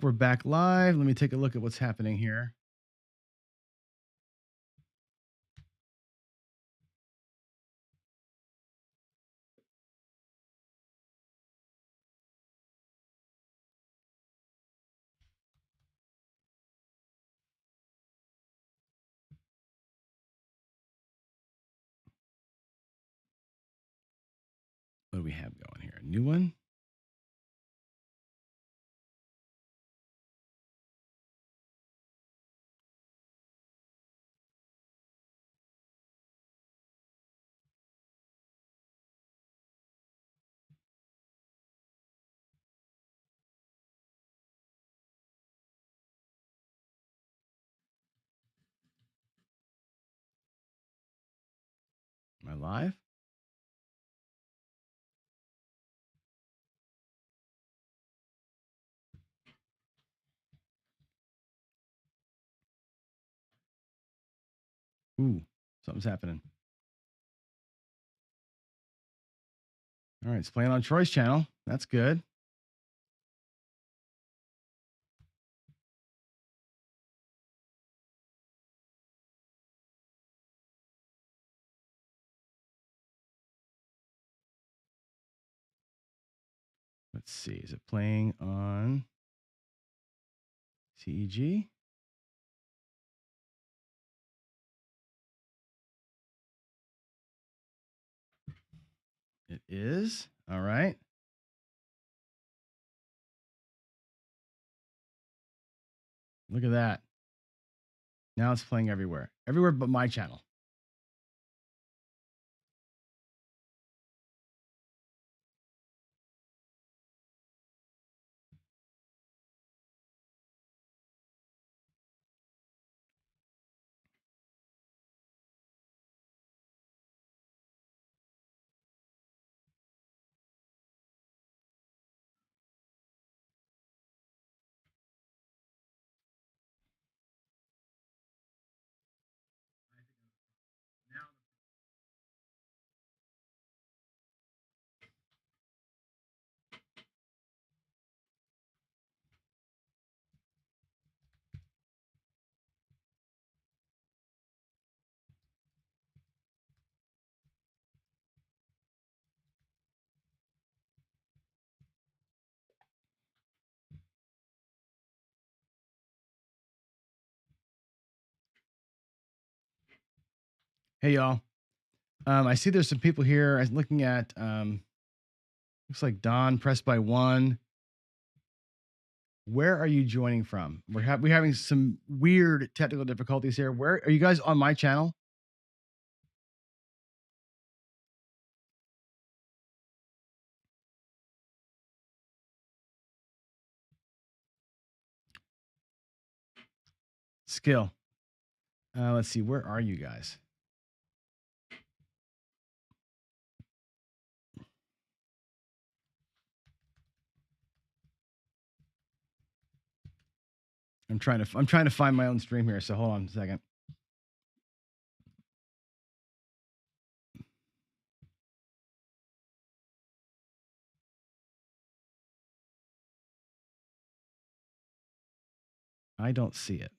We're back live. Let me take a look at what's happening here. What do we have going here? A new one? Am I live? Ooh, something's happening. All right, it's playing on Troy's channel. That's good. Let's see. Is it playing on CEG? It is. All right. Look at that. Now it's playing everywhere. Everywhere but my channel. Hey, y'all. I see there's some people here. I'm looking at, looks like Don pressed by one. Where are you joining from? We're having some weird technical difficulties here. Where are you guys on my channel? Skill. Let's see. Where are you guys? I'm trying to find my own stream here. So hold on a second. I don't see it.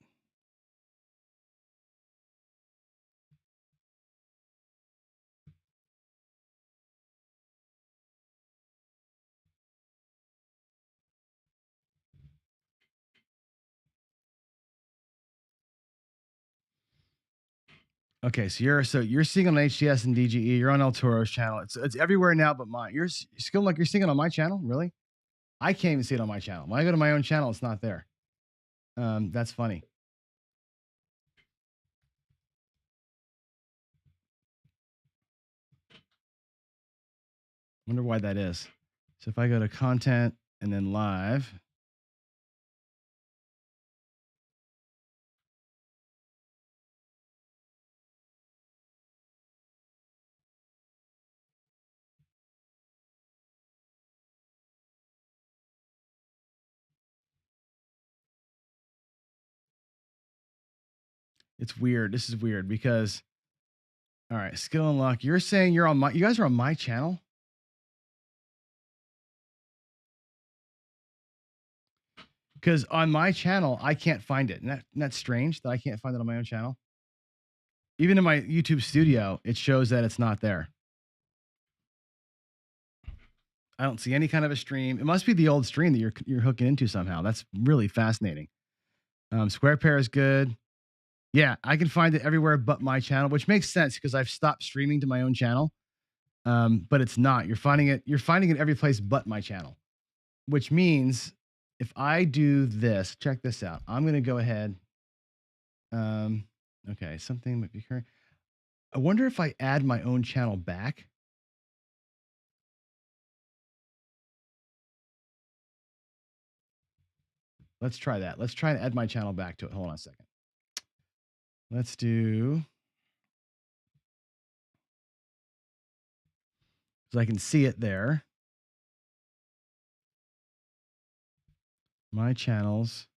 Okay, so you're seeing on HTS and DGE. You're on El Toro's channel. It's everywhere now but mine. You're still like you're seeing it on my channel. Really? I can't even see it on my channel. When I go to my own channel, it's not there. That's funny. Wonder why that is. So if I go to content and then live, it's weird. This is weird because, all right, skill and luck. You're saying you're on my. You guys are on my channel. Because on my channel, I can't find it. And that's strange that I can't find it on my own channel. Even in my YouTube studio, it shows that it's not there. I don't see any kind of a stream. It must be the old stream that you're hooking into somehow. That's really fascinating. Square Pair is good. Yeah, I can find it everywhere but my channel, which makes sense because I've stopped streaming to my own channel. But it's not. You're finding it every place but my channel, which means if I do this, check this out. I'm going to go ahead. Okay, something might be occurring. I wonder if I add my own channel back. Let's try that. Let's try and add my channel back to it. Hold on a second. Let's do, so I can see it there. My channels.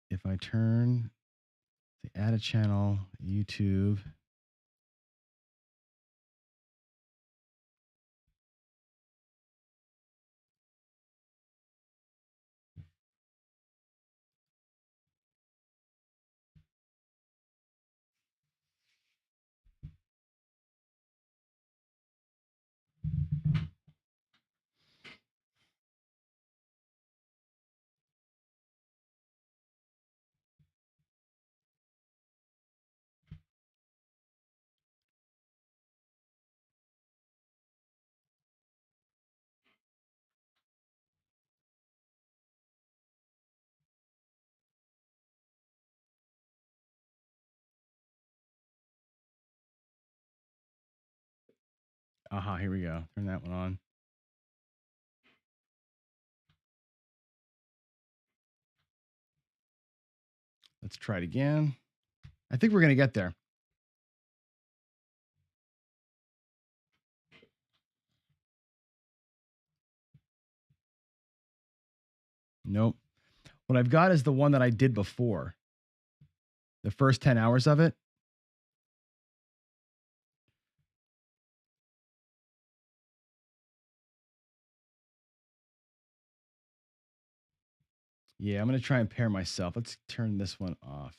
If I turn to add a channel, YouTube. Aha, here we go. Turn that one on. Let's try it again. I think we're going to get there. Nope. What I've got is the one that I did before. The first 10 hours of it. Yeah, I'm going to try and pair myself. Let's turn this one off.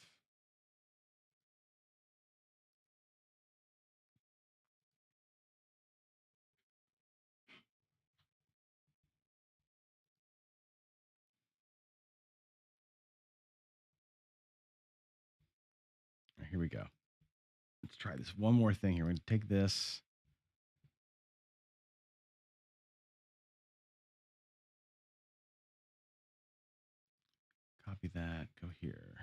Here we go. Let's try this one more thing here. We're going to take this. Copy that. Go here.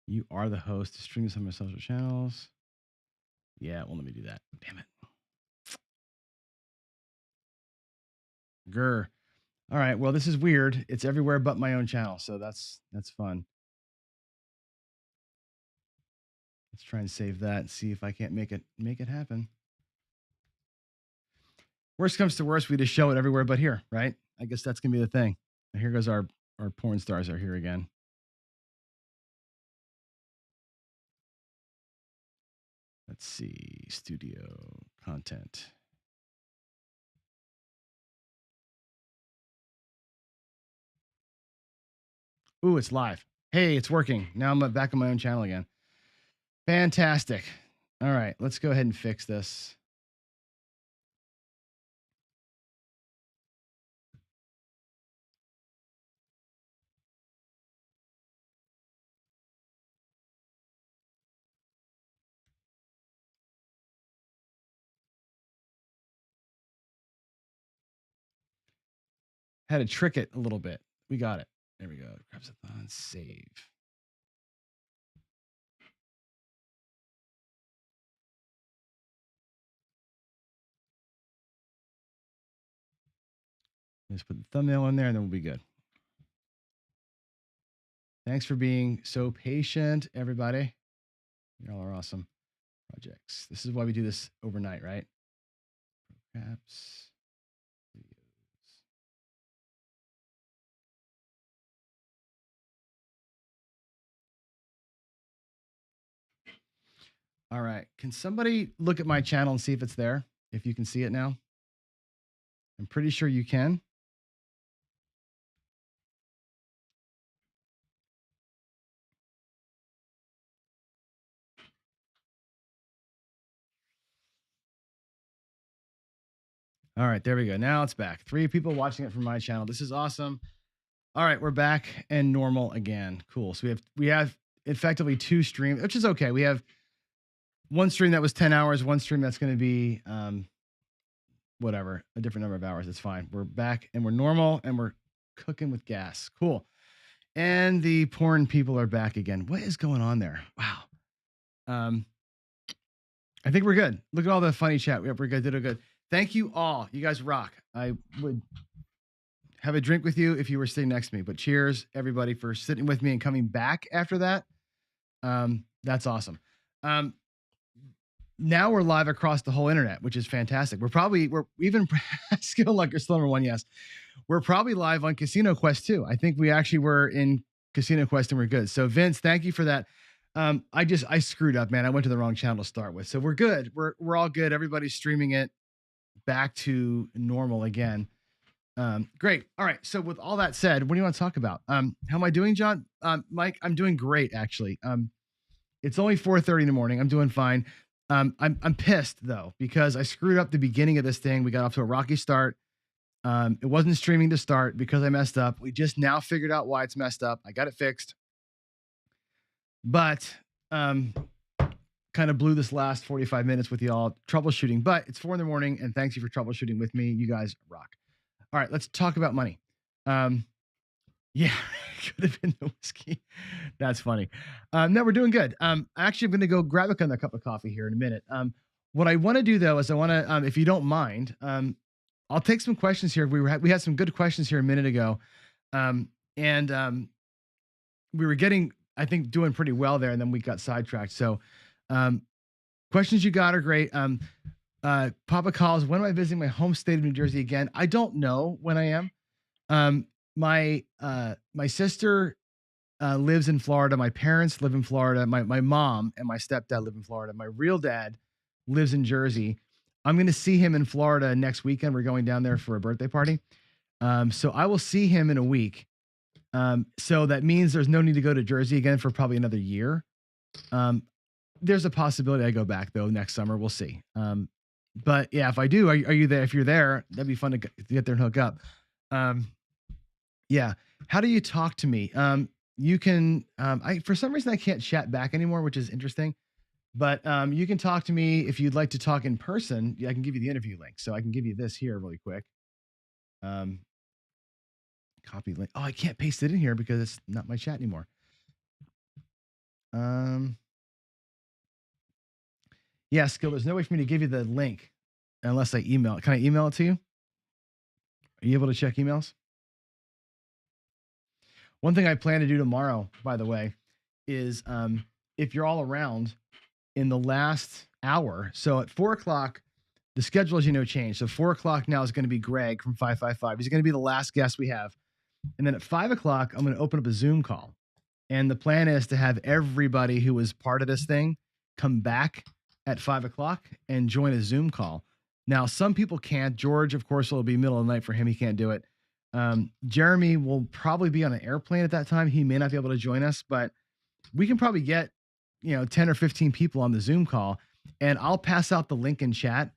You are the host. Stream this on my social channels. Yeah, well, let me do that. Damn it. Grr. All right. Well, this is weird. It's everywhere but my own channel. So that's fun. Let's try and save that and see if I can't make it happen. Worst comes to worst, we just show it everywhere but here, right? I guess that's gonna be the thing. And here goes our porn stars are here again. Let's see, studio content. Ooh, it's live. Hey, it's working. Now I'm back on my own channel again. Fantastic. All right, let's go ahead and fix this. Had to trick it a little bit. We got it. There we go. Craps-a-Thon, save. Just put the thumbnail in there and then we'll be good. Thanks for being so patient, everybody. You all are awesome. Projects. This is why we do this overnight, right? Craps. All right. Can somebody look at my channel and see if it's there? If you can see it now? I'm pretty sure you can. All right, there we go. Now it's back. 3 people watching it from my channel. This is awesome. All right, we're back and normal again. Cool. So we have effectively 2 streams, which is okay. We have one stream that was 10 hours, one stream that's going to be whatever, a different number of hours. It's fine. We're back and we're normal and we're cooking with gas. Cool. And the porn people are back again. What is going on there? Wow. I think we're good. Look at all the funny chat. Yep, we're good. Did it good. Thank you all. You guys rock. I would have a drink with you if you were sitting next to me. But cheers, everybody, for sitting with me and coming back after that. That's awesome. Now we're live across the whole internet, which is fantastic. We're even Skill Luck, you're still number 1. Yes. We're probably live on Casino Quest too. I think we actually were in Casino Quest and we're good. So Vince, thank you for that. I screwed up, man. I went to the wrong channel to start with. So we're good. We're all good. Everybody's streaming it back to normal again. Great. All right. So with all that said, what do you want to talk about? How am I doing, John? Mike, I'm doing great, actually. It's only 4:30 in the morning. I'm doing fine. I'm pissed though, because I screwed up the beginning of this thing. We got off to a rocky start. It wasn't streaming to start because I messed up. We just now figured out why it's messed up. I got it fixed, but kind of blew this last 45 minutes with y'all troubleshooting, but it's 4 in the morning and thanks you for troubleshooting with me. You guys rock. All right, let's talk about money. Yeah, could have been the whiskey. That's funny. No, we're doing good. Actually, I'm going to go grab another cup of coffee here in a minute. What I want to do though, is I want to, if you don't mind, I'll take some questions here. We had some good questions here a minute ago. We were getting, I think, doing pretty well there, and then we got sidetracked. So, questions you got are great. Papa calls, when am I visiting my home state of New Jersey again? I don't know when I am. My sister lives in Florida. My parents live in Florida. My mom and my stepdad live in Florida. My real dad lives in Jersey. I'm going to see him in Florida next weekend. We're going down there for a birthday party. So I will see him in a week. So that means there's no need to go to Jersey again for probably another year. There's a possibility I go back though next summer. We'll see. But yeah, if I do, are you there? If you're there, that'd be fun to get there and hook up. Yeah. How do you talk to me? You can, for some reason I can't chat back anymore, which is interesting, but, you can talk to me if you'd like to talk in person. I can give you the interview link. So I can give you this here really quick. Copy link. Oh, I can't paste it in here because it's not my chat anymore. Yeah, Skill, there's no way for me to give you the link unless I email it. Can I email it to you? Are you able to check emails? One thing I plan to do tomorrow, by the way, is if you're all around in the last hour. So at 4 o'clock, the schedule, as you know, changed. So 4 o'clock now is going to be Greg from 555. He's going to be the last guest we have. And then at 5 o'clock, I'm going to open up a Zoom call. And the plan is to have everybody who was part of this thing come back at 5 o'clock and join a Zoom call. Now, some people can't. George, of course, will be middle of the night for him. He can't do it. Jeremy will probably be on an airplane at that time. He may not be able to join us, but we can probably get, 10 or 15 people on the Zoom call, and I'll pass out the link in chat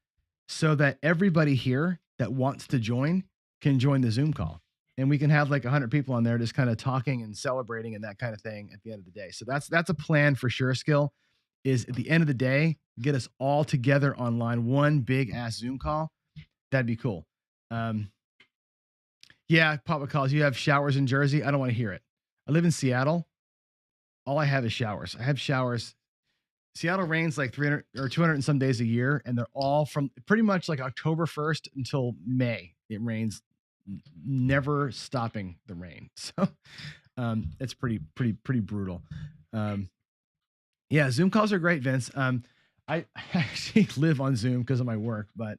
so that everybody here that wants to join can join the Zoom call. And we can have like 100 people on there just kind of talking and celebrating and that kind of thing at the end of the day. So that's a plan for sure. Skill is at the end of the day, get us all together online, one big ass Zoom call. That'd be cool. Yeah, Papa calls. You have showers in Jersey. I don't want to hear it. I live in Seattle. All I have is showers. I have showers. Seattle rains like 300 or 200 and some days a year, and they're all from pretty much like October 1st until May. It rains, never stopping the rain. So it's pretty brutal. Yeah, Zoom calls are great, Vince. I actually live on Zoom because of my work, but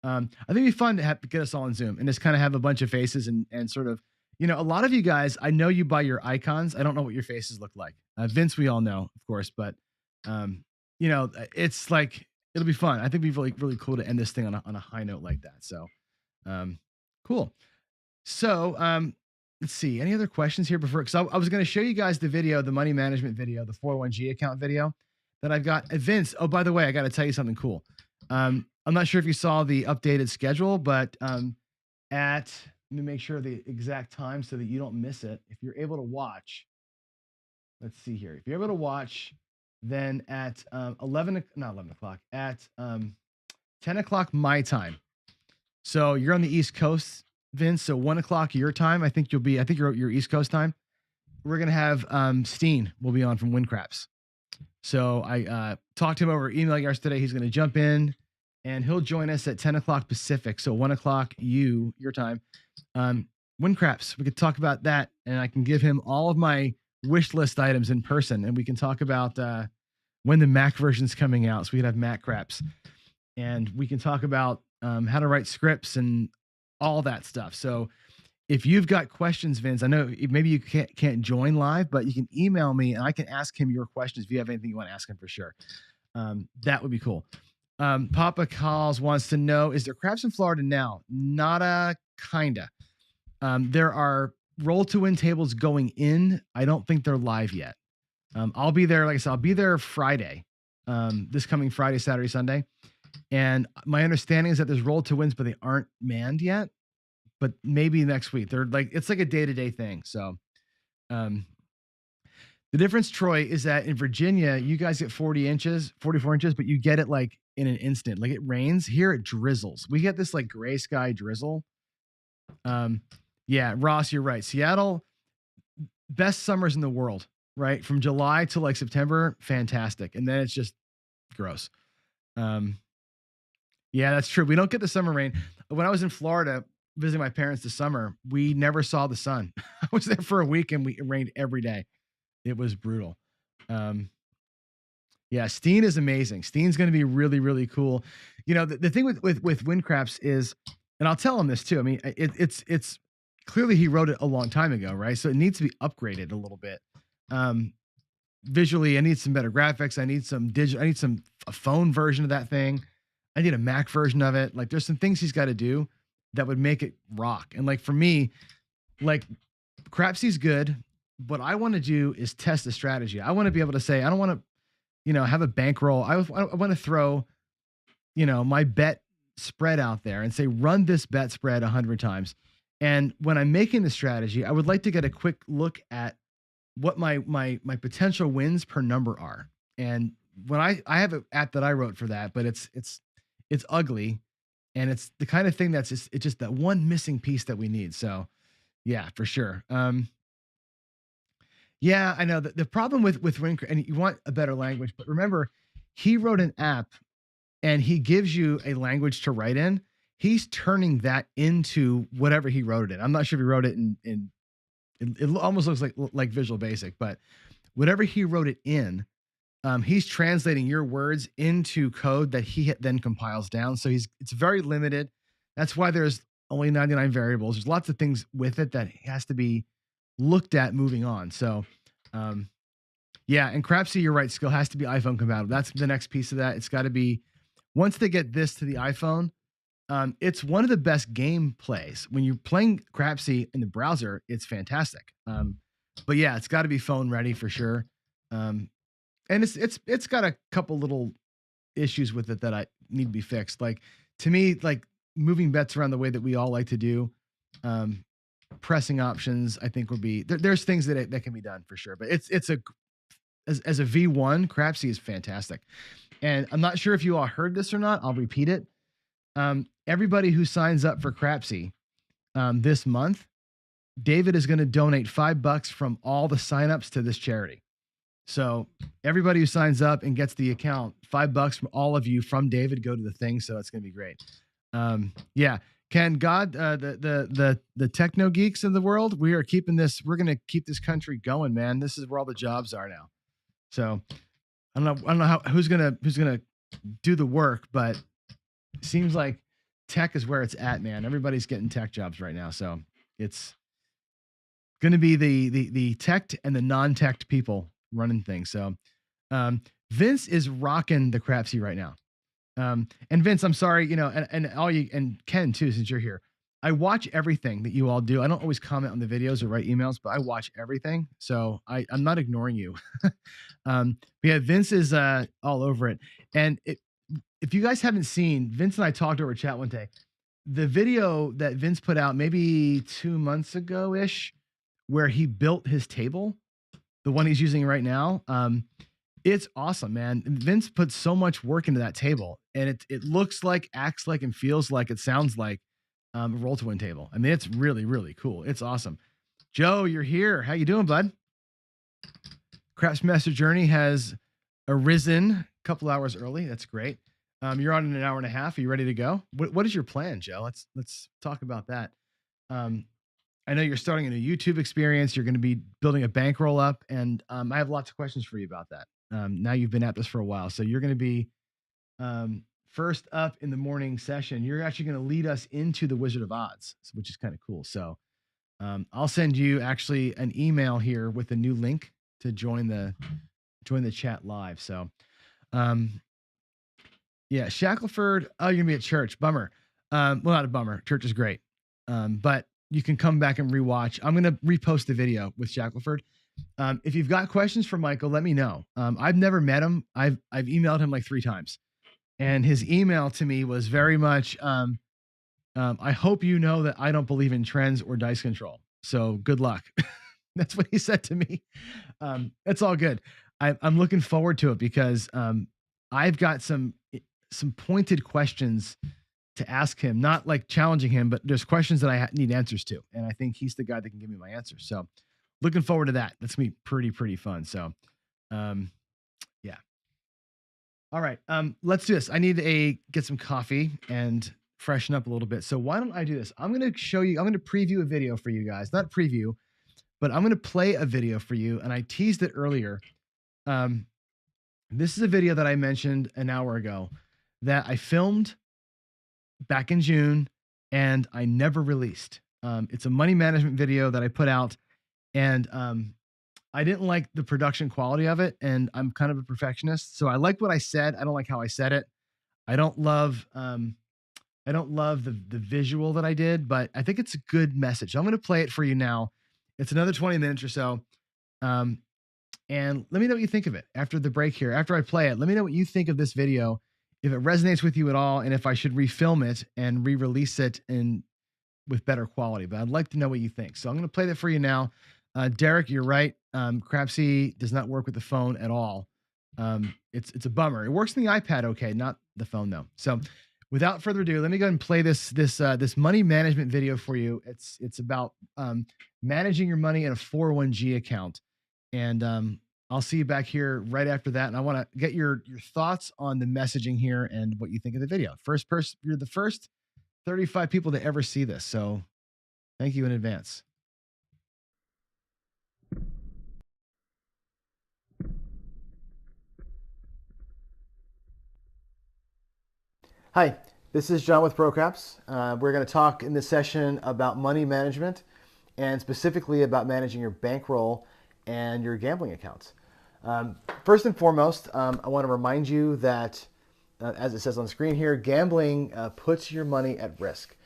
I think it'd be fun to get us all on Zoom and just kind of have a bunch of faces and sort of, a lot of you guys, I know you by your icons. I don't know what your faces look like. Vince, we all know, of course, but it's like it'll be fun. I think it'd be really really cool to end this thing on a high note like that. So, um, cool. So, let's see. Any other questions here before? Because I was going to show you guys the video, the money management video, the 401g account video that I've got. Vince, oh, by the way, I got to tell you something cool. I'm not sure if you saw the updated schedule, but let me make sure the exact time so that you don't miss it. If you're able to watch, let's see here. If you're able to watch, then at 11 o'clock, at 10 o'clock my time. So you're on the East Coast, Vince. So 1 o'clock your time. I think you're East Coast time. We're gonna have Steen will be on from WinCraps. So I talked to him over email yesterday. He's gonna jump in and he'll join us at 10 o'clock Pacific. So 1 o'clock your time. WinCraps. We could talk about that, and I can give him all of my wish list items in person, and we can talk about when the Mac version's coming out. So we can have Mac Craps, and we can talk about how to write scripts and all that stuff. So if you've got questions, Vince, I know maybe you can't join live, but you can email me and I can ask him your questions if you have anything you want to ask him for sure. That would be cool. Papa Calls wants to know, is there craps in Florida now? Nada, kinda. There are roll to win tables going in. I don't think they're live yet. I'll be there. Like I said, I'll be there Friday, this coming Friday, Saturday, Sunday. And my understanding is that there's roll to wins, but they aren't manned yet. But maybe next week. It's like a day-to-day thing. So the difference, Troy, is that in Virginia, you guys get 44 inches, but you get it like in an instant. Like it rains. Here it drizzles. We get this like gray sky drizzle. Yeah, Ross, you're right. Seattle, best summers in the world, right? From July to like September, fantastic. And then it's just gross. Yeah, that's true. We don't get the summer rain. When I was in Florida visiting my parents this summer, we never saw the sun. I was there for a week and it rained every day. It was brutal. Yeah, Steen is amazing. Steen's going to be really, really cool. The thing with WinCraps is, and I'll tell him this too. I mean, it's clearly he wrote it a long time ago, right? So it needs to be upgraded a little bit. Visually, I need some better graphics. I need some digital. I need a phone version of that thing. I need a Mac version of it. Like, there's some things he's got to do that would make it rock. And like for me, like Crapsy's good. What I want to do is test the strategy. I want to be able to say, I don't want to, have a bankroll. I want to throw, my bet spread out there and say, run this bet spread 100 times. And when I'm making the strategy, I would like to get a quick look at what my potential wins per number are. And when I have an app that I wrote for that, but it's ugly, and it's the kind of thing it's just that one missing piece that we need. So yeah, for sure. Yeah, I know the problem with WinCraft, and you want a better language, but remember, he wrote an app and he gives you a language to write in. He's turning that into whatever he wrote it in. I'm not sure if he wrote it in it almost looks like Visual Basic, but whatever he wrote it in, he's translating your words into code that he then compiles down. So it's very limited. That's why there's only 99 variables. There's lots of things with it that has to be looked at moving on. So, yeah, and Crapsy, you're right. Skill has to be iPhone compatible. That's the next piece of that. It's got to be, once they get this to the iPhone, it's one of the best gameplays. When you're playing Crapsy in the browser, it's fantastic. But yeah, it's got to be phone ready for sure. And it's got a couple little issues with it that I need to be fixed. Like, to me, like moving bets around the way that we all like to do, pressing options, I think would be there's things that can be done for sure. But it's as a V1, Crapsy is fantastic. And I'm not sure if you all heard this or not. I'll repeat it. Everybody who signs up for Crapsy this month, David is going to donate $5 from all the signups to this charity. So everybody who signs up and gets the account, $5 from all of you from David go to the thing. So it's going to be great. Yeah. Ken, God, the techno geeks of the world, we're going to keep this country going, man. This is where all the jobs are now. So I don't know who's going to do the work, but it seems like tech is where it's at, man. Everybody's getting tech jobs right now. So it's going to be the tech and the non-tech people running things. So, Vince is rocking the Crapsy right now. And Vince, I'm sorry, and all you and Ken too, since you're here. I watch everything that you all do. I don't always comment on the videos or write emails, but I watch everything. So I'm not ignoring you. But yeah, Vince is all over it. And if you guys haven't seen, Vince and I talked over chat one day. The video that Vince put out maybe 2 months ago ish, where he built his table, the one he's using right now. It's awesome, man. Vince put so much work into that table, and it looks like, acts like, and feels like, it sounds like a roll-to-win table. I mean, it's really, really cool. It's awesome. Joe, you're here. How you doing, bud? Craps Master Journey has arisen a couple hours early. That's great. You're on in an hour and a half. Are you ready to go? What is your plan, Joe? Let's talk about that. I know you're starting a new YouTube experience. You're going to be building a bankroll up, and I have lots of questions for you about that. Now you've been at this for a while, so you're going to be first up in the morning session. You're actually going to lead us into the Wizard of Odds, which is kind of cool. So I'll send you actually an email here with a new link to join the chat live. So yeah, Shackleford. Oh, you're gonna be at church. Bummer. Well, not a bummer. Church is great, but you can come back and rewatch. I'm gonna repost the video with Shackleford. If you've got questions for Michael, let me know. I've never met him. I've emailed him like 3 times, and his email to me was very much, I hope you know that I don't believe in trends or dice control. So good luck. That's what he said to me. It's all good. I'm looking forward to it because I've got some pointed questions to ask him, not like challenging him, but there's questions that I need answers to. And I think he's the guy that can give me my answers. So looking forward to that. That's gonna be pretty fun. So, yeah. All right. Let's do this. I need to get some coffee and freshen up a little bit. So why don't I do this? I'm going to show you, I'm going to preview a video for you guys, not preview, but I'm going to play a video for you. And I teased it earlier. This is a video that I mentioned an hour ago that I filmed back in June and I never released. It's a money management video that I put out, and I didn't like the production quality of it, and I'm kind of a perfectionist. So I like what I said. I don't like how I said it. I don't love the visual that I did, but I think it's a good message. I'm going to play it for you now. It's another 20 minutes or so. And let me know what you think of it after the break here. After I play it, let me know what you think of this video, if it resonates with you at all, and if I should refilm it and re-release it with better quality. But I'd like to know what you think. So I'm going to play that for you now. Derek, you're right. Crapsy does not work with the phone at all. It's a bummer. It works on the iPad okay, not the phone though. So without further ado, let me go ahead and play this money management video for you. It's about managing your money in a 401g account. And I'll see you back here right after that. And I want to get your thoughts on the messaging here and what you think of the video. First person, you're the first 35 people to ever see this. So thank you in advance. Hi, this is John with ProCraps. We're going to talk in this session about money management and specifically about managing your bankroll and your gambling accounts. First and foremost, I want to remind you that, as it says on the screen here, gambling puts your money at risk.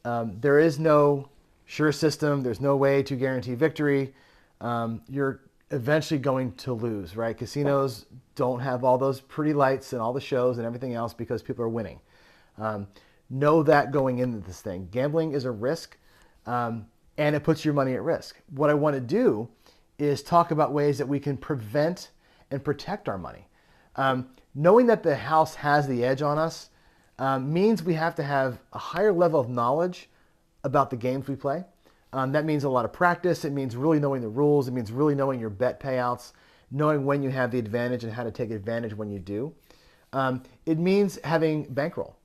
There is no sure system. There's no way to guarantee victory. You're eventually going to lose, right? Casinos don't have all those pretty lights and all the shows and everything else because people are winning. Know that going into this thing. Gambling is a risk, and it puts your money at risk. What I want to do is talk about ways that we can prevent and protect our money. Knowing that the house has the edge on us means we have to have a higher level of knowledge about the games we play. That means a lot of practice. It means really knowing the rules. It means really knowing your bet payouts, knowing when you have the advantage and how to take advantage when you do. It means having bankroll.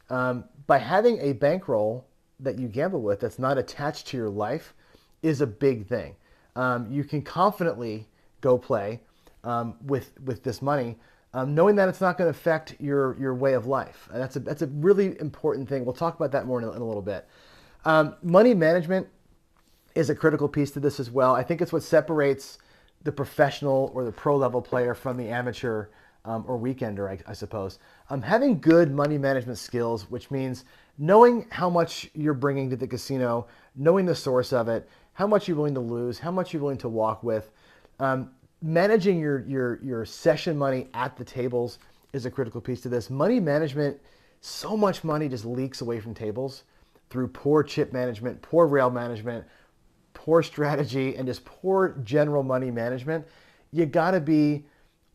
By having a bankroll that you gamble with that's not attached to your life is a big thing. You can confidently go play with this money, knowing that it's not going to affect your way of life. And that's a really important thing. We'll talk about that more in a little bit. Money management is a critical piece to this as well. I think it's what separates the professional or the pro level player from the amateur or weekender, I suppose. Having good money management skills, which means knowing how much you're bringing to the casino, knowing the source of it, how much you're willing to lose, how much you're willing to walk with. Managing your session money at the tables is a critical piece to this. Money management, so much money just leaks away from tables through poor chip management, poor rail management, poor strategy, and just poor general money management. You got to be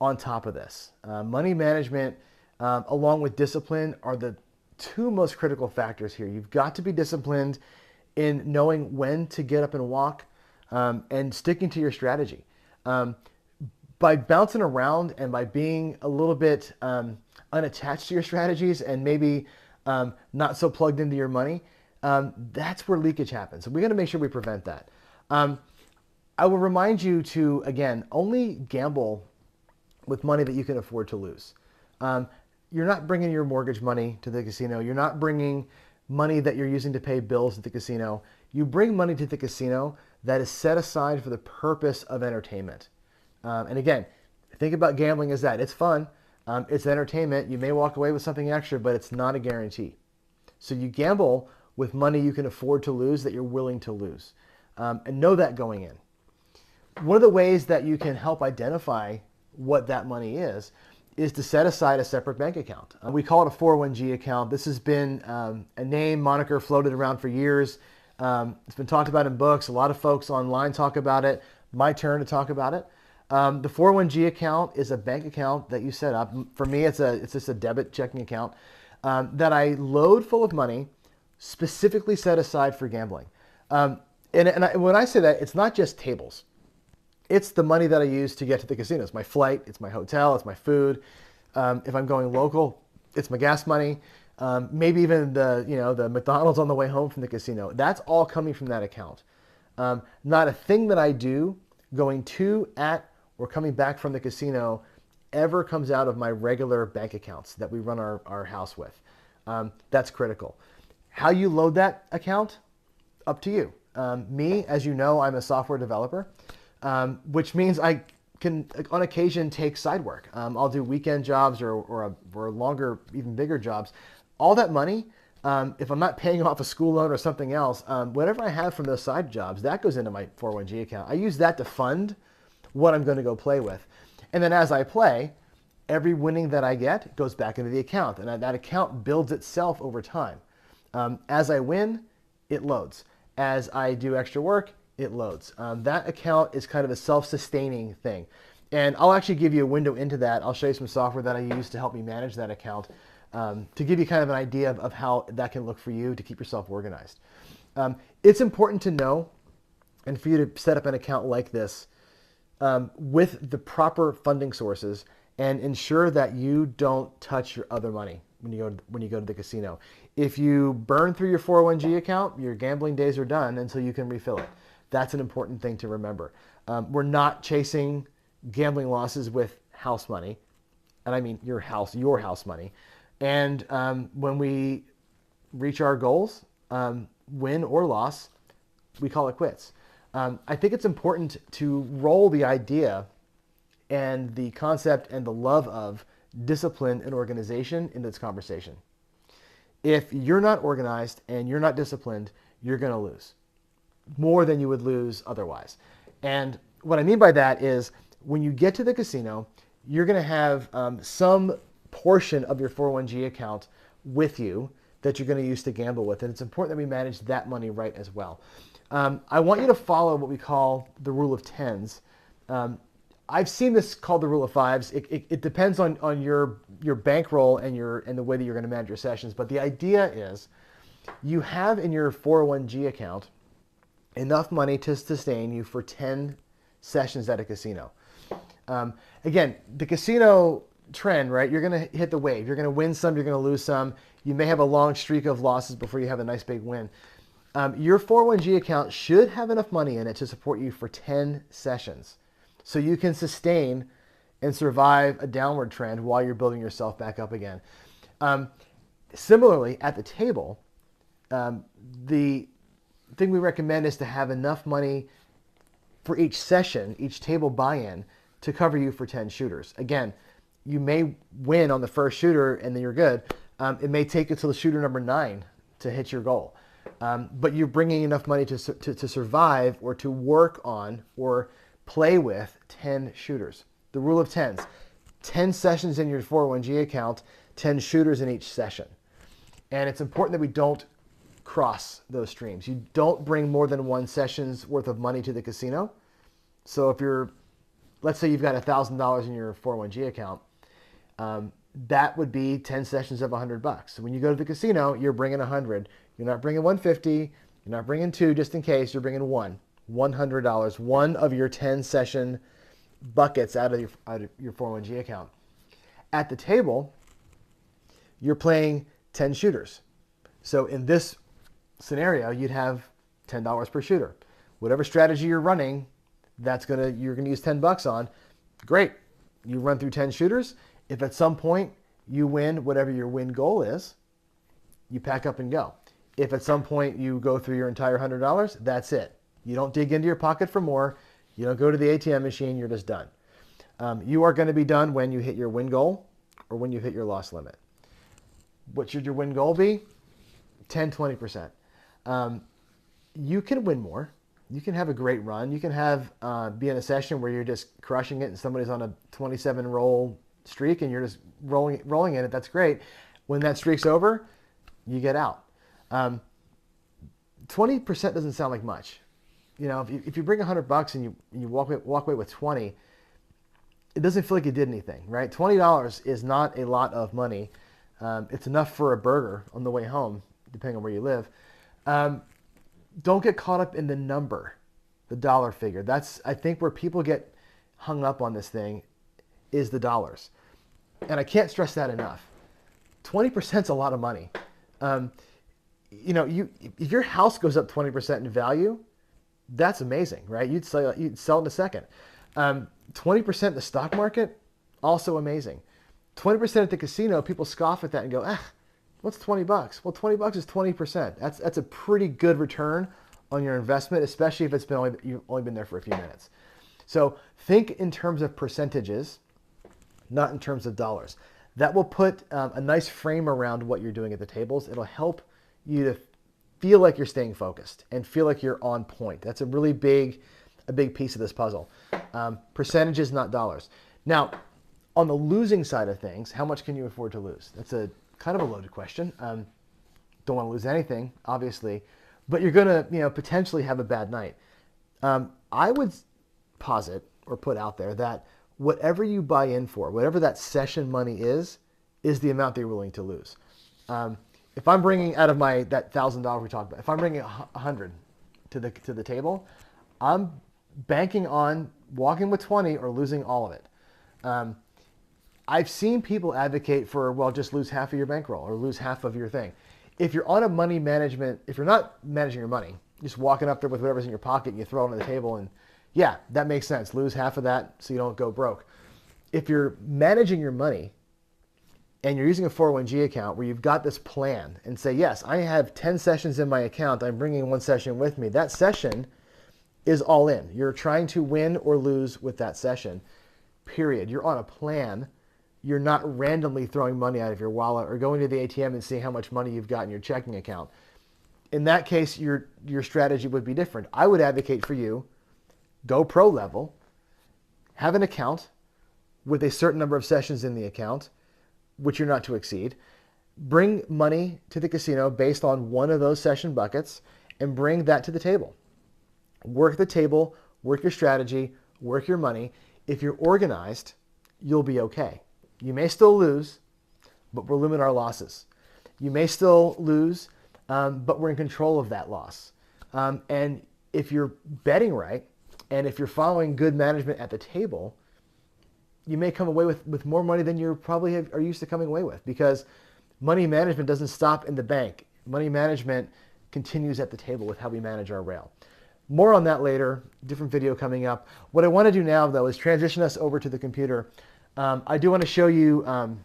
on top of this. Money management, along with discipline, are the two most critical factors here. You've got to be disciplined in knowing when to get up and walk, and sticking to your strategy. By bouncing around and by being a little bit unattached to your strategies and maybe not so plugged into your money, that's where leakage happens. So we got to make sure we prevent that. I will remind you to, again, only gamble with money that you can afford to lose. You're not bringing your mortgage money to the casino. You're not bringing money that you're using to pay bills at the casino. You bring money to the casino that is set aside for the purpose of entertainment. And again, think about gambling as that. It's fun. It's entertainment. You may walk away with something extra, but it's not a guarantee. So you gamble with money you can afford to lose that you're willing to lose. And know that going in. One of the ways that you can help identify what that money is to set aside a separate bank account. We call it a 401g account. This has been a name, moniker floated around for years. It's been talked about in books. A lot of folks online talk about it. My turn to talk about it. The 401g account is a bank account that you set up. For me, it's just a debit checking account that I load full of money specifically set aside for gambling. When I say that, it's not just tables. It's the money that I use to get to the casino. It's my flight, it's my hotel, it's my food. If I'm going local, it's my gas money. Maybe even the McDonald's on the way home from the casino. That's all coming from that account. Not a thing that I do going to, at, or coming back from the casino ever comes out of my regular bank accounts that we run our house with. That's critical. How you load that account, up to you. Me, as you know, I'm a software developer, which means I can, on occasion, take side work. I'll do weekend jobs or longer, even bigger jobs. All that money, if I'm not paying off a school loan or something else, whatever I have from those side jobs, that goes into my 401g account. I use that to fund what I'm going to go play with. And then as I play, every winning that I get goes back into the account. And that account builds itself over time. As I win, it loads. As I do extra work, it loads. That account is kind of a self-sustaining thing. And I'll actually give you a window into that. I'll show you some software that I use to help me manage that account, to give you kind of an idea of how that can look for you to keep yourself organized. It's important to know, and for you to set up an account like this with the proper funding sources, and ensure that you don't touch your other money when you go to the casino. If you burn through your 401g account, your gambling days are done until you can refill it. That's an important thing to remember. We're not chasing gambling losses with house money, and I mean your house money. And when we reach our goals, win or loss, we call it quits. I think it's important to roll the idea and the concept and the love of discipline and organization into this conversation. If you're not organized and you're not disciplined, you're going to lose more than you would lose otherwise. And what I mean by that is when you get to the casino, you're going to have some portion of your 401g account with you that you're going to use to gamble with. And it's important that we manage that money right as well. I want you to follow what we call the rule of tens. I've seen this called the rule of fives. It depends on your bankroll and the way that you're going to manage your sessions. But the idea is you have in your 401g account enough money to sustain you for 10 sessions at a casino. Again, the casino trend, right? You're going to hit the wave. You're going to win some, you're going to lose some. You may have a long streak of losses before you have a nice big win. Your 401g account should have enough money in it to support you for 10 sessions. So you can sustain and survive a downward trend while you're building yourself back up again. Similarly, at the table, the thing we recommend is to have enough money for each session, each table buy-in, to cover you for 10 shooters. Again, you may win on the first shooter and then you're good. It may take you to the shooter number 9 to hit your goal. But you're bringing enough money to survive or to work on or play with 10 shooters. The rule of tens. 10 sessions in your 401g account, 10 shooters in each session. And it's important that we don't cross those streams. You don't bring more than one session's worth of money to the casino. So if you're, let's say you've got $1,000 in your 401g account, that would be 10 sessions of $100. So when you go to the casino, you're bringing 100. You're not bringing 150. You're not bringing 2 just in case. You're bringing $100, one of your 10 session buckets out of your 401g account. At the table, you're playing 10 shooters. So in this scenario, you'd have $10 per shooter. Whatever strategy you're running, you're gonna use $10 on. Great. You run through 10 shooters. If at some point you win whatever your win goal is, you pack up and go. If at some point you go through your entire $100, that's it. You don't dig into your pocket for more. You don't go to the ATM machine. You're just done. You are going to be done when you hit your win goal or when you hit your loss limit. What should your win goal be? 10, 20%. You can win more. You can have a great run. You can be in a session where you're just crushing it and somebody's on a 27 roll streak and you're just rolling in it. That's great. When that streak's over, you get out. 20% doesn't sound like much. You know, if you bring $100 and you walk away with 20, it doesn't feel like you did anything, right? $20 is not a lot of money. It's enough for a burger on the way home, depending on where you live. Don't get caught up in the number, the dollar figure. That's, I think, where people get hung up on this thing is the dollars. And I can't stress that enough. 20% is a lot of money. You know, if your house goes up 20% in value, that's amazing, right? You'd sell it in a second. 20% in the stock market, also amazing. 20% at the casino, people scoff at that and go, what's $20? Well, $20 is 20%. That's a pretty good return on your investment, especially if you've only been there for a few minutes. So think in terms of percentages, not in terms of dollars. That will put a nice frame around what you're doing at the tables. It'll help you to feel like you're staying focused and feel like you're on point. That's a really big piece of this puzzle. Percentages, not dollars. Now, on the losing side of things, how much can you afford to lose? That's a kind of a loaded question. Don't want to lose anything, obviously, but you're going to, potentially have a bad night. I would posit or put out there that whatever you buy in for, whatever that session money is the amount that you're willing to lose. If I'm bringing out of that $1,000 we talked about, if I'm bringing 100 to the table, I'm banking on walking with 20 or losing all of it. I've seen people advocate for, well, just lose half of your bankroll or lose half of your thing. If you're on a money management, if you're not managing your money, just walking up there with whatever's in your pocket and you throw it on the table and yeah, that makes sense. Lose half of that so you don't go broke. If you're managing your money and you're using a 401g account where you've got this plan and say, yes, I have 10 sessions in my account. I'm bringing one session with me. That session is all in. You're trying to win or lose with that session, period. You're on a plan. You're not randomly throwing money out of your wallet or going to the ATM and seeing how much money you've got in your checking account. In that case, your strategy would be different. I would advocate for you, go pro level, have an account with a certain number of sessions in the account, which you're not to exceed. Bring money to the casino based on one of those session buckets and bring that to the table. Work the table, work your strategy, work your money. If you're organized, you'll be okay. You may still lose, but we'll limit our losses. You may still lose, but we're in control of that loss. And if you're betting right, and if you're following good management at the table, you may come away with more money than you probably are used to coming away with, because money management doesn't stop in the bank. Money management continues at the table with how we manage our rail. More on that later, different video coming up. What I want to do now, though, is transition us over to the computer. I do want to show you an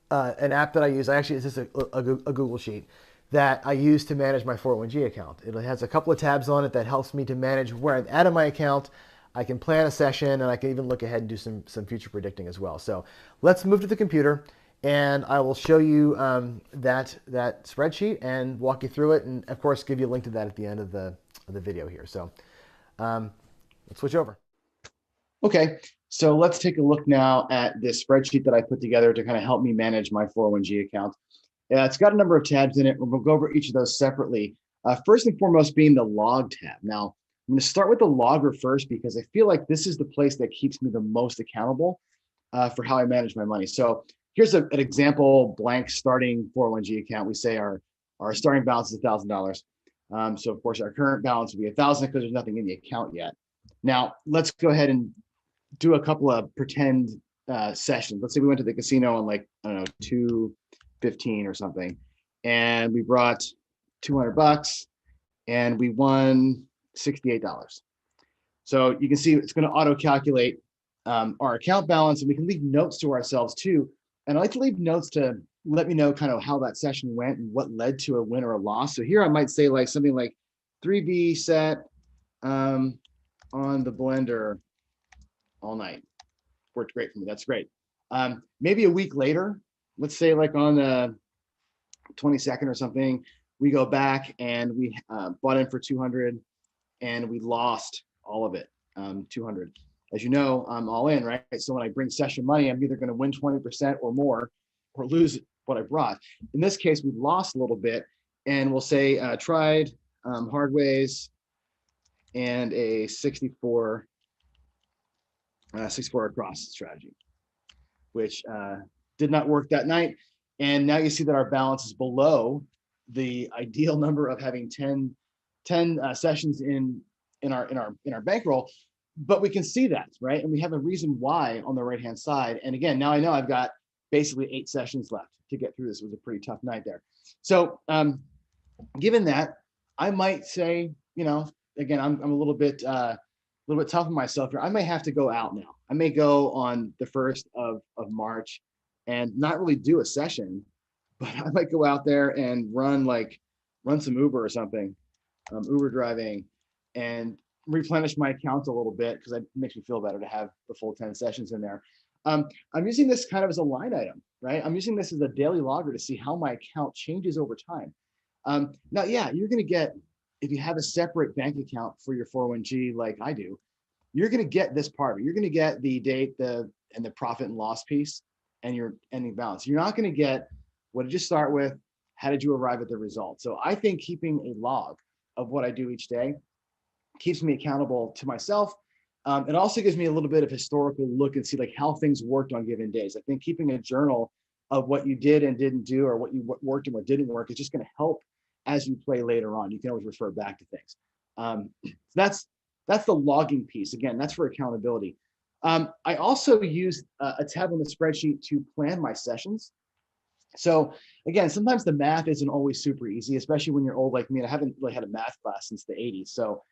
app that I use. It's just a Google Sheet that I use to manage my 401g account. It has a couple of tabs on it that helps me to manage where I'm at in my account. I can plan a session, and I can even look ahead and do some future predicting as well. So let's move to the computer, and I will show you that spreadsheet and walk you through it, and of course give you a link to that at the end of the video here. So let's switch over. Okay, so let's take a look now at this spreadsheet that I put together to kind of help me manage my 401g account. It's got a number of tabs in it. We'll go over each of those separately. First and foremost being the log tab. Now, I'm going to start with the logger first because I feel like this is the place that keeps me the most accountable for how I manage my money. So here's an example blank starting 401g account. We say our starting balance is $1,000. So of course our current balance will be 1,000 because there's nothing in the account yet. Now let's go ahead and do a couple of pretend sessions. Let's say we went to the casino on like, I don't know, 215 or something, and we brought $200 and we won $68. So you can see it's going to auto calculate our account balance, and we can leave notes to ourselves too. And I like to leave notes to let me know kind of how that session went and what led to a win or a loss. So here I might say like something like 3B set on the blender all night. Worked great for me. That's great. Maybe a week later, let's say like on the 22nd or something, we go back and we bought in for 200 and we lost all of it, 200. As you know, I'm all in, right? So when I bring session money, I'm either going to win 20% or more or lose what I brought. In this case, we lost a little bit, and we'll say tried hard ways and a 64 across strategy, which did not work that night. And now you see that our balance is below the ideal number of having 10 sessions in our bankroll, but we can see that, right? And we have a reason why on the right-hand side. And again, now I know I've got basically 8 sessions left to get through this. It was a pretty tough night there. So given that, I might say, you know, again, I'm a little bit tough on myself here. I may have to go out now. I may go on the 1st of March and not really do a session, but I might go out there and run some Uber or something, Uber driving, and replenish my account a little bit because it makes me feel better to have the full 10 sessions in there. I'm using this kind of as a line item, right? I'm using this as a daily logger to see how my account changes over time. Now, yeah, you're going to get, if you have a separate bank account for your 401g like I do, you're going to get this part. You're going to get the date, and the profit and loss piece, and your ending balance. You're not going to get what did you start with, how did you arrive at the result. So I think keeping a log of what I do each day keeps me accountable to myself. It also gives me a little bit of historical look and see like how things worked on given days. I think keeping a journal of what you did and didn't do, or what worked and what didn't work, is just going to help as you play later on. You can always refer back to things. That's the logging piece. Again, that's for accountability. I also use a tab on the spreadsheet to plan my sessions. So again, sometimes the math isn't always super easy, especially when you're old like me. And I haven't really had a math class since the 80s. So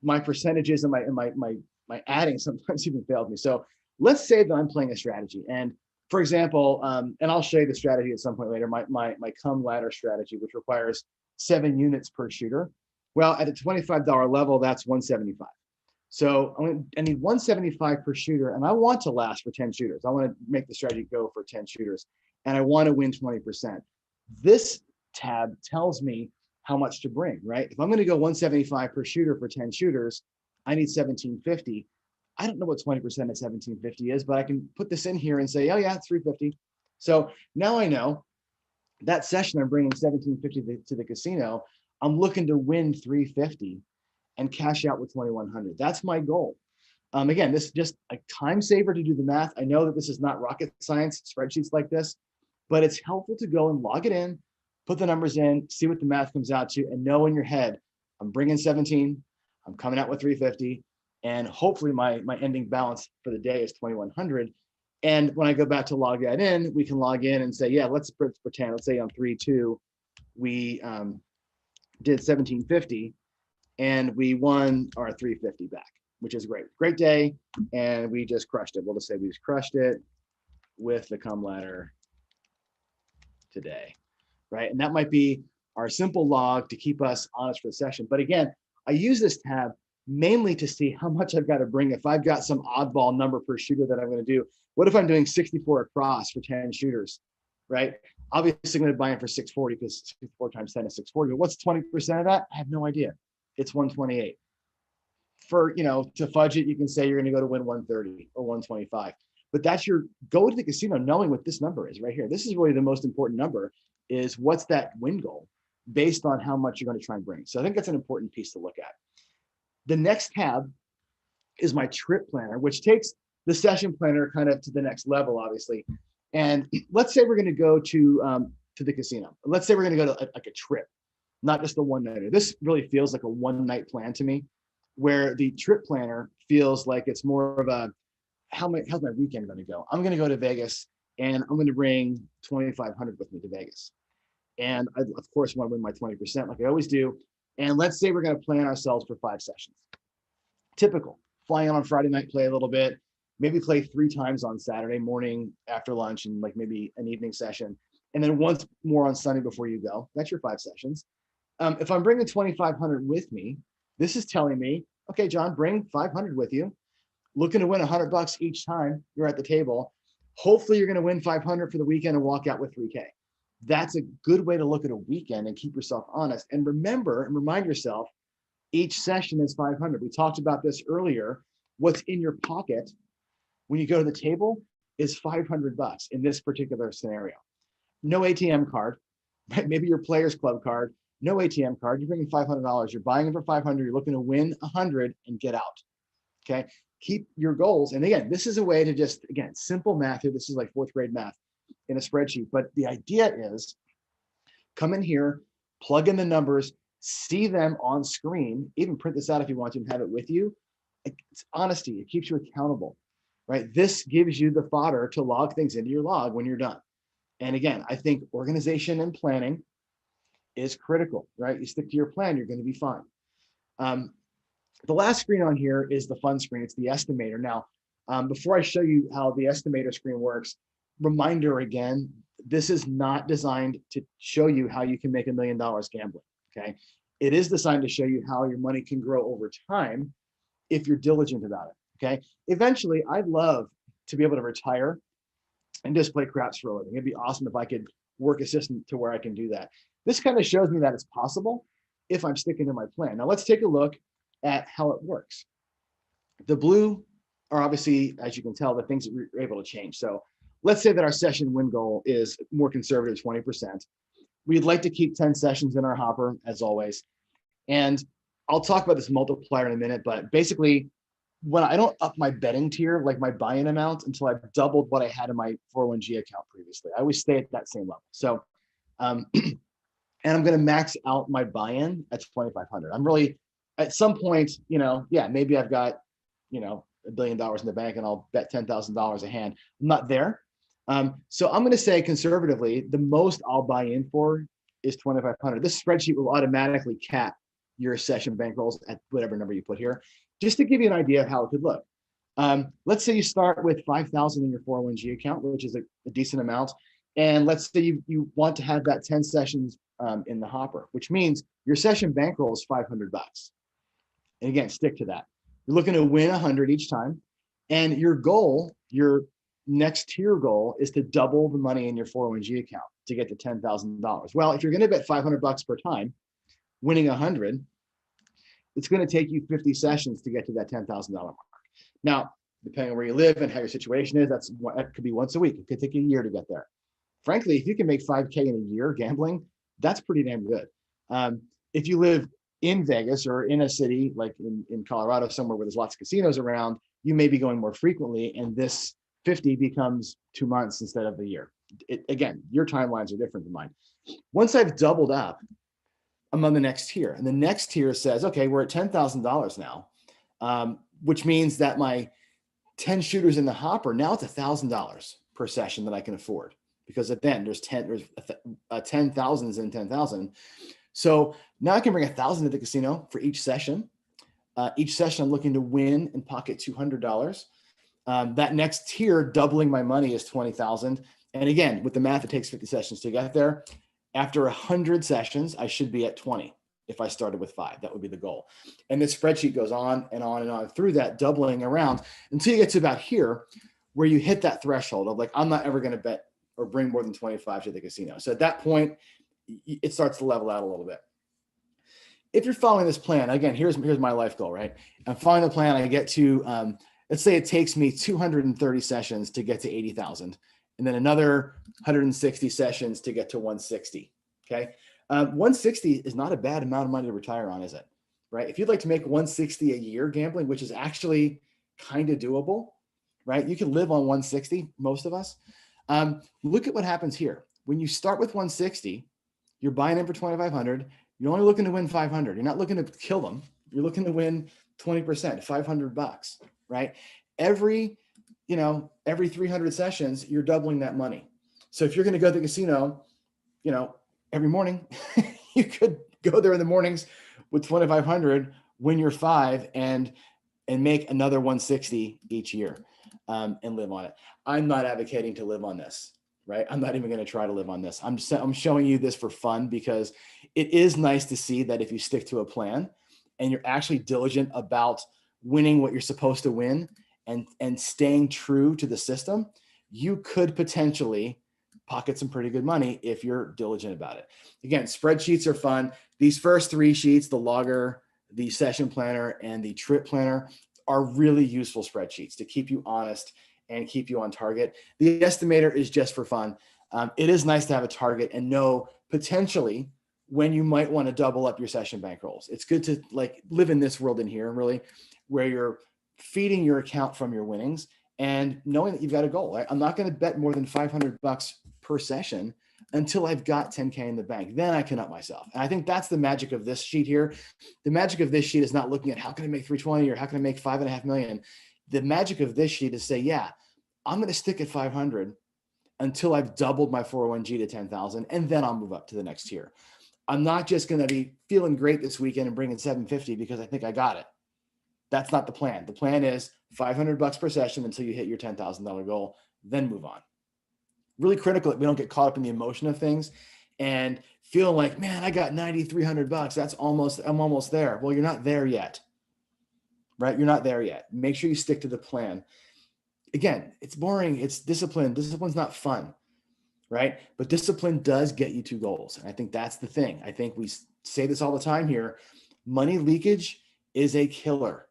my percentages and my adding sometimes even failed me. So let's say that I'm playing a strategy. And for example, and I'll show you the strategy at some point later, my come ladder strategy, which requires 7 units per shooter. Well, at a $25 level, that's 175. So I need 175 per shooter, and I want to last for 10 shooters. I want to make the strategy go for 10 shooters, and I want to win 20%. This tab tells me how much to bring, right? If I'm going to go 175 per shooter for 10 shooters, I need 1750. I don't know what 20% of 1750 is, but I can put this in here and say, oh yeah, it's 350. So now I know that session I'm bringing 1750 to the casino. I'm looking to win 350 and cash out with 2100. That's my goal. Again, this is just a time saver to do the math. I know that this is not rocket science, spreadsheets like this, but it's helpful to go and log it in, put the numbers in, see what the math comes out to, and know in your head, I'm bringing 17, I'm coming out with 350, and hopefully my ending balance for the day is 2100. And when I go back to log that in, we can log in and say, yeah, let's pretend, let's say on 3-2, we did 1750 and we won our 350 back, which is great. Great day. And we just crushed it. We'll just say we just crushed it with the come ladder today, right? And that might be our simple log to keep us honest for the session. But again, I use this tab mainly to see how much I've got to bring. If I've got some oddball number per shooter that I'm going to do, what if I'm doing 64 across for 10 shooters, right? Obviously, I'm going to buy in for 640 because 64 times 10 is 640. But what's 20% of that? I have no idea. It's 128. For, to fudge it, you can say you're going to go to win 130 or 125. But that's your go to the casino knowing what this number is right here. This is really the most important number, is what's that win goal based on how much you're going to try and bring. So I think that's an important piece to look at. The next tab is my trip planner, which takes the session planner kind of to the next level, obviously. And let's say we're going to go to the casino. Let's say we're going to go to like a trip, not just a one nighter. This really feels like a one night plan to me, where the trip planner feels like it's more of a, how's my weekend going to go? I'm going to go to Vegas and I'm going to bring 2,500 with me to Vegas. And I, of course, want to win my 20% like I always do. And let's say we're going to plan ourselves for 5 sessions. Typical, flying on Friday night, play a little bit, maybe play 3 times on Saturday morning after lunch and like maybe an evening session. And then once more on Sunday before you go. That's your 5 sessions. If I'm bringing 2,500 with me, this is telling me, okay, John, bring 500 with you. Looking to win $100 each time you're at the table. Hopefully you're going to win 500 for the weekend and walk out with 3K. That's a good way to look at a weekend and keep yourself honest. And remember and remind yourself, each session is 500. We talked about this earlier. What's in your pocket when you go to the table is $500 in this particular scenario. No ATM card, right? Maybe your Players Club card, no ATM card. You're bringing $500. You're buying them for 500. You're looking to win 100 and get out. Okay. Keep your goals. And again, this is a way to just, again, simple math here. This is like 4th grade math in a spreadsheet. But the idea is come in here, plug in the numbers, see them on screen, even print this out if you want to and have it with you. It's honesty. It keeps you accountable, right? This gives you the fodder to log things into your log when you're done. And again, I think organization and planning is critical, right? You stick to your plan, you're going to be fine. The last screen on here is the fun screen. It's the estimator. Now, before I show you how the estimator screen works, reminder again, this is not designed to show you how you can make $1 million gambling, okay? It is designed to show you how your money can grow over time if you're diligent about it, okay? Eventually, I'd love to be able to retire and just play craps for a living. It'd be awesome if I could work a system to where I can do that. This kind of shows me that it's possible if I'm sticking to my plan. Now, let's take a look at how it works. The blue are obviously, as you can tell, the things that we're able to change. So let's say that our session win goal is more conservative, 20%. We'd like to keep 10 sessions in our hopper, as always. And I'll talk about this multiplier in a minute, but basically, when I don't up my betting tier, like my buy-in amount, until I've doubled what I had in my 401g account previously. I always stay at that same level. So, and I'm going to max out my buy-in at 2,500. I'm really, at some point, maybe I've got, $1 billion in the bank and I'll bet $10,000 a hand. I'm not there. So I'm going to say conservatively, the most I'll buy in for is 2,500. This spreadsheet will automatically cap your session bankrolls at whatever number you put here, just to give you an idea of how it could look. Let's say you start with 5,000 in your 401g account, which is a decent amount. And let's say you want to have that 10 sessions in the hopper, which means your session bankroll is $500. And again, stick to that. You're looking to win 100 each time. And your goal, your next tier goal, is to double the money in your 401g account to get to $10,000. Well, if you're going to bet $500 per time, winning 100, it's going to take you 50 sessions to get to that $10,000 mark. Now, depending on where you live and how your situation is, that could be once a week. It could take a year to get there. Frankly, if you can make 5K in a year gambling, that's pretty damn good. If you live in Vegas or in a city like in Colorado, somewhere where there's lots of casinos around, you may be going more frequently, and this 50 becomes 2 months instead of a year. Again, your timelines are different than mine. Once I've doubled up, I'm on the next tier. And the next tier says, okay, we're at $10,000 now, which means that my 10 shooters in the hopper, now it's $1,000 per session that I can afford, because then there's 10,000s in 10,000. So now I can bring 1,000 to the casino for each session. Each session I'm looking to win and pocket $200. That next tier, doubling my money, is 20,000. And again, with the math, it takes 50 sessions to get there. After 100 sessions, I should be at 20. if I started with 5. That would be the goal. And this spreadsheet goes on and on and on through that, doubling around until you get to about here, where you hit that threshold of like, I'm not ever going to bet or bring more than 25 to the casino. So at that point, it starts to level out a little bit. If you're following this plan, again, here's my life goal, right? I'm following the plan. I get to, let's say it takes me 230 sessions to get to 80,000, and then another 160 sessions to get to 160. Okay. 160 is not a bad amount of money to retire on, is it? Right? If you'd like to make 160 a year gambling, which is actually kind of doable, right? You can live on 160, most of us. Look at what happens here. When you start with 160, you're buying in for 2,500. You're only looking to win 500. You're not looking to kill them. You're looking to win 20%, $500, right? Every 300 sessions, you're doubling that money. So if you're going to go to the casino, every morning, you could go there in the mornings with 2,500, win your 5, and make another 160 each year, and live on it. I'm not advocating to live on this, right? I'm not even going to try to live on this. I'm showing you this for fun, because it is nice to see that if you stick to a plan and you're actually diligent about winning what you're supposed to win and staying true to the system, you could potentially pocket some pretty good money if you're diligent about it. Again, spreadsheets are fun. These first 3 sheets, the logger, the session planner, and the trip planner, are really useful spreadsheets to keep you honest and keep you on target. The estimator is just for fun. It is nice to have a target and know potentially when you might want to double up your session bankrolls. It's good to like live in this world in here, really, where you're feeding your account from your winnings and knowing that you've got a goal. Right? I'm not going to bet more than $500 per session until I've got 10K in the bank. Then I can up myself. And I think that's the magic of this sheet here. The magic of this sheet is not looking at how can I make 320 or how can I make 5.5 million. The magic of this sheet is say, yeah, I'm going to stick at 500 until I've doubled my 401g to 10,000, and then I'll move up to the next tier. I'm not just going to be feeling great this weekend and bringing 750 because I think I got it. That's not the plan. The plan is $500 per session until you hit your $10,000 goal, then move on. Really critical that we don't get caught up in the emotion of things and feeling like, man, I got $9,300. I'm almost there. Well, you're not there yet, right? You're not there yet. Make sure you stick to the plan. Again, it's boring. It's discipline. Discipline's not fun, right? But discipline does get you to goals. And I think that's the thing. I think we say this all the time here. Money leakage is a killer,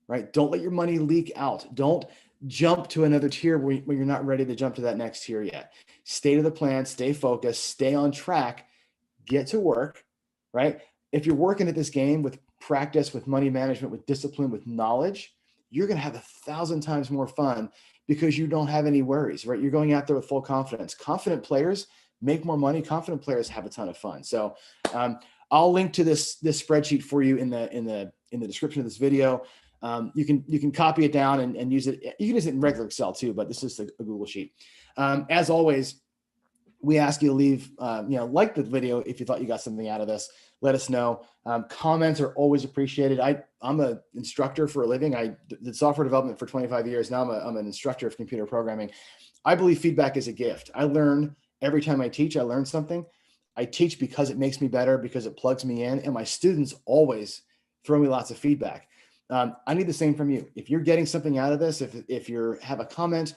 right? Don't let your money leak out. Don't jump to another tier when you're not ready to jump to that next tier yet. Stay to the plan, stay focused, stay on track, get to work, right? If you're working at this game with practice, with money management, with discipline, with knowledge, you're going to have 1,000 times more fun because you don't have any worries, right? You're going out there with full confidence. Confident players make more money. Confident players have a ton of fun. So I'll link to this spreadsheet for you in the description of this video. You can copy it down and use it. You can use it in regular Excel too, but this is a Google sheet. As always, we ask you to leave, like the video if you thought you got something out of this. Let us know. Comments are always appreciated. I'm an instructor for a living. I did software development for 25 years. Now I'm an instructor of computer programming. I believe feedback is a gift. I learn every time I teach. I learn something. I teach because it makes me better, because it plugs me in, and my students always throw me lots of feedback. I need the same from you. If you're getting something out of this, if you have a comment,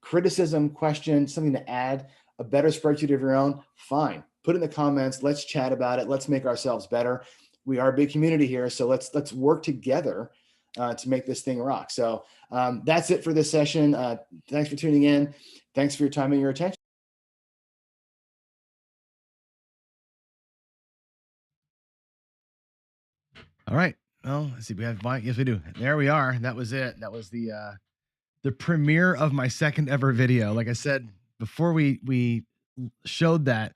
criticism, question, something to add, a better spreadsheet of your own, fine. Put it in the comments. Let's chat about it. Let's make ourselves better. We are a big community here, so let's work together to make this thing rock. So that's it for this session. Thanks for tuning in. Thanks for your time and your attention. All right. Well, let's see. We have yes, we do. There we are. That was it. That was the premiere of my second ever video. Like I said before, we showed that.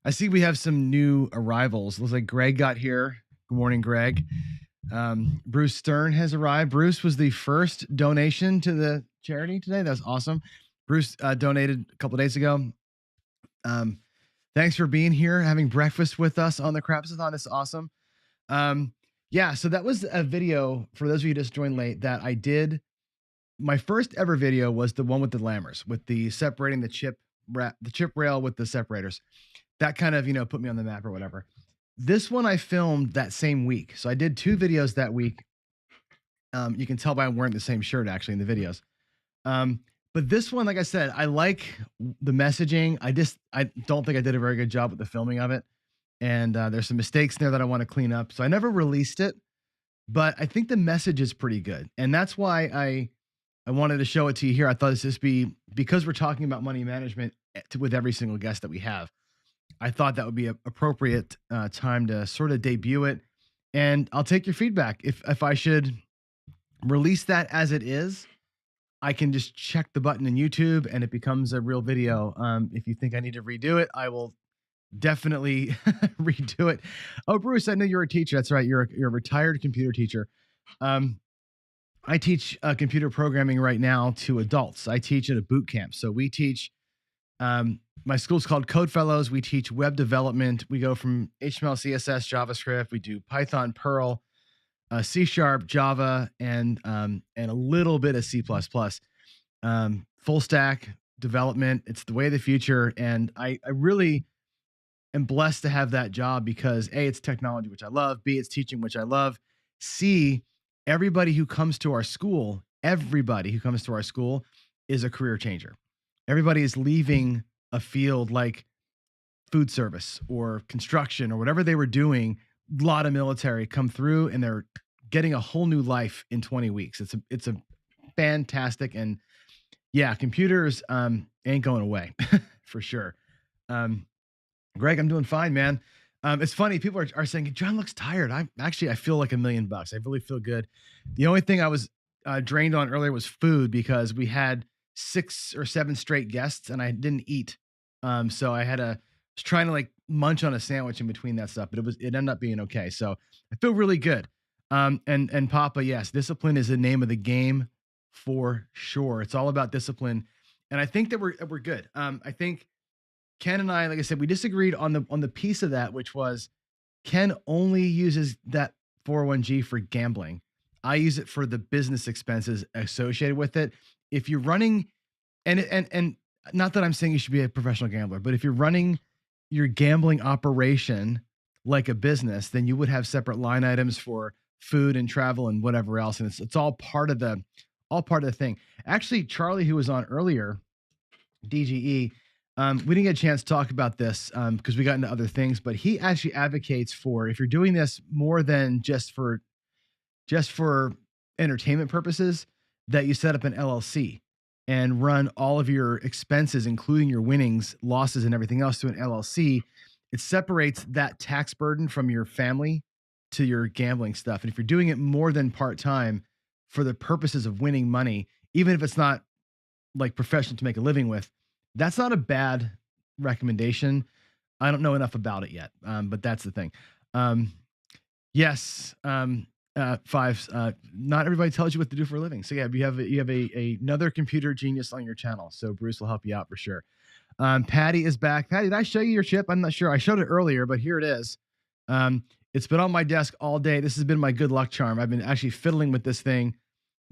I see we have some new arrivals. Looks like Greg got here. Good morning, Greg. Bruce Stern has arrived. Bruce was the first donation to the charity today. That was awesome. Bruce donated a couple of days ago. Thanks for being here, having breakfast with us on the Craps-a-Thon. It's awesome. Yeah, so that was a video for those of you who just joined late that I did. My first ever video was the one with the lammers, with the separating the chip rail with the separators. That kind of, put me on the map or whatever. This one I filmed that same week. So I did 2 videos that week. You can tell by I'm wearing the same shirt actually in the videos. But this one, like I said, I like the messaging. I don't think I did a very good job with the filming of it. And there's some mistakes there that I want to clean up. So I never released it, but I think the message is pretty good. And that's why I wanted to show it to you here. I thought this would be, because we're talking about money management with every single guest that we have, I thought that would be an appropriate time to sort of debut it. And I'll take your feedback. If I should release that as it is, I can just check the button in YouTube and it becomes a real video. If you think I need to redo it, I will definitely redo it. Oh, Bruce, I know you're a teacher. That's right. You're a retired computer teacher. I teach computer programming right now to adults. I teach at a boot camp. So we teach, my school's called Code Fellows. We teach web development. We go from HTML, CSS, JavaScript. We do Python, Perl, C#, Java, and a little bit of C++. Full stack development. It's the way of the future. And I really am blessed to have that job because A, it's technology, which I love. B, it's teaching, which I love. C, everybody who comes to our school is a career changer. Everybody is leaving a field like food service or construction or whatever they were doing. A lot of military come through and they're getting a whole new life in 20 weeks. It's a fantastic, and yeah, computers ain't going away for sure. Greg, I'm doing fine, man. It's funny. People are saying, John looks tired. I feel like $1 million. I really feel good. The only thing I was drained on earlier was food because we had 6 or 7 straight guests and I didn't eat. So I was trying to like munch on a sandwich in between that stuff, but it ended up being okay. So I feel really good. And Papa, yes, discipline is the name of the game for sure. It's all about discipline. And I think that we're good. I think Ken and I, like I said, we disagreed on the piece of that, which was Ken only uses that 401g for gambling. I use it for the business expenses associated with it. If you're running, and not that I'm saying you should be a professional gambler, but if you're running your gambling operation like a business, then you would have separate line items for food and travel and whatever else. And it's all part of the thing. Actually, Charlie, who was on earlier, DGE, we didn't get a chance to talk about this because we got into other things, but he actually advocates for, if you're doing this more than just for entertainment purposes, that you set up an LLC and run all of your expenses, including your winnings, losses, and everything else to an LLC. It separates that tax burden from your family to your gambling stuff. And if you're doing it more than part-time for the purposes of winning money, even if it's not like professional to make a living with, that's not a bad recommendation. I don't know enough about it yet, but that's the thing. Yes, Fives. Not everybody tells you what to do for a living. So yeah, you have another computer genius on your channel. So Bruce will help you out for sure. Patty is back. Patty, did I show you your chip? I'm not sure. I showed it earlier, but here it is. It's been on my desk all day. This has been my good luck charm. I've been actually fiddling with this thing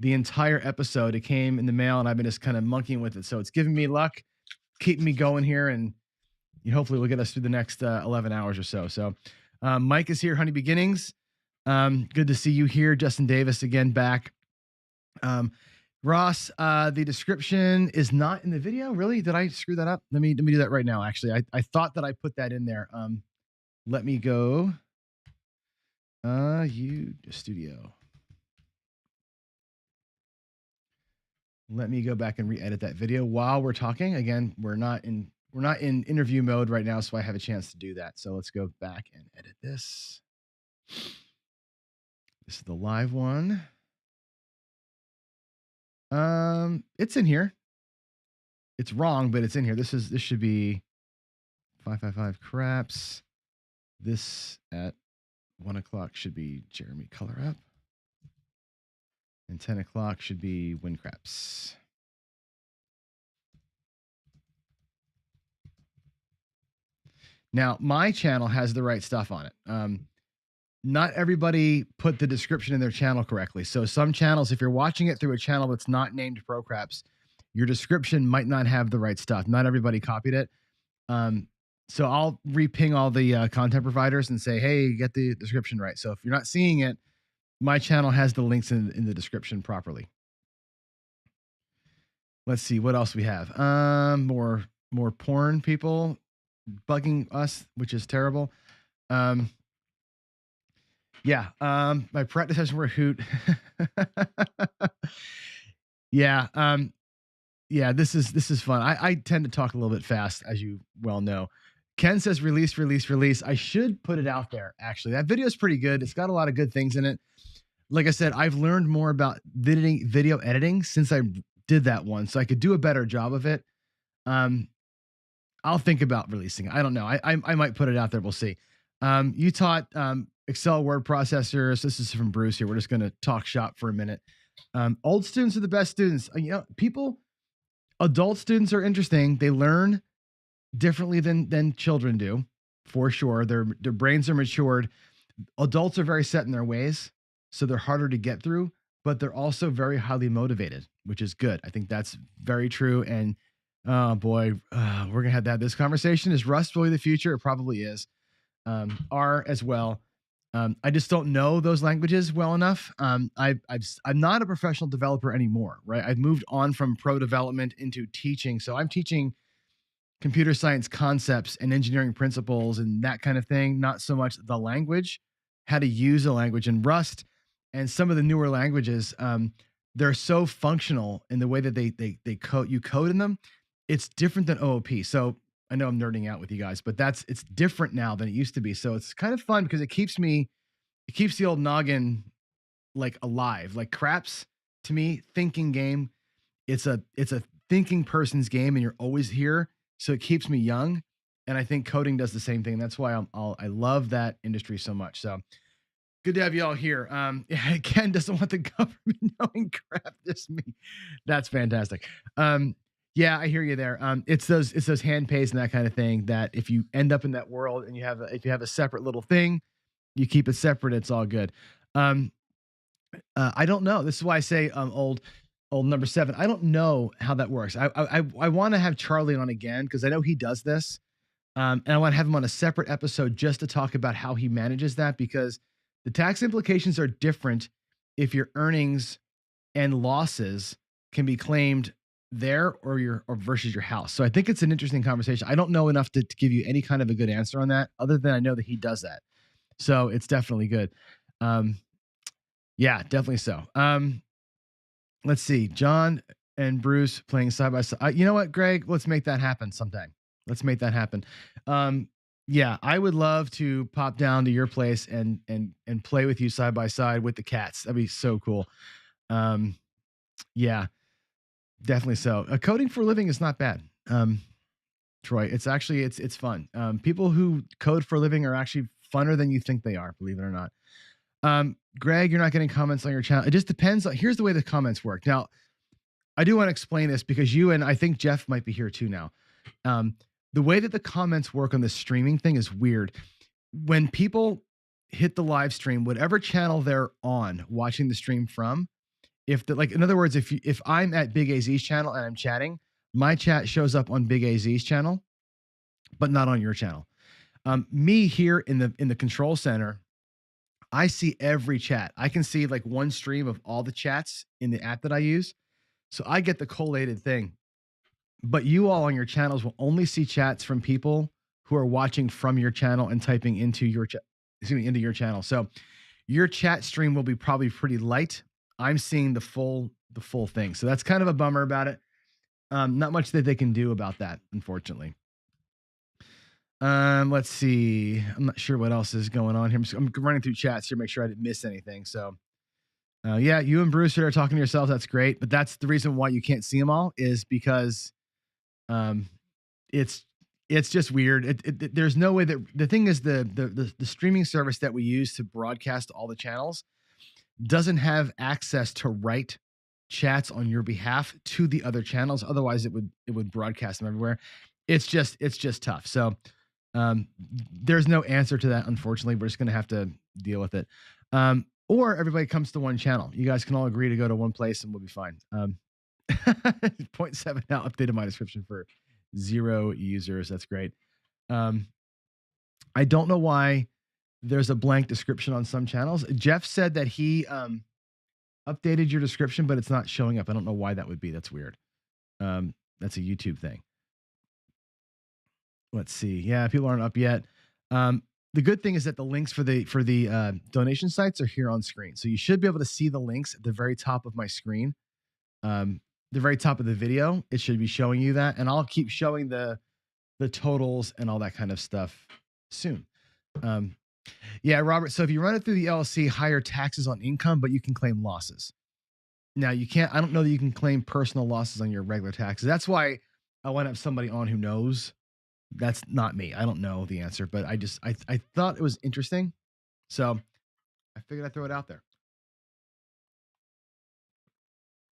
the entire episode. It came in the mail and I've been just kind of monkeying with it. So it's giving me luck, keeping me going here, and hopefully we'll get us through the next 11 hours or so. So Mike is here, Honey Beginnings. Good to see you here. Justin Davis again back. Ross, the description is not in the video. Really? Did I screw that up? Let me do that right now. Actually, I thought that I put that in there. Let me go. Studio. Let me go back and re-edit that video while we're talking. Again, we're not in interview mode right now, so I have a chance to do that. So let's go back and edit this. This is the live one. It's in here. It's wrong, but it's in here. This should be 555 Craps. This at 1 o'clock should be Jeremy Color Up. And 10 o'clock should be Win Craps. Now, my channel has the right stuff on it. Not everybody put the description in their channel correctly. So some channels, if you're watching it through a channel that's not named Pro Craps, your description might not have the right stuff. Not everybody copied it. So I'll reping all the content providers and say, hey, get the description right. So if you're not seeing it, my channel has the links in the description properly. Let's see what else we have. More porn people bugging us, which is terrible. My practice session were a hoot. This is fun. I tend to talk a little bit fast, as you well know. Ken says release. I should put it out there. Actually, that video is pretty good. It's got a lot of good things in it. Like I said, I've learned more about video editing since I did that one, so I could do a better job of it. I'll think about releasing it. I don't know. I might put it out there. We'll see. You taught Excel word processors. This is from Bruce here. We're just going to talk shop for a minute. Old students are the best students. Adult students are interesting. They learn differently than children do, for sure. Their brains are matured. Adults are very set in their ways, so they're harder to get through, but they're also very highly motivated, which is good. I think that's very true. And oh boy, we're going to have to have this conversation. Is Rust really the future? It probably is. R as well. I just don't know those languages well enough. I'm not a professional developer anymore, right? I've moved on from pro development into teaching. So I'm teaching computer science concepts and engineering principles and that kind of thing. Not so much the language, how to use a language. And Rust and some of the newer languages, they're so functional in the way that they code, you code in them. It's different than OOP. So I know I'm nerding out with you guys, but it's different now than it used to be. So it's kind of fun because it keeps the old noggin like alive. Like Craps, to me, thinking game. It's a thinking person's game, and you're always here. So it keeps me young. And I think coding does the same thing. That's why I love that industry so much. So good to have you all here. Ken doesn't want the government knowing crap. Just me. That's fantastic. Yeah, I hear you there. It's those hand pays and that kind of thing that if you end up in that world and if you have a separate little thing, you keep it separate. It's all good. I don't know. This is why I say old number 7. I don't know how that works. I want to have Charlie on again because I know he does this, and I want to have him on a separate episode just to talk about how he manages that, because the tax implications are different if your earnings and losses can be claimed there or versus your house. So I think it's an interesting conversation. I don't know enough to give you any kind of a good answer on that, other than I know that he does that. So it's definitely good. Yeah, definitely so. Let's see. John and Bruce playing side by side. You know what, Greg? Let's make that happen sometime. Let's make that happen. Yeah, I would love to pop down to your place and play with you side by side with the cats. That'd be so cool. Yeah, definitely so. Coding for a living is not bad. Troy, it's actually, it's fun. People who code for a living are actually funner than you think they are, believe it or not. Greg, you're not getting comments on your channel. It just depends. Here's the way the comments work. Now, I do want to explain this because you and I think Jeff might be here too now. The way that the comments work on the streaming thing is weird. When people hit the live stream, whatever channel they're on watching the stream from, in other words, if I'm at Big AZ's channel and I'm chatting, my chat shows up on Big AZ's channel, but not on your channel. Me here in the control center, I see every chat. I can see like one stream of all the chats in the app that I use. So I get the collated thing. But you all on your channels will only see chats from people who are watching from your channel and typing into your into your channel. So your chat stream will be probably pretty light. I'm seeing the full thing. So that's kind of a bummer about it. Not much that they can do about that, unfortunately. Let's see. I'm not sure what else is going on here. I'm running through chats here, make sure I didn't miss anything. So yeah, you and Bruce are talking to yourselves. That's great. But that's the reason why you can't see them all, is because it's just weird. There's no way that the thing is the streaming service that we use to broadcast all the channels doesn't have access to write chats on your behalf to the other channels. Otherwise it would broadcast them everywhere. It's just tough. So there's no answer to that. Unfortunately, we're just going to have to deal with it. Or everybody comes to one channel. You guys can all agree to go to one place and we'll be fine. 0.7 now updated my description for 0 users. That's great. Um, I don't know why there's a blank description on some channels. Jeff said that he updated your description, but it's not showing up. I don't know why that would be. That's weird. That's a YouTube thing. Let's see. Yeah, people aren't up yet. The good thing is that the links for the donation sites are here on screen, so you should be able to see the links at the very top of my screen, the very top of the video. It should be showing you that, and I'll keep showing the totals and all that kind of stuff soon. Yeah, Robert. So if you run it through the LLC, higher taxes on income, but you can claim losses. Now you can't. I don't know that you can claim personal losses on your regular taxes. That's why I want to have somebody on who knows. That's not me. I don't know the answer, but I thought it was interesting, so I figured I'd throw it out there.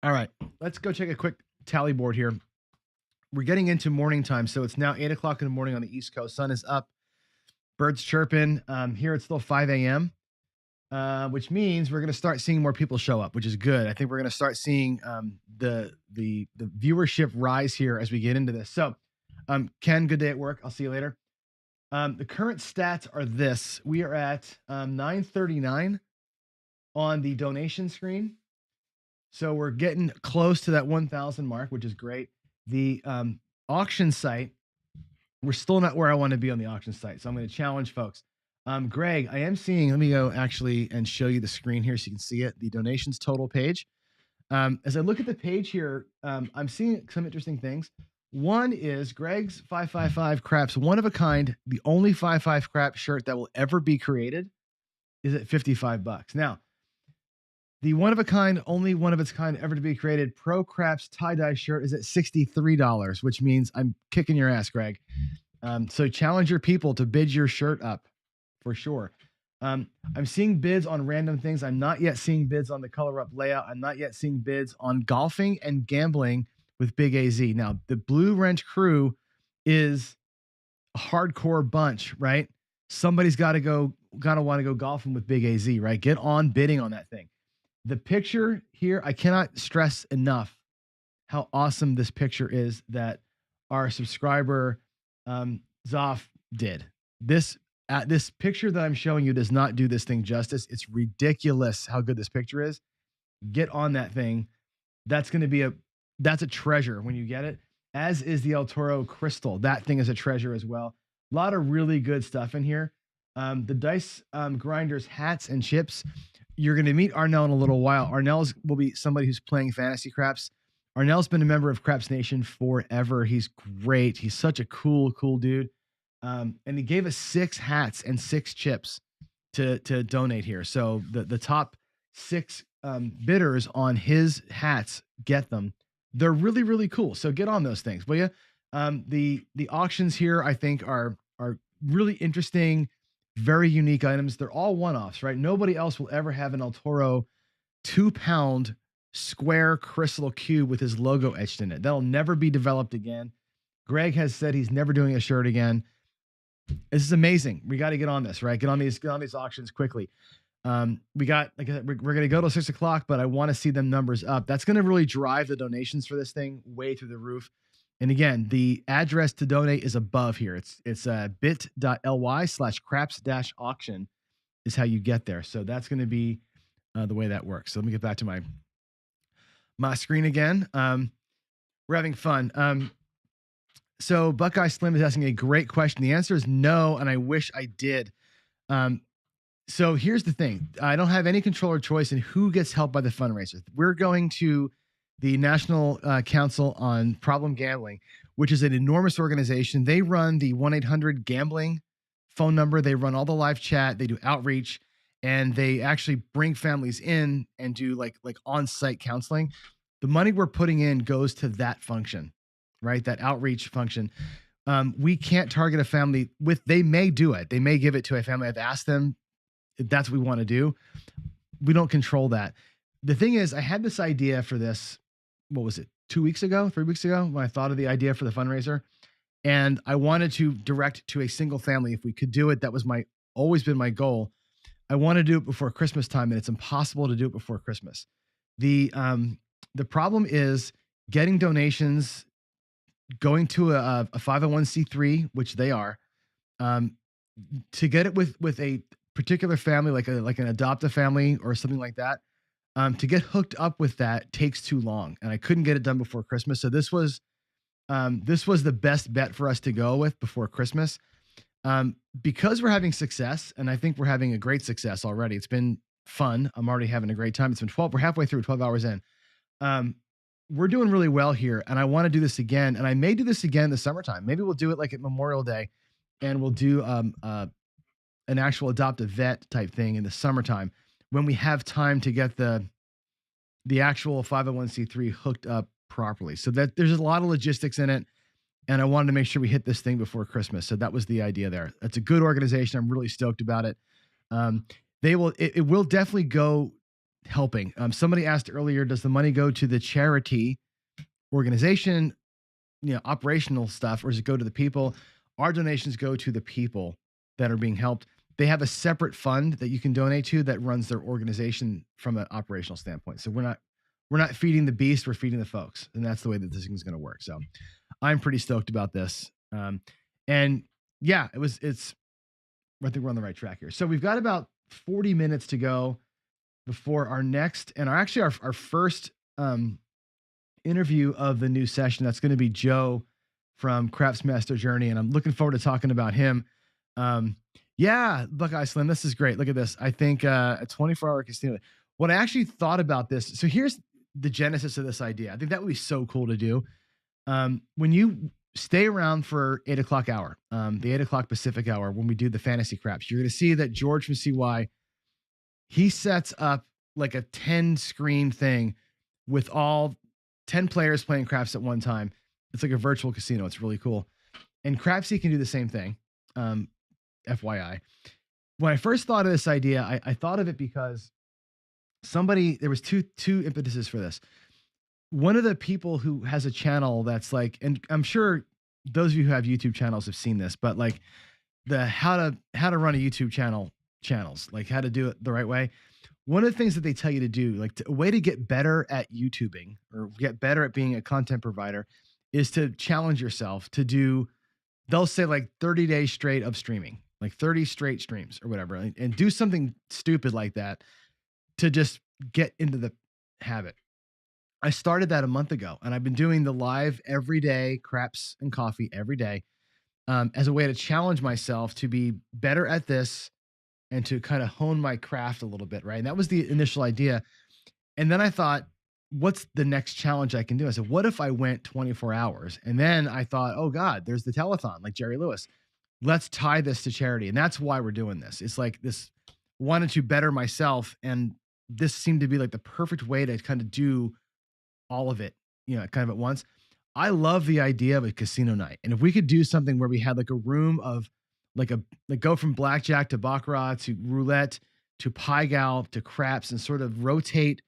All right, let's go check a quick tally board here. We're getting into morning time, so it's now 8 o'clock in the morning on the East Coast. Sun is up, birds chirping. Here it's still 5 a.m., which means we're going to start seeing more people show up, which is good. I think we're going to start seeing the viewership rise here as we get into this. So, Ken, good day at work. I'll see you later. The current stats are this. We are at 939 on the donation screen. So we're getting close to that 1,000 mark, which is great. The auction site, we're still not where I want to be on the auction site. So I'm going to challenge folks. Greg, I am seeing, let me go actually and show you the screen here so you can see it, the donations total page. As I look at the page here, I'm seeing some interesting things. One is Greg's 555 Craps, one of a kind, the only 555 Craps shirt that will ever be created is at $55. Now, the one of a kind, only one of its kind ever to be created Pro Craps tie-dye shirt is at $63, which means I'm kicking your ass, Greg. So challenge your people to bid your shirt up for sure. I'm seeing bids on random things. I'm not yet seeing bids on the color up layout. I'm not yet seeing bids on golfing and gambling with Big AZ. Now, the Blue Wrench crew is a hardcore bunch, right? Somebody's got to want to go golfing with Big AZ, right? Get on bidding on that thing. The picture here, I cannot stress enough how awesome this picture is that our subscriber Zoff did. This picture that I'm showing you does not do this thing justice. It's ridiculous how good this picture is. Get on that thing. That's a treasure when you get it, as is the El Toro crystal. That thing is a treasure as well. A lot of really good stuff in here. The dice grinders, hats, and chips. You're going to meet Arnell in a little while. Arnell will be somebody who's playing fantasy craps. Arnell's been a member of Craps Nation forever. He's great. He's such a cool dude. And he gave us 6 hats and 6 chips to donate here. So the top 6 bidders on his hats get them. They're really, really cool. So get on those things, will you? The auctions here, I think, are really interesting, very unique items. They're all one-offs, right? Nobody else will ever have an El Toro 2-pound square crystal cube with his logo etched in it. That'll never be developed again. Greg has said he's never doing a shirt again. This is amazing. We got to get on this, right? Get on these auctions quickly. We got, like I said, we're going to go till 6 o'clock, but I want to see them numbers up. That's going to really drive the donations for this thing way through the roof. And again, the address to donate is above here. It's bit.ly/craps-auction is how you get there. So that's going to be the way that works. So let me get back to my screen again. We're having fun. So Buckeye Slim is asking a great question. The answer is no, and I wish I did. So here's the thing. I don't have any control or choice in who gets help by the fundraiser. We're going to the National Council on Problem Gambling, which is an enormous organization. They run the 1-800-GAMBLING phone number. They run all the live chat. They do outreach, and they actually bring families in and do like on-site counseling. The money we're putting in goes to that function, right? That outreach function. We can't target a family they may do it. They may give it to a family. I've asked them if that's what we want to do. We don't control that. The thing is, I had this idea for this, what was it, 3 weeks ago, when I thought of the idea for the fundraiser. And I wanted to direct to a single family. If we could do it, that was always been my goal. I want to do it before Christmas time, and it's impossible to do it before Christmas. The problem is getting donations, going to a 501c3, which they are, Um, to get it with a particular family, like an adoptive family or something like that, to get hooked up with that takes too long, and I couldn't get it done before Christmas. So this was the best bet for us to go with before Christmas. Because we're having success, and I think we're having a great success already. It's been fun. I'm already having a great time. It's been 12. We're halfway through, 12 hours in. Um, we're doing really well here, and I want to do this again. And I may do this again in the summertime. Maybe we'll do it like at Memorial Day, and we'll do an actual adopt a vet type thing in the summertime when we have time to get the actual 501c3 hooked up properly. So that there's a lot of logistics in it, and I wanted to make sure we hit this thing before Christmas. So that was the idea there. That's a good organization. I'm really stoked about it. Um, it will definitely go helping. Somebody asked earlier, does the money go to the charity organization, operational stuff, or does it go to the people? Our donations go to the people that are being helped. They have a separate fund that you can donate to that runs their organization from an operational standpoint. So we're not feeding the beast, we're feeding the folks. And that's the way that this thing is going to work. So I'm pretty stoked about this. And yeah, I think we're on the right track here. So we've got about 40 minutes to go before our next, and our first interview of the new session. That's going to be Joe from Craps Master Journey. And I'm looking forward to talking about him. Yeah, Buckeye Slim, this is great. Look at this. I think a 24-hour casino. What I actually thought about this. So here's the genesis of this idea. I think that would be so cool to do. When you stay around for 8 o'clock hour, the 8 o'clock Pacific hour, when we do the fantasy craps, you're going to see that George from CY, he sets up like a 10 screen thing with all 10 players playing craps at one time. It's like a virtual casino. It's really cool. And Crapsy can do the same thing. FYI. When I first thought of this idea, I thought of it because there was two impetuses for this. One of the people who has a channel that's like, and I'm sure those of you who have YouTube channels have seen this, but like the how to run a YouTube channels, like how to do it the right way. One of the things that they tell you to do, like a way to get better at YouTubing or get better at being a content provider, is to challenge yourself to do, they'll say like 30 days straight of streaming, like 30 straight streams or whatever, and do something stupid like that to just get into the habit. I started that a month ago, and I've been doing the live every day, craps and coffee every day, as a way to challenge myself to be better at this and to kind of hone my craft a little bit, right? And that was the initial idea. And then I thought, what's the next challenge I can do? I said, what if I went 24 hours? And then I thought, oh God, there's the telethon, like Jerry Lewis. Let's tie this to charity. And that's why we're doing this. It's like this, wanted to better myself. And this seemed to be like the perfect way to kind of do all of it, kind of at once. I love the idea of a casino night. And if we could do something where we had like a room of like go from blackjack to baccarat to roulette to pie gal to craps and sort of rotate,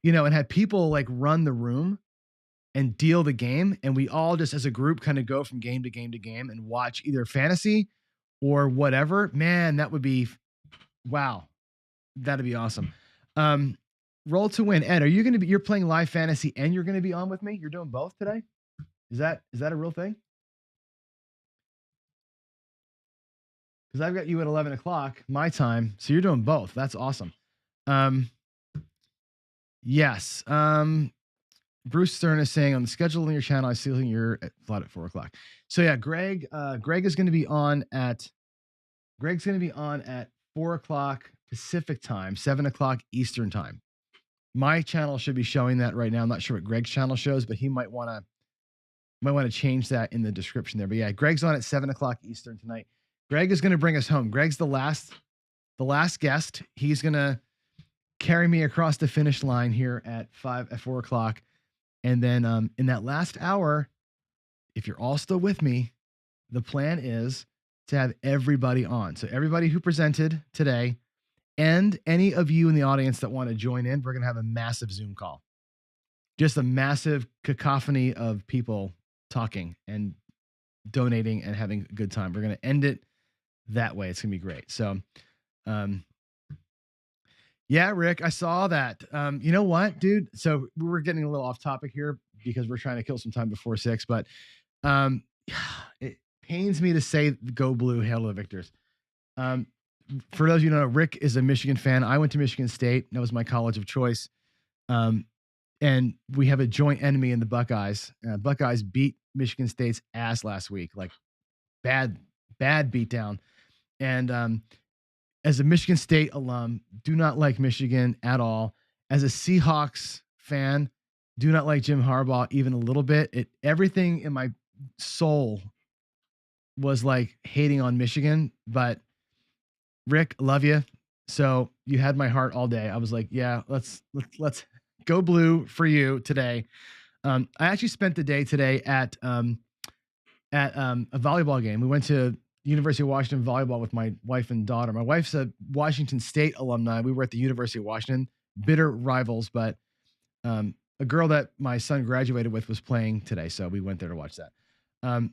and have people like run the room and deal the game. And we all just as a group kind of go from game to game to game and watch either fantasy or whatever. Man, that would be, wow. That'd be awesome. Roll to win. Ed, you're playing live fantasy and you're going to be on with me? You're doing both today? Is that a real thing? Because I've got you at 11 o'clock my time. So you're doing both. That's awesome. Yes. Bruce Stern is saying on the schedule on your channel, I see you're at 4 o'clock. So yeah, Greg is going to be on at 4 o'clock Pacific time, 7 o'clock Eastern time. My channel should be showing that right now. I'm not sure what Greg's channel shows, but he might want to change that in the description there. But yeah, Greg's on at 7 o'clock Eastern tonight. Greg is going to bring us home. Greg's the last guest. He's going to carry me across the finish line here at 4 o'clock. And then in that last hour, if you're all still with me, the plan is to have everybody on. So everybody who presented today and any of you in the audience that want to join in, we're going to have a massive Zoom call. Just a massive cacophony of people talking and donating and having a good time. We're going to end it that way. It's going to be great. So, yeah, Rick, I saw that. You know what, dude? So we're getting a little off topic here because we're trying to kill some time before 6, but pains me to say go blue, hail to the victors. For those of you who know, Rick is a Michigan fan. I went to Michigan State. That was my college of choice. And we have a joint enemy in the Buckeyes. Buckeyes beat Michigan State's ass last week, like bad beatdown. And as a Michigan State alum, do not like Michigan at all. As a Seahawks fan, do not like Jim Harbaugh even a little bit. Everything in my soul was like hating on Michigan, but Rick, love you. So you had my heart all day. I was like, yeah, let's go blue for you today. I actually spent the day today at a volleyball game. We went to University of Washington volleyball with my wife and daughter. My wife's a Washington State alumni. We were at the University of Washington, bitter rivals, but a girl that my son graduated with was playing today, so we went there to watch that.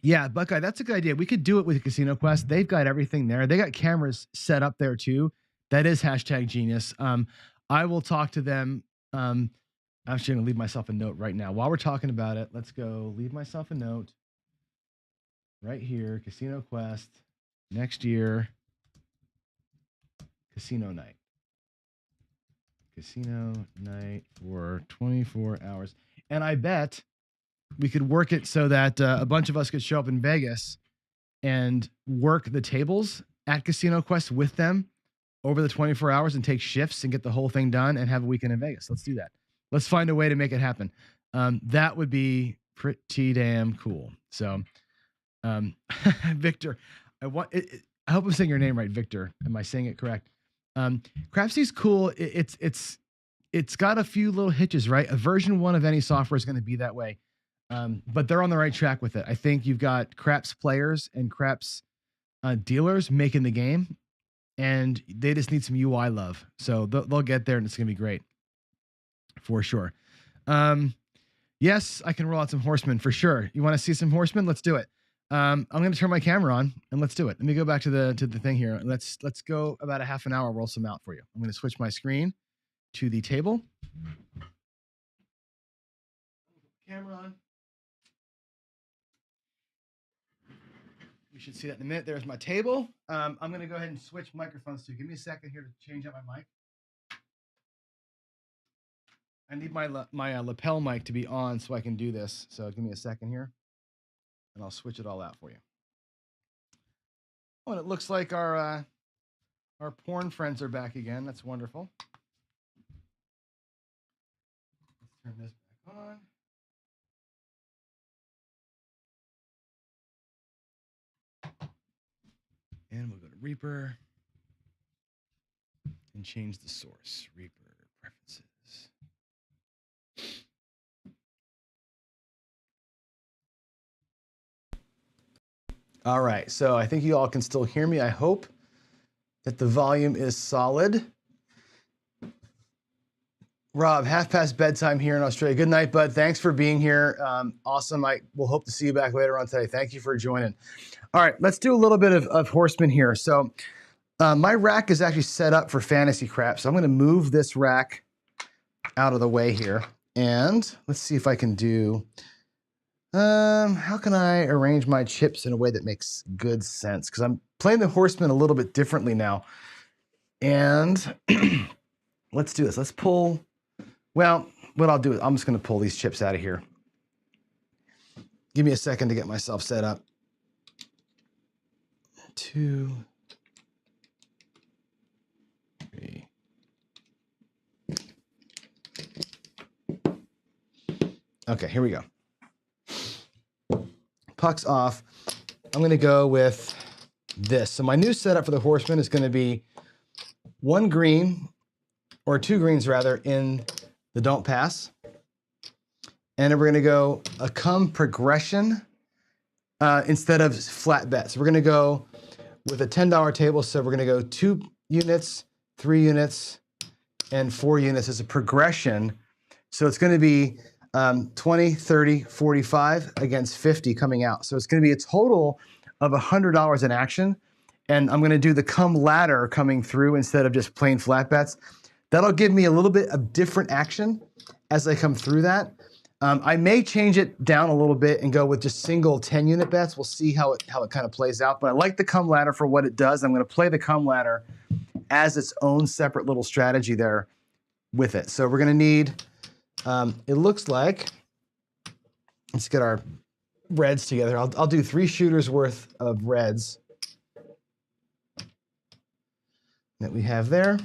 Yeah, Buckeye, that's a good idea. We could do it with Casino Quest. They've got everything there. They got cameras set up there too. That is #genius. I will talk to them. I'm actually going to leave myself a note right now. While we're talking about it, let's go leave myself a note right here. Casino Quest next year. Casino night. Casino night for 24 hours. And I bet we could work it so that a bunch of us could show up in Vegas and work the tables at Casino Quest with them over the 24 hours and take shifts and get the whole thing done and have a weekend in Vegas. Let's do that. Let's find a way to make it happen. That would be pretty damn cool. So, Victor, I hope I'm saying your name right, Victor. Am I saying it correct? Craps-a-Thon's cool. It's got a few little hitches, right? A version 1 of any software is going to be that way. But they're on the right track with it. I think you've got Craps players and Craps dealers making the game, and they just need some UI love. So they'll get there, and it's going to be great for sure. Yes, I can roll out some horsemen for sure. You want to see some horsemen? Let's do it. I'm going to turn my camera on and let's do it. Let me go back to the thing here. Let's go about a half an hour, roll some out for you. I'm going to switch my screen to the table. Camera on. You should see that in a minute. There's my table. I'm going to go ahead and switch microphones too. Give me a second here to change out my mic. I need my lapel mic to be on so I can do this. So give me a second here, and I'll switch it all out for you. Oh, and it looks like our porn friends are back again. That's wonderful. Let's turn this back on. And we'll go to Reaper and change the source. Reaper preferences. All right, so I think you all can still hear me. I hope that the volume is solid. Rob, half past bedtime here in Australia. Good night, bud. Thanks for being here. Awesome. I will hope to see you back later on today. Thank you for joining. All right, let's do a little bit of horseman here. So my rack is actually set up for fantasy craps. So I'm going to move this rack out of the way here. And let's see if I can do, how can I arrange my chips in a way that makes good sense? Because I'm playing the horseman a little bit differently now. And let's do this. Let's pull, well, what I'll do is I'm just going to pull these chips out of here. Give me a second to get myself set up. 2, 3. Okay, here we go. Puck's off. I'm going to go with this. So my new setup for the horseman is going to be 1 green, or 2 greens rather, in the don't pass. And then we're going to go a come progression instead of flat bet. So we're going to go with a $10 table. So we're going to go 2 units, 3 units, and 4 units as a progression. So it's going to be 20, 30, 45 against 50 coming out. So it's going to be a total of $100 in action. And I'm going to do the come ladder coming through instead of just plain flat bets. That'll give me a little bit of different action as I come through that. I may change it down a little bit and go with just single 10-unit bets. We'll see how it kind of plays out. But I like the come ladder for what it does. I'm going to play the come ladder as its own separate little strategy there with it. So we're going to need, it looks like, let's get our reds together. I'll do 3 shooters worth of reds that we have there.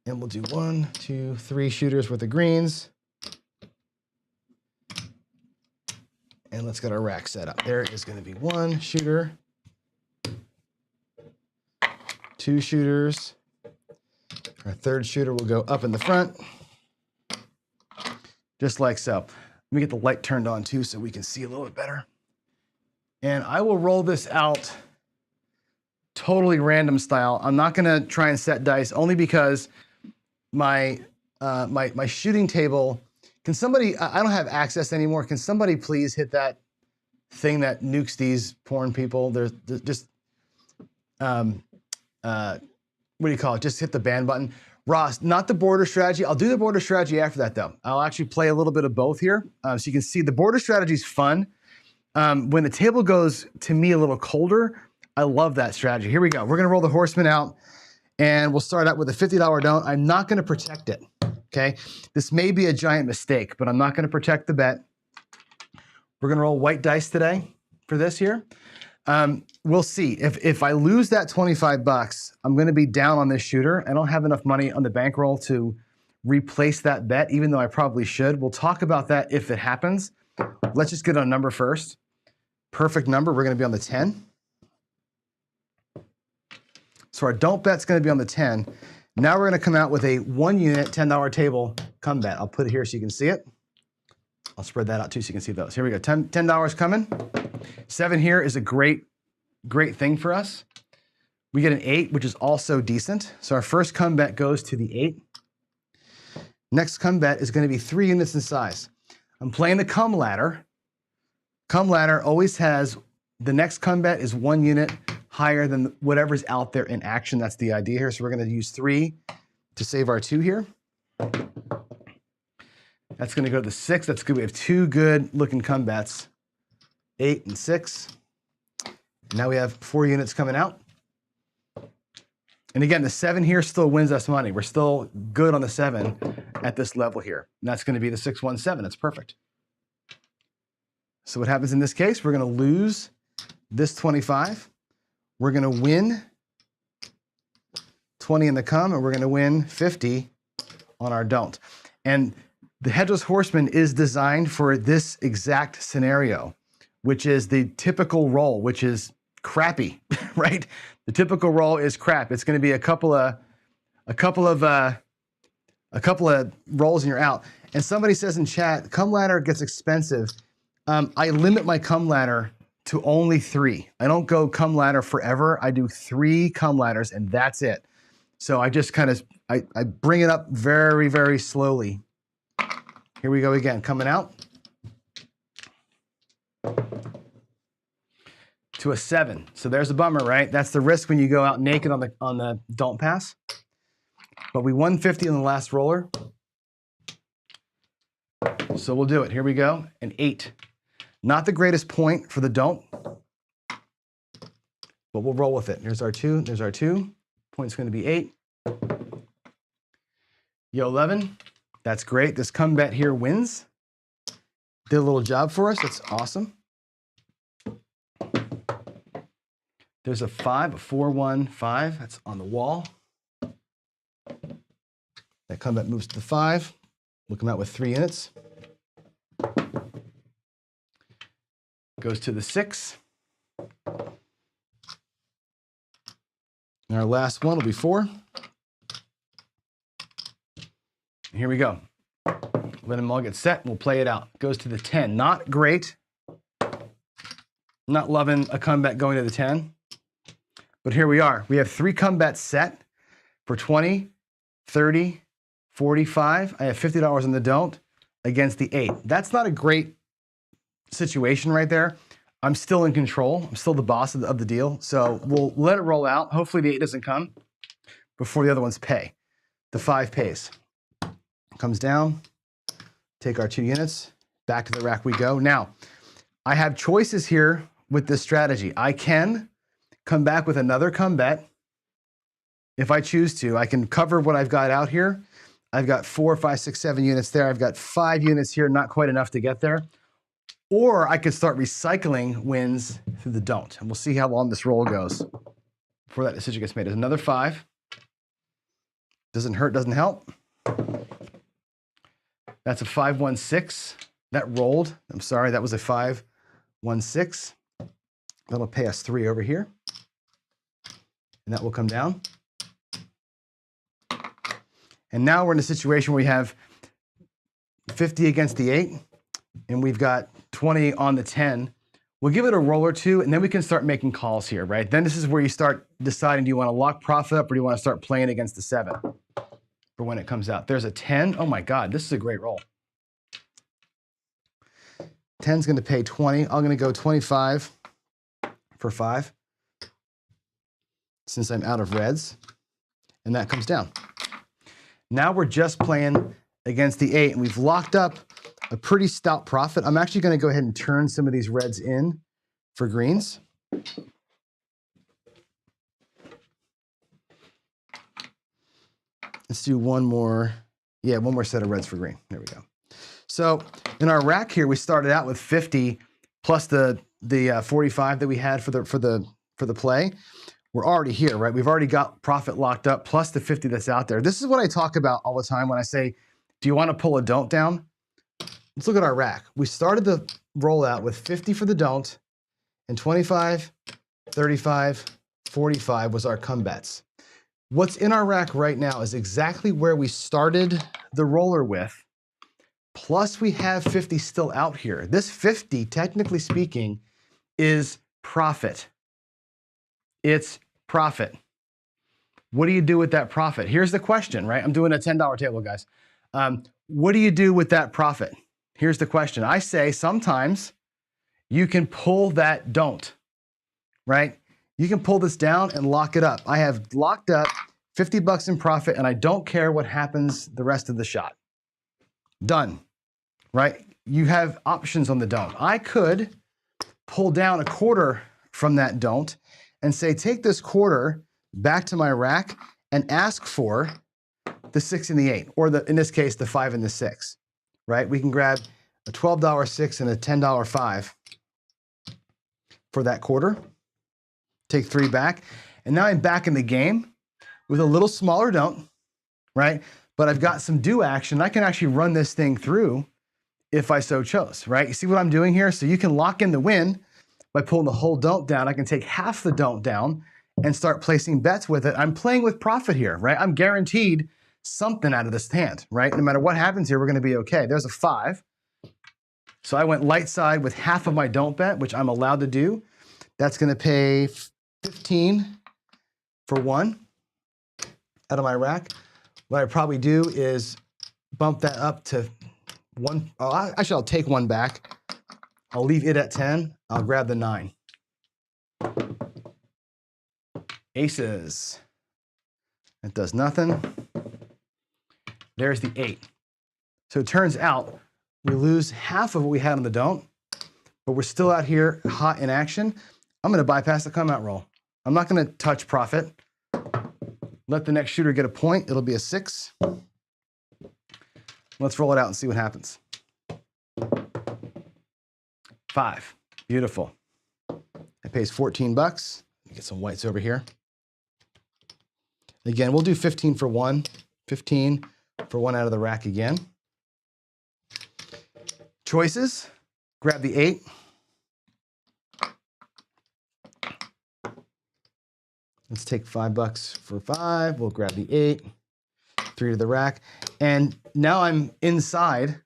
And we'll do 1, 2, 3 shooters worth of greens. And let's get our rack set up. There is going to be 1 shooter, 2 shooters. Our 3rd shooter will go up in the front, just like so. Let me get the light turned on too so we can see a little bit better. And I will roll this out totally random style. I'm not going to try and set dice only because my shooting table. Can somebody, I don't have access anymore. Can somebody please hit that thing that nukes these porn people? There's just, what do you call it? Just hit the ban button. Ross, not the border strategy. I'll do the border strategy after that though. I'll actually play a little bit of both here. So you can see the border strategy is fun. When the table goes, to me, a little colder, I love that strategy. Here we go. We're gonna roll the horseman out and we'll start out with a $50 don't. I'm not gonna protect it. Okay, this may be a giant mistake, but I'm not going to protect the bet. We're going to roll white dice today for this here. We'll see. If I lose that 25 bucks, I'm going to be down on this shooter. I don't have enough money on the bankroll to replace that bet, even though I probably should. We'll talk about that if it happens. Let's just get a number first. Perfect number. We're going to be on the 10. So our don't bet's going to be on the 10. Now we're going to come out with a 1-unit $10 table come bet. I'll put it here so you can see it. I'll spread that out too so you can see those. Here we go. $10 coming. 7 here is a great thing for us. We get an 8, which is also decent. So our first come bet goes to the 8. Next come bet is going to be 3 units in size. I'm playing the come ladder. Come ladder always has, the next come bet is 1 unit higher than whatever's out there in action. That's the idea here. So we're going to use 3 to save our 2 here. That's going to go to the 6. That's good. We have 2 good looking come bets, 8 and 6. Now we have 4 units coming out. And again, the 7 here still wins us money. We're still good on the 7 at this level here. And that's going to be the 617. That's perfect. So what happens in this case? We're going to lose this 25. We're going to win 20 in the come, and we're going to win 50 on our don't. And the Headless Horseman is designed for this exact scenario, which is the typical roll, which is crappy, right? The typical roll is crap. It's going to be a couple of rolls and you're out. And somebody says in chat, come ladder gets expensive. I limit my come ladder to only 3. I don't go come ladder forever. I do 3 come ladders and that's it. So I just kind of, I bring it up very, very slowly. Here we go again, coming out to a 7. So there's a bummer, right? That's the risk when you go out naked on the don't pass. But we won 50 on the last roller. So we'll do it. Here we go, an 8. Not the greatest point for the don't, but we'll roll with it. Here's our 2, there's our 2. Point's going to be 8. Yo, 11. That's great. This come bet here wins. Did a little job for us. That's awesome. There's a 5, a 4, 1, 5. That's on the wall. That come bet moves to the 5. We'll come out with 3 units. Goes to the 6. And our last one will be 4. Here we go. Let them all get set. We'll play it out. Goes to the 10. Not great. Not loving a comeback going to the 10. But here we are. We have 3 comebacks set for 20, 30, 45. I have $50 in the don't against the 8. That's not a great situation right there. I'm still in control. I'm still the boss of the deal. So we'll let it roll out. Hopefully the 8 doesn't come before the other ones pay. The 5 pays. Comes down, Take our 2 units, back to the rack we go. Now, I have choices here with this strategy. I can come back with another come bet if I choose to. I can cover what I've got out here. I've got 4, 5, 6, 7 units there. I've got 5 units here, not quite enough to get there. Or I could start recycling wins through the don't. And we'll see how long this roll goes before that decision gets made. There's another 5. Doesn't hurt, doesn't help. That's a 5-1-6. That rolled. I'm sorry, that was a 5-1-6. That'll pay us 3 over here. And that will come down. And now we're in a situation where we have 50 against the 8, and we've got 20 on the 10. We'll give it a roll or two, and then we can start making calls here, right? Then this is where you start deciding, do you want to lock profit up or do you want to start playing against the 7 for when it comes out? There's a 10. Oh my God, this is a great roll. 10's going to pay 20. I'm going to go 25 for 5 since I'm out of reds, and that comes down. Now we're just playing against the 8, and we've locked up a pretty stout profit. I'm actually going to go ahead and turn some of these reds in for greens. Let's do one more set of reds for green. There we go. So in our rack here, we started out with 50 plus the 45 that we had for the play. We're already here, right? We've already got profit locked up plus the 50 that's out there. This is what I talk about all the time when I say, do you want to pull a don't down? Let's look at our rack. We started the rollout with 50 for the don't, and 25, 35, 45 was our come bets. What's in our rack right now is exactly where we started the roller with, plus we have 50 still out here. This 50, technically speaking, is profit. It's profit. What do you do with that profit? Here's the question, right? I'm doing a $10 table, guys. What do you do with that profit? Here's the question. I say sometimes you can pull that don't, right? You can pull this down and lock it up. I have locked up 50 bucks in profit, and I don't care what happens the rest of the shot. Done, right? You have options on the don't. I could pull down a quarter from that don't and say, take this quarter back to my rack and ask for the 6 and the 8, or in this case, the 5 and the 6, right? We can grab a $12 6 and a $10 5 for that quarter, take 3 back, and now I'm back in the game with a little smaller don't, right? But I've got some do action. I can actually run this thing through if I so chose, right? You see what I'm doing here? So you can lock in the win by pulling the whole don't down. I can take half the don't down and start placing bets with it. I'm playing with profit here, right? I'm guaranteed something out of this hand, right? No matter what happens here, we're going to be okay. There's a 5. So I went light side with half of my don't bet, which I'm allowed to do. That's going to pay 15 for 1 out of my rack. What I probably do is bump that up to 1. Oh, actually, I'll take 1 back. I'll leave it at 10. I'll grab the 9. Aces. That does nothing. There's the 8. So it turns out we lose half of what we had on the don't, but we're still out here hot in action. I'm going to bypass the come out roll. I'm not going to touch profit. Let the next shooter get a point. It'll be a 6. Let's roll it out and see what happens. 5. Beautiful. It pays 14 bucks. Let me get some whites over here. Again, we'll do 15 for 1. 15 for 1 out of the rack again. Choices. Grab the 8. Let's take 5 bucks for 5. We'll grab the 8. 3 to the rack. And now I'm inside,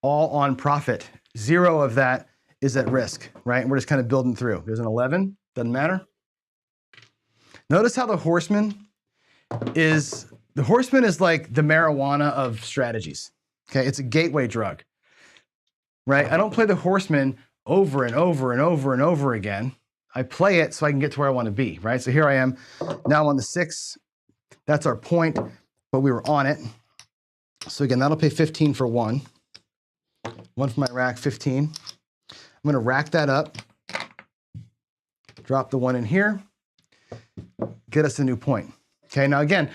all on profit. 0 of that is at risk, right? And we're just kind of building through. There's an 11. Doesn't matter. Notice how the horseman is like the marijuana of strategies. Okay, it's a gateway drug, right? I don't play the horseman over and over and over and over again. I play it so I can get to where I want to be, right? So here I am, now I'm on the 6. That's our point, but we were on it. So again, that'll pay 15 for 1. One for my rack, 15. I'm gonna rack that up, drop the one in here, get us a new point. Okay, now again,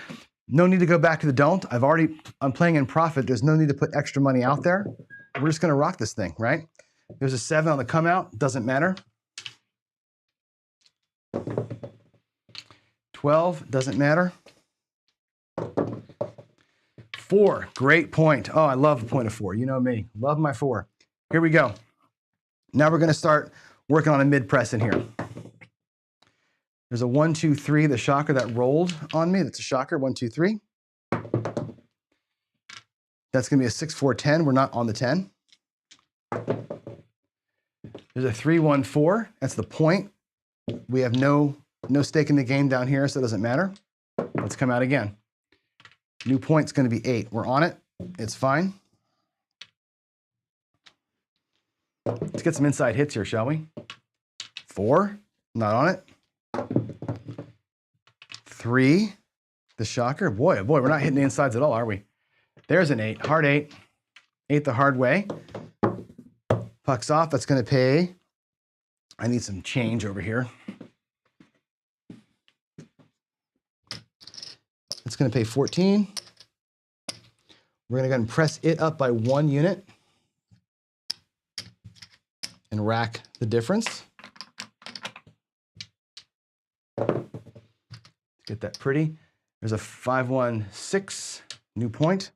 no need to go back to the don't. I'm playing in profit. There's no need to put extra money out there. We're just gonna rock this thing, right? There's a 7 on the come out, doesn't matter. 12, doesn't matter. 4, great point. Oh, I love a point of 4. You know me, love my 4. Here we go. Now we're gonna start working on a mid press in here. There's a 1, 2, 3, the shocker that rolled on me. That's a shocker, 1, 2, 3. That's gonna be a 6, 4, 10. We're not on the 10. There's a 3, 1, 4. That's the point. We have no stake in the game down here, so it doesn't matter. Let's come out again. New point's gonna be 8. We're on it, it's fine. Let's get some inside hits here, shall we? 4, not on it. 3, the shocker. Boy, oh boy, we're not hitting the insides at all, are we? There's an 8, hard 8. 8 the hard way. Puck's off, that's gonna pay. I need some change over here. It's gonna pay 14. We're gonna go ahead and press it up by 1 unit and rack the difference. Get that pretty. There's a 5, 1, 6, new point.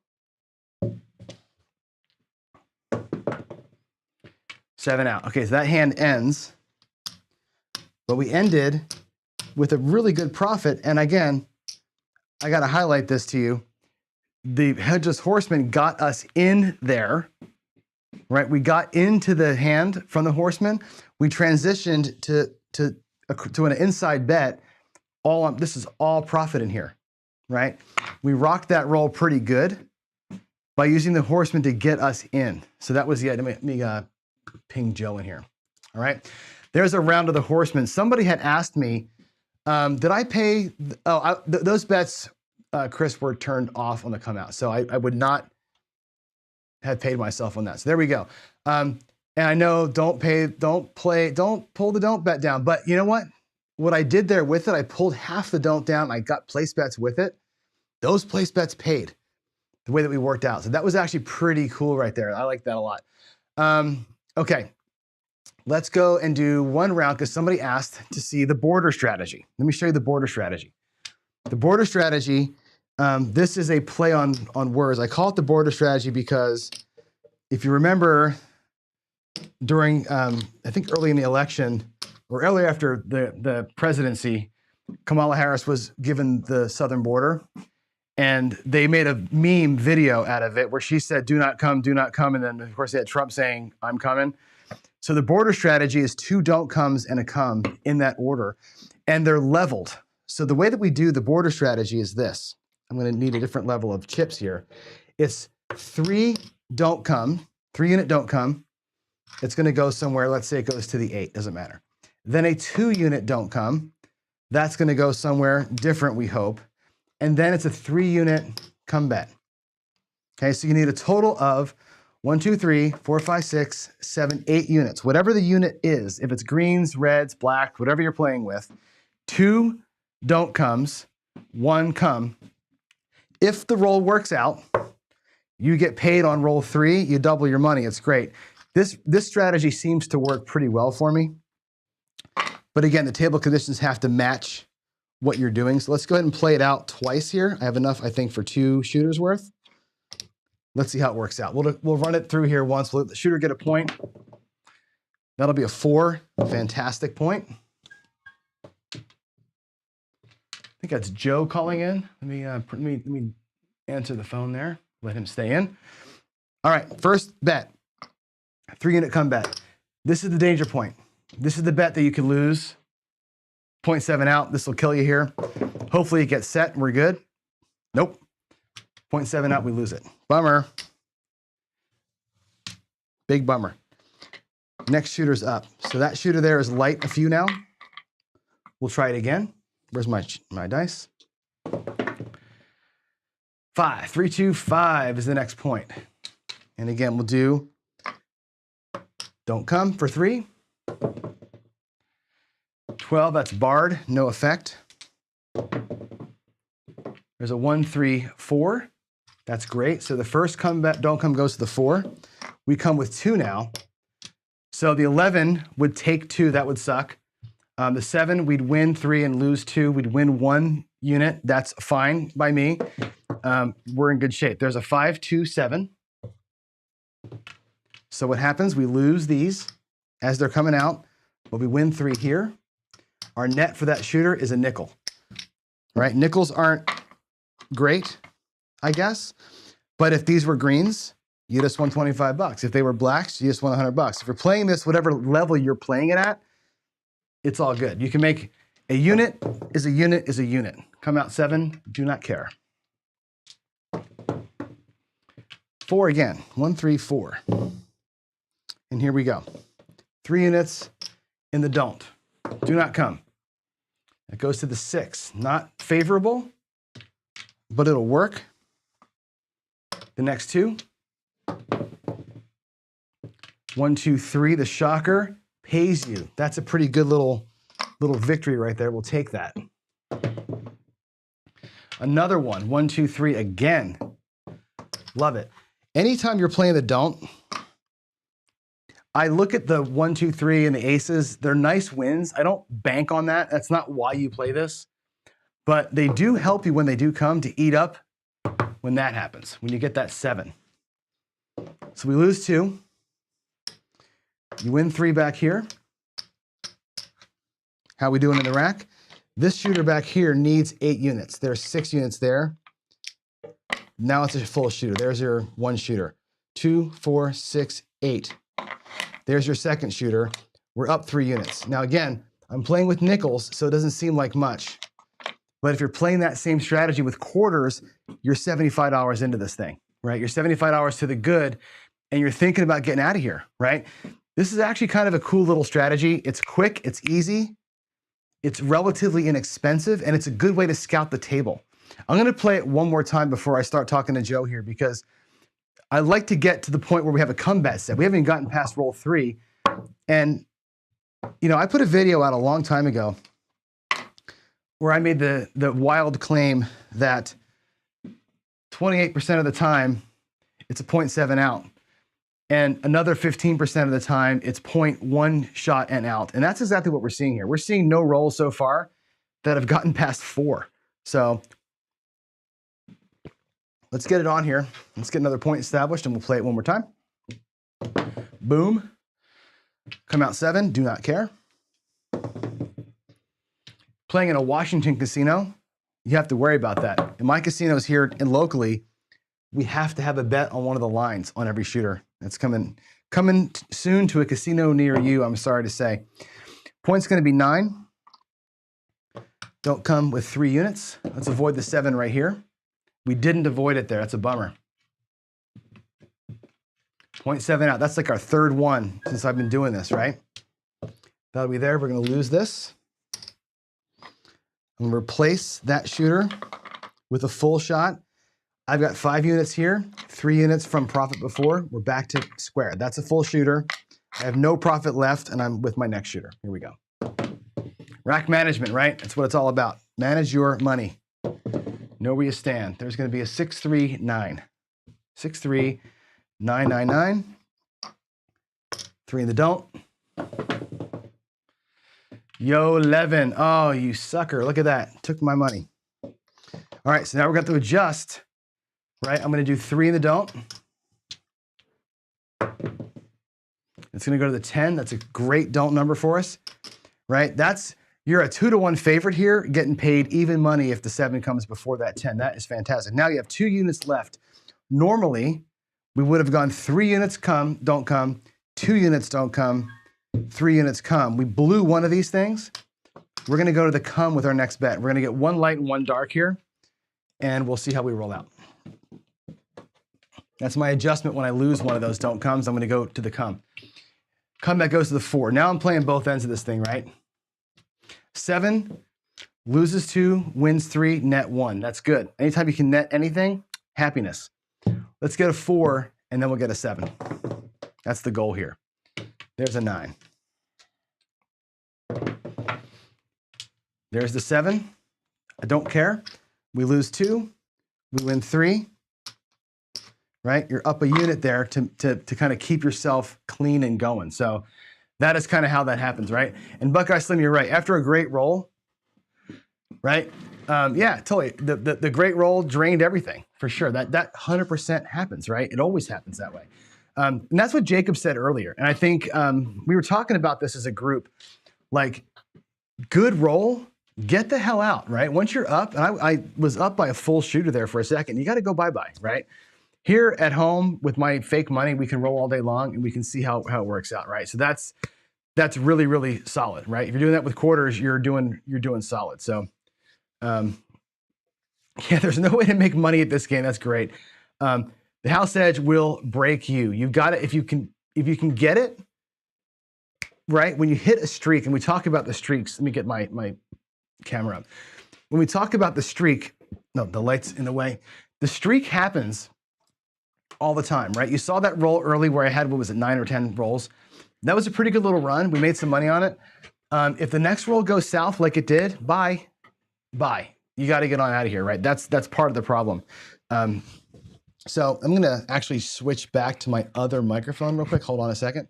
7 out. Okay, so that hand ends, but we ended with a really good profit. And again, I got to highlight this to you. The Headless Horseman got us in there, right? We got into the hand from the Horseman. We transitioned to an inside bet. This is all profit in here, right? We rocked that roll pretty good by using the Horseman to get us in. So that was the idea. Let me ping Joe in here. All right. There's a round of the Horseman. Somebody had asked me, did I pay? Those bets, Chris, were turned off on the come out. So I would not have paid myself on that. So there we go. And I know don't pull the don't bet down. But you know what? What I did there with it, I pulled half the don't down. I got place bets with it. Those place bets paid the way that we worked out. So that was actually pretty cool right there. I like that a lot. Okay, let's go and do one round because somebody asked to see the border strategy. Let me show you the border strategy. The border strategy, this is a play on words. I call it the border strategy because if you remember during, I think early in the election, or early after the presidency, Kamala Harris was given the southern border, and they made a meme video out of it where she said, do not come, and then of course they had Trump saying, I'm coming. So the border strategy is 2 don't comes and a come in that order, and they're leveled. So the way that we do the border strategy is this. I'm gonna need a different level of chips here. It's 3 don't come, 3 unit don't come. It's gonna go somewhere, let's say it goes to the 8, doesn't matter. Then a 2 unit don't come. That's gonna go somewhere different, we hope. And then it's a 3 unit come bet. Okay, so you need a total of 1, 2, 3, 4, 5, 6, 7, 8 units. Whatever the unit is, if it's greens, reds, black, whatever you're playing with, 2 don't comes, 1 come. If the roll works out, you get paid on roll 3, you double your money, it's great. This strategy seems to work pretty well for me. But again, the table conditions have to match what you're doing. So let's go ahead and play it out twice here. I have enough, I think, for 2 shooters worth. Let's see how it works out. We'll run it through here once. We'll let the shooter get a point. That'll be a 4, fantastic point. I think that's Joe calling in. Let me answer the phone there. Let him stay in. All right, first bet, 3 unit come bet. This is the danger point. This is the bet that you can lose. 0.7 out, this will kill you here. Hopefully it gets set, we're good. Nope, 0.7 out, we lose it. Bummer. Big bummer. Next shooter's up. So that shooter there is light a few now. We'll try it again. Where's my dice? 5, 3, 2, 5 is the next point. And again, we'll do Don't come for 3. 12, that's barred, no effect. There's a 1, 3, 4. That's great. So the first come back, don't come goes to the 4. We come with 2 now. So the 11 would take 2, that would suck. The 7, we'd win 3 and lose 2. We'd win 1 unit. That's fine by me. We're in good shape. There's a 5, 2, 7. So what happens? We lose these as they're coming out, but we win 3 here. Our net for that shooter is a nickel, right? Nickels aren't great, I guess, but if these were greens, you just won 25 bucks. If they were blacks, you just won 100 bucks. If you're playing this, whatever level you're playing it at, it's all good. You can make a unit is a unit is a unit. Come out 7, do not care. 4 again, 1, 3, 4. And here we go. 3 units in the don't. Do not come. It goes to the 6. Not favorable, but it'll work. The next 2. 1, 2, 3. The shocker pays you. That's a pretty good little victory right there. We'll take that. Another one. 1, 2, 3 again. Love it. Anytime you're playing the don't, I look at the 1, 2, 3 and the aces. They're nice wins. I don't bank on that. That's not why you play this. But they do help you when they do come to eat up when that happens, when you get that 7. So we lose 2. You win 3 back here. How we doing in the rack? This shooter back here needs 8 units. There's 6 units there. Now it's a full shooter. There's your 1 shooter. 2, 4, 6, 8. There's your second shooter. We're up 3 units. Now again, I'm playing with nickels, so it doesn't seem like much. But if you're playing that same strategy with quarters, you're $75 into this thing, right? You're $75 to the good, and you're thinking about getting out of here, right? This is actually kind of a cool little strategy. It's quick, it's easy, it's relatively inexpensive, and it's a good way to scout the table. I'm gonna play it one more time before I start talking to Joe here, because I'd like to get to the point where we have a combat set. We haven't even gotten past roll 3. And, you know, I put a video out a long time ago where I made the wild claim that 28% of the time, it's a 0.7 out. And another 15% of the time, it's 0.1 shot and out. And that's exactly what we're seeing here. We're seeing no rolls so far that have gotten past 4. So let's get it on here. Let's get another point established and we'll play it one more time. Boom. Come out 7, do not care. Playing in a Washington casino, you have to worry about that. In my casinos here and locally, we have to have a bet on one of the lines on every shooter. That's coming soon to a casino near you, I'm sorry to say. Point's gonna be 9. Don't come with 3 units. Let's avoid the 7 right here. We didn't avoid it there, that's a bummer. 0.7 out, that's like our 3rd one since I've been doing this, right? That'll be there, we're gonna lose this. I'm gonna replace that shooter with a full shot. I've got 5 units here, 3 units from profit before. We're back to square. That's a full shooter. I have no profit left and I'm with my next shooter. Here we go. Rack management, right? That's what it's all about. Manage your money. Know where you stand. There's gonna be a 6-3-9. 6-3-9-9-9. 3 in the don't. Yo, 11. Oh, you sucker. Look at that. Took my money. All right, so now we're going to adjust, right? I'm going to do 3 in the don't. It's going to go to the 10. That's a great don't number for us, right? You're a 2-to-1 favorite here, getting paid even money if the 7 comes before that 10. That is fantastic. Now you have 2 units left. Normally, we would have gone 3 units come, don't come, 2 units don't come, 3 units come. We blew one of these things. We're gonna go to the come with our next bet. We're gonna get 1 light and 1 dark here, and we'll see how we roll out. That's my adjustment when I lose one of those don't comes. I'm gonna go to the come. Come back goes to the 4. Now I'm playing both ends of this thing, right? 7 loses 2, wins 3, net 1. That's good. Anytime you can net anything, happiness. Let's get a 4, and then we'll get a 7. That's the goal here. There's a 9. There's the 7. I don't care. We lose 2. We win 3. Right? You're up a unit there to kind of keep yourself clean and going. So that is kind of how that happens, right? And Buckeye Slim, you're right. After a great roll, right? Yeah, totally. The great roll drained everything for sure. That 100% happens, right? It always happens that way. And that's what Jacob said earlier. And I think we were talking about this as a group. Like, good roll, get the hell out, right? Once you're up, and I was up by a full shooter there for a second, you got to go bye-bye, right? Here at home with my fake money, we can roll all day long and we can see how it works out, right? So that's really, really solid, right? If you're doing that with quarters, you're doing solid. So yeah, there's no way to make money at this game. That's great. The house edge will break you. You've got it if you can get it, right? When you hit a streak, and we talk about the streaks, let me get my camera up. When we talk about the streak, no, the light's in the way. The streak happens all the time, right? You saw that roll early where I had, what was it, 9 or 10 rolls. That was a pretty good little run. We made some money on it. If the next roll goes south like it did, bye. You got to get on out of here, right? That's part of the problem. So I'm going to actually switch back to my other microphone real quick. Hold on a second.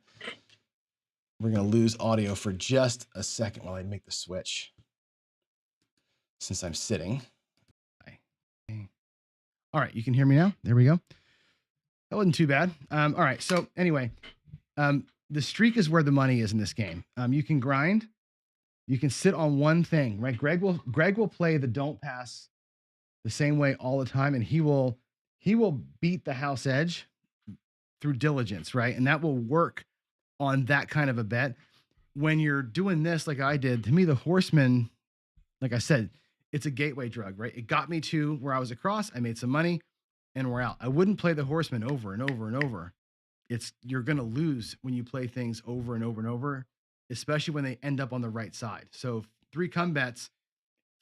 We're going to lose audio for just a second while I make the switch. Since I'm sitting. All right, you can hear me now. There we go. That wasn't too bad. All right, so anyway, the streak is where the money is in this game. You can grind. You can sit on one thing, right? Greg will play the don't pass the same way all the time, and he will beat the house edge through diligence, right? And that will work on that kind of a bet. When you're doing this, like I did, to me, the horseman, like I said, it's a gateway drug, right? It got me to where I was across. I made some money, and we're out. I wouldn't play the horseman over and over and over. You're going to lose when you play things over and over and over, especially when they end up on the right side. So 3 come bets,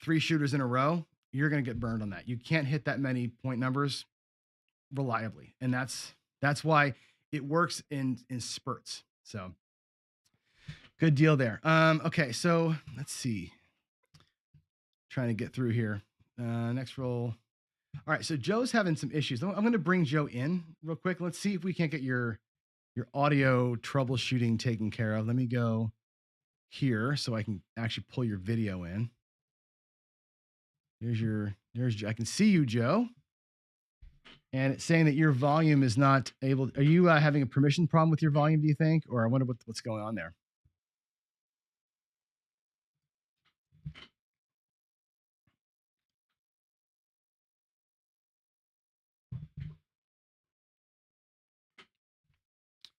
3 shooters in a row, you're going to get burned on that. You can't hit that many point numbers reliably. And that's why it works in spurts. So good deal there. Okay. So let's see. Trying to get through here. Next roll. All right. So Joe's having some issues. I'm going to bring Joe in real quick. Let's see if we can't get your audio troubleshooting taken care of. Let me go here so I can actually pull your video in. I can see you, Joe. And it's saying that your volume is not able. Are you having a permission problem with your volume, do you think? Or I wonder what's going on there.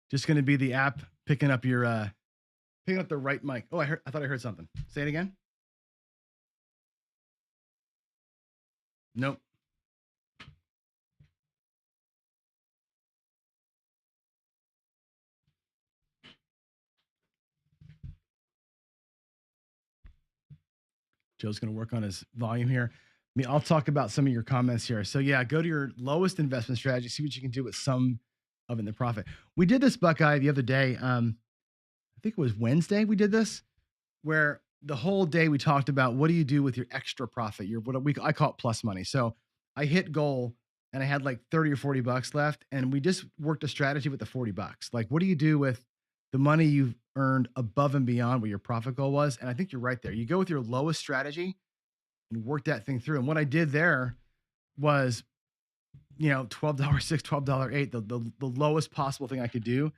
Just going to be the app picking up the right mic. Oh, I thought I heard something. Say it again. Nope. Joe's going to work on his volume here. I'll talk about some of your comments here. So yeah, go to your lowest investment strategy, see what you can do with some of it in the profit. We did this, Buckeye, the other day. I think it was Wednesday we did this, where the whole day we talked about what do you do with your extra profit, I call it plus money. So I hit goal and I had like 30 or 40 bucks left, and we just worked a strategy with the 40 bucks. Like, what do you do with the money you've earned above and beyond what your profit goal was? And I think you're right there. You go with your lowest strategy and work that thing through. And what I did there was, $12.6, $12.8, the lowest possible thing I could do,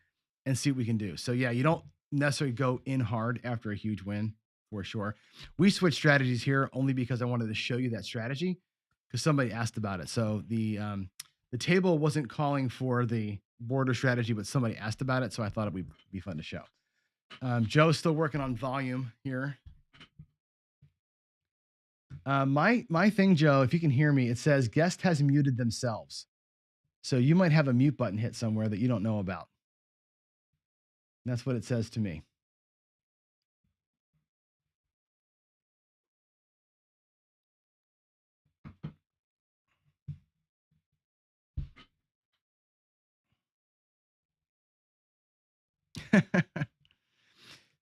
and see what we can do. So yeah, you don't necessarily go in hard after a huge win, for sure. We switched strategies here only because I wanted to show you that strategy because somebody asked about it. So the table wasn't calling for the border strategy, but somebody asked about it. So I thought it would be fun to show. Joe's still working on volume here. My thing, Joe, if you can hear me, it says guest has muted themselves. So you might have a mute button hit somewhere that you don't know about. That's what it says to me.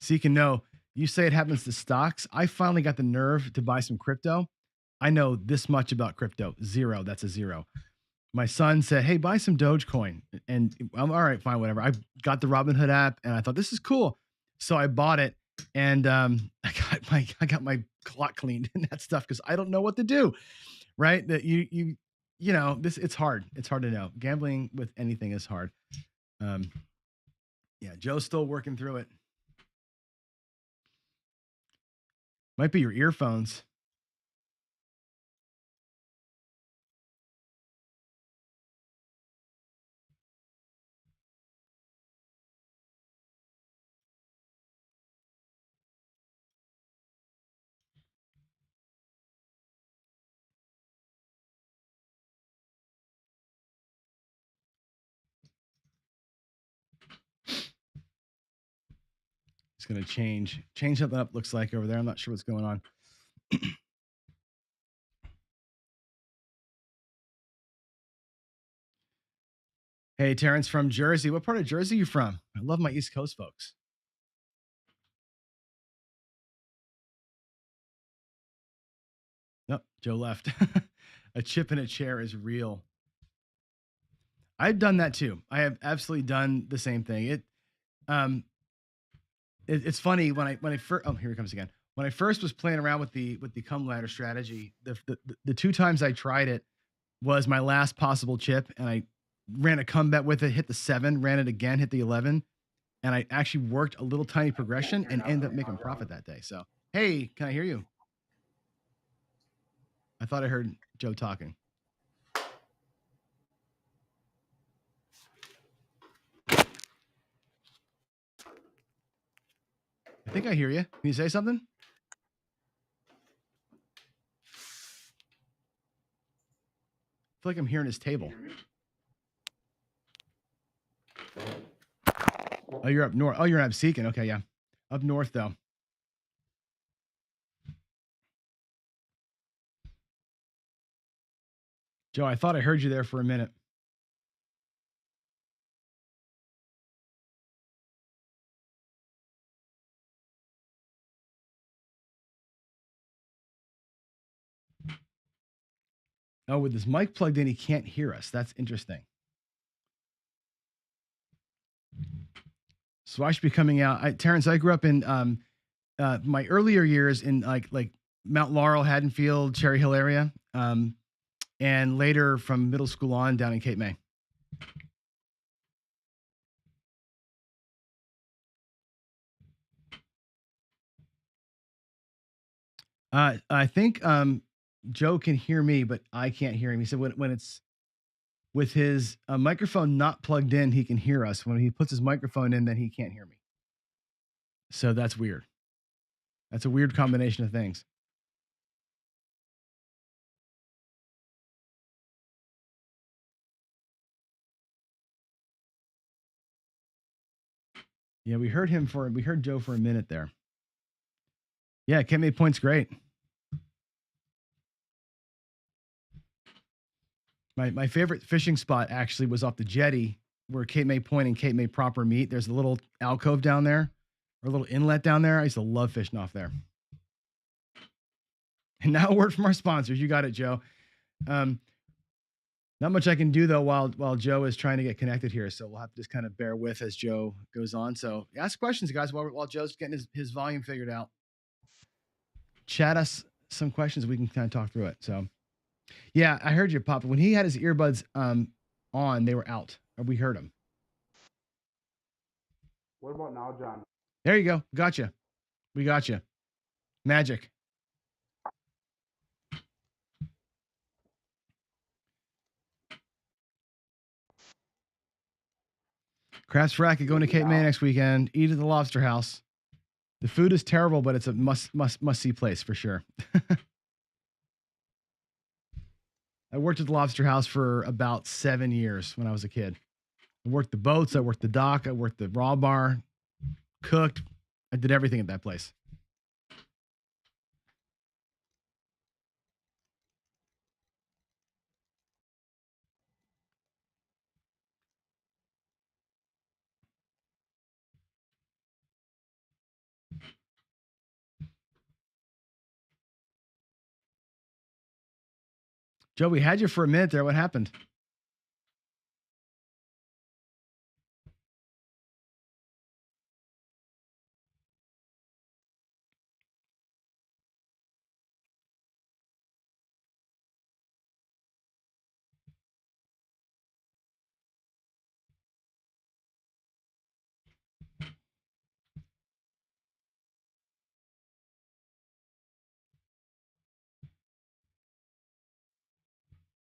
So you can know, you say it happens to stocks. I finally got the nerve to buy some crypto. I know this much about crypto. Zero. That's a zero. My son said, "Hey, buy some Dogecoin." And I'm all right, fine, whatever. I got the Robinhood app and I thought this is cool. So I bought it and I got my clock cleaned and that stuff because I don't know what to do. Right. That you know, this it's hard. It's hard to know. Gambling with anything is hard. Um, yeah, Joe's still working through it. Might be your earphones. It's gonna change something up. Looks like over there. I'm not sure what's going on. Hey, Terrence from Jersey. What part of Jersey are you from? I love my East Coast folks. Nope, Joe left. A chip in a chair is real. I've done that too. I have absolutely done the same thing. It's funny when I first, oh, here he comes again. When I first was playing around with the come ladder strategy, the two times I tried it was my last possible chip, and I ran a comeback with it, hit the 7, ran it again, hit the 11, and I actually worked a little tiny progression and ended up making profit that day. So, hey, can I hear you? I thought I heard Joe talking. I think I hear you. Can you say something? I feel like I'm hearing his table. Oh, you're up north. Oh, you're in Absecon. Okay, yeah. Up north, though. Joe, I thought I heard you there for a minute. Oh, with his mic plugged in, he can't hear us. That's interesting. So I should be coming out. Terrence, I grew up in my earlier years in like Mount Laurel, Haddonfield, Cherry Hill area, and later from middle school on down in Cape May. I think Joe can hear me, but I can't hear him. He said when it's with his microphone not plugged in, he can hear us. When he puts his microphone in, then he can't hear me. So that's weird. That's a weird combination of things. Yeah, we heard Joe for a minute there. Yeah, Cape May Point's great. My favorite fishing spot actually was off the jetty where Cape May Point and Cape May proper meet. There's a little alcove down there, or a little inlet down there. I used to love fishing off there. And now a word from our sponsors. You got it, Joe. Not much I can do though while Joe is trying to get connected here. So we'll have to just kind of bear with as Joe goes on. So ask questions, guys, while Joe's getting his volume figured out. Chat us some questions. We can kind of talk through it. So yeah, I heard you, Papa. When he had his earbuds on, they were out. We heard him. What about now, John? There you go. Gotcha. We got you. Magic. Craps for Racket going to Cape May next weekend. Eat at the Lobster House. The food is terrible, but it's a must see place for sure. I worked at the Lobster House for about 7 years when I was a kid. I worked the boats, I worked the dock, I worked the raw bar, cooked. I did everything at that place. Joe, we had you for a minute there. What happened?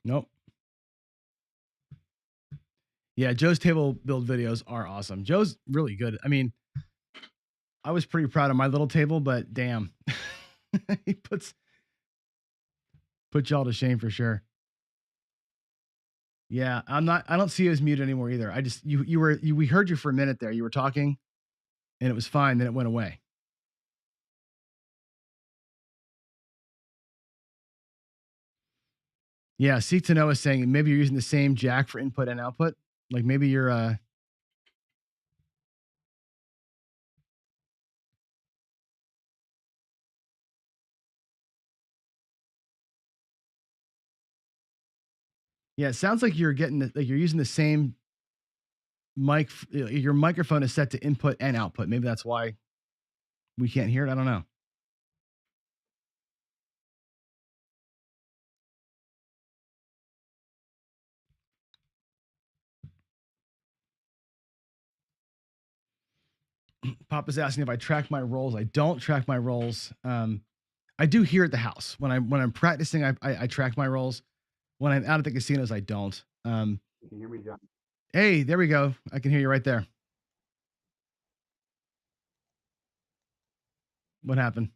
Nope. Yeah, Joe's table build videos are awesome. Joe's really good. I mean, I was pretty proud of my little table, but damn, he put y'all to shame for sure. Yeah, I don't see you as mute anymore either. I just we heard you for a minute there. You were talking, and it was fine. Then it went away. Yeah, Seek to Know is saying maybe you're using the same jack for input and output. Like maybe you're yeah, it sounds like you're getting like you're using the same mic. Your microphone is set to input and output. Maybe that's why we can't hear it. I don't know. Papa's asking if I track my rolls. I don't track my rolls. I do here at the house when I'm practicing. I track my rolls. When I'm out at the casinos, I don't. You can hear me, John. Hey, there we go. I can hear you right there. What happened?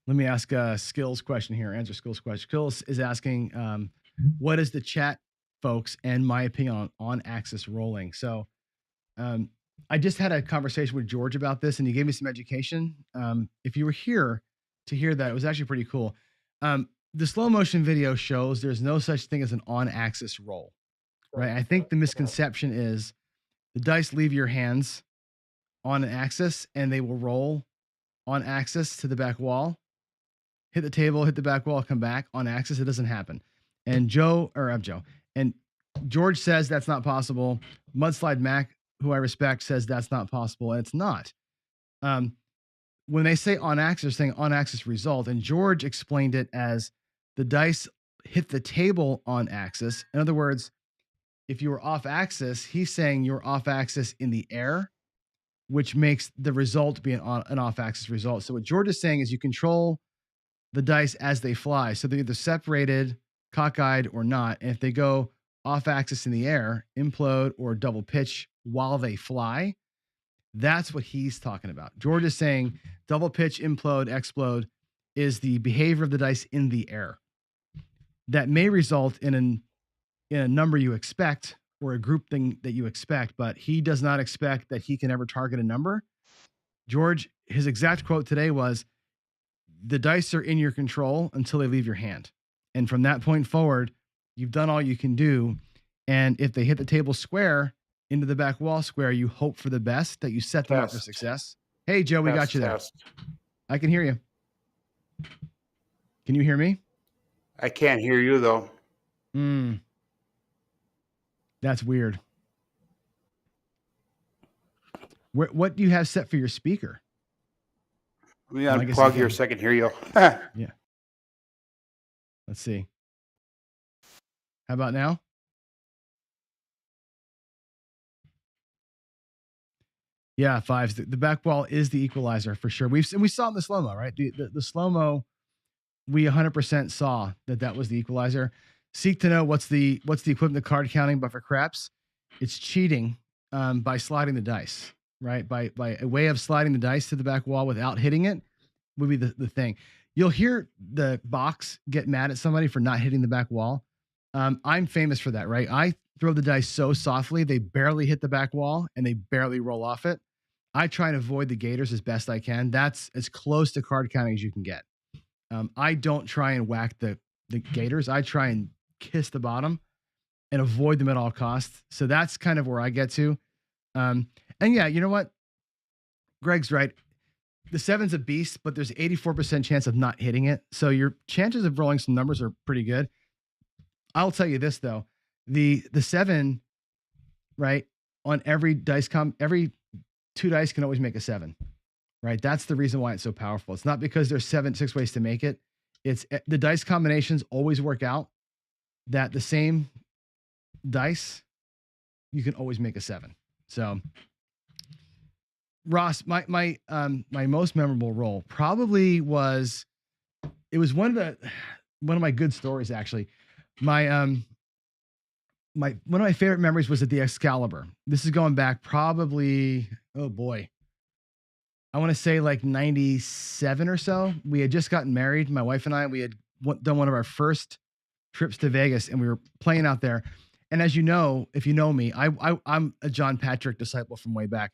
Let me ask a skills question here. Answer skills question. Skills is asking, what is the chat, folks, and my opinion on axis rolling? So, I just had a conversation with George about this, and he gave me some education. If you were here to hear that, it was actually pretty cool. The slow motion video shows there's no such thing as an on axis roll, right? I think the misconception is the dice leave your hands on an axis and they will roll on axis to the back wall, hit the table, hit the back wall, come back on axis. It doesn't happen. And and George says that's not possible. Mudslide Mac, who I respect, says that's not possible, and it's not. When they say on axis, they're saying on axis result, and George explained it as the dice hit the table on axis. In other words, if you were off axis, he's saying you're off axis in the air, which makes the result be an off axis result. So what George is saying is you control the dice as they fly. So they're either separated, cockeyed, or not. And if they go off axis in the air, implode or double pitch while they fly, that's what he's talking about. George is saying double pitch, implode, explode is the behavior of the dice in the air. That may result in a number you expect or a group thing that you expect, but he does not expect that he can ever target a number. George, his exact quote today was, the dice are in your control until they leave your hand. And from that point forward, you've done all you can do. And if they hit the table square into the back wall square, you hope for the best, that you set them up for success. Hey, Joe, we got you there. I can hear you. Can you hear me? I can't hear you, though. That's weird. What do you have set for your speaker? Let me unplug here so I can hear you. Yeah. Let's see. How about now? Yeah, fives. The back wall is the equalizer for sure. We saw it in the slow-mo, right? The slow-mo, we 100% saw that was the equalizer. Seek to Know what's the equivalent to card counting, but for craps, it's cheating by sliding the dice, right? By a way of sliding the dice to the back wall without hitting it would be the thing. You'll hear the box get mad at somebody for not hitting the back wall. I'm famous for that, right? I throw the dice so softly, they barely hit the back wall and they barely roll off it. I try and avoid the gators as best I can. That's as close to card counting as you can get. I don't try and whack the gators. I try and kiss the bottom and avoid them at all costs. So that's kind of where I get to. And yeah, you know what? Greg's right. The 7's a beast, but there's 84% chance of not hitting it. So your chances of rolling some numbers are pretty good. I'll tell you this though. The 7, right, on every every 2 dice can always make a 7. Right? That's the reason why it's so powerful. It's not because there's 6 ways to make it. It's the dice combinations always work out that the same dice, you can always make a 7. So Ross, my most memorable roll probably was, it was one of my good stories actually. One of my favorite memories was at the Excalibur. This is going back probably, oh boy, I want to say like 97 or so. We had just gotten married, my wife and I. We had done one of our first trips to Vegas, and we were playing out there. And as you know, if you know me, I'm a John Patrick disciple from way back.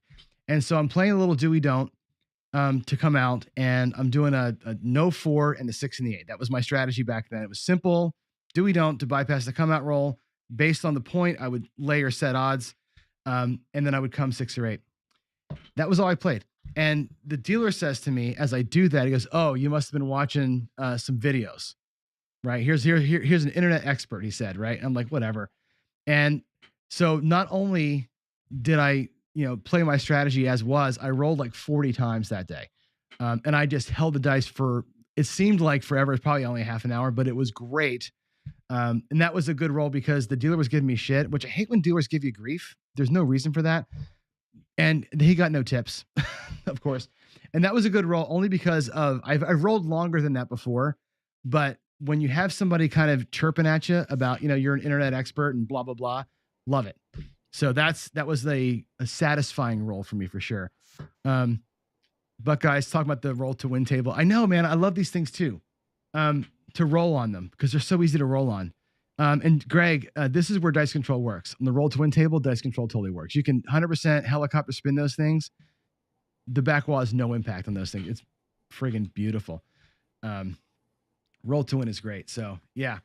And so I'm playing a little do we don't to come out, and I'm doing a no 4 and a 6 and the 8. That was my strategy back then. It was simple, do we don't to bypass the come out roll. Based on the point, I would lay or set odds, and then I would come 6 or 8. That was all I played. And the dealer says to me as I do that, he goes, "Oh, you must have been watching some videos, right? Here's an internet expert," he said, right? I'm like, whatever. And so not only did I, play my strategy as was, I rolled like 40 times that day. And I just held the dice for, it seemed like forever. It's probably only half an hour, but it was great. And that was a good roll because the dealer was giving me shit, which I hate when dealers give you grief. There's no reason for that. And he got no tips, of course. And that was a good roll only because I've rolled longer than that before. But when you have somebody kind of chirping at you about, you're an internet expert and blah, blah, blah, love it. So that was a satisfying roll for me for sure. But guys, talking about the roll to win table. I know, man, I love these things too. To roll on them because they're so easy to roll on. And Greg, this is where dice control works. On the roll to win table, dice control totally works. You can 100% helicopter spin those things. The back wall has no impact on those things. It's friggin' beautiful. Roll to win is great. So yeah.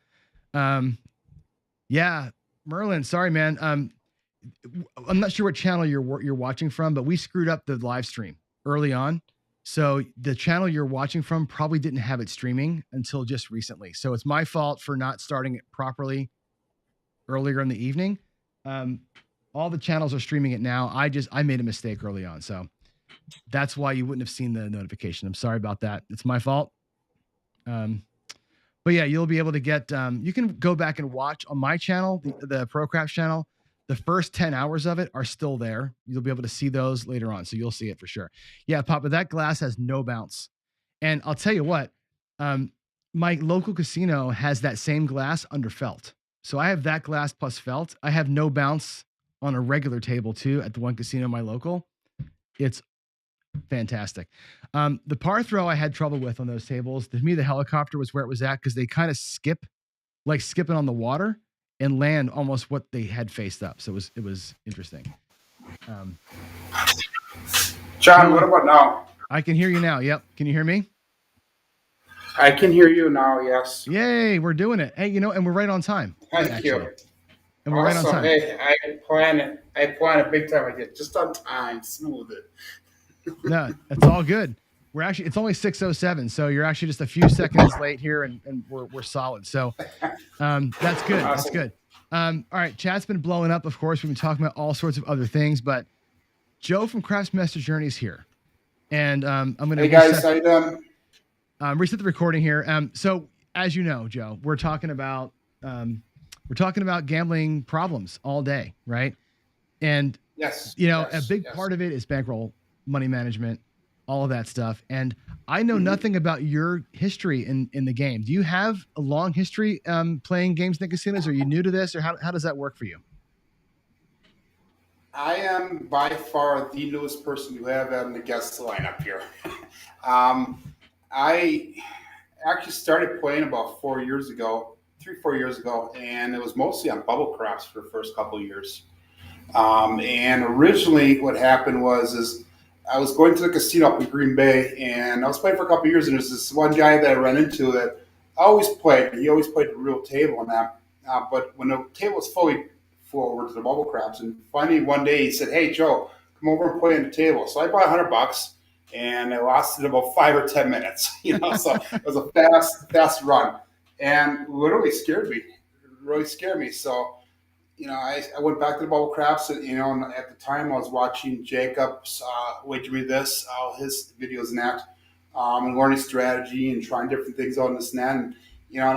Yeah, Merlin, sorry, man. I'm not sure what channel you're watching from, but we screwed up the live stream early on. So the channel you're watching from probably didn't have it streaming until just recently. So it's my fault for not starting it properly earlier in the evening. All the channels are streaming it now. I made a mistake early on. So that's why you wouldn't have seen the notification. I'm sorry about that. It's my fault. But yeah, you'll be able to get, you can go back and watch on my channel, the Pro Craps channel. The first 10 hours of it are still there. You'll be able to see those later on. So you'll see it for sure. Yeah, Papa, that glass has no bounce. And I'll tell you what, my local casino has that same glass under felt. So I have that glass plus felt. I have no bounce on a regular table too at the one casino in my local. It's fantastic. The par throw I had trouble with on those tables. To me, the helicopter was where it was at because they kind of skip, like skipping on the water, and land almost what they had faced up. So it was interesting. John, what about now? I can hear you now. Yep. Can you hear me? I can hear you now, yes. Yay, we're doing it. Hey, and we're right on time. Thank you. And we're right on time. Hey, I plan it big time. I get just on time, smooth it. No, it's all good. It's only 6:07, so you're actually just a few seconds late here, and we're solid. So that's good. Awesome. That's good. All right, chat's been blowing up. Of course, we've been talking about all sorts of other things, but Joe from Craps Master Journey is here, and I'm going to. Hey guys, how you doing? Reset the recording here. So as you know, Joe, we're talking about gambling problems all day, right? And yes, a big part of it is bankroll, money management, all of that stuff. And I know nothing about your history in the game. Do you have a long history playing games in the casinos? Are you new to this, or how does that work for you? I am by far the newest person you have on the guest lineup here. I actually started playing about 4 years ago, 3-4 years ago, and it was mostly on bubble craps for the first couple of years. And originally what happened was I was going to the casino up in Green Bay, and I was playing for a couple of years, and there's this one guy that I ran into that always played. He always played the real table, and But when the table was fully full over to the bubble craps, and finally one day he said, "Hey Joe, come over and play on the table." So I bought $100, and it lasted about 5 or 10 minutes. So it was a fast run, and literally scared me. Really scared me. So I went back to the bubble craps, and at the time I was watching Jacob's Wait Me This, all his videos and that, and learning strategy and trying different things on this and that, and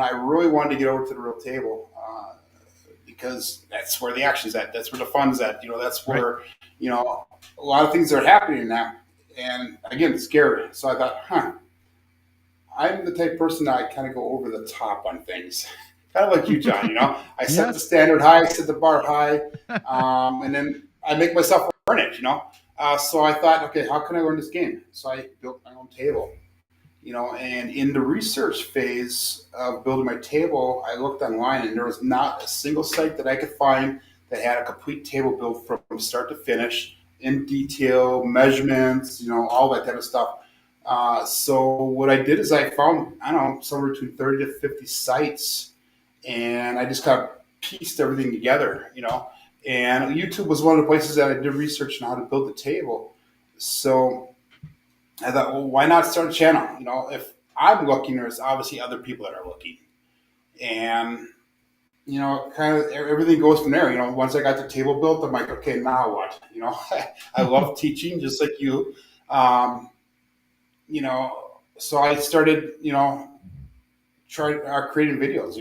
I really wanted to get over to the real table because that's where the action's at, that's where the fun's at, that's Right. where a lot of things are happening now, and again, it's scary. So I thought, I'm the type of person that I kind of go over the top on things. Kind of like you, John. I set Yeah. the standard high, set the bar high, and then I make myself earn it. So I thought, okay, how can I learn this game? So I built my own table. And in the research phase of building my table, I looked online, and there was not a single site that I could find that had a complete table built from start to finish, in detail, measurements, all that kind of stuff. So what I did is I found, I don't know, somewhere between 30 to 50 sites, and I just kind of pieced everything together. And YouTube was one of the places that I did research on how to build the table. So I thought, well, why not start a channel? If I'm looking, there's obviously other people that are looking, and kind of everything goes from there. Once I got the table built, I'm like, okay, now what? I love teaching, just like you. So I started, creating videos.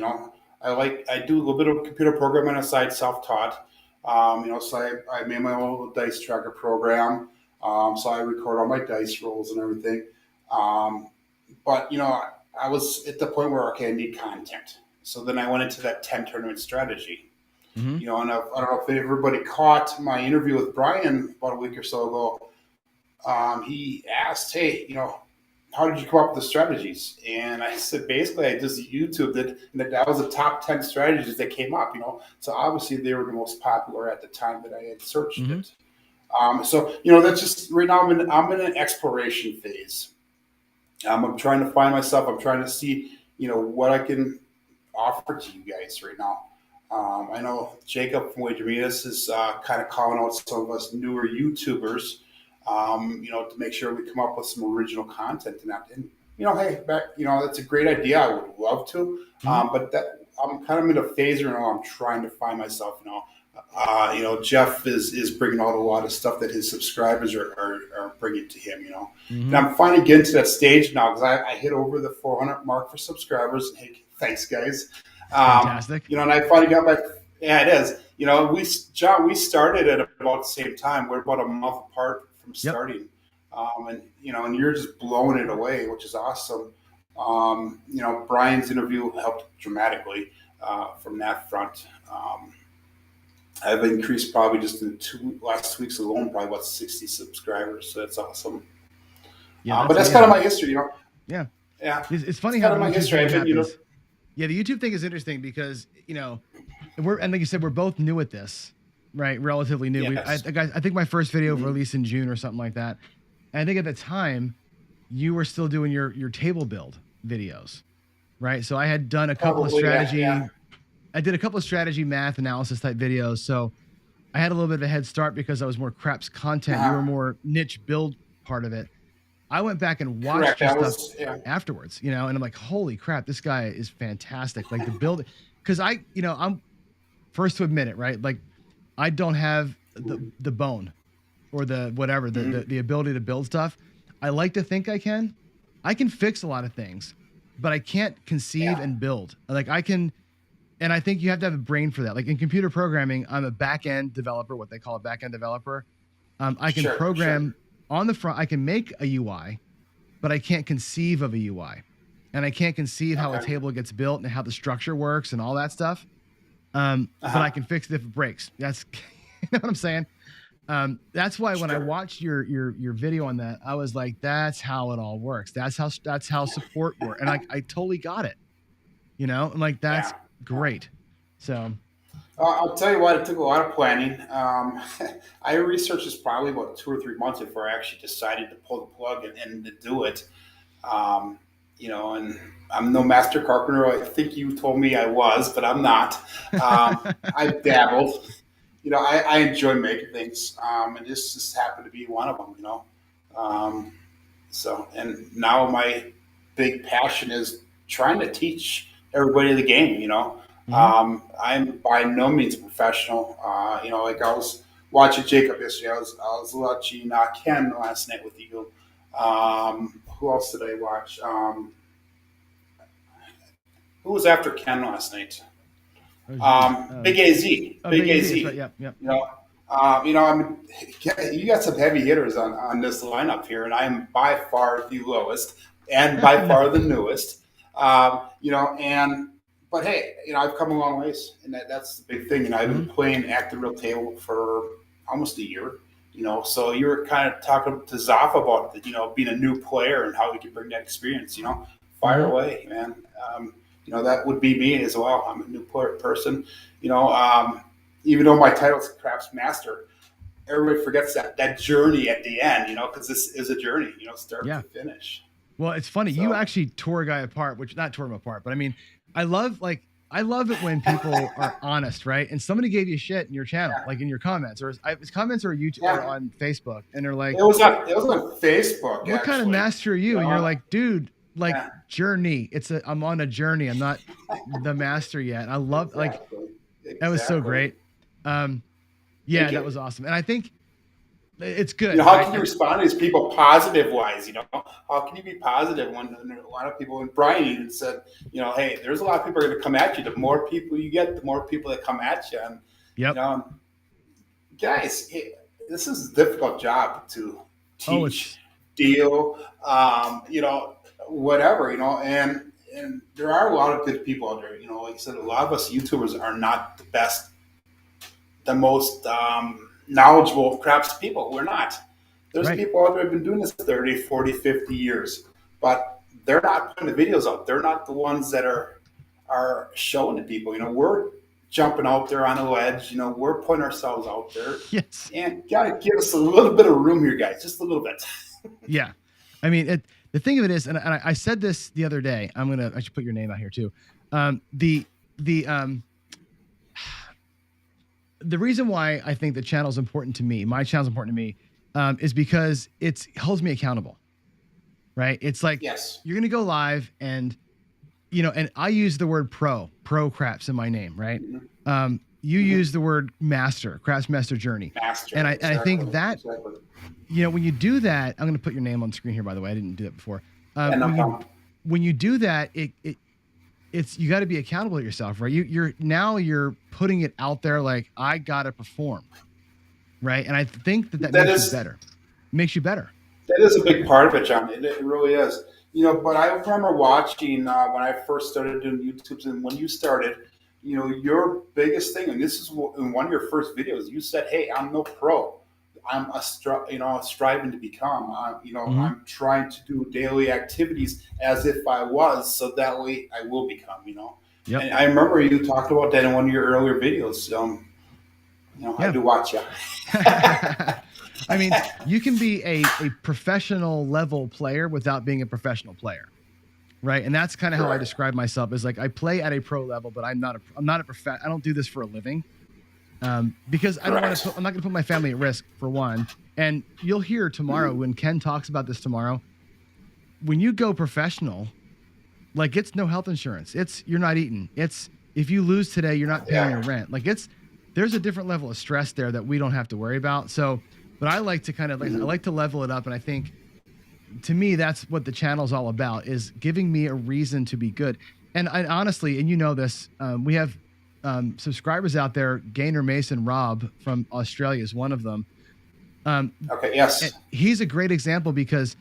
I do a little bit of computer programming aside, self-taught. So I made my own little dice tracker program. So I record all my dice rolls and everything. But I was at the point where, okay, I need content. So then I went into that 10 tournament strategy. Mm-hmm. And I don't know if everybody caught my interview with Brian about a week or so ago. He asked, hey, how did you come up with the strategies? And I said, basically, I just YouTubed it, and that was the top 10 strategies that came up. So obviously they were the most popular at the time that I had searched it. So that's just right now. I'm in an exploration phase. I'm trying to find myself. I'm trying to see what I can offer to you guys right now. I know Jacob from Wait Me This is kind of calling out some of us newer YouTubers. To make sure we come up with some original content and that. And hey, that's a great idea. I would love to, but that I'm kind of in a phase right now. I'm trying to find myself. Jeff is bringing out a lot of stuff that his subscribers are bringing to him. And I'm finally getting to that stage now because I hit over the 400 mark for subscribers. And hey, thanks guys. Fantastic. And I finally got my. Yeah, it is. John, we started at about the same time. We're about a month apart from starting. And you're just blowing it away, which is awesome. Brian's interview helped dramatically from that front. I've increased probably just in the last 2 weeks alone, probably about 60 subscribers. So that's awesome. Yeah, but that's kind of my history, Yeah. Yeah. It's funny it's how kind of my history. happens. Yeah, the YouTube thing is interesting because, and like you said, we're both new at this, right? Relatively new. Yes. I think my first video released in June or something like that. And I think at the time you were still doing your table build videos, right? So I had done a couple of strategy. Yeah. I did a couple of strategy math analysis type videos. So I had a little bit of a head start because I was more Craps content. You were more niche build part of it. I went back and watched your stuff afterwards, and I'm like, holy crap, this guy is fantastic. Like the build, because I'm first to admit it, right? Like I don't have the bone or the whatever, the ability to build stuff. I like to think I can fix a lot of things, but I can't conceive and build. Like I can, and I think you have to have a brain for that. Like in computer programming, I'm a back-end developer, what they call a back-end developer. I can program on the front. I can make a UI, but I can't conceive of a UI, and I can't conceive how a table gets built and how the structure works and all that stuff. But I can fix it if it breaks. That's you know what I'm saying. That's why when I watched your video on that, I was like, that's how it all works. That's how support works, and I totally got it. I'm like, that's great. So I'll tell you what, it took a lot of planning. I researched this probably about 2 or 3 months before I actually decided to pull the plug and to do it. and I'm no master carpenter. I think you told me I was, but I'm not. I've dabbled. I enjoy making things, and this just happened to be one of them. Um, and now my big passion is trying to teach everybody the game. Mhm. I'm by no means a professional. Like I was watching Jacob yesterday. I was watching Ken last night with you. Who else did I watch? Who was after Ken last night? Oh, geez. Big AZ. Oh, Big Big AZ. AZ. That's right. Yep. Yep. I mean, you got some heavy hitters on this lineup here, and I am by far the lowest and by far the newest. But hey, I've come a long ways, and that's the big thing. I've been playing at the real table for almost a year. So you were kind of talking to Zaf about being a new player and how we can bring that experience. Fire away, man. That would be me as well. I'm a new person. Even though my title is Craps Master, everybody forgets that journey at the end, because this is a journey, start to finish. Well, it's funny. You actually tore a guy apart, which not tore him apart, but I mean, I love it when people are honest, right? And somebody gave you shit in your channel, like in your comments, or it's comments or YouTube or on Facebook, and they're like, it was on Facebook. What kind of master are you? And you're like, dude, journey. I'm on a journey. I'm not the master yet. And I love that was so great. That was awesome. And I think it's good. How can you respond to these people positive wise? How can you be positive when a lot of people, and Brian even said, hey, there's a lot of people are going to come at you. The more people you get, the more people that come at you. And guys, this is a difficult job to teach, deal, whatever, and there are a lot of good people out there. Like I said, a lot of us YouTubers are not the best, the most knowledgeable craps people. We're not. There's people out there who've been doing this 30, 40, 50 years, but they're not putting the videos out. They're not the ones that are showing to people. We're jumping out there on a ledge. We're putting ourselves out there. Yes. And gotta give us a little bit of room here, guys. Just a little bit. Yeah. I mean, the thing of it is, and I said this the other day, I should put your name out here too. The reason why I think the channel is important to me, my channel is important to me, is because it holds me accountable, right? It's like, you're going to go live and I use the word pro craps in my name, right? You use the word master, Craps Master Journey. And I think that, when you do that, I'm going to put your name on the screen here, by the way. I didn't do that before. When you do that, it's you got to be accountable to yourself, right? You're putting it out there like, I got to perform, right? And I think that makes you better. Makes you better. That is a big part of it, John. It really is. But I remember watching when I first started doing YouTubes, and when you started, your biggest thing, and this is in one of your first videos, you said, hey, I'm no pro. I'm striving to become. I'm trying to do daily activies as if I was, so that way I will become. Yep. And I remember you talked about that in one of your earlier videos. I do watch you. I mean, you can be a professional level player without being a professional player, right? And that's kind of how I describe myself, is like I play at a pro level, but I'm not a I don't do this for a living. Because I'm not going to put my family at risk, for one. And you'll hear tomorrow when Ken talks about this tomorrow, when you go professional, like, it's no health insurance. You're not eating. It's, if you lose today, you're not paying your rent. Like, there's a different level of stress there that we don't have to worry about. So, but I like to I like to level it up. And I think, to me, that's what the channel's all about, is giving me a reason to be good. And I honestly, and this, we have subscribers out there. Gaynor Mason Rob from Australia is one of them. He's a great example, because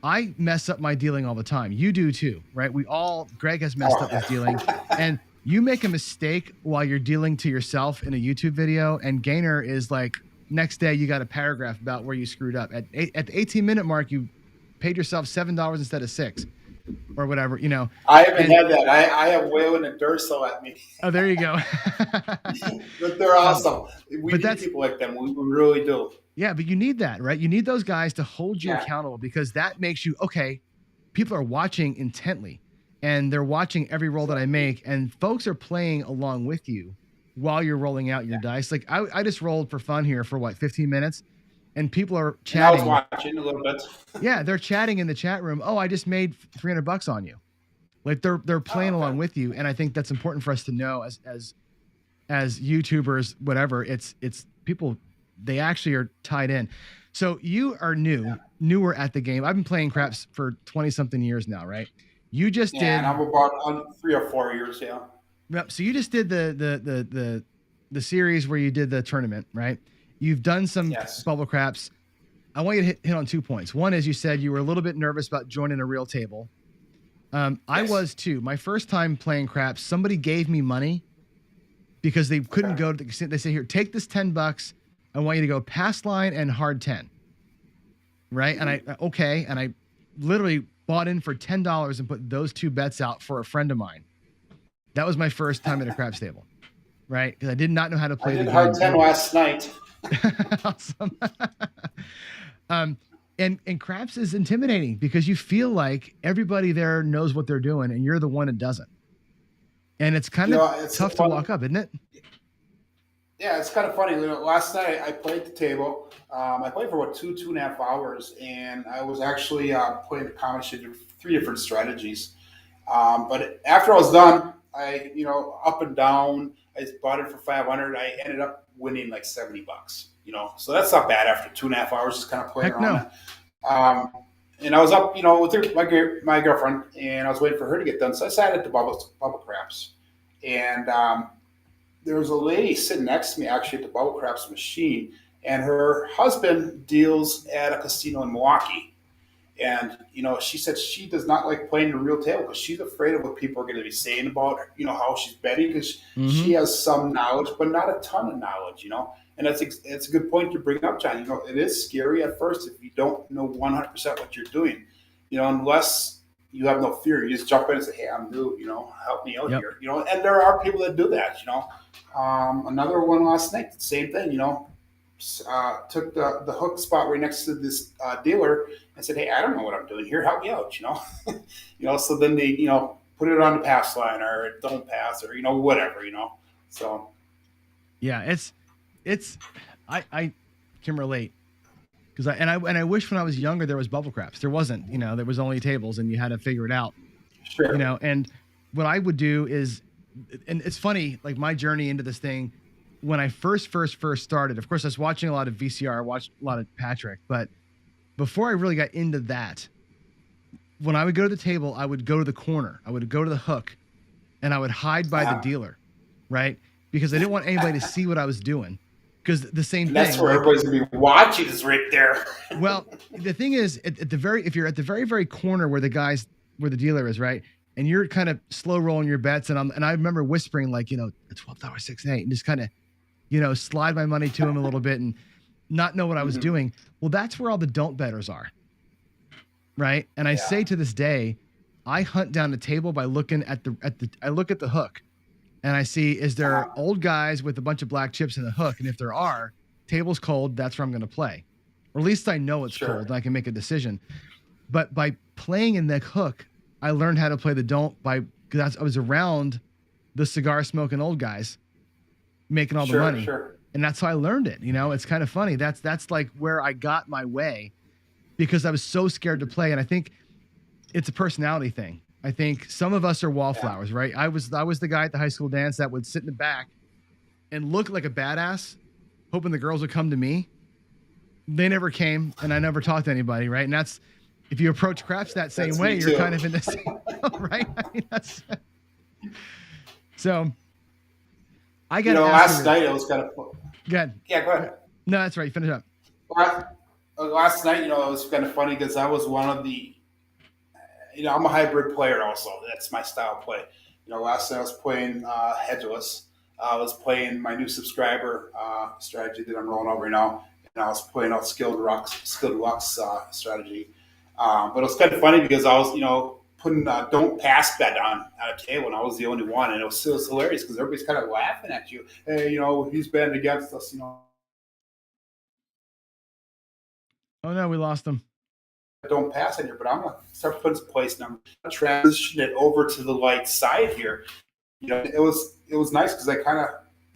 I mess up my dealing all the time. You do too, right? Greg has messed up his dealing, and you make a mistake while you're dealing to yourself in a YouTube video, and Gaynor is like, next day you got a paragraph about where you screwed up. At the 18-minute mark, you paid yourself $7 instead of $6. Or whatever, I haven't had that. I have Whalen and Durso at me. Oh, there you go. But they're awesome. We need people like them. We really do. Yeah, but you need that, right? You need those guys to hold you accountable, because that makes you, okay, people are watching intently, and they're watching every roll that I make, and folks are playing along with you while you're rolling out your dice. Like I just rolled for fun here for 15 minutes, and people are And I was chatting. watching a little bit. Yeah, they're chatting in the chat room. Oh, I just made $300 on you. Like they're playing along with you, and I think that's important for us to know as YouTubers, whatever. It's people, they actually are tied in. So you are newer at the game. I've been playing craps for 20 something years now, right? You just did. And I'm about 3 or 4 years, yeah. Yep. So you just did the series where you did the tournament, right? You've done some bubble craps. I want you to hit on 2 points. One is you said you were a little bit nervous about joining a real table. I was too. My first time playing craps, somebody gave me money because they couldn't go to the casino. They say, here, take this $10. I want you to go pass line and hard 10. Right. And I literally bought in for $10 and put those 2 bets out for a friend of mine. That was my first time at a craps table. Right. Because I did not know how to play the game. I did hard 10 last night. Awesome. And craps is intimidating because you feel like everybody there knows what they're doing and you're the one that doesn't. And it's kind of tough to walk up, isn't it? Yeah, it's kind of funny. Last night I played the table. I played for about 2.5 hours, and I was actually playing a combination of 3 different strategies. But after I was done, I, up and down, I bought it for 500. I ended up winning like $70. So that's not bad after 2.5 hours just kind of playing around it. And I was up, with my girlfriend, and I was waiting for her to get done. So I sat at the bubble craps, and there was a lady sitting next to me actually at the bubble craps machine, and her husband deals at a casino in Milwaukee. And, she said she does not like playing the real table because she's afraid of what people are going to be saying about her, how she's betting, because she has some knowledge, but not a ton of knowledge, And it's a good point to bring up, John. It is scary at first if you don't know 100% what you're doing, unless you have no fear. You just jump in and say, hey, I'm new, help me out here, and there are people that do that, Another one last night, same thing, took the hook spot right next to this dealer and said, hey, I don't know what I'm doing here. Help me out, So then they, put it on the pass line or don't pass or, whatever, So. Yeah, I can relate because I wish when I was younger there was bubble craps. There wasn't, there was only tables and you had to figure it out. Sure. And what I would do is, and it's funny, like my journey into this thing, when I first started, of course, I was watching a lot of VCR, I watched a lot of Patrick, but before I really got into that, when I would go to the table, I would go to the corner, I would go to the hook, and I would hide by the dealer, right? Because I didn't want anybody to see what I was doing. Because the same thing. That's where everybody's gonna be watching is right there. Well, the thing is, if you're at the very corner where the dealer is, right, and you're kind of slow rolling your bets, and I remember whispering like, $12, $6, and $8, and just kind of, slide my money to him a little bit and not know what I was doing. Well, that's where all the don't betters are, right? And I say to this day, I hunt down the table by looking at I look at the hook, and I see, is there old guys with a bunch of black chips in the hook? And if there are, table's cold, that's where I'm going to play. Or at least I know it's cold and I can make a decision. But by playing in the hook, I learned how to play the don't because I was around the cigar smoking old guys making all the money. And that's how I learned it. It's kind of funny. That's like where I got my way because I was so scared to play. And I think it's a personality thing. I think some of us are wallflowers, right? I was the guy at the high school dance that would sit in the back and look like a badass, hoping the girls would come to me. They never came, and I never talked to anybody, right? And that's, if you approach craps that same way, you're kind of in the same, right? I mean, so I got last night it was kind of fun. Good. Yeah, go ahead. No, that's right. Finish up. Last night, it was kind of funny because I was one of the, I'm a hybrid player also. That's my style of play. Last night I was playing hedgeless. I was playing my new subscriber strategy that I'm rolling out right now, and I was playing out skilled rocks strategy. But it was kind of funny because I was, putting a don't pass bet on a table, and I was the only one, and it was hilarious because everybody's kind of laughing at you. Hey, he's betting against us. Oh no, we lost him. don't pass in here, but I'm gonna start putting some place numbers, transition it over to the light side here. It was nice because I kind of,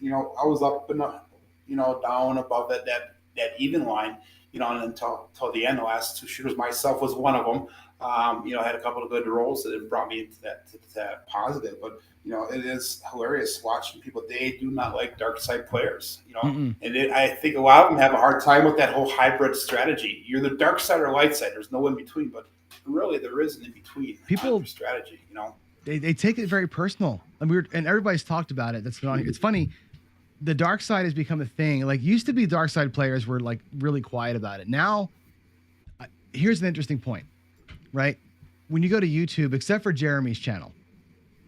I was up and down above that even line, and until the end. The last two shooters, myself was one of them. I had a couple of good rolls that brought me into that positive. But it is hilarious watching people. They do not like dark side players. Mm-mm. And I think a lot of them have a hard time with that whole hybrid strategy. You're the dark side or light side. There's no in between. But really, there is an in between. People strategy. They take it very personal, and everybody's talked about it. It's funny. The dark side has become a thing. Like, used to be, dark side players were like really quiet about it. Now, here's an interesting point, right? When you go to YouTube, except for Jeremy's channel,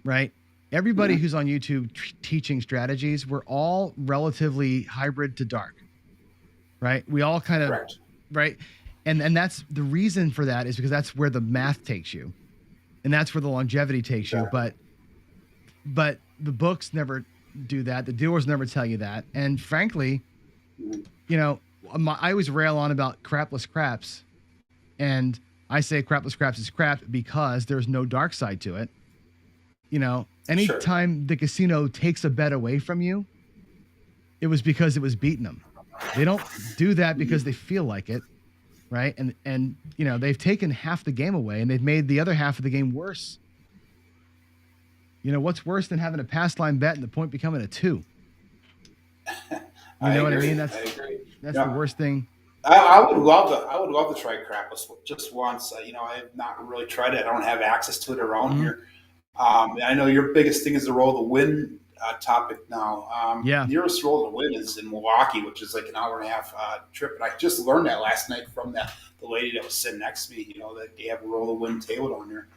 right? Everybody who's on YouTube teaching strategies, we're all relatively hybrid to dark, right? We all kind of, Correct. right? And that's the reason for that, is because that's where the math takes you, and that's where the longevity takes you. But the books never do that. The doers never tell you that. And frankly, I always rail on about crapless craps, and I say crapless craps is crap because there's no dark side to it. Anytime the casino takes a bet away from you, it was because it was beating them. They don't do that because they feel like it, right? And they've taken half the game away, and they've made the other half of the game worse. What's worse than having a pass line bet and the point becoming a 2? You know what I mean? That's the worst thing. I would love to try crapless just once. I have not really tried it. I don't have access to it around here. I know your biggest thing is the roll of the win topic now. Nearest roll of the win is in Milwaukee, which is like an hour and a half trip. And I just learned that last night from the lady that was sitting next to me. That they have a roll of the win table down there.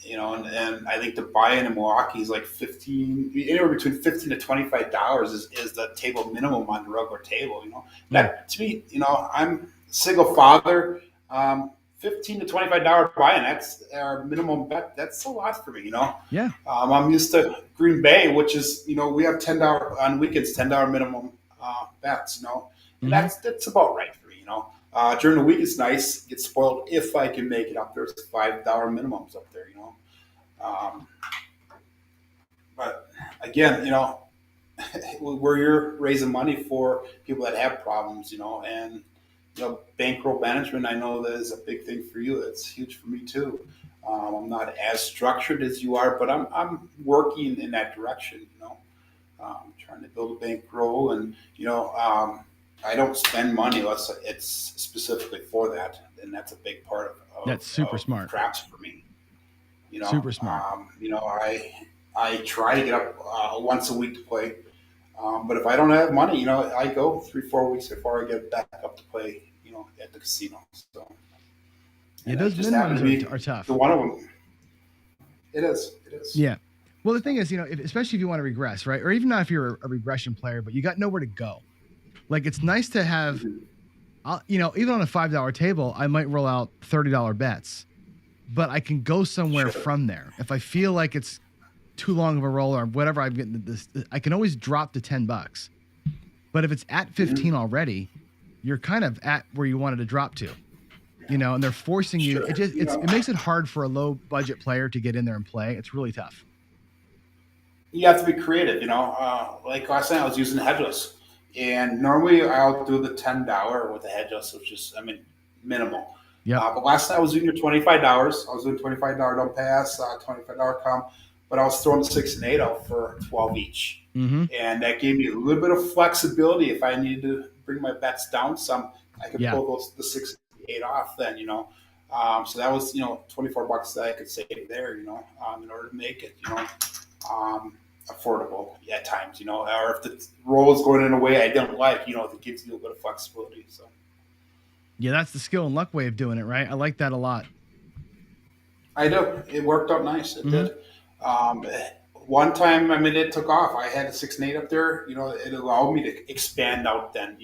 And I think the buy-in Milwaukee is like anywhere between $15 to $25 is the table minimum on the regular table. That to me, I'm a single father. $15 to $25 buy-in, that's our minimum bet. That's a lot for me. Yeah. I'm used to Green Bay, which is we have $10 on weekends, $10 minimum bets. And that's about right for me. During the week, it's nice. Get spoiled if I can make it up. There's $5 minimums up there, But again, where you're raising money for people that have problems, and bankroll management, I know that is a big thing for you. It's huge for me too. I'm not as structured as you are, but I'm working in that direction. Trying to build a bankroll, and I don't spend money unless it's specifically for that, and that's a big part of that's super smart. Craps for me. Super smart. I try to get up once a week to play, but if I don't have money, I go 3-4 weeks before I get back up to play, at the casino. So those minimums are tough. One of them. It is. Yeah. Well, the thing is, especially if you want to regress, right? Or even not if you're a regression player, but you got nowhere to go. Like, it's nice to have, even on a $5 table, I might roll out $30 bets, but I can go somewhere from there. If I feel like it's too long of a roll or whatever, I'm getting this, I can always drop to $10. But if it's at 15 already, you're kind of at where you wanted to drop to, and they're forcing you. It makes it hard for a low budget player to get in there and play. It's really tough. You have to be creative, like last night I was using headless. And normally I'll do the $10 with the headless, which is, minimal. Yeah. But last night I was doing your $25. I was doing $25 don't pass, $25 come, but I was throwing the 6 and 8 out for 12 each. Mm-hmm. And that gave me a little bit of flexibility. If I needed to bring my bets down some, I could pull the 6 and 8 off then, So that was, $24 that I could save there, in order to make it, affordable at times, or if the roll is going in a way I don't like, it gives you a little bit of flexibility. So, yeah, that's the skill and luck way of doing it, right? I like that a lot. I do. It worked out nice. It did. One time, it took off. I had a 6 and 8 up there. It allowed me to expand out then.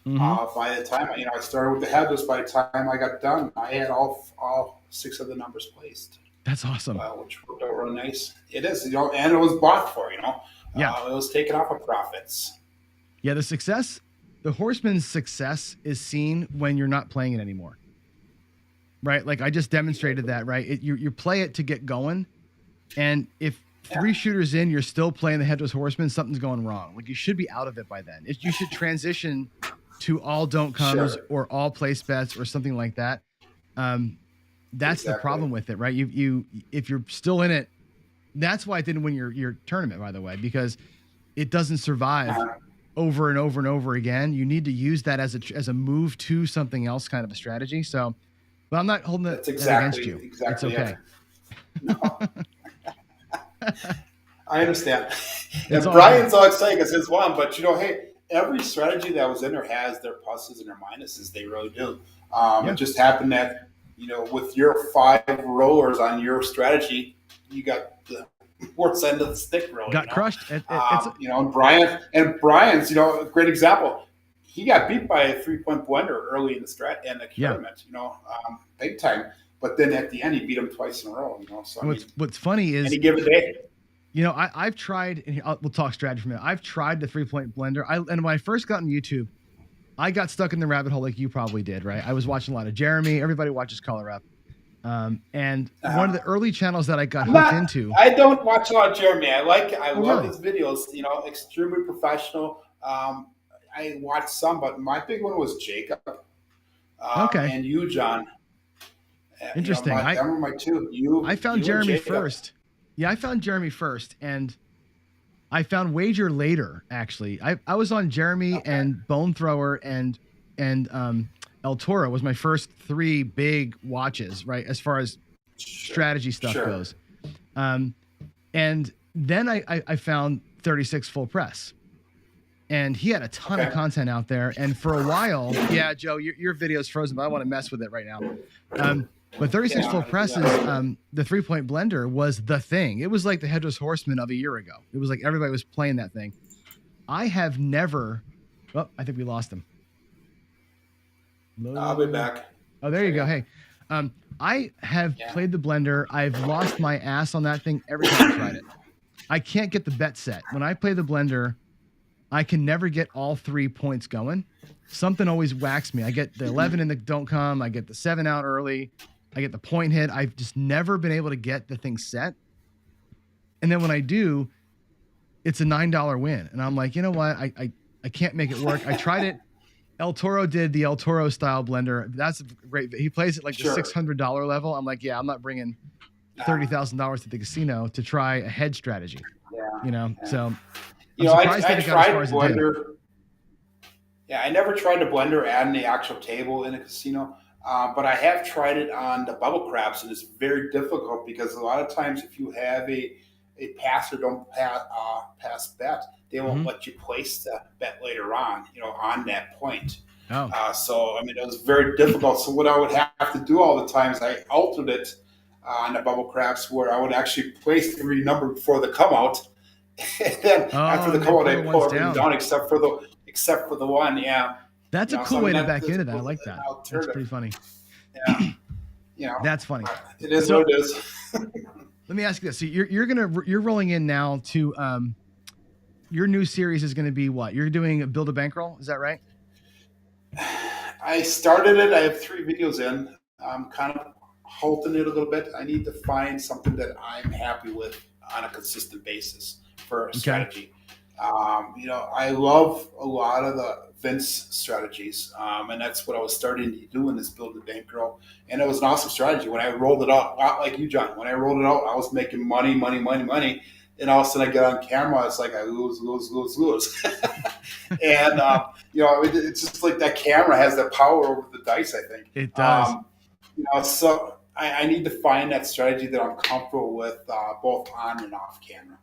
By the time I started with the headless, by the time I got done, I had all 6 of the numbers placed. That's awesome. Which worked out real nice. It is, and it was bought for, it was taken off of profits. Yeah, the horseman's success is seen when you're not playing it anymore. right? Like I just demonstrated that, right? You play it to get going, and if three shooters in, you're still playing the Headless Horseman, something's going wrong. Like you should be out of it by then. You should transition to all don't comes or all place bets or something like that. That's the problem with it, right? If you're still in it, that's why I didn't win your tournament, by the way, because it doesn't survive over and over and over again. You need to use that as a move to something else, kind of a strategy. So, but I'm not holding it against you. Exactly. It's okay. No. I understand. And Brian's all excited because it's one, but hey, every strategy that was in there has their pluses and their minuses. They really do. It just happened that, with your 5 rollers on your strategy, you got the worst end of the stick really. Got crushed. And Brian's, a great example. He got beat by a 3-point blender early in the tournament, big time. But then at the end, he beat him twice in a row. So what's funny is any given day. I've tried. And we'll talk strategy for a minute. I've tried the 3-point blender. And when I first got on YouTube, I got stuck in the rabbit hole like you probably did, right? I was watching a lot of Jeremy. Everybody watches Color Up. And one of the early channels that I got hooked into. I don't watch a lot of Jeremy. I love his videos. Extremely professional. I watched some, but my big one was Jacob. Okay. And you, John. Interesting. I remember my two. I found Jeremy first. Yeah, I found Jeremy first, and I found Wager later. Actually, I was on Jeremy and Bone Thrower and El Toro was my first 3 big watches, right? As far as strategy stuff goes, and then I found 36 Full Press, and he had a ton of content out there. And for a while, yeah, Joe, your video's frozen, but I want to mess with it right now. But 36 Full Presses, the 3-point blender was the thing. It was like the Headless Horseman of a year ago. It was like everybody was playing that thing. I have never. Oh, I think we lost him. I'll be back. Oh, there you go. Hey, I have played the blender. I've lost my ass on that thing every time I tried it. I can't get the bet set. When I play the blender, I can never get all 3 points going. Something always whacks me. I get the 11 in the don't come. I get the 7 out early. I get the point hit. I've just never been able to get the thing set. And then when I do, it's a $9 win. And I'm like, you know what? I can't make it work. I tried it. El Toro did the El Toro style blender. That's great. He plays at like the $600 level. I'm like, I'm not bringing $30,000 to the casino to try a head strategy. So I tried blender. Yeah, I never tried to blender adding the actual table in a casino, but I have tried it on the bubble craps, and it's very difficult because a lot of times if you have a pass or don't pass bet, they won't let you place the bet later on, on that point. So, it was very difficult. So what I would have to do all the time is I altered it on the bubble craps where I would actually place every number before the come out. And then after the come out, I pull everything down except for the one. Yeah. That's a cool way to back into that. I like that. That's pretty funny. Yeah. That's funny. It is what it is. Let me ask you this. So you're rolling in now to your new series is going to be what? You're doing a Build a Bankroll. Is that right? I started it. I have 3 videos in. I'm kind of halting it a little bit. I need to find something that I'm happy with on a consistent basis for a strategy. I love a lot of the Vince strategies, and that's what I was starting to do in this Build a Bankroll. And it was an awesome strategy. When I rolled it out, not like you, John, when I rolled it out, I was making money. And all of a sudden I get on camera, it's like I lose. And, it's just like that camera has that power over the dice, I think. It does. So I need to find that strategy that I'm comfortable with, both on and off camera.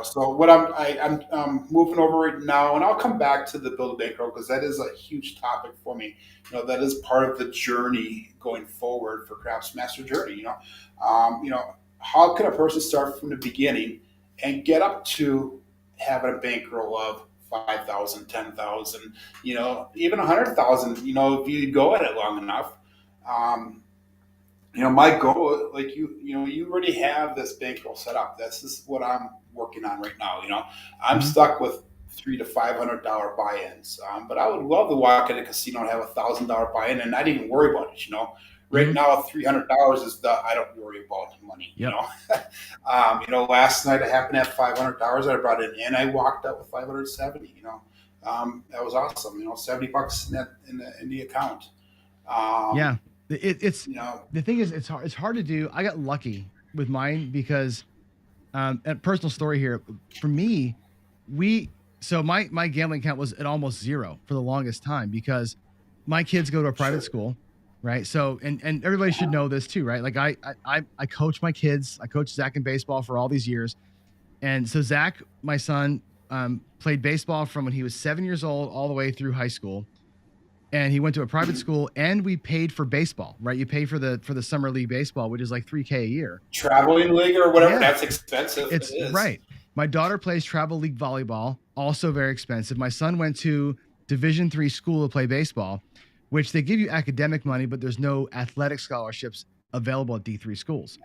So what I'm moving over right now, and I'll come back to the Build a Bankroll because that is a huge topic for me. That is part of the journey going forward for Craps Master Journey. How can a person start from the beginning and get up to having a bankroll of 5,000, 10,000, even 100,000, if you go at it long enough. My goal, like you already have this bankroll set up. This is what I'm working on right now. I'm stuck with $300 to $500 buy-ins. But I would love to walk in a casino and have $1,000 buy-in and not even worry about it. Right now, $300 is I don't worry about money. Yep. Last night I happened to have $500. I brought it in, and I walked up with 570. That was awesome. $70 in the account. Yeah, it's the thing is, it's hard to do. I got lucky with mine because, a personal story here for me, so my gambling account was at almost zero for the longest time because my kids go to a private school, right? So and everybody should know this too, right? Like I coach my kids. I coached Zach in baseball for all these years, and so Zach, my son, played baseball from when he was 7 years old all the way through high school. And he went to a private school, and we paid for baseball, right? You pay for the summer league baseball, which is like $3,000 a year. Traveling league or whatever, that's expensive. It's right. My daughter plays travel league volleyball, also very expensive. My son went to Division III school to play baseball, which they give you academic money, but there's no athletic scholarships available at D3 schools.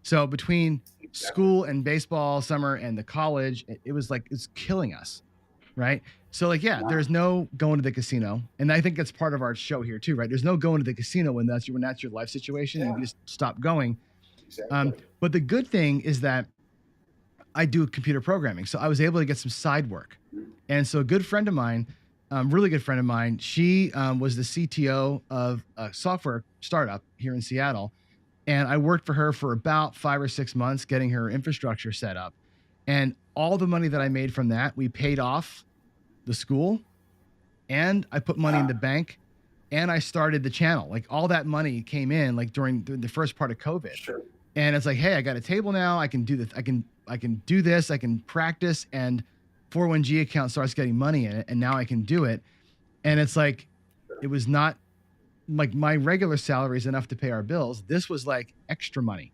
So between school and baseball, summer, and the college, it's killing us, right? So there's no going to the casino. And I think that's part of our show here too, right? There's no going to the casino when that's your life situation and you just stop going. Exactly. But the good thing is that I do computer programming. So I was able to get some side work. And so a good friend of mine, really good friend of mine, she was the CTO of a software startup here in Seattle. And I worked for her for about 5 or 6 months, getting her infrastructure set up. And all the money that I made from that, we paid off the school, and I put money in the bank, and I started the channel. Like all that money came in during the first part of COVID. Sure. And it's like, hey, I got a table now. I can do this. I can do this. I can practice, and 401g account starts getting money in it, and now I can do it. And it's like, it was not like my regular salary is enough to pay our bills. This was like extra money,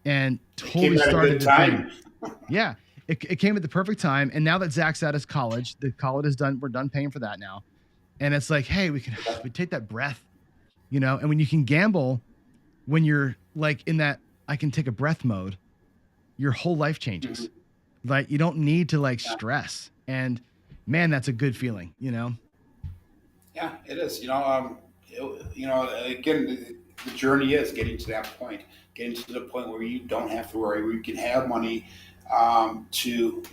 and totally started the thing. Yeah. It came at the perfect time. And now that Zach's out of college, the college is done. We're done paying for that now. And it's like, hey, we take that breath, and when you can gamble, when you're like in that, I can take a breath mode, your whole life changes. Like you don't need to stress. And man, that's a good feeling, Yeah, it is. Again, the journey is getting to that point, getting to the point where you don't have to worry, where you can have money to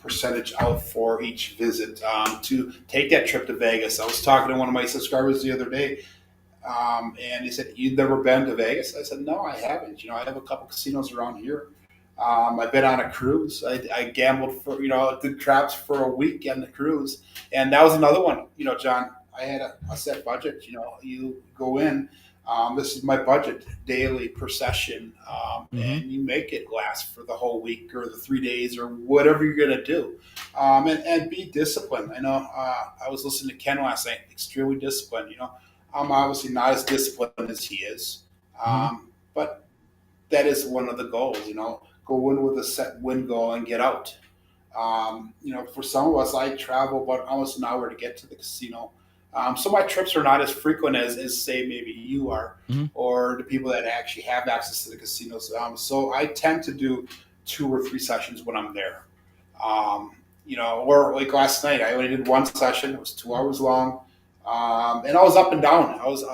percentage out for each visit, to take that trip to Vegas. I was talking to one of my subscribers the other day, and he said, "You've never been to Vegas?" I said, "No, I haven't. I have a couple casinos around here. I've been on a cruise. I gambled for did craps for a week on the cruise, and that was another one. John, I had a set budget. You go in." This is my budget daily per session, and you make it last for the whole week or the 3 days or whatever you're going to do, and be disciplined. I know I was listening to Ken last night, extremely disciplined. I'm obviously not as disciplined as he is, but that is one of the goals. Go in with a set win goal and get out. For some of us, I travel about almost an hour to get to the casino. So my trips are not as frequent as say maybe you are, or the people that actually have access to the casinos. So I tend to do 2 or 3 sessions when I'm there. Or like last night, I only did 1 session. It was 2 hours long, and I was up and down. I was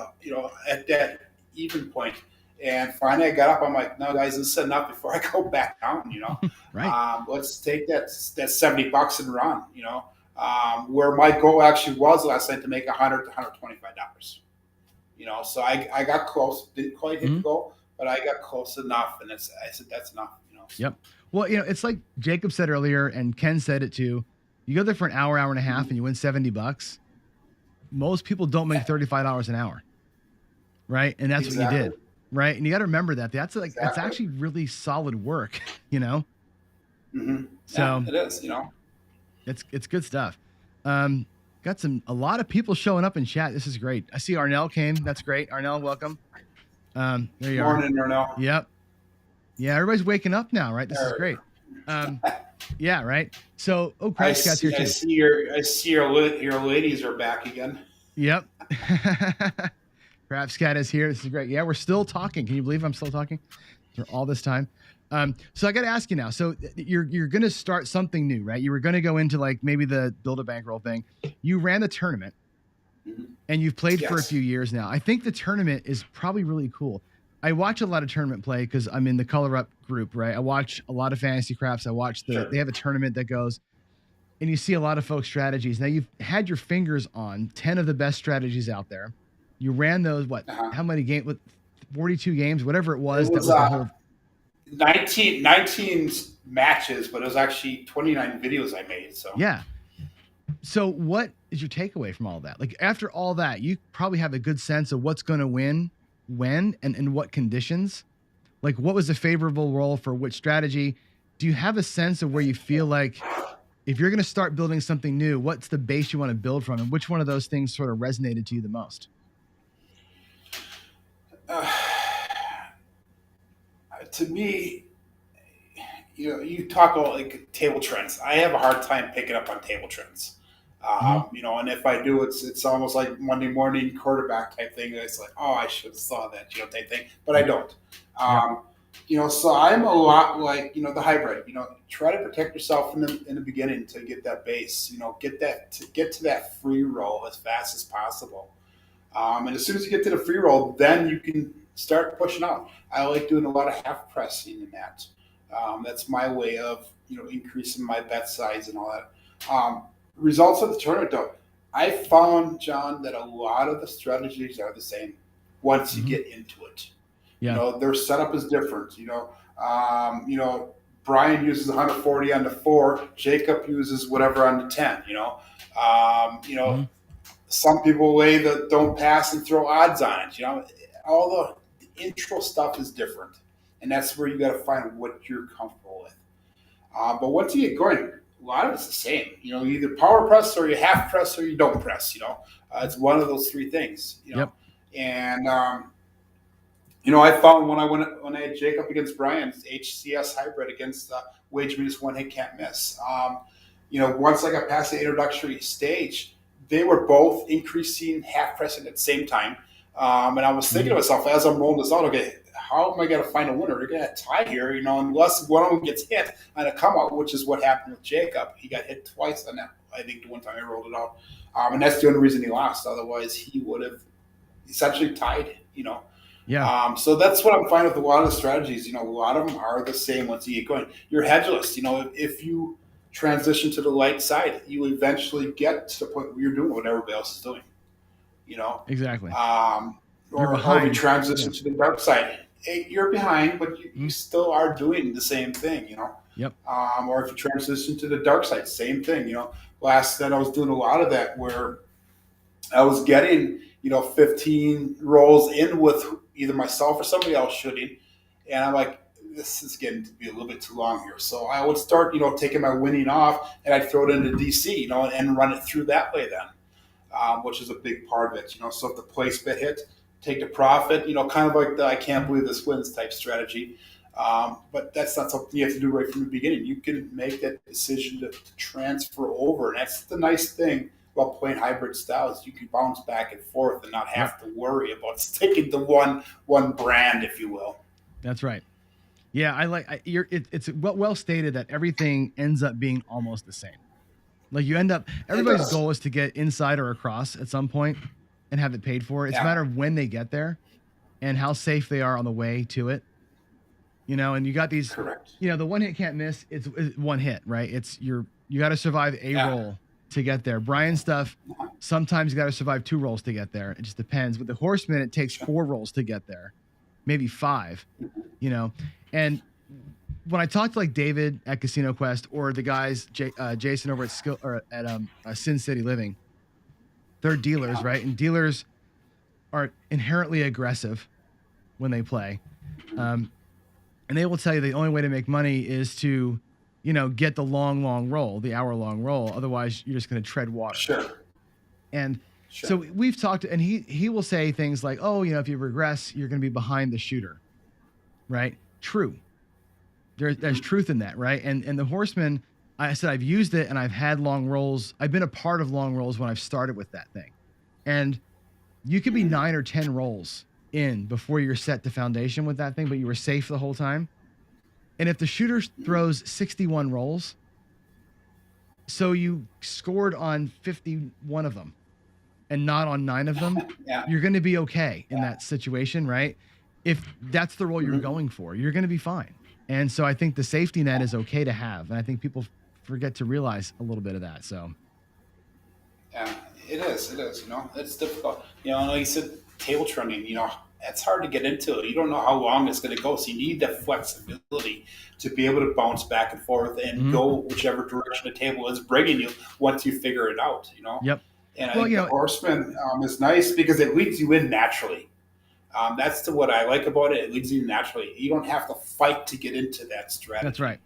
at that even point, and finally I got up. I'm like, no, guys, this is enough before I go back down. Right. Let's take that $70 and run. Where my goal actually was last night to make $100 to $125. So I got close, didn't quite hit the goal, but I got close enough, and I said that's enough. Yep. Well, it's like Jacob said earlier, and Ken said it too. You go there for an hour and a half, and you win $70. Most people don't make $35 an hour, right? And that's what you did, right? And you got to remember that that's actually really solid work, So yeah, it is, It's good stuff. Got a lot of people showing up in chat. This is great. I see Arnell came. That's great. Arnell, welcome. There you are. Morning, Arnell. Yep. Yeah, everybody's waking up now, right? This is great. Yeah, right. So, Craps-a-Thon's here too. I see your ladies are back again. Yep. Craps-a-Thon is here. This is great. Yeah, we're still talking. Can you believe I'm still talking? for all this time. So I got to ask you now. So you're going to start something new, right? You were going to go into like maybe the build a bankroll thing. You ran the tournament, and you've played for a few years now. I think the tournament is probably really cool. I watch a lot of tournament play because I'm in the Color Up group, right? I watch a lot of Fantasy Craps. I watch they have a tournament that goes, and you see a lot of folks' strategies. Now you've had your fingers on 10 of the best strategies out there. You ran those, how many games? With 42 games, whatever it was. That was the whole 19 matches, but it was actually 29 videos I made. So yeah. So what is your takeaway from all that? Like after all that, you probably have a good sense of what's going to win, when, and in what conditions. Like what was a favorable role for which strategy? Do you have a sense of where you feel like if you're going to start building something new, what's the base you want to build from, and which one of those things sort of resonated to you the most? To me, you talk about like table trends. I have a hard time picking up on table trends. And if I do, it's almost like Monday morning quarterback type thing. It's like, oh, I should have saw that, type thing, but I don't. So I'm a lot like, the hybrid. Try to protect yourself in the beginning to get that base. Get to that free roll as fast as possible. And as soon as you get to the free roll, then you can start pushing out. I like doing a lot of half pressing in that. That's my way of increasing my bet size and all that. Results of the tournament, though, I found, John, that a lot of the strategies are the same once you get into it. Their setup is different. Brian uses 140 on the 4. Jacob uses whatever on the 10. Some people way that don't pass and throw odds on it. All the intro stuff is different, and that's where you got to find what you're comfortable with. But once you get going, a lot of it's the same. You either power press or you half press or you don't press. It's one of those three things. And I found when I had Jacob against Brian's HCS hybrid against Wage Minus One Hit Can't Miss. Once I got past the introductory stage, they were both increasing half pressing at the same time. And I was thinking to myself as I'm rolling this out, okay, how am I going to find a winner? They're going to tie here, unless one of them gets hit on a come out, which is what happened with Jacob. He got hit twice on that. I think the one time I rolled it out. And that's the only reason he lost. Otherwise, he would have essentially tied, Yeah. So that's what I'm finding with a lot of the strategies. A lot of them are the same once you get going. You're hedgeless. If you transition to the light side, you eventually get to the point where you're doing what everybody else is doing. Exactly. Or if you transition to the dark side, you're behind, but you still are doing the same thing. Yep. Or if you transition to the dark side, same thing. Last then I was doing a lot of that where I was getting 15 rolls in with either myself or somebody else shooting, and I'm like, this is getting to be a little bit too long here. So I would start, taking my winning off, and I'd throw it into DC, and run it through that way then, which is a big part of it. So if the place bet hit, take the profit, kind of like the I can't believe this wins type strategy. But that's not something you have to do right from the beginning. You can make that decision to transfer over, and that's the nice thing about playing hybrid styles. You can bounce back and forth and not have to worry about sticking to one brand, if you will. That's right. Yeah, it's well stated that everything ends up being almost the same. Like everybody's goal is to get inside or across at some point and have it paid for. It's a matter of when they get there and how safe they are on the way to it. And you got these, correct. The one hit can't miss. It's one hit, right? You got to survive a roll to get there. Brian's stuff, sometimes you got to survive 2 rolls to get there. It just depends. With the Horseman, it takes 4 rolls to get there, maybe 5, And when I talk to like David at Casino Quest or the guys, Jason over at Sin City Living, they're dealers, right? And dealers are inherently aggressive when they play. And they will tell you the only way to make money is to, get the long roll, the hour-long roll. Otherwise, you're just going to tread water. Sure. And so we've talked, and he will say things like, oh, if you regress, you're going to be behind the shooter, right? True. There's truth in that, right? And the Horseman, I said I've used it, and I've had long rolls. I've been a part of long rolls when I've started with that thing. And you could be 9 or 10 rolls in before you're set to foundation with that thing, but you were safe the whole time. And if the shooter throws 61 rolls, so you scored on 51 of them and not on 9 of them, Yeah. you're going to be okay in that situation, right? If that's the role you're going for, you're going to be fine. And so I think the safety net is okay to have. And I think people forget to realize a little bit of that. So Yeah, it is. It is. It's difficult. Like you said, table trending. It's hard to get into it. You don't know how long it's going to go, so you need that flexibility to be able to bounce back and forth and go whichever direction the table is bringing you once you figure it out. Yep. And I think the horseman is nice because it leads you in naturally. That's what I like about it. It leads you naturally. You don't have to fight to get into that strategy. That's right.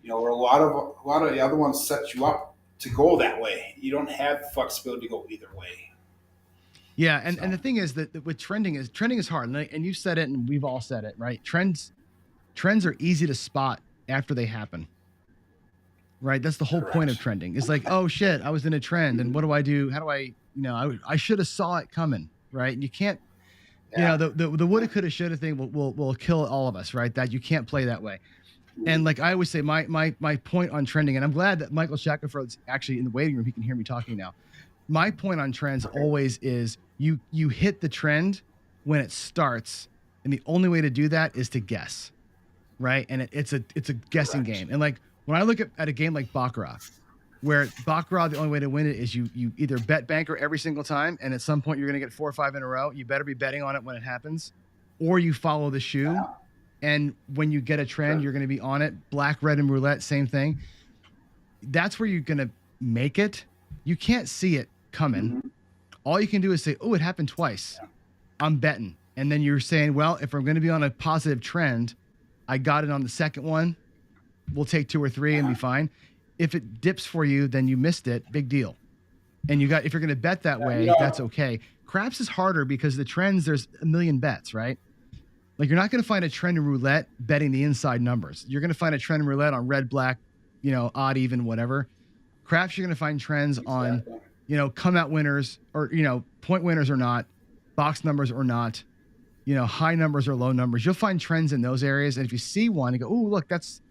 Where a lot of the other ones set you up to go that way. You don't have flexibility to go either way. Yeah, and the thing is that with trending is hard, and you said it, and we've all said it, right? Trends are easy to spot after they happen, right? That's the whole point of trending. It's like, oh shit, I was in a trend, and what do I do? How do I, I should have saw it coming, right? And you can't, the woulda, coulda, shoulda thing will kill all of us, right? That you can't play that way. And like I always say, my point on trending, and I'm glad that Michael Shackelford's actually in the waiting room. He can hear me talking now. My point on trends always is you hit the trend when it starts, and the only way to do that is to guess, right? And it's a guessing game. And like when I look at a game like Baccarat, where Baccarat, the only way to win it is you either bet banker every single time, and at some point you're going to get 4 or 5 in a row. You better be betting on it when it happens, or you follow the shoe. And when you get a trend, you're going to be on it. Black, red, and roulette, same thing. That's where you're going to make it. You can't see it coming. All you can do is say, oh, it happened twice. I'm betting. And then you're saying, well, if I'm going to be on a positive trend, I got it on the second one. We'll take 2 or 3 and be fine. If it dips for you, then you missed it. Big deal. And if you're going to bet that way, that's okay. Craps is harder because the trends, there's a million bets, right? Like you're not going to find a trend in roulette betting the inside numbers. You're going to find a trend in roulette on red, black, odd, even, whatever. Craps, you're going to find trends on, come out winners or, point winners or not, box numbers or not, high numbers or low numbers. You'll find trends in those areas. And if you see one, you go, oh, look, that's,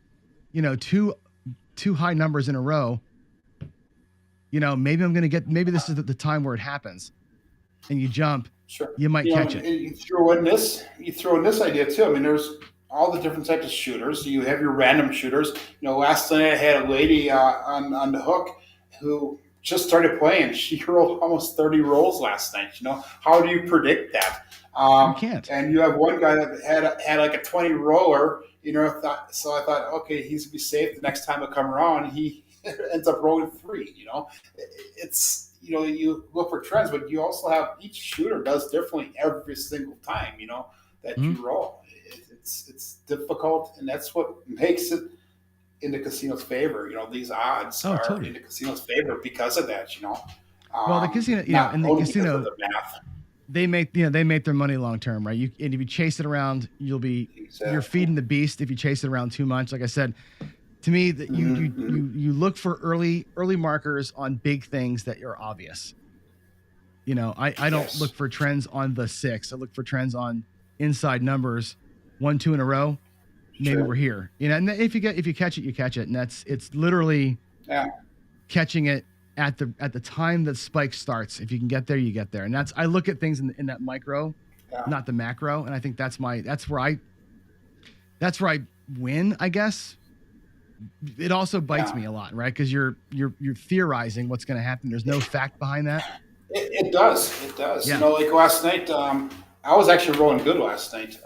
two high numbers in a row. Maybe maybe this is the time where it happens. And you jump, you might catch it. You throw in this idea too. I mean, there's all the different types of shooters. You have your random shooters. Last night I had a lady on the hook who just started playing. She rolled almost 30 rolls last night. How do you predict that? You can't. And you have one guy that had like a 20 roller. So I thought, okay, he's gonna be safe the next time I come around. He ends up rolling 3. It's. You look for trends, but you also have each shooter does differently every single time, that you roll. It's difficult, and that's what makes it in the casino's favor. These odds are totally in the casino's favor because of that, Well, the casino, in the casino, the math. They make their money long term, right? And if you chase it around, you're feeding the beast if you chase it around too much. Like I said, to me, that you look for early markers on big things that are obvious. I don't look for trends on the 6. I look for trends on inside numbers, 1, 2 in a row. Maybe we're here. And if you catch it, you catch it, and it's literally catching it at the time that spike starts. If you can get there, you get there. And I look at things in that micro, not the macro, and I think that's where I win, I guess. It also bites me a lot, right? Because you're theorizing what's going to happen. There's no fact behind that. It does. Yeah. Like last night, I was actually rolling good last night.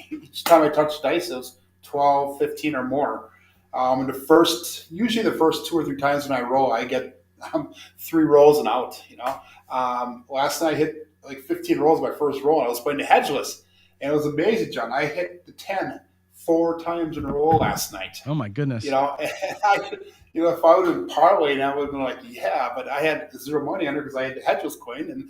Each time I touched dice, it was 12, 15 or more. Usually the first 2 or 3 times when I roll, I get 3 rolls and out. Last night I hit like 15 rolls my first roll. And I was playing the hedgeless, and it was amazing, John. I hit the 10 4 times in a row last night. Oh my goodness! And if I would have been parlaying, I would have been like, yeah, but I had 0 money under because I had the hedgeless coin, and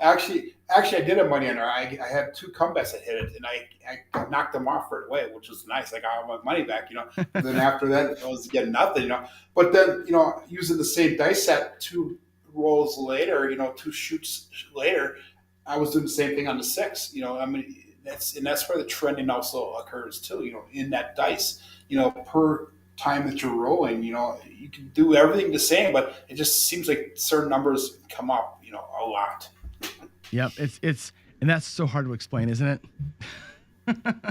actually I did have money under. I had 2 comebacks that hit it, and I knocked them off right away, which was nice. I got all my money back, And then after that, it was getting nothing, But then, using the same dice set 2 rolls later, 2 shoots later, I was doing the same thing on the 6. I mean, that's where the trending also occurs too. In that dice, per time that you're rolling, you can do everything the same, but it just seems like certain numbers come up, a lot. Yep. And that's so hard to explain, isn't it?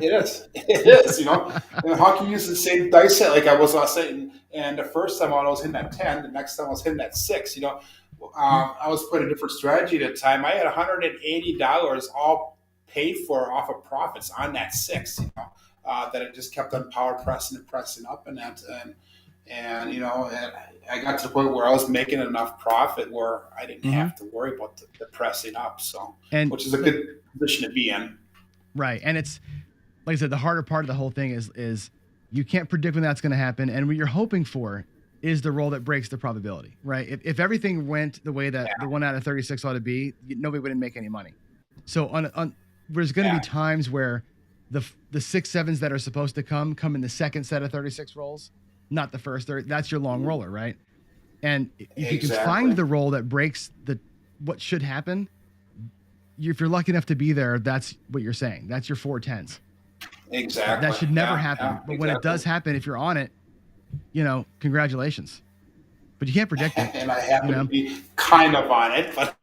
It is. It is. And hockey uses the same dice set like I was last night, and the first time I was hitting that 10, the next time I was hitting that 6. I was playing a different strategy at the time. I had $180 all paid for off of profits on that 6. That it just kept on power pressing and pressing up, and and I got to the point where I was making enough profit where I didn't have to worry about the pressing up. So, which is a good position to be in. Right. And it's, like I said, the harder part of the whole thing is you can't predict when that's going to happen. And what you're hoping for is the roll that breaks the probability, right? If everything went the way that the 1 out of 36 ought to be, nobody wouldn't make any money. So there's going to be times where the 6 7s that are supposed to come in the second set of 36 rolls, not the first. That's your long roller, right? And if you can find the roll that breaks what should happen, if you're lucky enough to be there, that's what you're saying. That's your 4 10s. Exactly. That should never happen. But when it does happen, if you're on it, congratulations. But you can't predict it. And I happen to be kind of on it, but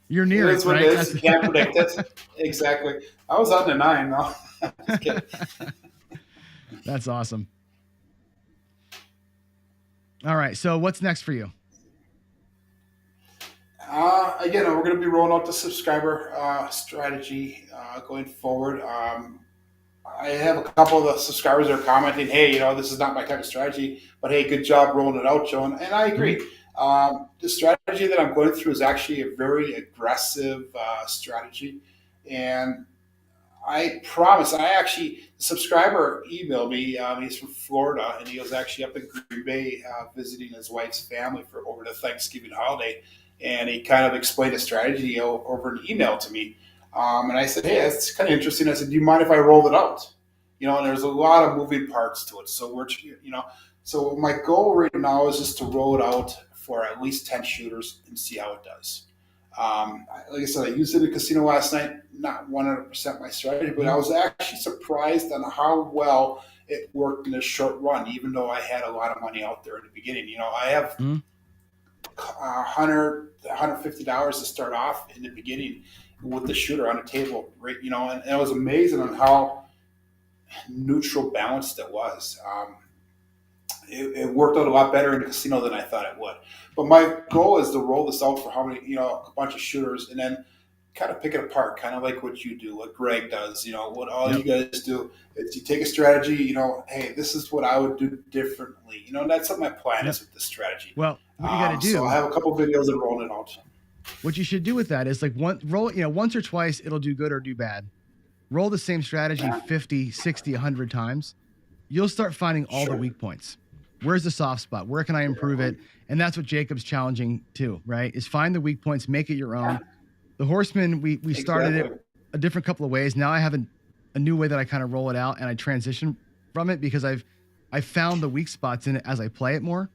you're near it. It is what it is. You can't predict it. Exactly. I was on the 9 though. Just kidding. That's awesome. All right. So what's next for you? Again, we're going to be rolling out the subscriber strategy going forward. I have a couple of the subscribers that are commenting, hey, this is not my type of strategy, but hey, good job rolling it out, Joe. And I agree. The strategy that I'm going through is actually a very aggressive strategy. And I promise, the subscriber emailed me. He's from Florida, and he was actually up in Green Bay visiting his wife's family for over the Thanksgiving holiday. And he kind of explained the strategy over an email to me. And I said, hey, that's kind of interesting. I said, do you mind if I roll it out? And there's a lot of moving parts to it. So so my goal right now is just to roll it out for at least 10 shooters and see how it does. Like I said, I used it in the casino last night, not 100% my strategy, but I was actually surprised on how well it worked in a short run, even though I had a lot of money out there in the beginning. I have $150 to start off in the beginning with the shooter on the table, right? And it was amazing on how neutral balanced it was. It worked out a lot better in the casino than I thought it would. But my goal is to roll this out for a bunch of shooters, and then kind of pick it apart, kind of like what you do, what Greg does, what all you guys do is you take a strategy, hey, this is what I would do differently. That's what my plan is with this strategy. Well, what you got to do. So I have a couple videos that roll it out. What you should do with that is once or twice, it'll do good or do bad. Roll the same strategy 50, 60, 100 times. You'll start finding all the weak points. Where's the soft spot? Where can I improve it? And that's what Jacob's challenging too, right? Is find the weak points, make it your own. The Horseman, we started it a different couple of ways. Now I have a new way that I kind of roll it out, and I transition from it because I've found the weak spots in it as I play it more,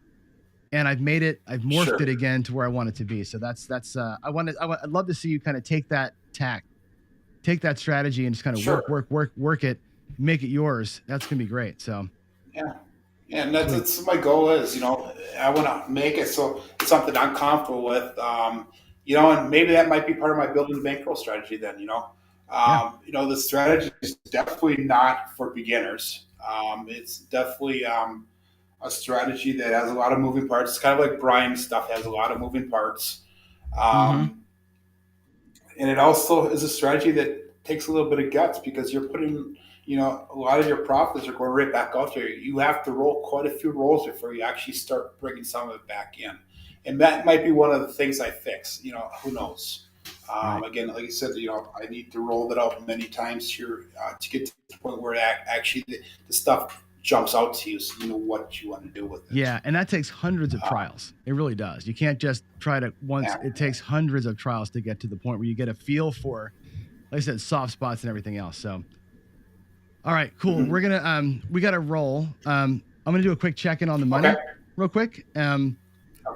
and I've morphed it again to where I want it to be. So I'd love to see you kind of take that tack, take that strategy, and just kind of work it, make it yours. That's gonna be great. So and that's my goal is, I want to make it so it's something I'm comfortable with. And maybe that might be part of my building the bankroll strategy then, the strategy is definitely not for beginners. It's definitely a strategy that has a lot of moving parts. It's kind of like Brian's stuff has a lot of moving parts. And it also is a strategy that takes a little bit of guts because you're putting, a lot of your profits are going right back out there. You have to roll quite a few rolls before you actually start bringing some of it back in. And that might be one of the things I fix, who knows? Again, like I said, I need to roll that out many times here to get to the point where actually the stuff jumps out to you so you know what you want to do with it. Yeah, and that takes hundreds of trials. It really does. You can't just try to once. Yeah. It takes hundreds of trials to get to the point where you get a feel for, like I said, soft spots and everything else. So, all right, cool. We're going to, we got to roll. I'm going to do a quick check-in on the money real quick.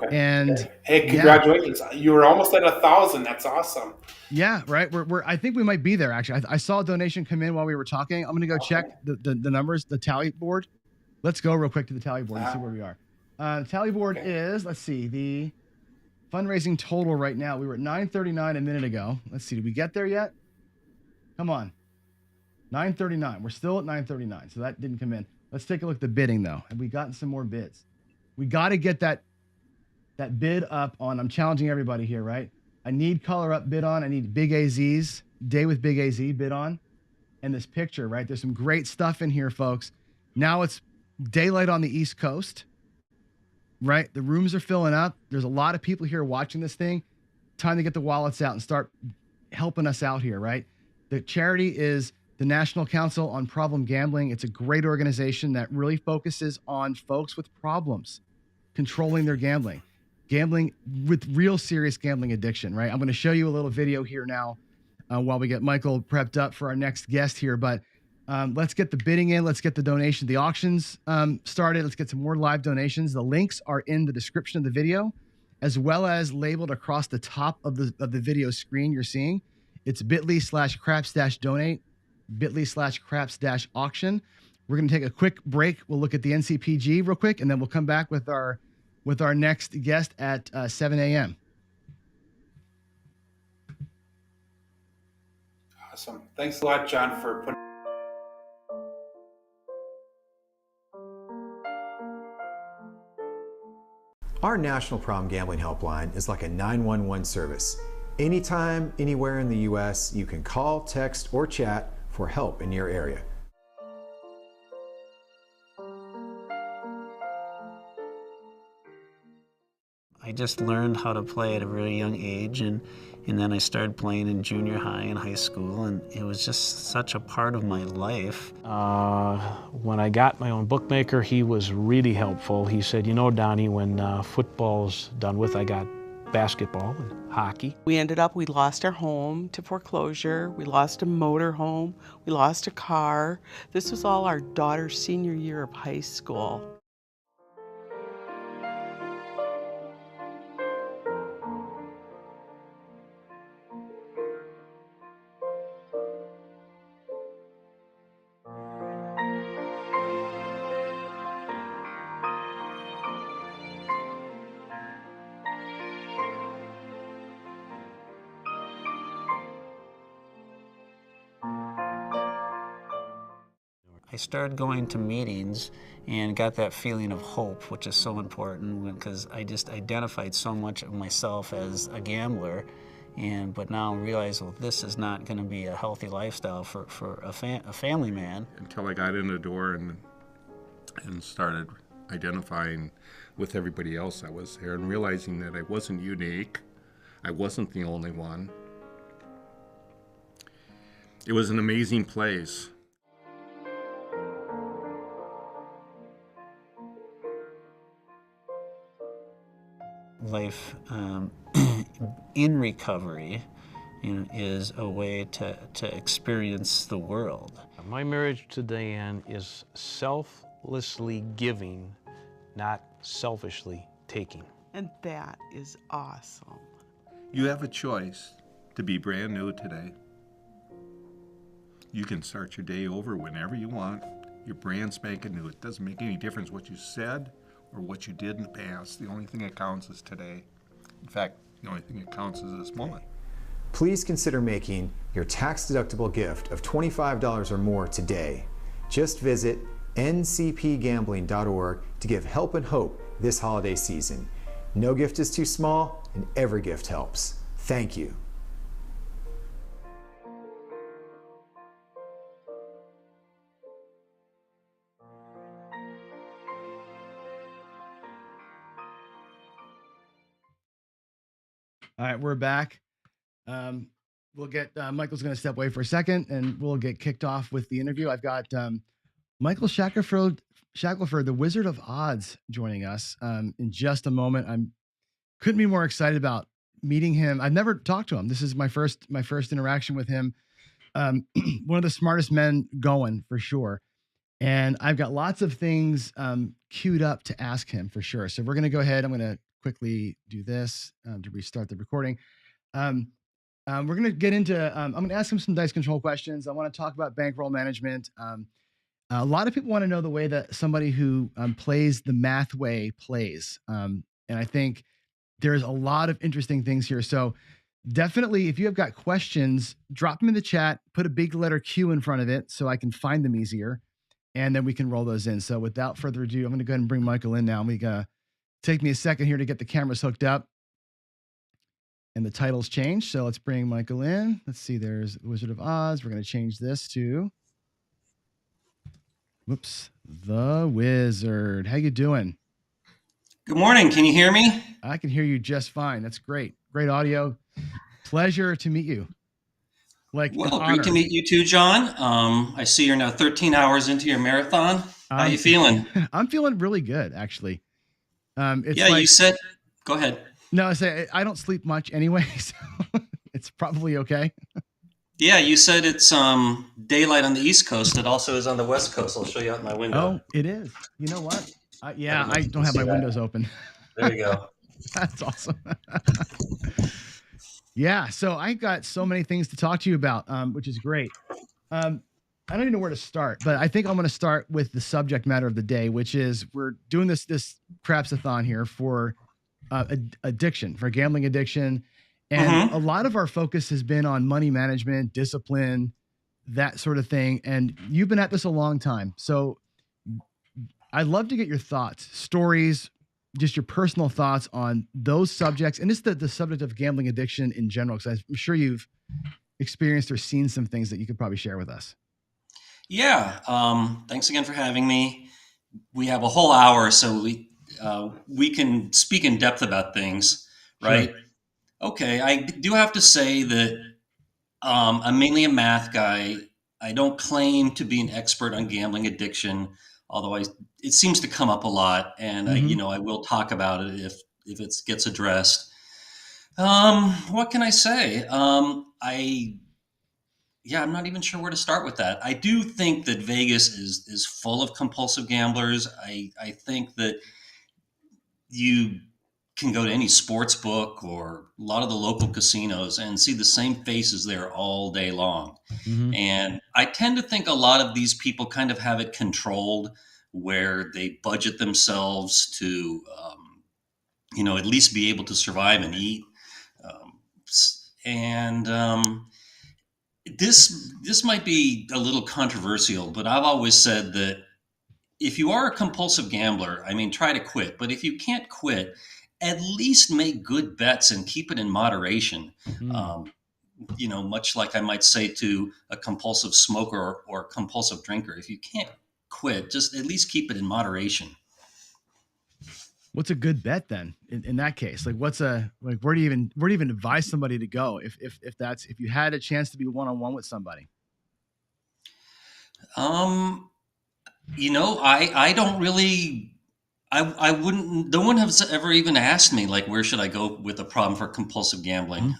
Okay. And Hey, congratulations! You were almost at 1,000. That's awesome. yeah, right. I think we might be there actually. I saw a donation come in while we were talking. I'm gonna go check the numbers, the tally board. Let's go real quick to the tally board and see where we are. Tally board is, let's see, the fundraising total right now. We were at 939 a minute ago. Let's see, did we get there yet? Come on. 939. We're still at 939. So that didn't come in. Let's take a look at the bidding though. Have we gotten some more bids? We got to get that bid up on, I'm challenging everybody here, right? I need color up bid on. I need Big AZ's day with Big AZ bid on. And this picture, right? There's some great stuff in here, folks. Now it's daylight on the East Coast, right? The rooms are filling up. There's a lot of people here watching this thing. Time to get the wallets out and start helping us out here, right? The charity is the National Council on Problem Gambling. It's a great organization that really focuses on folks with problems, controlling their gambling with real serious gambling addiction, right? I'm going to show you a little video here now while we get Michael prepped up for our next guest here. But let's get the bidding in. Let's get the donation, the auctions started. Let's get some more live donations. The links are in the description of the video, as well as labeled across the top of the video screen you're seeing. It's bit.ly/craps-donate, bit.ly/craps-auction. We're going to take a quick break. We'll look at the NCPG real quick, and then we'll come back with our next guest at 7 a.m. Awesome. Thanks a lot, John, for putting. Our National Problem Gambling Helpline is like a 911 service. Anytime, anywhere in the U.S., you can call, text, or chat for help in your area. I just learned how to play at a very young age, and then I started playing in junior high and high school, and it was just such a part of my life. When I got my own bookmaker, he was really helpful. He said, you know, Donnie, when football's done with, I got basketball and hockey. We lost our home to foreclosure. We lost a motor home. We lost a car. This was all our daughter's senior year of high school. I started going to meetings and got that feeling of hope, which is so important because I just identified so much of myself as a gambler, but now realize, well, this is not going to be a healthy lifestyle for a family man. Until I got in the door and started identifying with everybody else that was there and realizing that I wasn't unique, I wasn't the only one. It was an amazing place. Life in recovery, is a way to experience the world. My marriage to Diane is selflessly giving, not selfishly taking. And that is awesome. You have a choice to be brand new today. You can start your day over whenever you want. You're brand spanking new. It doesn't make any difference what you said or what you did in the past. The only thing that counts is today. In fact, the only thing that counts is this moment. Please consider making your tax-deductible gift of $25 or more today. Just visit ncpgambling.org to give help and hope this holiday season. No gift is too small, and every gift helps. Thank you. All right, we're back. We'll get Michael's going to step away for a second, and we'll get kicked off with the interview. I've got Michael Shackelford, the Wizard of Odds, joining us in just a moment. Couldn't be more excited about meeting him. I've never talked to him. This is my first interaction with him. One of the smartest men going for sure. And I've got lots of things queued up to ask him for sure. So we're going to go ahead. I'm going to quickly do this to restart the recording. We're going to get into, I'm going to ask him some dice control questions. I want to talk about bankroll management. A lot of people want to know the way that somebody who plays the math way plays. And I think there's a lot of interesting things here. So definitely, if you have got questions, drop them in the chat, put a big letter Q in front of it so I can find them easier. And then we can roll those in. So without further ado, I'm going to go ahead and bring Michael in now. We got take me a second here to get the cameras hooked up. And the title's changed. So let's bring Michael in. Let's see, there's Wizard of Oz. We're going to change this to, whoops, the Wizard. How you doing? Good morning. Can you hear me? I can hear you just fine. That's great. Great audio. Pleasure to meet you. Like, well, great to meet you too, John. I see you're now 13 hours into your marathon. How you feeling? I'm feeling really good, actually. It's yeah, you said, go ahead. No, I say I don't sleep much anyway, so it's probably okay. Yeah, you said it's daylight on the East Coast. It also is on the West Coast. I'll show you out my window. Oh, it is. You know what? Yeah, I don't have my windows open. There you go. That's awesome. Yeah, so I got so many things to talk to you about, which is great. I don't even know where to start, but I think I'm going to start with the subject matter of the day, which is we're doing this Craps-a-Thon here for addiction, for gambling addiction. And a lot of our focus has been on money management, discipline, that sort of thing. And you've been at this a long time. So I'd love to get your thoughts, stories, just your personal thoughts on those subjects. And it's the subject of gambling addiction in general, because I'm sure you've experienced or seen some things that you could probably share with us. Yeah. Thanks again for having me. We have a whole hour, so we can speak in depth about things, right? Sure. Okay. I do have to say that I'm mainly a math guy. I don't claim to be an expert on gambling addiction, although it seems to come up a lot, and I will talk about it if it gets addressed. What can I say? I'm not even sure where to start with that. I do think that Vegas is full of compulsive gamblers. I think that you can go to any sports book or a lot of the local casinos and see the same faces there all day long. And I tend to think a lot of these people kind of have it controlled, where they budget themselves to, at least be able to survive and eat. This might be a little controversial, but I've always said that if you are a compulsive gambler, try to quit. But if you can't quit, at least make good bets and keep it in moderation. Much like I might say to a compulsive smoker or a compulsive drinker, if you can't quit, just at least keep it in moderation. What's a good bet then in that case? Like where do you even advise somebody to go if you had a chance to be one-on-one with somebody? I don't really, I wouldn't, no one has ever even asked me, like, where should I go with a problem for compulsive gambling?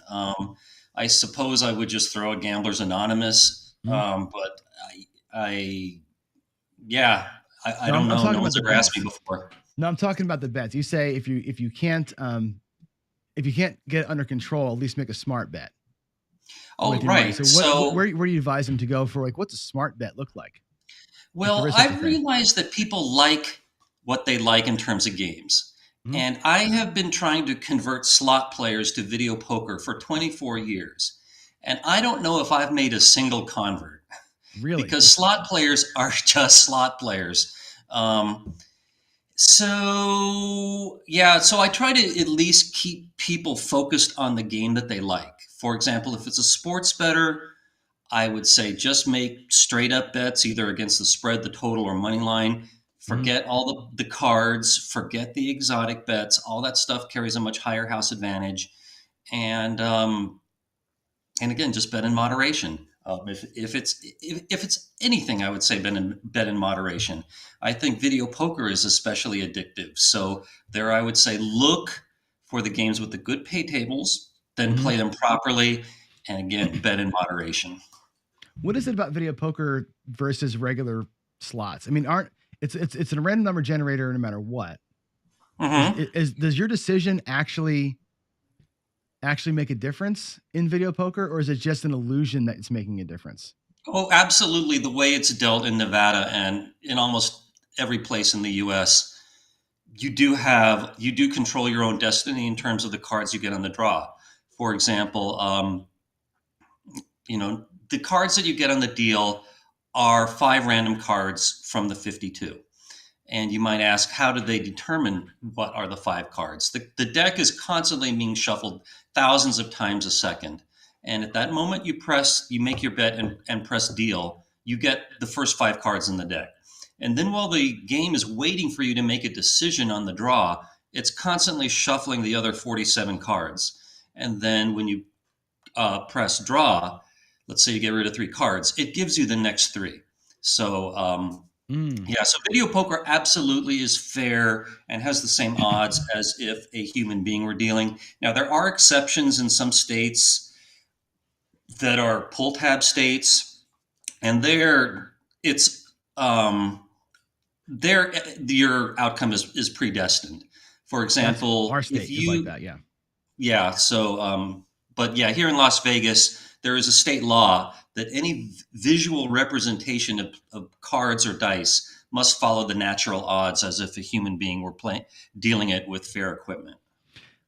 I suppose I would just throw at Gamblers Anonymous. But I don't know. No one's ever asked me before. No, I'm talking about the bets. You say if you can't get it under control, at least make a smart bet. Oh, right. So where do you advise them to go for, like, what's a smart bet look like? Well, I've realized that people like what they like in terms of games. And I have been trying to convert slot players to video poker for 24 years. And I don't know if I've made a single convert. Really? Because slot players are just slot players. So I try to at least keep people focused on the game that they like. For example, if it's a sports bettor, I would say just make straight up bets, either against the spread, the total, or money line. Forget all the cards, forget the exotic bets. All that stuff carries a much higher house advantage. And again, just bet in moderation. If it's anything, I would say bet in moderation. I think video poker is especially addictive. So there, I would say look for the games with the good pay tables, then play them properly, and again, bet in moderation. What is it about video poker versus regular slots? It's a random number generator no matter what. Does your decision actually make a difference in video poker, or is it just an illusion that it's making a difference? Oh, absolutely. The way it's dealt in Nevada and in almost every place in the U.S., you do control your own destiny in terms of the cards you get on the draw. For example, the cards that you get on the deal are 5 random cards from the 52. And you might ask, how do they determine what are the 5 cards? The deck is constantly being shuffled thousands of times a second. And at that moment you make your bet and press deal, you get the first 5 cards in the deck. And then while the game is waiting for you to make a decision on the draw, it's constantly shuffling the other 47 cards. And then when you press draw, let's say you get rid of 3 cards, it gives you the next 3. So, so video poker absolutely is fair and has the same odds as if a human being were dealing. Now, there are exceptions in some states that are pull tab states, and your outcome is predestined. For example, our state is like that, yeah. Yeah. So, but yeah, here in Las Vegas, there is a state law that any visual representation of cards or dice must follow the natural odds as if a human being were dealing it with fair equipment.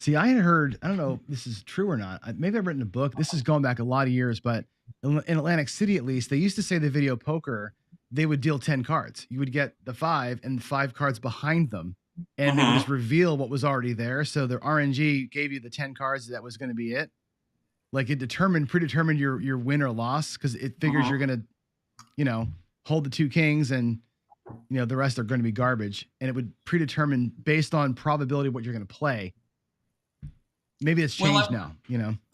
See, I had heard, I don't know if this is true or not. Maybe I've written a book. This is going back a lot of years, but in Atlantic City, at least, they used to say the video poker, they would deal 10 cards. You would get the 5 and 5 cards behind them, and they would just reveal what was already there. So the RNG gave you the 10 cards. That was going to be it. Like it predetermined your win or loss, because it figures you're going to, hold the 2 kings and, the rest are going to be garbage. And it would predetermine based on probability of what you're going to play. Maybe it's changed now,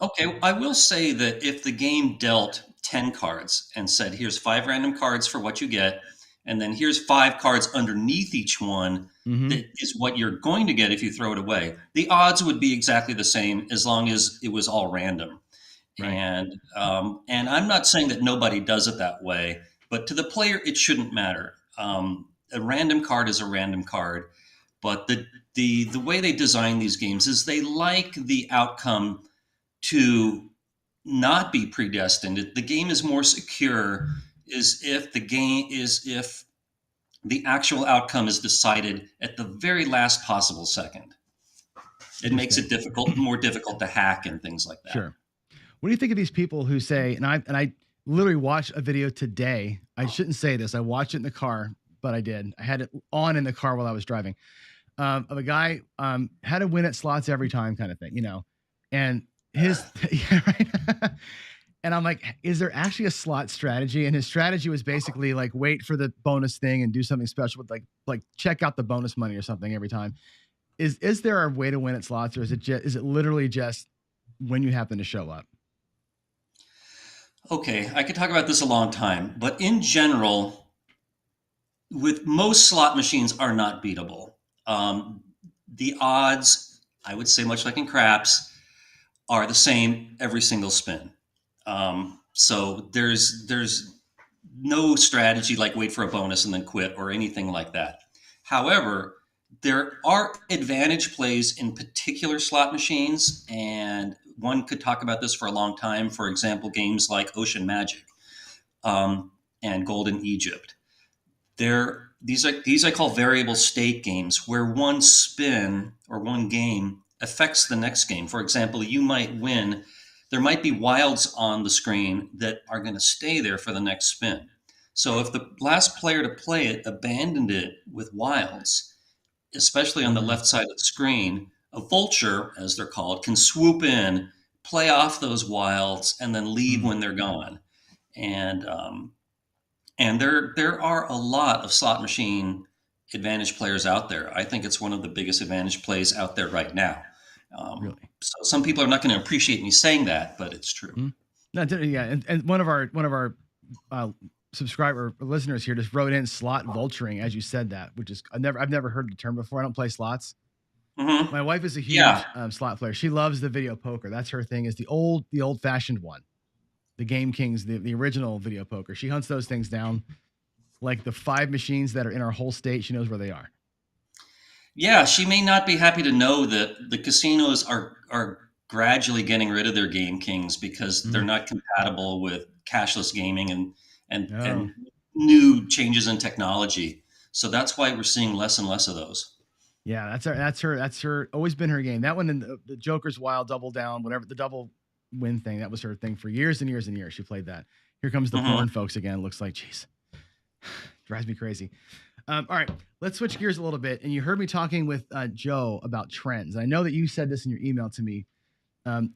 Okay, I will say that if the game dealt 10 cards and said, here's 5 random cards for what you get, and then here's 5 cards underneath each one, that is what you're going to get if you throw it away, the odds would be exactly the same as long as it was all random. Right. And I'm not saying that nobody does it that way, but to the player, it shouldn't matter. A random card is a random card, but the way they design these games is they like the outcome to not be predestined. The game is more secure if the actual outcome is decided at the very last possible second. It makes it more difficult to hack and things like that. Sure. What do you think of these people who say, and I literally watched a video today. I shouldn't say this. I watched it in the car, but I did. I had it on in the car while I was driving. Of a guy had to win at slots every time kind of thing, and his, yeah, right. And I'm like, is there actually a slot strategy? And his strategy was basically like, wait for the bonus thing and do something special with like check out the bonus money or something every time. Is there a way to win at slots, or is it literally just when you happen to show up? Okay, I could talk about this a long time, but in general, with most slot machines are not beatable. The odds, I would say, much like in craps, are the same every single spin. So there's no strategy like wait for a bonus and then quit or anything like that. However, there are advantage plays in particular slot machines, and one could talk about this for a long time. For example, games like Ocean Magic and Golden Egypt. These I call variable state games, where one spin or one game affects the next game. For example, you might win. There might be wilds on the screen that are going to stay there for the next spin. So if the last player to play it abandoned it with wilds, especially on the left side of the screen, a vulture, as they're called, can swoop in, play off those wilds, and then leave when they're gone. And there are a lot of slot machine advantage players out there. I think it's one of the biggest advantage plays out there right now. Really? So some people are not going to appreciate me saying that, but it's true. No, yeah, and one of our subscriber listeners here just wrote in slot vulturing as you said that, which is I've never heard the term before. I don't play slots. My wife is a huge slot player. She loves the video poker. That's her thing. Is the old fashioned one, the Game Kings, the original video poker. She hunts those things down, like the 5 machines that are in our whole state. She knows where they are. Yeah, she may not be happy to know that the casinos are gradually getting rid of their game kings because they're Mm. not compatible with cashless gaming Oh, and new changes in technology. So that's why we're seeing less and less of those. yeah, that's her. Always been her game. That one and the Joker's Wild Double Down, whatever the double win thing. That was her thing for years and years and years. She played that. Here comes the Hmm. porn folks again. It looks like, jeez, drives me crazy. All right, let's switch gears a little bit. And you heard me talking with Joe about trends. I know that you said this in your email to me. Um,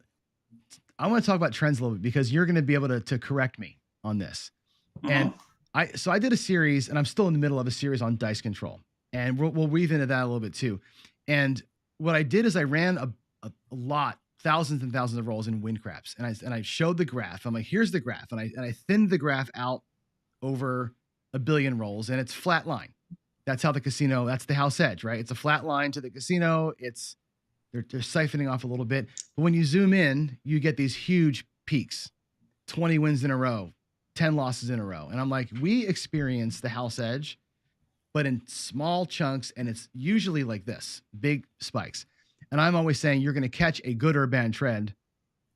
I want to talk about trends a little bit because you're going to be able to correct me on this. Hmm. And I did a series, and I'm still in the middle of a series on dice control, and we'll weave into that a little bit too. And what I did is I ran a lot, thousands and thousands of rolls in win craps, and I showed the graph. I'm like, here's the graph, and I thinned the graph out over a billion rolls, and it's flat line. That's how the casino. That's the house edge, right? It's a flat line to the casino. They're siphoning off a little bit, but when you zoom in, you get these huge peaks, 20 wins in a row, 10 losses in a row. And I'm like, we experience the house edge, but in small chunks. And it's usually like this big spikes. And I'm always saying you're going to catch a good or bad trend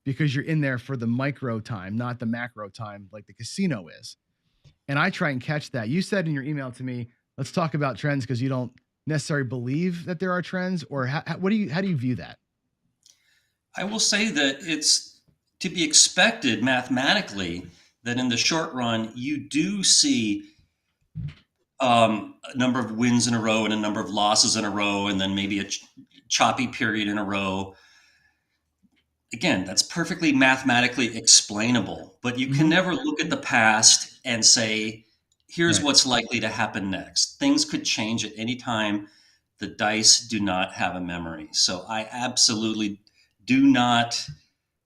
because you're in there for the micro time, not the macro time like the casino is. And I try and catch that. You said in your email to me, let's talk about trends because you don't necessarily believe that there are trends, or how do you view that? I will say that it's to be expected mathematically that in the short run, you do see a number of wins in a row and a number of losses in a row, and then maybe a choppy period in a row. Again, that's perfectly mathematically explainable, but you can Mm-hmm. never look at the past and say, here's Right. what's likely to happen next. Things could change at any time. The dice do not have a memory. So I absolutely do not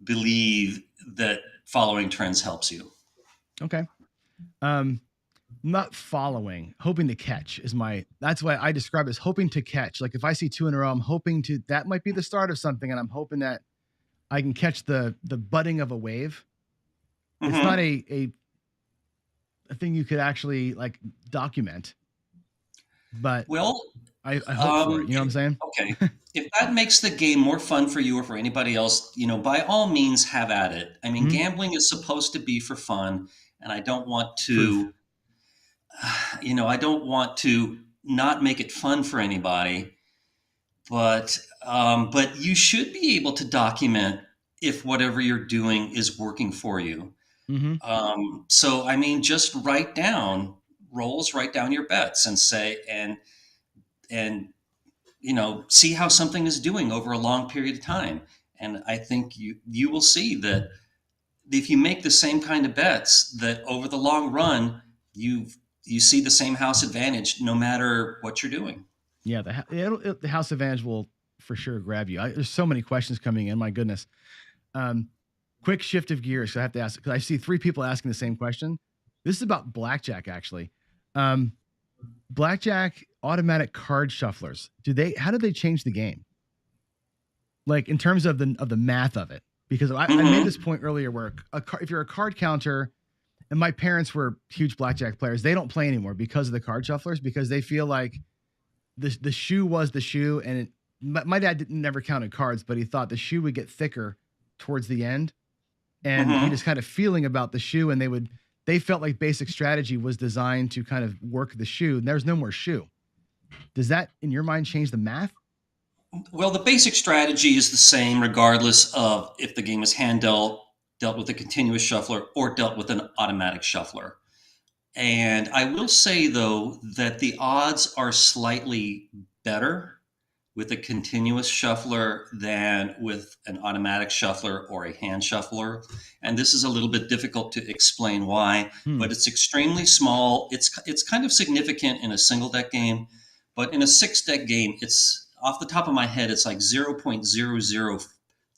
believe that following trends helps you. Okay. Um, not following, hoping to catch is that's why I describe it as hoping to catch. Like if I see two in a row, I'm hoping that might be the start of something. And I'm hoping that I can catch the budding of a wave. It's not Hmm. a thing you could actually like document, but Well, I hope for it. You know what I'm saying? okay. If that makes the game more fun for you or for anybody else, by all means, have at it. I mean, Mhm. gambling is supposed to be for fun, and I don't want Truth. to, I don't want to not make it fun for anybody. But you should be able to document if whatever you're doing is working for you. Mm-hmm. So I mean, just write down rolls, write down your bets, and say and see how something is doing over a long period of time. And I think you will see that if you make the same kind of bets, that over the long run, you see the same house advantage no matter what you're doing. Yeah, the House Advantage will for sure grab you. There's so many questions coming in. My goodness. Um, quick shift of gears. So I have to ask because I see three people asking the same question. This is about blackjack, actually. Um, blackjack automatic card shufflers. How did they change the game? Like in terms of the math of it? Because I made Hmm. this point earlier where if you're a card counter, and my parents were huge blackjack players, they don't play anymore because of the card shufflers because they feel like the shoe was the shoe, and my dad never counted cards, but he thought the shoe would get thicker towards the end, and he Hmm. just kind of feeling about the shoe, and they felt like basic strategy was designed to kind of work the shoe. And there's no more shoe. Does that, in your mind, change the math? Well, the basic strategy is the same regardless of if the game is hand dealt with a continuous shuffler, or dealt with an automatic shuffler. And I will say, though, that the odds are slightly better with a continuous shuffler than with an automatic shuffler or a hand shuffler. And this is a little bit difficult to explain why, Hmm. but it's extremely small. It's kind of significant in a single deck game, but in a six deck game, it's off the top of my head, it's like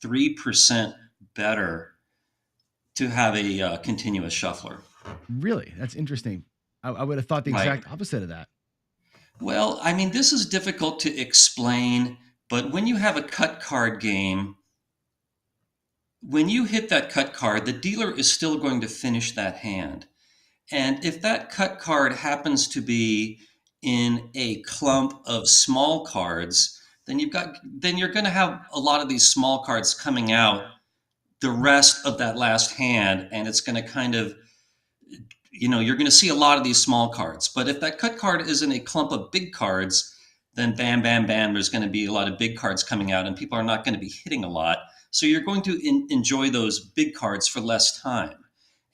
0.003% better to have a continuous shuffler. Really, that's interesting. I would have thought the Right. exact opposite of that. Well, I mean, this is difficult to explain, but when you have a cut card game, when you hit that cut card, the dealer is still going to finish that hand. And if that cut card happens to be in a clump of small cards, then you're going to have a lot of these small cards coming out the rest of that last hand, and it's going to kind of, you're going to see a lot of these small cards. But if that cut card is in a clump of big cards, then bam, bam, bam, there's going to be a lot of big cards coming out, and people are not going to be hitting a lot. So you're going to enjoy those big cards for less time.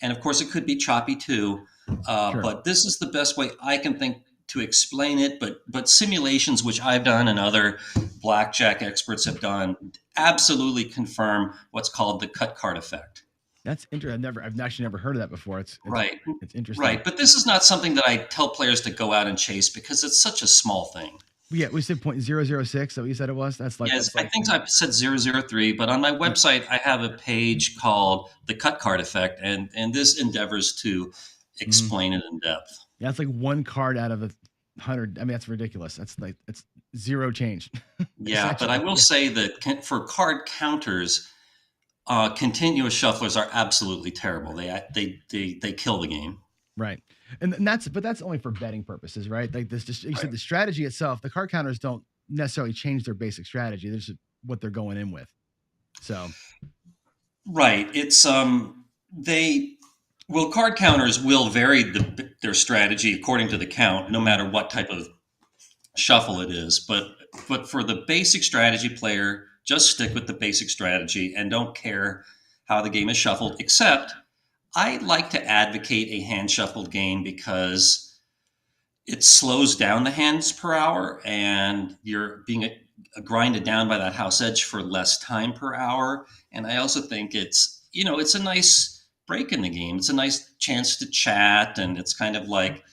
And of course, it could be choppy too. Sure. But this is the best way I can think to explain it. But simulations, which I've done and other blackjack experts have done, absolutely confirm what's called the cut card effect. That's interesting. I've actually never heard of that before. It's right. It's interesting. Right. But this is not something that I tell players to go out and chase because it's such a small thing. Yeah, we said 0.006. So you said it was. That's like. Yes, that's like, I think I said 003, but on my website I have a page called the cut card effect, and this endeavors to explain it in depth. Yeah, it's like one card out of 100. I mean, that's ridiculous. That's like it's zero change. Yeah, but I will say that for card counters, continuous shufflers are absolutely terrible. They kill the game. Right. And that's only for betting purposes, right? Like this, just you said the strategy itself, the card counters don't necessarily change their basic strategy. They're just what they're going in with. So. Right. It's card counters will vary their strategy according to the count, no matter what type of shuffle it is. But for the basic strategy player, just stick with the basic strategy and don't care how the game is shuffled, except I like to advocate a hand shuffled game because it slows down the hands per hour and you're being grinded down by that house edge for less time per hour. And I also think it's a nice break in the game. It's a nice chance to chat, and it's kind of like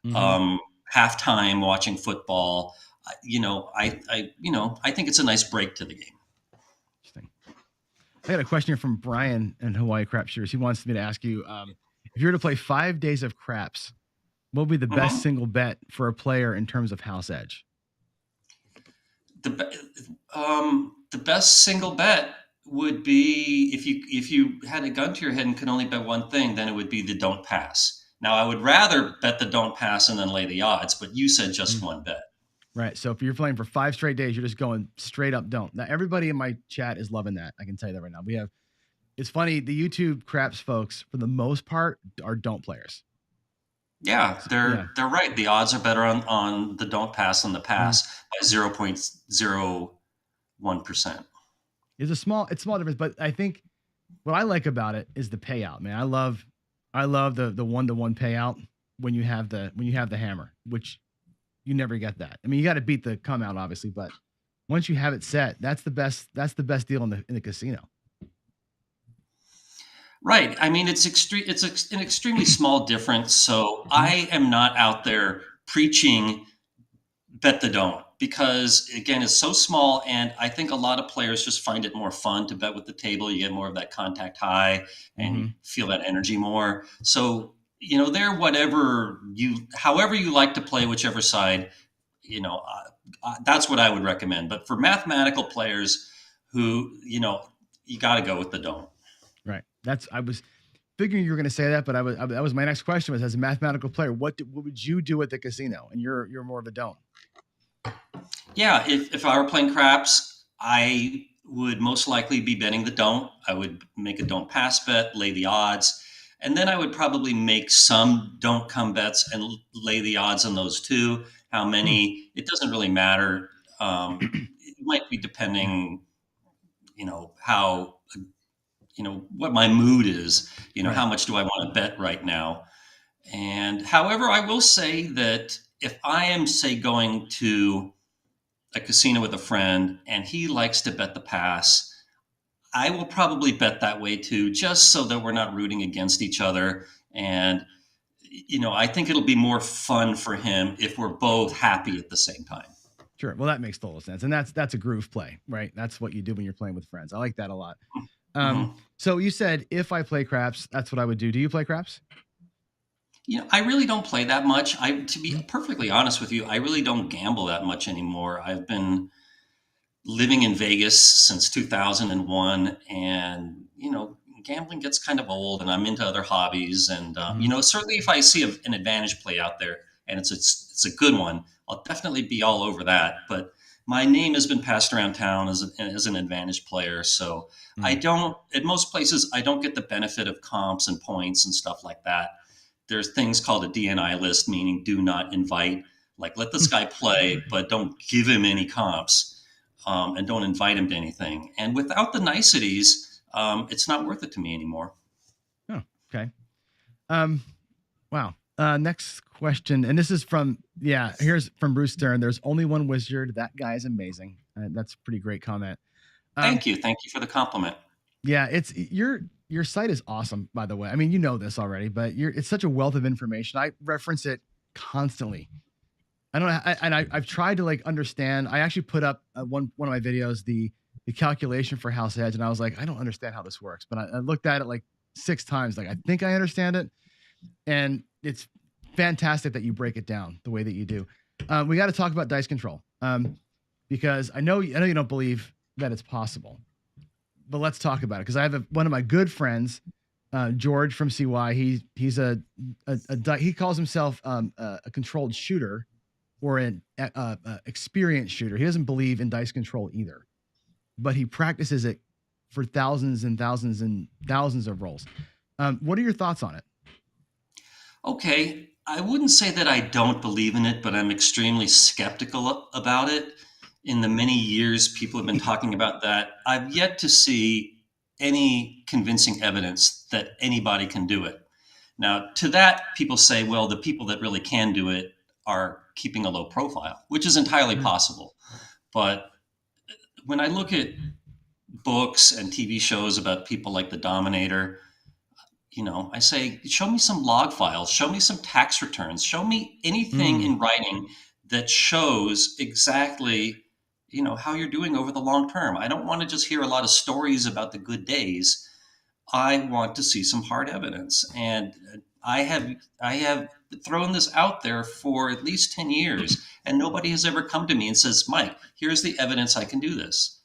halftime watching football. I think it's a nice break to the game. Interesting. I got a question here from Brian in Hawaii Craps Shooters. He wants me to ask you, if you were to play 5 days of craps, what would be the best single bet for a player in terms of house edge? The best single bet would be if you had a gun to your head and could only bet one thing, then it would be the don't pass. Now, I would rather bet the don't pass and then lay the odds, but you said just one bet. Right. So if you're playing for 5 straight days, you're just going straight up don't. Now, everybody in my chat is loving that. I can tell you that right now. It's funny, the YouTube craps folks, for the most part, are don't players. Yeah, they're right. The odds are better on the don't pass than the pass by 0.01%. It's a small difference, but I think what I like about it is the payout, man. I love the 1-to-1 payout when you have the hammer, which you never get that. I mean, you got to beat the come out, obviously, but once you have it set, that's the best deal in the casino. Right. I mean, it's an extremely small difference. So I am not out there preaching bet the don't, because again, it's so small. And I think a lot of players just find it more fun to bet with the table. You get more of that contact high and feel that energy more. So, however you like to play, whichever side, that's what I would recommend. But for mathematical players who, you got to go with the don't. Right. I was figuring you were going to say that, but that was my next question was, as a mathematical player, what would you do at the casino? And you're more of a don't. Yeah. If I were playing craps, I would most likely be betting the don't. I would make a don't pass bet, lay the odds, and then I would probably make some don't come bets and lay the odds on those too. How many, it doesn't really matter. It might be depending, how, what my mood is, how much do I want to bet right now? And however, I will say that if I am, say, going to a casino with a friend and he likes to bet the pass, I will probably bet that way too, just so that we're not rooting against each other. And, I think it'll be more fun for him if we're both happy at the same time. Sure. Well, that makes total sense. And that's a groove play, right? That's what you do when you're playing with friends. I like that a lot. So you said, if I play craps, that's what I would do. Do you play craps? I really don't play that much. To be perfectly honest with you, I really don't gamble that much anymore. I've been living in Vegas since 2001, and, gambling gets kind of old, and I'm into other hobbies. And, certainly if I see an advantage play out there and it's it's a good one, I'll definitely be all over that. But my name has been passed around town as an advantage player. So I don't, at most places, I don't get the benefit of comps and points and stuff like that. There's things called a DNI list, meaning do not invite. Like, let this guy play, but don't give him any comps, and don't invite him to anything. And without the niceties, it's not worth it to me anymore. Oh, okay. Wow. Next question, and this is from here's from Bruce Stern. There's only one wizard. That guy is amazing. That's a pretty great comment. Thank you for the compliment. Yeah, it's your site is awesome, by the way. I mean, you know this already, but it's such a wealth of information. I reference it constantly. I don't know, I've tried to like understand. I actually put up one of my videos, the calculation for house edge, and I was like, I don't understand how this works. But I looked at it like 6 times, like I think I understand it, and it's fantastic that you break it down the way that you do. We got to talk about dice control, because I know you don't believe that it's possible, but let's talk about it. Because I have one of my good friends, George from CY. He's he calls himself a controlled shooter, or an experienced shooter. He doesn't believe in dice control either, but he practices it for thousands and thousands and thousands of rolls. What are your thoughts on it? Okay, I wouldn't say that I don't believe in it, but I'm extremely skeptical about it. In the many years people have been talking about that, I've yet to see any convincing evidence that anybody can do it. Now, to that, people say, well, the people that really can do it are keeping a low profile, which is entirely possible. But when I look at books and TV shows about people like the Dominator, I say, show me some log files, show me some tax returns, show me anything in writing that shows exactly, how you're doing over the long term. I don't want to just hear a lot of stories about the good days. I want to see some hard evidence. And I have thrown this out there for at least 10 years, and nobody has ever come to me and says, Mike, here's the evidence I can do this.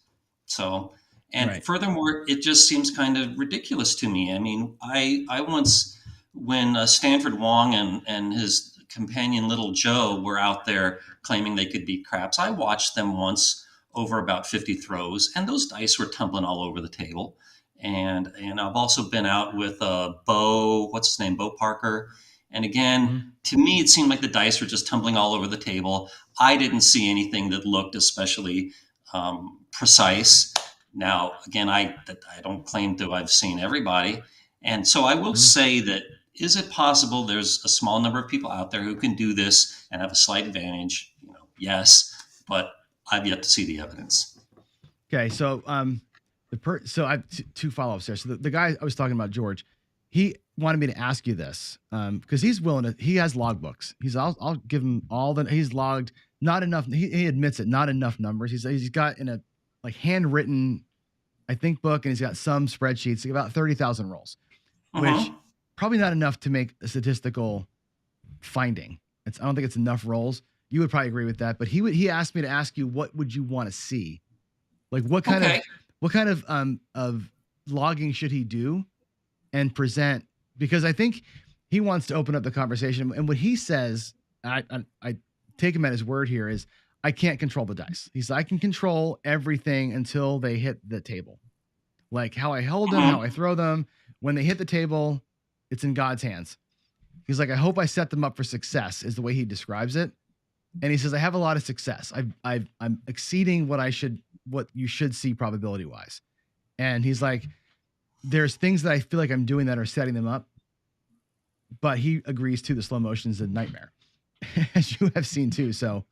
So, and furthermore, it just seems kind of ridiculous to me. I mean, I once, when Stanford Wong and his companion Little Joe were out there claiming they could beat craps, I watched them once over about 50 throws, and those dice were tumbling all over the table. And I've also been out with Bo Parker. And again, to me, it seemed like the dice were just tumbling all over the table. I didn't see anything that looked especially precise. Now, again, I don't claim to have seen everybody. And so I will say that, is it possible there's a small number of people out there who can do this and have a slight advantage? Yes, but I've yet to see the evidence. Okay, so so I have 2 follow-ups there. So the guy I was talking about, George, he wanted me to ask you this, because he's willing to. He has logbooks. I'll give him all that he's logged. Not enough. He admits it. Not enough numbers. He's got in a like handwritten, I think, book, and he's got some spreadsheets, about 30,000 rolls, which probably not enough to make a statistical finding. I don't think it's enough rolls. You would probably agree with that. But he asked me to ask you, what would you want to see? Like what kind of logging should he do and present? Because I think he wants to open up the conversation. And what he says, I take him at his word here, is I can't control the dice. He said, I can control everything until they hit the table. Like how I hold them, how I throw them. When they hit the table, it's in God's hands. He's like, I hope I set them up for success, is the way he describes it. And he says, I have a lot of success. I'm exceeding what you should see probability wise. And he's like, there's things that I feel like I'm doing that are setting them up. But he agrees too, the slow motion is a nightmare, as you have seen too. So.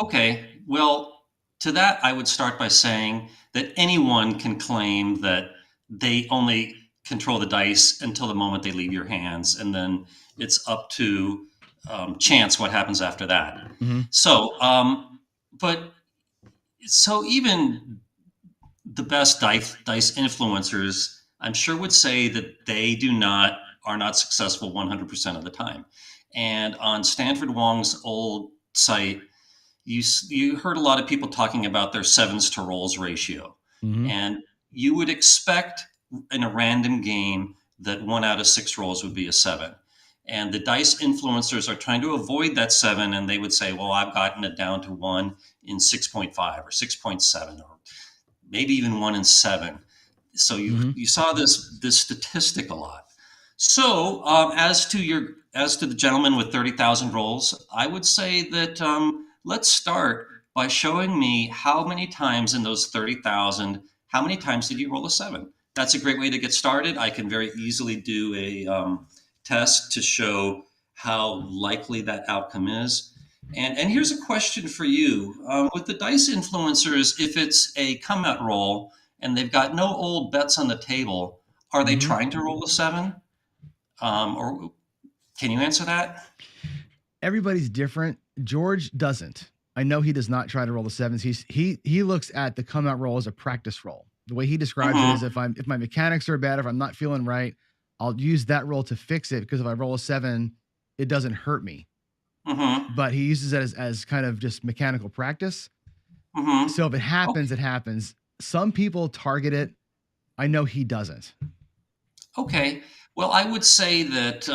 Okay, well, to that, I would start by saying that anyone can claim that they only control the dice until the moment they leave your hands, and then it's up to chance what happens after that. So, so even the best dice influencers, I'm sure, would say that they are not successful 100% of the time. And on Stanford Wong's old site, you heard a lot of people talking about their 7s to rolls ratio. And you would expect in a random game that 1 out of 6 rolls would be a 7. And the dice influencers are trying to avoid that 7, and they would say, well, I've gotten it down to 1 in 6.5 or 6.7 or maybe even 1 in 7. So you saw this statistic a lot. So as to the gentleman with 30,000 rolls, I would say that let's start by showing me how many times in those 30,000, how many times did you roll a 7? That's a great way to get started. I can very easily do a test to show how likely that outcome is. And here's a question for you. With the dice influencers, if it's a come out roll and they've got no old bets on the table, are they trying to roll a 7? Or can you answer that? Everybody's different. George doesn't. I know he does not try to roll the 7s. He looks at the come out roll as a practice roll. The way he describes it is if my mechanics are bad, if I'm not feeling right, I'll use that roll to fix it, because if I roll a 7, it doesn't hurt me. But he uses it as kind of just mechanical practice. So if it happens, it happens. Some people target it. I know he doesn't. Okay. Well, I would say that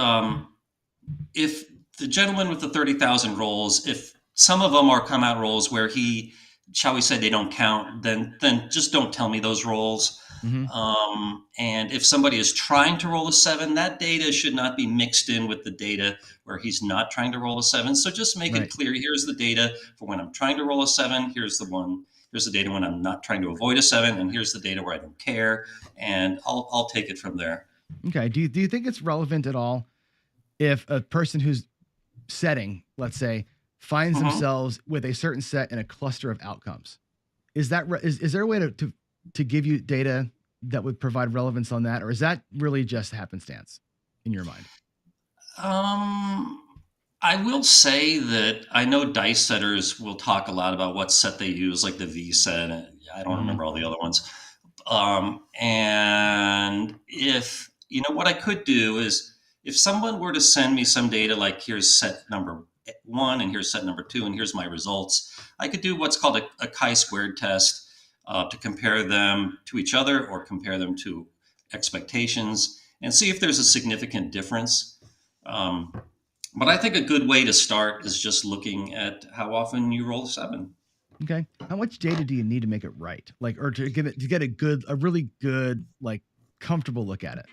if the gentleman with the 30,000 rolls, if some of them are come out rolls where he, shall we say, they don't count, then just don't tell me those rolls. And if somebody is trying to roll a 7, that data should not be mixed in with the data where he's not trying to roll a 7. So just make it clear. Here's the data for when I'm trying to roll a 7. Here's the data when I'm not trying to avoid a 7. And here's the data where I don't care. And I'll take it from there. Okay. Do you think it's relevant at all if a person who's setting, let's say, finds themselves with a certain set and a cluster of outcomes? Is there a way to give you data that would provide relevance on that? Or is that really just happenstance in your mind? I will say that I know dice setters will talk a lot about what set they use, like the V set. I don't remember all the other ones. And if, what I could do is if someone were to send me some data, like here's set number 1 and here's set number 2 and here's my results, I could do what's called a chi-squared test to compare them to each other or compare them to expectations and see if there's a significant difference. But I think a good way to start is just looking at how often you roll a 7. Okay. How much data do you need to make it right? Or to get a really good, comfortable look at it?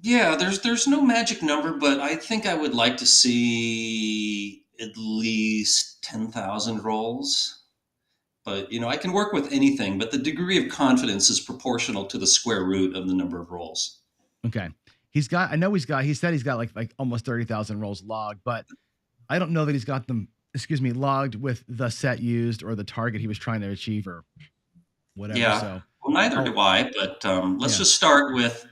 Yeah, there's no magic number, but I think I would like to see at least 10,000 rolls. But, I can work with anything, but the degree of confidence is proportional to the square root of the number of rolls. Okay. He said he's got like almost 30,000 rolls logged, but I don't know that he's got them, logged with the set used or the target he was trying to achieve or whatever. Yeah. So well, neither do I, but let's just start with,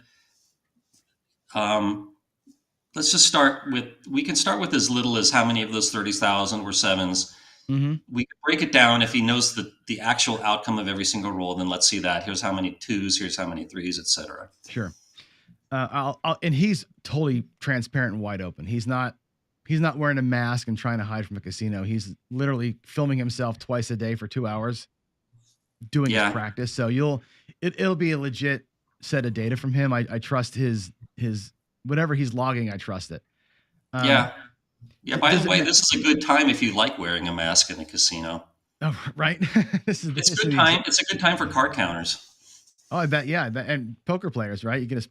we can start with as little as how many of those 30,000 were 7s. We can break it down. If he knows the actual outcome of every single roll, then let's see that. Here's how many 2s, here's how many 3s, etc. Sure. And he's totally transparent and wide open. He's not wearing a mask and trying to hide from a casino. He's literally filming himself twice a day for 2 hours doing his practice. So it'll be a legit set of data from him. I trust his whatever he's logging. I trust it. Yeah. By the way, this is a good time if you like wearing a mask in a casino. Oh, right. It's a good time. It's a good time for card counters. Oh, I bet. Yeah, I bet. And poker players, right? You can just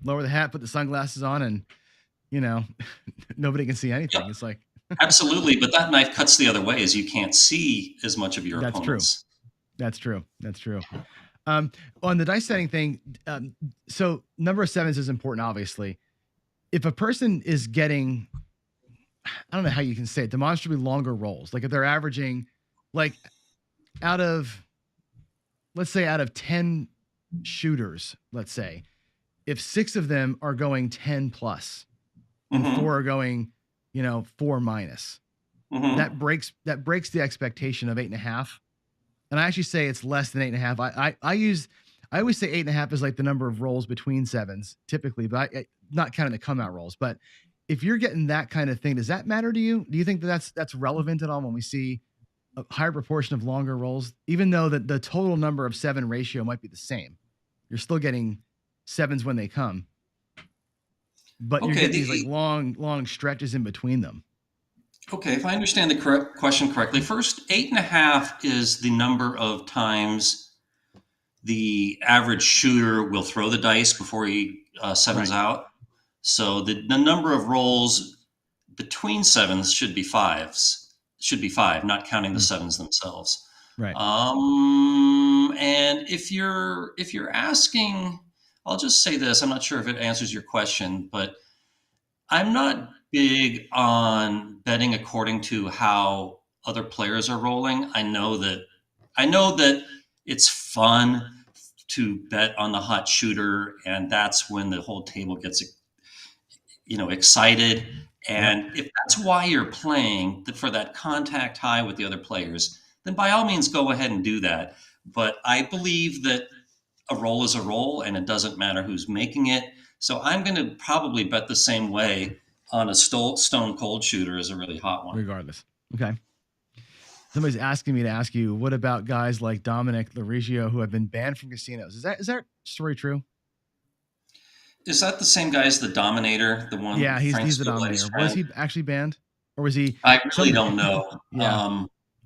lower the hat, put the sunglasses on, and nobody can see anything. It's like absolutely, but that knife cuts the other way, as you can't see as much of your opponents. That's true. On the dice setting thing, so number of 7s is important, obviously. If a person is getting, I don't know how you can say it, demonstrably longer rolls, like if they're averaging, out of 10 shooters, let's say, if 6 of them are going 10 plus and 4 are going, 4 minus, that breaks the expectation of 8.5. And I actually say it's less than 8.5. I always say 8.5 is like the number of rolls between 7s typically, but not counting the come out rolls. But if you're getting that kind of thing, does that matter to you? Do you think that's relevant at all when we see a higher proportion of longer rolls, even though the total number of 7 ratio might be the same? You're still getting 7s when they come. but you're Okay, getting these like long stretches in between them. okay. If I understand the question correctly, first 8.5 is the number of times the average shooter will throw the dice before he sevens out. So the number of rolls between sevens should be fives. Should be five, not counting the sevens themselves. Right. And if you're asking, I'll just say this. I'm not sure if it answers your question, but I'm not big on betting according to how other players are rolling. I know that it's fun to bet on the hot shooter, and that's when the whole table gets excited. And if that's why you're playing for that contact high with the other players, then by all means go ahead and do that. But I believe that a roll is a roll, and it doesn't matter who's making it. So I'm going to probably bet the same way on a stone cold shooter as a really hot one. Regardless. Okay. Somebody's asking me to ask you, what about guys like Dominic Laurigio who have been banned from casinos? Is that story true? Is that the same guy as the Dominator? The one? Yeah, he's the Dominator. Was he actually banned, or was he? I really don't know. Yeah.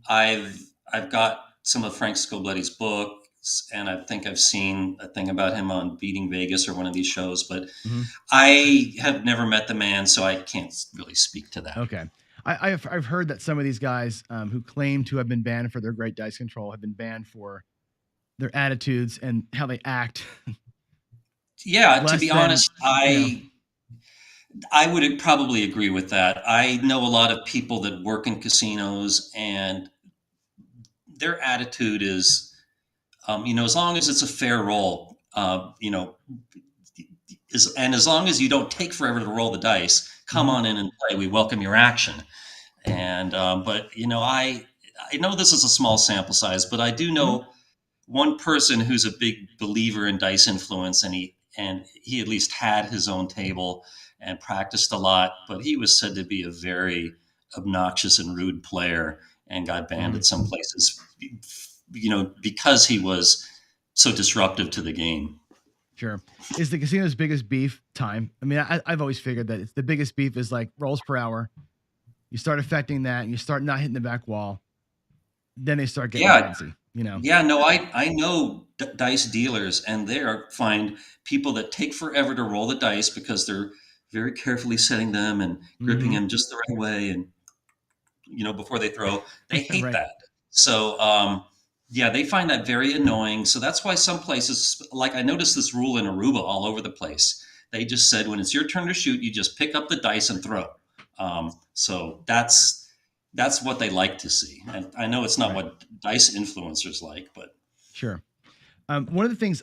I've got some of Frank Scobletti's books, and I think I've seen a thing about him on Beating Vegas or one of these shows, but I have never met the man, so I can't really speak to that. Okay. I've heard that some of these guys who claim to have been banned for their great dice control have been banned for their attitudes and how they act. Yeah, to be honest, I would probably agree with that. I know a lot of people that work in casinos, and their attitude is, as long as it's a fair roll, as long as you don't take forever to roll the dice, come on in and play. We welcome your action. And but I know this is a small sample size, but I do know one person who's a big believer in dice influence, and he at least had his own table and practiced a lot, but he was said to be a very obnoxious and rude player and got banned at some places, because he was so disruptive to the game. Sure. Is the casino's biggest beef time? I mean, I've always figured that it's the biggest beef is like rolls per hour. You start affecting that and you start not hitting the back wall. Then they start getting fancy, Yeah, no, I know dice dealers, and they find people that take forever to roll the dice because they're very carefully setting them and gripping them just the right way, and before they throw. They hate that. So they find that very annoying. So that's why some places, like I noticed this rule in Aruba all over the place. They just said when it's your turn to shoot, you just pick up the dice and throw. So that's what they like to see. And I know it's not what dice influencers like, but sure. One of the things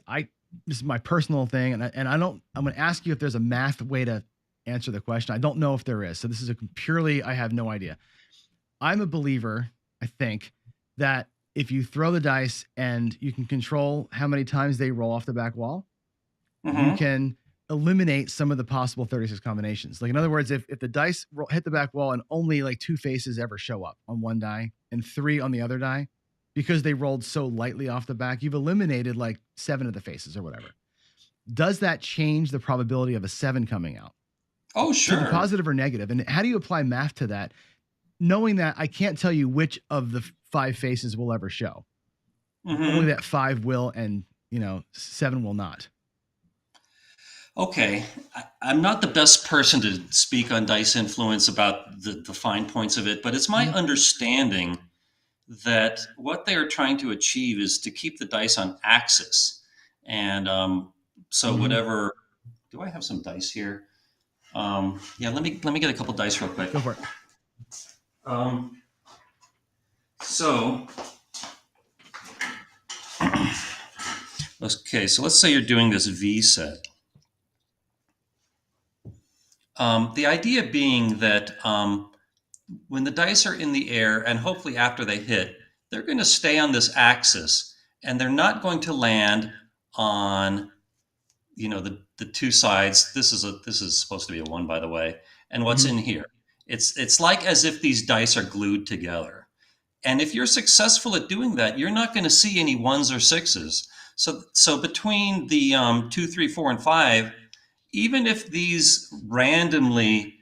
this is my personal thing, and I'm going to ask you if there's a math way to answer the question. I don't know if there is. So this is I have no idea. I'm a believer, I think, that if you throw the dice and you can control how many times they roll off the back wall, you can eliminate some of the possible 36 combinations. Like, in other words, if the dice hit the back wall and only like 2 faces ever show up on one die and 3 on the other die, because they rolled so lightly off the back, you've eliminated like 7 of the faces or whatever. Does that change the probability of a 7 coming out? Oh, sure. To the positive or negative? And how do you apply math to that? Knowing that I can't tell you which of the 5 faces will ever show. Only that 5 will, and 7 will not. Okay. I'm not the best person to speak on dice influence about the fine points of it, but it's my understanding that what they are trying to achieve is to keep the dice on axis. And so whatever, do I have some dice here? Let me get a couple dice real quick. Go for it. Okay, so let's say you're doing this V set. The idea being that when the dice are in the air, and hopefully after they hit, they're going to stay on this axis, and they're not going to land on, the 2 sides. This is supposed to be a 1, by the way. And what's in here? It's like as if these dice are glued together. And if you're successful at doing that, you're not going to see any 1s or 6s. So between the 2, 3, 4, and 5, even if these randomly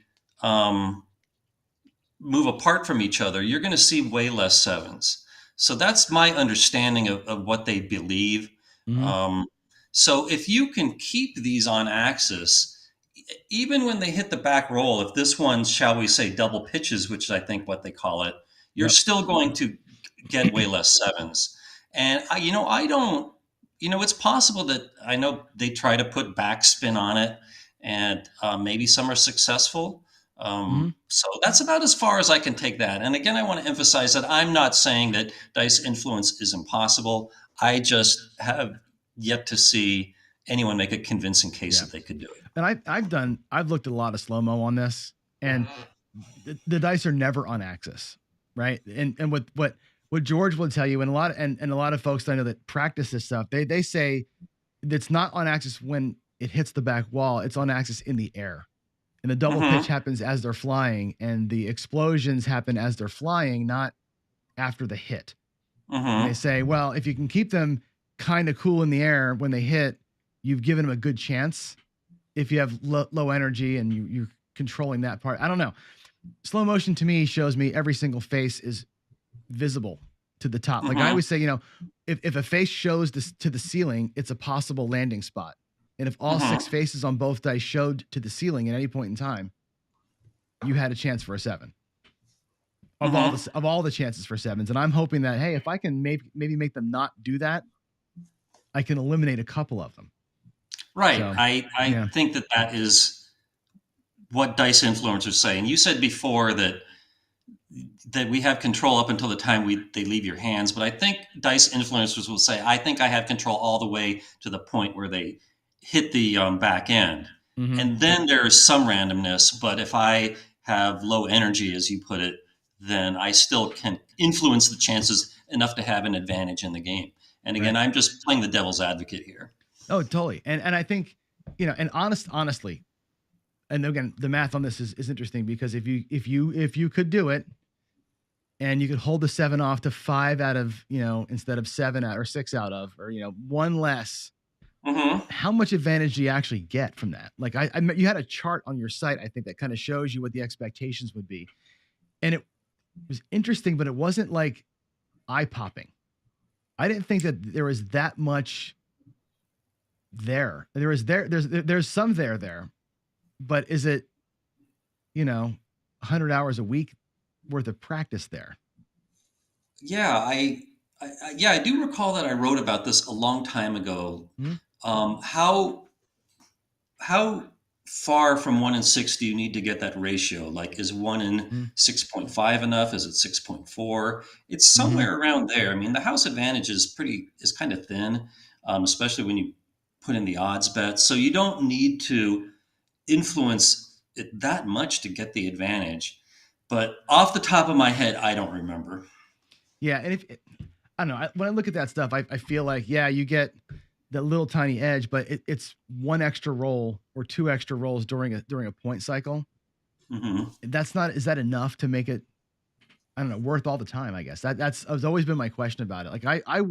move apart from each other, you're going to see way less sevens. So that's my understanding of what they believe. Mhm. So if you can keep these on axis, even when they hit the back roll, if this one, shall we say, double pitches, which is I think what they call it, you're Yep. still going to get way less sevens. And I don't, it's possible that I know they try to put backspin on it, and maybe some are successful. Mhm. So that's about as far as I can take that. And again, I want to emphasize that I'm not saying that dice influence is impossible. I just have yet to see anyone make a convincing case Yeah. that they could do it. And I've looked at a lot of slow-mo on this, and the dice are never on axis, right? And what George will tell you, and a lot of folks that I know that practice this stuff, they say it's not on axis when it hits the back wall, it's on axis in the air. And the double pitch happens as they're flying, and the explosions happen as they're flying, not after the hit. And they say, well, if you can keep them kind of cool in the air when they hit, you've given them a good chance. If you have low energy and you're controlling that part, I don't know. Slow motion to me shows me every single face is visible to the top. Like I always say, if a face shows this to the ceiling, it's a possible landing spot. And if all 6 faces on both dice showed to the ceiling at any point in time, you had a chance for a 7 of all the chances for 7s. And I'm hoping that, hey, if I can maybe make them not do that, I can eliminate a couple of them. Right. So, I think that is what dice influencers say. And you said before that we have control up until the time they leave your hands. But I think dice influencers will say, I think I have control all the way to the point where they hit the back end. And then there's some randomness. But if I have low energy, as you put it, then I still can influence the chances enough to have an advantage in the game. And again, I'm just playing the devil's advocate here. Oh, totally. And I think, and honestly, and again, the math on this is interesting, because if you could do it and you could hold the 7 off to 5 out of, instead of 7 out or 6 out of, or, 1 less, how much advantage do you actually get from that? Like you had a chart on your site, I think, that kind of shows you what the expectations would be. And it was interesting, but it wasn't like eye popping. I didn't think that there was that much there's some there, but is it, 100 hours a week worth of practice there? Yeah, I do recall that I wrote about this a long time ago. How far from 1 in 6 do you need to get that ratio? Like, is 1 in 6.5 enough? Is it 6.4? It's somewhere around there. I mean, the house advantage is kind of thin, especially when you put in the odds bets. So you don't need to influence it that much to get the advantage. But off the top of my head, I don't remember. Yeah, and I don't know, when I look at that stuff, I feel like, yeah, you get that little tiny edge, but it's 1 extra roll or 2 extra rolls during a point cycle. Is that enough to make it, I don't know, worth all the time? I guess that's always been my question about it. Like I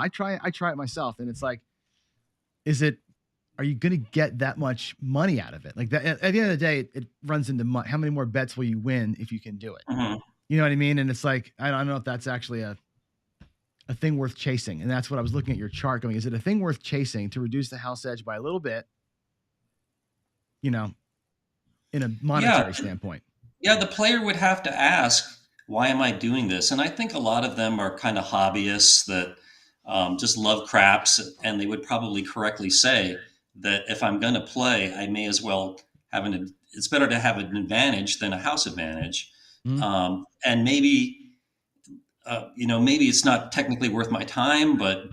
try it myself, and it's like, are you going to get that much money out of it? Like that, at the end of the day, it runs into how many more bets will you win if you can do it? You know what I mean? And it's like, I don't know if that's actually a thing worth chasing. And that's what I was looking at your chart going, is it a thing worth chasing to reduce the house edge by a little bit, in a monetary standpoint? Yeah, the player would have to ask, why am I doing this? And I think a lot of them are kind of hobbyists that just love craps, and they would probably correctly say that if I'm going to play, I may as well it's better to have an advantage than a house advantage. And maybe, maybe it's not technically worth my time, but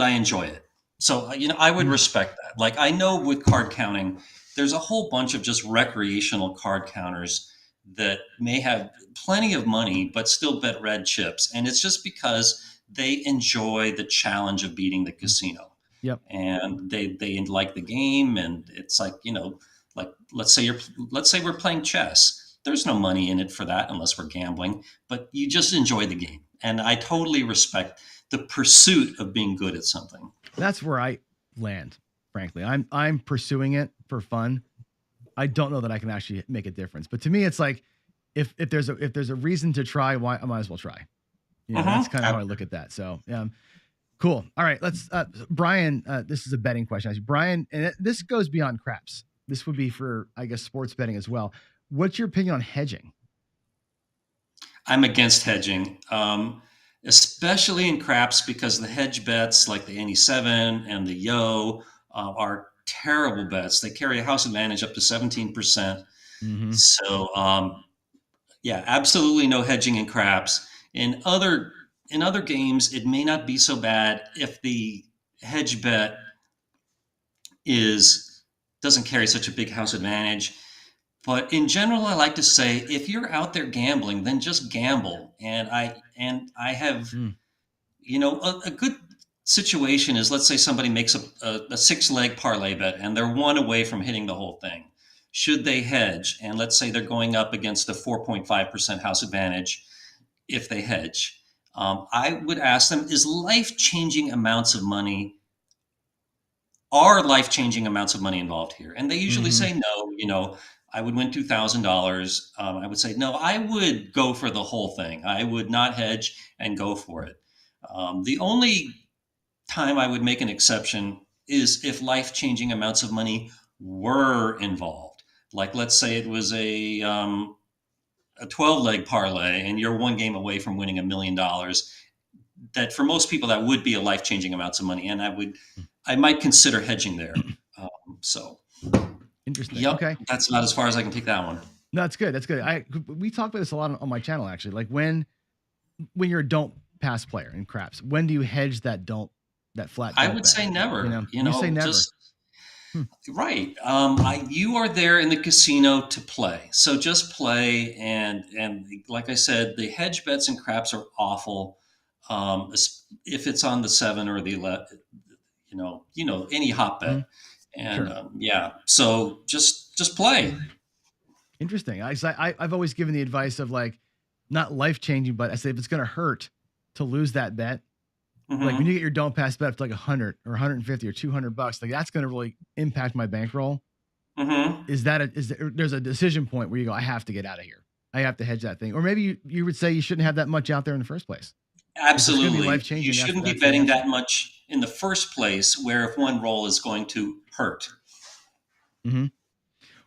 I enjoy it. So, I would respect that. Like, I know with card counting, there's a whole bunch of just recreational card counters that may have plenty of money, but still bet red chips. And it's just because they enjoy the challenge of beating the casino. Yep. And they like the game. And it's like, like, let's say we're playing chess. There's no money in it for that unless we're gambling, but you just enjoy the game. And I totally respect the pursuit of being good at something. That's where I land, frankly. I'm pursuing it for fun. I don't know that I can actually make a difference. But to me, it's like if there's a reason to try, why I might as well try. That's kind of how I look at that. So cool. All right, let's Brian. This is a betting question. Actually, Brian, and this goes beyond craps. This would be for, I guess, sports betting as well. What's your opinion on hedging? I'm against hedging, especially in craps, because the hedge bets like the Any7 and the Yo are terrible bets. They carry a house advantage up to 17%. So yeah, absolutely no hedging in craps. In other games, it may not be so bad if the hedge bet doesn't carry such a big house advantage. But in general, I like to say, if you're out there gambling, then just gamble. And I have, a good situation is, let's say somebody makes a 6-leg parlay bet and they're one away from hitting the whole thing. Should they hedge? And let's say they're going up against a 4.5% house advantage. If they hedge, I would ask them, life-changing amounts of money involved here? And they usually say no. I would win $2,000. I would say, no, I would go for the whole thing. I would not hedge and go for it. The only time I would make an exception is if life-changing amounts of money were involved. Like, let's say it was a 12-leg parlay and you're one game away from winning $1 million. That, for most people, that would be a life-changing amounts of money. And I might consider hedging there. So interesting. Yep, okay. That's not as far as I can take that one. No, that's good. That's good. We talk about this a lot on my channel, actually. Like when you're a don't pass player in craps, when do you hedge that flat? I would say never. You say never. Right. You are there in the casino to play. So just play. And like I said, the hedge bets in craps are awful. If it's on the 7 or the 11, any hot bet. And sure. So just play. Interesting. I've always given the advice of, like, not life-changing, but I say if it's going to hurt to lose that bet, like when you get your don't pass bet up to like 100 or 150 or $200, like that's going to really impact my bankroll. There's a decision point where you go, I have to get out of here. I have to hedge that thing. Or maybe you would say you shouldn't have that much out there in the first place. Absolutely. You shouldn't be betting that much in the first place, where if one roll is going to hurt.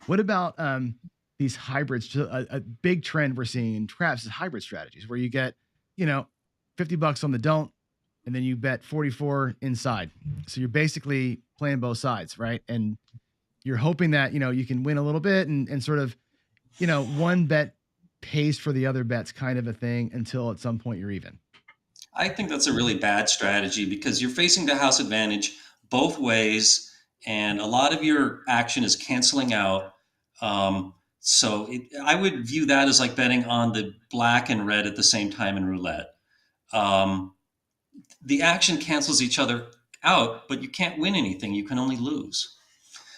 What about these hybrids? A big trend we're seeing in craps is hybrid strategies, where you get, $50 on the don't, and then you bet 44 inside. So you're basically playing both sides, right? And you're hoping that, you can win a little bit and sort of, one bet pays for the other bets, kind of a thing, until at some point you're even. I think that's a really bad strategy, because you're facing the house advantage both ways, and a lot of your action is canceling out. So I would view that as like betting on the black and red at the same time in roulette. The action cancels each other out, but you can't win anything. You can only lose.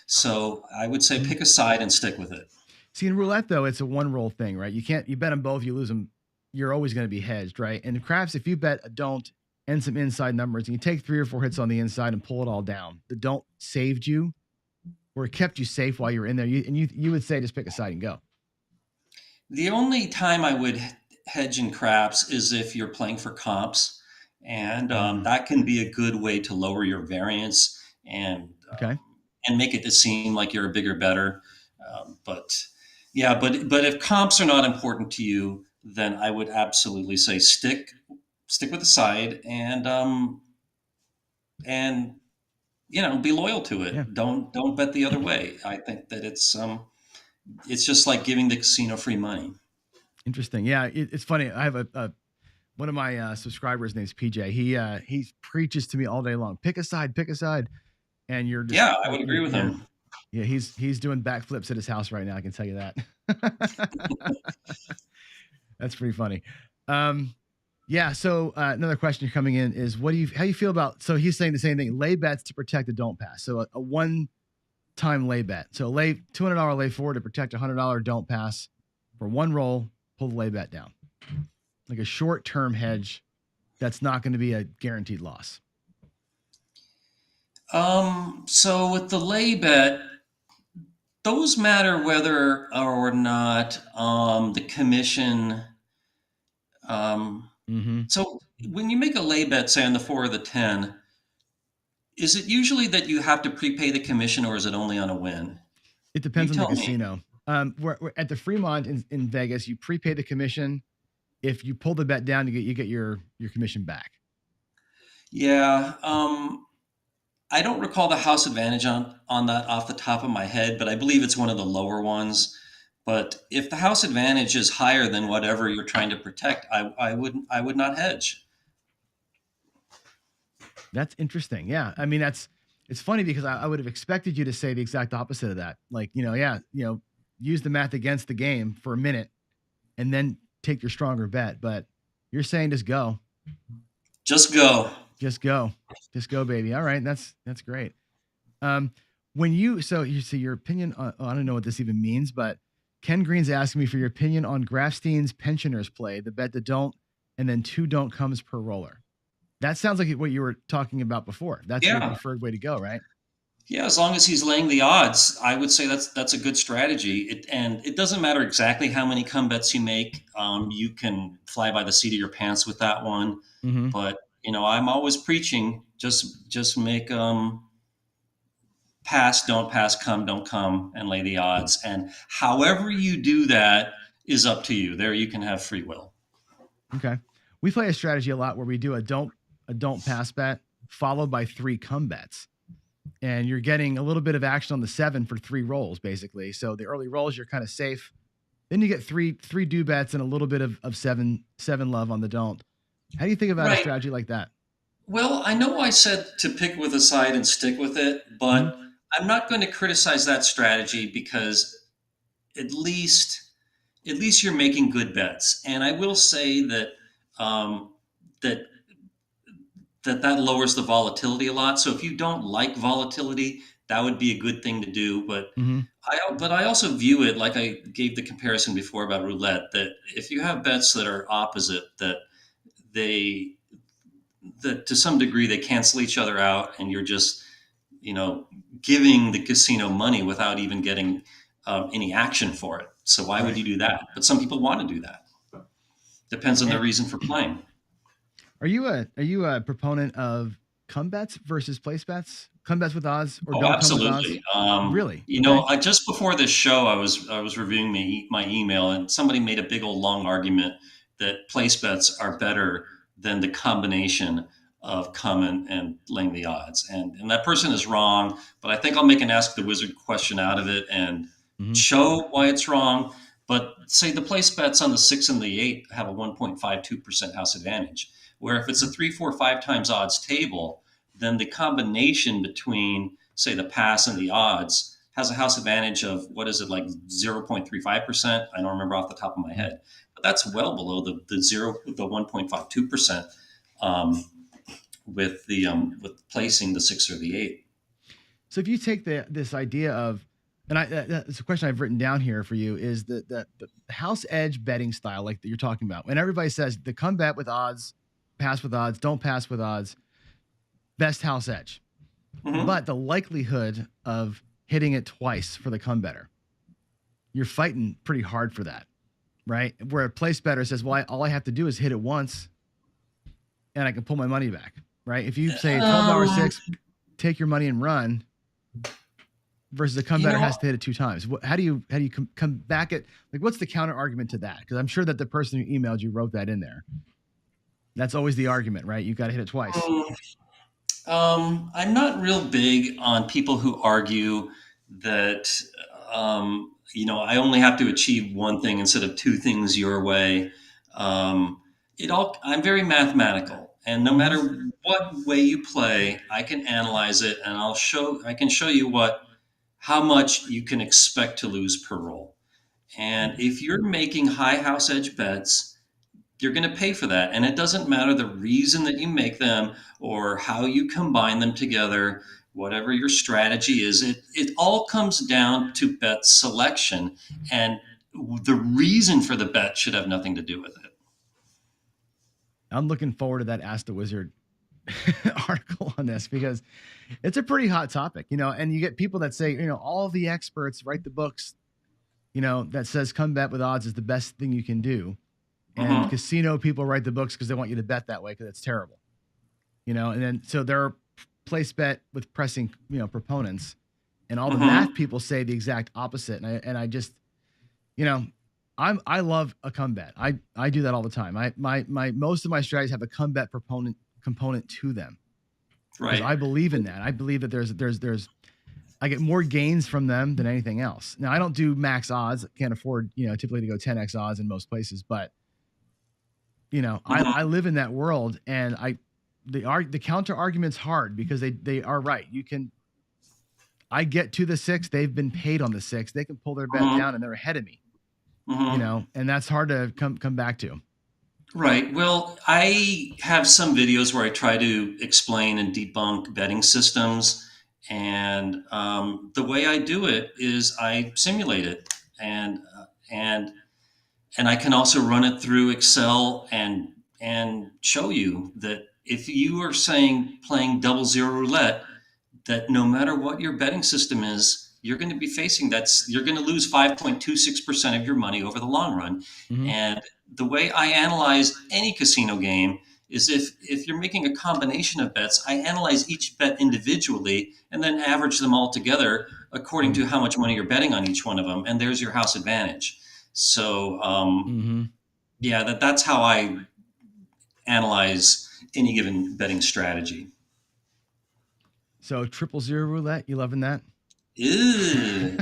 So I would say pick a side and stick with it. See, in roulette, though, it's a one roll thing, right? You bet them both, you lose them, you're always going to be hedged, right? And in craps, if you bet a don't and some inside numbers, and you take 3 or 4 hits on the inside and pull it all down, the don't saved you, or it kept you safe while you were in there. You would say just pick a side and go. The only time I would hedge in craps is if you're playing for comps, and that can be a good way to lower your variance and make it to seem like you're a bigger better. But if comps are not important to you, then I would absolutely say stick with the side and be loyal to it. Yeah. Don't bet the other way. I think that it's just like giving the casino free money. Interesting. Yeah, it's funny. I have one of my subscribers named PJ. He preaches to me all day long. Pick a side, and you're just, I would agree with him. Yeah, he's doing backflips at his house right now. I can tell you that. That's pretty funny. So another question coming in is, how you feel about? So he's saying the same thing: lay bets to protect the don't pass. So a one-time lay bet. So lay $200 lay forward to protect $100 don't pass for one roll. Pull the lay bet down, like a short-term hedge. That's not going to be a guaranteed loss. So with the lay bet, those matter whether or not the commission. Mm-hmm. So when you make a lay bet, say on the 4 or the 10, is it usually that you have to prepay the commission, or is it only on a win? It You depends on the tell me. casino. We're at the Fremont in Vegas, you prepay the commission. If you pull the bet down, you get your commission back. Yeah. I don't recall the house advantage on that off the top of my head, but I believe it's one of the lower ones. But if the house advantage is higher than whatever you're trying to protect, I would not hedge. That's interesting. Yeah. I mean, it's funny because I would have expected you to say the exact opposite of that. Like, yeah, use the math against the game for a minute and then take your stronger bet. But you're saying just go. Just go. Just go. Just go, baby. All right. That's great. When you say your opinion on, I don't know what this even means, but Ken Green's asking me for your opinion on Grafstein's pensioners play, the bet that don't, and then 2 don't comes per roller. That sounds like what you were talking about before. That's your preferred way to go, right? Yeah, as long as he's laying the odds, I would say that's a good strategy. And it doesn't matter exactly how many come bets you make. You can fly by the seat of your pants with that one. Mm-hmm. But I'm always preaching just make pass, don't pass, come, don't come, and lay the odds. And however you do that is up to you. There, you can have free will. Okay, we play a strategy a lot where we do a don't pass bet followed by 3 come bets. And you're getting a little bit of action on the 7 for 3 rolls, basically. So the early rolls, you're kind of safe. Then you get three do bets and a little bit of seven love on the don't. How do you think about a strategy like that? Well, I know I said to pick with a side and stick with it, but I'm not going to criticize that strategy because at least you're making good bets. And I will say that that lowers the volatility a lot. So if you don't like volatility, that would be a good thing to do. But I also view it like I gave the comparison before about roulette, that if you have bets that are opposite, that to some degree they cancel each other out, and you're just giving the casino money without even getting any action for it. So why would you do that? But some people want to do that. Depends on the reason for playing. Are you a proponent of come bets versus place bets? Come bets with odds or don't absolutely. Come with odds? Really? I just before this show, I was reviewing my email, and somebody made a big old long argument that place bets are better than the combination of come and laying the odds, and that person is wrong. But I think I'll make an Ask the Wizard question out of it and show why it's wrong. But say the place bets on the 6 and the 8 have a 1.52% house advantage, where if it's a 3, 4, 5 times odds table, then the combination between, say, the pass and the odds has a house advantage of, what is it, like 0.35%? I don't remember off the top of my head. But that's well below the 1.52% with placing the 6 or the 8. So if you take this idea of, and that's a question I've written down here for you, is the house edge betting style like that you're talking about. When everybody says the come bet with odds, pass with odds, don't pass with odds, best house edge. But the likelihood of hitting it twice for the come better, you're fighting pretty hard for that, right? Where a place better says, well, all I have to do is hit it once and I can pull my money back, right? If you say $12.06, take your money and run, versus a come better has to hit it 2 times. How do you come back at, like, what's the counter argument to that? Because I'm sure that the person who emailed you wrote that in there. That's always the argument, right? You got to hit it twice. I'm not real big on people who argue that, I only have to achieve one thing instead of 2 things your way. I'm very mathematical, and no matter what way you play, I can analyze it, and I can show you how much you can expect to lose per roll. And if you're making high house edge bets, you're going to pay for that. And it doesn't matter the reason that you make them or how you combine them together, whatever your strategy is, it all comes down to bet selection. And the reason for the bet should have nothing to do with it. I'm looking forward to that Ask the Wizard article on this because it's a pretty hot topic, and you get people that say, all the experts write the books, that says come bet with odds is the best thing you can do. And casino people write the books because they want you to bet that way because it's terrible, and then so they're place bet with pressing, proponents, and all the math people say the exact opposite. And I just, I love a come bet. I do that all the time. My most of my strategies have a come bet component to them. Right. I believe in that. I believe that there's I get more gains from them than anything else. Now I don't do max odds. Can't afford, typically to go 10x odds in most places, but I live in that world, and the counter argument's hard because they are right. I get to the 6, they've been paid on the 6. They can pull their bet down and they're ahead of me. And that's hard to come back to. Right. Well, I have some videos where I try to explain and debunk betting systems. And the way I do it is I simulate it, and I can also run it through Excel and show you that if you are playing double zero roulette, that no matter what your betting system is, you're going to be facing you're going to lose 5.26% of your money over the long run. And the way I analyze any casino game is if you're making a combination of bets, I analyze each bet individually and then average them all together according to how much money you're betting on each one of them. And there's your house advantage. So, that's how I analyze any given betting strategy. So 000 roulette, you loving that? Ew.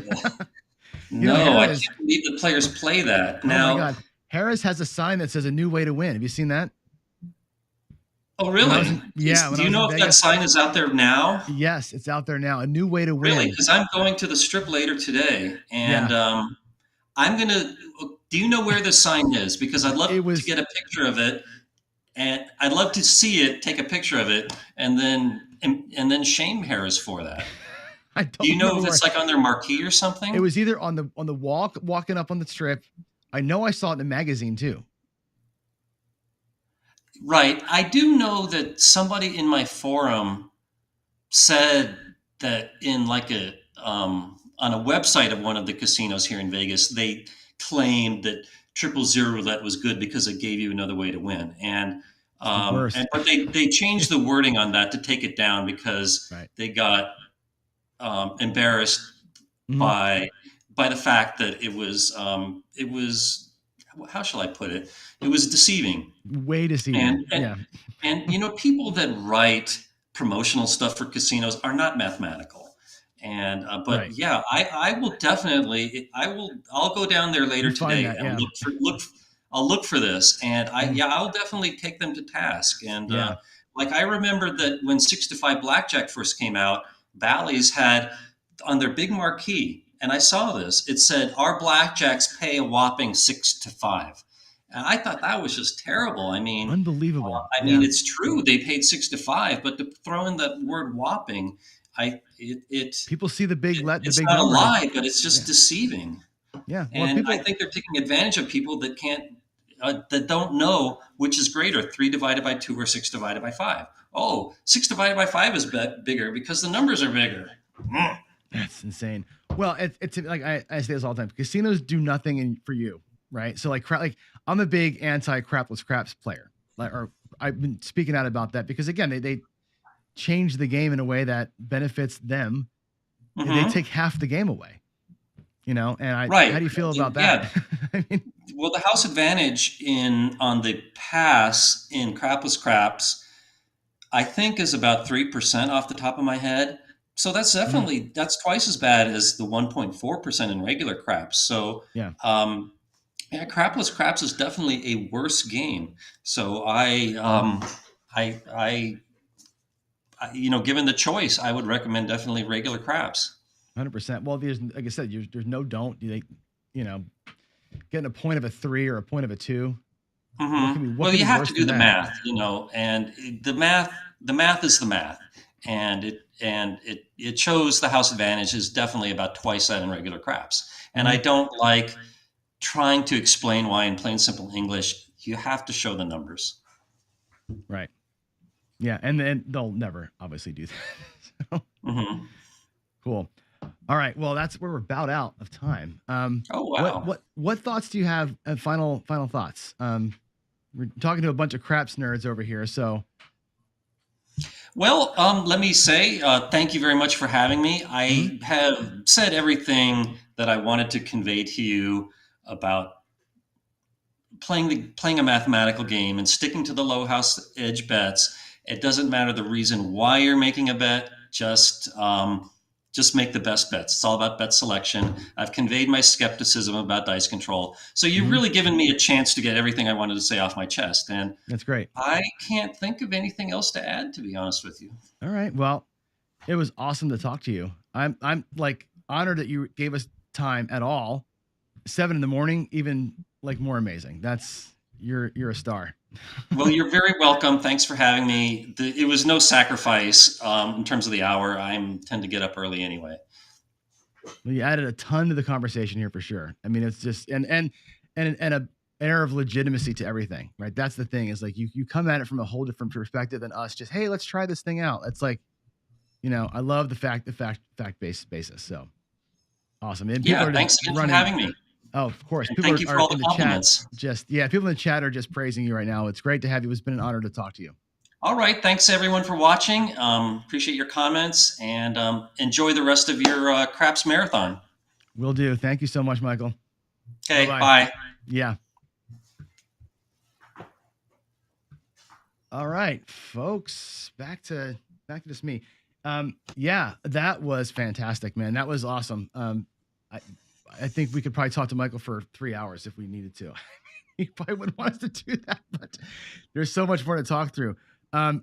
No, I can't believe the players play that. Now, oh my God. Harris has a sign that says a new way to win. Have you seen that? Oh, really? Do you know if that sign is out there now? Yes, it's out there now. A new way to win. Really? Because I'm going to the strip later today, and I'm going to. Do you know where this sign is? Because I'd love to get a picture of it, and I'd love to see it, take a picture of it, and then shame Harris for that. Do you know if it's like on their marquee or something? It was either on the walking up on the strip. I know I saw it in the magazine too. Right. I do know that somebody in my forum said that in on a website of one of the casinos here in Vegas, they claimed that 000 roulette was good because it gave you another way to win. But they changed the wording on that to take it down because they got embarrassed by the fact that it was how shall I put it? It was deceiving. Way deceiving. And people that write promotional stuff for casinos are not mathematical. And I will definitely I'll go down there later today and I'll look for this, and I'll definitely take them to task. And I remember that when 6 to 5 blackjack first came out, Bally's had on their big marquee, and I saw this, it said our blackjacks pay a whopping 6 to 5. And I thought that was just terrible. I mean, unbelievable. It's true they paid 6 to 5, but to throw in that word whopping, people see the big it's not a lie, but it's just deceiving. Yeah, and I think they're taking advantage of people that that don't know which is greater, 3 divided by 2 or 6 divided by 5. Oh, 6 divided by 5 is bigger because the numbers are bigger. That's insane. Well, it's like I say this all the time. Casinos do nothing for you, right? So I'm a big anti-crapless craps player. I've been speaking out about that because again, they change the game in a way that benefits them. They take half the game away, and how do you feel about that? Yeah. Well, the house advantage on the pass in crapless craps, I think is about 3% off the top of my head. So that's definitely that's twice as bad as the 1.4% in regular craps. So crapless craps is definitely a worse game. So given the choice, I would recommend definitely regular craps. 100%. Well, like I said, there's no don't. Getting a point of a 3 or a point of a 2. Well, you have to do the math, and the math is the math, and it shows the house advantage is definitely about twice that in regular craps. And I don't like trying to explain why in plain simple English. You have to show the numbers. Right. Yeah, and then they'll never obviously do that. So, Hmm. cool. All right. Well, that's where we're about out of time. Oh, wow. What thoughts do you have? Final thoughts. We're talking to a bunch of craps nerds over here, so Well, let me say thank you very much for having me. mhm. I have said everything that I wanted to convey to you about playing a mathematical game and sticking to the low house edge bets. It doesn't matter the reason why you're making a bet. Just make the best bets. It's all about bet selection. I've conveyed my skepticism about dice control. So you've Mhm. really given me a chance to get everything I wanted to say off my chest. And That's great. I can't think of anything else to add, to be honest with you. All right. Well, it was awesome to talk to you. I'm like honored that you gave us time at all. 7 in the morning, even like more amazing. That's you're a star. Well, you're very welcome. Thanks for having me. It was no sacrifice in terms of the hour. I tend to get up early anyway. Well, you added a ton to the conversation here for sure. I mean, it's just and a air of legitimacy to everything, right? That's the thing is like you come at it from a whole different perspective than us. Just hey, let's try this thing out. It's like, I love the fact based basis. So awesome. And people Yeah, are just thanks again for running. having me. Oh, of course. And People thank you for are all the in the chat. compliments. People in the chat are just praising you right now. It's great to have you. It's been an honor to talk to you. All right. Thanks, everyone, for watching. Appreciate your comments and enjoy the rest of your Craps Marathon. Will do. Thank you so much, Michael. Okay. Bye-bye. Bye. Yeah. All right, folks. Back to just me. Yeah, that was fantastic, man. That was awesome. I think we could probably talk to Michael for 3 hours if we needed to. He probably wouldn't want us to do that, but there's so much more to talk through.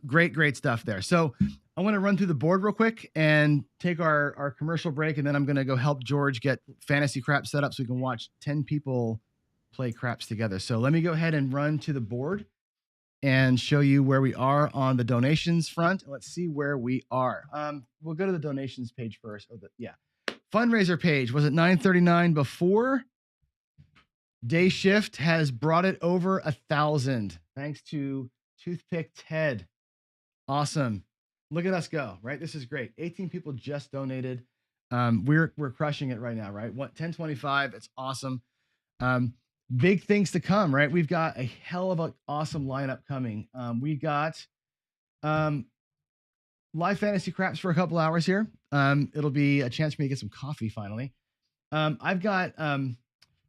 Great stuff there. So I want to run through the board real quick and take our commercial break, and then I'm going to go help George get fantasy craps set up so we can watch 10 people play craps together. So let me go ahead and run to the board and show you where we are on the donations front. Let's see where we are. We'll go to the donations page first. Fundraiser page was at 939 before. Day shift has brought it over 1,000 thanks to Toothpick Ted. Awesome. Look at us go, right? This is great. 18 people just donated. We're crushing it right now, right? 1025. It's awesome. Big things to come, right? We've got a hell of an awesome lineup coming. We got live fantasy craps for a couple hours here. It'll be a chance for me to get some coffee finally. I've got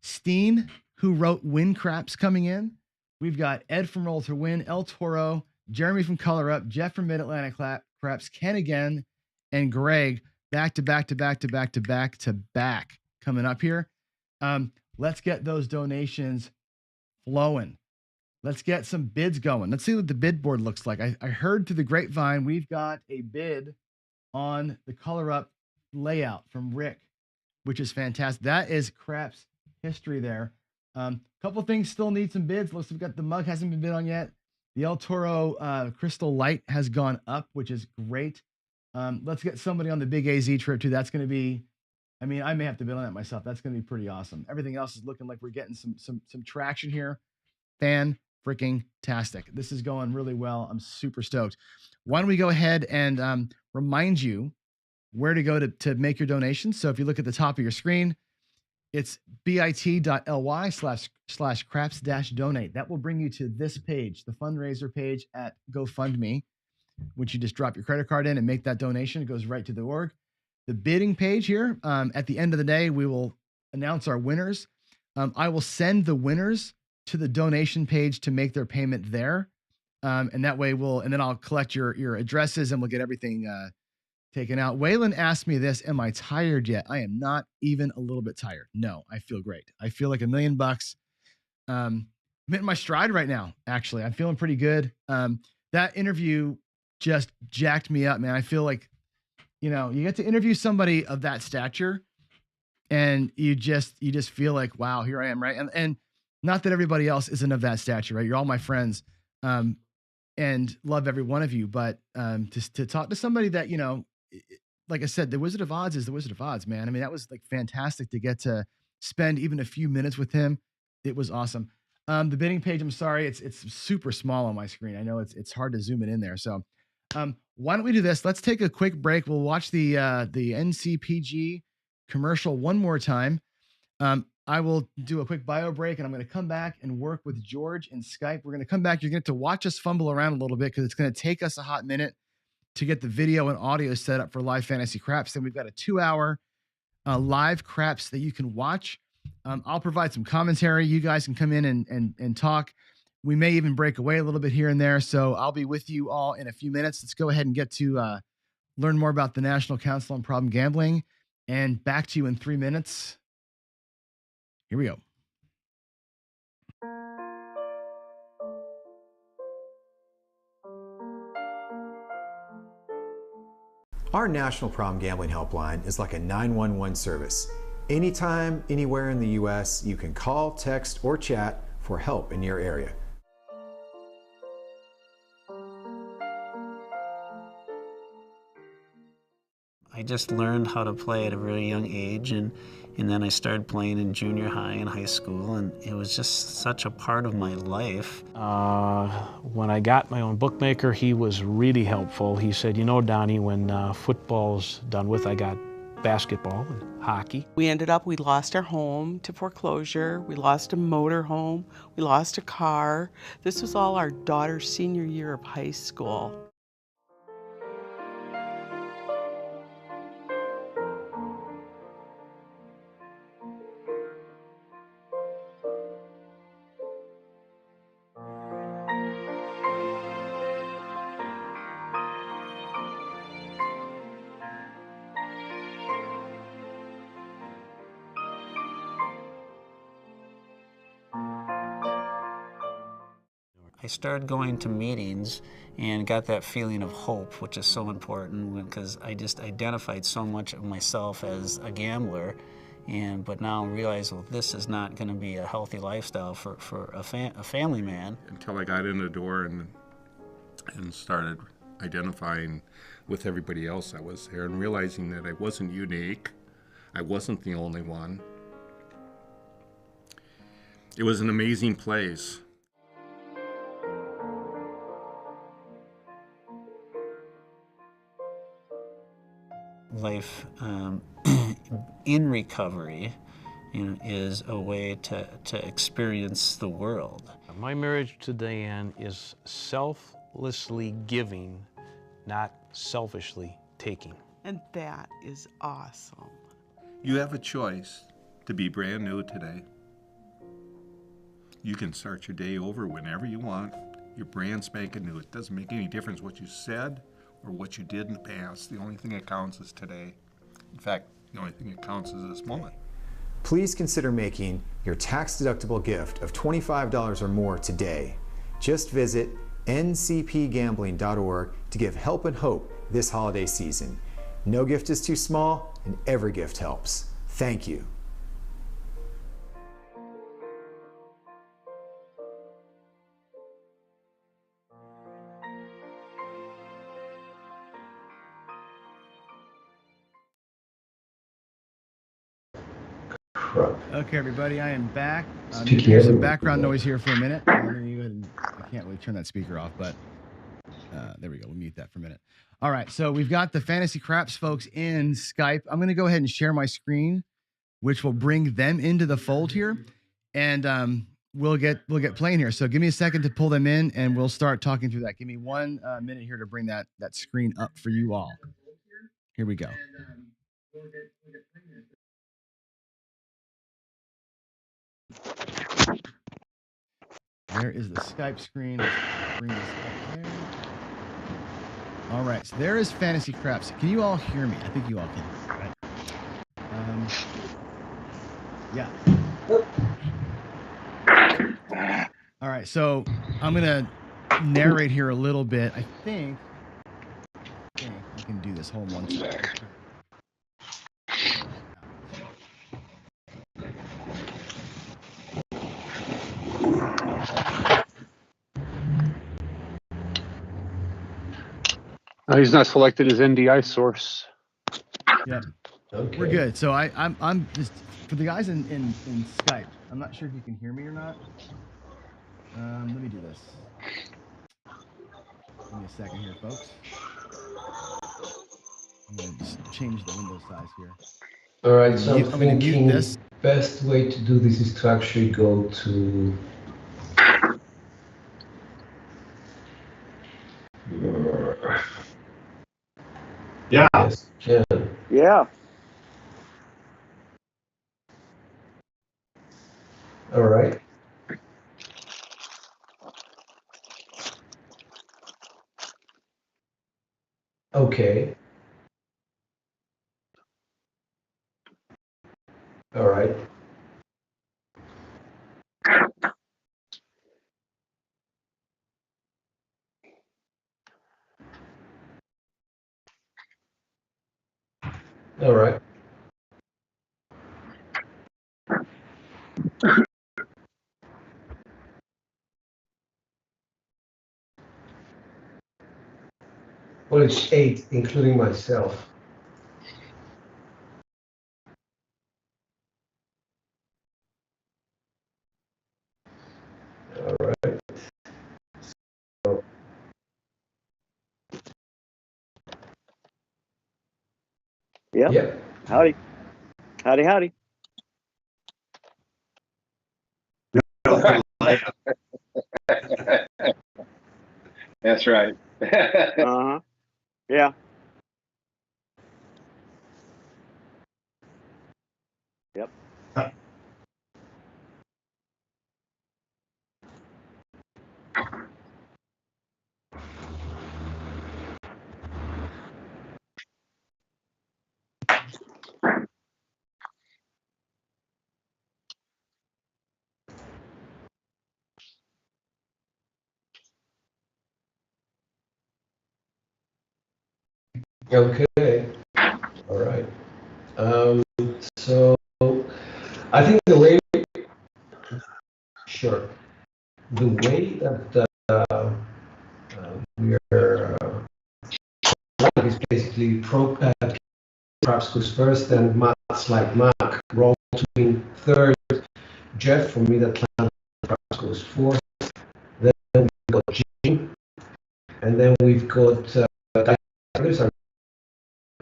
Steen, who wrote Win Craps, coming in. We've got Ed from Roll to Win, El Toro, Jeremy from Color Up, Jeff from Mid Atlantic Craps, Ken again, and Greg back to back coming up here. Let's get those donations flowing. Let's get some bids going. Let's see what the bid board looks like. I heard through the grapevine we've got a bid on the Color Up layout from Rick, which is fantastic. That is Craps history there. Couple things still need some bids. Looks like we've got the mug hasn't been bid on yet. The El Toro Crystal Light has gone up, which is great. Let's get somebody on the big AZ trip too. That's going to be, I mean, I may have to bid on that myself. That's going to be pretty awesome. Everything else is looking like we're getting some traction here. Freaking tastic. This is going really well. I'm super stoked. Why don't we go ahead and remind you where to go to make your donations. So if you look at the top of your screen, it's bit.ly/craps-donate. That will bring you to this page, the fundraiser page at GoFundMe, which you just drop your credit card in and make that donation. It goes right to the org. The bidding page here, at the end of the day, we will announce our winners. I will send the winners to the donation page to make their payment there. And that way and then I'll collect your addresses and we'll get everything taken out. Waylon asked me this, am I tired yet? I am not even a little bit tired. No, I feel great. I feel like $1 million. I'm hitting my stride right now, actually. I'm feeling pretty good. That interview just jacked me up, man. I feel like, you get to interview somebody of that stature and you just feel like, wow, here I am, right? And not that everybody else isn't of that stature, right? You're all my friends, and love every one of you. But to talk to somebody that, like I said, the Wizard of Oz is the Wizard of Oz, man. I mean, that was like fantastic to get to spend even a few minutes with him. It was awesome. The bidding page, I'm sorry, it's super small on my screen. I know it's hard to zoom it in there. So Why don't we do this? Let's take a quick break. We'll watch the NCPG commercial one more time. I will do a quick bio break, and I'm going to come back and work with George in Skype. We're going to come back. You're going to watch us fumble around a little bit because it's going to take us a hot minute to get the video and audio set up for live fantasy craps. Then we've got a 2-hour live craps that you can watch. I'll provide some commentary. You guys can come in and talk. We may even break away a little bit here and there. So I'll be with you all in a few minutes. Let's go ahead and get to learn more about the National Council on Problem Gambling, and back to you in 3 minutes. Here we go. Our National Problem Gambling Helpline is like a 911 service. Anytime, anywhere in the U.S., you can call, text, or chat for help in your area. I just learned how to play at a very young age, and then I started playing in junior high and high school, and it was just such a part of my life. When I got my own bookmaker, he was really helpful. He said, you know, Donnie, when football's done with, I got basketball and hockey. We lost our home to foreclosure. We lost a motor home. We lost a car. This was all our daughter's senior year of high school. I started going to meetings and got that feeling of hope, which is so important because I just identified so much of myself as a gambler, but now realize, well, this is not going to be a healthy lifestyle for a family man. Until I got in the door and started identifying with everybody else that was there and realizing that I wasn't unique. I wasn't the only one. It was an amazing place. Life in recovery, is a way to experience the world. My marriage to Diane is selflessly giving, not selfishly taking. And that is awesome. You have a choice to be brand new today. You can start your day over whenever you want. You're brand spanking new. It doesn't make any difference what you said or what you did in the past. The only thing that counts is today. In fact, the only thing that counts is this moment. Please consider making your tax-deductible gift of $25 or more today. Just visit ncpgambling.org to give help and hope this holiday season. No gift is too small, and every gift helps. Thank you. Okay, everybody, I am back. There's some background noise here for a minute. I can't really turn that speaker off, but there we go. We'll mute that for a minute. All right, so we've got the Fantasy Craps folks in Skype. I'm going to go ahead and share my screen, which will bring them into the fold here, and we'll get playing here. So give me a second to pull them in, and we'll start talking through that. Give me 1 minute here to bring that screen up for you all. Here we go. There is the Skype screen. Let's bring this up there. All right, so there is Fantasy Craps. Can you all hear me? I think you all can, right? Yeah. All right, so I'm gonna narrate here a little bit. I think I can do this. Hold on 1 second. He's not selected as NDI source. Yep. Okay. We're good. So I'm just for the guys in Skype. I'm not sure if you can hear me or not. Let me do this. Give me a second here, folks. I'm gonna just change the window size here. All right, so I'm gonna mute thinking this. best way to do this is to actually go to Yeah. Yes, yeah. Yeah. All right. Okay. All right. All right. Well, it's 8, including myself. All right. So, Yep. yep. Howdy. Howdy, howdy. That's right. Uh-huh. Yeah. Yep. Okay. All right. So I think the way, sure, the way that we are is basically Craps goes first, then Matt's like Mark, roll between third, Jeff from Mid-Atlantic, Craps goes fourth, then we've got Jim, and then we've got others,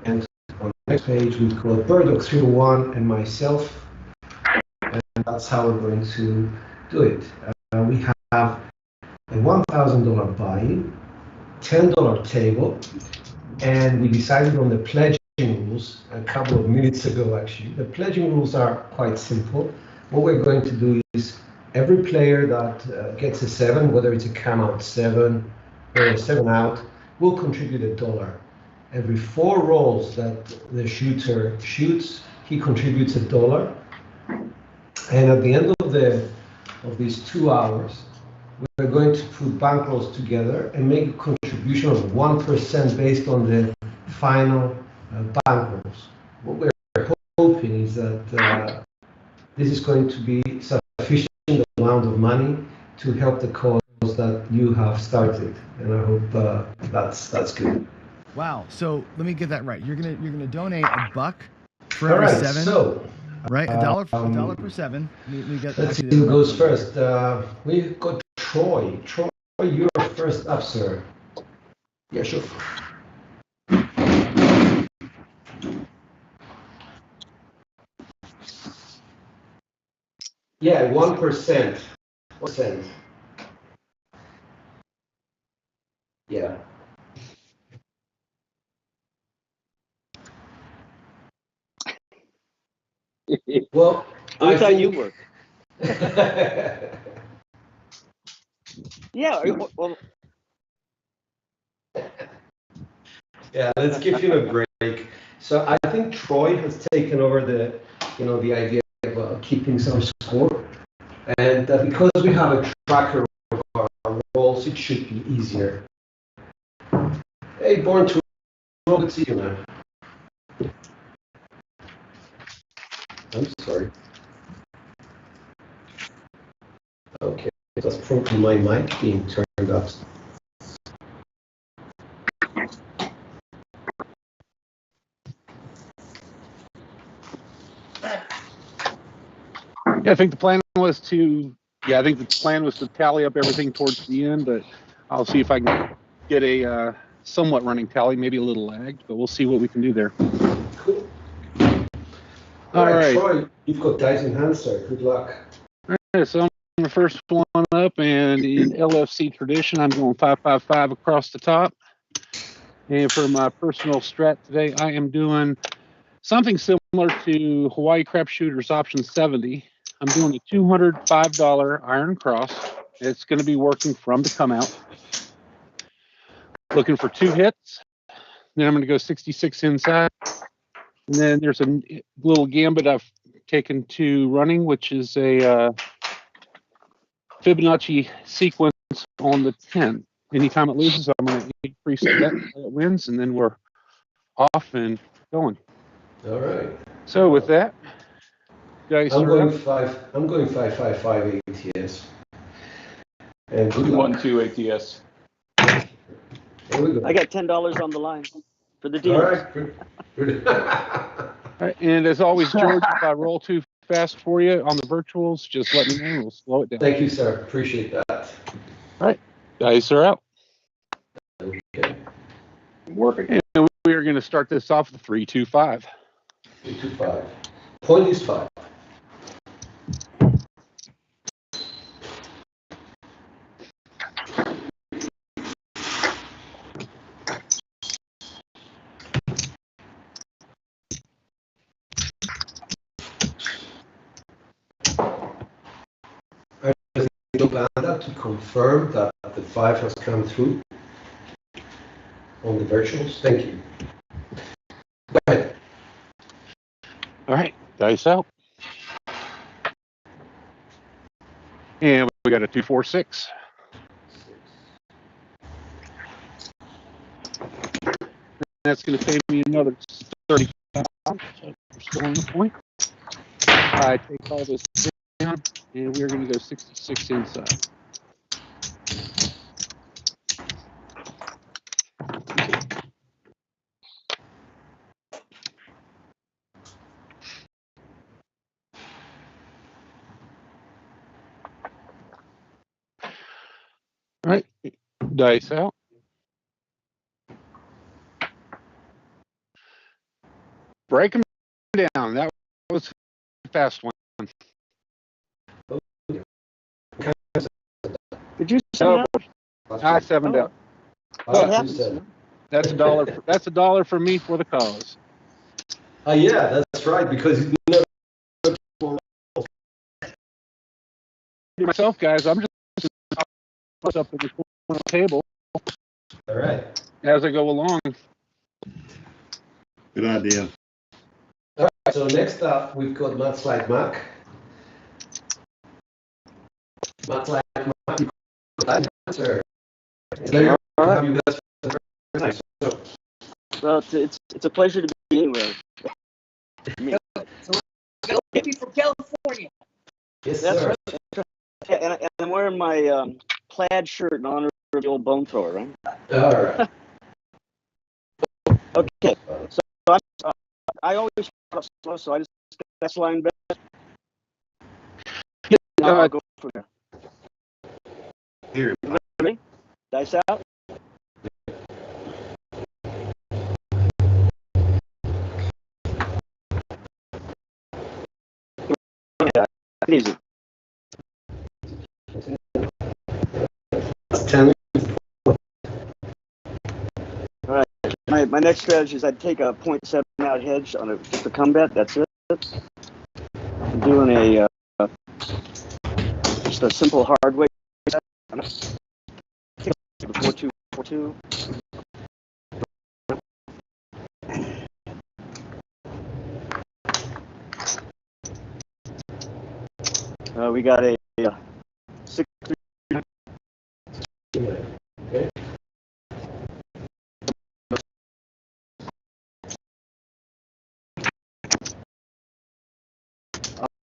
and on the next page we've got Burdock 301 and myself, and that's how we're going to do it. We have a $1,000 buy-in, $10 table, and we decided on the pledging rules a couple of minutes ago, actually. The pledging rules are quite simple. What we're going to do is every player that gets a 7, whether it's a come out 7 or a 7 out, will contribute $1. Every 4 rolls that the shooter shoots, he contributes $1. And at the end of these 2 hours, we're going to put bankrolls together and make a contribution of 1% based on the final bankrolls. What we're hoping is that this is going to be sufficient amount of money to help the cause that you have started, and I hope that's good. Wow. So let me get that right. You're gonna donate $1 for All every right, 7. so Right, a dollar per 7. We got. let's see who goes first. We've got Troy. Troy, you're first up, sir. Yeah, sure. Yeah, 1%. 1%. Yeah. Well, Who I thought think you were? Yeah. Well, yeah, let's give him a break. So I think Troy has taken over the idea of keeping some score, and because we have a tracker of our rolls, it should be easier. Hey, Born to Roll, good to see you, man. I'm sorry. Okay, that's probably my mic being turned up. Yeah, I think the plan was to tally up everything towards the end, but I'll see if I can get a somewhat running tally, maybe a little lagged, but we'll see what we can do there. Cool. All right. Troy, you've got dice in hand, sir. Good luck. All right, so I'm the first one up, and in LFC tradition, I'm going 555 across the top. And for my personal strat today, I am doing something similar to Hawaii Crap Shooters option 70. I'm doing a $205 Iron Cross. It's going to be working from the come out. Looking for 2 hits. Then I'm going to go 66 inside. And then there's a little gambit I've taken to running, which is a Fibonacci sequence on the 10. Anytime it loses, I'm going to increase the bet until it wins, and then we're off and going. All right. So with that, dice I'm are going up. 555 ATS. And good luck. 1-2 ATS. Here we go. I got $10 on the line for the deal. All right. Good. All right, and as always, George, if I roll too fast for you on the virtuals, just let me know and we'll slow it down. Thank you, sir. Appreciate that. All right, dice are out. Okay. I'm working. And we are going to start this off with 325. 325. Point is 5. Banda to confirm that the 5 has come through on the virtuals. Thank you. Go ahead. All right, dice out. And we got a 246. That's going to pay me another 35. So we're still on the point. I take all this down, and we're going to go 66 inside. All right, dice out. Break them down. That was a fast one. Did you send out? I 7'd out. What happens? That's $1. That's $1 for me for the cause. Yeah, that's right. Because you know, myself, guys, I'm just up in the corner of the table. All right. As I go along. Good idea. All right. So next up, we've got Matt's Like Mac. Matt's Like Mac. You got that answer. Have you guys for the first time? So, Well, it's a pleasure to be anywhere. So, maybe from California. Yes, That's sir. right. And I'm wearing my plaid shirt in honor of the old bone thrower, right? All right. Okay. So I always start off slow, so I just that's line bet. I'll go from there. Here. Ready? Dice out. Yeah, easy. 10. All right. My next strategy is I'd take a 0.7 out hedge on just a come bet. That's it. I'm doing a just a simple hard way. 4-2-4-2. We got a 6-3. Okay.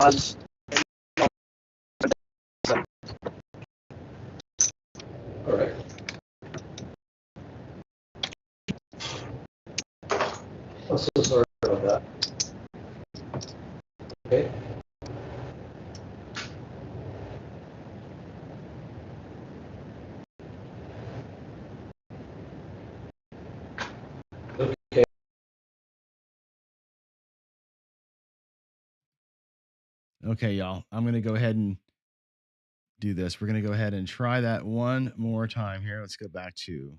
Odds. All right. I'm so sorry about that. Okay. Okay, y'all. I'm going to go ahead and do this. We're going to go ahead and try that one more time here. Let's go back to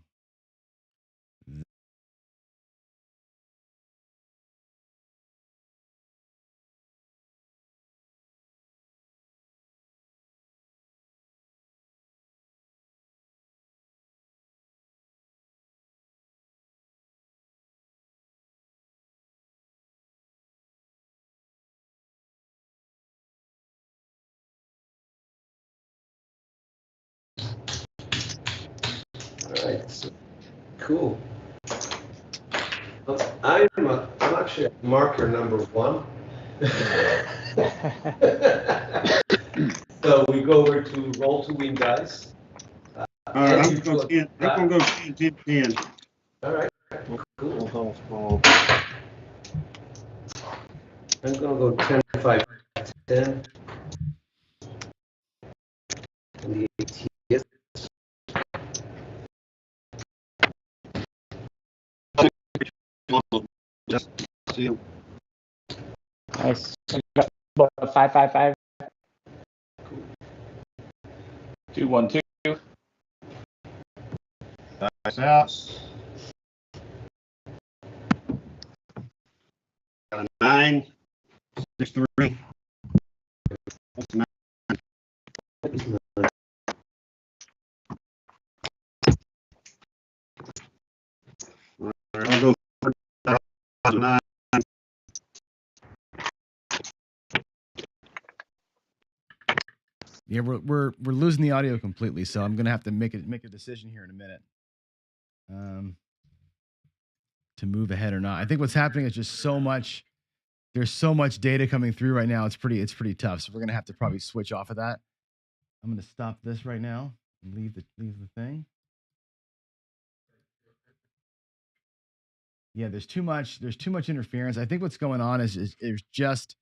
All right, so cool. I'm actually at marker number 1. So we go over to roll to win dice. I'm gonna go 10, 10, 10. All right, cool. I'm gonna go 10, 5, 10. And the 18. Yes. Just see 'em. Nice. 555. 212. Dice out. Got a 9, 6, 3. That's 9. All right, I'll go for 9. yeah, we're losing the audio completely, so I'm going to have to make a decision here in a minute. To move ahead or not. I think what's happening is just there's so much data coming through right now. It's pretty tough. So we're going to have to probably switch off of that. I'm going to stop this right now and leave the thing. Yeah, there's too much interference. I think what's going on is just,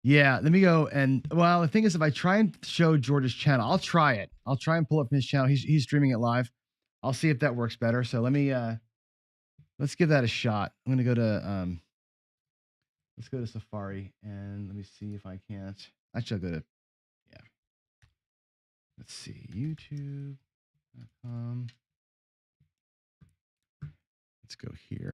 yeah, let me go. And well, the thing is, if I try and show George's channel, I'll try it. I'll try and pull up his channel. He's streaming it live. I'll see if that works better. So let me, let's give that a shot. I'm going to go to, let's go to Safari and let me see if I can't. Actually, I'll go to, yeah. Let's see, YouTube.com. Let's go here.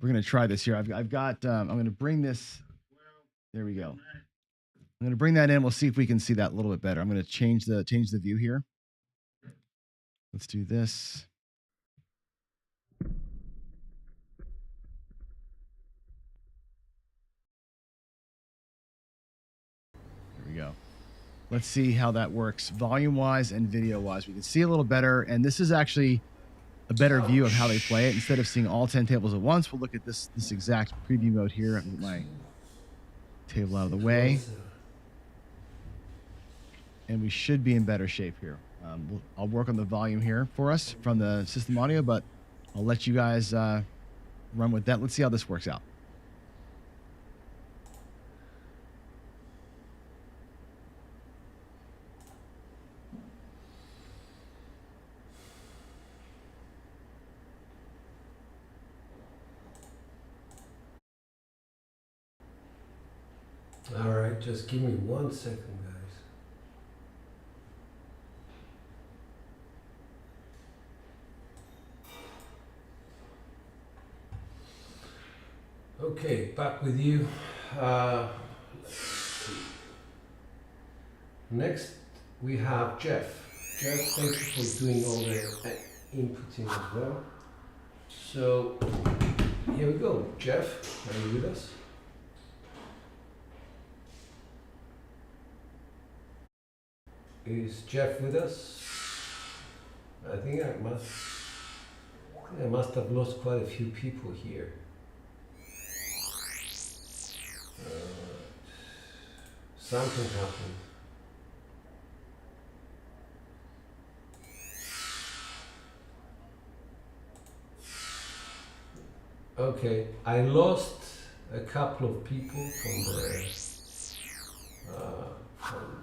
We're going to try this here. I've got, I'm going to bring this. There we go. I'm going to bring that in. We'll see if we can see that a little bit better. I'm going to change the view here. Let's do this. There we go. Let's see how that works volume wise and video wise. We can see a little better. And this is actually a better view of how they play it. Instead of seeing all 10 tables at once, we'll look at this exact preview mode here. I'll get my table out of the way. And we should be in better shape here. I'll work on the volume here for us from the system audio, but I'll let you guys run with that. Let's see how this works out. All right, just give me 1 second, guys. Okay, back with you. Let's see. Next, we have Jeff. Jeff, thank you for doing all the inputting as well. So, here we go. Jeff, are you with us? Is Jeff with us? I think I must have lost quite a few people here. Something happened. Okay, I lost a couple of people from the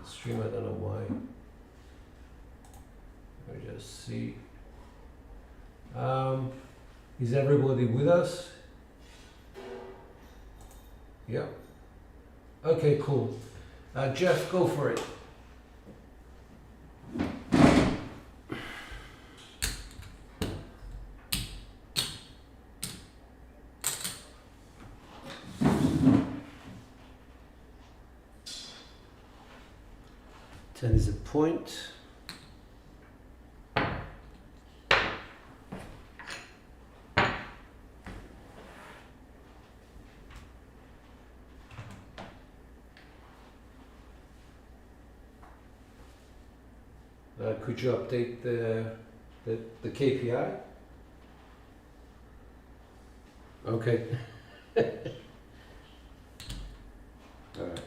stream. I don't know why. Let me just see. Is everybody with us? Yeah. Okay, cool. Jeff, go for it. Ten is a point. Could you update the KPI? Okay. All right.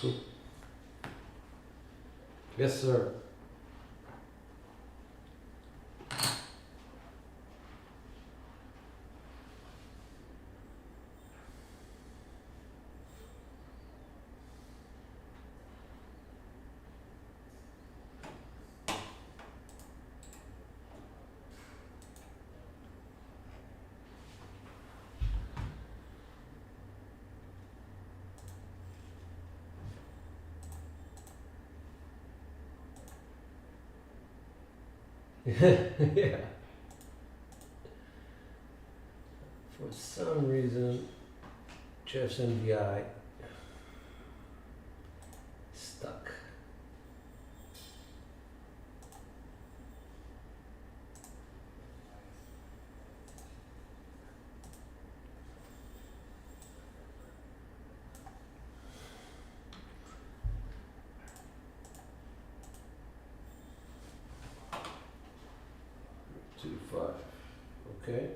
Cool. Yes, sir. Yeah. For some reason, Jeff's NVI stuck. Two, five. Okay.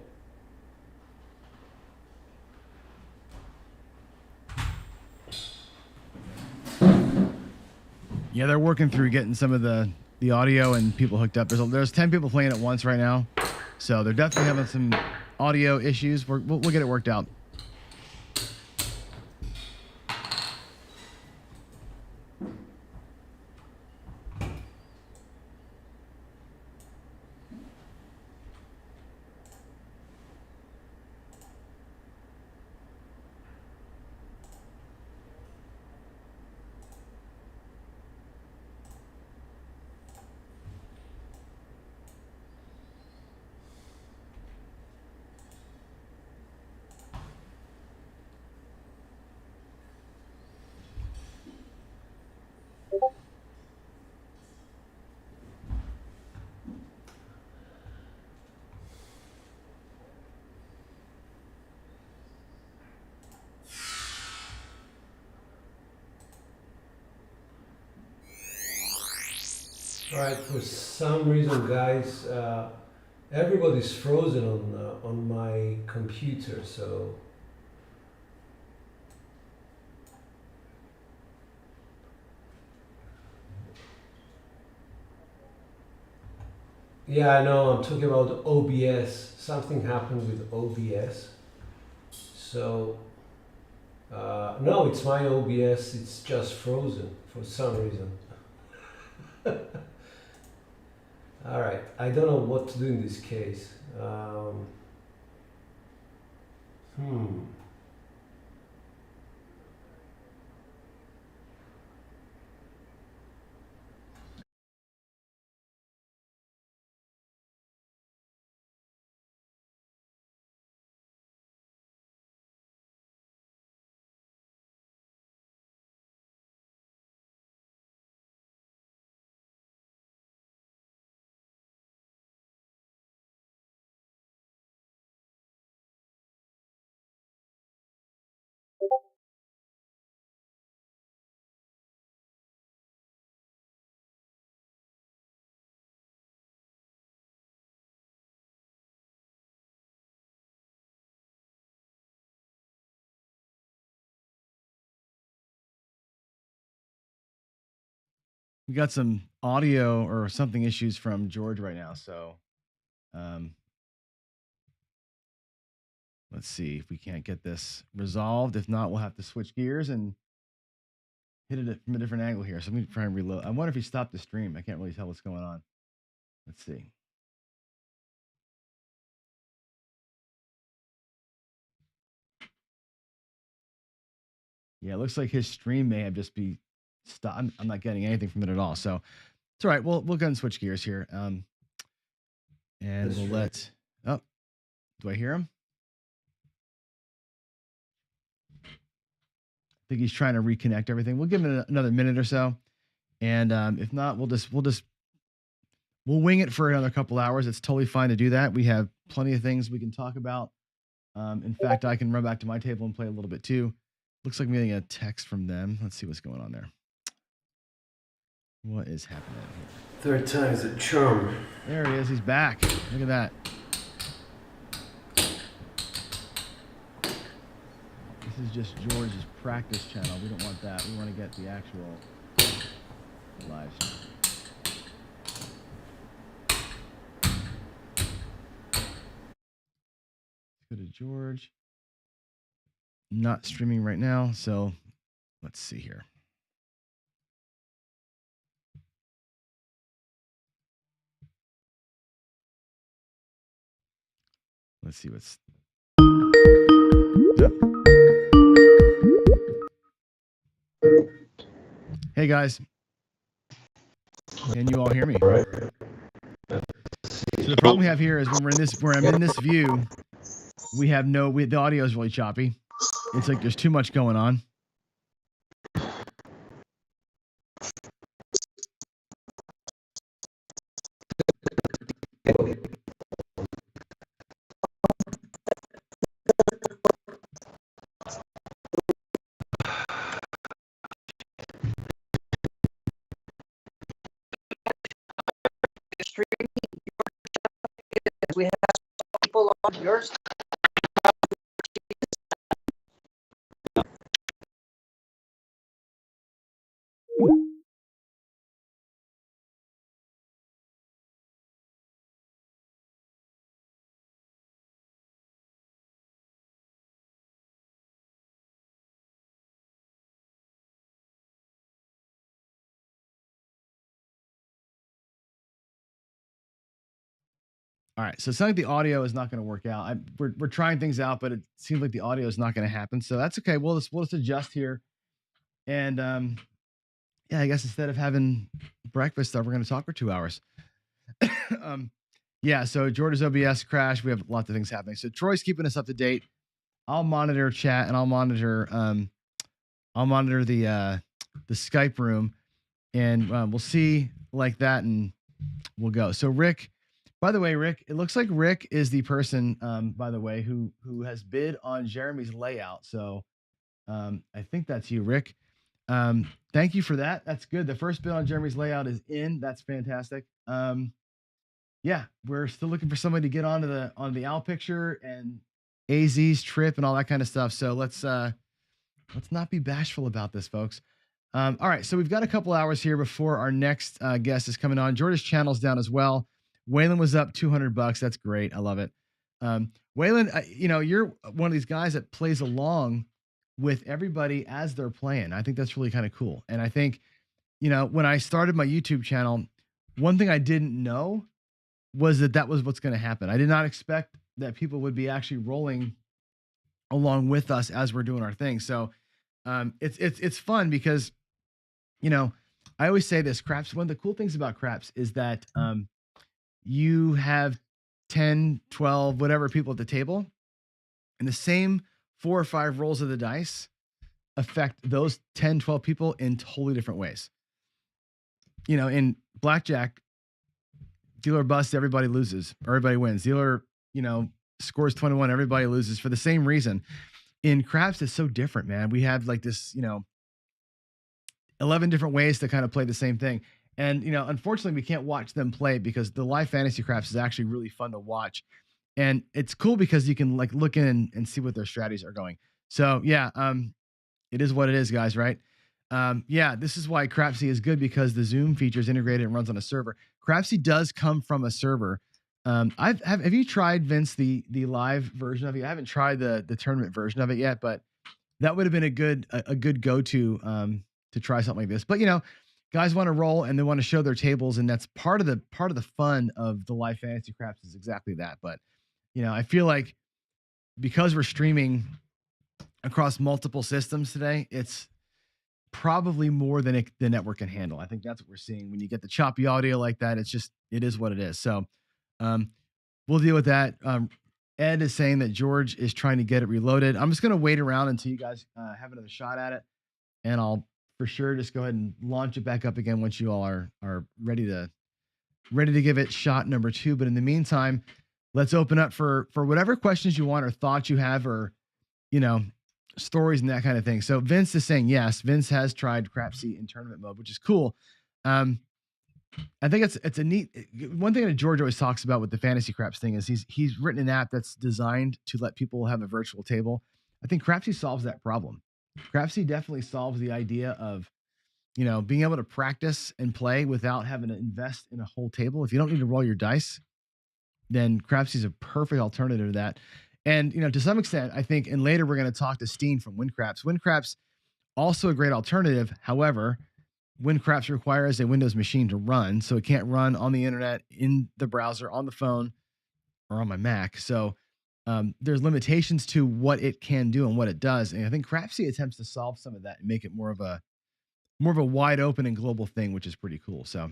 Yeah, they're working through getting some of the audio and people hooked up. There's 10 people playing at once right now, so they're definitely having some audio issues. We'll get it worked out. Alright, for some reason, guys, everybody's frozen on my computer, so yeah, I know. I'm talking about OBS. Something happened with OBS, so no, it's my OBS. It's just frozen for some reason. All right, I don't know what to do in this case. Hmm. We got some audio or something issues from George right now. So let's see if we can't get this resolved. If not, we'll have to switch gears and hit it from a different angle here. So let me try and reload. I wonder if he stopped the stream. I can't really tell what's going on. Let's see. Yeah, it looks like his stream may have just be stopped. I'm not getting anything from it at all. So it's all right. We'll go and switch gears here. And we'll let. Oh, do I hear him? I think he's trying to reconnect everything. We'll give him another minute or so, and if not, we'll wing it for another couple hours. It's totally fine to do that. We have plenty of things we can talk about. In fact, I can run back to my table and play a little bit too. Looks like I'm getting a text from them. Let's see what's going on there. What is happening here? Third time is a charm. There he is. He's back. Look at that. This is just George's practice channel. We don't want that. We want to get the actual live stream. Let's go to George. Not streaming right now, so let's see here. Let's see what's. Hey guys, can you all hear me? So the problem we have here is when I'm in this view, the audio is really choppy. It's like there's too much going on. We have people on yours. All right, so it sounds like the audio is not going to work out. We're trying things out, but it seems like the audio is not going to happen. So that's okay. We'll just adjust here, and yeah, I guess instead of having breakfast, we're going to talk for 2 hours. Yeah, so George's OBS crashed. We have lots of things happening. So Troy's keeping us up to date. I'll monitor chat and I'll monitor the Skype room, and we'll see like that, and we'll go. So Rick. By the way, Rick, it looks like Rick is the person, by the way, who has bid on Jeremy's layout. So I think that's you, Rick. Thank you for that. That's good. The first bid on Jeremy's layout is in. That's fantastic. Yeah, we're still looking for somebody to get onto the owl picture and AZ's trip and all that kind of stuff. So let's not be bashful about this, folks. All right, so we've got a couple hours here before our next guest is coming on. George's channel's down as well. Waylon was up $200. That's great. I love it. Waylon, you're one of these guys that plays along with everybody as they're playing. I think that's really kind of cool. And I think, when I started my YouTube channel, one thing I didn't know was that was what's going to happen. I did not expect that people would be actually rolling along with us as we're doing our thing. So it's fun because, I always say this, Craps. One of the cool things about Craps is that you have 10, 12, whatever people at the table, and the same 4 or 5 rolls of the dice affect those 10, 12 people in totally different ways. In blackjack, dealer busts, everybody loses, or everybody wins. Dealer, scores 21, everybody loses for the same reason. In Craps, it's so different, man. We have like this, 11 different ways to kind of play the same thing. And, unfortunately, we can't watch them play because the live fantasy Craps is actually really fun to watch. And it's cool because you can look in and see what their strategies are going. So, yeah, it is what it is, guys, right? Yeah, this is why Crapsy is good because the Zoom feature is integrated and runs on a server. Crapsy does come from a server. Have you tried, Vince, the live version of it? I haven't tried the tournament version of it yet, but that would have been a good go to try something like this. But guys want to roll and they want to show their tables, and that's part of the fun of the live fantasy craps is exactly that. But I feel like because we're streaming across multiple systems today, it's probably more than the network can handle. I think that's what we're seeing when you get the choppy audio like that. It is what it is. So um, we'll deal with that. Ed is saying that George is trying to get it reloaded. I'm just going to wait around until you guys have another shot at it, and I'll for sure just go ahead and launch it back up again once you all are ready to give it shot number 2. But in the meantime, let's open up for whatever questions you want or thoughts you have, or stories and that kind of thing. So Vince is saying yes. Vince has tried Crapsy in tournament mode, which is cool. I think it's a neat one thing that George always talks about with the fantasy craps thing is he's written an app that's designed to let people have a virtual table. I think Crapsy solves that problem. Crapsy definitely solves the idea of being able to practice and play without having to invest in a whole table. If you don't need to roll your dice, then Crapsy is a perfect alternative to that. And to some extent, I think, and later we're going to talk to Steen from WinCraps. WinCraps also a great alternative. However, WinCraps requires a Windows machine to run, so it can't run on the internet, in the browser, on the phone, or on my Mac. So there's limitations to what it can do and what it does. And I think Crapsy attempts to solve some of that and make it more of a wide open and global thing, which is pretty cool. So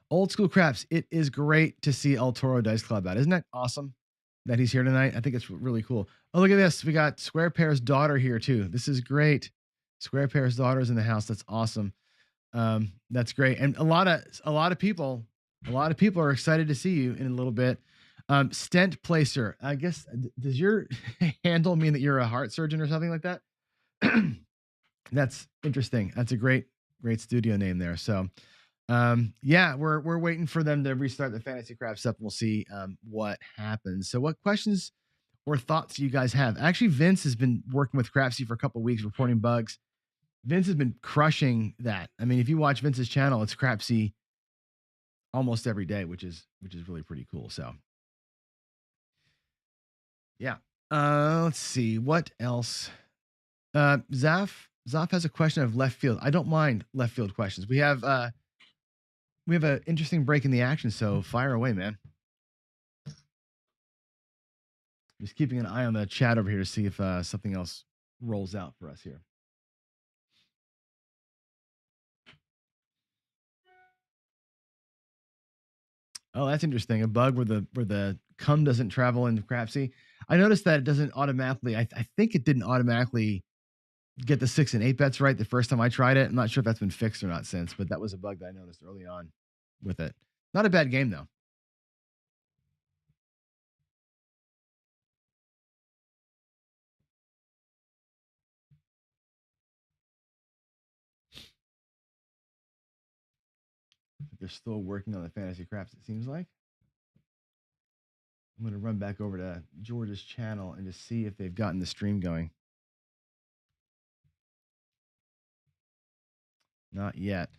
Old School Craps, it is great to see El Toro Dice Club out. Isn't that awesome that he's here tonight? I think it's really cool. Oh, look at this. We got Square Pear's daughter here too. This is great. Square Pear's daughter's in the house. That's awesome. That's great. And a lot of people are excited to see you in a little bit. Stent Placer. I guess, does your handle mean that you're a heart surgeon or something like that? That's interesting. That's a great studio name there. So yeah, we're waiting for them to restart the fantasy craft stuff. We'll see what happens. So what questions or thoughts do you guys have? Actually, Vince has been working with Crapsy for a couple of weeks reporting bugs. Vince has been crushing that. I mean, if you watch Vince's channel, it's Crapsy almost every day, which is really pretty cool. So yeah. Let's see what else. Zaf has a question of left field. I don't mind left field questions. We have an interesting break in the action, so fire away, man. Just keeping an eye on the chat over here to see if something else rolls out for us here. Oh, that's interesting. A bug where the cum doesn't travel into Crapsy. I noticed that it doesn't automatically. I think it didn't automatically get the 6 and 8 bets right the first time I tried it. I'm not sure if that's been fixed or not since, but that was a bug that I noticed early on with it. Not a bad game though. They're still working on the fantasy craps, it seems like. I'm going to run back over to George's channel and just see if they've gotten the stream going. Not yet.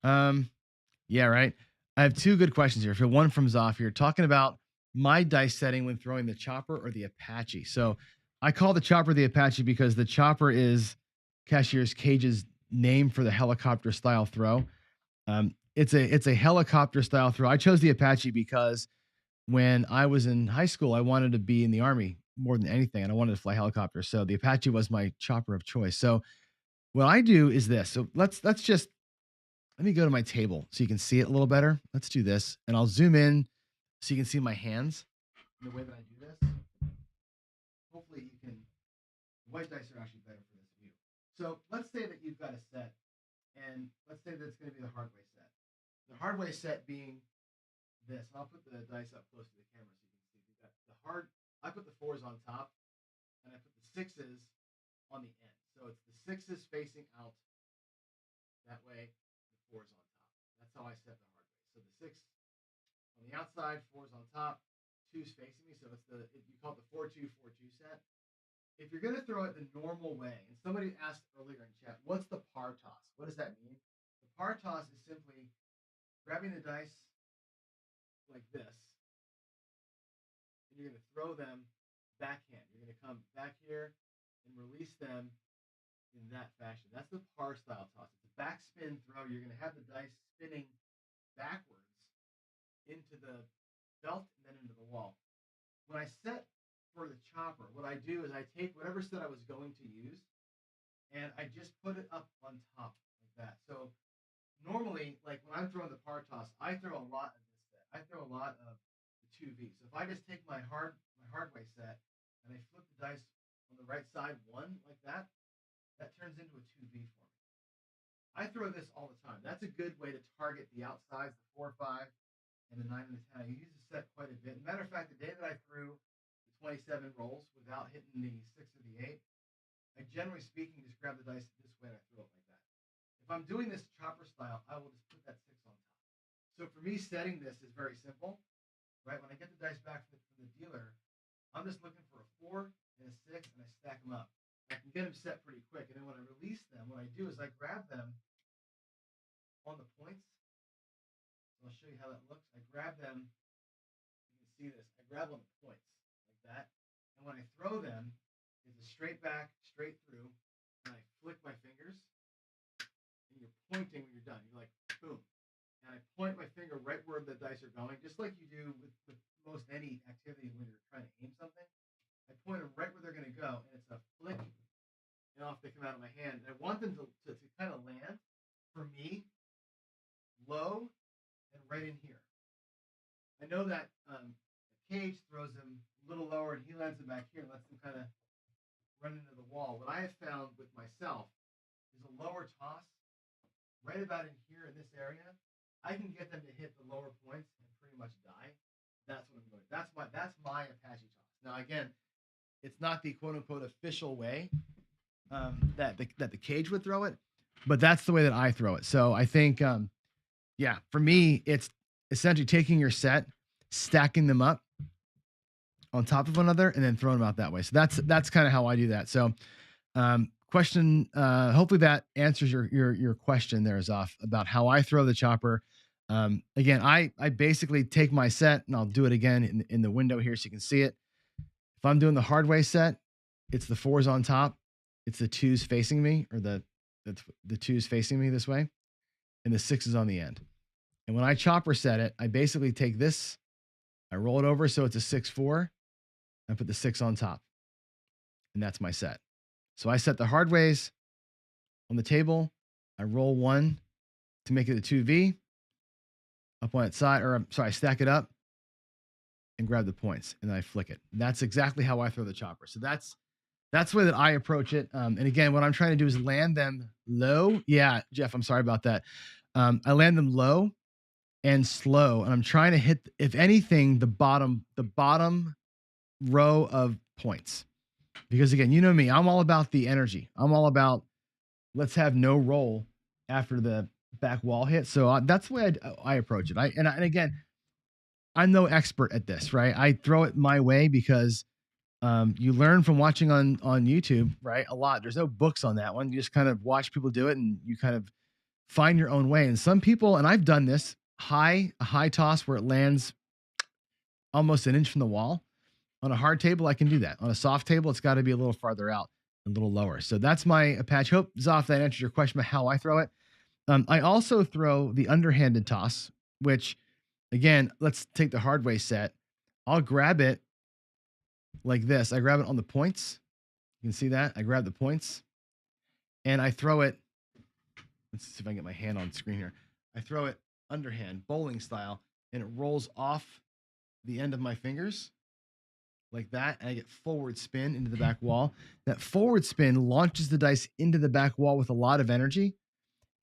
Yeah, right. I have 2 good questions here. So one from Zoff here, talking about my dice setting when throwing the chopper or the Apache. So I call the chopper the Apache because the chopper is Cashier's Cage's name for the helicopter style throw. It's a helicopter style throw. I chose the Apache because when I was in high school, I wanted to be in the Army more than anything, and I wanted to fly helicopters. So the Apache was my chopper of choice. So what I do is this. So let me go to my table so you can see it a little better. Let's do this, and I'll zoom in so you can see my hands. The way that I do this, hopefully you can. White dice are actually better for this view. So let's say that you've got a set, and let's say that it's going to be the hard way set. The hard way set being this. And I'll put the dice up close to the camera so you can see. We've got the hard. I put the 4s on top, and I put the 6s on the end. So it's the 6s facing out. That way, the 4s on top. That's how I set the hard way. So the 6 on the outside, 4s on top, 2s facing me. So it's you call it the 4-2-4-2 set. if you're going to throw it the normal way, and somebody asked earlier in chat, what's the par toss? What does that mean? The par toss is simply grabbing the dice like this, and you're going to throw them backhand. You're going to come back here and release them in that fashion. That's the par style toss. It's a backspin throw. You're going to have the dice spinning backwards into the belt and then into the wall. When I set for the chopper, what I do is I take whatever set I was going to use and I just put it up on top like that. So normally, like when I'm throwing the par toss, I throw a lot of this set. I throw a lot of the 2V. So if I just take my hardway set and I flip the dice on the right side one like that, that turns into a 2V for me. I throw this all the time. That's a good way to target the outsides, the 4, 5, and the 9 and the 10. I use the set quite a bit. Matter of fact, the day that I threw the 27 rolls without hitting the 6 or the 8, I generally speaking just grab the dice this way and I throw it like that. If I'm doing this chopper style, I will just put that 6 on top. So for me, setting this is very simple, right? When I get the dice back from the dealer, I'm just looking for a 4 and a 6 and I stack them up. I can get them set pretty quick. And then when I release them, what I do is I grab them on the points. So I'll show you how that looks. I grab them. You can see this. I grab on the points like that. And when I throw them, it's a straight back, straight through. And I flick my fingers. And you're pointing when you're done. You're like, boom. And I point my finger right where the dice are going, just like you do with most any activity when you're trying to aim something. I point them right where they're going to go, and it's a flick, and off they come out of my hand. And I want them to kind of land, for me, low and right in here. I know that Cage throws them a little lower, and he lands them back here and lets them kind of run into the wall. What I have found with myself is a lower toss, right about in here in this area. I can get them to hit the lower points and pretty much die. That's what I'm doing. That's my Apache toss. Now again, it's not the quote unquote official way that the Cage would throw it, but that's the way that I throw it. So I think, yeah, for me, it's essentially taking your set, stacking them up on top of one another, and then throwing them out that way. So that's kind of how I do that. So, question. Hopefully that answers your question there, Zoff, about how I throw the chopper. Again, I basically take my set, and I'll do it again in the window here so you can see it. If I'm doing the hard way set, it's the 4s on top, it's the 2s facing me, or the 2s facing me this way, and the 6s on the end. And when I chopper set it, I basically take this, I roll it over so it's a 6-4, I put the 6 on top, and that's my set. So I set the hard ways on the table, I roll 1 to make it a 2V, up on its side, or I'm sorry, I stack it up and grab the points, and then I flick it. And that's exactly how I throw the chopper. So that's the way that I approach it. And again, what I'm trying to do is land them low. Yeah, Jeff, I'm sorry about that. I land them low and slow, and I'm trying to hit, if anything, the bottom row of points. Because again, you know me, I'm all about the energy. I'm all about let's have no roll after the back wall hit. So that's the way I approach it. And again, I'm no expert at this, right? I throw it my way because you learn from watching on YouTube, right? A lot. There's no books on that one. You just kind of watch people do it and you kind of find your own way. And some people, and I've done this, a high toss where it lands almost an inch from the wall. On a hard table, I can do that. On a soft table, it's got to be a little farther out, a little lower. So that's my Apache. Hope, Zoff, that answers your question about how I throw it. I also throw the underhanded toss, which, again, let's take the hard way set. I'll grab it like this. I grab it on the points. You can see that. I grab the points and I throw it. Let's see if I can get my hand on screen here. I throw it underhand, bowling style, and it rolls off the end of my fingers like that. And I get forward spin into the back wall. That forward spin launches the dice into the back wall with a lot of energy.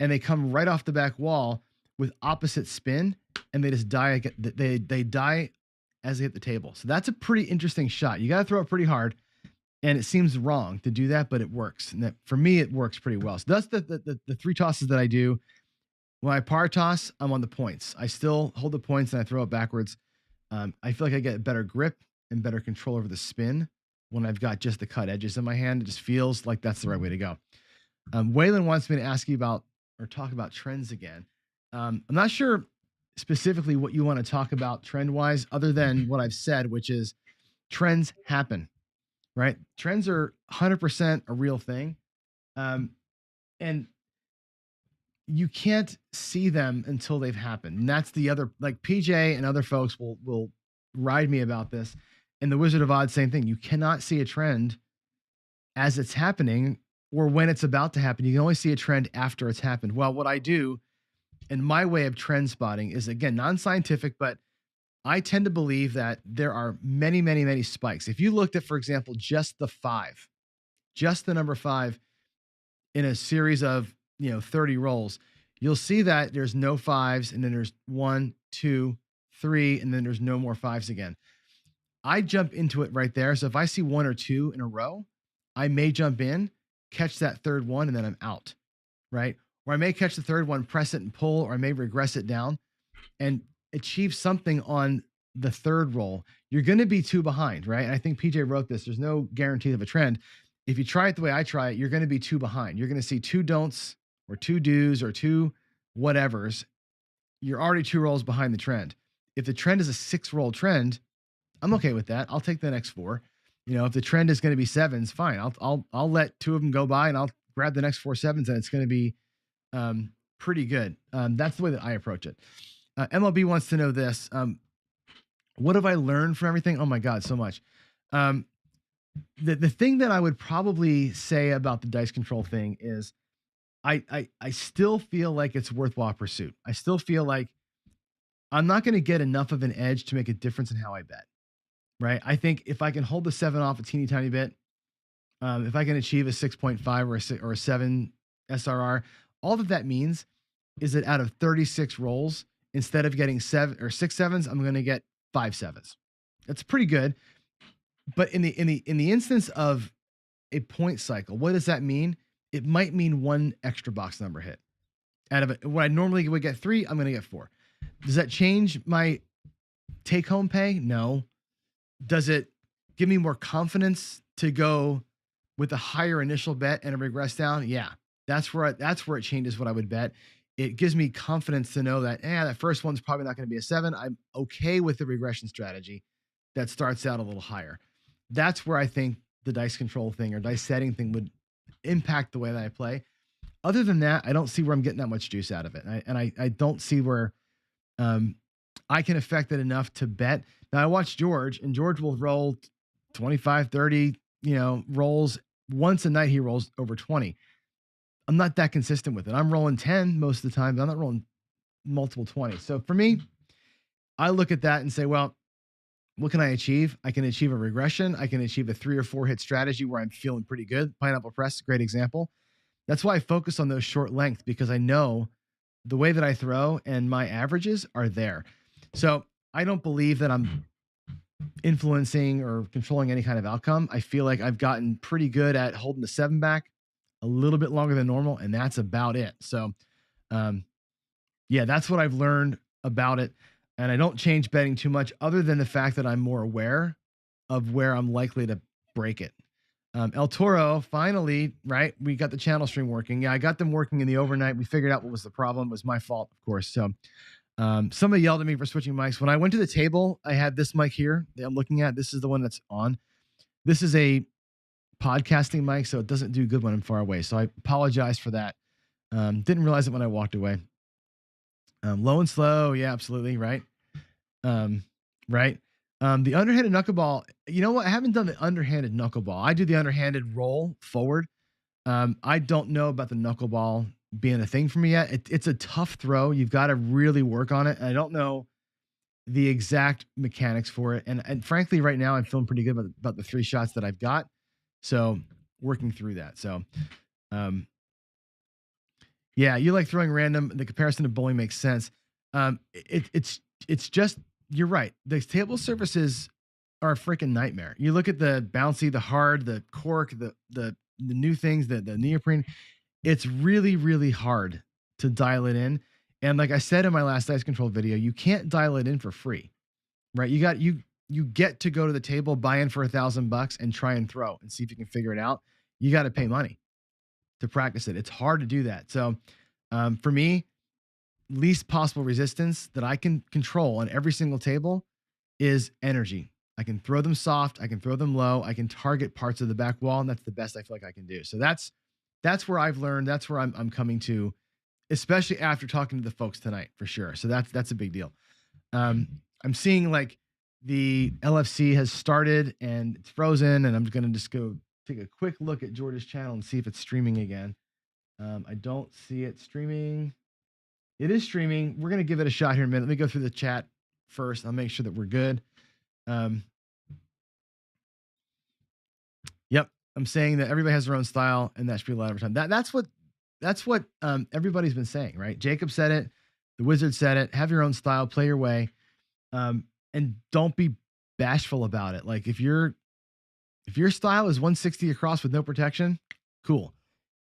And they come right off the back wall with opposite spin, and they just die. They die as they hit the table. So that's a pretty interesting shot. You got to throw it pretty hard, and it seems wrong to do that, but it works. And that, for me, it works pretty well. So that's the 3 tosses that I do. When I par toss, I'm on the points. I still hold the points and I throw it backwards. I feel like I get better grip and better control over the spin when I've got just the cut edges in my hand. It just feels like that's the right way to go. Waylon wants me to ask you about or talk about trends again. I'm not sure specifically what you want to talk about trend wise, other than what I've said, which is trends happen, right? Trends are 100% a real thing. And you can't see them until they've happened. And that's the other, like PJ and other folks will ride me about this. And the Wizard of Oz, same thing. You cannot see a trend as it's happening or when it's about to happen. You can only see a trend after it's happened. Well, what I do in my way of trend spotting is, again, non-scientific, but I tend to believe that there are many, many, many spikes. If you looked at, for example, just the 5, just the number 5 in a series of 30 rolls, you'll see that there's no 5s, and then there's 1, 2, 3, and then there's no more 5s again. I jump into it right there. So if I see 1 or 2 in a row, I may jump in, catch that third one, and then I'm out, right? Or I may catch the third one, press it and pull, or I may regress it down and achieve something on the third roll. You're going to be 2 behind, right? And I think PJ wrote this. There's no guarantee of a trend. If you try it the way I try it, you're going to be 2 behind. You're going to see 2 don'ts or 2 do's or 2 whatevers. You're already 2 rolls behind the trend. If the trend is a 6-roll trend, I'm okay with that. I'll take the next 4. If the trend is going to be 7s, fine. I'll let 2 of them go by and I'll grab the next 4 7s, and it's going to be pretty good. That's the way that I approach it. MLB wants to know this. What have I learned from everything? Oh my God, so much. The thing that I would probably say about the dice control thing is I still feel like it's worthwhile pursuit. I still feel like I'm not going to get enough of an edge to make a difference in how I bet, right? I think if I can hold the 7 off a teeny tiny bit, if I can achieve a 6.5 or a 7 SRR, all that means is that out of 36 rolls, instead of getting 7 or 6 7s, I'm going to get 5 7s. That's pretty good. But in the instance of a point cycle, what does that mean? It might mean 1 extra box number hit. Out of it, when I normally would get 3, I'm going to get 4. Does that change my take home pay? No. Does it give me more confidence to go with a higher initial bet and a regress down? Yeah. That's where it changes what I would bet. It gives me confidence to know that, that first one's probably not going to be a 7. I'm okay with the regression strategy that starts out a little higher. That's where I think the dice control thing or dice setting thing would impact the way that I play. Other than that, I don't see where I'm getting that much juice out of it. I don't see where I can affect it enough to bet. Now I watch George, and George will roll 25, 30, rolls. Once a night he rolls over 20. I'm not that consistent with it. I'm rolling 10 most of the time, but I'm not rolling multiple 20. So for me, I look at that and say, well, what can I achieve? I can achieve a regression. I can achieve a 3 or 4 hit strategy where I'm feeling pretty good. Pineapple Press, great example. That's why I focus on those short length, because I know the way that I throw and my averages are there. So I don't believe that I'm influencing or controlling any kind of outcome. I feel like I've gotten pretty good at holding the 7 back a little bit longer than normal, and that's about it. So, that's what I've learned about it. And I don't change betting too much, other than the fact that I'm more aware of where I'm likely to break it. El Toro, finally, right? We got the channel stream working. Yeah, I got them working in the overnight. We figured out what was the problem. It was my fault, of course. So somebody yelled at me for switching mics. When I went to the table, I had this mic here that I'm looking at. This is the one that's on. This is a podcasting mic, so it doesn't do good when I'm far away. So I apologize for that. Didn't realize it when I walked away. Low and slow. Yeah, absolutely. Right. Right. The underhanded knuckleball, you know what? I haven't done the underhanded knuckleball. I do the underhanded roll forward. I don't know about the knuckleball being a thing for me yet. It's a tough throw. You've got to really work on it. And I don't know the exact mechanics for it. And frankly, right now I'm feeling pretty good about the 3 shots that I've got. So working through that. So, you like throwing random. The comparison to bowling makes sense. It's just, you're right. The table surfaces are a freaking nightmare. You look at the bouncy, the hard, the cork, the new things, the neoprene. It's really, really hard to dial it in. And like I said in my last dice control video, you can't dial it in for free, right? you get to go to the table, buy in for $1,000 and try and throw and see if you can figure it out, you got to pay money to practice it. It's hard to do that. So for me, least possible resistance that I can control on every single table is energy. I can throw them soft. I can throw them low. I can target parts of the back wall, and that's the best I feel like I can do. So that's where I've learned. That's where I'm coming to, especially after talking to the folks tonight, for sure. So that's a big deal. I'm seeing like the LFC has started and it's frozen, and I'm going to just go take a quick look at George's channel and see if it's streaming again. I don't see it streaming. It is streaming. We're going to give it a shot here in a minute. Let me go through the chat first. I'll make sure that we're good. Yep. I'm saying that everybody has their own style and that should be allowed over time. That's what everybody's been saying, right? Jacob said it. The Wizard said it. Have your own style, play your way. And don't be bashful about it. Like if your style is 160 across with no protection, cool.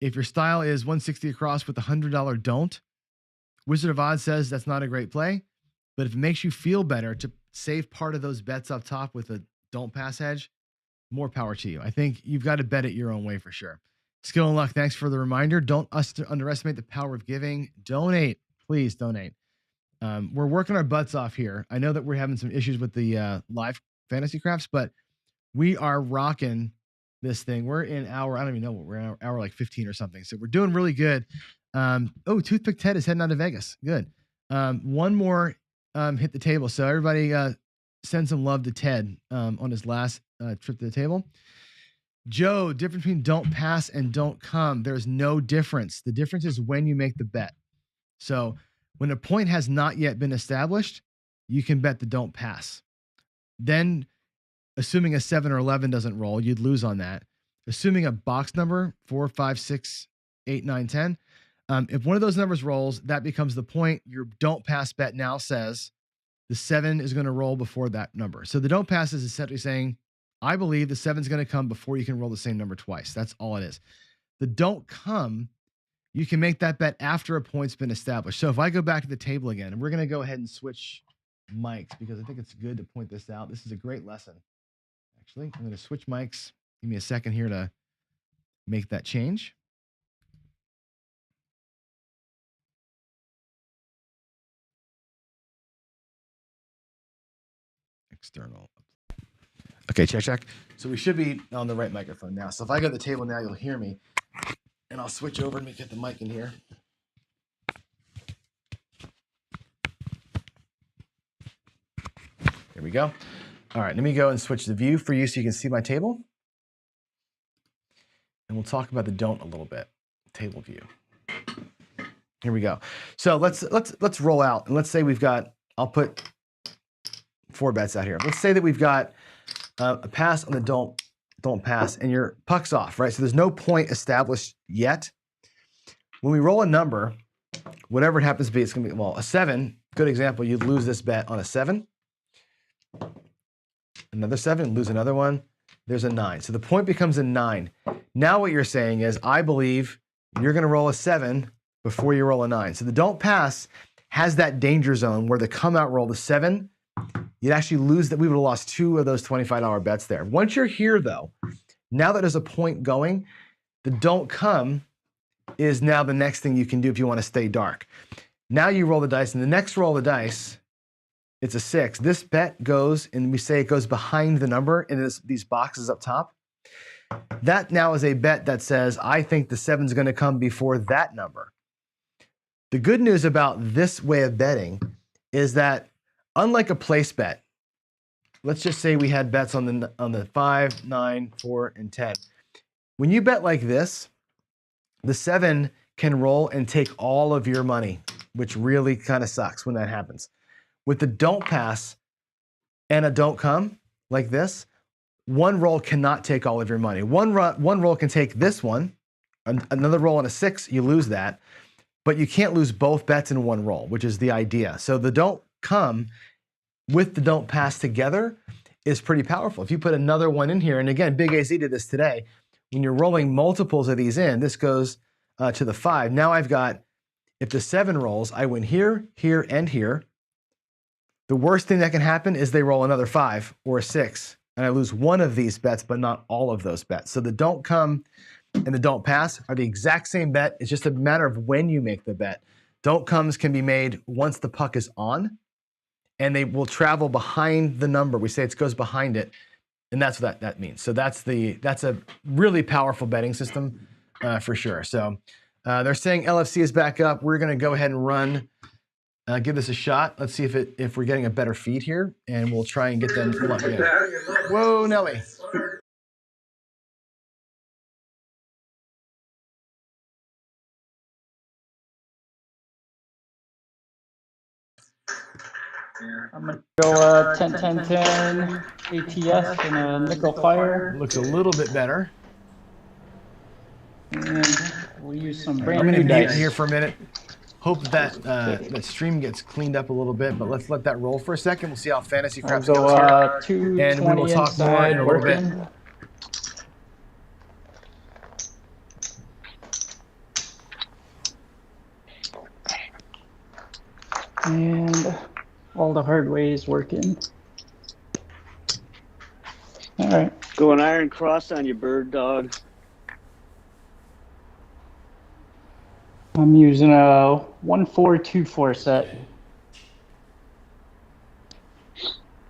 If your style is 160 across with a $100 don't, Wizard of Oz says that's not a great play. But if it makes you feel better to save part of those bets up top with a don't pass hedge, more power to you. I think you've got to bet it your own way for sure. Skill and Luck, thanks for the reminder. Don't underestimate the power of giving. Donate. Please donate. We're working our butts off here. I know that we're having some issues with the live fantasy crafts, but we are rocking this thing. We're in hour, I don't even know what we're in, hour like 15 or something. So we're doing really good. Toothpick Ted is heading out to Vegas. Good. One more hit the table. So everybody send some love to Ted on his last trip to the table. Joe, difference between don't pass and don't come. There's no difference. The difference is when you make the bet. So when a point has not yet been established, you can bet the don't pass. Then, assuming a 7 or 11 doesn't roll, you'd lose on that. Assuming a box number, 4, 5, 6, 8, 9, 10, if one of those numbers rolls, that becomes the point. Your don't pass bet now says the 7 is going to roll before that number. So the don't pass is essentially saying, I believe the 7 is going to come before you can roll the same number twice. That's all it is. The don't come, you can make that bet after a point's been established. So if I go back to the table again, and we're going to go ahead and switch mics because I think it's good to point this out. This is a great lesson. Actually, I'm going to switch mics. Give me a second here to make that change. External. Okay, check. So we should be on the right microphone now. So if I go to the table now, you'll hear me. And I'll switch over and get the mic in here. There we go. All right, let me go and switch the view for you so you can see my table. And we'll talk about the don't a little bit. Table view. Here we go. So let's roll out. And let's say we've got, I'll put 4 bets out here. Let's say that we've got a pass on the don't pass, and your puck's off, right? So there's no point established yet. When we roll a number, whatever it happens to be, it's going to be, well, a 7, good example, you'd lose this bet on a 7. Another 7, lose another one. There's a 9. So the point becomes a 9. Now what you're saying is, I believe you're going to roll a 7 before you roll a 9. So the don't pass has that danger zone where the come out roll, the 7, you'd actually lose that. We would have lost 2 of those $25 bets there. Once you're here, though, now that there's a point going, the don't come is now the next thing you can do if you want to stay dark. Now you roll the dice, and the next roll of the dice, it's a 6. This bet goes, and we say it goes behind the number in these boxes up top. That now is a bet that says, I think the 7 is going to come before that number. The good news about this way of betting is that unlike a place bet, let's just say we had bets on the 5, 9, 4, and 10. When you bet like this, the 7 can roll and take all of your money, which really kind of sucks when that happens. With the don't pass and a don't come like this, one roll cannot take all of your money. One roll can take this one, another roll on a 6, you lose that, but you can't lose both bets in one roll, which is the idea. So the don't come with the don't pass together is pretty powerful. If you put another one in here, and again, Big AZ did this today, when you're rolling multiples of these in, this goes to the 5. Now I've got, if the 7 rolls, I win here, here, and here. The worst thing that can happen is they roll another 5 or a 6, and I lose one of these bets, but not all of those bets. So the don't come and the don't pass are the exact same bet. It's just a matter of when you make the bet. Don't comes can be made once the puck is on, and they will travel behind the number. We say it goes behind it, and that's what that means. So that's a really powerful betting system for sure. So they're saying LFC is back up. We're going to go ahead and run. Give this a shot. Let's see if we're getting a better feed here, and we'll try and get them. Whoa, Nelly. I'm going to go 10 10 10 ATS and a nickel fire. Looks a little bit better. And we'll use some brand I'm going to new mute dice. here for a minute. Hope that stream gets cleaned up a little bit, but let's let that roll for a second. We'll see how Fantasy Craps goes here. And we will talk more in a little bit. And all the hard ways working. All right. Go an iron cross on your bird dog. I'm using a 1-4-2-4 set.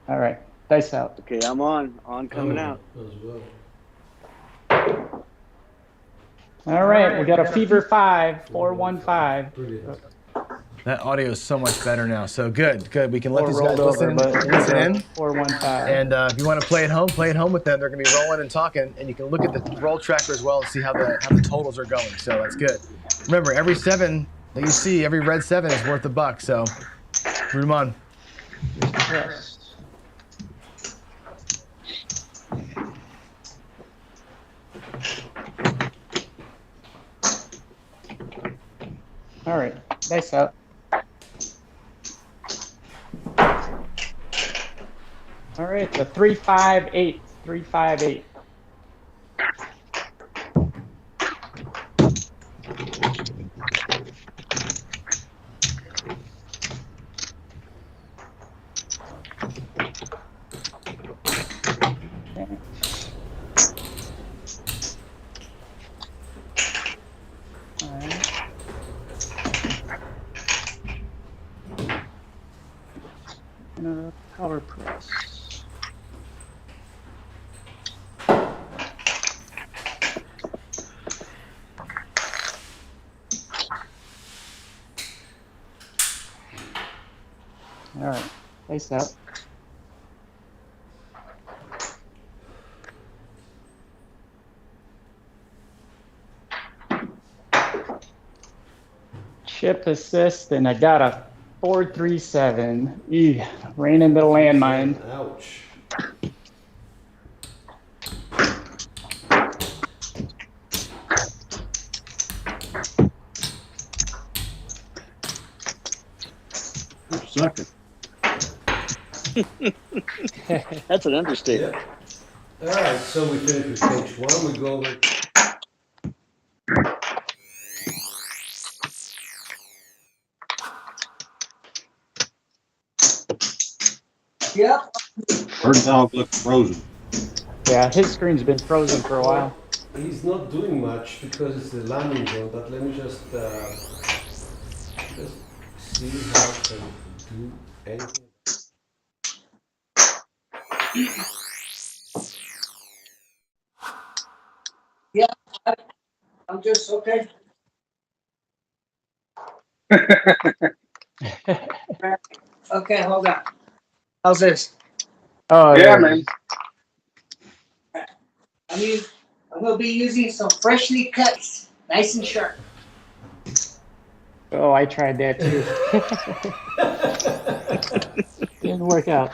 All right, dice out. Okay, I'm on coming out. All right, we got a fever 5, 415. That audio is so much better now. So good. We can let these Rolled guys listen in. 415. And if you want to play at home with them. They're going to be rolling and talking, and you can look at the roll tracker as well and see how the totals are going. So that's good. Remember, every 7 that you see, every red 7 is worth $1. So root them on. Yes. All right, dice out. All right, the 358. 358. Power press. All right, face out. Chip assist, and I got a 437. Ran into the landmine. Ouch. Sucker. That's an understatement. Yeah. All right, so we finish with page 1. We go over. Yep. Bird dog looks frozen. Yeah, his screen's been frozen for a while. He's not doing much because it's the landing zone, but let me just see how I can do anything. Yeah, I'm just okay. Okay, hold on. How's this? Oh Yeah, man. I'm going to be using some freshly cut, nice and sharp. Oh, I tried that too. Didn't work out.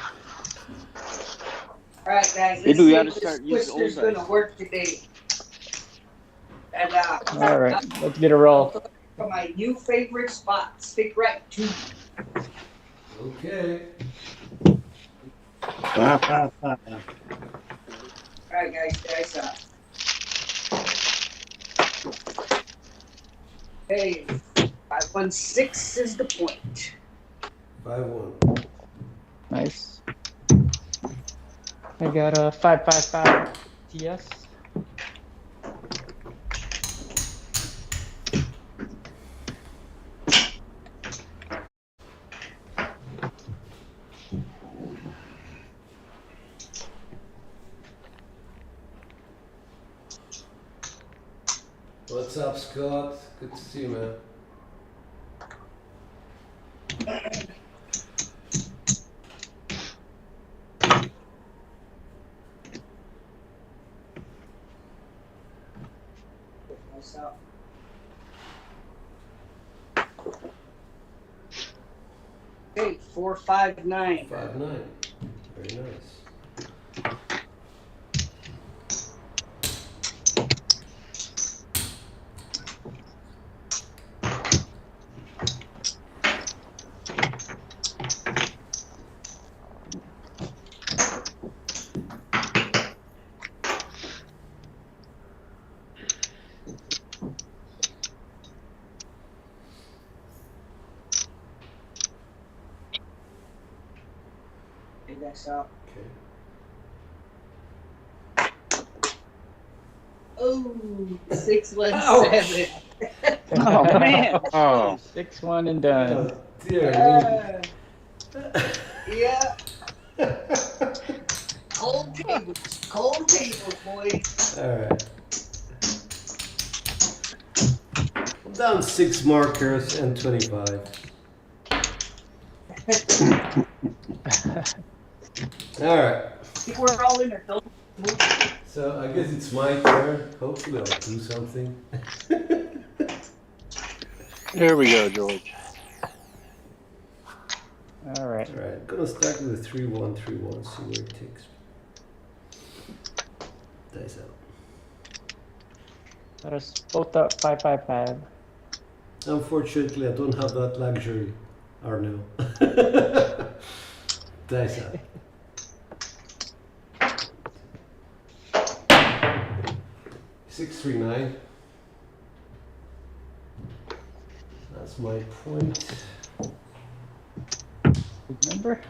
All right, guys. Maybe we ought to Let's see start if using this old twister's going to dice. work today. And All right, let's get a roll. For my new favorite spot, stick right 2. Okay. All right, guys. Hey, 516 is the point. 5-1. Nice. I got a 555 TS. What's up, Scott? Good to see you, man. Okay, 459. 5-9. Very nice. Big X out. Okay. Oh, 617. Oh man. Oh, 6-1 and done. Dear Yeah. Cold tables, boys. Alright. Down 6 markers and 25. Alright. I think we're all in there. Don't move. So I guess it's my turn. Hopefully I'll do something. here we go, George. All right. Alright, gonna start with a 3-1-3-1, see where it takes me. Dice out. Got us both up 555. Unfortunately, I don't have that luxury, Arno. Dice out. Six, 3, 9. That's my point. Big number.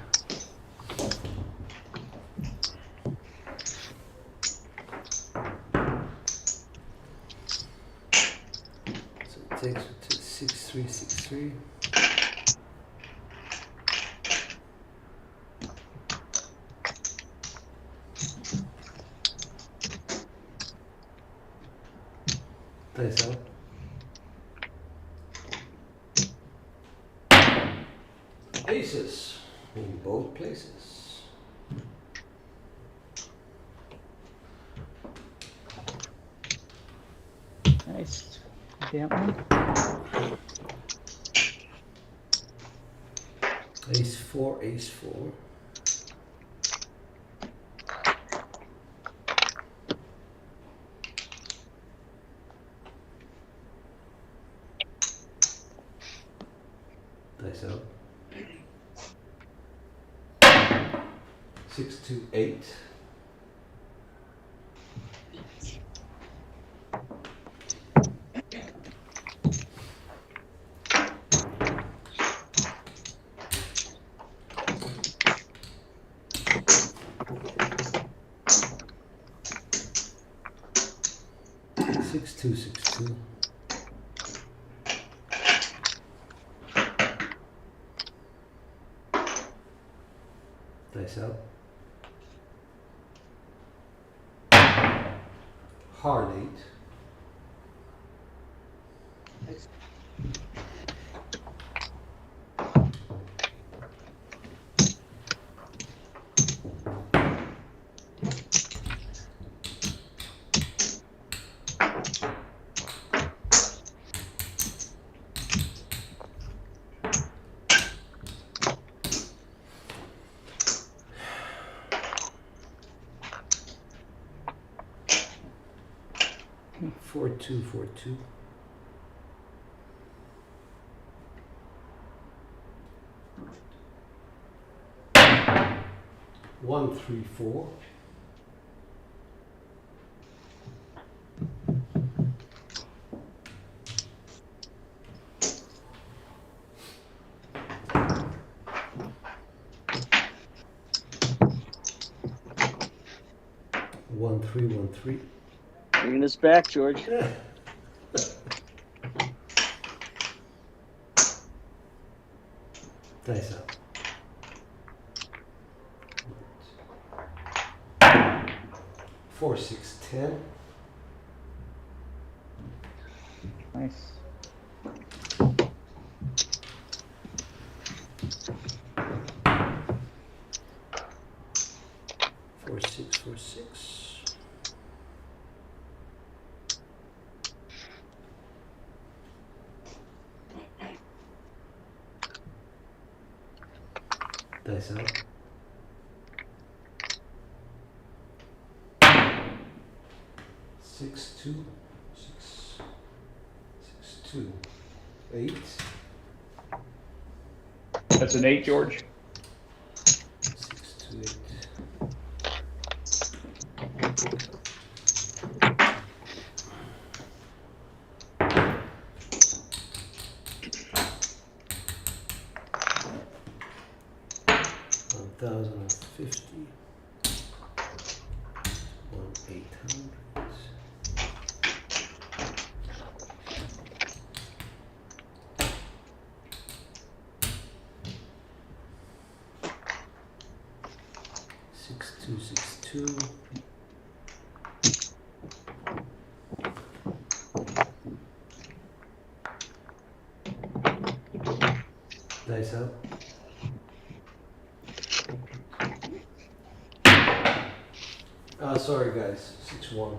So it takes me to 6, 3, 6, 3. Dice out. Aces in both places. Nice. That one. Ace 4, Ace 4. Dice out. 6, 2, 8. Six, 2, 6, 2. Dice out. Hard 8. Four, 2, 4, 2. One, 3, 4. 1313. Bringing us back, George. Dice up. 4, 6, 10. Nice. Four, 6, 4, 6. Dice out. 6, 2, 6, 6, 2, 8. That's an 8, George. 6, 2, 8. $1,050. 1,800. Six, 2, 6, 2. Dice up. Sorry guys, 6, 1.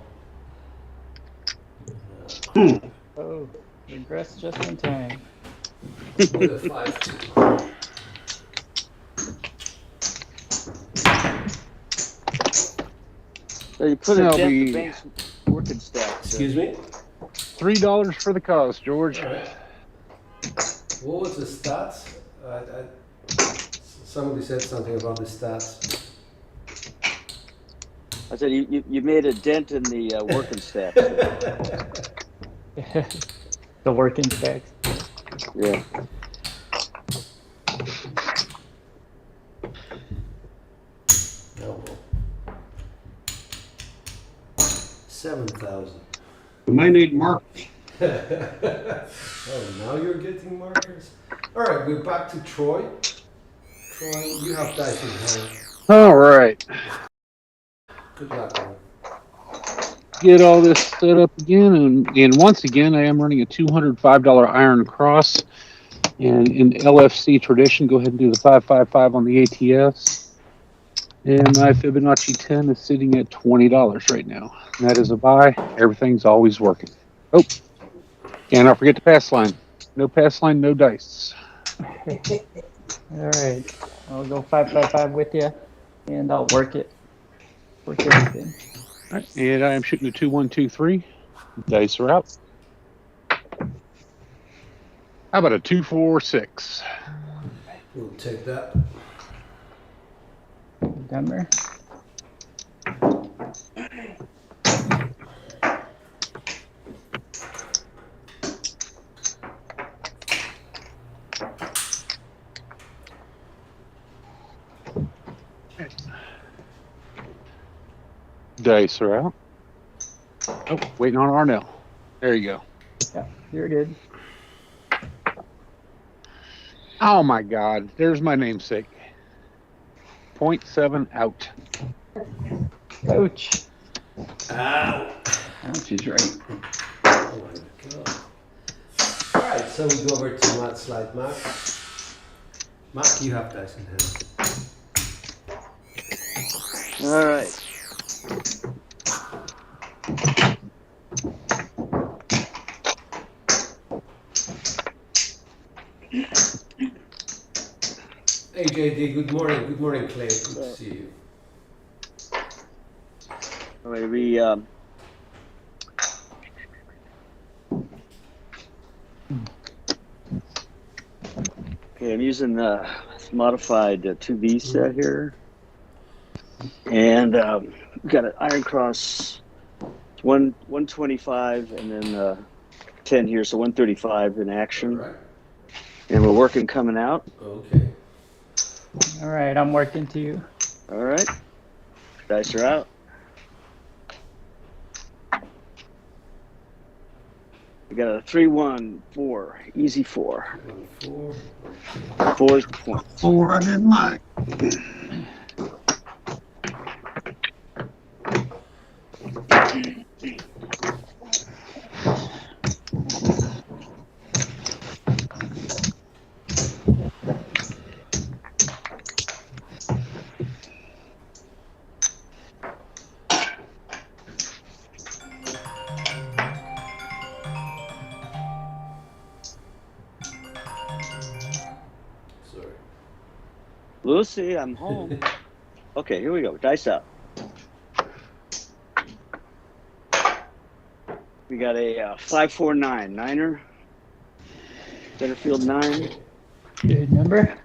Oh, regress just in time. With a 5, 2. So you put a That'll dent in be- the bank's working stack. Excuse me? $3 for the cause, George. All right. What was the stats? Somebody said something about the stats. I said you made a dent in the working stack. The working stacks. Yeah. Oh, well. 7,000. We might need markers. Oh, now you're getting markers? All right, we're back to Troy. Troy, you have dice in hand. All right. Good luck, man. Get all this set up again. And once again, I am running a $205 Iron Cross. And in LFC tradition, go ahead and do the 555 on the ATS. And my Fibonacci 10 is sitting at $20 right now. And that is a buy. Everything's always working. Oh, and I'll forget the pass line. No pass line, no dice. All right, I'll go 555 with you, and I'll work it. Work everything. All right, and I am shooting a 2, 1, 2, 3. Dice are out. How about a 2, 4, 6? We'll take that. Denver. Dice are out. Oh, waiting on Arnell. There you go. Yeah, you're good. Oh my God, there's my namesake. 0.7 out. Ouch. Ow. Ouch is right. Oh my God. All right, so we go over to Matt Slide Mac. Mac, you have dice in hand. All right. Hey JD, good morning. Good morning, Clay. Good to see you. All right, we okay, I'm using the modified 2V set here. And we've got an Iron Cross 125 and then 10 here, so 135 in action. All right. And we're working coming out. Okay. All right, I'm working too. All right. Dice are out. We got a 3-1-4, easy 4. 4. 4 is the point. 4 I didn't like. Lucy, I'm home. Okay, here we go. Dice out. We got a 5-4-9 niner. Center field 9. Good number.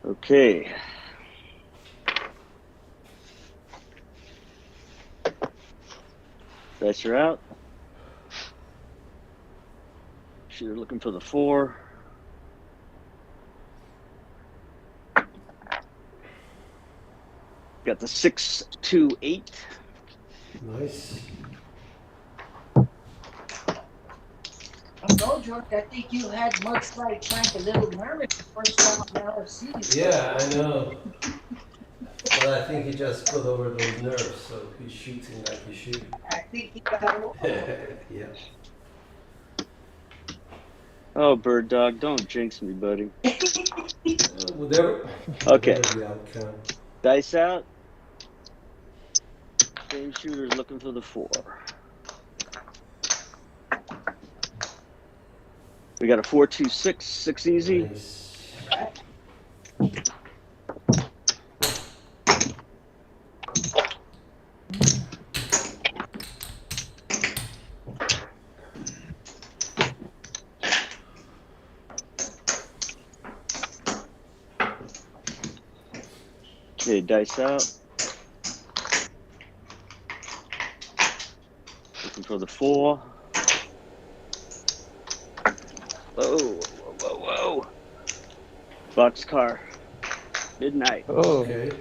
Okay. Dice are out. Shooter looking for the 4. Got the 6-2-8. Nice. I told George, I think you had much like Frank a little nervous the first time in LFC. Yeah, I know. But I think he just got over those nerves, so he's shooting like he should. I think he got Yeah. Oh, Bird Dog, don't jinx me, buddy. Whatever. Okay. Whatever the outcome. Dice out. Same shooter's looking for the 4. We got a 4-2-6, 6 easy. Nice. Okay, dice out. Looking for the 4. Whoa, whoa, whoa, whoa. Boxcar. Midnight. Oh. Okay.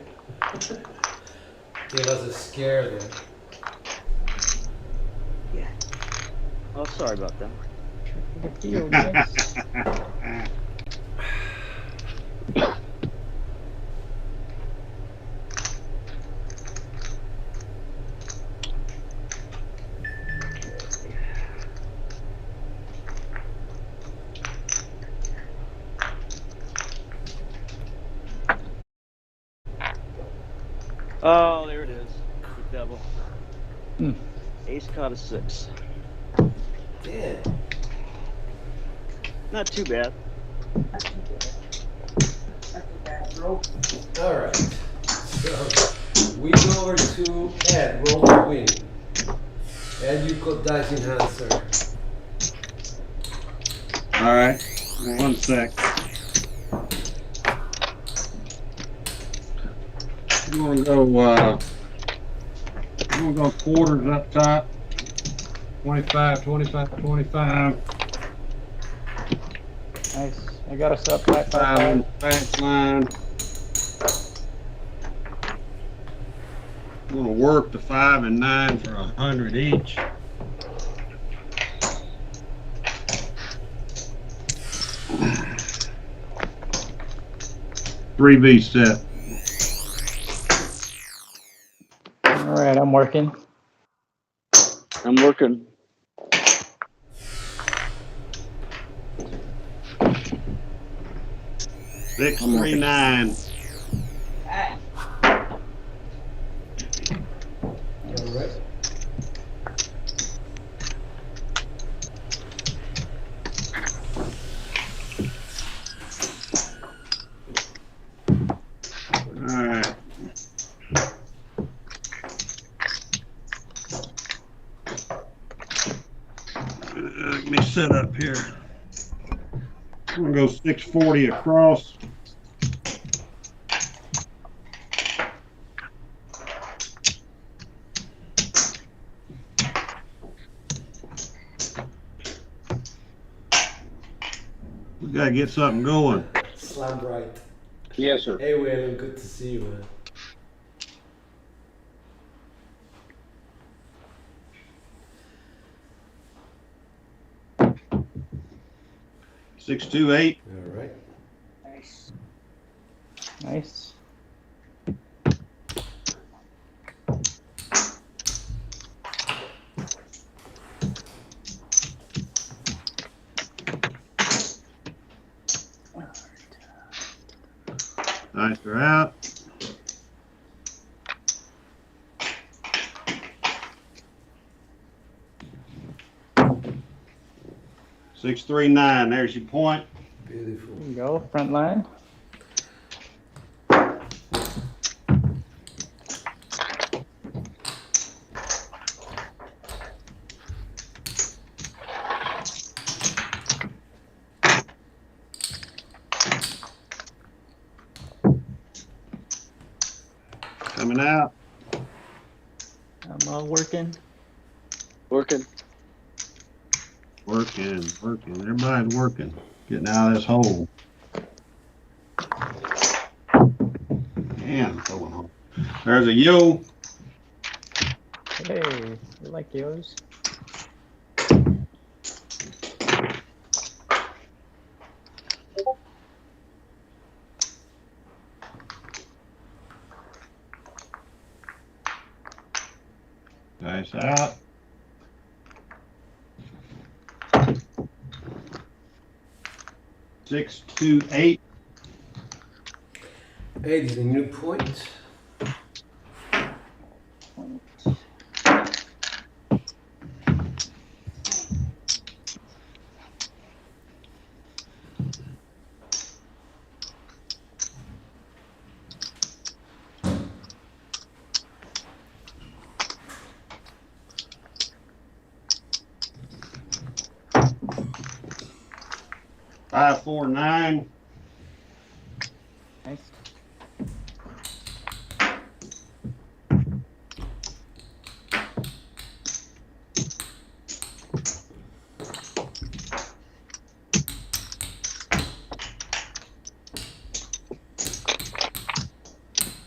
Gave us a scare there. Yeah. Oh, sorry about that. The field, yes. Oh, there it is. The devil. Hmm. Ace caught a 6. Damn. Not too bad. All right. So we go over to Ed. Roll to win. Ed, you got dice in hand, sir. All right. 1 sec. I'm gonna go quarters up top. 25, 25, 25. Nice. I got us up 5, 5, 5 on the 5. fast line. I'm gonna work the 5 and 9 for 100 each. Three V set. All right, I'm working. I'm working. Six, 3, 9. All right. All right. Let me set up here. I'm gonna go 640 across. We gotta get something going. Slam right. Yes, sir. Hey, Waylon, good to see you, man. 628. All right. Nice. Nice. Nice, they're out. $639. There's your point. Beautiful. There you go, front line. Coming out. I'm all working. Working. Working. Everybody's working. Getting out of this hole. Man, going home. There's a yo. Hey, you like yours? Nice out. $628. Hey, this is a new point. $549. Nice.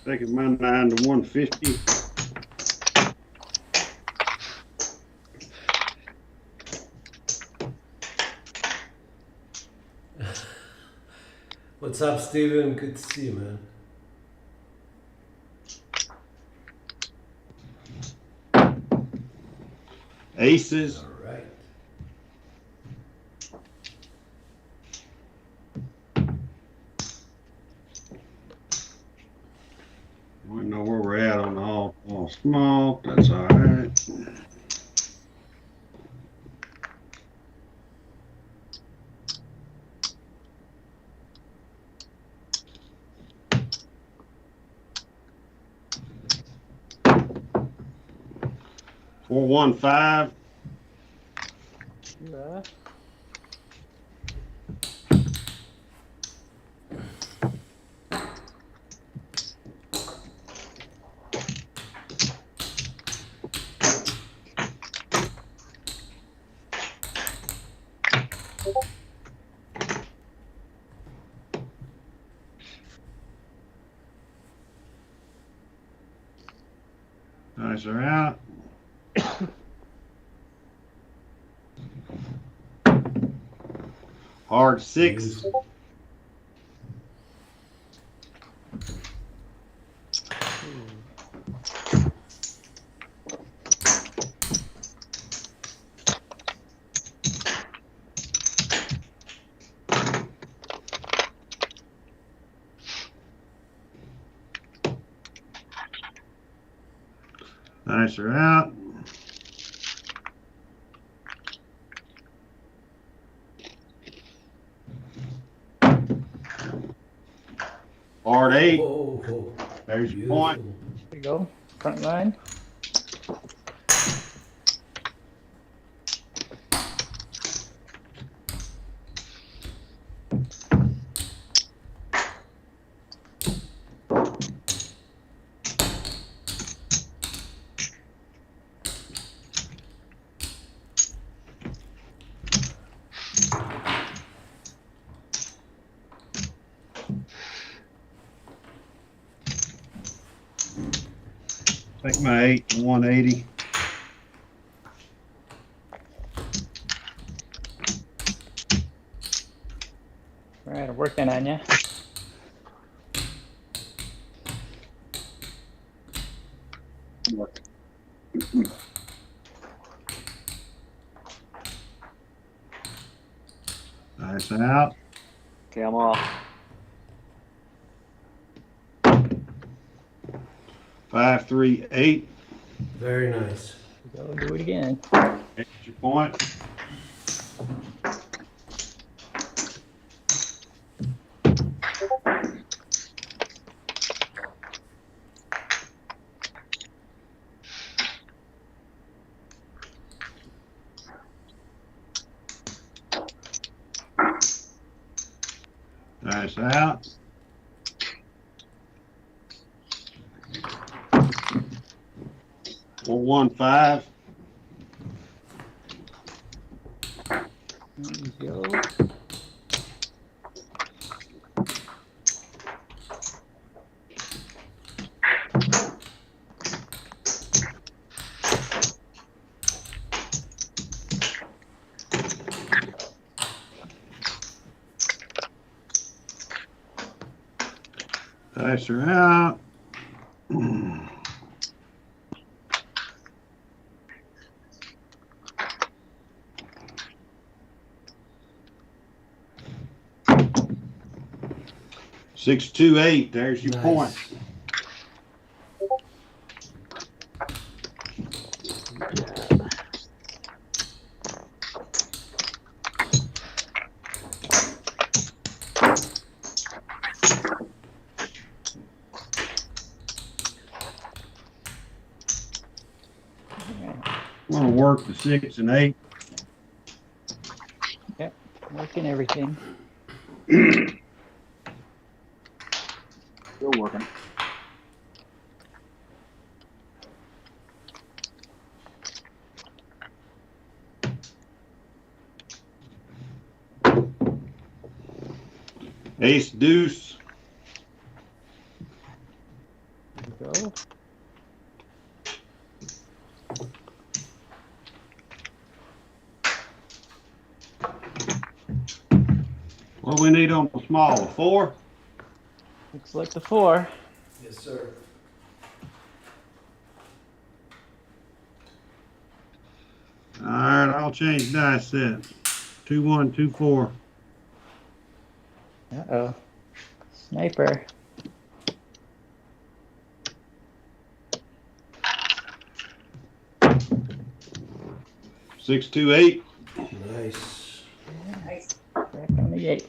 Taking my 9 to 150. What's up, Steven? Good to see you, man. Aces. All right. We know where we're at on the all small. That's all right. $415. Yeah. Nice, are out. Hard 6. Nice, are out. Hard 8. Oh, there's your point. There you go, front line. Take my 8 to 180. All right, I'm working on you. Nice out. Okay, I'm off. 5, 3, 8. Very nice. Go do it again. Extra point. Nice out. Four, 1, 5. There you go. Dice are out. 6, 2, 8. There's your point. I'm going to work the 6 and 8. Yep, working everything. Still working. Ace, deuce. There you go. What do we need on the small? A 4? Looks like the 4. Yes, sir. All right, I'll change dice set. 2, 1, 2, 4. Uh-oh. Sniper. Six, 2, 8. Nice. Nice. Back on the 8.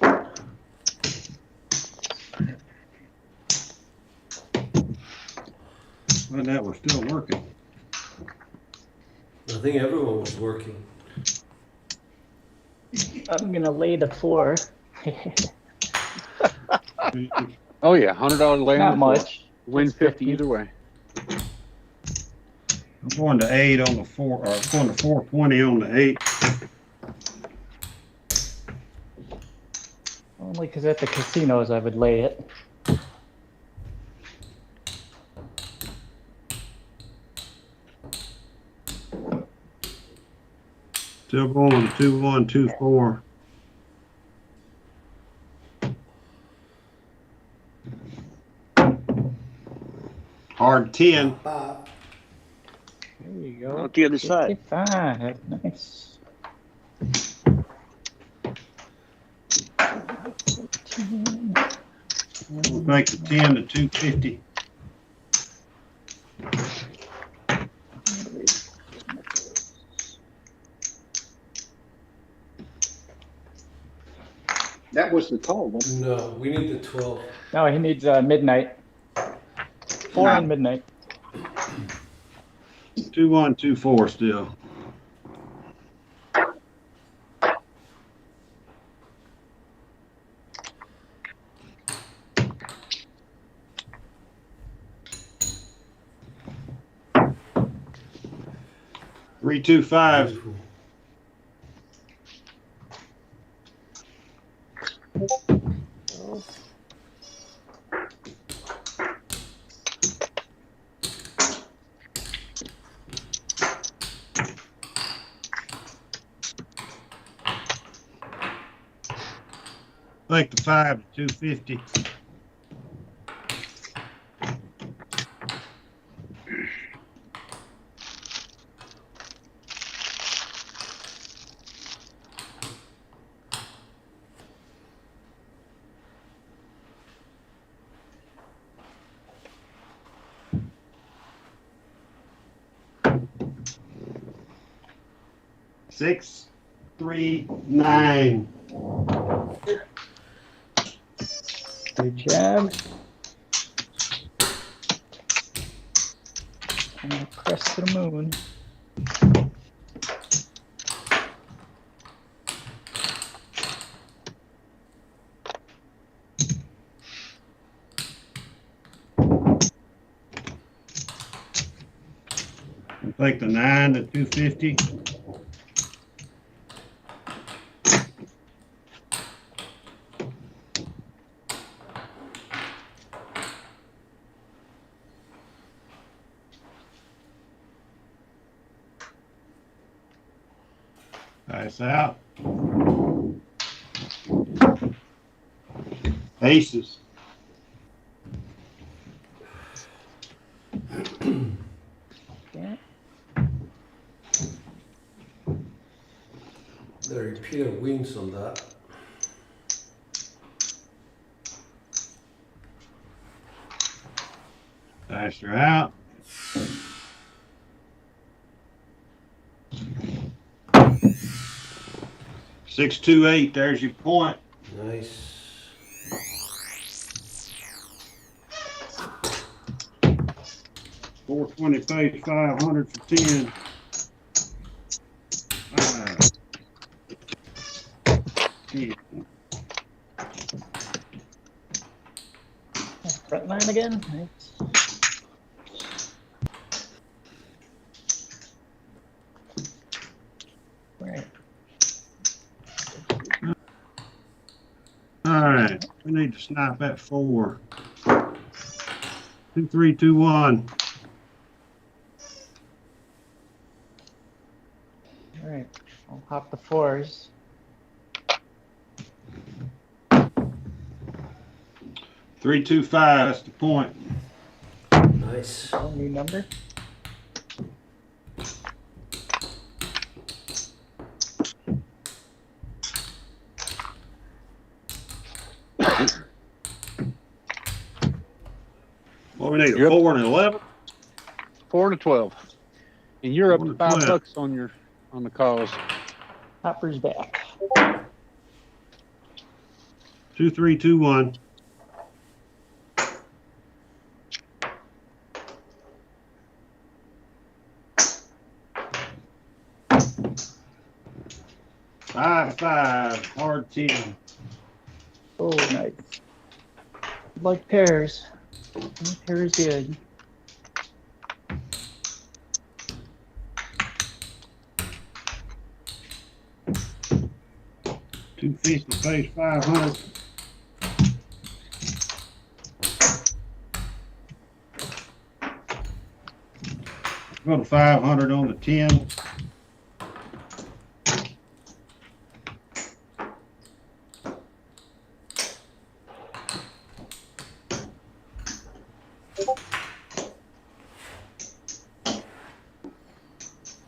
Well, that was still working. I think everyone was working. I'm gonna lay the 4. Oh yeah, $100 lay Not on the floor. much. Win Just 50 50. either way. I'm going to 8 on the 4, or going to 420 on the 8. Only because at the casinos I would lay it. Still going 2, 1, 2, 4. Hard 10. There you go. Out the other side. 55. Nice. 14. We'll make the 10 to 250. That was the tall one. No, we need the 12. No, he needs midnight. 4 and midnight. 2, 1, 2, 4 still. Three, 2, 5. Take the 5 to 250. Six, 3, 9. Good job. I'm gonna press to the moon. Take the 9 to 250. Nice out. Aces. Yeah. The repeater wins on that. Dice are out. Six, 2, 8. There's your point. Nice. $420 pays 500 for 10. Front line again. Nice. Right. All right, we need to snipe at 4. 2, 3, 2, 1. All right. I'll hop the 4s. 3, 2, 5. That's the point. Nice. New number. What we need, a 4 and an 11? 4 to 12. And you're up 4 to to $5 12. on the cause. Hopper's back. 2, 3, 2, 1. Five, 5, hard 10. Oh, nice. Like pairs. Pairs good. $250 pays 500. Go to 500 on the 10.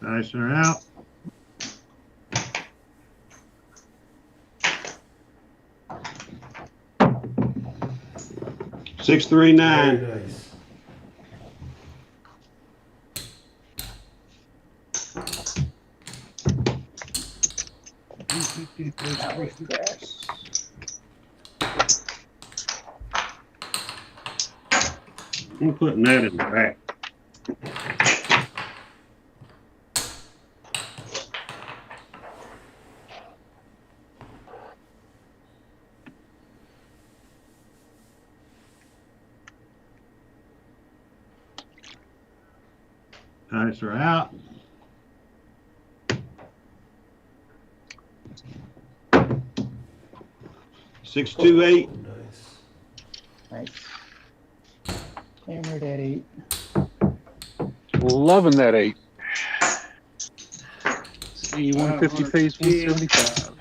Dice are out. Six, 3, 9. Very nice. I'm putting that in the back. Dice are out. Six, 2, 8. Nice. Nice. Hammered at 8. Loving that 8. See, 150 pays 175.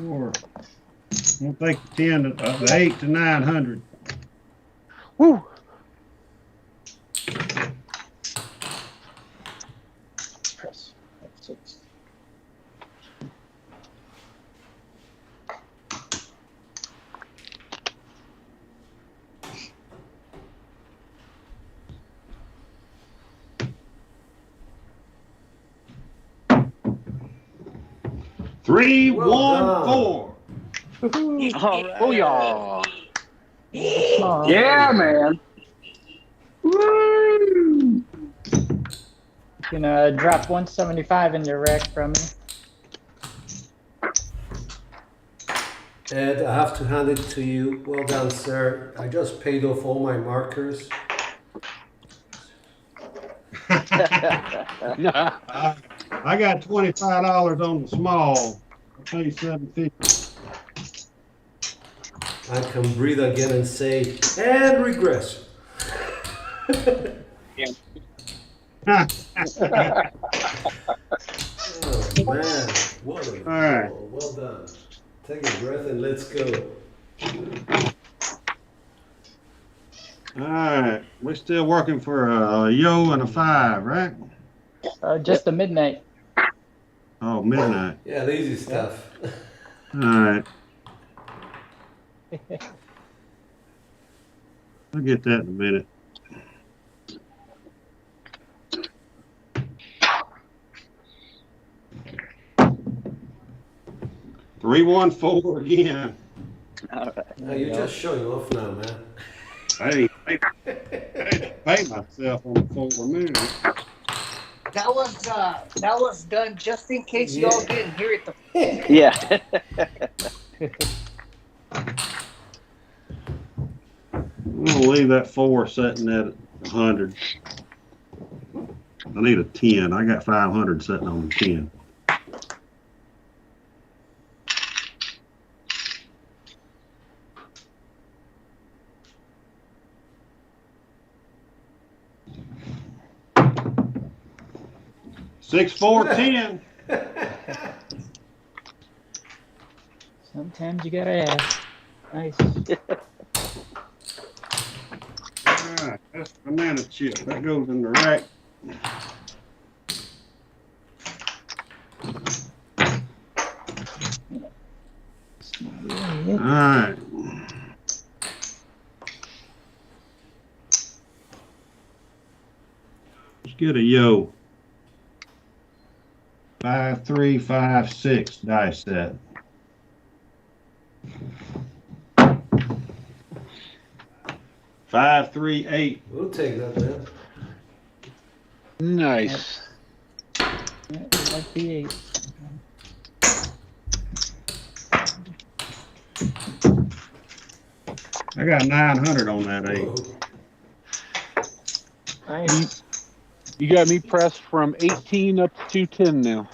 4. We'll take the 10 to the 8 to 900. Woo! Press F6. Three, Well one, done. 4. All right. Booyah! Oh, Yeah, man. Woo! gonna drop 175 in your rack from me. Ed, I have to hand it to you. Well done, sir. I just paid off all my markers. I got $25 on the small. I'll pay $7.50. I can breathe again and say, and regress. Oh man, what a All right. goal. Well done. Take a breath and let's go. All right. We're still working for a yo and a 5, right? Just a midnight. Oh, midnight. Yeah, the easy stuff. All right. I'll get that in a minute. Three, 1, 4 again. All right. Now you're just showing off now, man. I pay myself on the 4 minutes. That was done just in case y'all didn't hear it. Yeah. I'm gonna leave that 4 sitting at 100. I need a 10. I got 500 sitting on the 10. Six, 4, 10. Sometimes you gotta ask. Nice. All right, that's banana chip. That goes in the rack. All right. Let's get a yo. 5, 3, 5, 6 dice set. Five, 3, 8. We'll take that, man. Nice. Yeah, like the 8. I got 900 on that 8. Nice. You got me pressed from 18 up to 210 now.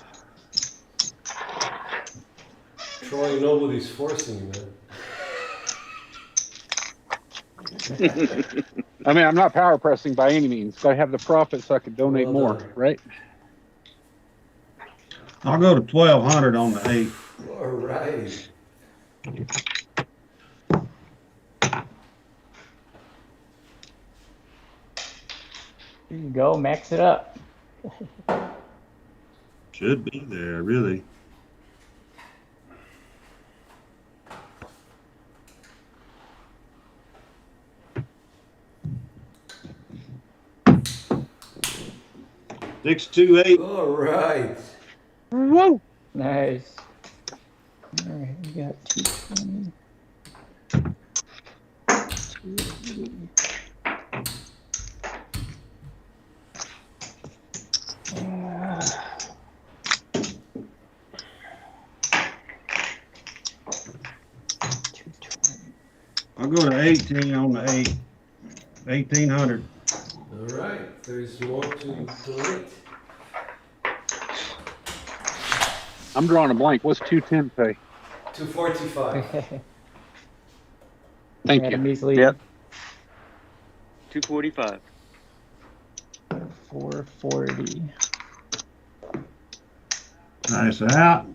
Troy, nobody's forcing you, man. I mean, I'm not power pressing by any means. Got to have the profit so I can donate Well more, done. right? I'll go to 1200 on the 8. All right. There you go. Max it up. Should be there, really. Six, 2, 8. All right. Whoa! Nice. All right, we got 220. 280. I'll go to 18 on the 8. 1800. All right. There's more to donate. I'm drawing a blank. What's 210 pay? 245. Thank Had you. a measly Yep. 245. 440. Nice out.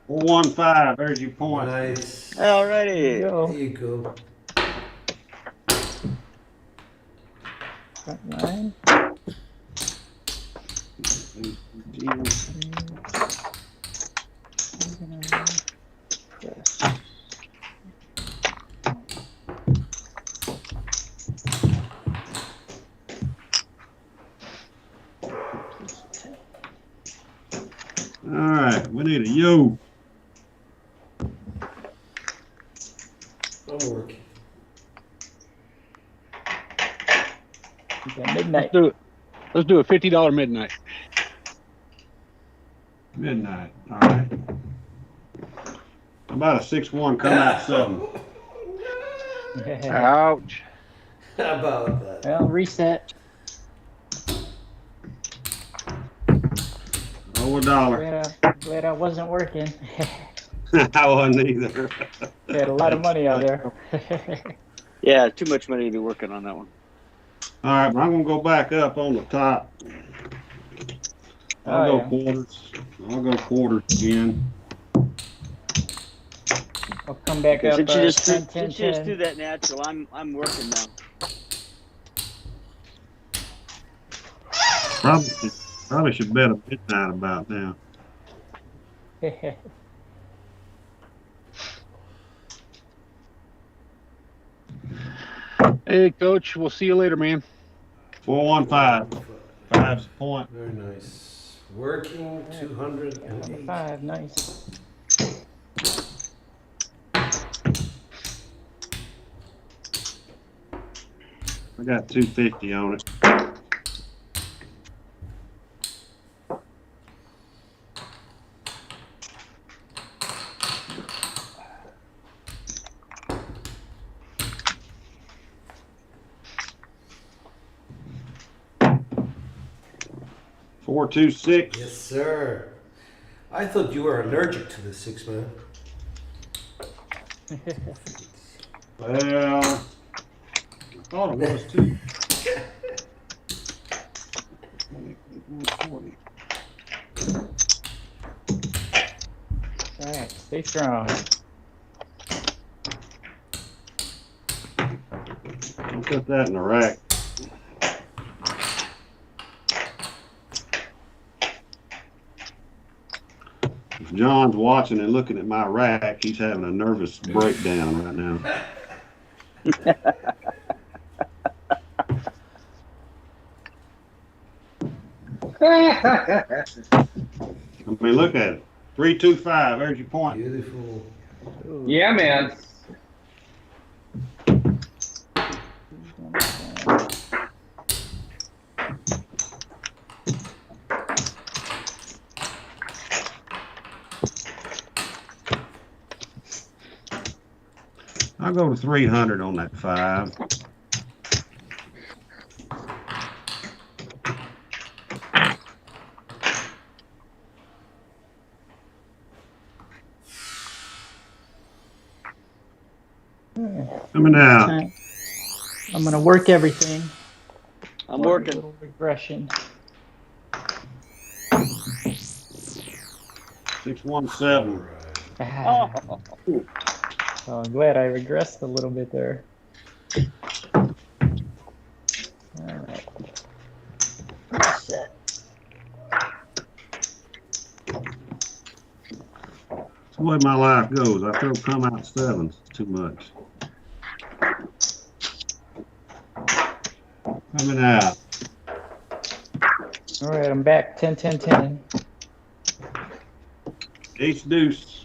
415. There's your point. Nice. Alrighty. There you go. Front line. All right, we need a yo. I'm working. Midnight. Let's do a $50 midnight. Midnight. All right. How about a 6-1 come out 7? Ouch. How about that? Well, reset. Oh, $1. Glad I wasn't working. I wasn't either. We had a lot of money out there. Yeah, too much money to be working on that one. All right, but I'm gonna go back up on the top. I'll go quarters. I'll go quarters again. I'll come back up. Since you just 10, 10, since you just 10. do that natural, I'm working now. Probably should bet a midnight about now. Hey, Coach. We'll see you later, man. 415. 5's the point. Very nice. Working 208. 5, nice. I got 250 on it. Four, 2, 6. Yes, sir. I thought you were allergic to the 6, man. Well, I thought it was too. All right, stay strong. I'll put that in the rack. If John's watching and looking at my rack, he's having a nervous breakdown right now. I mean, look at it. 3, 2, 5. There's your point. Beautiful. Yeah, man. I'll go to 300 on that 5. Coming out. I'm going to work everything. I'm working. A little regression. 617. Oh, I'm glad I regressed a little bit there. All right. Reset. That's the way my life goes. I throw come out 7s too much. Coming out. All right, I'm back. 10, 10, 10. Ace deuce.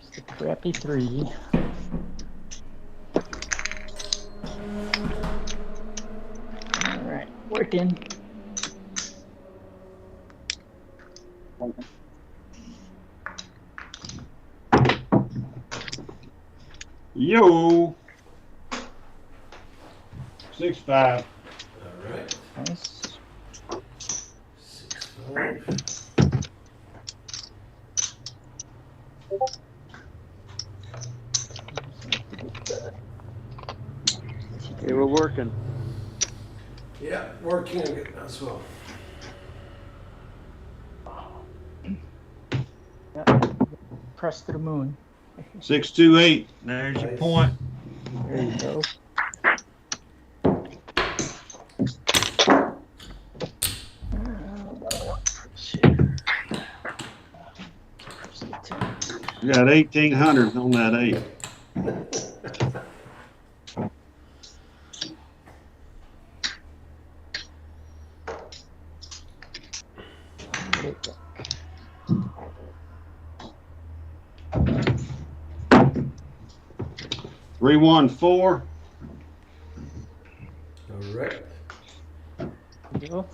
Just a crappy 3. All right, working. Yo. 6-5. All right. Nice. 6-5. Okay, we're working. Yeah, working as well. Press to the moon. 628. There's your point. There you go. You got 1,800 on that 8. Three, 1, 4. All right. Go.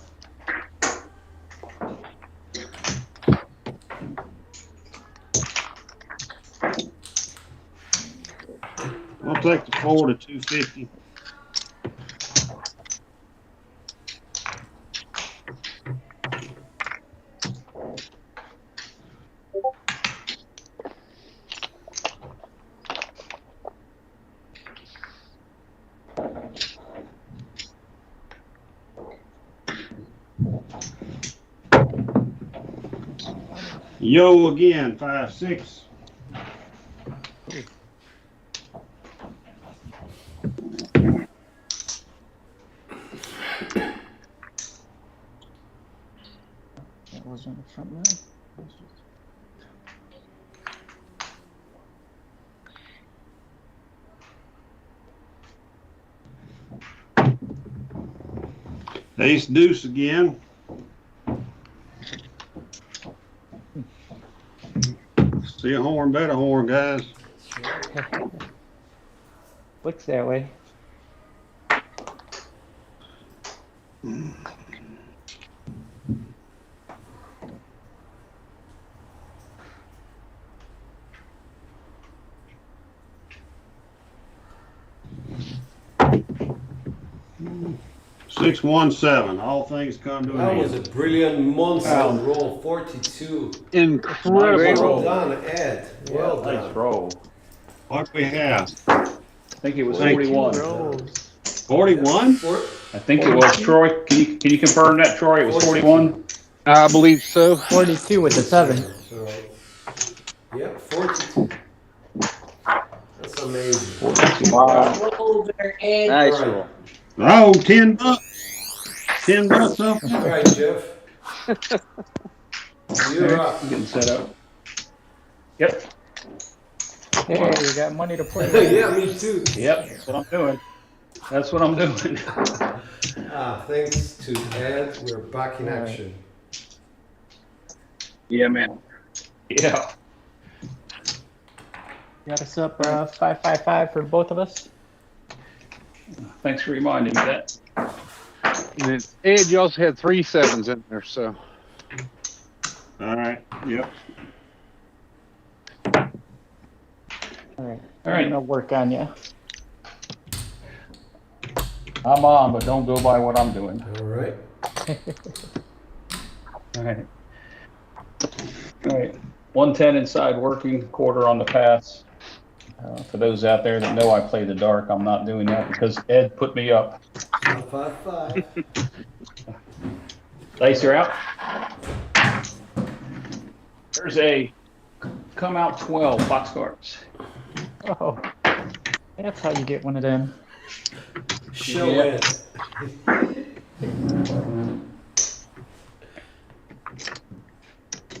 I'll take the 4 to 250. Yo again, 5, 6. That was on the front line. Ace deuce again. See a horn, bet a horn, guys. Looks that way. Six, 1, 7. All things come to an That end. was a brilliant monster roll. 42. Incredible. Well done, Ed. Well done. Nice roll. What we have? I think it was Thank you. 41. 41? I think it was. Troy, can you confirm that, Troy? It was 41? I believe so. 42 with the 7. So, yep, 42. That's amazing. Wow. Roll there, Ed. Nice All right. roll. Oh, $10. $10 up. All right, Jeff. You're up. Getting set up. Yep. Hey, we got money to put in. Yeah, me too. Yep. That's what I'm doing. That's what I'm doing. Thanks to Ed, we're back in action. Yeah, man. Yeah. Got us up 555 for both of us. Thanks for reminding me that. And then Ed, you also had 3 7s in there, so. All right. Yep. All right. All right. I'm gonna work on you. I'm on, but don't go by what I'm doing. All right. All right. All right. 110 inside working, quarter on the pass. For those out there that know I play the dark, I'm not doing that because Ed put me up. 5. Dice are out. There's a come out 12 box cards. Oh, that's how you get one of them. Show it.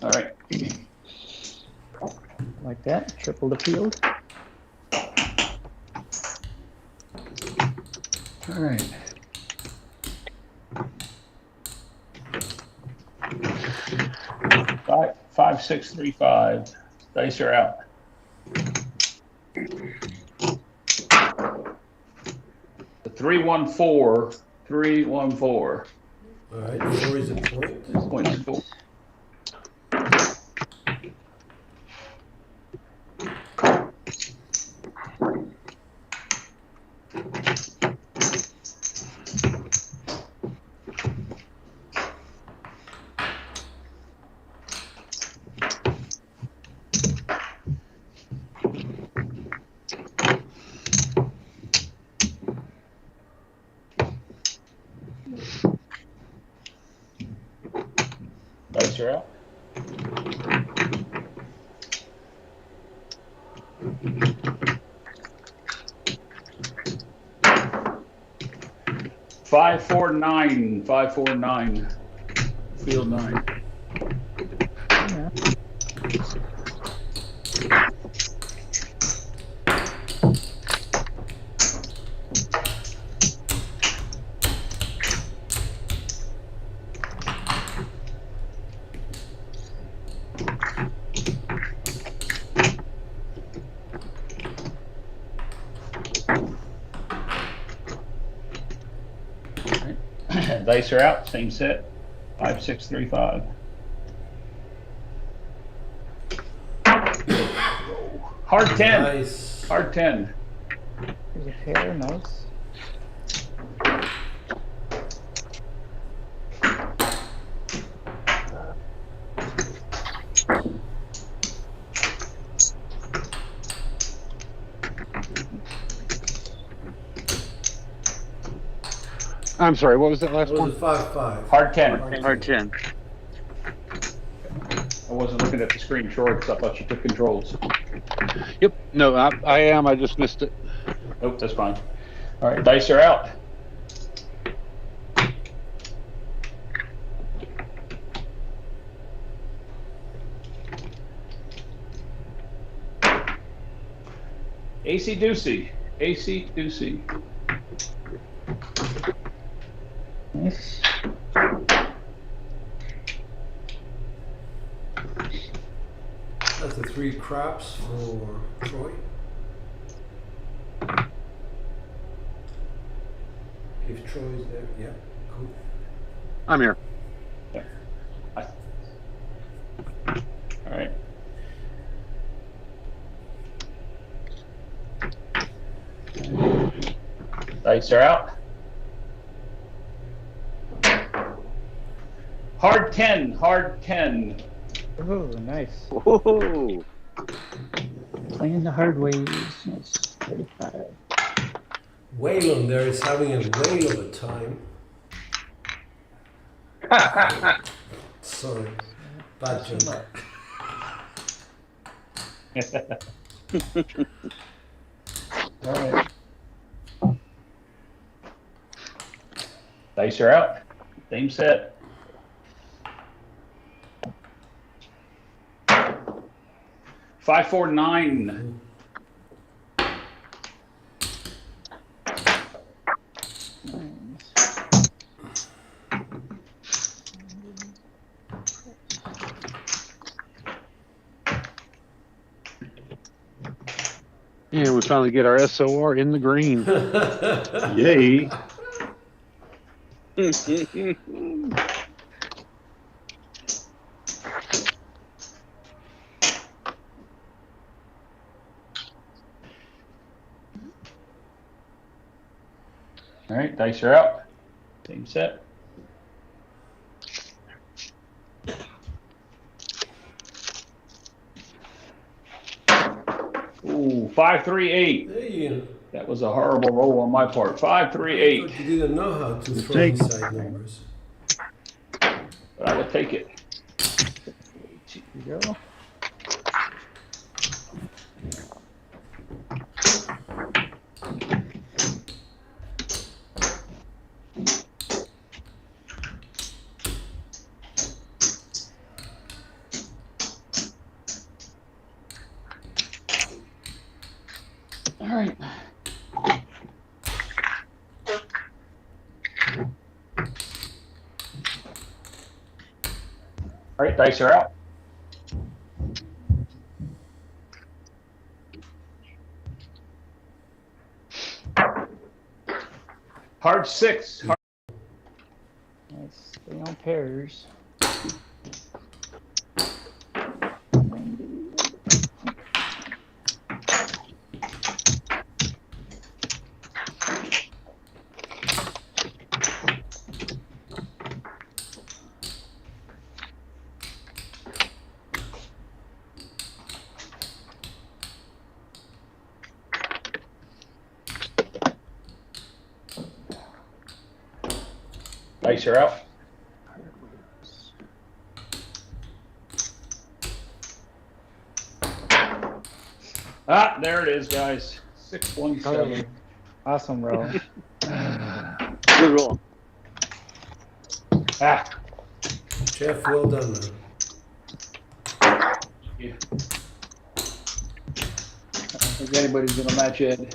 All right. Like that, triple the field. All right. Five, 6, 3, 5. Dice are out. The 3, 1, 4. 3, 1, 4. All right, 4 is a point. Point is 4. Dice are out. Five, 4, 9. 5, 4, 9. Field 9. Yeah. Dice are out. Same set. 5, 6, 3, 5. Hard 10. Nice. Hard 10. There's a pair, nice. I'm sorry, what was that last What one? was it, 5-5? Hard 10. Hard 10. I wasn't looking at the screen short because I thought you took controls. Yep, no, I am. I just missed it. Nope, that's fine. All right, dice are out. AC Doocy. AC Doocy. Nice. That's the 3 craps for Troy. If Troy is there, yeah, cool. I'm here. Yeah. All right. Dice are out. Hard 10. Hard 10. Oh, nice. Whoa. Playing the hard ways. Nice. 35. Waylon there is having a whale of a time. Sorry, bad joke. All right. Dice are out. Same set. Five, 4, 9. Yeah, we finally get our SOR in the green. Yay. All right, dice are out. Same set. Ooh, 5, 3, 8. Hey, That was a horrible roll on my part. 5, 3, 8. you didn't know how to throw take- inside numbers. But I will take it. Here you go. All right. All right, dice are out. Hard 6. Hard. Nice. Stay on pairs. Dice are out. Ah, there it is, guys. 617. Awesome roll. Good roll. Ah. Jeff, well done, man. Yeah. I don't think anybody's going to match Ed.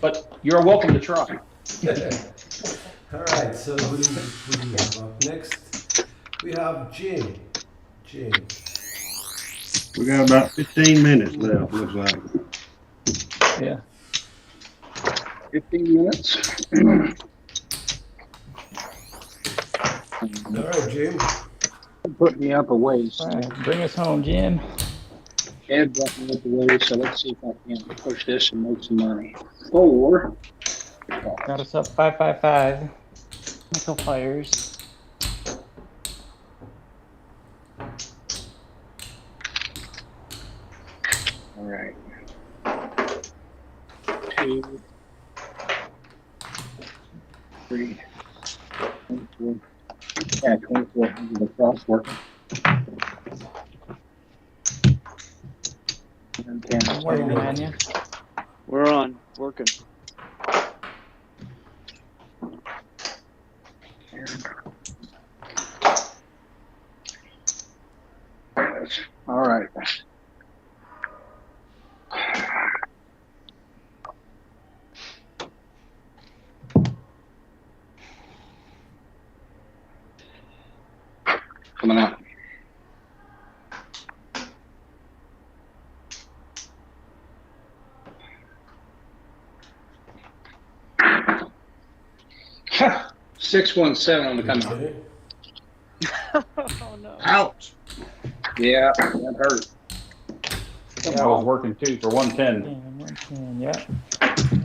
But you're welcome to try. All right, so who do we have up next? We have Jim. Jim. We got about 15 minutes left, looks like. Yeah. 15 minutes. All right, Jim. Put me up a ways. All right, bring us home, Jim. Ed brought me up a ways, so let's see if I can push this and make some money. 4. Got us up 555. Nickel fires. All right. 2, 3, 24. Yeah, 2,400 across working. I'm working on you. We're on, working. All right. Coming out. Ha! 617 on the come out. Oh no. Ouch. Yeah, that hurt. I was working too for 110. Yeah, 110, yeah.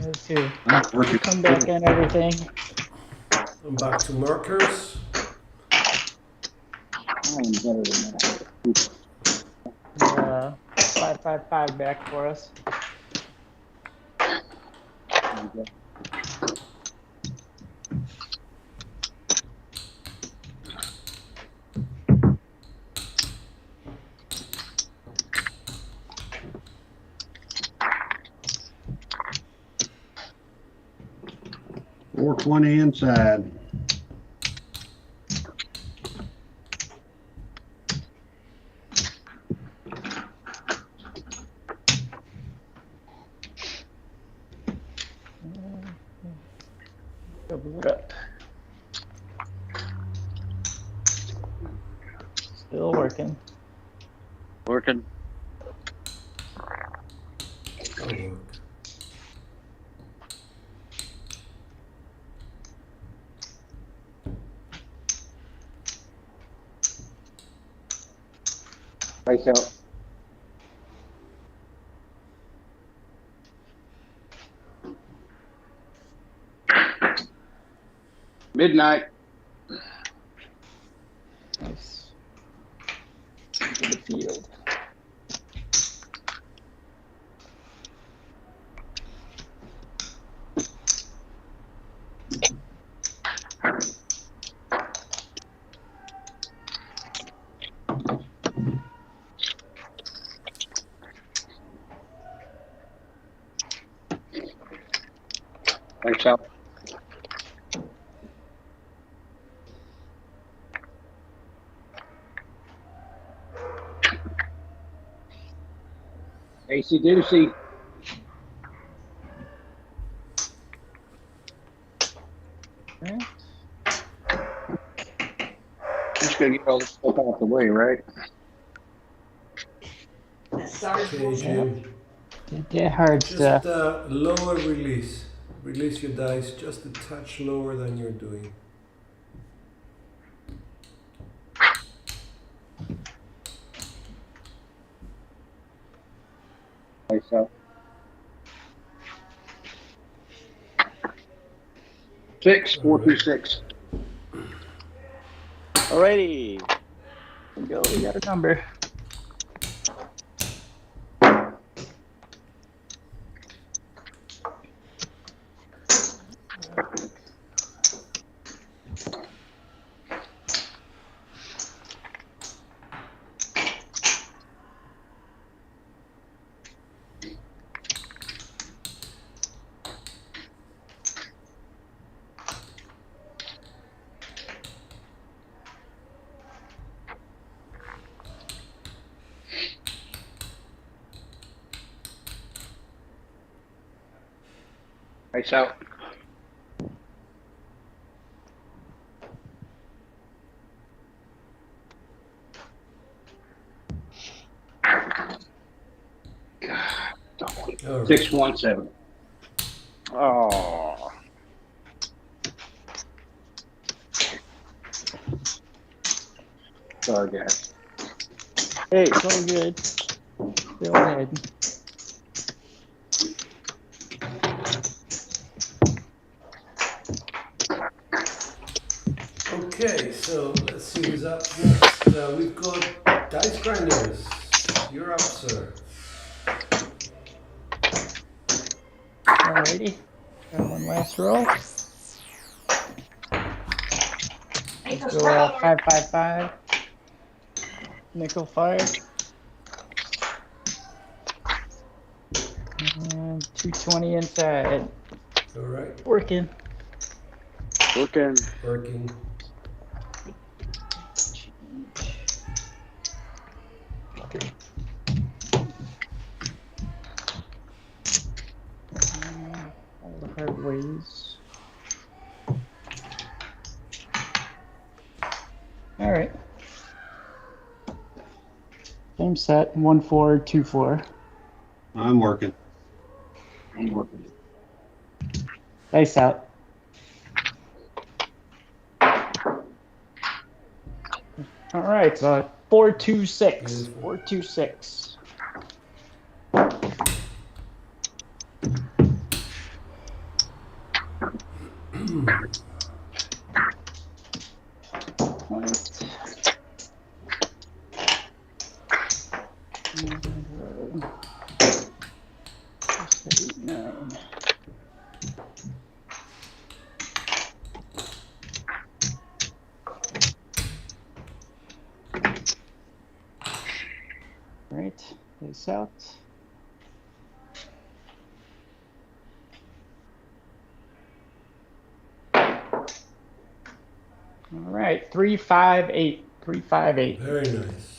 Those two. Not working. Come back and everything. I'm back to markers. I'm better than that. 555 back for us. $420 inside. Double it up. Still working. Working. I'll work. Face out. Midnight. Nice. Into the field. Face out. AC Doocy. Yeah. Just gonna get all this stuff out the way, right? Okay, Jim. Get hard Just stuff. lower release. Release your dice just a touch lower than you're doing. Face out. 6, 4, 2, 6. Alrighty. Here we go. We got a number. Ice out. All right. 617. Oh. Sorry, guys. Hey, it's all good. Go ahead. Okay, so let's see who's up next. We've got Dice Grinders. You're up, sir. Alrighty. Got one last roll. Let's go 555. Nickel 5. And 220 inside. All right. Working. Working. Working. All the hard ways. All right. Same set. 1424. I'm working. I'm working. Dice out. All right. So 426. 426. Right, face out. All right, 358. 358. Very nice.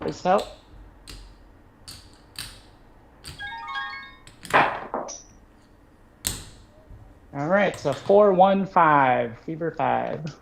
Face out. All right, so 415, fever 5.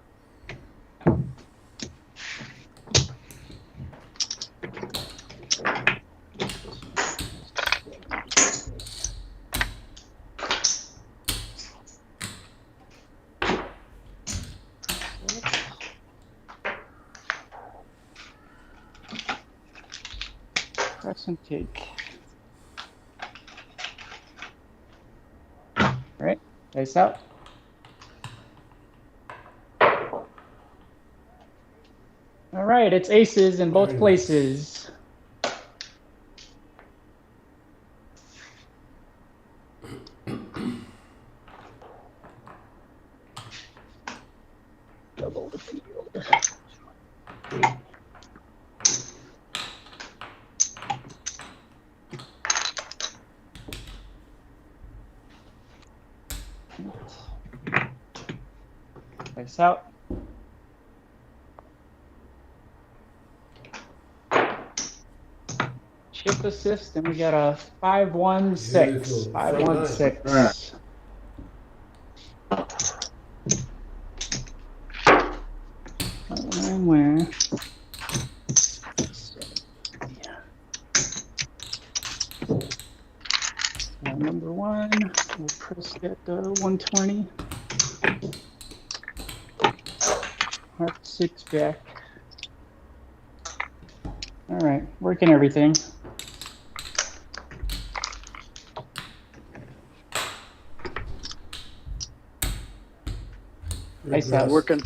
Press and take. All right, face out. All right, it's aces in both places. Double the field. Face out. Chip assist, and we got a 516. Beautiful. 516. All right. And where? Number 1, we'll press that 120. Heart 6 back. All right, working everything. Nice house. Working.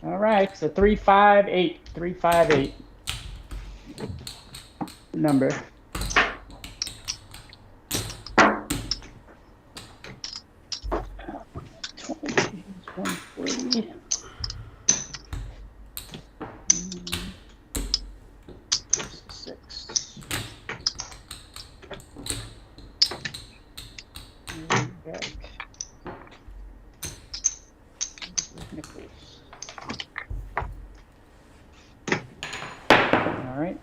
All right, so 358. 358. Number. $140. 6. Back. Nickels. All right.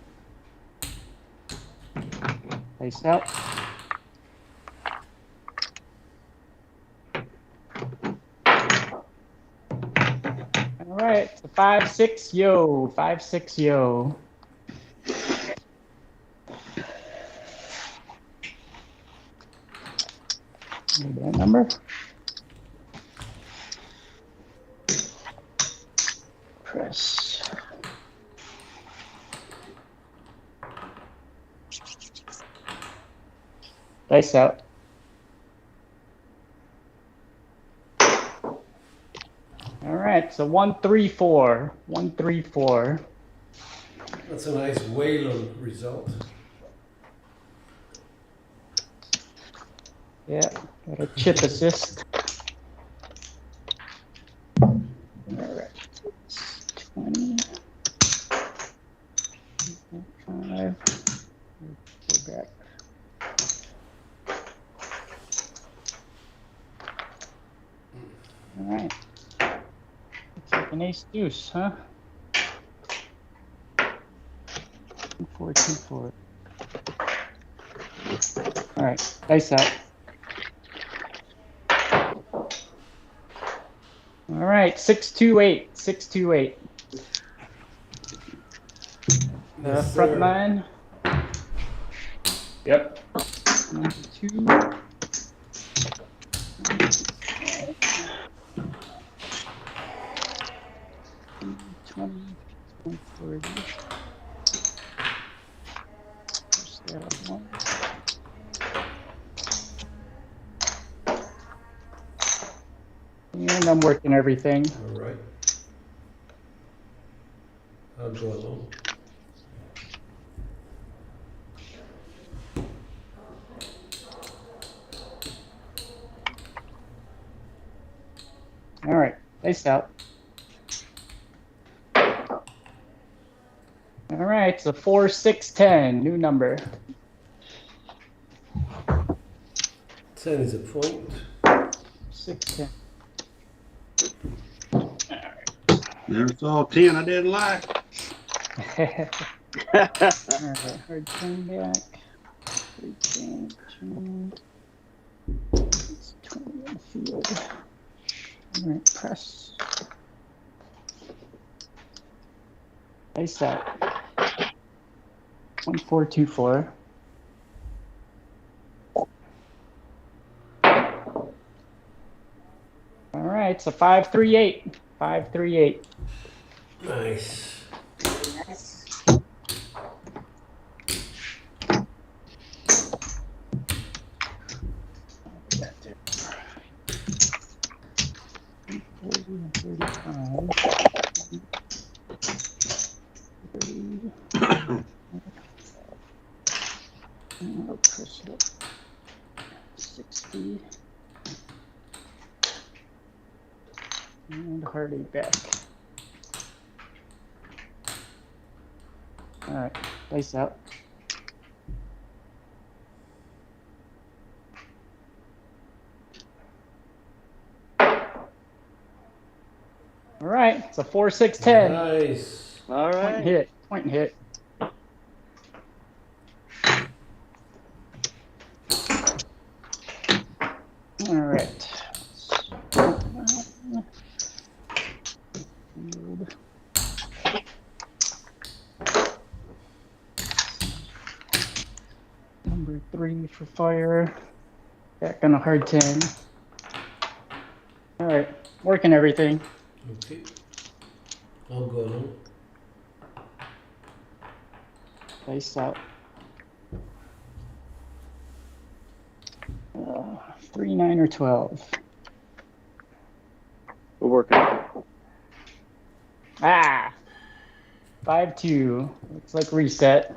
Face out. All right, so 5-6 yo, 5-6 yo. Need that number. Press. Dice out. All right, so 134. 134. That's a nice Whalen result. Yeah, got a chip assist. All right, 20. 5. Go back. All right. Looks like an ace deuce, huh? 4, 2, 4. All right, dice out. All right, 628. 628. Yes, Front sir. line. Yep. Number 2. 20, 140. Push that up 1. And I'm working everything. All right. I'll go along. All right, dice out. All right, so 4, 6, 10, new number. 10 is a point. 6, 10. Never saw a 10 I didn't like. All right, hard turn back. 3, 10, 2. It's 20 on the field. All right, press. Dice out. 1424. All right, so 538. 538. Nice. I'll press it up. 60. And Hardy back. All right, dice out. All right, it's a 4, 6, 10. Nice. All right. Point hit. Point hit. All right. Number 3 for fire. Back on a hard 10. All right, working everything. Okay. I'll go along. Dice out. 3, 9, or 12. We're working. Ah, 5-2. Looks like reset.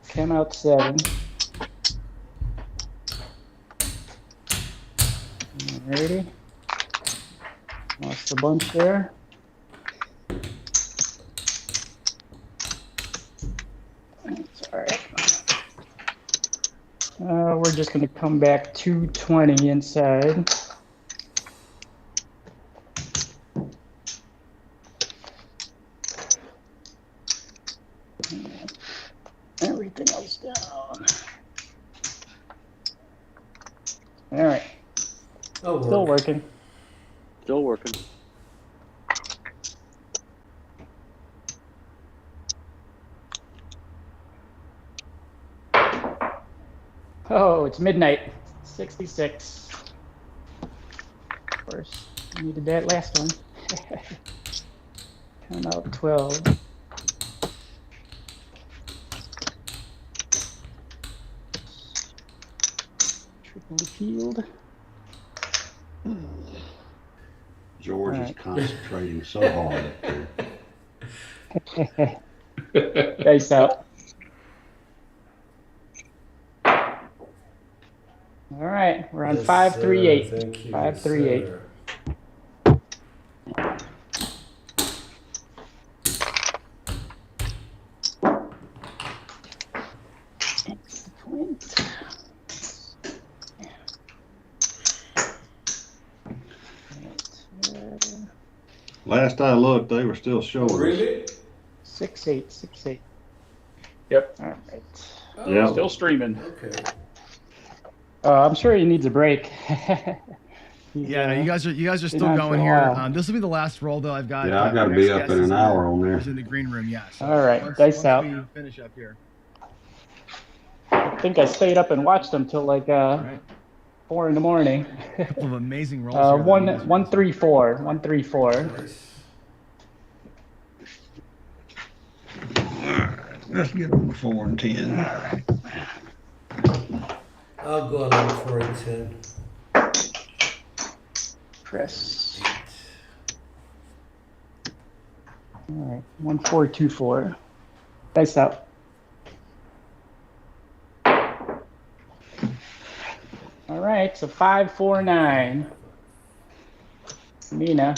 Came out 7. Alrighty. Lost a bunch there. That's all right. We're just going to come back 220 inside. Everything else down. All right. Still working. Still working. Oh, it's midnight. 66. Of course, I needed that last one. Count out 12. Triple field. George is concentrating so hard up there. Dice out. All right, we're on 538. 538. Last I looked, they were still showing. Really? 6-8, 6-8. Yep. All right. Yeah. Still streaming. Okay. I'm sure he needs a break. Yeah, no, you guys are still on going for a here. while. This will be the last roll though. I've got. Yeah, I've got to our be next up guest in is an hour on there. Is in the green room. Yeah. So All right, dice out. We finish up here. I think I stayed up and watched them till like 4 in the morning. A couple of amazing rolls. Here, 1-3-4. 1-3-4. Let's get on 4 and 10. I'll go on 4 and 10. Press. All right, 1-4-2-4. Dice out. All right, so 5-4-9. Mina.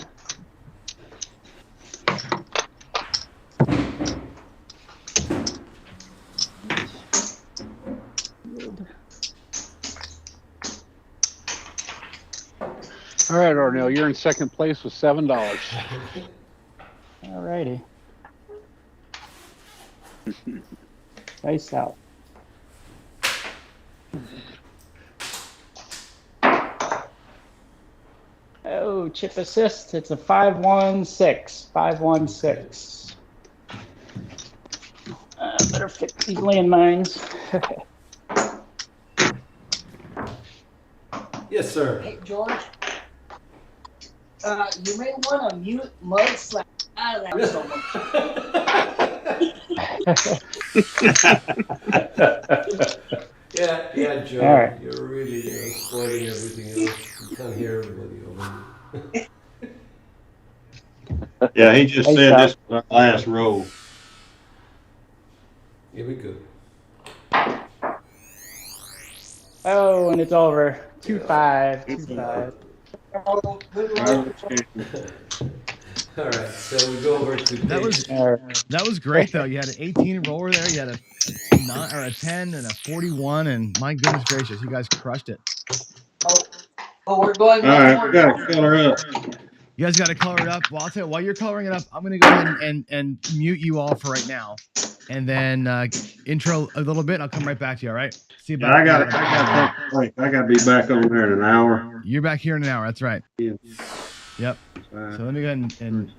All right, Ornell, you're in second place with $7. All righty. Dice out. Oh, chip assist. It's a 5-1-6. 5-1-6. Better fix these landmines. Yes, sir. Hey, George. You may want to mute Mudslap out of that so much. Yeah, Joe. All right. You're really spoiling everything else. You can't hear everybody over. Yeah, he just said this was our last roll. Here we go. Oh, and it's over. 2-5. 2-5. All right, so we go over to That was great though. You had an 18 roller there. You had a 9 or a 10 and a 41, and my goodness gracious, you guys crushed it. Oh, we're going. All right, we got to color up. You guys got to color it up. Well, I'll tell you, while you're coloring it up, I'm going to go ahead and mute you all for right now, and then intro a little bit. I'll come right back to you. All right. See you back. I got to be back on there in an hour. You're back here in an hour. That's right. Yeah. Yep. So let me go ahead and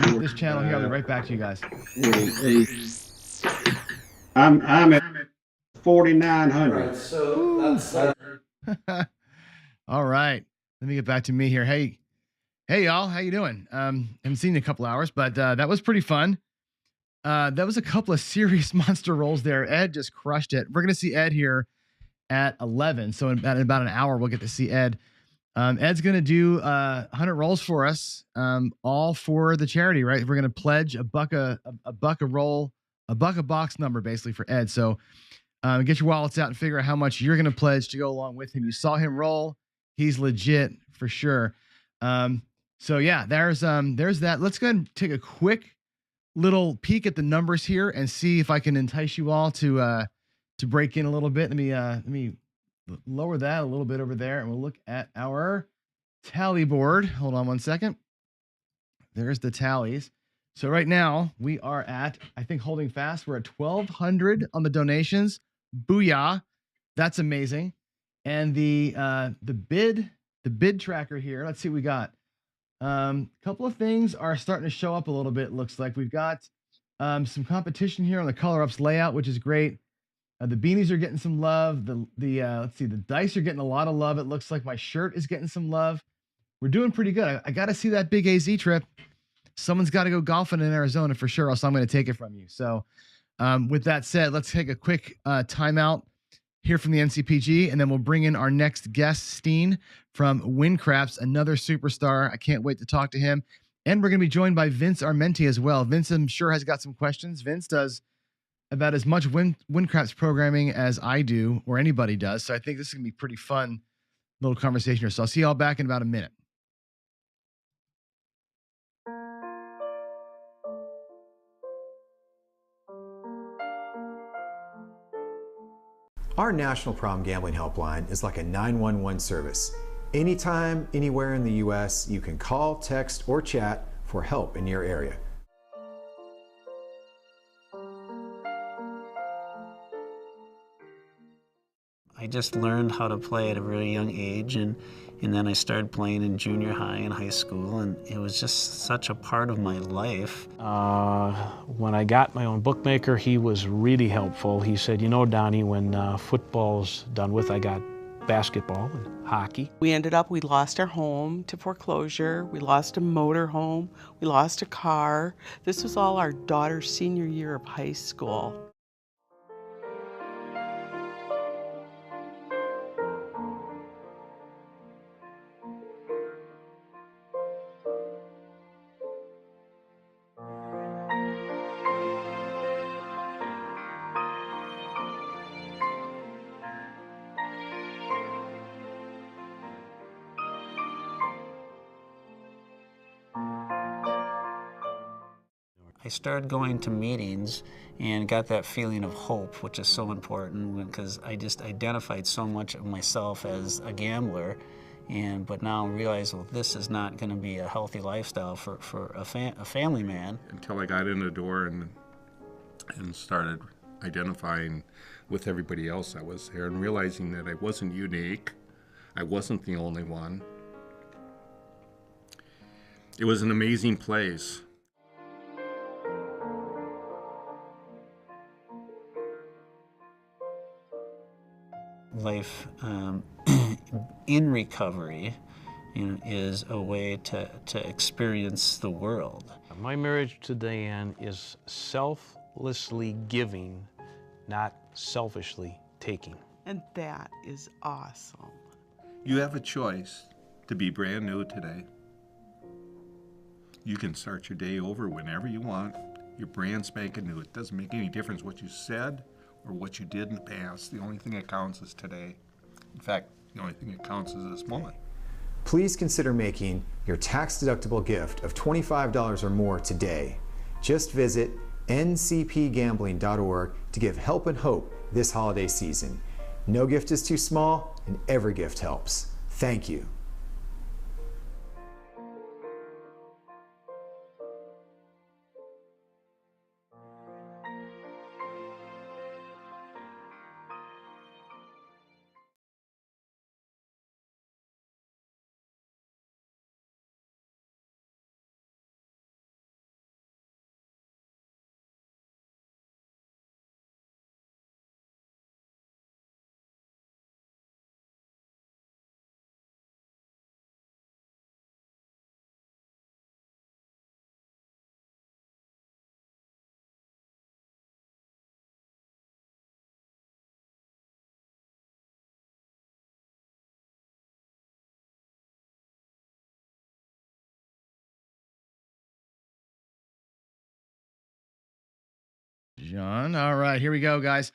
mute this channel here. I'll be right back to you guys. I'm at 4,900. All right, so that's All right. Let me get back to me here. Hey, y'all. How you doing? Haven't seen you in a couple hours, but that was pretty fun. That was a couple of serious monster rolls there. Ed just crushed it. We're going to see Ed here at 11. So in about an hour, we'll get to see Ed. Ed's going to do 100 rolls for us, all for the charity, right? We're going to pledge a buck a roll, a buck a box number basically for Ed. So get your wallets out and figure out how much you're going to pledge to go along with him. You saw him roll. He's legit for sure. So yeah, there's that. Let's go ahead and take a quick little peek at the numbers here and see if I can entice you all to break in a little bit. Let me lower that a little bit over there, and we'll look at our tally board. Hold on one second. There's the tallies. So right now we are at, I think holding fast, we're at 1,200 on the donations. Booyah. That's amazing. And the bid tracker here, let's see what we got. Couple of things are starting to show up a little bit. Looks like we've got some competition here on the color ups layout, which is great. The beanies are getting some love. Let's see, the dice are getting a lot of love. It looks like my shirt is getting some love. We're doing pretty good. I got to see that big AZ trip. Someone's got to go golfing in Arizona for sure, else I'm going to take it from you. So with that said, let's take a quick timeout here from the NCPG, and then we'll bring in our next guest, Steen from Craps, another superstar. I can't wait to talk to him. And we're going to be joined by Vince Armenti as well. Vince, I'm sure, has got some questions. Vince does about as much Craps programming as I do, or anybody does. So I think this is going to be pretty fun little conversation here. So I'll see y'all back in about a minute. Our National Problem Gambling Helpline is like a 911 service. Anytime, anywhere in the U.S., you can call, text, or chat for help in your area. I just learned how to play at a very young age, and then I started playing in junior high and high school, and it was just such a part of my life. When I got my own bookmaker, he was really helpful. He said, you know, Donnie, when football's done with, I got basketball and hockey. We lost our home to foreclosure. We lost a motor home. We lost a car. This was all our daughter's senior year of high school. I started going to meetings and got that feeling of hope, which is so important because I just identified so much of myself as a gambler, but now I realize, well, this is not going to be a healthy lifestyle for a family man. Until I got in the door and started identifying with everybody else that was there and realizing that I wasn't unique. I wasn't the only one. It was an amazing place. Life in recovery, is a way to experience the world. My marriage to Diane is selflessly giving, not selfishly taking. And that is awesome. You have a choice to be brand new today. You can start your day over whenever you want. You're brand spanking new. It doesn't make any difference what you said or what you did in the past. The only thing that counts is today. In fact, the only thing that counts is this moment. Please consider making your tax-deductible gift of $25 or more today. Just visit ncpgambling.org to give help and hope this holiday season. No gift is too small, and every gift helps. Thank you. John. All right, here we go, guys.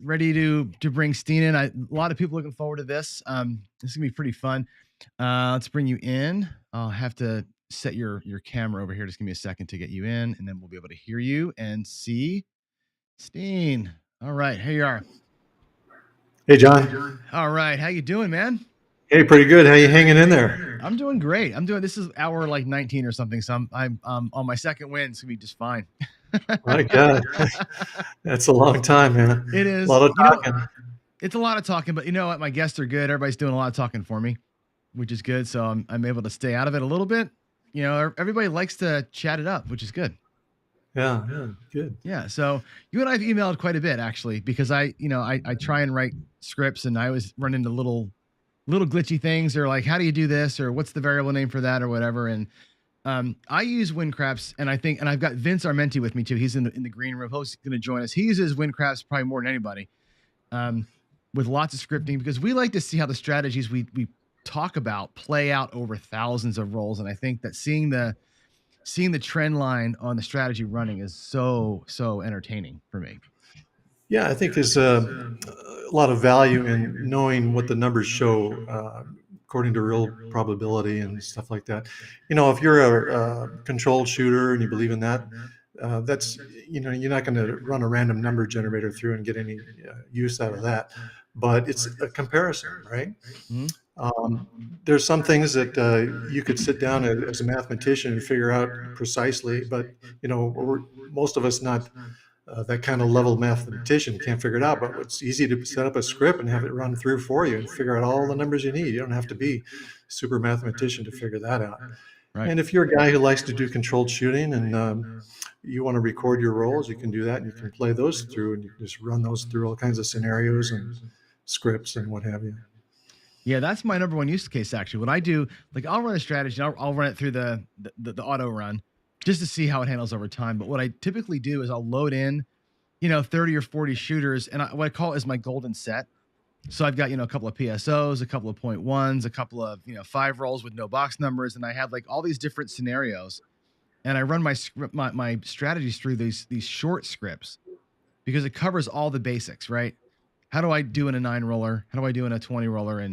Ready to bring Steen in. A lot of people looking forward to this. This is gonna be pretty fun. Let's bring you in. I'll have to set your camera over here. Just give me a second to get you in, and then we'll be able to hear you and see Steen. All right, here you are. Hey, John. All right, how you doing, man? Hey, pretty good. How you hanging in there? I'm doing great. This is hour like 19 or something, so I'm on my second win. It's gonna be just fine. My God, that's a long time, man. It is A lot of talking. It's a lot of talking, but you know what? My guests are good. Everybody's doing a lot of talking for me, which is good. So I'm able to stay out of it a little bit. You know, everybody likes to chat it up, which is good. Yeah, good. Yeah. So you and I have emailed quite a bit actually, because I try and write scripts, and I always run into little glitchy things, or like, how do you do this, or what's the variable name for that, or whatever. And I use WinCraps, and I've got Vince Armenti with me too. He's in the green room. He's going to join us. He uses WinCraps probably more than anybody, with lots of scripting, because we like to see how the strategies we talk about play out over thousands of rolls. And I think that seeing the trend line on the strategy running is so entertaining for me. Yeah, I think there's a lot of value in knowing what the numbers show according to real probability and stuff like that. You know, if you're a controlled shooter and you believe in that, that's, you know, you're not going to run a random number generator through and get any use out of that. But it's a comparison, right? Mm-hmm. There's some things that you could sit down as a mathematician and figure out precisely, but, you know, most of us not that kind of level mathematician can't figure it out. But it's easy to set up a script and have it run through for you and figure out all the numbers you need. You don't have to be a super mathematician to figure that out. Right. And if you're a guy who likes to do controlled shooting and you want to record your rolls, you can do that, and you can play those through, and you can just run those through all kinds of scenarios and scripts and what have you. Yeah, that's my number one use case, actually. What I do, like, I'll run a strategy, I'll run it through the auto run just to see how it handles over time. But what I typically do is I'll load in, 30 or 40 shooters, and what I call it is my golden set. So I've got, a couple of PSOs, a couple of 0.1s, a couple of, 5 rolls with no box numbers, and I have like all these different scenarios, and I run my strategies through these short scripts, because it covers all the basics, right? How do I do in a 9 roller? How do I do in a 20 roller?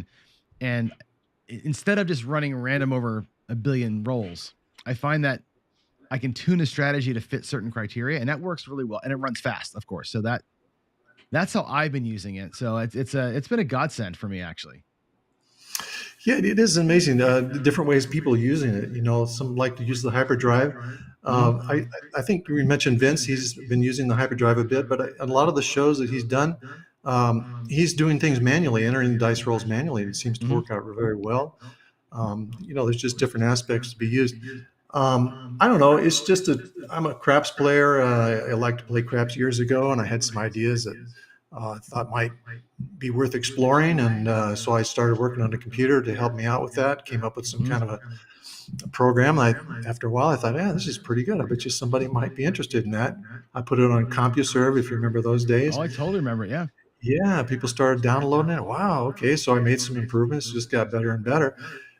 And instead of just running random over a billion rolls, I find that I can tune a strategy to fit certain criteria, and that works really well. And it runs fast, of course. So that's how I've been using it. So it's been a godsend for me, actually. Yeah, it is amazing. The different ways people are using it. You know, some like to use the hyperdrive. I think we mentioned Vince. He's been using the hyperdrive a bit, but a lot of the shows that he's done, he's doing things manually, entering the dice rolls manually, and it seems to work out very well. There's just different aspects to be used. I don't know. It's just I'm a craps player. I liked to play craps years ago, and I had some ideas that I thought might be worth exploring. And so I started working on the computer to help me out with that. Came up with some kind of a program. After a while, I thought, yeah, this is pretty good. I bet you somebody might be interested in that. I put it on CompuServe, if you remember those days. Oh, I totally remember it. Yeah. Yeah, people started downloading it. Wow. Okay. So I made some improvements. Just got better and better.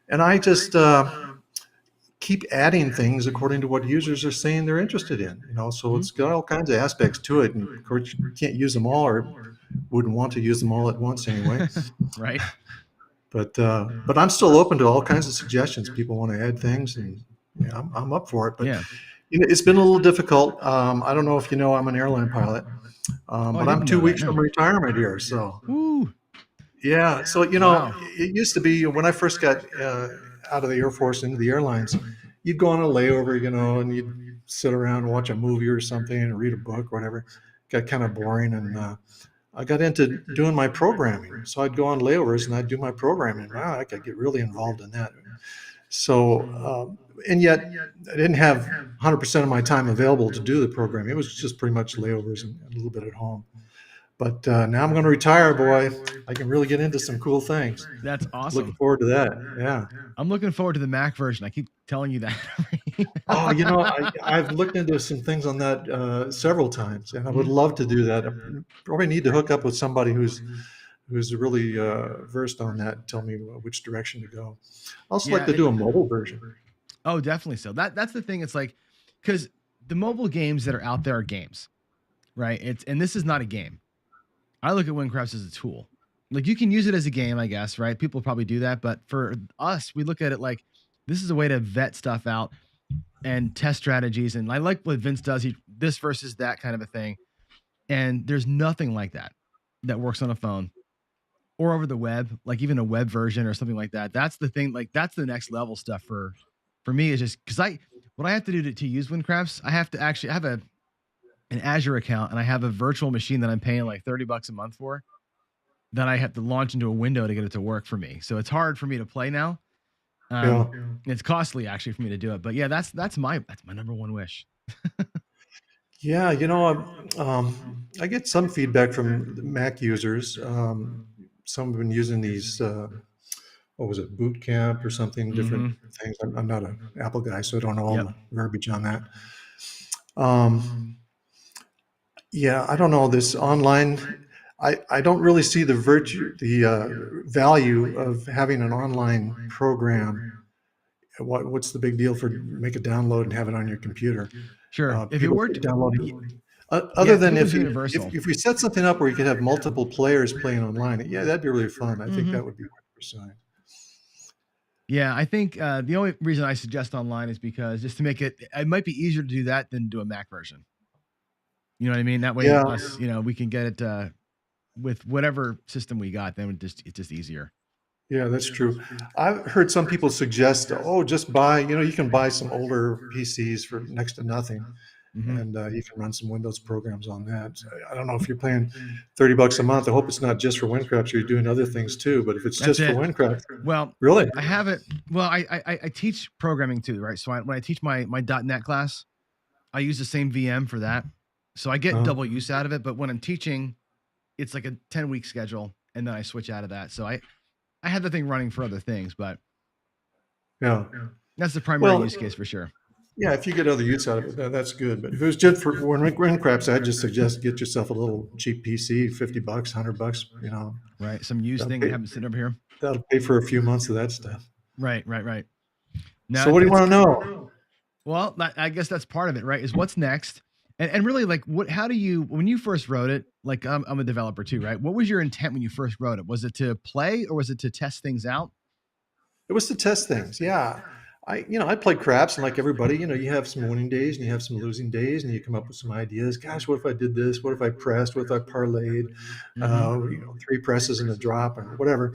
And I just keep adding things according to what users are saying they're interested in. So it's got all kinds of aspects to it. And of course, you can't use them all, or wouldn't want to use them all at once anyway. Right. But I'm still open to all kinds of suggestions. People want to add things, and I'm up for it. But yeah, it's been a little difficult. I don't know if you know, I'm an airline pilot, but I'm 2 weeks from retirement here. So yeah, so Wow. It used to be when I first got out of the Air Force into the airlines, you'd go on a layover, and you'd sit around and watch a movie or something and read a book or whatever. Got kind of boring, and I got into doing my programming. So I'd go on layovers and I'd do my programming. Wow, I could get really involved in that. So, and yet I didn't have 100% of my time available to do the programming. It was just pretty much layovers and a little bit at home. But now I'm going to retire, boy. I can really get into some cool things. That's awesome. Looking forward to that. Yeah. I'm looking forward to the Mac version. I keep telling you that. Oh, I've looked into some things on that several times, and I would love to do that. I probably need to hook up with somebody who's really versed on that and tell me which direction to go. I also like to do a mobile version. Oh, definitely so. That's the thing. It's like, because the mobile games that are out there are games. right? And this is not a game. I look at WinCrafts as a tool. Like you can use it as a game, I guess, right? People probably do that, but for us, we look at it like this is a way to vet stuff out and test strategies. And I like what Vince does. He this versus that kind of a thing. And there's nothing like that that works on a phone or over the web, like even a web version or something like that. That's the thing. Like that's the next level stuff for me is just because what I have to do to use WinCrafts, I have to actually I have an Azure account and I have a virtual machine that I'm paying like $30 a month for that I have to launch into a window to get it to work for me. So it's hard for me to play now. Yeah. It's costly actually for me to do it, but yeah, that's my number one wish. Yeah, I get some feedback from Mac users. Some have been using these, what was it, Boot Camp or something, different things. I'm not an Apple guy, so I don't know all the verbiage on that. Yeah, I don't know this online. I don't really see the value of having an online program. What's the big deal for make a download and have it on your computer? Sure. If it People worked, downloading. yeah, Other it than becomes if universal. if we set something up where you could have multiple players playing online, yeah, that'd be really fun. I think that would be worth pursuing. Yeah, I think the only reason I suggest online is because just to make it might be easier to do that than do a Mac version. You know what I mean? That way, Yeah. us, we can get it with whatever system we got. Then it's just easier. Yeah, that's true. I've heard some people suggest, oh, just buy, you can buy some older PCs for next to nothing. And you can run some Windows programs on that. So I don't know if you're paying $30 a month. I hope it's not just for WinCrafts. You're doing other things too. But if it's That's just for it. WinCraft, Well, really, I have it. Well, I teach programming too, right? So when I teach my .NET class, I use the same VM for that. So I get double use out of it. But when I'm teaching, it's like a 10-week schedule, and then I switch out of that. So I have the thing running for other things, but yeah, that's the primary use case for sure. Yeah, if you get other use out of it, that's good. But if it was just for WinCrafts, I'd just suggest get yourself a little cheap PC, $50, $100, Right, some used thing I haven't sitting over here. That'll pay for a few months of that stuff. Right. So what do you want to know? Well, I guess that's part of it, right? Is what's next, and really like how do you when you first wrote it? Like I'm a developer too, right? What was your intent when you first wrote it? Was it to play or was it to test things out? It was to test things. Yeah. I played craps, and like everybody, you have some winning days and you have some losing days, and you come up with some ideas. Gosh, what if I did this? What if I pressed? What if I parlayed? 3 presses and a drop and whatever.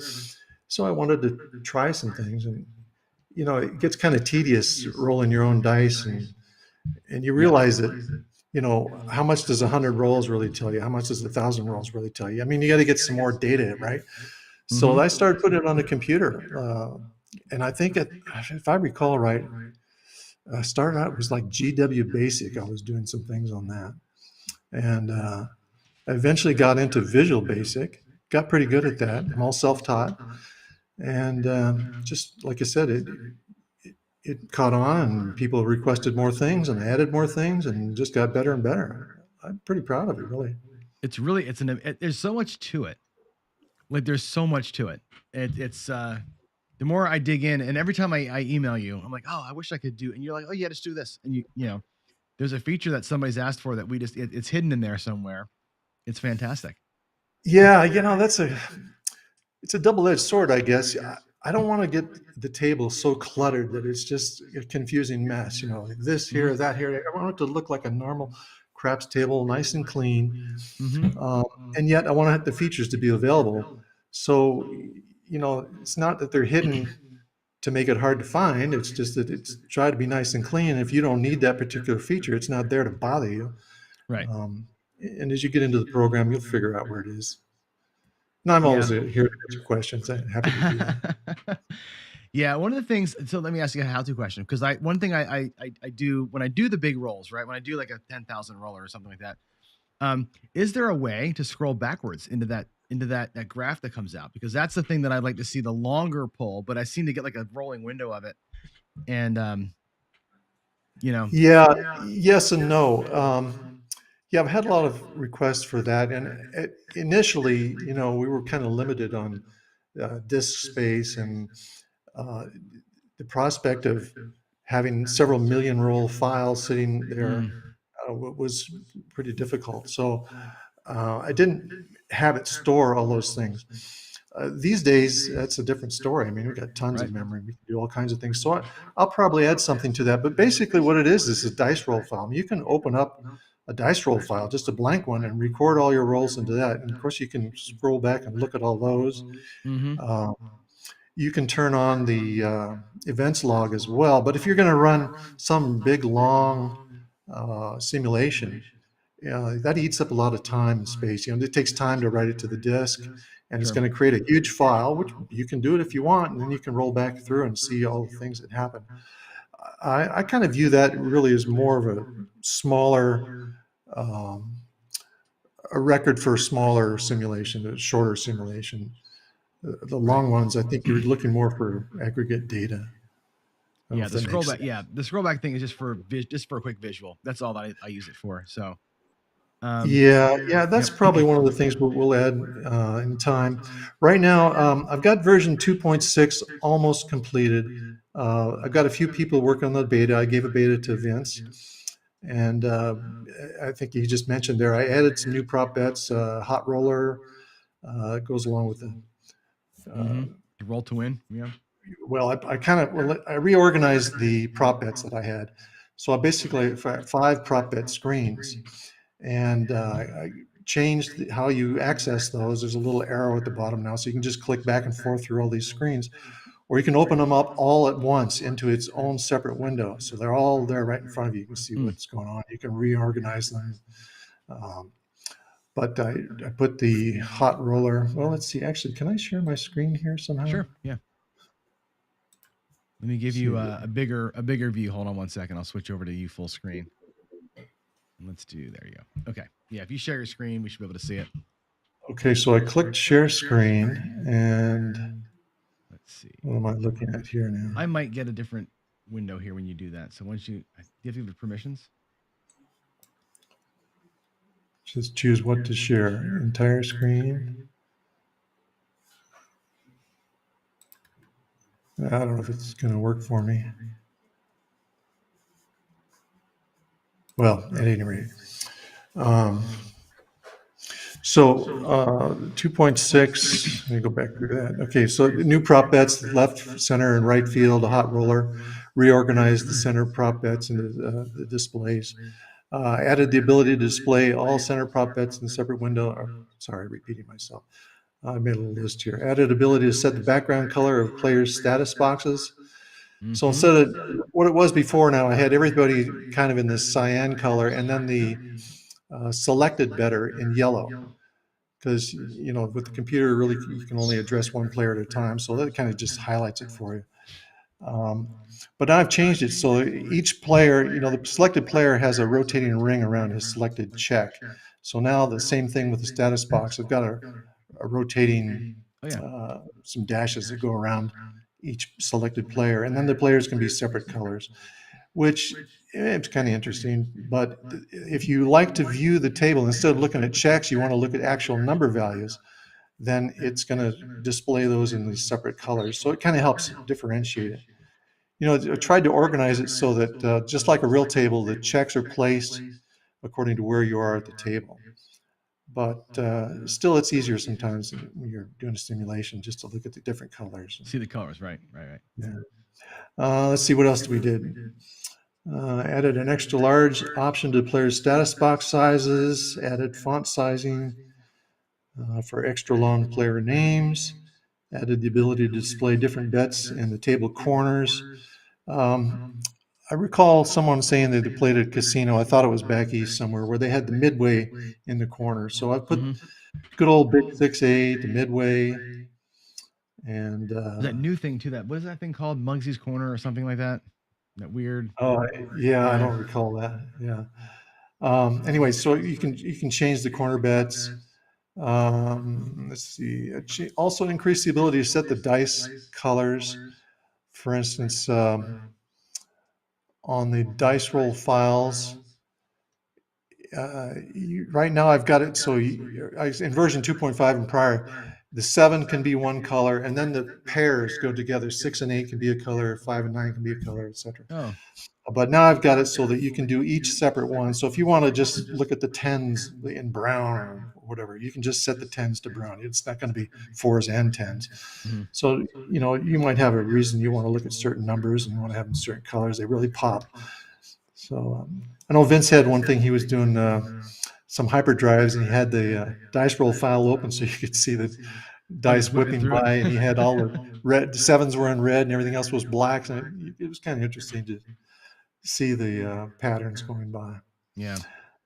So I wanted to try some things, and it gets kind of tedious rolling your own dice, and you realize that how much does 100 rolls really tell you? How much does 1,000 rolls really tell you? I mean, you got to get some more data, right? So I started putting it on the computer. And I think if I recall right, I started out, it was like GW Basic. I was doing some things on that. And I eventually got into Visual Basic, got pretty good at that. I'm all self-taught. And just like I said, it caught on, and people requested more things, and I added more things, and just got better and better. I'm pretty proud of it, really. There's so much to it. Like there's so much to it. It's the more I dig in, and every time I email you, I'm like, oh, I wish I could do, and you're like, oh yeah, just do this, and there's a feature that somebody's asked for that it's hidden in there somewhere. It's fantastic. Yeah, it's a double-edged sword, I guess. I don't want to get the table so cluttered that it's just a confusing mess. Like this here, that here. I want it to look like a normal craps table, nice and clean, and yet I want the features to be available. So it's not that they're hidden to make it hard to find. It's just that it's try to be nice and clean. If you don't need that particular feature, it's not there to bother you. Right. And as you get into the program, you'll figure out where it is. And I'm always here to answer questions. I'm happy to do that. Yeah, one of the things. So let me ask you a how-to question, because one thing I do when I do the big rolls, right? When I do like a 10,000 roller or something like that, is there a way to scroll backwards into that graph that comes out? Because that's the thing that I'd like to see, the longer pull, but I seem to get like a rolling window of it, and Yeah, yes and no. Yeah, I've had a lot of requests for that, and initially, we were kind of limited on disk space, and the prospect of having several million roll files sitting there was pretty difficult. So I didn't have it store all those things. These days, that's a different story. I mean, we've got tons of memory. We can do all kinds of things. So I'll probably add something to that. But basically, what it is a dice roll file. I mean, you can open up a dice roll file, just a blank one, and record all your rolls into that. And of course, you can scroll back and look at all those. Mm-hmm. You can turn on the events log as well. But if you're going to run some big, long simulation, that eats up a lot of time and space. It takes time to write it to the disk, and it's Sure. going to create a huge file, which you can do it if you want, and then you can roll back through and see all the things that happen. I kind of view that really as more of a smaller, a record for a smaller simulation, a shorter simulation. The long ones, I think you're looking more for aggregate data. Yeah, the scroll back. Yeah, the scroll back thing is just for a quick visual. That's all that I use it for. So. Yeah, that's probably one of the things we'll add in time. Right now, I've got version 2.6 almost completed. I've got a few people working on the beta. I gave a beta to Vince, and I think he just mentioned there, I added some new prop bets, hot roller, goes along with the roll to win. Yeah. Well, I reorganized the prop bets that I had. So I basically five prop bet screens, and I changed how you access those. There's a little arrow at the bottom now, so you can just click back and forth through all these screens, or you can open them up all at once into its own separate window. So they're all there right in front of you. You can see what's going on. You can reorganize them. But I put the hot roller. Well, let's see. Actually, can I share my screen here somehow? Sure. Yeah. Let me give you a bigger view. Hold on one second. I'll switch over to you full screen. Let's do. There you go. Okay. Yeah. If you share your screen, we should be able to see it. Okay. So I clicked share screen, and let's see. What am I looking at here now? I might get a different window here when you do that. So once you have to give it permissions. Just choose what to share. Entire screen. I don't know if it's going to work for me. Well, at any rate. So 2.6, let me go back through that. Okay, so new prop bets, left, center, and right field, a hot roller, reorganized the center prop bets into the displays. Added the ability to display all center prop bets in a separate window. Sorry, repeating myself. I made a little list here. Added ability to set the background color of players' status boxes. So instead of what it was before now, I had everybody kind of in this cyan color, and then the selected better in yellow. Because, with the computer, really, you can only address one player at a time. So that kind of just highlights it for you. But now I've changed it. So each player, the selected player has a rotating ring around his selected check. So now the same thing with the status box. I've got a rotating, some dashes that go around each selected player. And then the players can be separate colors, which it's kind of interesting. But if you like to view the table, instead of looking at checks, you want to look at actual number values, then it's going to display those in these separate colors. So it kind of helps differentiate it. I tried to organize it so that just like a real table, the checks are placed according to where you are at the table. But still, it's easier sometimes when you're doing a simulation just to look at the different colors. See the colors, right. Yeah. Let's see, what else we did. Added an extra large option to players' status box sizes, added font sizing for extra long player names, added the ability to display different bets in the table corners. I recall someone saying that they played at a casino, I thought it was back east somewhere, where they had the midway in the corner. So I put good old big 6-8, the midway, and that new thing too. What is that thing called? Muggsy's Corner or something like that? That weird. Oh yeah, I don't recall that. Yeah. Anyway, so you can change the corner bets. Let's see. Also increase the ability to set the dice colors. For instance, on the dice roll files, right now I've got it so in version 2.5 and prior, The 7 can be one color, and then the pairs go together. 6 and 8 can be a color, 5 and 9 can be a color, etc. Oh, But now I've got it so that you can do each separate one. So if you want to just look at the 10s in brown or whatever, you can just set the 10s to brown. It's not going to be 4s and 10s. mhm. So, you might have a reason you want to look at certain numbers and you want to have them certain colors. They really pop. So I know Vince had one thing he was doing some hyperdrives, and he had the dice roll file open so you could see the Oh, just dice whipping through by, it. and he had all the red, the 7s were in red and everything else was black. And it was kind of interesting to see the patterns going by. Yeah.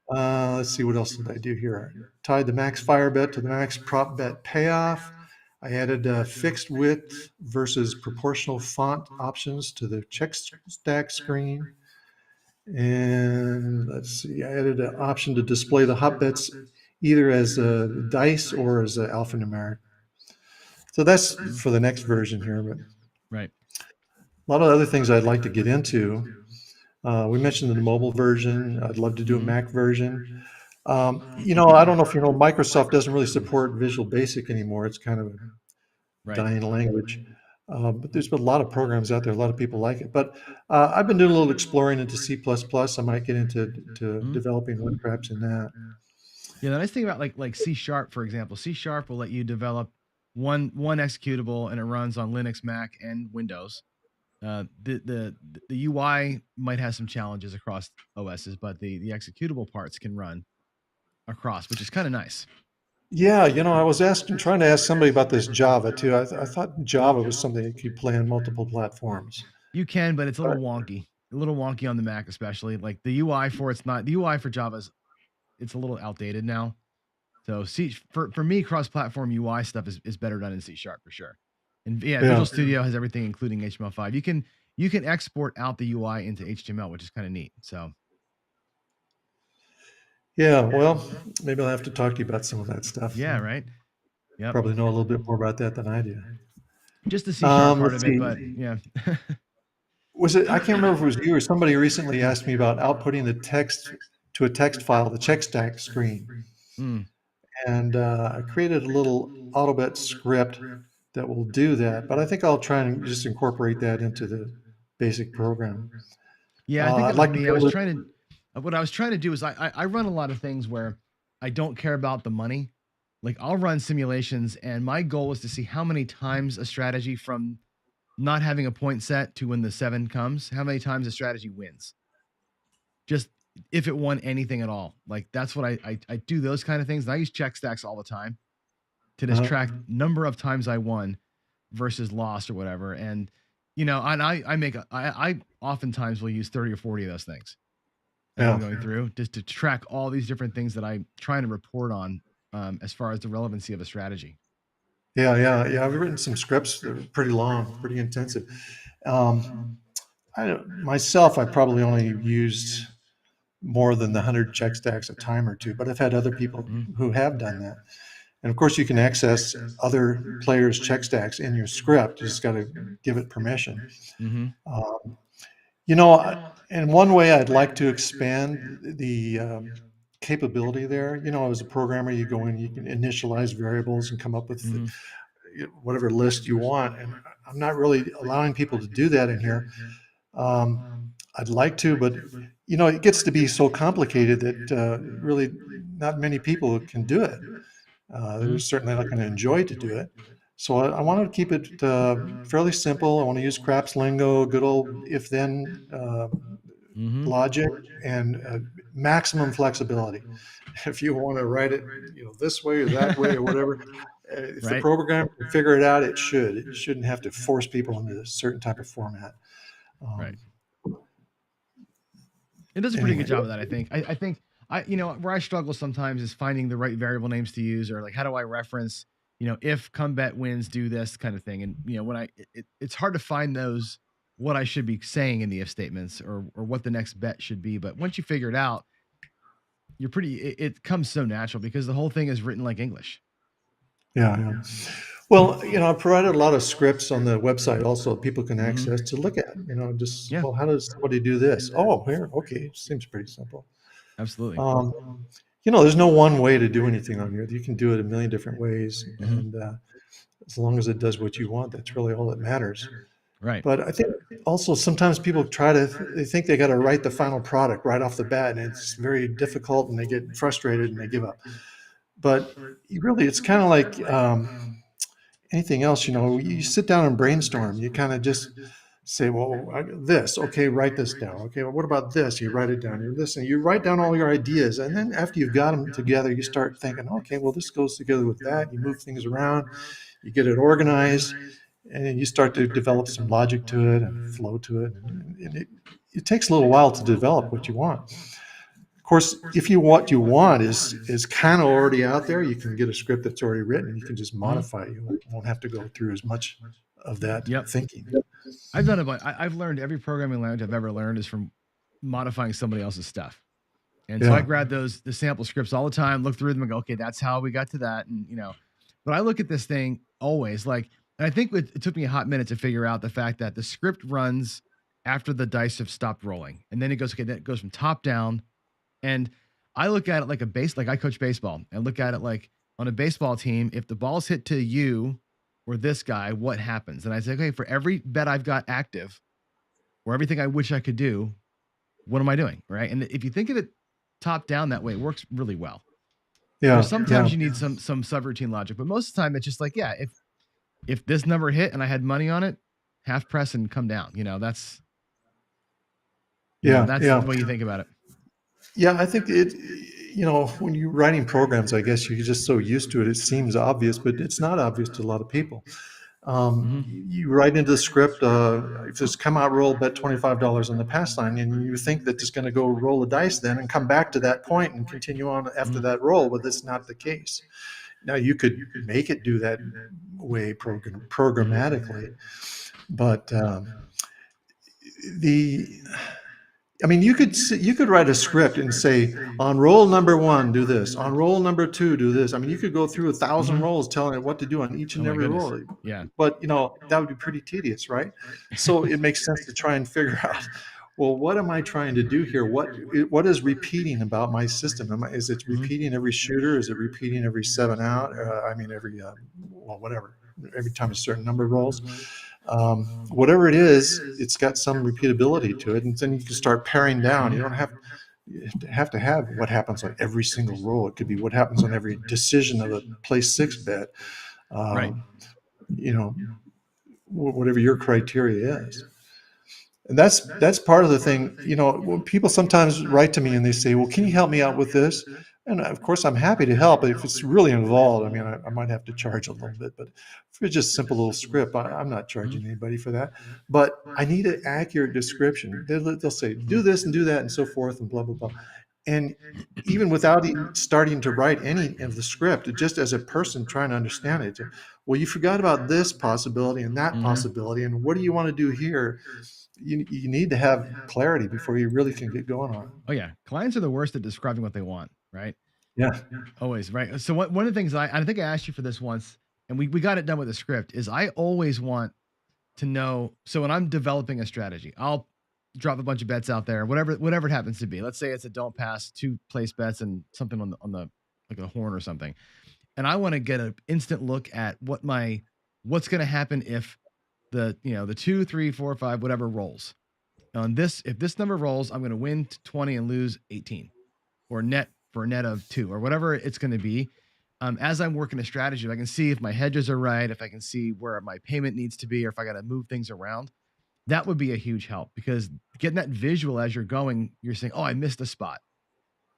Let's see, what else did I do here? Tied the max fire bet to the max prop bet payoff. I added fixed width versus proportional font options to the check stack screen. And let's see, I added an option to display the hot bets either as dice or as alphanumeric. So that's for the next version here, but Right. a lot of other things I'd like to get into. We mentioned the mobile version. I'd love to do a Mac version. I don't know if you know, Microsoft doesn't really support Visual Basic anymore. It's kind of a Right. dying language. But there's been a lot of programs out there. A lot of people like it. But I've been doing a little exploring into C++. I might get into developing one Craps in that. Yeah, the nice thing about like C#, for example, C# will let you develop one executable, and it runs on Linux, Mac, and Windows. The UI might have some challenges across OSs, but the executable parts can run across, which is kind of nice. Yeah, I was trying to ask somebody about this Java too. I thought Java was something that could play on multiple platforms. You can, but it's a little wonky. A little wonky on the Mac, especially. Like the UI for Java's, it's a little outdated now. So for me, cross-platform UI stuff is better done in C# for sure. And yeah, Visual Studio has everything, including HTML5. You can export out the UI into HTML, which is kind of neat. So yeah, well, maybe I'll have to talk to you about some of that stuff. yeah, right. Yeah, probably know a little bit more about that than I do. Just the C# part of it, see. but yeah. Was it? I can't remember if it was you or somebody recently asked me about outputting the text to a text file, the check stack screen. Mm. And I created a little AutoBet script that will do that. But I think I'll try and just incorporate that into the basic program. Yeah, I think I'd that was like to me. be I was able to- trying to, what I was trying to do is I run a lot of things where I don't care about the money. Like I'll run simulations, and my goal is to see how many times a strategy from not having a point set to when the 7 comes, how many times a strategy wins. Just if it won anything at all. Like that's what I do, those kind of things. And I use check stacks all the time to just track number of times I won versus lost or whatever. And and I oftentimes will use 30 or 40 of those things as I'm going through, just to track all these different things that I'm trying to report on as far as the relevancy of a strategy. Yeah. I've written some scripts that are pretty long, pretty intensive. I probably only used more than the 100 check stacks a time or two, but I've had other people who have done that. And of course, you can access other players' check stacks in your script. You just got to give it permission. Mm-hmm. In one way, I'd like to expand the capability there. As a programmer, you go in, you can initialize variables and come up with whatever list you want. And I'm not really allowing people to do that in here. I'd like to, but it gets to be so complicated that really not many people can do it. They're certainly not going to enjoy to do it. So I wanted to keep it fairly simple. I want to use Craps lingo, good old if-then logic, and maximum flexibility. If you want to write it, this way or that way or whatever, if the program can figure it out, it should. It shouldn't have to force people into a certain type of format. Right. It does a pretty good job of that, I think. I think where I struggle sometimes is finding the right variable names to use, or like how do I reference, if come bet wins, do this kind of thing. And when it's hard to find those, what I should be saying in the if statements, or what the next bet should be. But once you figure it out, it comes so natural because the whole thing is written like English. Yeah. Well, I provided a lot of scripts on the website also people can access to look at, well, how does somebody do this? Oh, here, okay, seems pretty simple. Absolutely. There's no one way to do anything on here. You can do it a million different ways. And As long as it does what you want, that's really all that matters. Right. But I think also sometimes people they think they got to write the final product right off the bat, and it's very difficult, and they get frustrated and they give up. But really, it's kind of like anything else. You sit down and brainstorm. You kind of just say, well, this, okay, write this down. Okay, well, what about this? You write it down. You listen, you write down all your ideas. And then after you've got them together, you start thinking, okay, well, this goes together with that. You move things around, you get it organized, and then you start to develop some logic to it and flow to it. And it takes a little while to develop what you want. Of course, if what you want is kind of already out there, you can get a script that's already written and you can just modify it. You won't have to go through as much of that thinking. I've done I've learned every programming language I've ever learned is from modifying somebody else's stuff. And so I grab the sample scripts all the time, look through them and go, okay, that's how we got to that. And, but I look at this thing always and I think it took me a hot minute to figure out the fact that the script runs after the dice have stopped rolling. And then it goes, okay, that goes from top down. And I look at it like like I coach baseball. I look at it like on a baseball team, if the ball's hit to you or this guy, what happens? And I say, okay, for every bet I've got active or everything I wish I could do, what am I doing? Right. And if you think of it top down that way, it works really well. Yeah. Sometimes you need some subroutine logic, but most of the time it's just like, yeah, if this number hit and I had money on it, half press and come down. That's the way you think about it. Yeah, I think when you're writing programs, I guess you're just so used to it. It seems obvious, but it's not obvious to a lot of people. You write into the script, if it's come out roll, bet $25 on the pass line, and you think that it's going to go roll the dice then and come back to that point and continue on after that roll, but that's not the case. Now, you could make it do that way programmatically, but you could write a script and say, on roll number 1, do this. On roll number 2, do this. You could go through 1,000 rolls telling it what to do on each and every roll. Yeah. But, that would be pretty tedious, right? So it makes sense to try and figure out, well, what am I trying to do here? What is repeating about my system? Is it repeating every shooter? Is it repeating every 7 out? Whatever. Every time a certain number rolls. Whatever it is, it's got some repeatability to it, and then you can start paring down. You don't have to have what happens on every single roll. It could be what happens on every decision of a place 6 bet. Right. Whatever your criteria is. And that's part of the thing. When people sometimes write to me and they say, well, can you help me out with this? And of course, I'm happy to help. But if it's really involved, I might have to charge a little bit. But if it's just a simple little script, I'm not charging anybody for that. But I need an accurate description. They'll say, do this and do that and so forth and blah, blah, blah. And even without starting to write any of the script, just as a person trying to understand it, well, you forgot about this possibility and that possibility. And what do you want to do here? You need to have clarity before you really can get going on it. Oh yeah. Clients are the worst at describing what they want, right? Yeah. Always, right? So one of the things I think I asked you for this once, and we got it done with the script, is I always want to know. So when I'm developing a strategy, I'll drop a bunch of bets out there, whatever it happens to be. Let's say it's a don't pass, 2 place bets and something on the like a horn or something. And I want to get an instant look at what's going to happen if the 2, 3, 4, 5, whatever rolls. If this number rolls, I'm going to win 20 and lose 18, or net for a net of 2, or whatever it's going to be. As I'm working a strategy, if I can see if my hedges are right, if I can see where my payment needs to be, or if I got to move things around, that would be a huge help, because getting that visual as you're going, you're saying, oh, I missed a spot,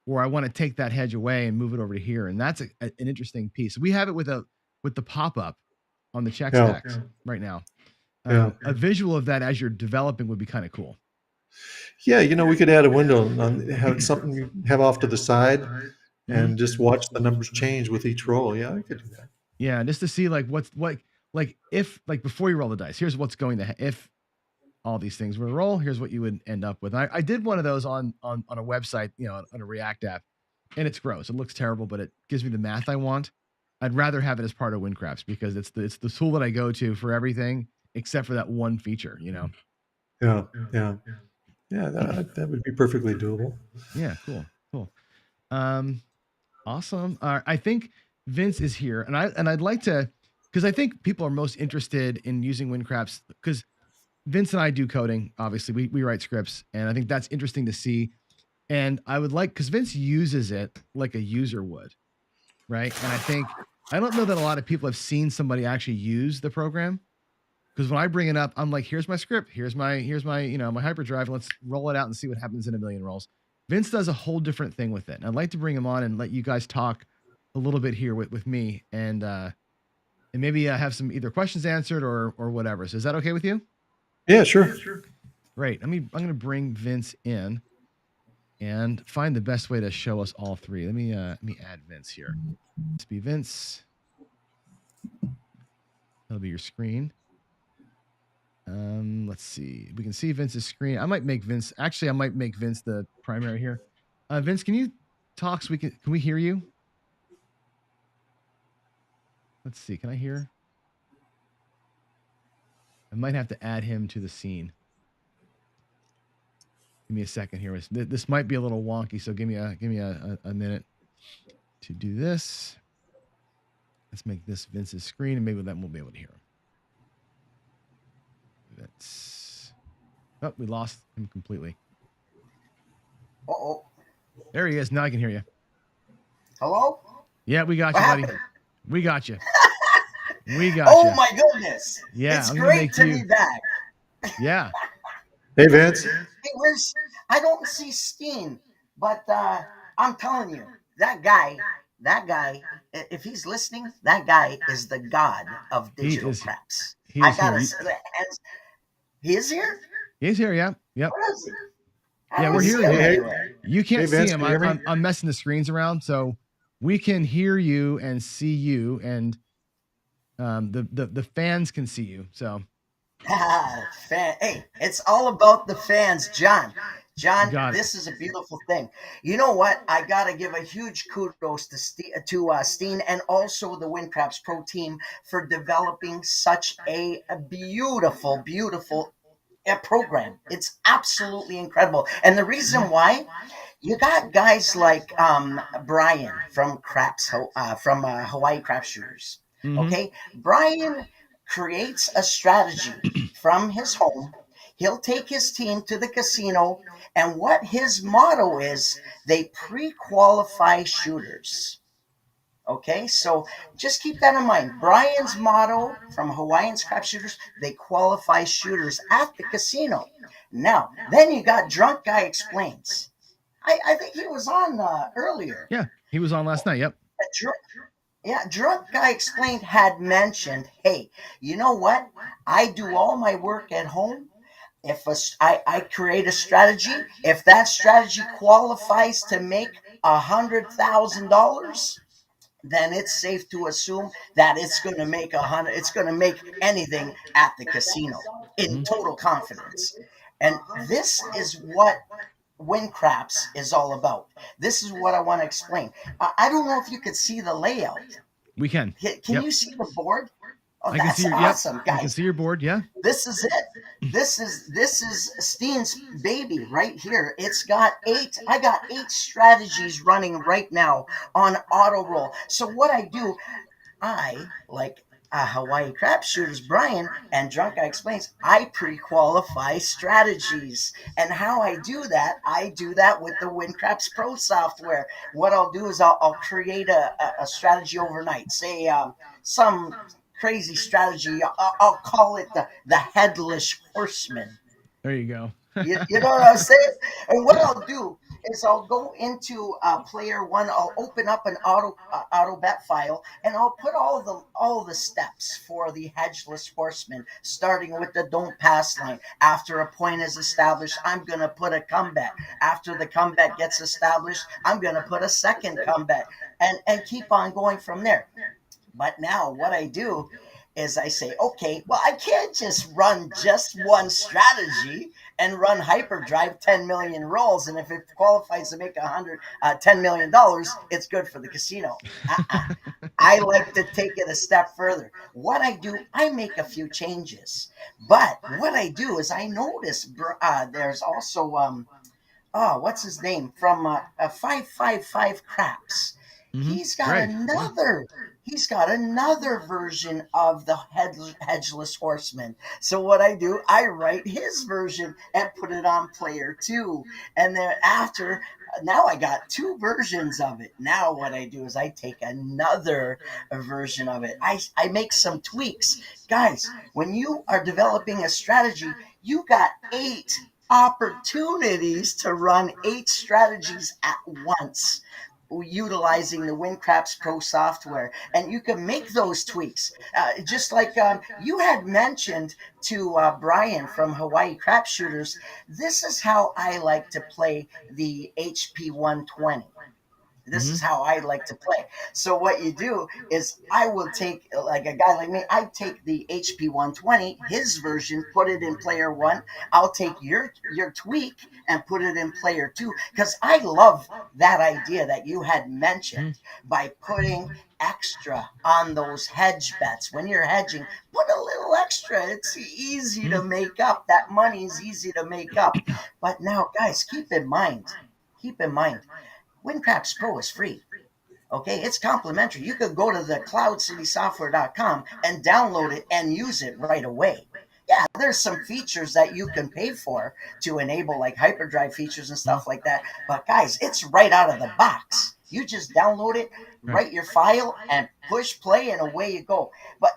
or I want to take that hedge away and move it over to here. And that's an interesting piece. We have it with the pop-up on the check stacks right now. A visual of that as you're developing would be kind of cool. Yeah, we could add a window and have something you have off to the side and just watch the numbers change with each roll. Yeah, I could do that. Yeah, just to see if before you roll the dice, here's what's going to if all these things were to roll, here's what you would end up with. I did one of those on a website, on a React app, and it's gross. It looks terrible, but it gives me the math I want. I'd rather have it as part of WinCraps, because it's the tool that I go to for everything except for that one feature, Yeah. That would be perfectly doable. Yeah, cool. Awesome. I think Vince is here, and I'd like to because I think people are most interested in using WinCraps because Vince and I do coding. Obviously, we write scripts, and I think that's interesting to see. And I would like because Vince uses it like a user would, right? And I don't know that a lot of people have seen somebody actually use the program. Because when I bring it up, I'm like, here's my script, here's my my hyperdrive. Let's roll it out and see what happens in a million rolls. Vince does a whole different thing with it. And I'd like to bring him on and let you guys talk a little bit here with me and maybe have some either questions answered or whatever. So is that okay with you? Yeah, sure. Great. I'm gonna bring Vince in and find the best way to show us all three. Let me add Vince here. Let's be Vince. That'll be your screen. Let's see. We can see Vince's screen. I might make Vince the primary here. Vince, can you talk so can we hear you? Let's see. Can I hear? I might have to add him to the scene. Give me a second here. This might be a little wonky, so give me a minute to do this. Let's make this Vince's screen, and maybe then we'll be able to hear him. Oh, we lost him completely. Uh-oh. There he is. Now I can hear you. Hello? Yeah, we got What you, buddy. happened? We got you. We got Oh you. my goodness. Yeah, It's I'm gonna great make to you- be back. Yeah. Hey, Vince. Hey, I don't see Steen, but I'm telling you, that guy, if he's listening, that guy is the god of digital craps. He is here. He is here? He's here, yeah. Yep. Where is he? I Yeah, don't we're see here. him Hey, anywhere. you can't Hey, Vince, see him. can you hear me? I'm messing the screens around, so we can hear you and see you, and the fans can see you. So Hey, it's all about the fans, John. Got it. This is a beautiful thing. You know what? I gotta give a huge kudos to Steen and also the WinCraps Pro team for developing such a beautiful, beautiful program. It's absolutely incredible, and the reason why. You got guys like Brian from Hawaii Craps Shooters. Okay, Brian creates a strategy from his home. He'll take his team to the casino, and what his motto is, they pre-qualify shooters. Okay, so just keep that in mind. Brian's motto from Hawaiian Crap Shooters, they qualify shooters at the casino. Now, then you got Drunk Guy Explains. I think he was on earlier. yeah, he was on last night. Yep. Drunk Guy Explained had mentioned, hey, you know what? I do all my work at home. If I create a strategy, if that strategy qualifies to make $100,000, then it's safe to assume that it's going to make it's going to make anything at the casino in total confidence. And this is what WinCraps is all about. This is what I want to explain. I don't know if you could see the layout. We can. Can you see the board? Oh, I can that's see your, awesome, yep. guys. I can see your board. Yeah. This is it. This is Steen's baby right here. I got 8 strategies running right now on auto roll. So what I do, I like Hawaii Crap Shooters Brian and Drunk Guy Explains, I pre-qualify strategies. And how I do that with the WinCraps Pro software. What I'll do is I'll create a strategy overnight. Say some crazy strategy. I'll call it the Headless Horseman. There you go. You know what I'm saying? And what I'll do is I'll go into player one. I'll open up an auto bet file, and I'll put all the steps for the Hedgeless Horseman, starting with the don't pass line. After a point is established, I'm gonna put a comeback. After the comeback gets established, I'm gonna put a second comeback, and keep on going from there. But now what I do is I say, okay, well, I can't just run just one strategy and run hyperdrive 10 million rolls. And if it qualifies to make $10 million, it's good for the casino. I like to take it a step further. What I do, I make a few changes. But what I do is I notice there's also, what's his name? From 555 Craps. He's got he's got another version of the hedgeless horseman. So what I do, I write his version and put it on player two. And then after, now I got two versions of it. Now what I do is I take another version of it. I make some tweaks. Guys, when you are developing a strategy, you got 8 opportunities to run 8 strategies at once utilizing the WinCraps Pro software, and you can make those tweaks. Just like you had mentioned to Brian from Hawaii Crap Shooters, this is how I like to play the HP 120. This is how I like to play. So what you do is I will take, like a guy like me, I take the HP 120, his version, put it in player one. I'll take your tweak and put it in player two, because I love that idea that you had mentioned by putting extra on those hedge bets. When you're hedging, put a little extra. It's easy to make up. That money is easy to make up. But now, guys, keep in mind, WinCraps Pro is free. Okay, it's complimentary. You could go to the cloudcitysoftware.com and download it and use it right away. Yeah, there's some features that you can pay for to enable like hyperdrive features and stuff like that. But guys, it's right out of the box. You just download it, write your file, and push play, and away you go. But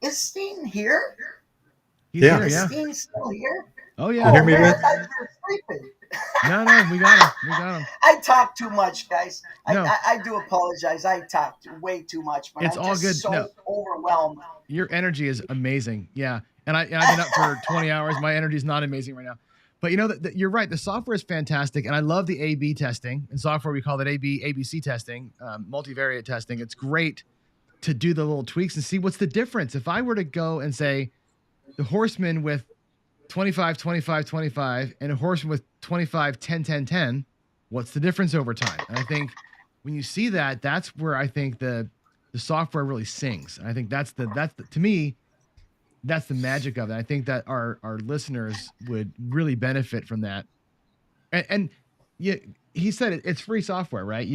is Steen here? He's here, Is yeah. Steen still here? Oh yeah. Oh, hear me, man, I Vince? thought you were sleeping. No, we got him. We got him. I talk too much, guys. No. I do apologize. I talk way too much, but It's I'm all just good. so No. overwhelmed. Your energy is amazing. Yeah. And I've been up for 20 hours. My energy is not amazing right now. But you know, you're right. The software is fantastic. And I love the A/B testing. In software, we call it ABC testing, multivariate testing. It's great to do the little tweaks and see what's the difference. If I were to go and say the horseman with 25, 25, 25, and a horseman with 25, 10, 10, 10, what's the difference over time? And I think when you see that, that's where I think the software really sings. And I think that's to me, that's the magic of it. I think that our listeners would really benefit from that. And yeah, he said it's free software, right?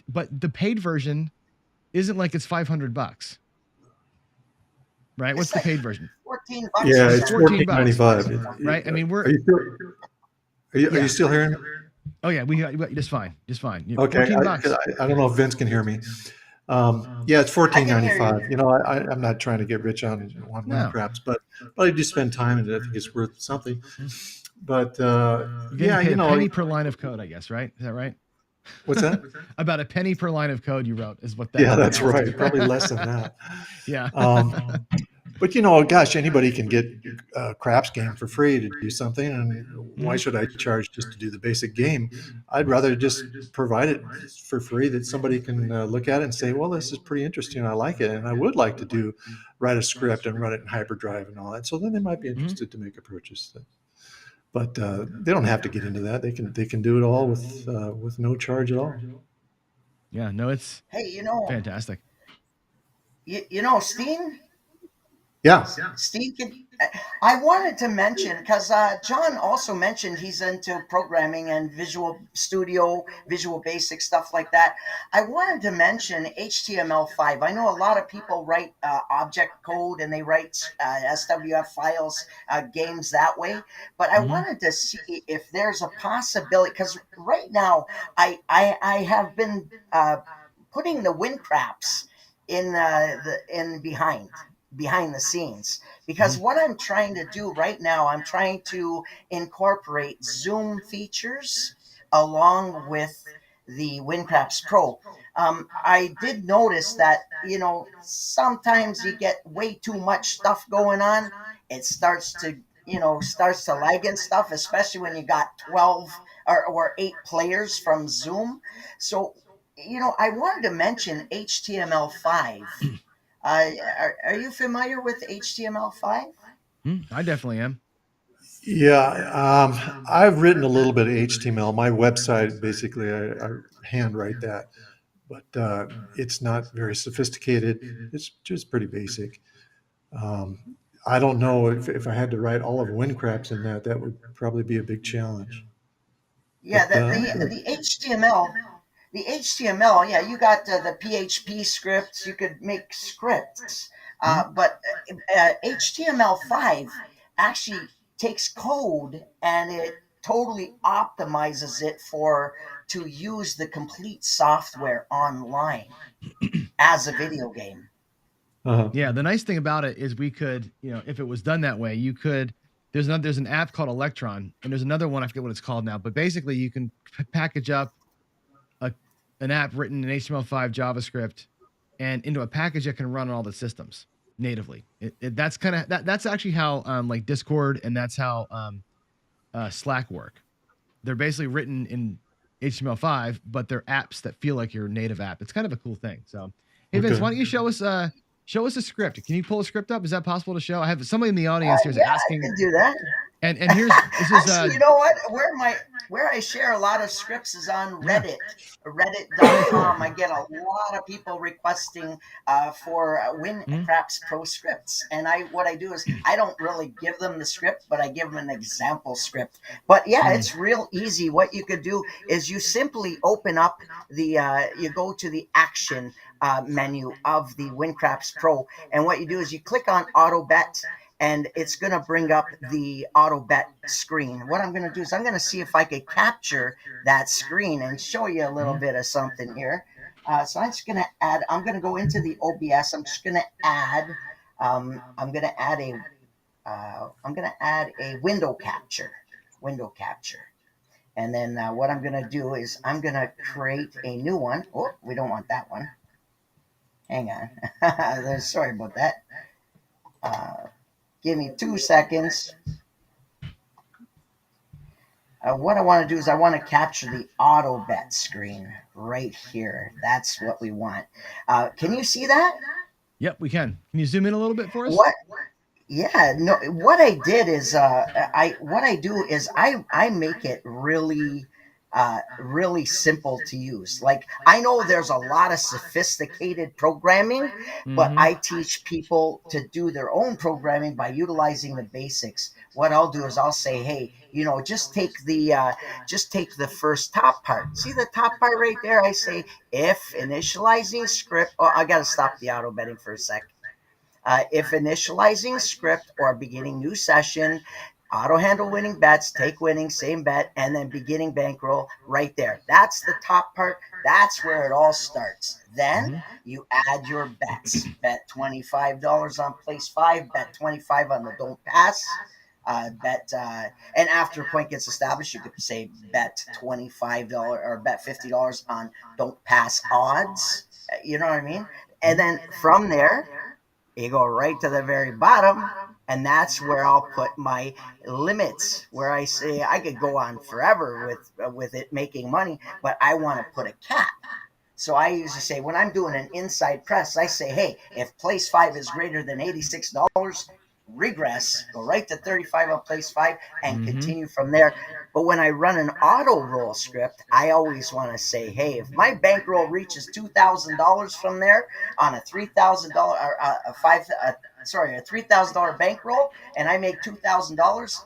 But the paid version isn't like it's $500, right? What's the paid version? $14. Yeah, it's $14.95. Right? I mean, Are you still hearing me? Oh yeah, we got just fine. Okay, $14. I don't know if Vince can hear me. Yeah, it's $14.95. You know, I'm not trying to get rich on WinCraps, but I do spend time, and I think it's worth something. But yeah, a penny per line of code, I guess, right? Is that right? What's that? About a penny per line of code you wrote is what that. Yeah, that's right. Probably less than that. Yeah. But you know, gosh, anybody can get a craps game for free to do something, and why should I charge just to do the basic game? I'd rather just provide it for free that somebody can look at it and say, well, this is pretty interesting. I like it, and I would like to write a script and run it in hyperdrive and all that. So then they might be interested to make a purchase. But they don't have to get into that. They can do it all with no charge at all. Yeah, no, it's fantastic. You know, Steen. Yeah. Steve, I wanted to mention, because John also mentioned he's into programming and Visual Studio, Visual Basic, stuff like that. I wanted to mention HTML5. I know a lot of people write object code and they write SWF files, games that way. But I wanted to see if there's a possibility, because right now I have been putting the WinCraps in behind the scenes, because what I'm trying to do right now, I'm trying to incorporate Zoom features along with the WinCraps Pro. I did notice that, you know, sometimes you get way too much stuff going on. It starts to lag and stuff, especially when you got 12 or 8 players from Zoom. So, you know, I wanted to mention HTML5. Are you familiar with HTML5? I definitely am. Yeah, I've written a little bit of HTML. My website, basically, I handwrite that, but it's not very sophisticated. It's just pretty basic. I don't know if I had to write all of WinCraps in that would probably be a big challenge. Yeah, But, the HTML. The HTML, yeah, you got the PHP scripts. You could make scripts, but HTML5 actually takes code and it totally optimizes it for to use the complete software online as a video game. Yeah, the nice thing about it is we could, if it was done that way, you could. There's an app called Electron, and there's another one I forget what it's called now. But basically, you can package up an app written in HTML5 JavaScript and into a package that can run on all the systems natively. That's kind of that's actually how like Discord and that's how Slack work. They're basically written in HTML5, but they're apps that feel like your native app. It's kind of a cool thing. So, hey Vince, why don't you show us a script? Can you pull a script up? Is that possible to show? I have somebody in the audience here is Yeah, asking. I can do that. And here's this is Actually, you know what? Where I share a lot of scripts is on Reddit. Reddit.com. I get a lot of people requesting for WinCraps Pro scripts, and what I do is I don't really give them the script, but I give them an example script. But yeah, it's real easy. What you could do is you simply open up you go to the action menu of the WinCraps Pro, and what you do is you click on Auto Bet. And it's going to bring up the auto bet screen. What I'm going to do is I'm going to see if I could capture that screen and show you a little bit of something here. So I'm just going to add, I'm going to go into the OBS. I'm just going to add, I'm going to add a window capture. And then what I'm going to do is I'm going to create a new one. Oh, we don't want that one. Hang on. Sorry about that. Give me 2 seconds. What I want to do is I want to capture the auto bet screen right here. That's what we want. Can you see that? Yep, we can. Can you zoom in a little bit for us? What? Yeah, no. What I did is I make it really really simple to use. Like I know there's a lot of sophisticated programming, but I teach people to do their own programming by utilizing the basics. What I'll do is I'll say, hey, just take the first top part. See the top part right there? I say if initializing script. Oh, I got to stop the auto betting for a sec. If initializing script or beginning new session, auto handle winning bets, take winning, same bet, and then beginning bankroll right there. That's the top part. That's where it all starts. Then you add your bets. Bet $25 on place 5, bet 25 on the don't pass. And after a point gets established, you could say bet $25 or bet $50 on don't pass odds. You know what I mean? And then from there, you go right to the very bottom, and that's where I'll put my limits, where I say I could go on forever with it making money, but I want to put a cap. So I usually say when I'm doing an inside press, I say, hey, if place 5 is greater than $86, regress, go right to 35 on place 5 and continue from there. But when I run an auto roll script, I always want to say, hey, if my bankroll reaches $2,000 from there on a $3,000 or a $3,000 bankroll, and I make $2,000,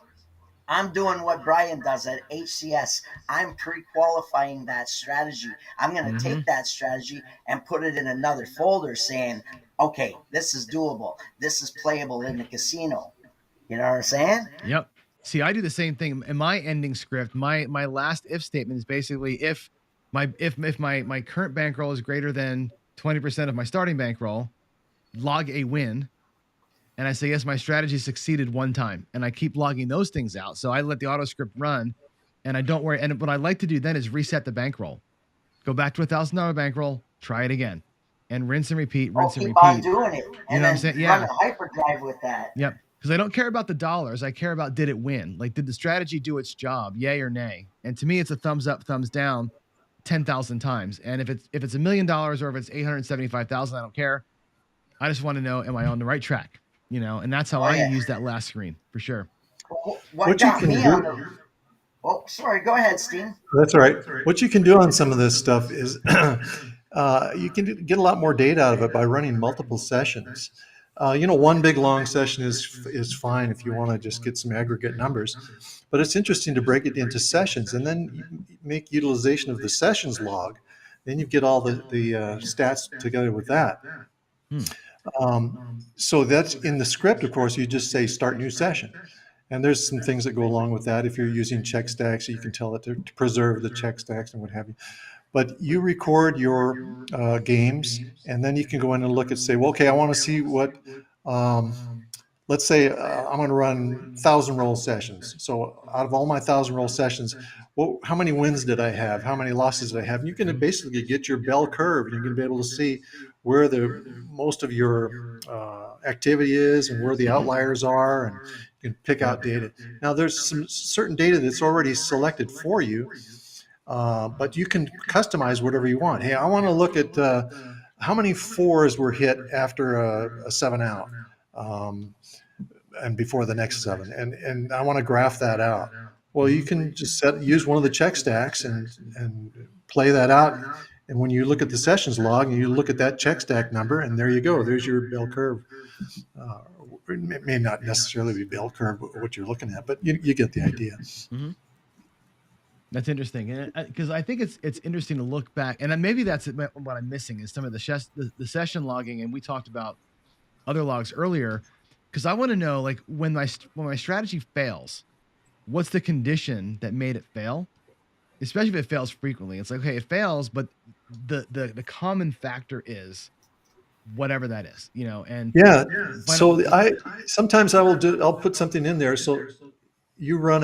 I'm doing what Brian does at HCS. I'm pre-qualifying that strategy. I'm going to take that strategy and put it in another folder saying, okay, this is doable. This is playable in the casino. You know what I'm saying? Yep. See, I do the same thing. In my ending script, my last if statement is basically if my current bankroll is greater than 20% of my starting bankroll, log a win. And I say, yes, my strategy succeeded one time. And I keep logging those things out. So I let the auto script run and I don't worry. And what I like to do then is reset the bankroll. Go back to $1,000 bankroll, try it again. And rinse and repeat, rinse and repeat. Keep on doing it. You know what I'm saying? Yeah. Run a hyperdrive with that. Yep. Because I don't care about the dollars. I care about did it win? Like, did the strategy do its job? Yay or nay? And to me, it's a thumbs up, thumbs down 10,000 times. And if it's $1 million or if it's 875,000, I don't care. I just want to know, am I on the right track? And that's how I use that last screen for sure. What got me on the... Oh, sorry. Go ahead, Steve. That's all right. What you can do on some of this stuff is you can get a lot more data out of it by running multiple sessions. One big long session is fine if you want to just get some aggregate numbers, but it's interesting to break it into sessions and then make utilization of the sessions log then you get all the stats together with that. So that's in the script, of course, you just say start new session. And there's some things that go along with that. If you're using check stacks, you can tell it to preserve the check stacks and what have you. But you record your games, and then you can go in and look and say, well, okay, I want to see what, let's say I'm going to run 1,000 roll sessions. So out of all my 1,000 roll sessions, how many wins did I have? How many losses did I have? And you can basically get your bell curve, and you're going to be able to see where the most of your activity is and where the outliers are, and you can pick out data. Now, there's some certain data that's already selected for you, but you can customize whatever you want. Hey, I want to look at how many fours were hit after a 7 out. And before the next 7, and I want to graph that out. Well, you can just use one of the check stacks and play that out. And when you look at the sessions log, and you look at that check stack number, and there you go. There's your bell curve. It may not necessarily be bell curve what you're looking at, but you get the idea. That's interesting, because I think it's interesting to look back, and maybe that's what I'm missing is some of the session logging, and we talked about other logs earlier, because I want to know, like, when my strategy fails, what's the condition that made it fail? Especially if it fails frequently. It's like, okay, it fails, but the common factor is whatever that is, and so sometimes I'll put something in there. So you run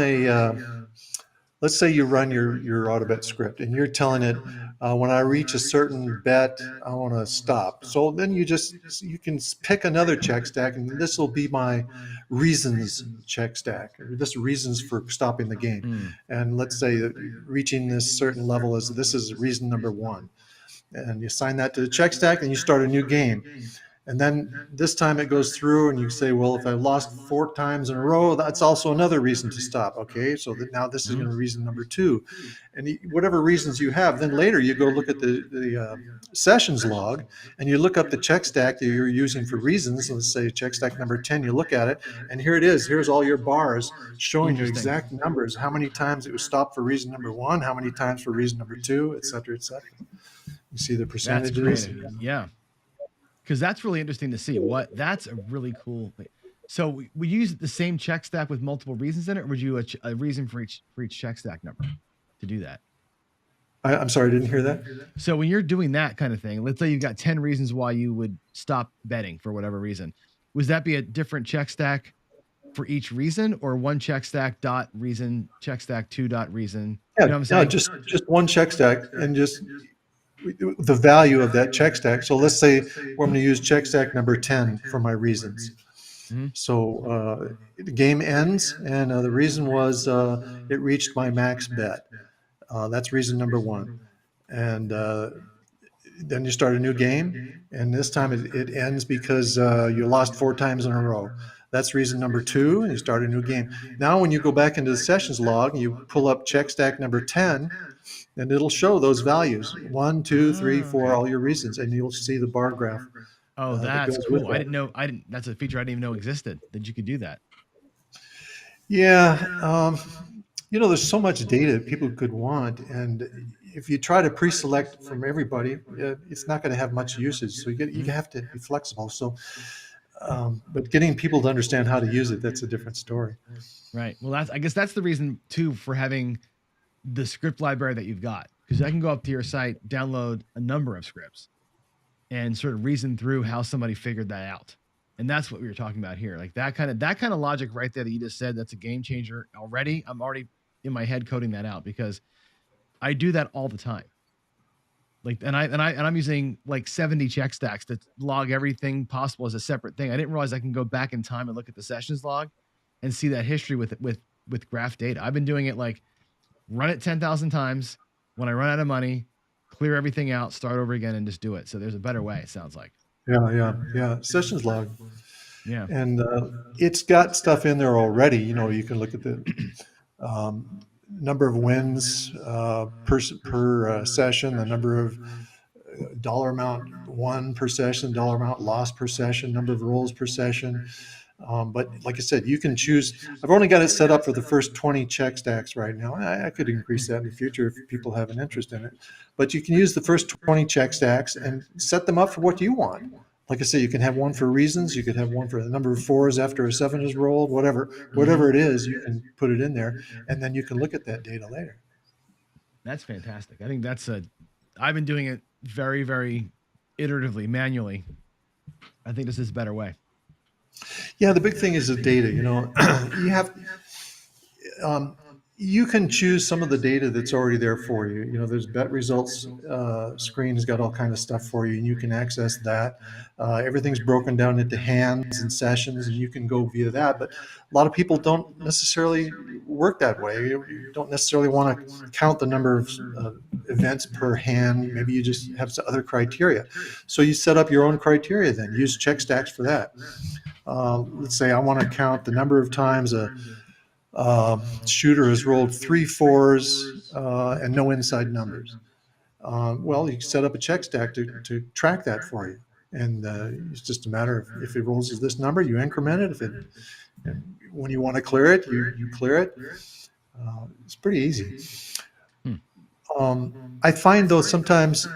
let's say you run your AutoBet script, and you're telling it, when I reach a certain bet, I want to stop. So then you can pick another check stack, and this will be my reasons check stack, or this reasons for stopping the game. And let's say that reaching this certain level this is reason number 1. And you assign that to the check stack, and you start a new game. And then this time it goes through, and you say, well, if I lost 4 times in a row, that's also another reason to stop. Okay, so now this is going to be reason number 2. And whatever reasons you have, then later you go look at the sessions log, and you look up the check stack that you're using for reasons. Let's say check stack number 10, you look at it, and here it is. Here's all your bars showing you exact numbers, how many times it was stopped for reason number 1, how many times for reason number 2, et cetera, et cetera. You see the percentages. That's great. Yeah. Because that's really interesting to see. That's a really cool thing. So we use the same check stack with multiple reasons in it, or would you a reason for each check stack number to do that? I'm sorry, I didn't hear that. So when you're doing that kind of thing, let's say you've got 10 reasons why you would stop betting for whatever reason. Would that be a different check stack for each reason, or one check stack dot reason, check stack 2 dot reason? Yeah, you know what I'm saying? Just one check stack, and just the value of that check stack. So let's say we're going to use check stack number 10 for my reasons. So the game ends, and the reason was it reached my max bet. That's reason number 1. And then you start a new game, and this time it ends because you lost 4 times in a row. That's reason number 2, and you start a new game. Now when you go back into the sessions log, you pull up check stack number 10, and it'll show those values, 1, 2, 3, 4, all your reasons, and you'll see the bar graph. Oh, that's cool. I didn't know. That's a feature I didn't even know existed, that you could do that. Yeah. There's so much data people could want, and if you try to pre-select from everybody, it's not going to have much usage. So you have to be flexible. So, but getting people to understand how to use it, that's a different story. Right. Well, I guess that's the reason too for having the script library that you've got, because I can go up to your site, download a number of scripts, and sort of reason through how somebody figured that out. And that's what we were talking about here. Like that kind of logic right there that you just said, that's a game changer already. I'm already in my head coding that out, because I do that all the time. Like, and I'm using like 70 check stacks to log everything possible as a separate thing. I didn't realize I can go back in time and look at the sessions log and see that history with graph data. I've been doing it like run it 10,000 times. When I run out of money, clear everything out, start over again, and just do it. So there's a better way, it sounds like. Yeah. Sessions log. Yeah. And it's got stuff in there already. You can look at the number of wins per session, the number of dollar amount won per session, dollar amount lost per session, number of rolls per session, But like I said, you can choose. I've only got it set up for the first 20 check stacks right now. I could increase that in the future if people have an interest in it. But you can use the first 20 check stacks and set them up for what you want. Like I say, you can have one for reasons. You could have one for the number of fours after a 7 is rolled, whatever it is, you can put it in there, and then you can look at that data later. That's fantastic. I think I've been doing it very, very iteratively, manually. I think this is a better way. Yeah, the big thing is the data. You have, you can choose some of the data that's already there for you. There's bet results screen has got all kind of stuff for you, and you can access that. Everything's broken down into hands and sessions, and you can go via that. But a lot of people don't necessarily work that way. You don't necessarily want to count the number of events per hand. Maybe you just have some other criteria. So you set up your own criteria then. Use check stacks for that. Let's say I want to count the number of times a shooter has rolled 3 4s and no inside numbers. Well, you set up a check stack to track that for you. And it's just a matter of if it rolls this number, you increment it. When you want to clear it, you clear it. It's pretty easy. I find, though, sometimes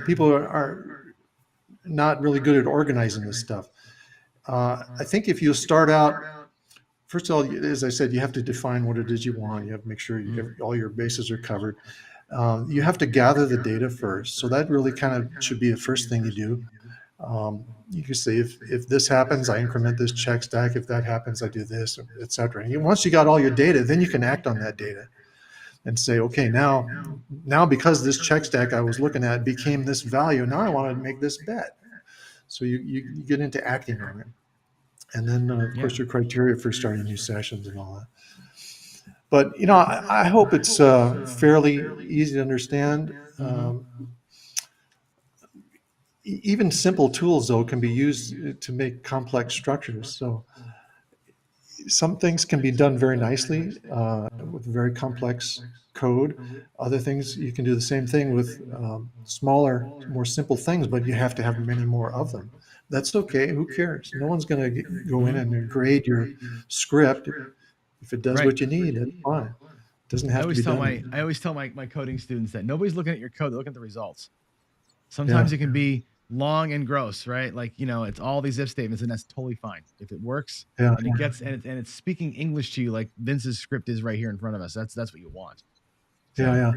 people are not really good at organizing this stuff. I think if you start out, first of all, as I said, you have to define what it is you want. You have to make sure all your bases are covered. You have to gather the data first. So that really kind of should be the first thing you do. You can say, if this happens, I increment this check stack. If that happens, I do this, et cetera. And once you got all your data, then you can act on that data and say, okay, now because this check stack I was looking at became this value, now I want to make this bet. So you get into acting on it. And then, of course, your criteria for starting new sessions and all that. But, I hope it's fairly easy to understand. Even simple tools, though, can be used to make complex structures. So some things can be done very nicely with very complex code. Other things, you can do the same thing with smaller, more simple things, but you have to have many more of them. That's okay. Who cares? No one's going to go in and grade your script. If it does what you need, that's fine. It doesn't have to be done. I always tell my coding students that nobody's looking at your code, they're looking at the results. Sometimes it can be long and gross, right? Like, it's all these if statements, and that's totally fine. If it works and it gets, and it's speaking English to you, like Vince's script is right here in front of us. That's what you want. So,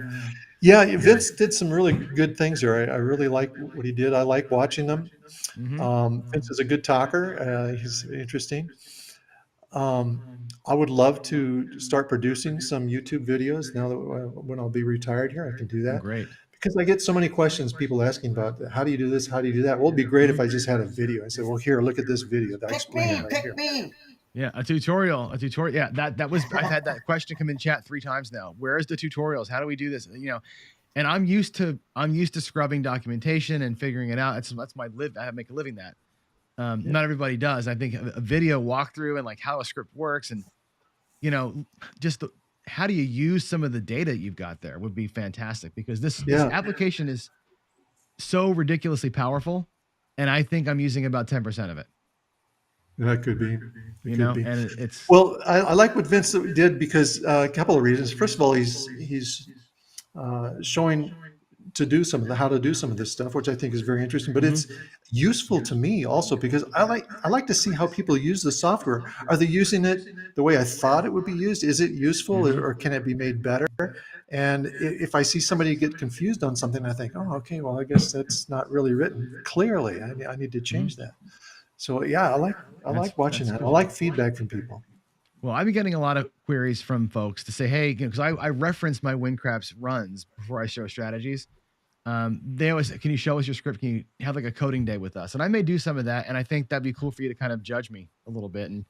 yeah. Vince did some really good things there. I really like what he did. I like watching them. Vince is a good talker. He's interesting. I would love to start producing some YouTube videos now that when I'll be retired here, I can do that. Great. Because I get so many questions, people asking about how do you do this? How do you do that? Well, it'd be great if I just had a video. I said, well, here, look at this video that I explain it right here. Yeah, a tutorial. Yeah, that was. I've had that question come in chat 3 times now. Where's the tutorials? How do we do this? And I'm used to scrubbing documentation and figuring it out. That's my live. I make a living that. Not everybody does. I think a video walkthrough and like how a script works, and just how do you use some of the data you've got there would be fantastic, because this application is so ridiculously powerful, and I think I'm using about 10% of it. That could be. And it's I like what Vince did because a couple of reasons. First of all, he's showing how to do some of this stuff, which I think is very interesting. But it's useful to me also because I like to see how people use the software. Are they using it the way I thought it would be used? Is it useful, or can it be made better? And if I see somebody get confused on something, I think, oh, okay, well, I guess that's not really written clearly. I need to change that. So yeah, I like watching that. Cool. I like feedback from people. Well, I've been getting a lot of queries from folks to say, hey, because I reference my WinCraps runs before I show strategies. They always say, can you show us your script? Can you have like a coding day with us? And I may do some of that. And I think that'd be cool for you to kind of judge me a little bit and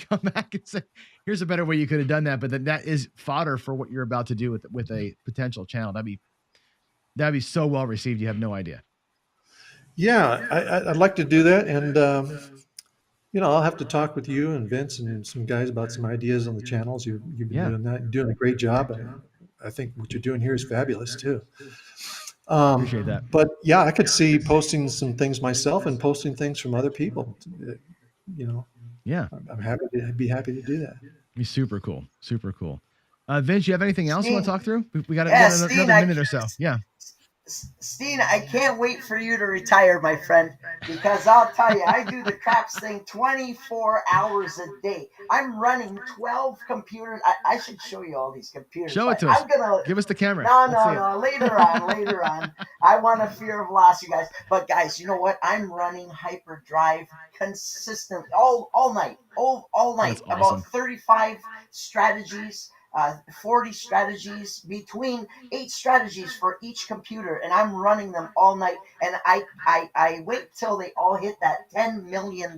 come back and say, here's a better way you could have done that. But that is fodder for what you're about to do with a potential channel. That'd be so well received. You have no idea. Yeah, I'd like to do that. And, I'll have to talk with you and Vince and some guys about some ideas on the channels. You've been doing that. You're doing a great job. I think what you're doing here is fabulous too. Appreciate that. But yeah, I could see posting some things myself and posting things from other people, Yeah. I'm happy to be happy to do that. Be super cool. Super cool. Vince, you have anything else you want to talk through? We got Yeah, another minute or so. Yeah. Steen, I can't wait for you to retire, my friend, because I'll tell you, I do the craps thing 24 hours a day. I'm running 12 computers. I should show you all these computers. Show it but to us. I'm gonna Give us the camera. No, Let's see no, it. no. Later on. I want to fear of loss, you guys. But guys, you know what? I'm running hyperdrive consistently all night. All night. That's awesome. About 35 strategies. 40 strategies, between 8 strategies for each computer, and I'm running them all night. And I wait till they all hit that $10 million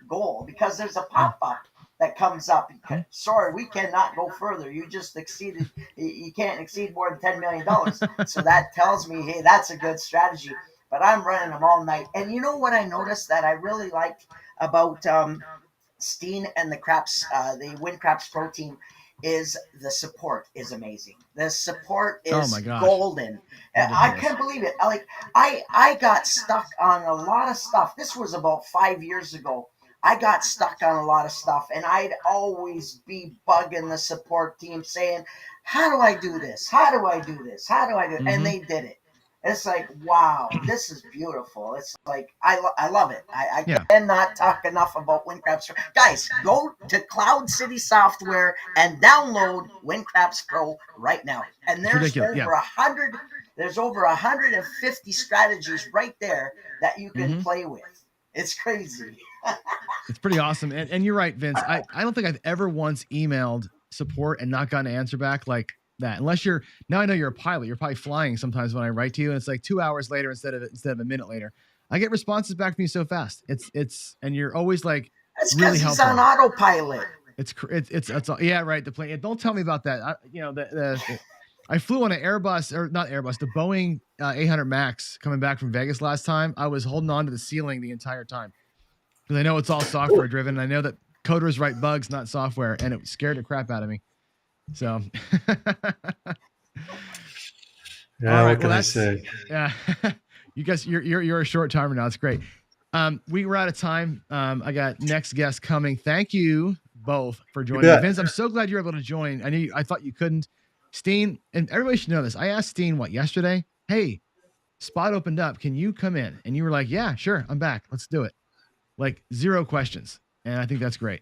goal, because there's a pop-up that comes up. Sorry, we cannot go further. You just exceeded. You can't exceed more than $10 million. So that tells me, hey, that's a good strategy. But I'm running them all night. And you know what I noticed that I really liked about Steen and the Craps, the Win Craps Pro team, is the support is amazing. The support is my gosh. golden. I can't believe it. Like I got stuck on a lot of stuff. This was about 5 years ago. I got stuck on a lot of stuff, and I'd always be bugging the support team saying, how do I do this? How do I do this? How do I do it? And they did it. It's like, wow, this is beautiful. It's like, I love it. I cannot talk enough about WinCraps. Guys, go to Cloud City Software and download WinCraps Pro right now. And there's over 100, there's over 150 strategies right there that you can play with. It's crazy. It's pretty awesome. And you're right, Vince. I don't think I've ever once emailed support and not gotten an answer back like that. Unless now I know you're a pilot. You're probably flying sometimes when I write to you, and it's like 2 hours later instead of a minute later. I get responses back from you so fast. And you're always like it's really helpful. He's on autopilot. It's yeah, right. The plane. Don't tell me about that. I flew on an Airbus, or not Airbus, the Boeing 800 Max coming back from Vegas last time. I was holding on to the ceiling the entire time because I know it's all software driven. And I know that coders write bugs, not software, and it scared the crap out of me. So, yeah, all right, what can I say? Yeah, you guys, you're a short timer now. It's great. We were out of time. I got next guest coming. Thank you both for joining me. Vince, I'm so glad you're able to join. I thought you couldn't. Steen, and everybody should know this. I asked Steen yesterday. Hey, spot opened up. Can you come in? And you were like, yeah, sure. I'm back. Let's do it. Like 0 questions. And I think that's great.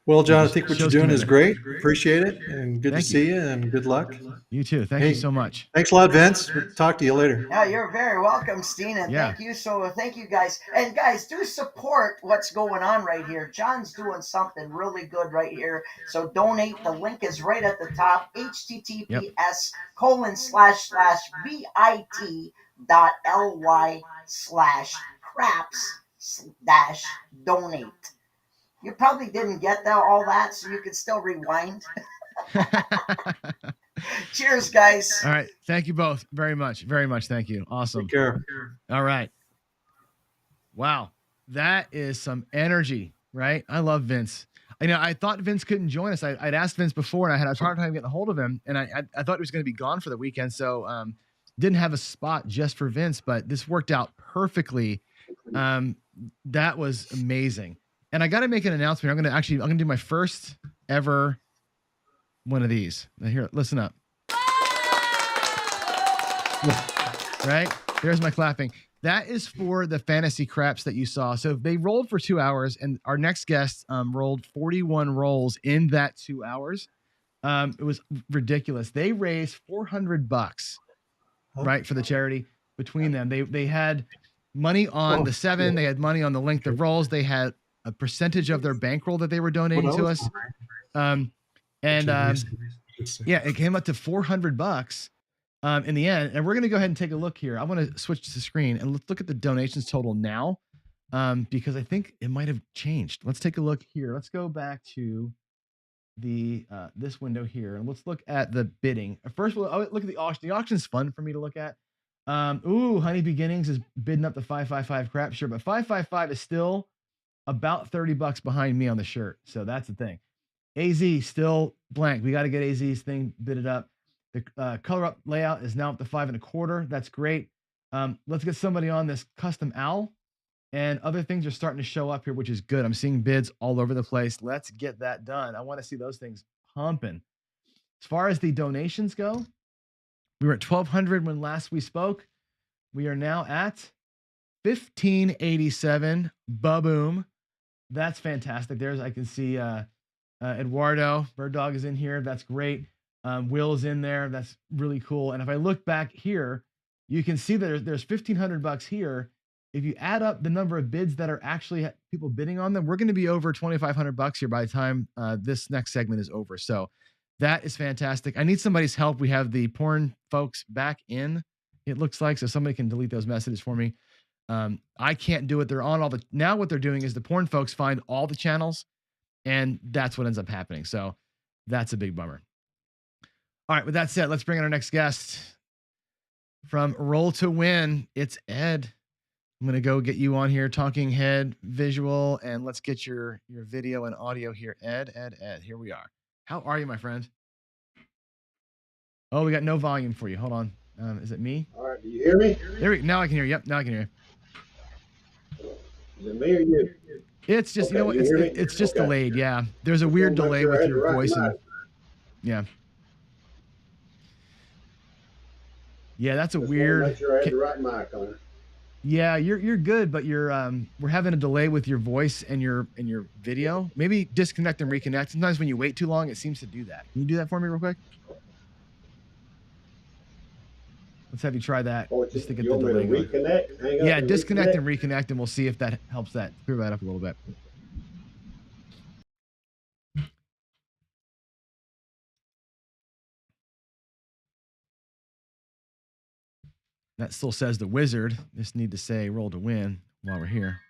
Well, John, I think what you're doing is great. Appreciate it. And good to see you, and good luck. You too. Thank you so much. Thanks a lot, Vince. We'll talk to you later. Yeah, you're very welcome, Steen. And thank you. So thank you, guys. And guys, do support what's going on right here. John's doing something really good right here. So donate. The link is right at the top. https://bit.ly/craps-donate. You probably didn't get all that, so you can still rewind. Cheers, guys. All right. Thank you both very much. Very much. Thank you. Awesome. Take care. All right. Wow. That is some energy, right? I love Vince. I thought Vince couldn't join us. I'd asked Vince before, and I had a hard time getting a hold of him, and I thought he was going to be gone for the weekend, so didn't have a spot just for Vince, but this worked out perfectly. That was amazing. And I got to make an announcement. I'm going to do my first ever one of these. Now here, listen up. Right? There's my clapping. That is for the fantasy craps that you saw. So they rolled for 2 hours, and our next guest rolled 41 rolls in that 2 hours. It was ridiculous. They raised $400, right, for the charity between them. They had money on the 7. They had money on the length of rolls. They had a percentage of their bankroll that they were donating to us. Yeah, it came up to $400 in the end. And we're going to go ahead and take a look here. I want to switch the screen and let's look at the donations total now, because I think it might have changed. Let's take a look here. Let's go back to the this window here, and let's look at the bidding. First, we'll look at the auction. The auction's fun for me to look at. Honey Beginnings is bidding up the 555 crap shirt, but 555 is still about $30 behind me on the shirt. So that's the thing. AZ still blank. We got to get AZ's thing bidded up. The color up layout is now up to 5 1/4. That's great. Let's get somebody on this custom owl. And other things are starting to show up here, which is good. I'm seeing bids all over the place. Let's get that done. I want to see those things pumping. As far as the donations go, we were at 1,200 when last we spoke. We are now at 1,587. Ba-boom. That's fantastic. There's, I can see Eduardo, Bird Dog is in here. That's great. Will's in there. That's really cool. And if I look back here, you can see that there's $1,500 here. If you add up the number of bids that are actually people bidding on them, we're going to be over $2,500 here by the time this next segment is over. So that is fantastic. I need somebody's help. We have the porn folks back in, it looks like, so somebody can delete those messages for me. I can't do it. They're on all the, now what they're doing is the porn folks find all the channels, and that's what ends up happening. So that's a big bummer. All right, with that said, let's bring in our next guest from Roll to Win. It's Ed. I'm going to go get you on here, talking head, visual, and let's get your video and audio here. Ed, here we are. How are you, my friend? Oh, we got no volume for you. Hold on. Is it me? All right, do you hear me? Now I can hear you. Yep, now I can hear you. Is it me or you? It's just, okay, you know what? It's just delayed. Yeah. There's a weird delay with your voice. And, yeah. Yeah, that's a weird. Make sure I had the right mic on it. Yeah, you're good, but we're having a delay with your voice and your video. Maybe disconnect and reconnect. Sometimes when you wait too long, it seems to do that. Can you do that for me real quick? Let's have you try that just to get the delay going. Reconnect? Yeah, disconnect and reconnect, and we'll see if that helps that clear that up a little bit. That still says the wizard. Just need to say roll to win while we're here.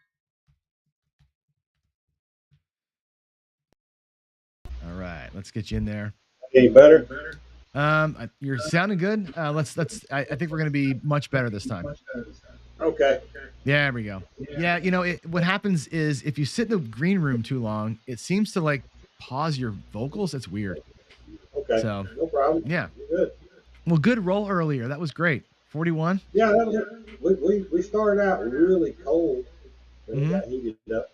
All right, let's get you in there. Any better? You're sounding good. I think we're going to be much better this time. Okay. Yeah, there we go. Yeah, you know, what happens is if you sit in the green room too long, it seems to like pause your vocals. It's weird. Okay. So no problem. Yeah. You're good. Well, good roll earlier. That was great. 41. Yeah, that was it. We started out really cold, and it got heated up.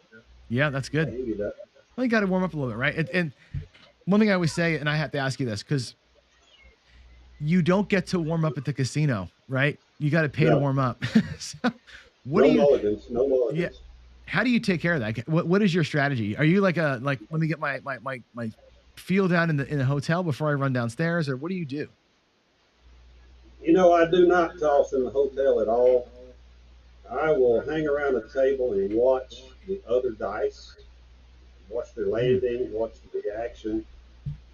Yeah, that's good. Heated up. Well, you got to warm up a little bit, right? And one thing I always say, and I have to ask you this, because you don't get to warm up at the casino, right? You got to pay to warm up. So what do you? No mulligans. Yeah. How do you take care of that? What is your strategy? Are you like let me get my feel down in the hotel before I run downstairs, or what do you do? You know, I do not toss in the hotel at all. I will hang around a table and watch the other dice, watch their landing, watch the reaction.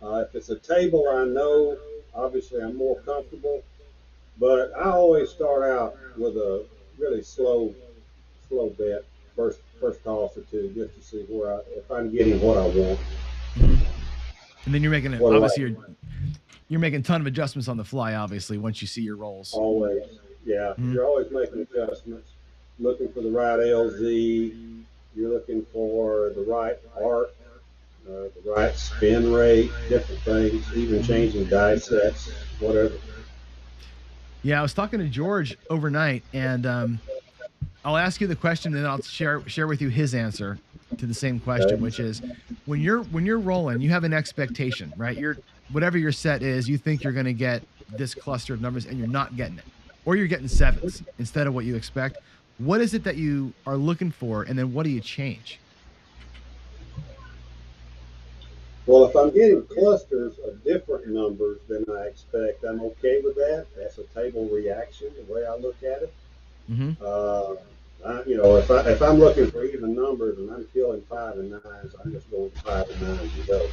If it's a table I know, obviously I'm more comfortable, but I always start out with a really slow bet, first toss or two, just to see if I'm getting what I want. And then you're making it, obviously you're making a ton of adjustments on the fly, obviously, once you see your rolls. Always, yeah. You're always making adjustments, looking for the right LZ. You're looking for the right arc, the right spin rate, different things, even changing die sets, whatever. Yeah, I was talking to George overnight, and I'll ask you the question, and then I'll share with you his answer to the same question, which is when you're rolling, you have an expectation, right? Whatever your set is, you think you're going to get this cluster of numbers, and you're not getting it, or you're getting sevens instead of what you expect. What is it that you are looking for, and then what do you change? Well, if I'm getting clusters of different numbers than I expect, I'm okay with that. That's a table reaction, the way I look at it. If I'm looking for even numbers and I'm killing 5 and 9s, I'm just going 5 and 9s and go.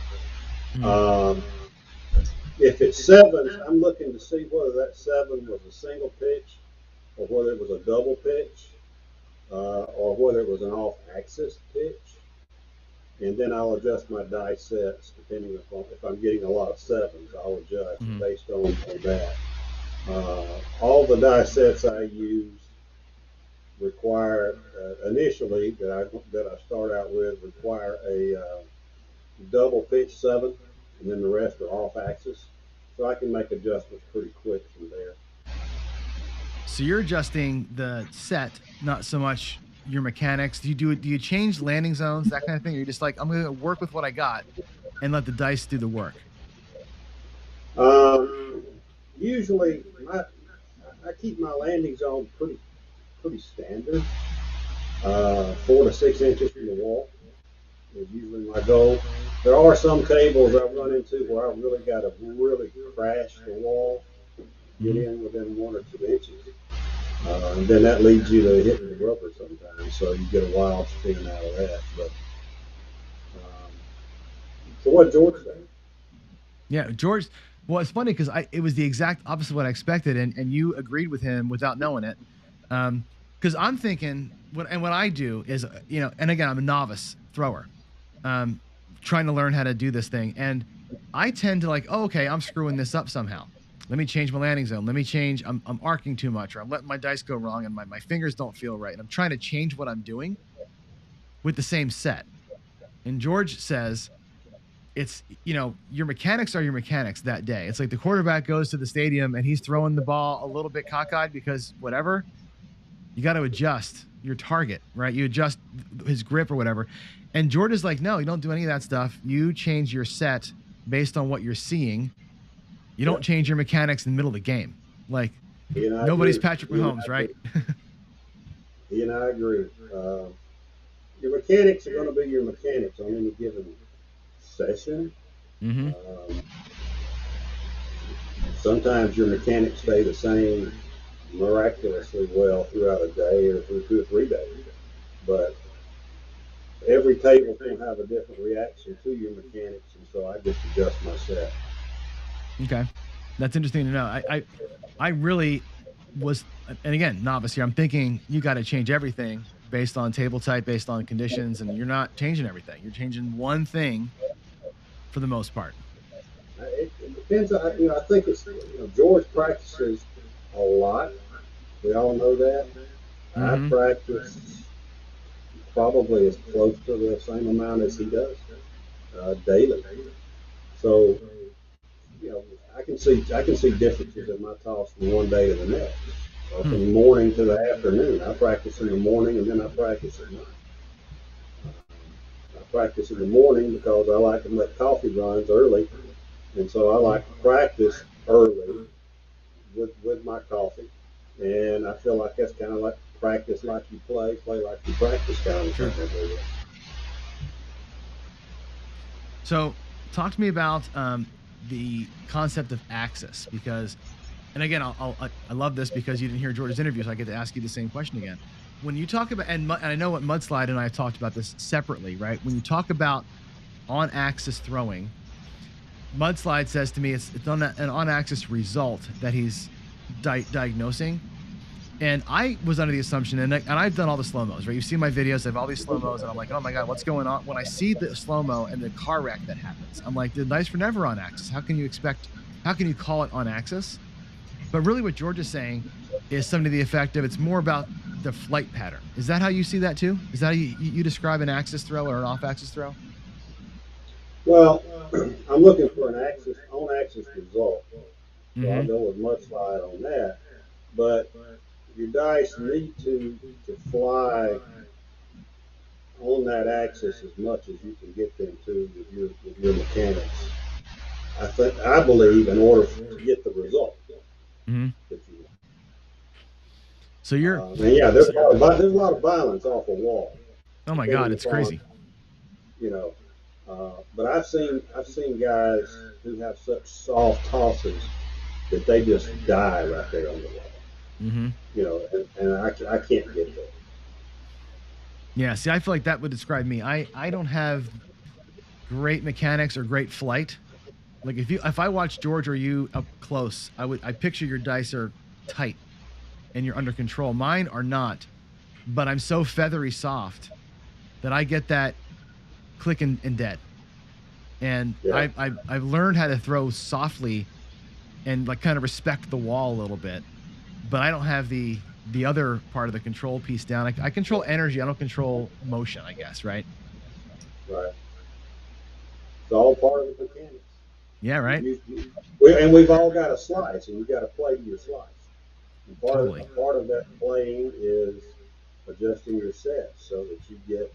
If it's sevens, I'm looking to see whether that 7 was a single pitch, or whether it was a double pitch, or whether it was an off-axis pitch. And then I'll adjust my die sets depending upon if I'm getting a lot of 7s. I'll adjust based on that. All the die sets I use require initially that I start out with require a double pitch 7, and then the rest are off axis, so I can make adjustments pretty quick from there. So you're adjusting the set, not so much your mechanics? Do you change landing zones, that kind of thing? Or you're just like, I'm going to work with what I got and let the dice do the work? Usually, I keep my landing zone pretty standard. 4 to 6 inches from the wall is usually my goal. There are some tables I've run into where I've really got to really crash the wall, get in within 1 or 2 inches. And then that leads you to hitting the rubber sometimes, so you get a wild spin out of that. But so what George said? Yeah, George. Well, it's funny because it was the exact opposite of what I expected, and you agreed with him without knowing it. Because I'm thinking what I do is, and again, I'm a novice thrower, trying to learn how to do this thing, and I tend to like, oh, okay, I'm screwing this up somehow. Let me change my landing zone. Let me change. I'm arcing too much, or I'm letting my dice go wrong, and my fingers don't feel right, and I'm trying to change what I'm doing with the same set. And George says, it's, your mechanics are your mechanics that day. It's like the quarterback goes to the stadium and he's throwing the ball a little bit cockeyed because whatever, you got to adjust your target, right? You adjust his grip or whatever. And George is like, no, you don't do any of that stuff. You change your set based on what you're seeing. You don't change your mechanics in the middle of the game. Like, nobody's Patrick Mahomes, right? He and I agree. Your mechanics are going to be your mechanics on any given session. Sometimes your mechanics stay the same miraculously well throughout a day or through 2 or 3 days, but every table can have a different reaction to your mechanics, and so I just adjust my set. Okay, that's interesting to know. I really was, and again, novice here. I'm thinking you got to change everything based on table type, based on conditions, and you're not changing everything. You're changing one thing for the most part. It depends on, I think it's, George practices a lot. We all know that. I practice probably as close to the same amount as he does daily. So, I can see differences in my toss from one day to the next. From the morning to the afternoon. I practice in the morning and then I practice at night. I practice in the morning because I like to make coffee runs early, and so I like to practice early with my coffee. And I feel like that's kind of like practice like you play like you practice kind of thing. So, talk to me about the concept of axis, because, and again, I love this because you didn't hear George's interview, so I get to ask you the same question again. When you talk about, and I know what Mudslide and I have talked about this separately, right? When you talk about on-axis throwing, Mudslide says to me it's on an on-axis result that he's diagnosing. And I was under the assumption, and I've done all the slow-mos, right? You've seen my videos, I have all these slow-mos, and I'm like, oh my God, what's going on? When I see the slow-mo and the car wreck that happens, I'm like, the dice were never on axis. How can you call it on axis? But really what George is saying is something to the effect of, it's more about the flight pattern. Is that how you see that too? Is that how you describe an axis throw or an off-axis throw? Well, I'm looking for an on-axis result. So I'll go with Mudslide on that. But your dice need to fly on that axis as much as you can get them to with your mechanics. I believe in order to get the result that you want. So you're there's a lot of violence off a wall. Oh my God, it's crazy. But I've seen guys who have such soft tosses that they just die right there on the wall. And I can't get there. Yeah, see, I feel like that would describe me. I don't have great mechanics or great flight. Like if I watch George or you up close, I picture your dice are tight and you're under control. Mine are not, but I'm so feathery soft that I get that click and dead. And I've learned how to throw softly and like kind of respect the wall a little bit, but I don't have the other part of the control piece down. I control energy. I don't control motion, I guess, right? Right. It's all part of the mechanics. Yeah, right. And we've all got a slice, and you got to play to your slice. And part of that playing is adjusting your sets so that you get,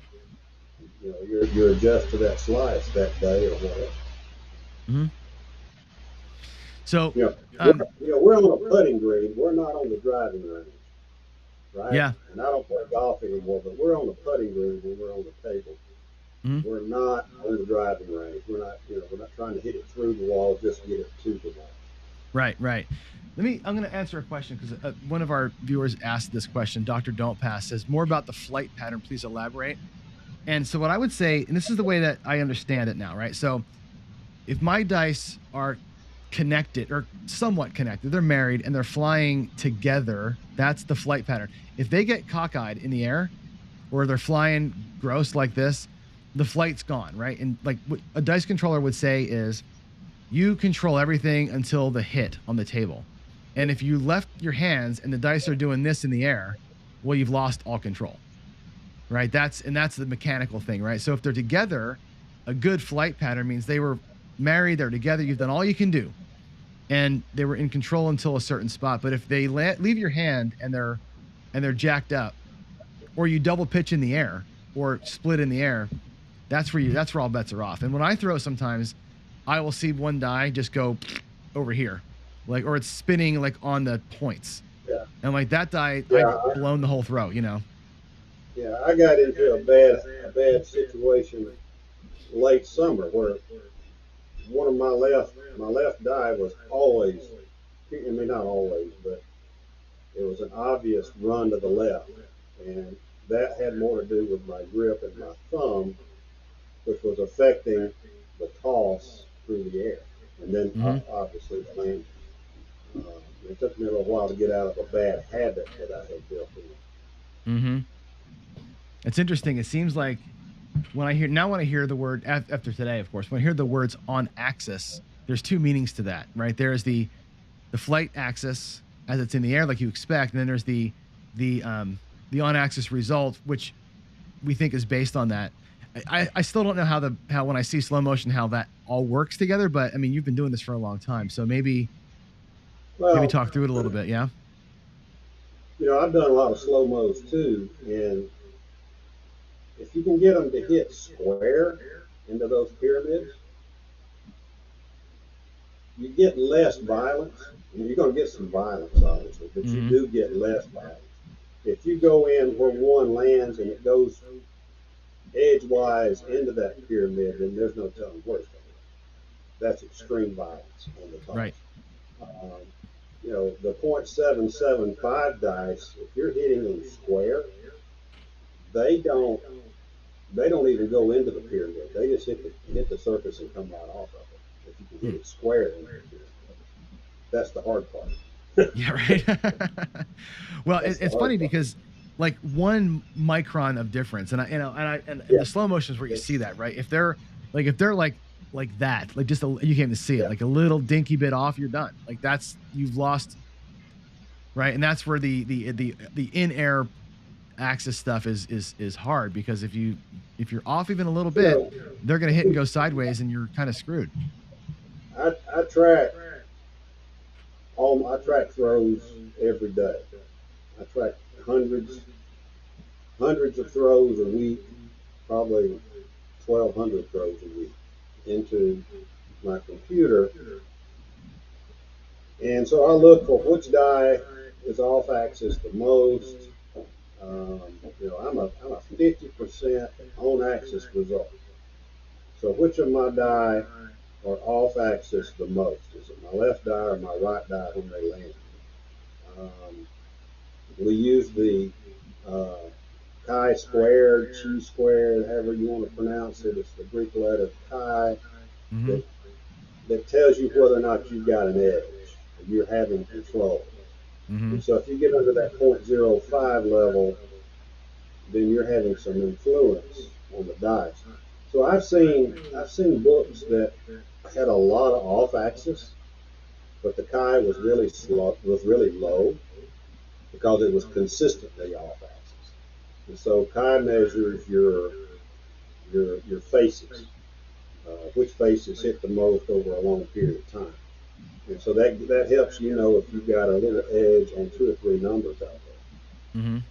you adjust to that slice that day or whatever. Mm-hmm. So, we're on a putting green. We're not on the driving range, right? Yeah. And I don't play golf anymore, but we're on the putting green when we're on the table. Mm-hmm. We're not on the driving range. We're not trying to hit it through the wall, just get it to the wall. Right. I'm going to answer a question because one of our viewers asked this question. Dr. Don't Pass says, more about the flight pattern. Please elaborate. And so what I would say, and this is the way that I understand it now, right? So if my dice are connected or somewhat connected, they're married and they're flying together, that's the flight pattern. If they get cockeyed in the air or they're flying gross like this, the flight's gone, right? And like what a dice controller would say is, you control everything until the hit on the table. And if you left your hands and the dice are doing this in the air, well, you've lost all control, right? That's the mechanical thing, right? So if they're together, a good flight pattern means they were married, they're together, you've done all you can do, and they were in control until a certain spot. But if they leave your hand and they're jacked up, or you double pitch in the air or split in the air, that's where all bets are off. And when I throw, sometimes I will see one die just go over here, like, or it's spinning like on the points. Yeah. And like that die, I've blown the whole throw, Yeah, I got into a bad situation late summer where one of my left die was always, I mean not always, but it was an obvious run to the left, and that had more to do with my grip and my thumb, which was affecting the toss through the air, and then obviously the landing. It took me a little while to get out of a bad habit that I had built in. Mm-hmm. It's interesting. It seems like when I hear the word after today, of course, when I hear the words on axis, there's two meanings to that, right? There's the flight axis as it's in the air, like you expect, and then there's the on axis result, which we think is based on that. I still don't know how when I see slow motion how that all works together, but I mean you've been doing this for a long time, so maybe talk through it a little bit, yeah. I've done a lot of slow mos too, and if you can get them to hit square into those pyramids, you get less violence. You're going to get some violence, obviously, but you do get less violence. If you go in where one lands and it goes edgewise into that pyramid, then there's no telling where it's going to go. That's extreme violence on the top. Right. The .775 dice, if you're hitting them square, they don't even go into the pyramid. They just hit the surface and come right off of it. If you can get it square in there, that's the hard part. Yeah, right. Well, it's funny because like 1 micron of difference, and the slow motion is where you see that, right? If they're like that, like just you can't even see it, like a little dinky bit off, you're done. Like you've lost, right? And that's where the in air axis stuff is hard, because if you're off even a little bit, they're gonna hit and go sideways, and you're kind of screwed. I track throws every day. I track hundreds of throws a week, probably 1,200 throws a week into my computer. And so I look for which die is off axis the most. I'm a 50% on axis result. So which of my die are off axis the most? Is it my left die or my right die when they land? We use the chi-squared, chi-squared, however you want to pronounce it. It's the Greek letter chi that tells you whether or not you've got an edge, you're having control. And so if you get under that 0.05 level, then you're having some influence on the dice. So I've seen books that had a lot of off axis, but the chi was really low because it was consistently off axis. And so chi measures your faces, which faces hit the most over a long period of time. And so that helps you know if you've got a little edge on 2 or 3 numbers out there.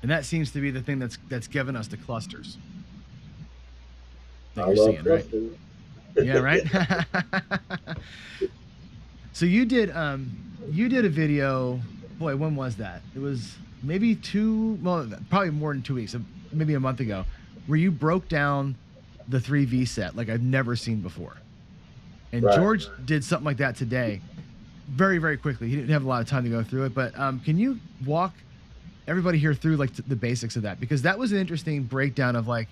And that seems to be the thing that's given us the clusters that I you're love seeing, right? clusters. Yeah, right. So you did a video, boy, when was that? It was maybe probably more than 2 weeks, maybe a month ago, where you broke down the 3V set like I've never seen before. And Right. George did something like that today, very, very quickly. He didn't have a lot of time to go through it, but can you walk everybody here through like the basics of that? Because that was an interesting breakdown of like,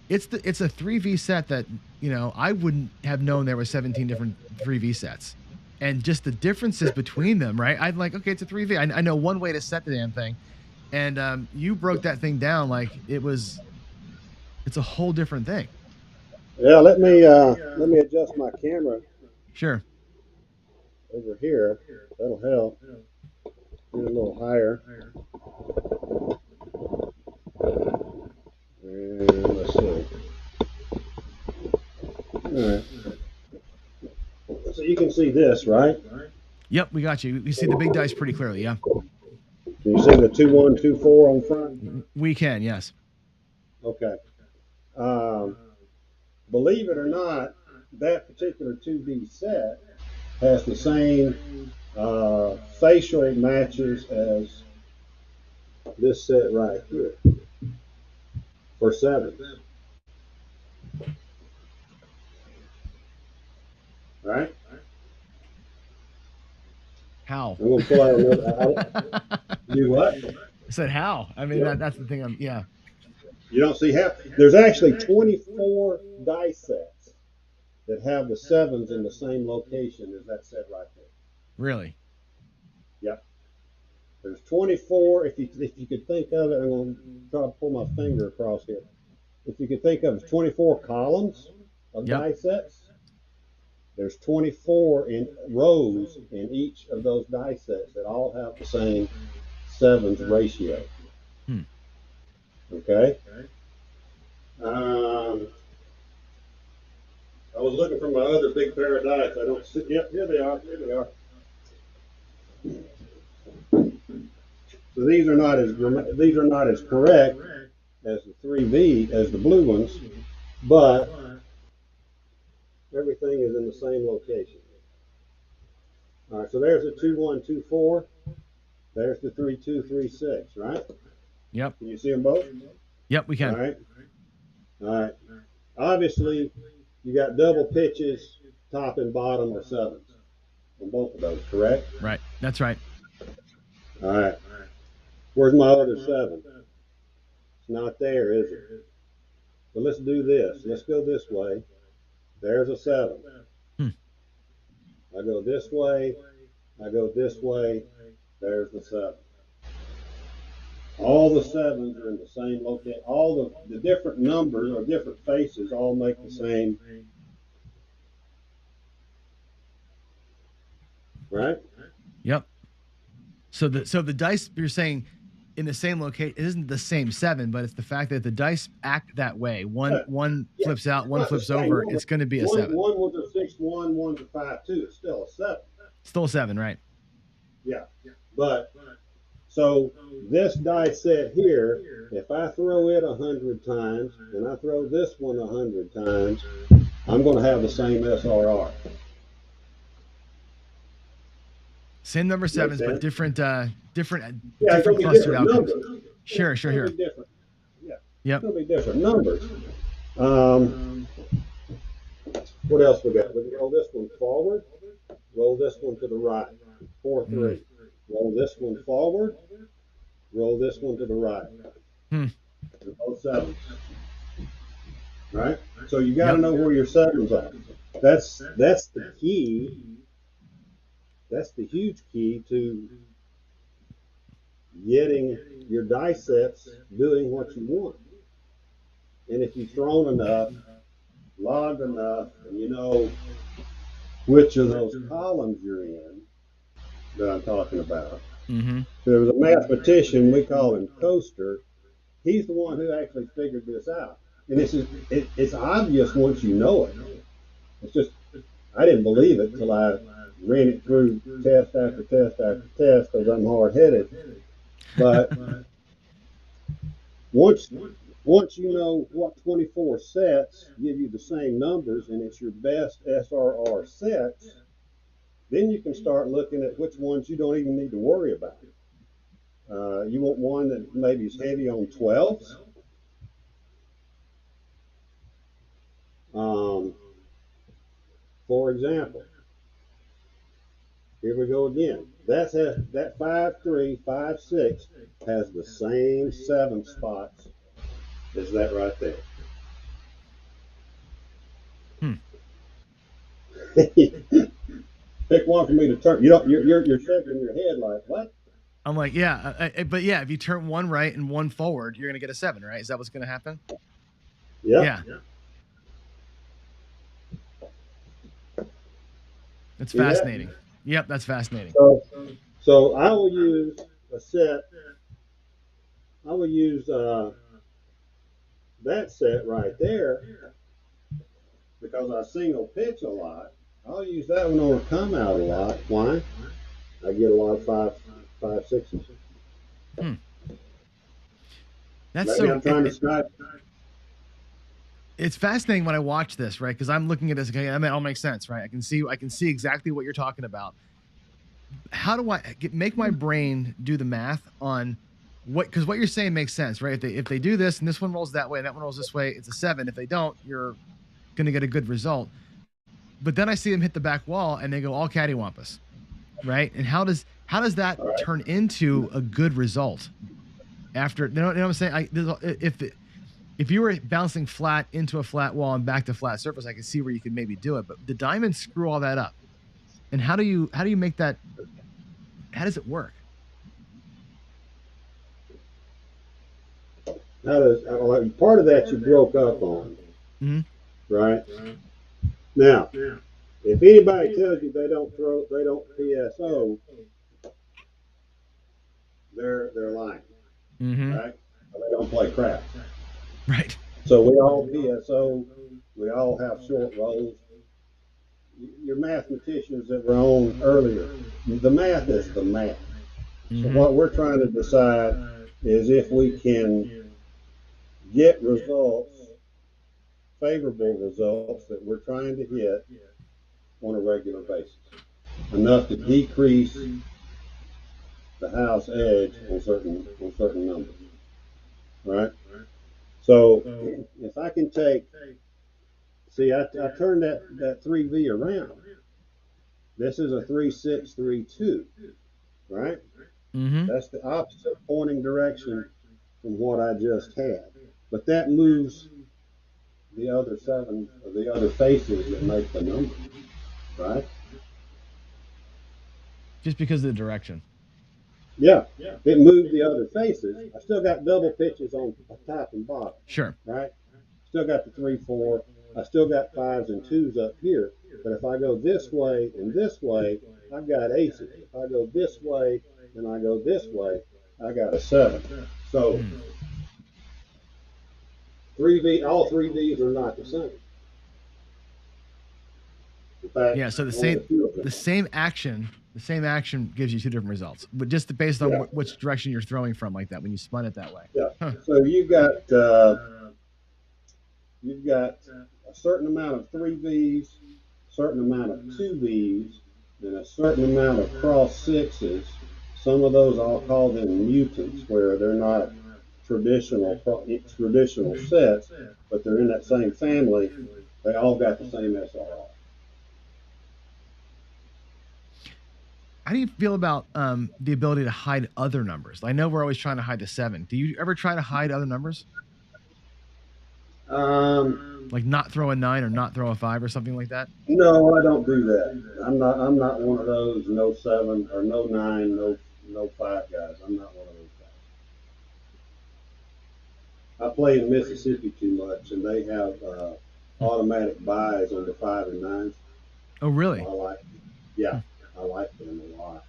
it's a 3V set that, I wouldn't have known there were 17 different 3V sets. And just the differences between them, right? I'm like, okay, it's a 3V. I know one way to set the damn thing. And you broke that thing down like it's a whole different thing. Yeah, let me adjust my camera Sure. over here. That'll help. Get a little higher. And let's see. All right. So you can see this, right? Yep, we got you. You see the big dice pretty clearly, yeah. Can you see the 2, 1, 2, 4 on front? We can, yes. Okay. Believe it or not, that particular 2D set has the same facial matches as this set right here for 7s. Right? How? I'm going to pull out another. Do what? I said how? I mean, that's the thing. Yeah. You don't see how. There's actually 24 die sets that have the 7s in the same location as that set right there. Really? Yep. There's 24. If you could think of it, I'm going to try to pull my finger across here. If you could think of 24 columns of die sets, there's 24 in rows in each of those die sets that all have the same 7s ratio. Okay. I was looking for my other big pair of dice. I don't see. Yep, here they are. Here they are. So these are not as correct as the 3V as the blue ones, but everything is in the same location. All right. So there's the 2, 1, 2, 4. There's the 3, 2, 3, 6. Right. Yep. Can you see them both? Yep, we can. All right. All right. Obviously, you got double pitches, top and bottom are 7s on both of those, correct? Right. That's right. All right. Where's my other 7? It's not there, is it? So let's do this. Let's go this way. There's a 7. I go this way. I go this way. There's the 7. All the 7s are in the same location. All the different numbers or different faces all make the same. Right? Yep. So the dice you're saying in the same location, it isn't the same 7, but it's the fact that the dice act that way. One flips out, one flips over. It's going to be a 7. One was a 6-1, one's a 5-2. It's still a 7. Still a 7, right? Yeah. But so this die set here, if I throw it 100 times and I throw this one 100 times, I'm going to have the same SRR. Same number 7s, but different different clustered outcomes. Numbers. Sure. Different. Yeah. Yep. It's going to be different numbers. What else we got? We can roll this one forward, roll this one to the right. 4-3. Roll this one forward, roll this one to the right. Both 7s. Right? So you got to know where your 7s are. That's the key. That's the huge key to getting your die sets doing what you want. And if you've thrown enough, logged enough, and you know which of those columns you're in that I'm talking about. There was a mathematician, we call him Coaster. He's the one who actually figured this out. And it's obvious once you know it. It's just, I didn't believe it until I ran it through test after test after test because I'm hard-headed. But Once once you know what 24 sets give you the same numbers and it's your best SRR sets, then you can start looking at which ones you don't even need to worry about. You want one that maybe is heavy on 12s. For example, here we go again. That 5-3, 5-6 has the same 7 spots as that right there. Pick one for me to turn. You don't. You're shaking your head like what? I'm like, yeah, but yeah, if you turn one right and one forward, you're gonna get a 7, right? Is that what's gonna happen? Yep. Yeah. That's fascinating. Yep, that's fascinating. So I will use a set. I will use that set right there because I single pitch a lot. I'll use that one on a come out a lot. Why? I get a lot of 5-6s. That's Maybe so. I'm trying to snipe. It's fascinating when I watch this, right? Because I'm looking at this. Okay, I mean, it all makes sense, right? I can see exactly what you're talking about. How do I make my brain do the math on what? Because what you're saying makes sense, right? If they do this and this one rolls that way and that one rolls this way, it's a 7. If they don't, you're gonna get a good result. But then I see them hit the back wall and they go all cattywampus, right? And how does that turn into a good result? After you know what I'm saying? If you were bouncing flat into a flat wall and back to flat surface, I can see where you could maybe do it. But the diamonds screw all that up. And how do you make that? How does it work? Part of that you broke up on, right? Now, if anybody tells you they don't PSO, they're lying, right? They don't play craps. Right. So we all PSO, we all have short rolls. Your mathematicians that were on earlier, the math is the math. So what we're trying to decide is if we can get results, favorable results that we're trying to hit on a regular basis, enough to decrease the house edge on certain numbers, right? So if I can I turned that 3V around. This is a 3-6-3-2, right? That's the opposite pointing direction from what I just had. But that moves the other 7 of the other faces that make the number, right? Just because of the direction. Yeah, it moved the other faces. I still got double pitches on top and bottom. Sure. Right? Still got the 3-4. I still got 5s and 2s up here. But if I go this way and this way, I've got aces. If I go this way and I go this way, I got a 7. So 3V, all 3Vs are not the same. In fact, yeah. So the same action gives you 2 different results, but just based on which direction you're throwing from, like that when you spun it that way. Yeah. So you've got a certain amount of 3Vs, a certain amount of 2Vs, and a certain amount of cross 6s. Some of those I'll call them mutants, where they're not traditional sets, but they're in that same family. They all got the same SRR. How do you feel about the ability to hide other numbers? I know we're always trying to hide the 7. Do you ever try to hide other numbers? Like not throw a 9 or not throw a 5 or something like that? No, I don't do that. I'm not one of those no 7 or no 9, no 5 guys. I'm not one of those guys. I play in Mississippi too much, and they have automatic buys on the 5 and 9s. Oh, really? I like them a lot.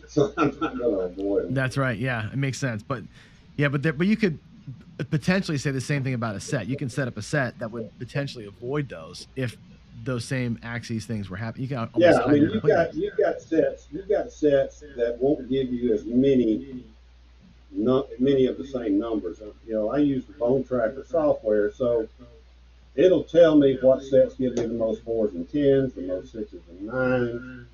So I'm not going to avoid them. That's right. Yeah, it makes sense. But yeah, but you could potentially say the same thing about a set. You can set up a set that would potentially avoid those if those same axes things were happening. You can I mean, you've got sets that won't give you as many many of the same numbers. I use the Bone Tracker software, so it'll tell me what sets give me the most 4s and 10s, the most 6s and 9s,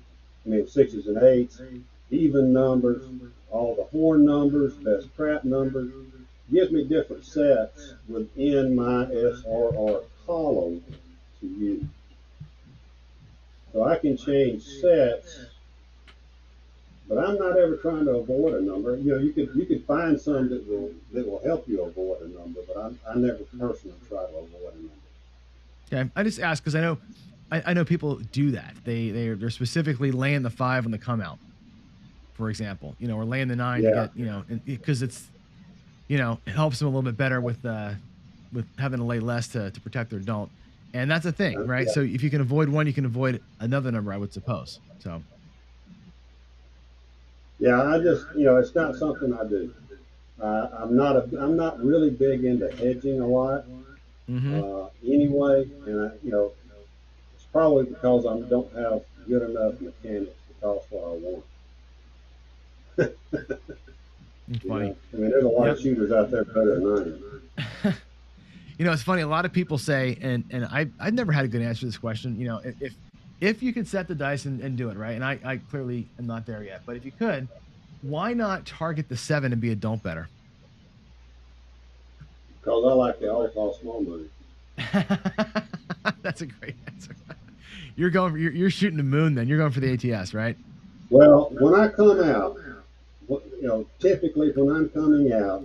I mean 6s and 8s, even numbers, all the horn numbers, best crap numbers. Gives me different sets within my SRR column to use. So I can change sets, but I'm not ever trying to avoid a number. You could find some that will help you avoid a number, but I never personally try to avoid a number. Yeah, I just ask because I know people do that. They're specifically laying the 5 on the come out, for example, or laying the 9 to get, because it's, it helps them a little bit better with having to lay less to protect their don't. And that's a thing, right? Yeah. So if you can avoid one, you can avoid another number, I would suppose. So. Yeah, I just, it's not something I do. I'm not really big into hedging a lot, anyway, and it's probably because I don't have good enough mechanics to cost what I want. Funny. I mean, there's a lot of shooters out there better than I am. It's funny. A lot of people say, and I've never had a good answer to this question. If you could set the dice and do it right, and I clearly am not there yet, but if you could, why not target the 7 and be a don't better? Because I like the all small money. That's a great answer. You're shooting the moon then. You're going for the ATS, right? Well, when I come out, typically when I'm coming out,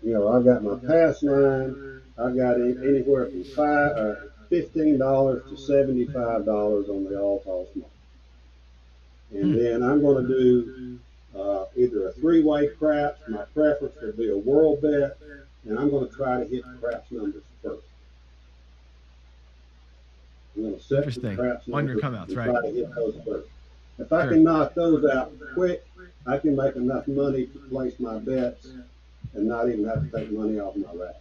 I've got my pass line. I've got anywhere from $15 to $75 on the all small, and then I'm going to do either a 3-way craps. My preference would be a world bet, and I'm going to try to hit the craps numbers first. I'm going to set the craps numbers on your come outs, right? Try to hit those first. If I can knock those out quick, I can make enough money to place my bets and not even have to take money off my rack.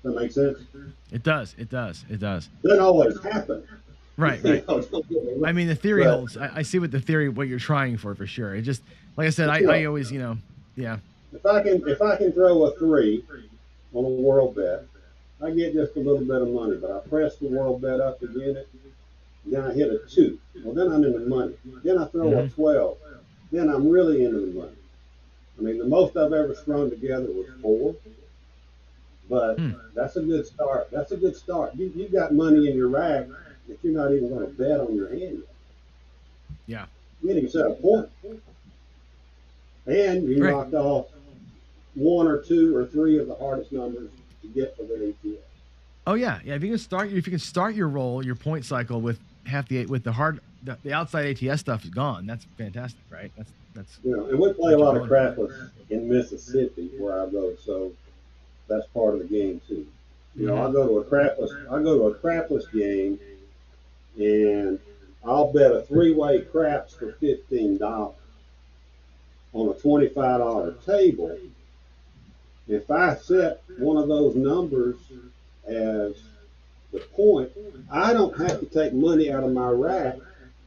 That makes sense? It does. It does. It does. Doesn't always happen. Right. I mean, the theory holds. I see what you're trying for sure. It just, like I said, I always, yeah. If I can throw a 3 on a world bet, I get just a little bit of money, but I press the world bet up to get it, then I hit a 2. Well, then I'm in the money. Then I throw a 12. Then I'm really into the money. I mean, the most I've ever strung together was 4, but that's a good start. That's a good start. You got money in your rack that you're not even going to bet on your hand yet. Yeah. You didn't even set a point. And you knocked off 1 or 2 or 3 of the hardest numbers to get for the ATS. Oh yeah. If you can start your roll, your point cycle with the outside ATS stuff is gone. That's fantastic, right? That's and we play a lot of crapless in Mississippi where I go, so that's part of the game too. I go to a crapless game, and I'll bet a 3-way craps for $15 on a $25 table. If I set one of those numbers as the point, I don't have to take money out of my rack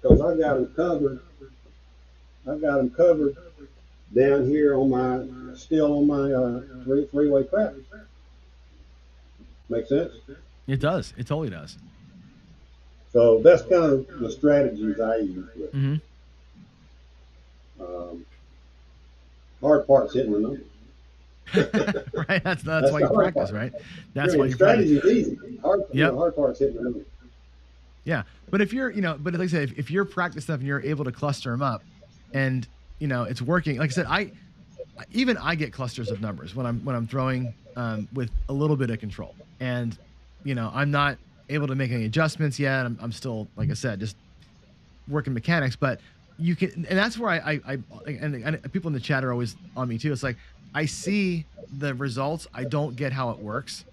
because I got them covered. I've got them covered down here on my three-way crap. Make sense? It does. It totally does. So that's kind of the strategies I use with it. Hard part's hitting the number. Right, that's why you practice, right? That's why you strategy practice. is easy. Hard part's hitting the number. Yeah, but if you're, but like I said, if you're practicing stuff and you're able to cluster them up, and it's working. Like I said, I get clusters of numbers when I'm throwing with a little bit of control, and I'm not able to make any adjustments yet. I'm still, like I said, just working mechanics, but you can, and that's where and people in the chat are always on me too. It's like I see the results. I don't get how it works,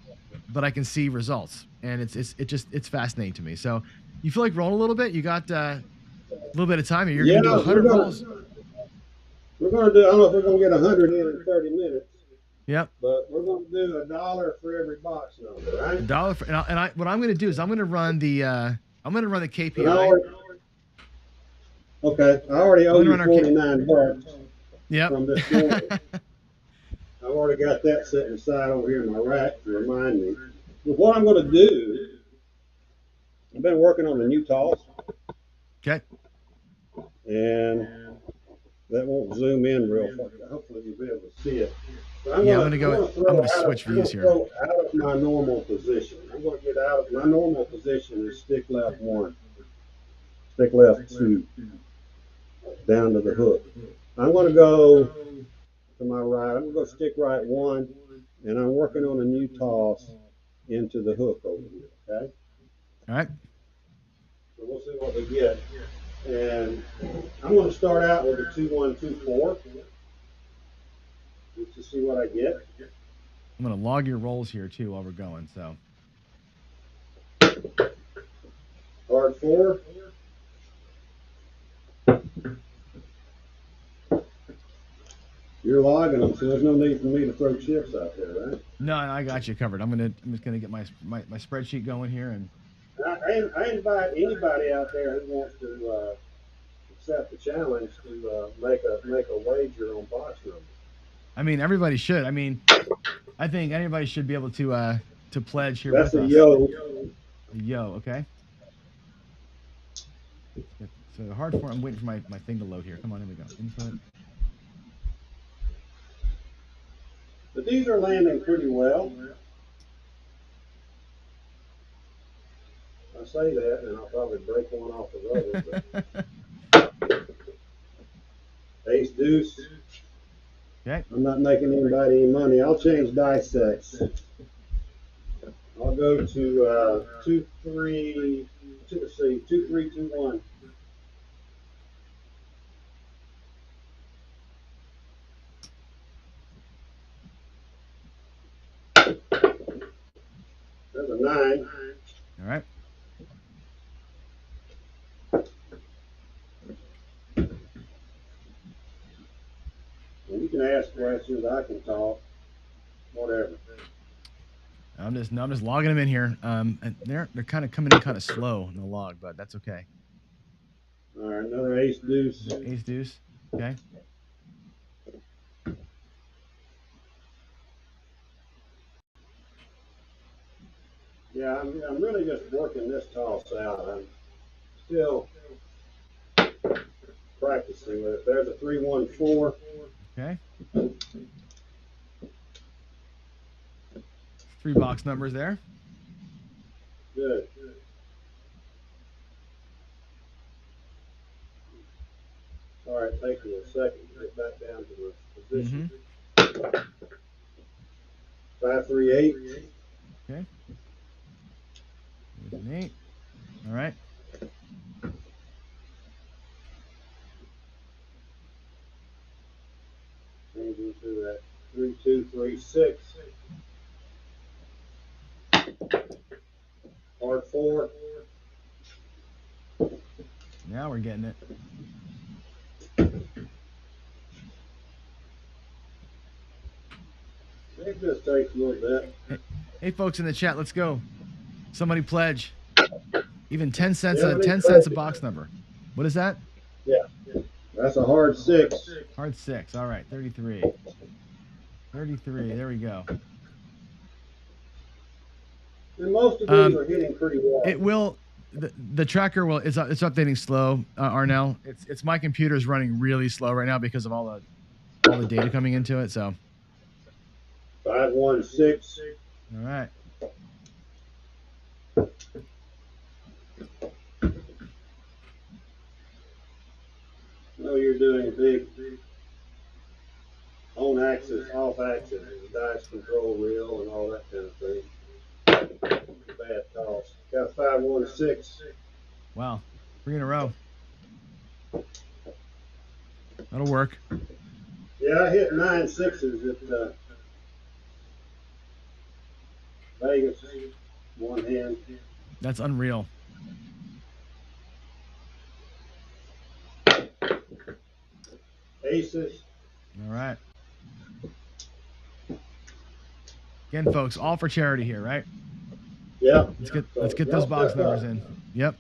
but I can see results, and it's fascinating to me. So you feel like rolling a little bit? You got a little bit of time. You're gonna do 100 rolls. We're gonna do. I don't know if we're gonna get 100 in 30 minutes. Yep. But we're gonna do $1 for every box number, right? $1 for, what I'm gonna do is I'm gonna run the KPI. Okay, I already owe Gonna you run our 49 bucks Yep. from this morning. I've already got that sitting aside over here in my rack to remind me. But what I'm going to do, I've been working on the new toss. Okay. And that won't zoom in real far. Hopefully you'll be able to see it. But Yeah, I'm gonna switch views here. throw out of my normal position. I'm gonna get out of my normal position is stick left 1, stick left 2, down to the hook. I'm gonna go to my right. I'm gonna go stick right 1, and I'm working on a new toss into the hook over here. Okay. All right. So we'll see what we get. And I'm gonna start out with a 2-1-2-4. Just to see what I get. I'm gonna log your rolls here too while we're going. So Card 4. You're logging them, so there's no need for me to throw chips out there, right? no, I got you covered. I'm just gonna get my spreadsheet going here, and I invite anybody out there who wants to accept the challenge to make a wager on box number. I mean everybody should. I mean, I think anybody should be able to pledge here That's with a us. yo. A yo, okay. So the hard form. I'm waiting for my thing to load here. Come on, here we go. Input. But these are landing pretty well. I say that, and I'll probably break one off the road. Ace deuce. Okay. I'm not making anybody any money. I'll change dice sets. I'll go to 2-3. Let's see, 2-3-2-1. There's a 9. All right. And you can ask questions. I can talk. Whatever. I'm just logging them in here. And they're kind of coming in kind of slow in the log, but that's okay. All right, another ace deuce. Ace deuce. Okay. Yeah, I'm really just working this toss out. I'm still practicing with it. There's a 3-1-4. Okay. 3 box numbers there. Good. All right, take me a second to get back down to the position. 5-3-8. Okay. There's an 8. All right. Changing to that 3-2-3-6. Hard 4. Now we're getting it. It just takes a little bit. Hey, folks in the chat, let's go. Somebody pledge. Even 10 cents. Yeah, 10 cents a box number. What is that? Yeah, that's a hard 6. Hard 6. All right, 33. 33. There we go. And most of these are hitting pretty well. It will. The tracker will. It's updating slow. Arnell. It's my computer's running really slow right now because of all the data coming into it. So. 5-1-6. All right. No, you're doing big on axis, off axis, dice control reel, and all that kind of thing. Bad toss. Got a 5-1-6. Wow, 3 in a row. That'll work. Yeah, I hit 9 sixes at Vegas, one hand. That's unreal. Aces. All right. Again, folks, all for charity here, right? Yeah. Let's get those box numbers in. Yep.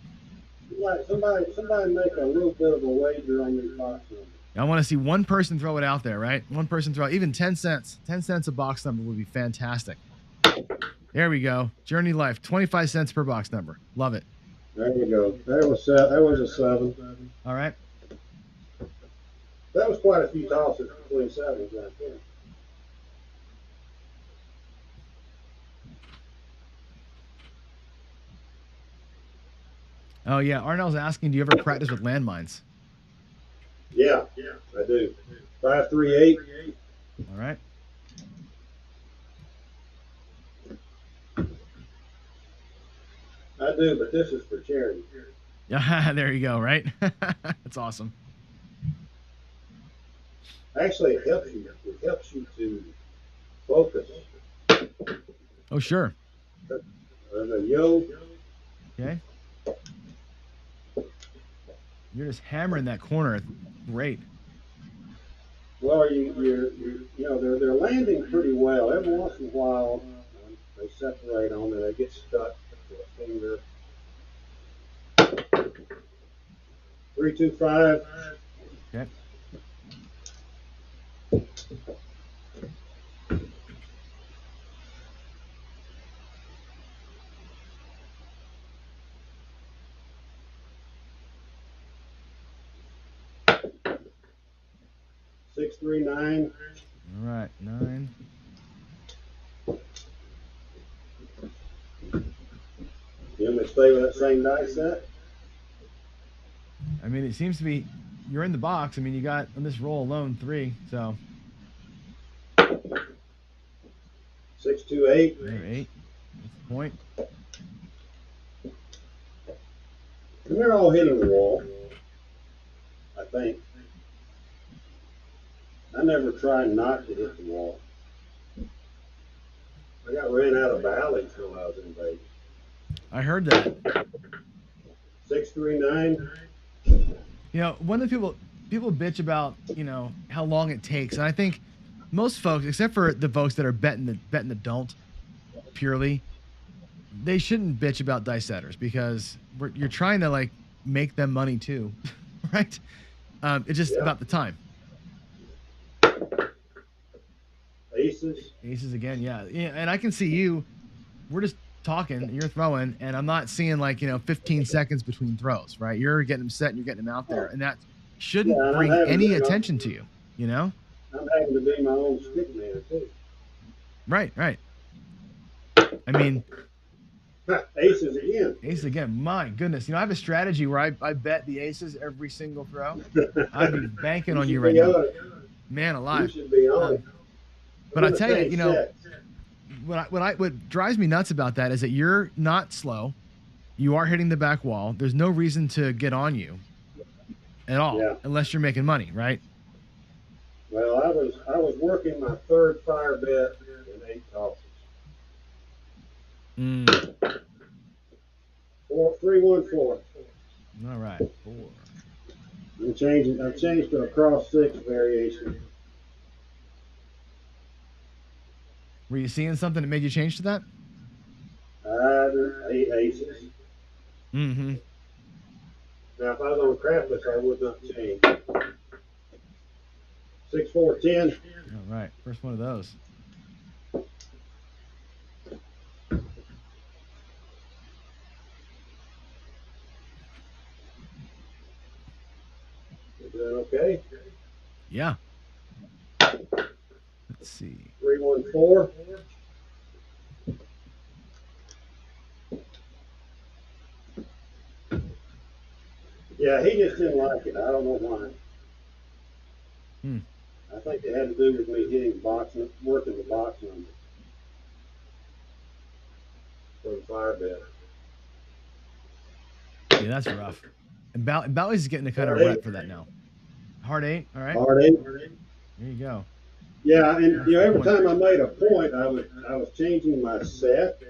somebody make a little bit of a wager on these box numbers. I want to see one person throw it out there, right? One person throw even 10 cents. 10 cents a box number would be fantastic. There we go. Journey Life, 25 cents per box number. Love it. There we go. There was a 7. All right. That was quite a few tosses between 7s right there. Oh, yeah. Arnell's asking, do you ever practice with landmines? Yeah, I do. 538. All right. I do, but this is for charity. Yeah, there you go, right? That's awesome. Actually, it helps you. It helps you to focus. Oh, sure. The yo. Okay. You're just hammering that corner. Great. Well, you know they're landing pretty well. Every once in a while, they separate on and they get stuck to a finger. 325. Okay. Six, 3, 9. All right, 9. You want me to stay with that same dice set? I mean, it seems to be you're in the box. I mean, you got on this roll alone 3, so 6, 2, 8. 8. That's the point. And they're all hitting the wall, I think. I never tried not to hit the wall. I got ran out of valleys when I was in Vegas. I heard that. 6, 3, 9. You know, one of the people bitch about, you know, how long it takes, and I think most folks, except for the folks that are betting the don't purely, they shouldn't bitch about dice setters because you're trying to like make them money too, right? It's just about the time. Aces again, yeah. And I can see you. We're just talking. You're throwing, and I'm not seeing like 15 seconds between throws, right? You're getting them set and you're getting them out there, and that shouldn't bring any attention to you. You know. I'm having to be my own stick man too. Right. I mean, aces again. Aces again. My goodness. I have a strategy where I bet the aces every single throw. I'd be banking on you right now. Man alive. You should be on it. But I tell you, what drives me nuts about that is that you're not slow. You are hitting the back wall. There's no reason to get on you at all, unless you're making money, right? Well, I was working my third fire bet in 8 tosses. 3, 1, 4. All right, 4. I've changed to a cross 6 variation. Were you seeing something that made you change to that? Aces. Mm-hmm. Now, if I was on crapless, I would not change. 6, 4, 10. All right, first one of those. Is that okay? Yeah. Let's see. 3, 1, 4. Yeah, he just didn't like it. I don't know why. I think it had to do with me hitting the box, working the box number for the fire bet. Yeah, that's rough. And Bowie's getting a kind of rep for that now. Hard 8, all right. Hard 8. There you go. Yeah, and every time I made a point, I was changing my set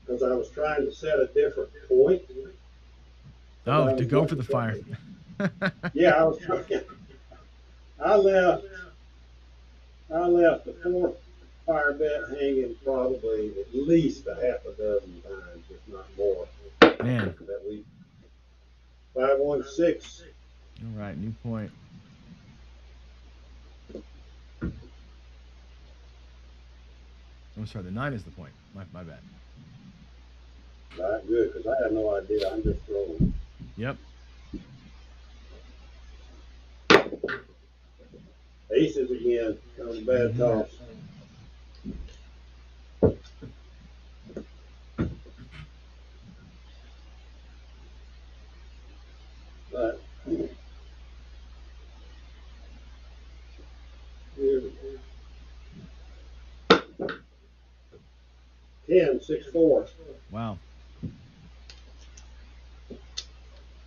because I was trying to set a different point. Oh, to go for the fire. Yeah, I was trying. I left the 4th fire bet hanging probably at least a half a dozen times, if not more. Man. That week. 516. All right, new point. I'm sorry, the 9 is the point. My bad. All right, good, because I have no idea. I'm just throwing. Yep. Aces again. That was a bad toss. But here we go. 10, 6, 4. Wow.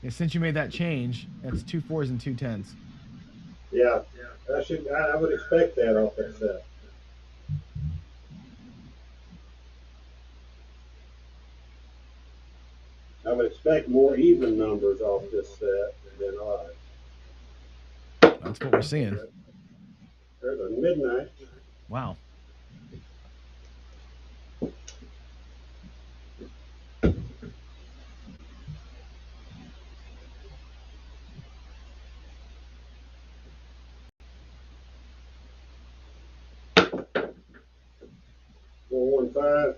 Yeah, since you made that change, that's 2 4s and 2 10s. Yeah, I would expect that off that set. I would expect more even numbers off this set than odd. That's what we're seeing. There's a midnight. Wow. Four, 1, 5.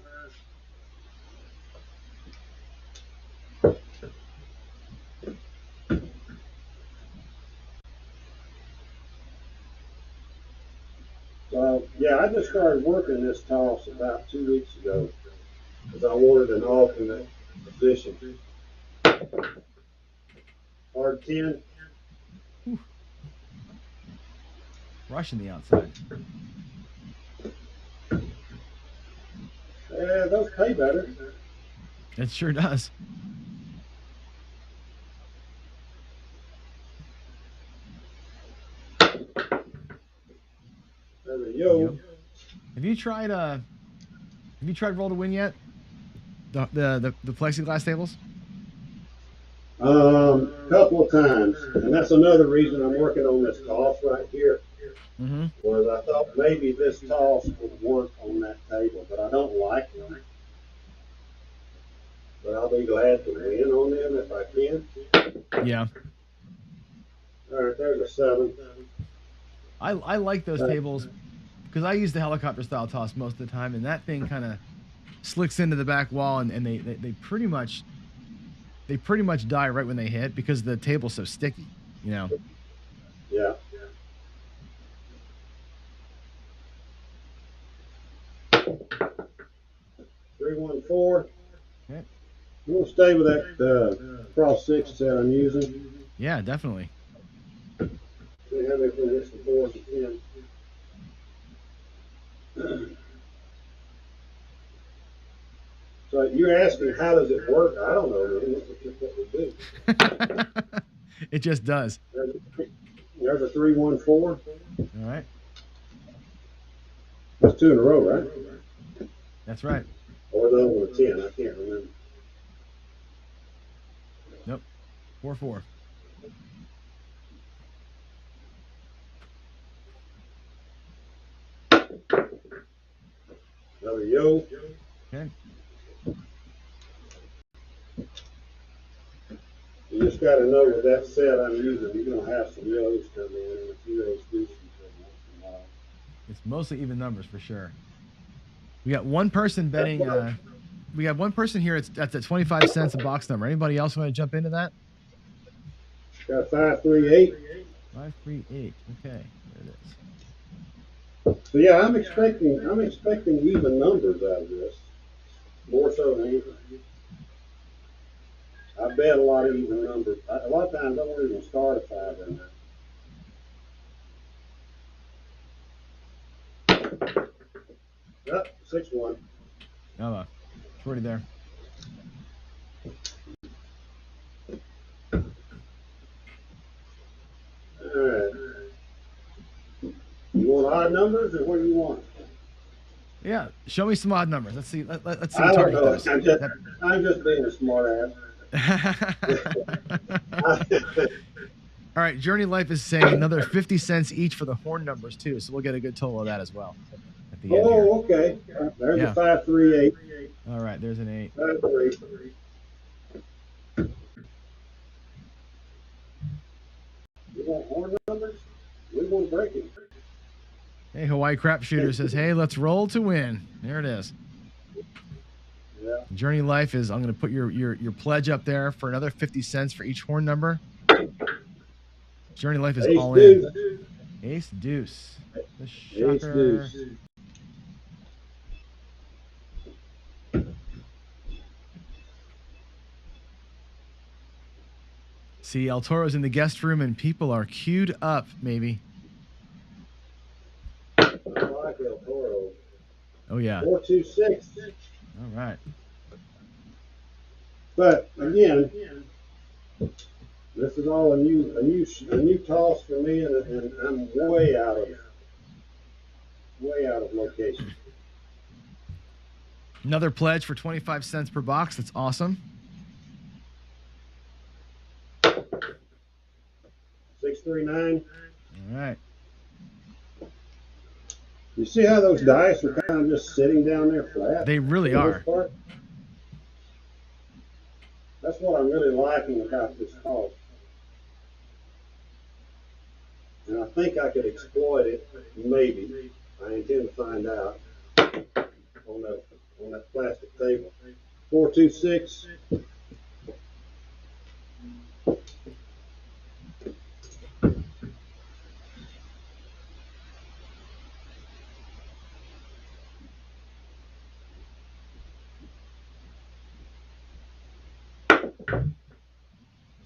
Yeah, I just started working this toss about 2 weeks ago because I wanted an alternate position. Hard 10. Whew. Rushing the outside. Yeah, those pay better. It sure does. There's a yo. Have you tried roll to win yet? The plexiglass tables? Couple of times, and that's another reason I'm working on this toss right here. Was I thought maybe this toss would work on that table, but I don't like them. But I'll be glad to win on them if I can. Yeah. All right, there's a 7. I like those tables because I use the helicopter style toss most of the time, and that thing kind of slicks into the back wall, and they pretty much die right when they hit because the table's so sticky, you know. Yeah. Three, 1, 4. Okay. You want to stay with that cross 6 set I'm using? Yeah, definitely. See how many hits the 4s and 10. So you're asking how does it work? I don't know, man. This is just what we do. It just does. There's a 3, 1, 4. All right. That's 2 in a row, right? That's right. Or the other one, 10. I can't remember. Nope. 4 4. Another yo. Okay. You just got to know with that set I'm using, you're going to have some yos come in and a few of those deuces every once in a while. It's mostly even numbers for sure. We got one person betting. We got one person here. It's at the 25 cents a box number. Anybody else want to jump into that? Got 538. 538. Okay, there it is. So yeah, I'm expecting even numbers out of this, more so than even. I bet a lot of even numbers. A lot of times I won't even start a 5 in there. Yep, 6-1. Oh, it's already there. All right. You want odd numbers, or what do you want? Yeah, show me some odd numbers. Let's see. Let's see. I What don't know. does. I'm just being a smart ass. All right, Journey Life is saying another 50 cents each for the horn numbers too, so we'll get a good total of that as well at the end here. Okay. There's a 538. All right, there's an 8. 5-3. You want horn numbers? We won't break it. Hey, Hawaii Crap Shooter says, hey, let's roll to win. There it is. Yeah. Journey Life is, I'm going to put your pledge up there for another 50 cents for each horn number. Journey Life is Ace all deuce. in. Ace Deuce. The Ace shocker. deuce. See, El Toro's in the guest room and people are queued up, maybe. I like El Toro. Oh, yeah. 426. All right. But again, this is all a new toss for me, and I'm way out of location. Another pledge for 25 cents per box. That's awesome. 639. All right. You see how those dice are kind of just sitting down there flat? They really for the are. most part? That's what I'm really liking about this toss. And I think I could exploit it, maybe. I intend to find out on that plastic table. 426.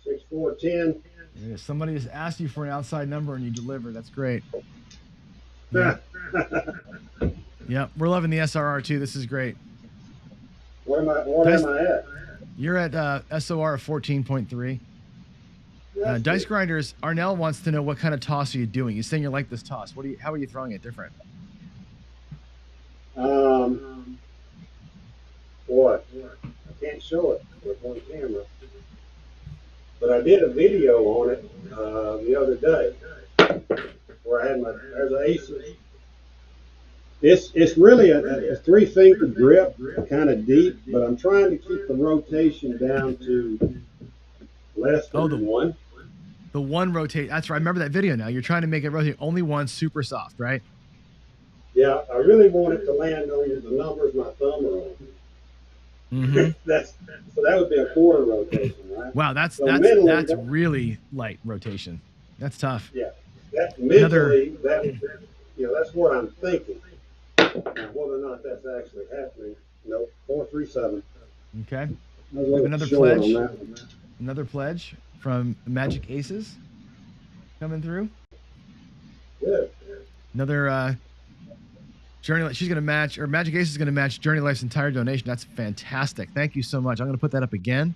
Six, 4, 10. Yeah, somebody just asked you for an outside number and you deliver. That's great. Yeah. Yeah, we're loving the SRR too. This is great. What am I at? You're at SOR of 14.3. Dice Grinders, Arnell wants to know what kind of toss are you doing? You're saying you like this toss. How are you throwing it different? What? I can't show it with one camera. But I did a video on it the other day where I had there's an aces. It's really a 3-finger grip, kind of deep, but I'm trying to keep the rotation down to less than one. The one rotate. That's right. I remember that video now. You're trying to make it rotate only one, super soft, right? Yeah, I really want it to land on the numbers my thumb are on. Mm-hmm. So that would be a quarter rotation, right? Wow, that's really light rotation. That's tough. Yeah, that mentally, that's what I'm thinking. Now, whether or not that's actually happening, 437. Okay. We have another pledge. Another pledge from Magic Aces coming through. Good. Another Journey. She's going to match, or Magic Aces is going to match Journey Life's entire donation. That's fantastic. Thank you so much. I'm going to put that up again,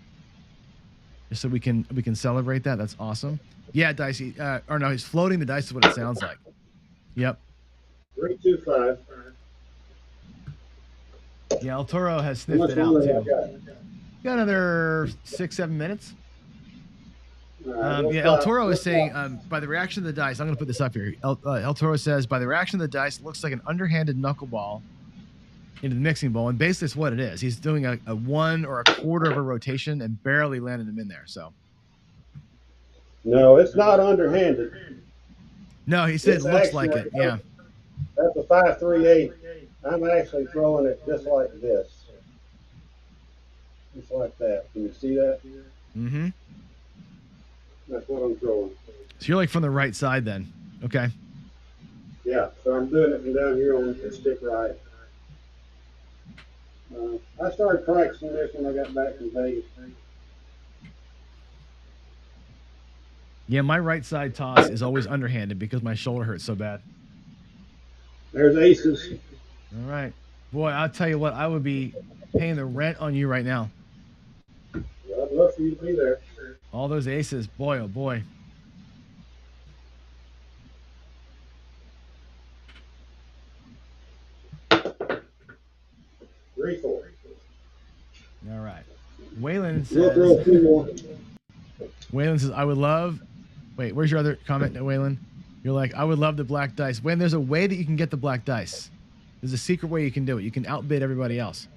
just so we can celebrate that. That's awesome. Yeah, Dicey. Or no, he's floating the dice is what it sounds like. Yep. 325. Yeah, El Toro has sniffed it out too. Got another 6-7 minutes. Yeah, El Toro is saying, by the reaction of the dice, I'm going to put this up here. El Toro says, by the reaction of the dice, it looks like an underhanded knuckleball into the mixing bowl. And basically, it's what it is. He's doing a 1 or a quarter of a rotation and barely landed him in there. So. No, it's not underhanded. No, he said it looks like it. Yeah. That's a 5-3-8. I'm actually throwing it just like this. Just like that. Can you see that? Mm-hmm. That's what I'm throwing. So you're like from the right side then. Okay. Yeah, so I'm doing it from down here on the stick right. I started practicing this when I got back from Vegas. Yeah, my right side toss is always underhanded because my shoulder hurts so bad. There's aces. All right. Boy, I'll tell you what, I would be paying the rent on you right now. Well, I'd love for you to be there. All those aces. Boy, oh boy. Three, 4. All right. Waylon We'll throw a few more. Waylon says, I would love... Wait, where's your other comment, Waylon? You're like, I would love the black dice. When there's a way that you can get the black dice. There's a secret way you can do it. You can outbid everybody else.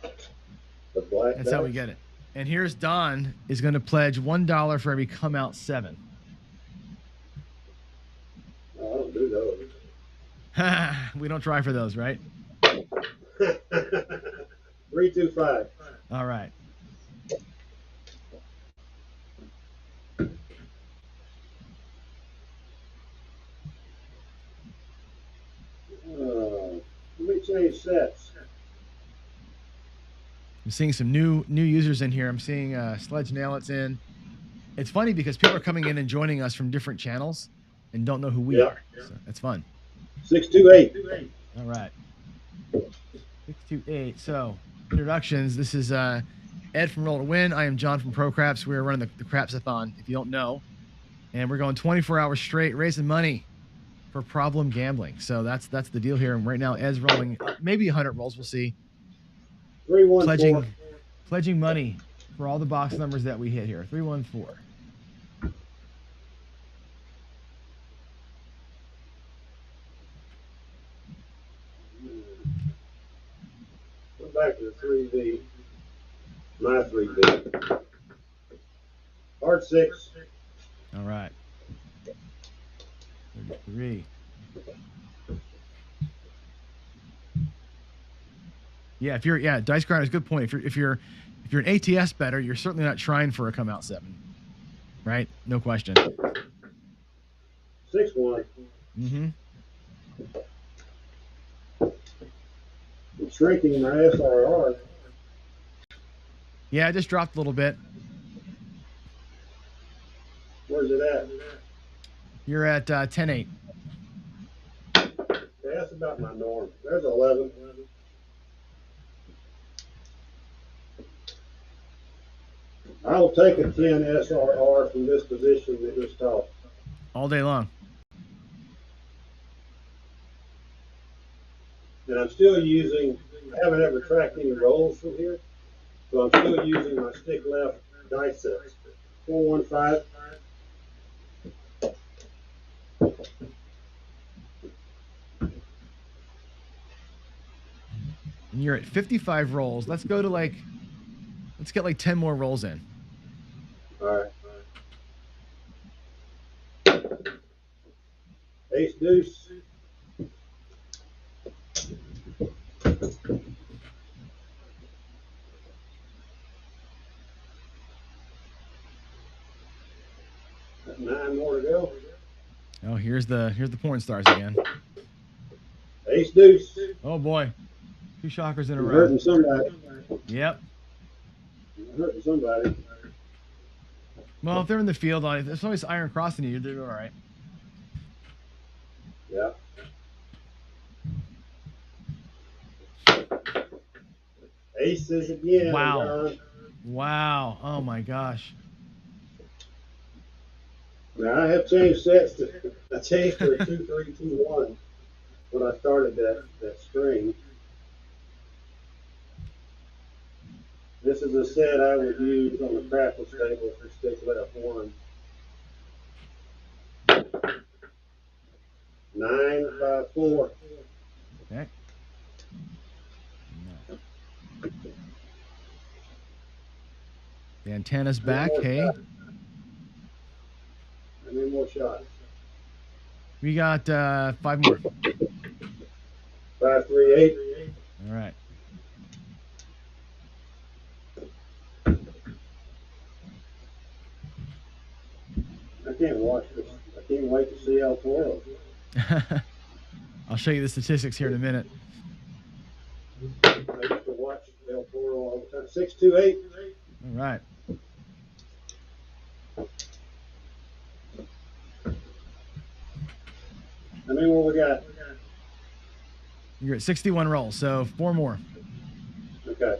The black That's dice? how we get it. And here's Don is going to pledge $1 for every come out 7. I don't do those. We don't try for those, right? 325. All right. Let me change sets. I'm seeing some new users in here. I'm seeing Sledge Nail It's in. It's funny because people are coming in and joining us from different channels and don't know who we are. So that's fun. 628. All right. 628. So introductions. This is Ed from Roll to Win. I am John from Pro Craps. We're running the Craps-a-Thon, if you don't know. And we're going 24 hours straight, raising money for problem gambling. So that's the deal here. And right now, Ed's rolling maybe 100 rolls. We'll see. 314. Pledging money for all the box numbers that we hit here. 314. Go back to the 3V. My 3V. Hard 6. All right. 33. Yeah, Dice Grinder is a good point. If you're an ATS better, you're certainly not trying for a come out 7, right? No question. 6-1. Mm-hmm. I'm shrinking my SRR. Yeah, I just dropped a little bit. Where's it at? You're at 10-8. Yeah, that's about my norm. There's 11. I'll take a 10 SRR from this position that just talked. All day long. And I'm still using, I haven't ever tracked any rolls from here, so I'm still using my stick left dice sets. 415. And you're at 55 rolls. Let's get like 10 more rolls in. All right. Ace deuce. Got 9 more to go. Oh, here's the porn stars again. Ace deuce. Oh boy. 2 shockers in a You're row. hurting somebody. Yep. You're hurting somebody. Well, if they're in the field, if somebody's iron crossing you, they're all right. Yeah. Aces again. Wow. John. Wow. Oh my gosh. Now I have changed sets I changed to a 2-3-2-1 when I started that string. This is a set I would use on the practice table for stick left 1. 9-5-4. Okay. The antenna's back. Hey. How many more shots? We got 5 more. 5-3-8. All right. I can't watch this. I can't wait to see El Toro. I'll show you the statistics here in a minute. I used to watch El Toro all the time. 6-2-8. All right. How many more we got? You're at 61 rolls, so 4 more. Okay.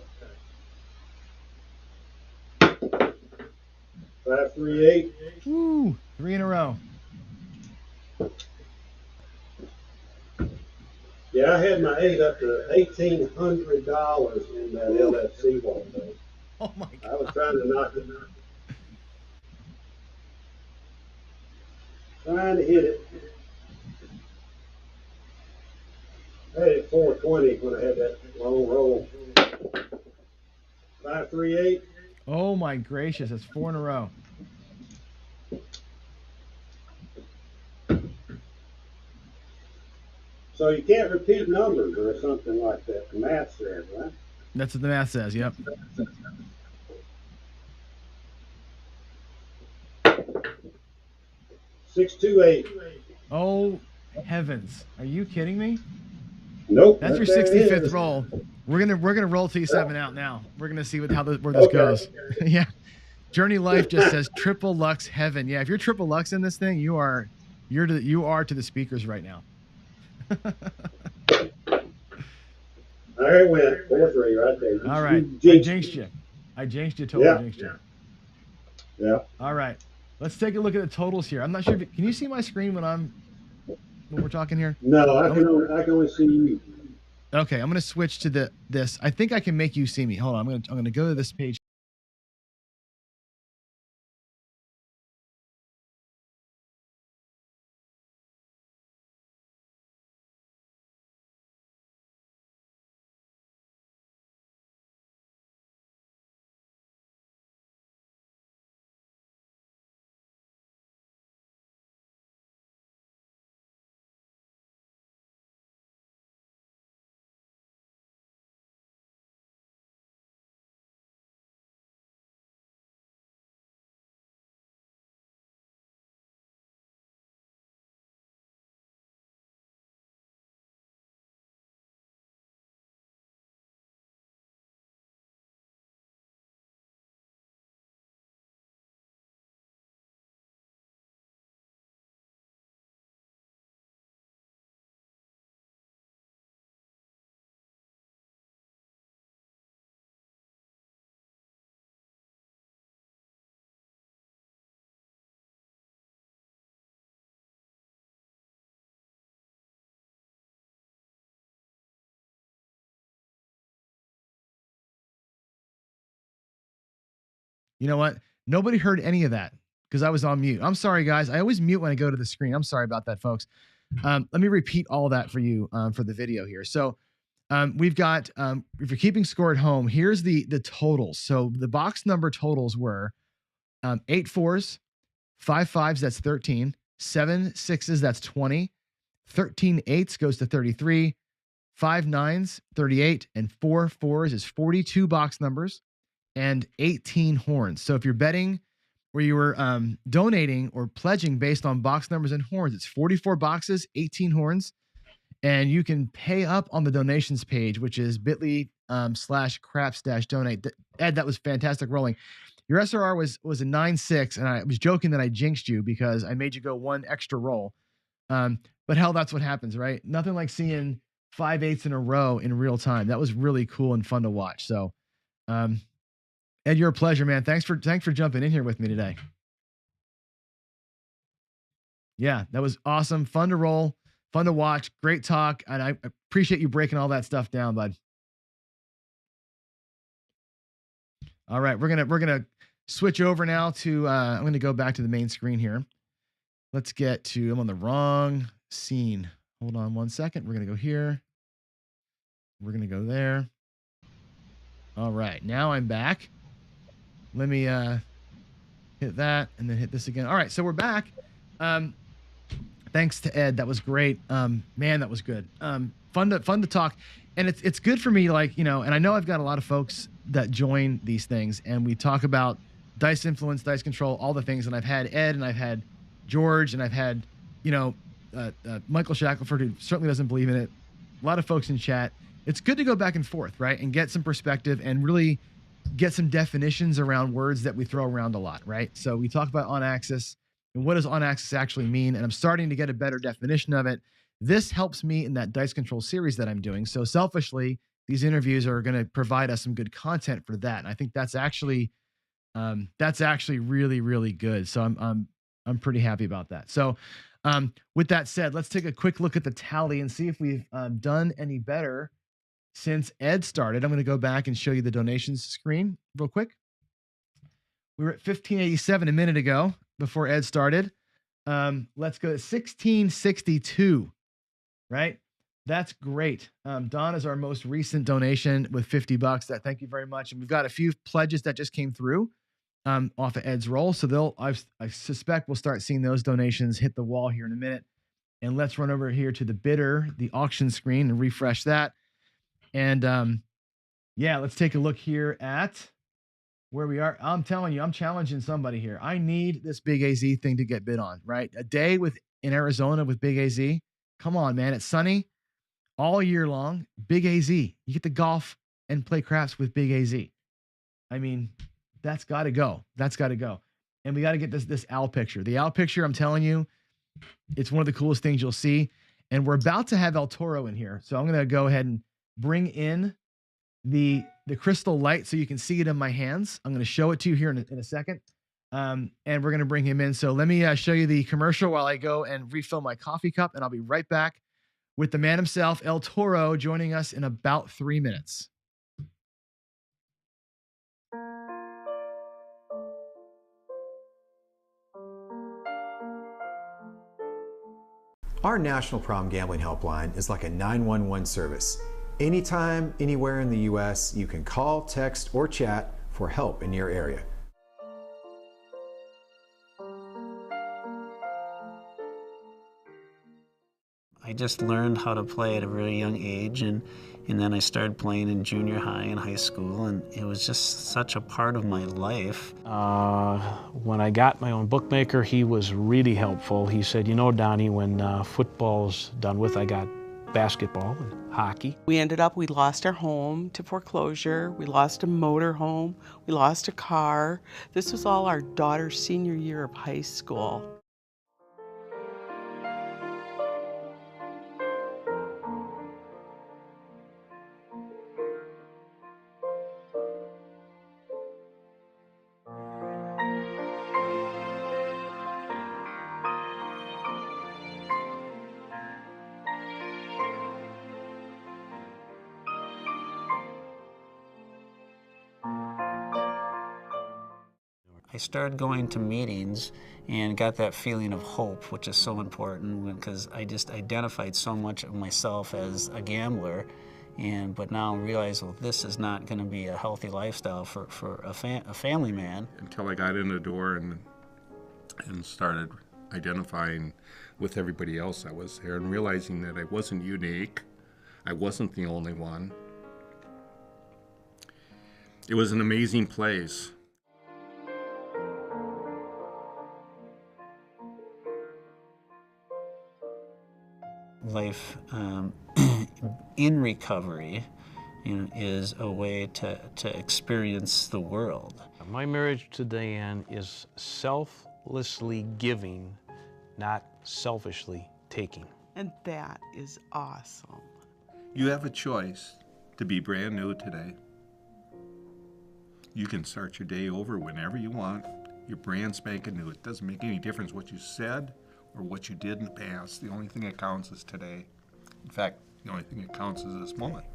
5-3-8. Woo! 3 in a row. Yeah, I had my 8 up to $1,800 in that LFC one day. Oh my God. I was trying to knock it. Trying to hit it. I had it 420 when I had that long roll. 5-3-8. Oh my gracious, that's 4 in a row. So you can't repeat numbers or something like that. The math says, right? That's what the math says. Yep. 628. Oh heavens, are you kidding me? Nope. That's your There it 65th is. roll. We're gonna roll T7 out now. We're gonna see where this Okay. goes. Yeah. Journey Life just says triple Lux heaven. Yeah, if you're triple Lux in this thing, you are to the speakers right now. There it went. 4-3 right there. All right. You I jinxed jinxed me. you. I jinxed you, totally Yeah. jinxed you. Yeah. All right. Let's take a look at the totals here. I'm not sure can you see my screen when we're talking here? No, I can only see you. Okay, I'm gonna switch to this. I think I can make you see me. Hold on, I'm gonna go to this page. You know what? Nobody heard any of that because I was on mute. I'm sorry, guys. I always mute when I go to the screen. I'm sorry about that, folks. Let me repeat all that for you for the video here. So we've got, if you're keeping score at home, here's the totals. So the box number totals were 8 4s, 5 5s, that's 13, 7 6s, that's 20, 13 8s goes to 33, 5 9s, 38, and 4 4s is 42 box numbers and 18 horns. So if you're betting where you were donating or pledging based on box numbers and horns, it's 44 boxes, 18 horns. And you can pay up on the donations page, which is bit.ly/craps-donate. Ed, that was fantastic rolling. Your SRR was a 9-6, and I was joking that I jinxed you because I made you go one extra roll. But hell, that's what happens, right? Nothing like seeing 5/8 in a row in real time. That was really cool and fun to watch. So, Ed, you're a pleasure, man. Thanks for jumping in here with me today. Yeah, that was awesome. Fun to roll, fun to watch, great talk, and I appreciate you breaking all that stuff down, bud. All right, we're gonna switch over now to I'm gonna go back to the main screen here. Let's get to I'm on the wrong scene. Hold on one second. We're gonna go here. We're gonna go there. All right, now I'm back. Let me hit that and then hit this again. All right, so we're back. Thanks to Ed, that was great. Man, that was good. Fun to talk, and it's good for me, like, you know. And I know I've got a lot of folks that join these things, and we talk about dice influence, dice control, all the things. And I've had Ed, and I've had George, and I've had, you know, Michael Shackelford, who certainly doesn't believe in it. A lot of folks in chat. It's good to go back and forth, right, and get some perspective and really get some definitions around words that we throw around a lot, right? So we talk about on axis and what does on axis actually mean, and I'm starting to get a better definition of it. This helps me in that dice control series that I'm doing. So selfishly, these interviews are going to provide us some good content for that, and I think that's actually really, really good. So I'm pretty happy about that. So with that said, let's take a quick look at the tally and see if we've done any better since Ed started. I'm going to go back and show you the donations screen real quick. We were at 1587 a minute ago before Ed started. Let's go to 1662, right? That's great. Don is our most recent donation with $50. That thank you very much. And we've got a few pledges that just came through off of Ed's roll. So I suspect we'll start seeing those donations hit the wall here in a minute. And let's run over here to the bidder, the auction screen, and refresh that. And yeah, let's take a look here at where we are. I'm telling you, I'm challenging somebody here. I need this Big AZ thing to get bid on, right? A day in Arizona with Big AZ. Come on, man. It's sunny all year long. Big AZ. You get to golf and play craps with Big AZ. I mean, that's got to go. That's got to go. And we got to get this owl picture. The owl picture, I'm telling you, it's one of the coolest things you'll see. And we're about to have El Toro in here. So I'm going to go ahead and bring in the crystal light so you can see it in my hands. I'm going to show it to you here in a second. And we're going to bring him in. So let me show you the commercial while I go and refill my coffee cup. And I'll be right back with the man himself, El Toro, joining us in about 3 minutes. Our National Problem Gambling Helpline is like a 911 service. Anytime, anywhere in the U.S., you can call, text, or chat for help in your area. I just learned how to play at a very young age, and then I started playing in junior high and high school, and it was just such a part of my life. When I got my own bookmaker, he was really helpful. He said, you know, Donnie, when football's done with, I got basketball and hockey. We lost our home to foreclosure. We lost a motor home. We lost a car. This was all our daughter's senior year of high school. I started going to meetings and got that feeling of hope, which is so important because I just identified so much of myself as a gambler. But now I realize, well, this is not going to be a healthy lifestyle for a family man. Until I got in the door and started identifying with everybody else that was there and realizing that I wasn't unique. I wasn't the only one. It was an amazing place. Life in recovery, is a way to experience the world. My marriage to Diane is selflessly giving, not selfishly taking. And that is awesome. You have a choice to be brand new today. You can start your day over whenever you want. You're brand spanking new. It doesn't make any difference what you said or what you did in the past. The only thing that counts is today. In fact, the only thing that counts is this moment.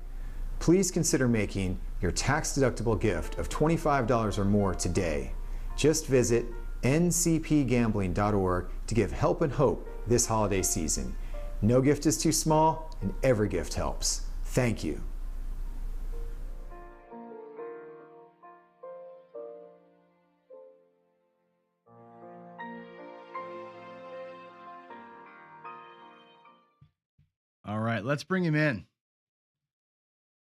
Please consider making your tax-deductible gift of $25 or more today. Just visit ncpgambling.org to give help and hope this holiday season. No gift is too small, and every gift helps. Thank you. All right, let's bring him in.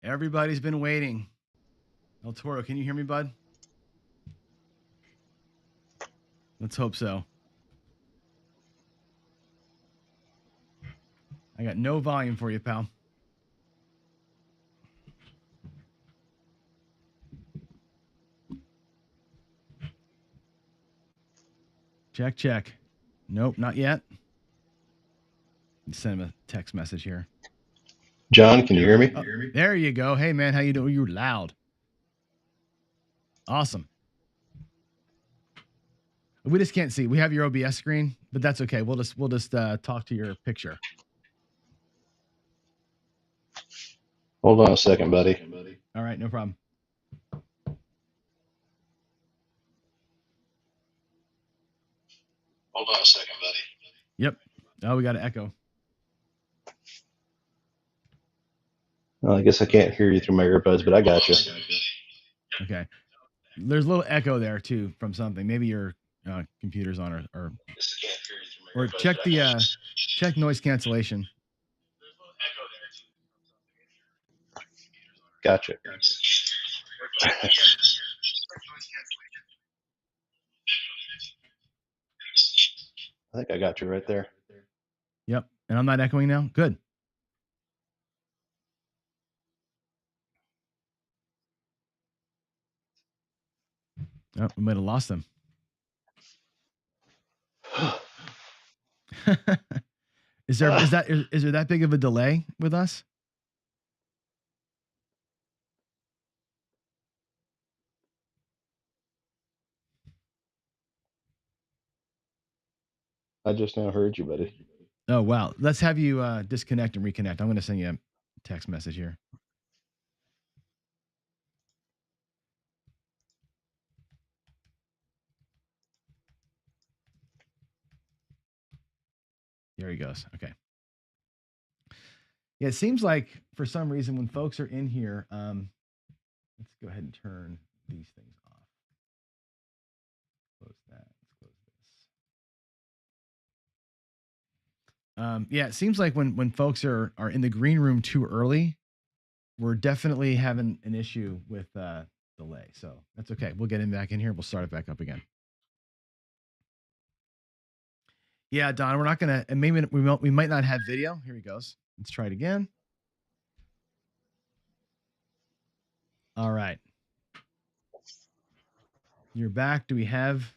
Everybody's been waiting. El Toro, can you hear me, bud? Let's hope so. I got no volume for you, pal. Check, check. Nope, not yet. Send him a text message here. John, can you hear me? Oh, there you go. Hey, man, how you doing? You're loud. Awesome. We just can't see. We have your OBS screen, but that's okay. We'll just talk to your picture. Hold on a second, buddy. All right, no problem. Hold on a second, buddy. Yep. Oh, we got an echo. Well, I guess I can't hear you through my earbuds, but I got you. Okay. There's a little echo there too from something. Maybe your computer's on, or check the check noise cancellation. Gotcha. I think I got you right there. Yep. And I'm not echoing now. Good. Oh, we might have lost them. Is there that big of a delay with us? I just now heard you, buddy. Oh wow. Let's have you disconnect and reconnect. I'm going to send you a text message here. There he goes. Okay. Yeah, it seems like for some reason when folks are in here, let's go ahead and turn these things off. Close that. Let's close this. Yeah, it seems like when folks are in the green room too early, we're definitely having an issue with delay. So that's okay. We'll get him back in here. We'll start it back up again. Yeah, Don, we're not gonna, and maybe we might not have video. Here he goes. Let's try it again. All right. You're back. Do we have?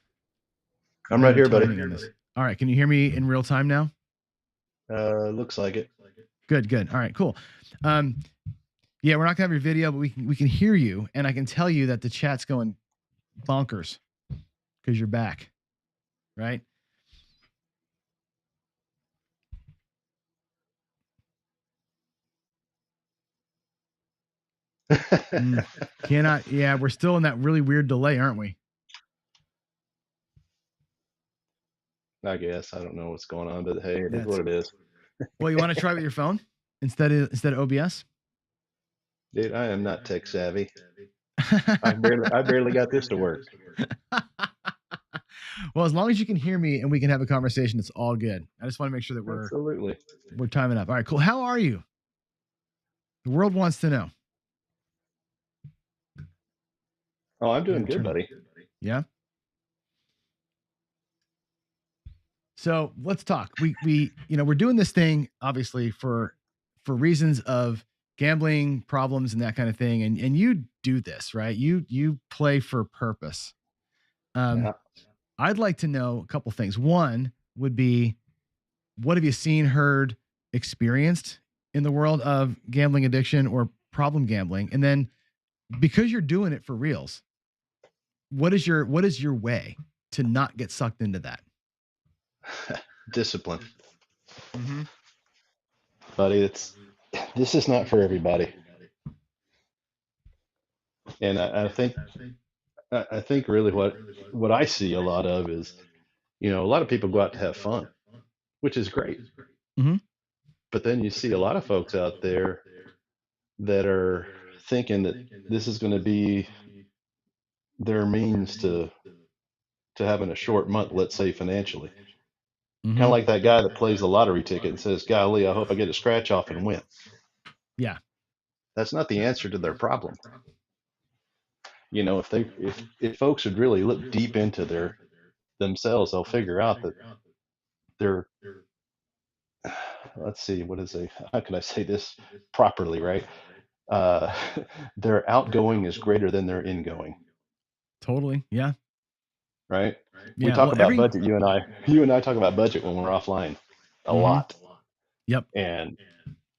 I'm right here, buddy. On this? All right. Can you hear me in real time now? Looks like it. Good. All right, cool. Yeah, we're not gonna have your video, but we can hear you, and I can tell you that the chat's going bonkers because you're back, right? Cannot. Yeah, we're still in that really weird delay, aren't we? I guess I don't know what's going on, but hey, it is what it is. Well, you want to try with your phone instead of OBS? Dude, I am not tech savvy. I barely got this to work. Well, as long as you can hear me and we can have a conversation, it's all good. I just want to make sure that we're timing up. All right, cool. How are you? The world wants to know. Oh, I'm doing good, buddy. Yeah. So let's talk. We we're doing this thing obviously for reasons of gambling problems and that kind of thing. And you do this, right? You play for purpose. Yeah. I'd like to know a couple things. One would be, what have you seen, heard, experienced in the world of gambling addiction or problem gambling? And then, because you're doing it for reals, what is your way to not get sucked into that? Discipline. Buddy, this is not for everybody. And I think really what I see a lot of is, a lot of people go out to have fun, which is great. But then you see a lot of folks out there that are thinking that this is going to be their means to having a short month, let's say financially. Kind of like that guy that plays the lottery ticket and says, golly, I hope I get a scratch off and win. Yeah. That's not the answer to their problem. If folks would really look deep into themselves, they'll figure out that they're, let's see, how can I say this properly, right? Their outgoing is greater than their ingoing. Totally. Yeah. Right. Yeah, We talk about budget. You and I talk about budget when we're offline a lot. Yep. And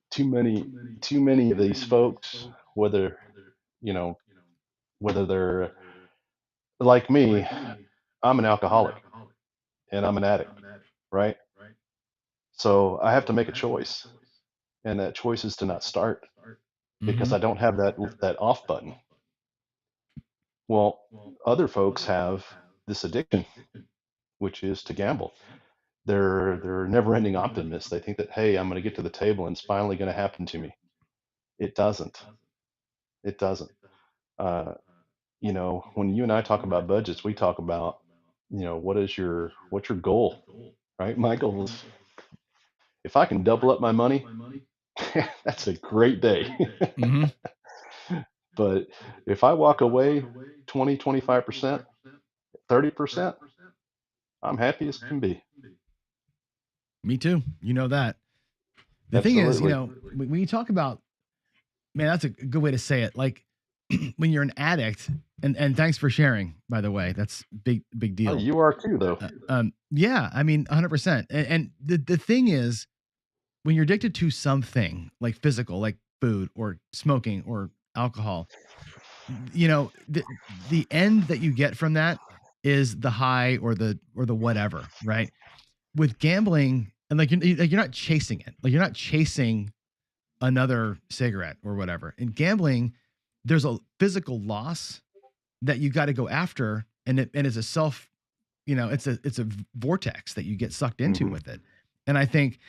too many of these folks, whether they're like me, I'm an alcoholic and I'm an addict, right? So I have to make a choice, and that choice is to not start because I don't have that off button. Well, other folks have this addiction, which is to gamble. They're never-ending optimists. They think that, hey, I'm going to get to the table and it's finally going to happen to me. It doesn't. It doesn't. Uh, when you and I talk about budgets, we talk about, what's your goal, right? My goal is if I can double up my money, that's a great day. Mm-hmm. But if I walk away 20, 25%, 30%, I'm happy as can be. Me too. You know that. The thing is, Absolutely. when you talk about, man, that's a good way to say it. Like when you're an addict, and thanks for sharing, by the way, that's big Oh, deal. you are too, though. Yeah, I mean, 100%. And the thing is, when you're addicted to something like physical, like food or smoking or alcohol, the end that you get from that is the high or the whatever, right? With gambling, and like you're not chasing it, like you're not chasing another cigarette or whatever. In gambling, there's a physical loss that you got to go after, and it's a self, it's a vortex that you get sucked into with it. And I think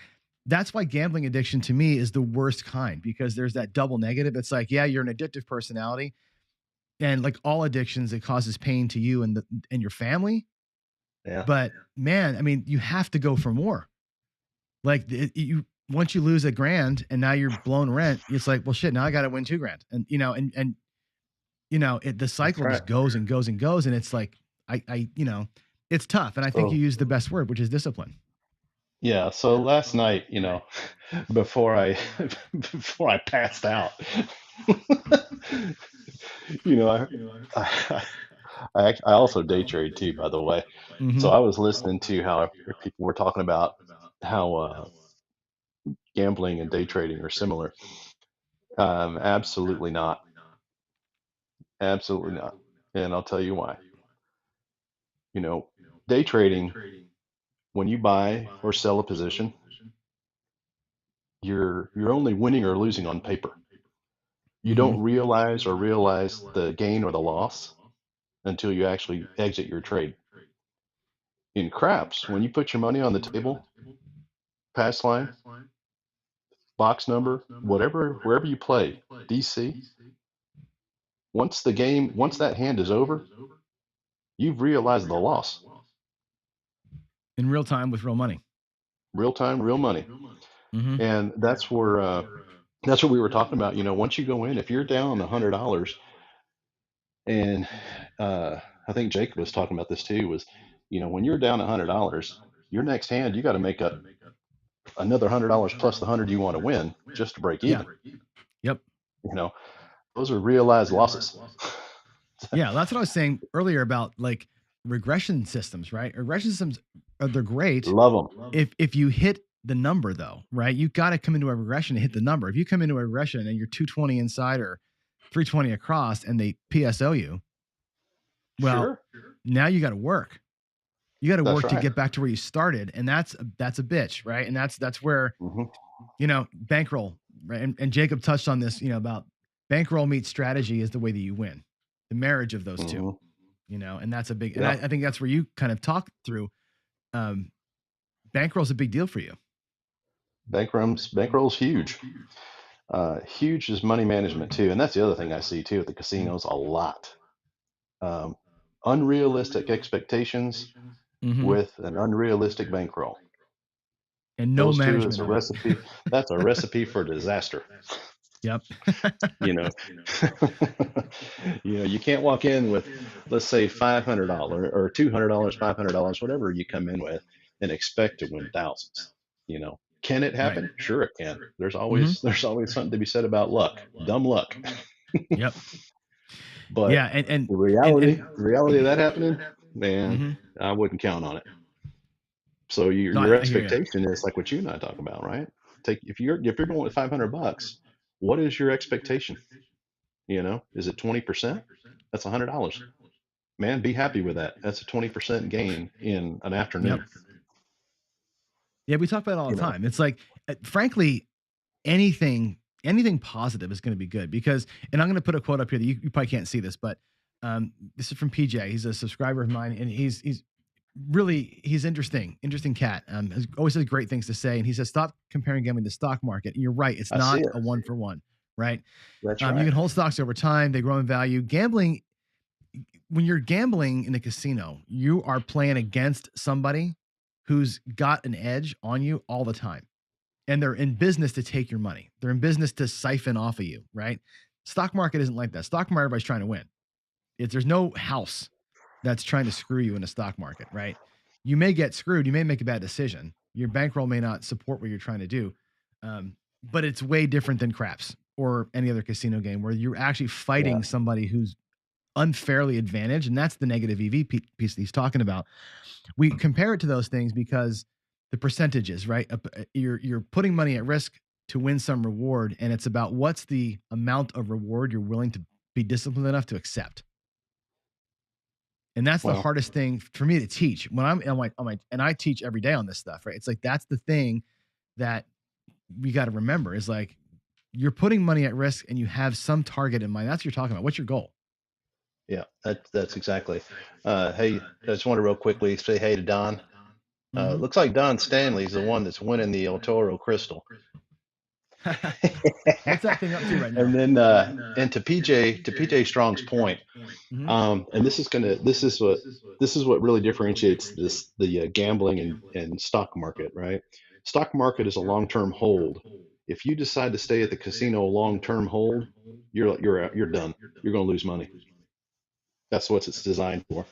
that's why gambling addiction to me is the worst kind, because there's that double negative. It's like, yeah, you're an addictive personality, and like all addictions, it causes pain to you and your family. Yeah. But man, I mean, you have to go for more. Like you once you lose $1,000 and now you're blowing rent, it's like, well, shit, now I got to win $2,000, and the cycle just goes and goes and goes, and it's like it's tough, and I think you used the best word, which is discipline. Yeah. So last night, before I before I passed out, I, I also day trade too, by the way. So I was listening to how people were talking about how gambling and day trading are similar. Absolutely not. Absolutely not. And I'll tell you why. Day trading, when you buy or sell a position, you're only winning or losing on paper. You don't realize the gain or the loss until you actually exit your trade. In craps, when you put your money on the table, pass line, box number, whatever, wherever you play, DC, once that hand is over, you've realized the loss. In real time with real money. Real time, real money. And that's what we were talking about. Once you go in, if you're down $100, and I think Jacob was talking about this too, was, when you're down $100, your next hand, you got to make up another $100 plus the 100 you want to win just to break even. Yep. Those are realized losses. Yeah, that's what I was saying earlier about like regression systems, right? Regression systems, they're great. Love them. If you hit the number though, right? You got to come into a regression to hit the number. If you come into a regression and you're 220 inside or 320 across and they PSO you, well, now you got to work. You got to work to get back to where you started, and that's a bitch, right? And that's where bankroll, right? And Jacob touched on this, about bankroll meets strategy is the way that you win. The marriage of those two, and that's a big. And I think that's where you kind of talk through. Bankroll's a big deal for you. Bankroll's huge. Huge is money management too, and that's the other thing I see too at the casinos a lot. Unrealistic expectations with an unrealistic bankroll, and no those management. Two is a recipe. That's a recipe for disaster. Yep. You can't walk in with, let's say, $500 or $200, $500, whatever you come in with, and expect to win thousands. Can it happen? Right. Sure, it can. There's always something to be said about luck, dumb luck. Yep. But yeah, and the reality of that happening, man, I wouldn't count on it. So your expectation is like what you and I talk about, right? If you're going with $500, what is your expectation? Is it 20%? That's $100. Man, be happy with that. That's a 20% gain in an afternoon. Yep. Yeah, we talk about it all the time. It's like, frankly, anything positive is going to be good because, and I'm going to put a quote up here that you probably can't see this, but this is from PJ. He's a subscriber of mine, and he's interesting cat. Always has great things to say, and he says, "Stop comparing gambling to the stock market." And you're right; it's not a one for one, right? That's You right. can hold stocks over time. They grow in value. Gambling, when you're gambling in a casino, you are playing against somebody who's got an edge on you all the time. And they're in business to take your money. They're in business to siphon off of you, right? Stock market isn't like that. Stock market, everybody's trying to win. There's no house that's trying to screw you in a stock market, right? You may get screwed. You may make a bad decision. Your bankroll may not support what you're trying to do. But it's way different than craps or any other casino game where you're actually fighting somebody who's unfairly advantaged. And that's the negative EV piece that he's talking about. We compare it to those things because the percentages, right? You're putting money at risk to win some reward. And it's about what's the amount of reward you're willing to be disciplined enough to accept. And that's the hardest thing for me to teach when I'm and I teach every day on this stuff, right? It's like, that's the thing that we got to remember is like, you're putting money at risk and you have some target in mind. That's what you're talking about. What's your goal? Yeah, that's exactly. Hey, I just want to real quickly say hey to Don. Looks like Don Stanley's the one that's winning the El Toro Crystal. What's that thing up to right now? And then and to PJ Strong's point, and this is what really differentiates the gambling and stock market, right? Stock market is a long-term hold. If you decide to stay at the casino long-term hold, you're done. You're going to lose money. That's what it's designed for.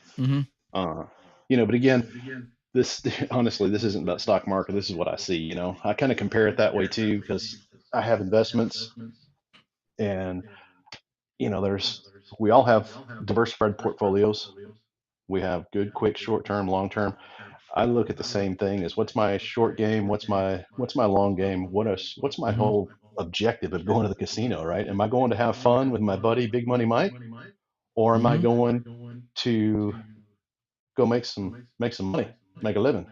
But again, this honestly, this isn't about stock market. This is what I see. I kind of compare it that way too because I have investments, and we all have diversified portfolio's. We have good, quick, short-term, long-term. I look at the same thing as what's my short game, what's my long game, what's my whole objective of going to the casino, right? Am I going to have fun with my buddy Big Money Mike, or am I going to go make some money, make a living?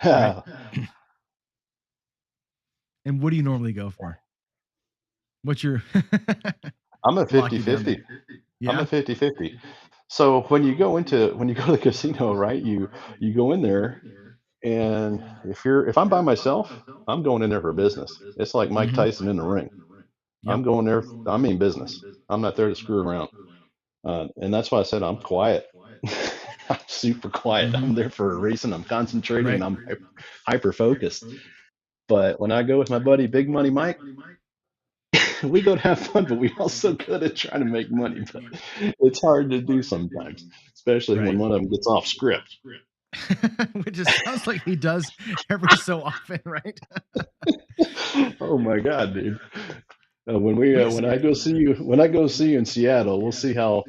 Right. And what do you normally go for? What's your I'm a 50-50. Yeah. I'm a 50-50. So when you go to the casino, right, you go in there, and if I'm by myself, I'm going in there for business. It's like Mike Tyson in the ring. I'm going there, I mean business. I'm not there to screw around. And that's why I said I'm quiet. I'm super quiet. I'm there for a reason. I'm concentrating. I'm hyper focused. But when I go with my buddy Big Money Mike, we go to have fun, but we also good at trying to make money. But it's hard to do sometimes, especially when one of them gets off script. Which it sounds like he does every so often, right? Oh my God, dude! When I go see you in Seattle, we'll see how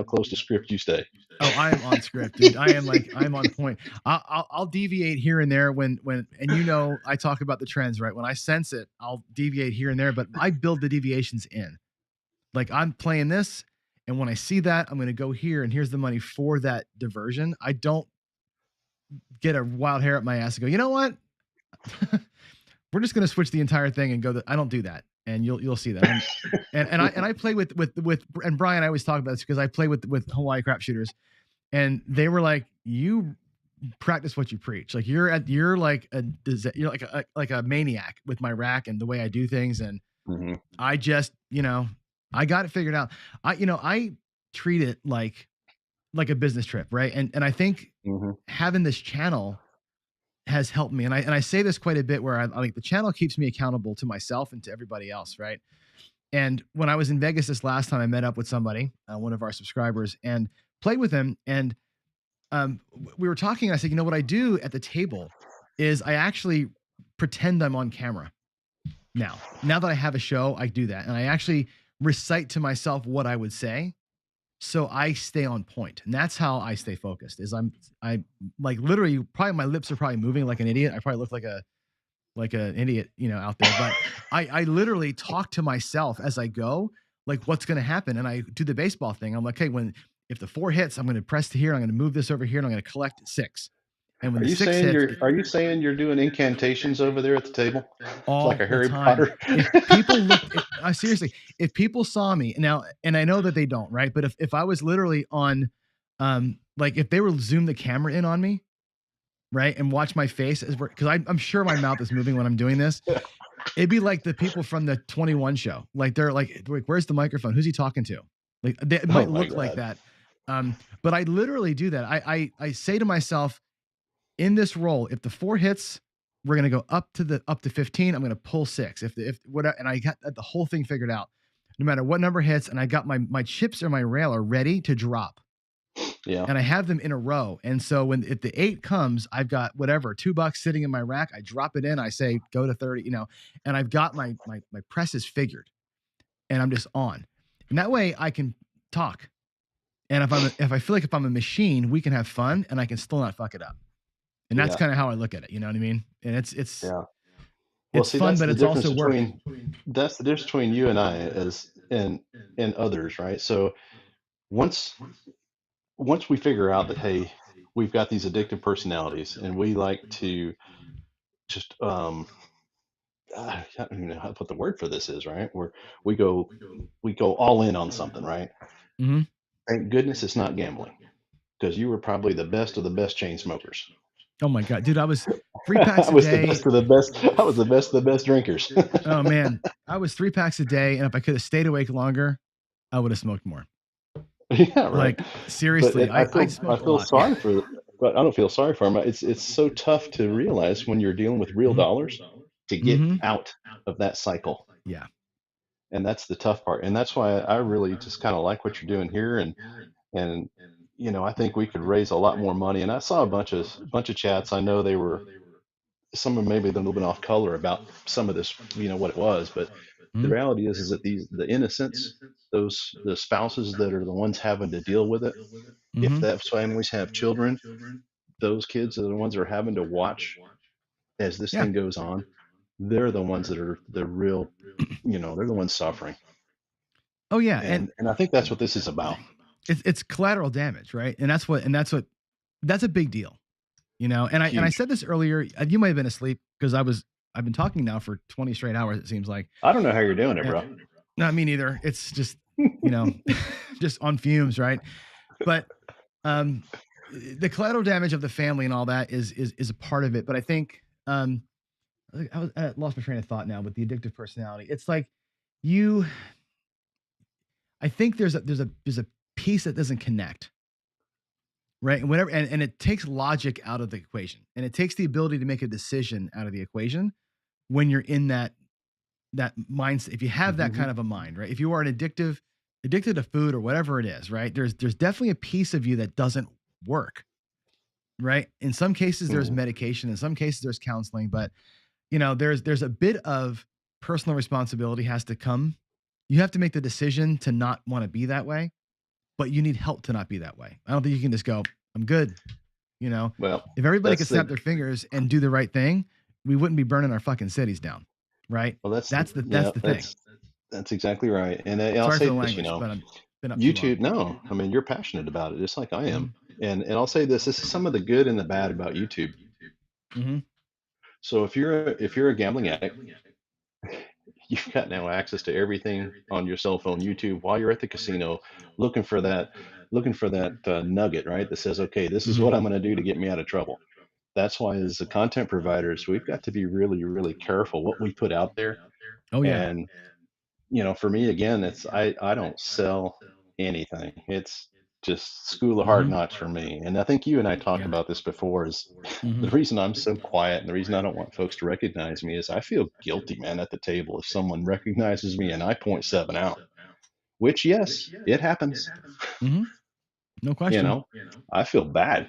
close to script you stay. Oh, I am on script, dude. I'm on point. I'll deviate here and there when and I talk about the trends, right? When I sense it, I'll deviate here and there, but I build the deviations in. Like, I'm playing this, and when I see that, I'm going to go here, and here's the money for that diversion. I don't get a wild hair up my ass and go, you know what? We're just going to switch the entire thing and go. I don't do that, and you'll see that. And I play with and Brian. I always talk about this because I play with Hawaii crap shooters, and they were like, you practice what you preach. Like you're like a maniac with my rack and the way I do things, and I just I got it figured out. I treat it like a business trip, right? And I think having this channel has helped me. And I say this quite a bit where I like the channel keeps me accountable to myself and to everybody else, right? And when I was in Vegas this last time, I met up with somebody, one of our subscribers, and played with him. And we were talking, and I said, what I do at the table is I actually pretend I'm on camera. Now that I have a show, I do that. And I actually recite to myself what I would say. So I stay on point, and that's how I stay focused. Is I like literally probably my lips are probably moving like an idiot. I probably look like an idiot, out there, but I literally talk to myself as I go, like what's going to happen. And I do the baseball thing. I'm like, hey, if the 4 hits, I'm going to press to here. I'm going to move this over here, and I'm going to collect 6. And when Are you saying you're doing incantations over there at the table? All like a Harry the time. Potter. If people look, seriously, if people saw me now, and I know that they don't, right? But if I was literally on, like if they were zoom the camera in on me, right, and watch my face because I'm sure my mouth is moving when I'm doing this. It'd be like the people from the 21 show. Like they're like, where's the microphone? Who's he talking to? Like it Oh might my look like God. that. But I literally do that. I say to myself, in this roll, if the 4 hits, we're gonna go up to 15. I'm gonna pull 6. If whatever, and I got the whole thing figured out. No matter what number hits, and I got my chips or my rail are ready to drop. Yeah. And I have them in a row. And so if the 8 comes, I've got whatever, $2 sitting in my rack. I drop it in. I say go to 30, and I've got my presses figured, and I'm just on. And that way I can talk. And if I feel like if I'm a machine, we can have fun, and I can still not fuck it up. And that's Yeah. kind of how I look at it. You know what I mean? And it's Yeah. Well, it's see, fun, that's but the it's difference also work. that's the difference between you and I and others, right? So once we figure out that, hey, we've got these addictive personalities and we like to just I don't even know what the word for this is, right? Where we go all in on something, right? Mm-hmm. Thank goodness it's not gambling, because you were probably the best of the best chain smokers. Oh my God, dude, I was 3 I packs a was the day. best of the best. I was the best of the best drinkers. Oh man, I was 3 packs a day, and if I could have stayed awake longer, I would have smoked more. Yeah, right. Like seriously, I I feel smoked a lot. sorry for, but I don't feel sorry for him. It's so tough to realize when you're dealing with real dollars to get Mm-hmm. out of that cycle. Yeah. And that's the tough part. And that's why I really just kind of like what you're doing here. And I think we could raise a lot more money. And I saw a bunch of chats. I know they were, some of them maybe a little bit off color about some of this, what it was, but the Mm-hmm. reality is that the innocents, the spouses that are the ones having to deal with it, if Mm-hmm. those families have children, those kids are the ones that are having to watch as this Yeah. thing goes on. They're the ones that are the real, they're the ones suffering. Oh yeah, And I think that's what this is about. it's collateral damage, right? And that's a big deal, And I Huge. said this earlier. You might have been asleep because I've been talking now for 20 straight hours. It seems like. I don't know how you're doing it, bro. Not me neither. It's just just on fumes, right? But the collateral damage of the family and all that is a part of it. But I think I lost my train of thought now with the addictive personality. It's like I think there's a piece that doesn't connect, right? And whatever, and it takes logic out of the equation, and it takes the ability to make a decision out of the equation when you're in that mindset. If you have that kind of a mind, right? If you are addicted to food or whatever it is, right? There's definitely a piece of you that doesn't work, right? In some cases, there's medication. In some cases, there's counseling. But there's a bit of personal responsibility has to come. You have to make the decision to not want to be that way, but you need help to not be that way. I don't think you can just go, I'm good. Well, if everybody could snap their fingers and do the right thing, we wouldn't be burning our fucking cities down, right? Well, that's the thing. That's exactly right. And I'll Sorry say for the this, language, but I've been up too long. YouTube, no, I mean, you're passionate about it, just like I am. And I'll say this is some of the good and the bad about YouTube. Mm-hmm. So if you're a gambling addict, you've got now access to everything on your cell phone, YouTube, while you're at the casino, looking for that nugget, right? That says, okay, this is what I'm going to do to get me out of trouble. That's why, as the content providers, we've got to be really, really careful what we put out there. Oh yeah. And for me, again, it's I don't sell anything. It's just school of hard knocks for me. And I think you and I talked about this before. Is the reason I'm so quiet and the reason I don't want folks to recognize me is I feel guilty, man, at the table if someone recognizes me and I point 7 out. Which, yes, it happens. No question. I feel bad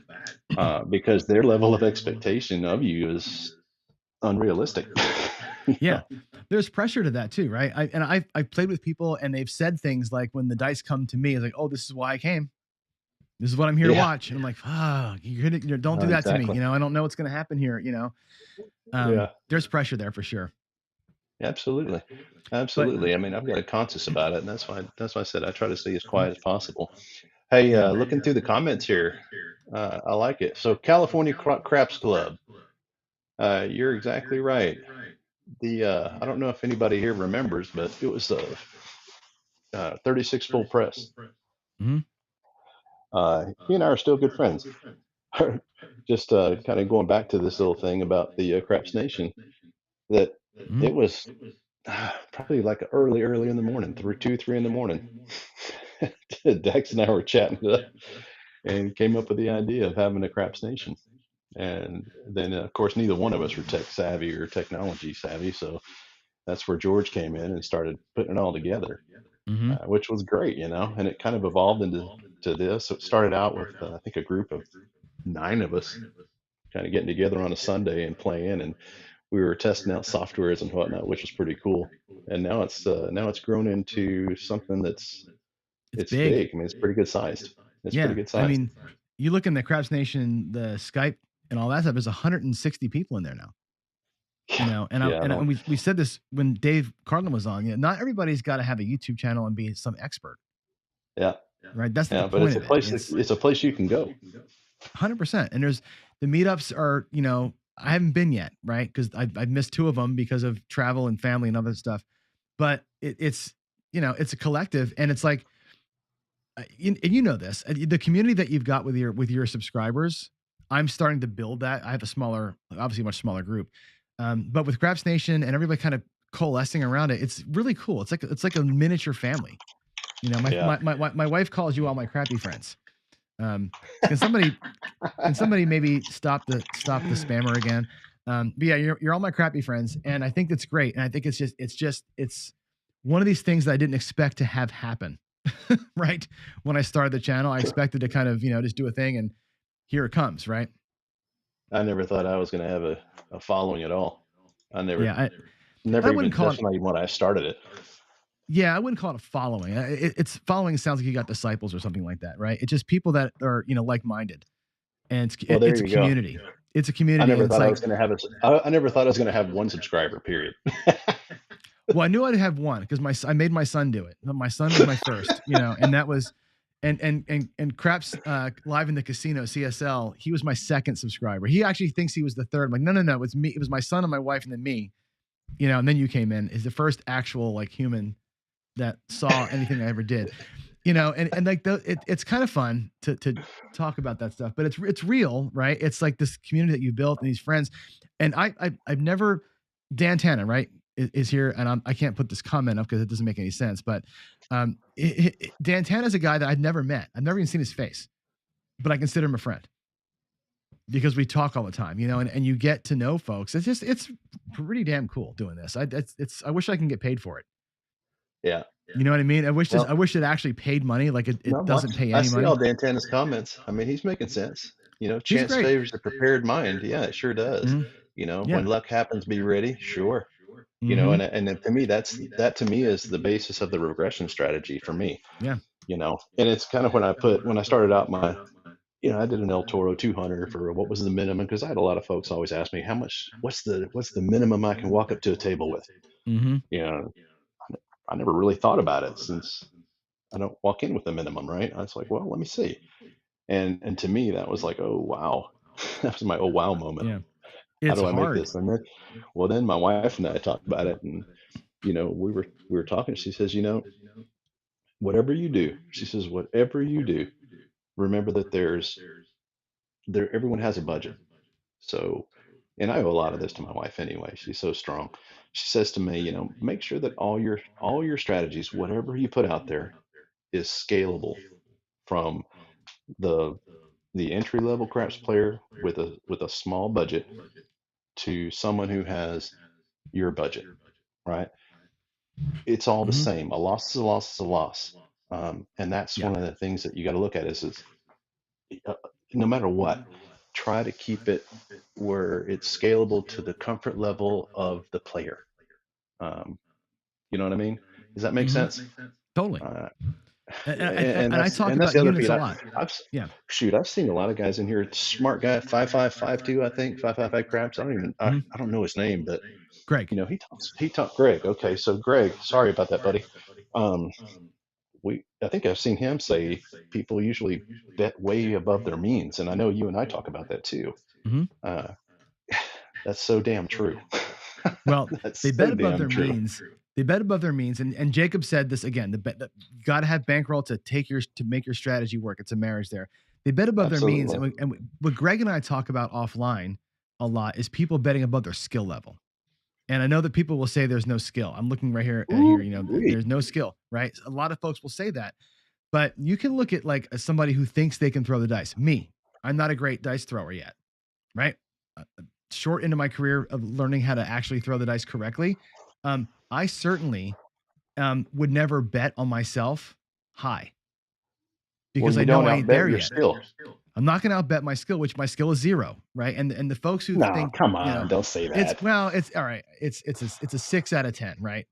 because their level of expectation of you is unrealistic. Yeah, there's pressure to that too, right? I've played with people and they've said things like, when the dice come to me, it's like, oh, this is why I came. This is what I'm here to watch. And I'm like, fuck, don't do that to me. I don't know what's going to happen here. There's pressure there for sure. Absolutely. I mean, I've got a conscience about it, and that's why I said I try to stay as quiet as possible. Hey, looking through the comments here, I like it. So California Craps Club, you're exactly right. I don't know if anybody here remembers, but it was 36 full press. He and I are still good friends. Just kind of going back to this little thing about the Craps Nation, that It was probably like early in the morning, 3 in the morning. Dex and I were chatting it up and came up with the idea of having a Craps Nation. And then, of course, neither one of us were tech savvy or technology savvy. So that's where George came in and started putting it all together, Mm-hmm. which was great, you know, and it kind of evolved into this. So it started out with, I think, a group of 9 of us kind of getting together on a Sunday and playing. And we were testing out softwares and whatnot, which was pretty cool. And now it's grown into something It's it's big. big. I mean, it's pretty good sized. It's Yeah. pretty good I sized. mean, you look in the Craps Nation, the Skype and all that stuff, there's 160 people in there now. You know, and Yeah, I don't. we said this when Dave Carlin was on. You know, not everybody's got to have a YouTube channel and be some expert, Yeah, right? That's not yeah, the but point of it. it's a place you can go. 100%. And there's the meetups are, you know, I haven't been yet, right? Because I've missed 2 of them because of travel and family and other stuff. But it's, you know, it's a collective, and it's like, and you know this, the community that you've got with your subscribers. I'm starting to build that. I have a smaller, obviously much smaller group, but with Craps Nation and everybody kind of coalescing around it, it's really cool. It's like a miniature family. You know, Yeah. my wife calls you all my crappy friends. Can somebody maybe stop the spammer again? But yeah, you're all my crappy friends, and I think that's great. And I think it's one of these things that I didn't expect to have happen. Right when I started the channel, I expected to kind of, you know, just do a thing, and here it comes. Right? I never thought I was going to have a following at all. I never, Yeah, never I even. wouldn't call That's it. not even when I started it. Yeah, I wouldn't call it a following. It's following sounds like you got disciples or something like that, right? It's just people that are, you know, like-minded, and Well, there it's a you go. community. It's a I community, never and it's thought I like, was going to have I never thought I was going to have 1 subscriber. Period. well, I knew I'd have 1 because I made my son do it. My son was my first, you know, and that was, and Craps live in the casino CSL. He was my 2nd subscriber. He actually thinks he was the 3rd. I'm like, no, it was me. It was my son and my wife, and then me, you know, and then you came in. Is the first actual like human that saw anything I ever did, you know, and like it's kind of fun to talk about that stuff, but it's real, right? It's like this community that you built and these friends, and I've never, Dan Tanner, right, is here, and I can't put this comment up because it doesn't make any sense, but Dan Tanner is a guy that I've never met. I've never even seen his face, but I consider him a friend because we talk all the time, you know, and you get to know folks. It's pretty damn cool doing this. I wish I can get paid for it. Yeah. You know what I mean? I wish Well, I wish it actually paid money. Like it no, doesn't pay I any see money. all Dantana's comments. I mean, he's making sense. You know, He's chance great. favors a prepared mind. Yeah, it sure does. Mhm. You know, Yeah. when luck happens, be ready. Sure. You know, Mhm. and to me, that to me is the basis of the regression strategy for me. Yeah. You know, and it's kind of when I started out my, you know, I did an El Toro 200 for what was the minimum, because I had a lot of folks always ask me what's the minimum I can walk up to a table with. Mm-hmm. You know, I never really thought about it since I don't walk in with the minimum, right? I was like, well, let me see. And to me, that was like, oh wow, that was my oh wow moment. Yeah. How It's do I make hard. this? And then my wife and I talked about it, and you know, we were talking. She says, you know, whatever you do, she says, whatever you do, remember that everyone has a budget. So, and I owe a lot of this to my wife anyway. She's so strong. She says to me, you know, make sure that all your strategies, whatever you put out there, is scalable from the entry level craps player with a small budget to someone who has your budget, right? It's all the Mhm. same. A loss is a loss is a loss. And that's Yeah. one of the things that you got to look at is uh, no matter what, try to keep it where it's scalable to the comfort level of the player. You know what I mean? Does that make Mhm. sense? Totally. And I That's talk that's about the other units feed. a lot. Yeah. I've seen a lot of guys in here. Smart guy, 5552, I think 555 craps. Mhm. I don't know his name, but Greg. you know he talks Greg. Okay, so Greg, sorry about that, buddy. Um, I think I've seen him say people usually bet way above their means, and I know you and I talk about that too. Mhm. That's so damn true. Well, That's they so bet above damn their true. means. They bet above their means, and Jacob said this again. You got to have bankroll to make your strategy work. It's a marriage there. They bet above their means, Absolutely. and what Greg and I talk about offline a lot is people betting above their skill level. And I know that people will say there's no skill. I'm looking right here, there's no skill, right? A lot of folks will say that, but you can look at like somebody who thinks they can throw the dice. Me, I'm not a great dice thrower yet, right? Short into my career of learning how to actually throw the dice correctly. I certainly would never bet on myself high because I know I ain't there yet. I'm not going to outbet my skill, which my skill is 0, right? And the folks who No, think, come on, don't say that. It's all right. It's a 6 out of 10, right?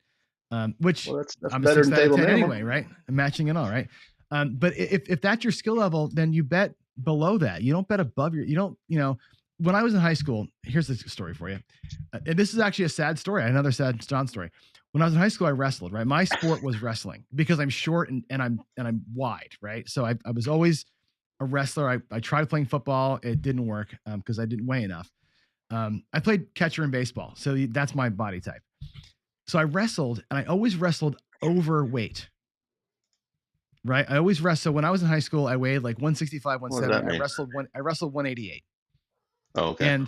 Which that's I'm a better 6 than out of table 10 minimum. anyway, right? I'm matching and all, right? But if that's your skill level, then you bet below that. You don't bet above you don't, when I was in high school, here's the story for you. And this is actually a sad story, another sad John story. When I was in high school, I wrestled, right? My sport was wrestling because I'm short and I'm wide, right? So I was always a wrestler. I tried playing football. It didn't work because I didn't weigh enough. I played catcher in baseball. So that's my body type. So I wrestled and I always wrestled overweight, right? I always wrestled. So when I was in high school, I weighed like 165, What does that 170. mean? I wrestled 188. Oh, okay. And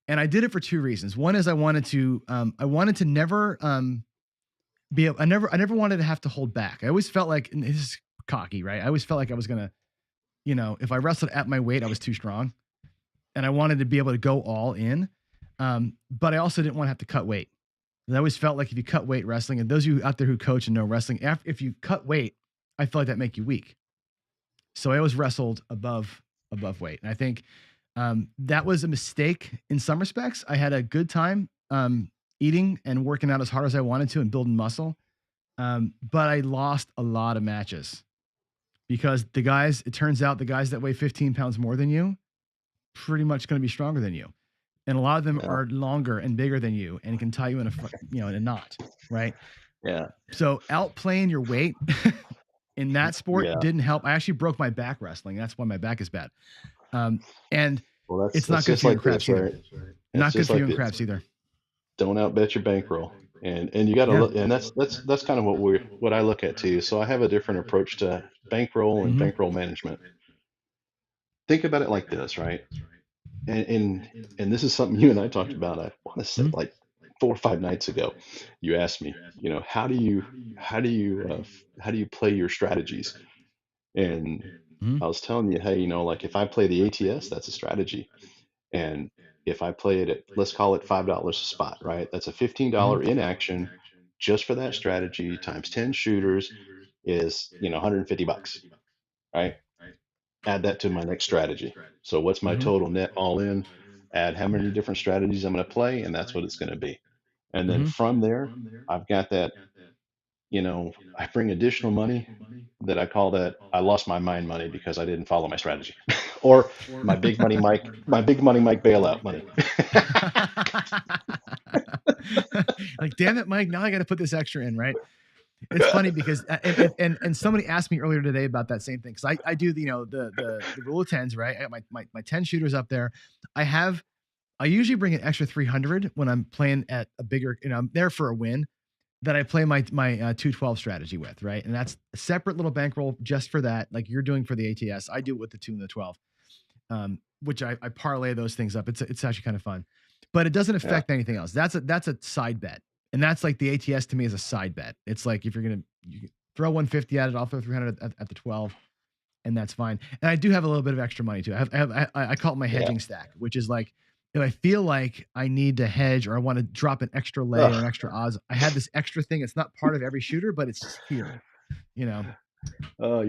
I did it for 2 reasons. One is I wanted to never I never wanted to have to hold back. I always felt like, and this is cocky, right? I always felt like I was gonna, if I wrestled at my weight, I was too strong, and I wanted to be able to go all in. But I also didn't want to have to cut weight. And I always felt like if you cut weight wrestling, and those of you out there who coach and know wrestling, if you cut weight, I feel like that make you weak. So I always wrestled above weight, and I think that was a mistake in some respects. I had a good time eating and working out as hard as I wanted to and building muscle. But I lost a lot of matches because it turns out the guys that weigh 15 pounds more than you, pretty much going to be stronger than you. And a lot of them are longer and bigger than you and can tie you in a knot. Right. Yeah. So outplaying your weight in that sport didn't help. I actually broke my back wrestling. That's why my back is bad. And it's not good for you in craps either. Not good for you in craps either. Don't outbet your bankroll, and you got to look, and that's kind of what I look at too. So I have a different approach to bankroll and bankroll management. Think about it like this, right? And this is something you and I talked about. I want to say like 4 or 5 nights ago. You asked me, how do you play your strategies? And I was telling you, hey, like if I play the ATS, that's a strategy. And if I play it at, let's call it $5 a spot, right? That's a $15 in action just for that strategy times 10 shooters is, $150, right? Add that to my next strategy. So what's my total net all in? Add how many different strategies I'm going to play, and that's what it's going to be. And then from there, I've got that, I bring additional money that I call that I lost my mind money because I didn't follow my strategy. Or my big money Mike bailout money. Like, damn it, Mike, now I got to put this extra in, right? It's funny because and somebody asked me earlier today about that same thing. Cause I do the rule of 10s, right? I got my 10 shooters up there. I usually bring an extra 300 when I'm playing at a bigger, I'm there for a win that I play my 212 strategy with, right? And that's a separate little bankroll just for that. Like you're doing for the ATS. I do it with the 2 and the 12. Which I parlay those things up. It's actually kind of fun, but it doesn't affect anything else. That's a side bet. And that's like the ATS to me is a side bet. It's like, if you throw 150 at it, I'll throw 300 at the 12 and that's fine. And I do have a little bit of extra money too. I call it my hedging stack, which is like, if I feel like I need to hedge or I want to drop an extra lay or an extra odds, I have this extra thing. It's not part of every shooter, but it's just here, Oh,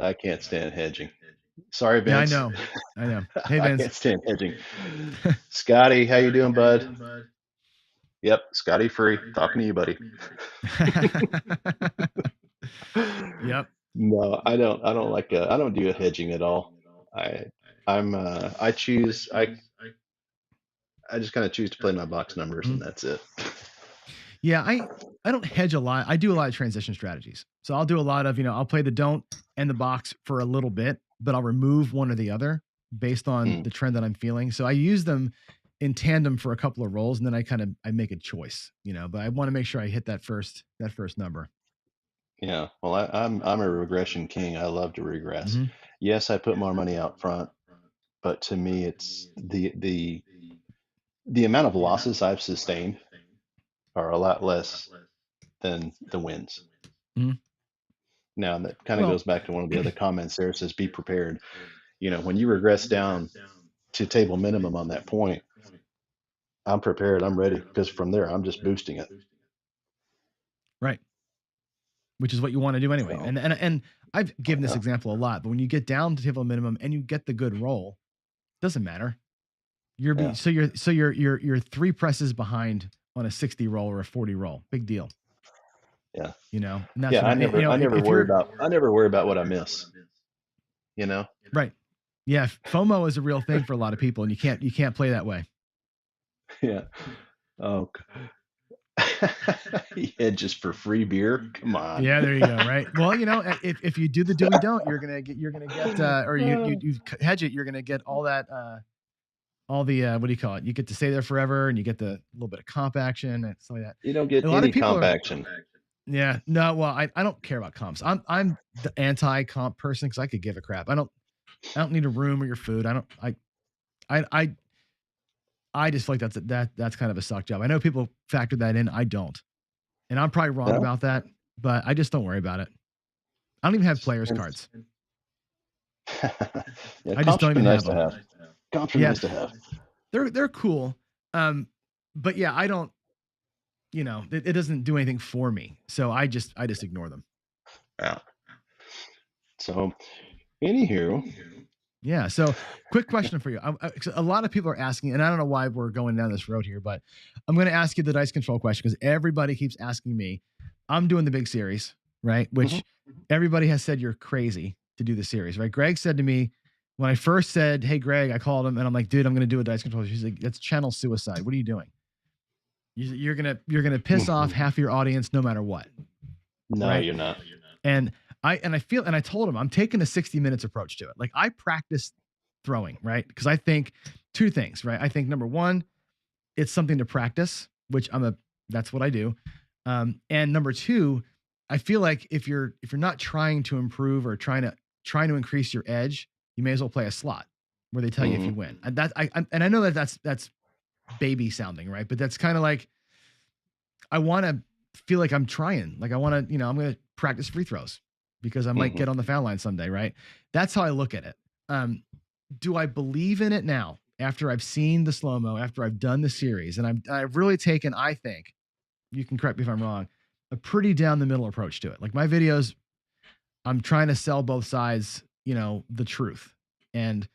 I can't stand hedging. Sorry, Vince. Yeah, I know. Hey, Vince. I can't stand hedging. Scotty, how you doing, bud? Yep, Scotty free. Talking to you, buddy. Yep. No, I don't do a hedging at all. I just kind of choose to play my box numbers and that's it. Yeah, I don't hedge a lot. I do a lot of transition strategies. So I'll do a lot of, I'll play the don't and the box for a little bit, but I'll remove one or the other based on the trend that I'm feeling. So I use them in tandem for a couple of rolls and then I make a choice, but I want to make sure I hit that first number. Yeah. Well, I'm a regression king. I love to regress. Yes, I put more money out front, but to me it's the amount of losses I've sustained are a lot less than the wins. Mhm. Now that kind of Well, goes back to one of the other comments there. It says be prepared. When you regress down to table minimum on that point, I'm prepared. I'm ready because from there I'm just boosting it. right. Which is what you want to do anyway. So, And I've given this yeah. example a lot, but when you get down to table minimum and you get the good roll, doesn't matter. Yeah. You're 3 presses behind on a 60 roll or a 40 roll. Big deal. Yeah. And that's Yeah. what I never if worry you're about what I miss. right. Yeah, FOMO is a real thing for a lot of people, and you can't play that way. Yeah. Oh, yeah, just for free beer. Come on. Yeah, there you go. Right. Well, if you do the do we don't, you're gonna get or you hedge it, you're gonna get all that all the what do you call it? You get to stay there forever, and you get the little bit of comp action and stuff like that. You don't get A lot any of people comp are. action. Yeah. No. Well, I don't care about comps. I'm the anti comp person because I could give a crap. I don't need a room or your food. I just feel like that's kind of a suck job. I know people factor that in. I don't. And I'm probably wrong No? about that, but I just don't worry about it. I don't even have players cards. Yeah, I just comps don't are even nice have to them. have. Comps are Yeah. nice to have. They're cool. But yeah, I don't, it doesn't do anything for me. So I just ignore them. Yeah. So, anywho. Yeah. So, quick question for you. A lot of people are asking, and I don't know why we're going down this road here, but I'm going to ask you the dice control question because everybody keeps asking me. I'm doing the big series, right? Which everybody has said you're crazy to do the series, right? Greg said to me when I first said, "Hey, Greg," I called him and I'm like, "Dude, I'm going to do a dice control." He's like, "That's channel suicide. What are you doing? You're gonna piss off half your audience no matter what." No, right? you're not. And I told him I'm taking a 60 minutes approach to it. Like I practice throwing, right? Because I think 2 things, right? I think number 1, it's something to practice, which that's what I do. And number 2, I feel like if you're not trying to improve or trying to increase your edge, you may as well play a slot where they tell you if you win. And I know that's baby sounding, right? But that's kind of like I want to feel like I'm trying. Like I want to, I'm going to practice free throws because I might get on the foul line someday, right? That's how I look at it. Do I believe in it now after I've seen the slow-mo, after I've done the series, and I've really taken, I think, you can correct me if I'm wrong, a pretty down the middle approach to it. Like my videos, I'm trying to sell both sides, the truth. And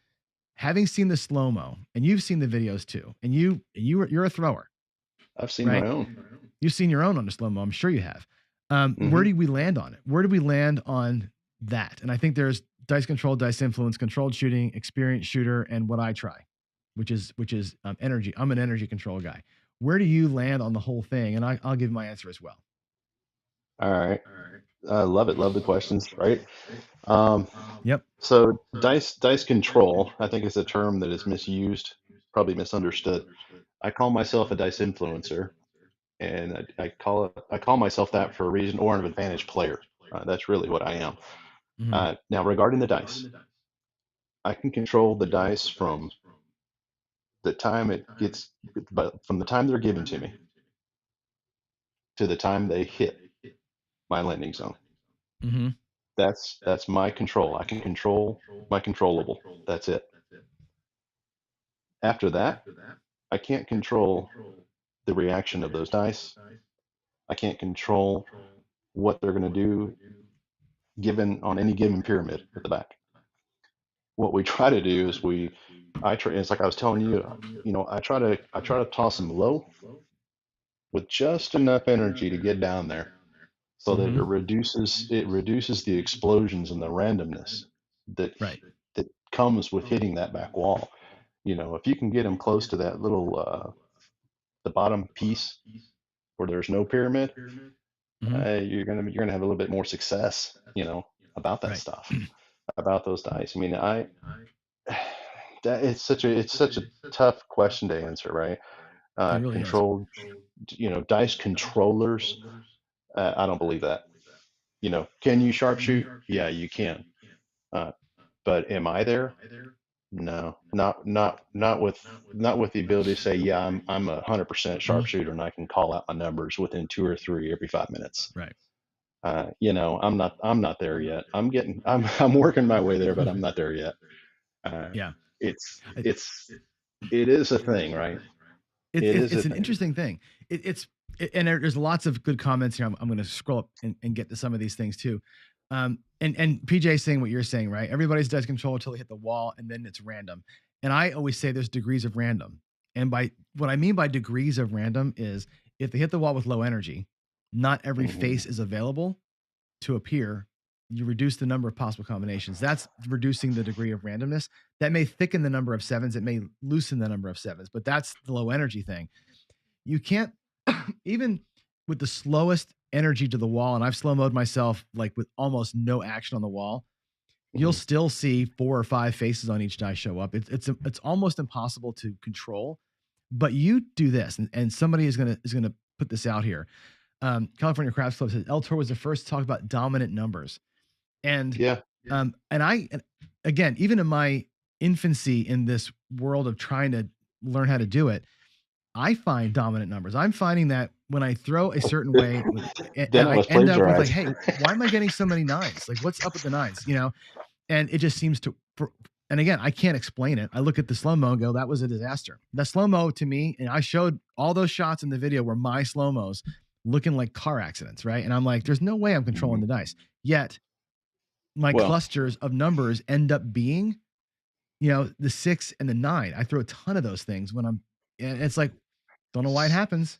having seen the slow-mo, and you've seen the videos too, and you're a thrower. I've seen my own. You've seen your own on the slow-mo. I'm sure you have. Where do we land on it? Where do we land on that? And I think there's dice control, dice influence, controlled shooting, experienced shooter, and what I try, which is energy. I'm an energy control guy. Where do you land on the whole thing? And I'll give my answer as well. All right. I love it. Love the questions, right? Yep. So dice control, I think is a term that is misused, probably misunderstood. I call myself a dice influencer, and I call myself that for a reason, or an advantage player. That's really what I am. Now, regarding the dice, I can control the dice from the time from the time they're given to me to the time they hit my landing zone. That's my control. I can control my controllable. That's it. After that, I can't control the reaction of those dice. I can't control what they're going to do given on any given pyramid at the back. What we try to do is it's like I was telling you, I try to toss them low with just enough energy to get down there so that it reduces the explosions and the randomness that comes with hitting that back wall. If you can get them close to that little the bottom piece where there's no pyramid, you're gonna have a little bit more success, about that stuff, about those dice. I mean, it's such a tough question to answer, right? It really Control, dice controllers. I don't believe that. Can you sharpshoot? Yeah, you can. But am I there? No, not with the ability to say, yeah, I'm 100% sharpshooter and I can call out my numbers within two or three every 5 minutes. Right. I'm not there yet. I'm working my way there, but I'm not there yet. Uh, Yeah. it's it's it is a thing, right? It is a It's an thing. interesting thing. And there's lots of good comments here. I'm going to scroll up and get to some of these things too. And PJ saying what you're saying, right? Everybody's does control until they hit the wall, and then it's random. And I always say there's degrees of random. And by what I mean by degrees of random is if they hit the wall with low energy, not every face is available to appear. You reduce the number of possible combinations. That's reducing the degree of randomness. That may thicken the number of sevens. It may loosen the number of sevens, but that's the low energy thing. You can't, even with the slowest energy to the wall, and I've slow mode myself like with almost no action on the wall, you'll still see 4 or 5 faces on each die show up. It's almost impossible to control. But you do this, and somebody is gonna put this out here. California Craps Club says El Toro was the first to talk about dominant numbers. And yeah, and again, even in my infancy in this world of trying to learn how to do it, I find dominant numbers. I'm finding that when I throw a certain way, and then it I was end up with like, plagiarized. hey, why am I getting so many nines? Like, what's up with the nines? And it just seems to. And again, I can't explain it. I look at the slow mo and go, that was a disaster. The slow mo to me, and I showed all those shots in the video were my slow mos looking like car accidents, right? And I'm like, there's no way I'm controlling the dice. Yet my Well, clusters of numbers end up being, the 6 and the 9. I throw a ton of those things and it's like, don't know why it happens.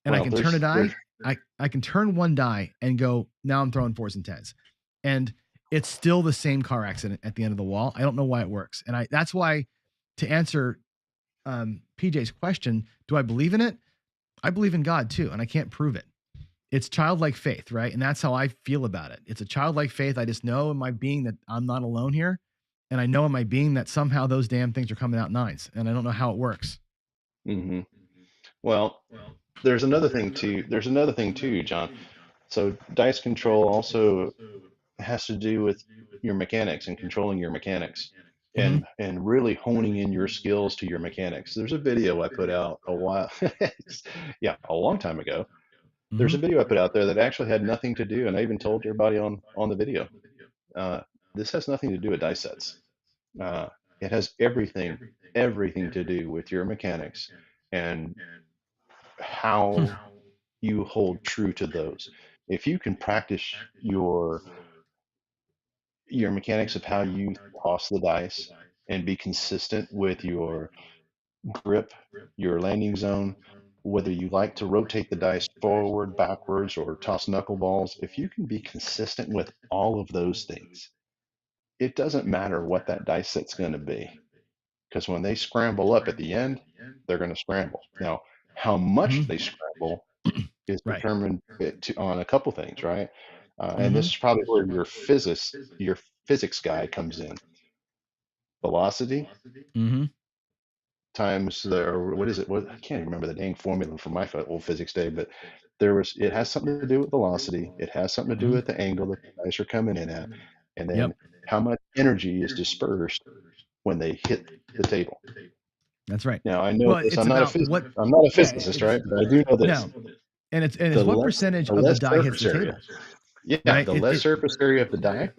And I well, can turn a there's die. I can turn one die and go, now I'm throwing 4s and 10s. And it's still the same car accident at the end of the wall. I don't know why it works. And that's why, to answer PJ's question, do I believe in it? I believe in God too, and I can't prove it. It's childlike faith, right? And that's how I feel about it. It's a childlike faith. I just know in my being that I'm not alone here. And I know in my being that somehow those damn things are coming out 9s. And I don't know how it works. Well, there's another thing too. There's another thing too, John. So dice control also has to do with your mechanics and controlling your mechanics and really honing in your skills to your mechanics. There's a video I put out a long time ago. There's a video I put out there that actually had nothing to do, and I even told everybody on the video, this has nothing to do with dice sets. It has everything to do with your mechanics and how you hold true to those. If you can practice your mechanics of how you toss the dice and be consistent with your grip, your landing zone, whether you like to rotate the dice forward, backwards, or toss knuckleballs, if you can be consistent with all of those things, it doesn't matter what that dice set's going to be. Because when they scramble up at the end, they're going to scramble. Now, how much they scramble is determined on a couple things, right? And this is probably where your physics guy comes in. Velocity times what is it? I can't remember the dang formula from my old physics day, but it has something to do with velocity. It has something to do with the angle that the dice are coming in at, and then how much energy is dispersed when they hit the table. That's right. Now I know Well, this. it's I'm not about what. I'm not a physicist, right? But I do know this. No, and it's what percentage of the die hits the table. Yeah, right? the less surface area of the die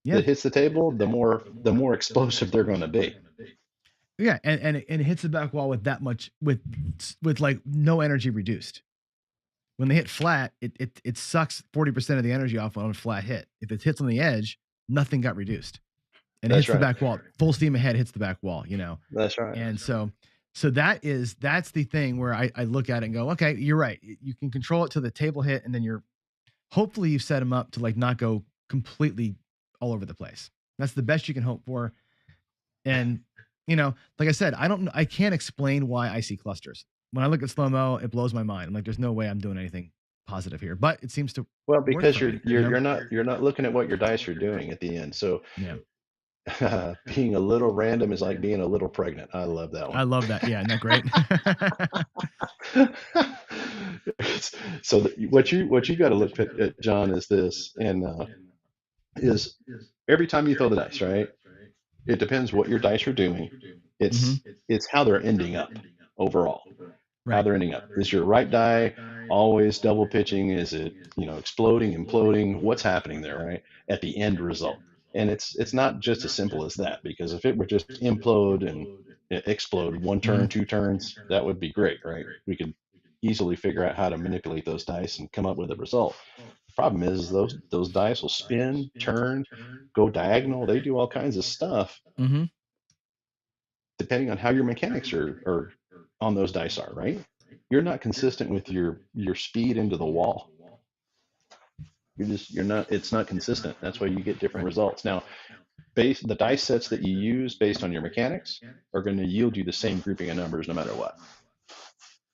that hits the table, the more explosive they're going to be. Yeah, and it hits the back wall with that much with like no energy reduced. When they hit flat, it sucks 40% of the energy off on a flat hit. If it hits on the edge, nothing got reduced. And it hits the back wall. Full steam ahead hits the back wall, That's right. And so that's the thing where I look at it and go, okay, you're right. You can control it to the table hit, and then hopefully you've set them up to like not go completely all over the place. That's the best you can hope for. And like I said, I can't explain why I see clusters. When I look at slow-mo, it blows my mind. I'm like, there's no way I'm doing anything positive here, but it seems to because work you're not looking at what your dice are doing at the end. So being a little random is like being a little pregnant. I love that one. I love that. Yeah, isn't that great? So what you got to look at, John, is this, and is every time you throw the dice, right? It depends what your dice are doing. Mm-hmm. It's how they're ending up overall. How Right. they're ending up. Is your right die always double pitching? Is it, exploding, imploding? What's happening there, right? At the end result. And it's not just as simple as that, because if it were just implode and explode one Mm-hmm. turn, two turns, that would be great, right? We could easily figure out how to manipulate those dice and come up with a result. The problem is those dice will spin, turn, go diagonal. They do all kinds of stuff Mm-hmm. depending on how your mechanics are on those dice are, right? You're not consistent with your speed into the wall. You're not, it's not consistent. That's why you get different results. Now, the dice sets that you use based on your mechanics are going to yield you the same grouping of numbers no matter what.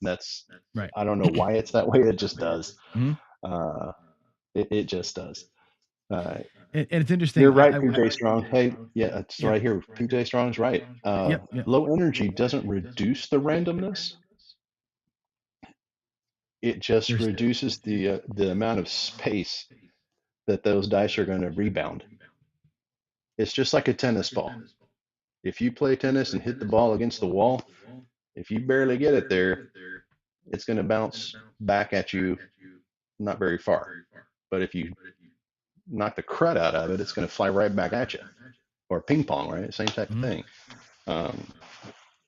That's, Right. I don't know why it's that way. It just does. Mm-hmm. It just does. And it's interesting. You're right, PJ Strong. Hey, yeah, it's Yeah. right here. PJ Strong's right. Yep. Yep. Low energy doesn't reduce the randomness. It just There's reduces the amount of space that those dice are going to rebound. It's just like a tennis ball. If you play tennis and hit the ball against the wall, if you barely get it there, it's going to bounce back at you not very far. But if you knock the crud out of it, it's going to fly right back at you. Or ping pong, right? Same type of thing.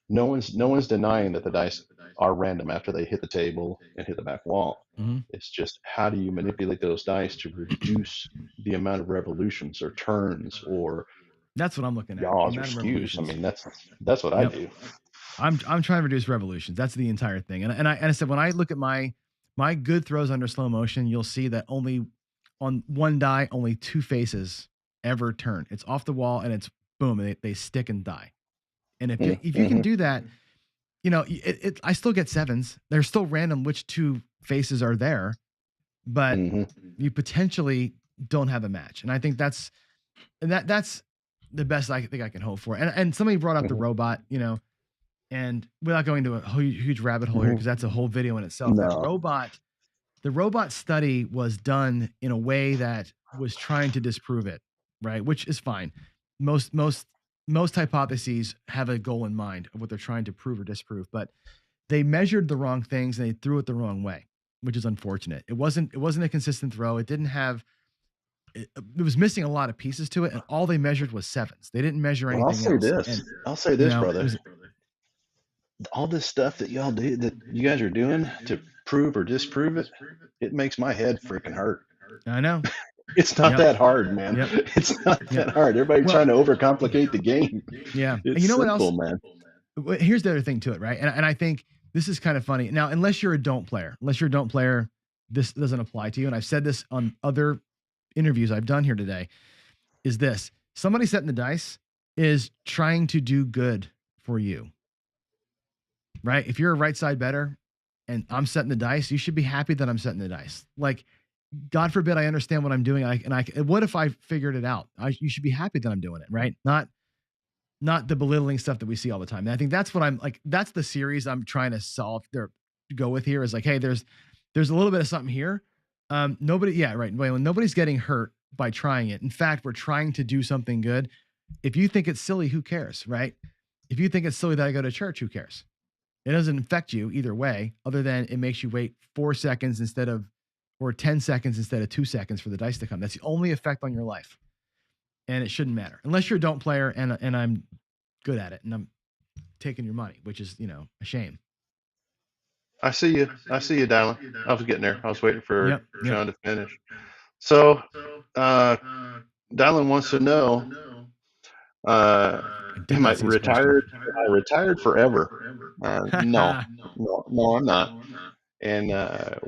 No one's denying that the dice are random after they hit the table and hit the back wall. Mm-hmm. It's just, how do you manipulate those dice to reduce the amount of revolutions or turns or That's what I'm looking at. The yaws or amount of skews? I revolutions. mean, that's what I Yep. do. I'm trying to reduce revolutions. That's the entire thing. And I said, when I look at my good throws under slow motion, you'll see that only on one die, only two faces ever turn. It's off the wall and it's boom, and they stick and die. And if you can do that, I still get sevens. They're still random which two faces are there, but you potentially don't have a match. And I think that's the best I think I can hope for. And somebody brought up the robot, and without going to a huge rabbit hole here, because that's a whole video in itself. No. The robot study was done in a way that was trying to disprove it, right? Which is fine. Most hypotheses have a goal in mind of what they're trying to prove or disprove, but they measured the wrong things and they threw it the wrong way, which is unfortunate. It wasn't a consistent throw. It didn't have. It was missing a lot of pieces to it, and all they measured was sevens. They didn't measure anything else. I'll say this, brother. Was, all this stuff that y'all do, that you guys are doing to prove or disprove it, it makes my head freaking hurt. I know. It's not that hard, man. It's not that hard. Everybody's trying to overcomplicate the game. Yeah. It's and you know simple, what else? Man. Here's the other thing to it, right? And I think this is kind of funny. Now, unless you're a don't player, this doesn't apply to you. And I've said this on other interviews I've done here today, is this: somebody setting the dice is trying to do good for you, right? If you're a right side better and I'm setting the dice, you should be happy that I'm setting the dice. Like, God forbid I understand what I'm doing. What if I figured it out? You should be happy that I'm doing it, right? Not the belittling stuff that we see all the time. And I think that's what I'm like. That's the series I'm trying to go with here, is like, hey, there's a little bit of something here. Nobody's getting hurt by trying it. In fact, we're trying to do something good. If you think it's silly, who cares, right? If you think it's silly that I go to church, who cares? It doesn't affect you either way, other than it makes you wait 4 seconds or 10 seconds instead of 2 seconds for the dice to come. That's the only effect on your life. And it shouldn't matter unless you're a don't player and I'm good at it and I'm taking your money, which is, a shame. I see you, Dylan. I was getting there. I was waiting for Sean to finish. So, Dylan wants to know, am I retired? I retired forever. No, I'm not. And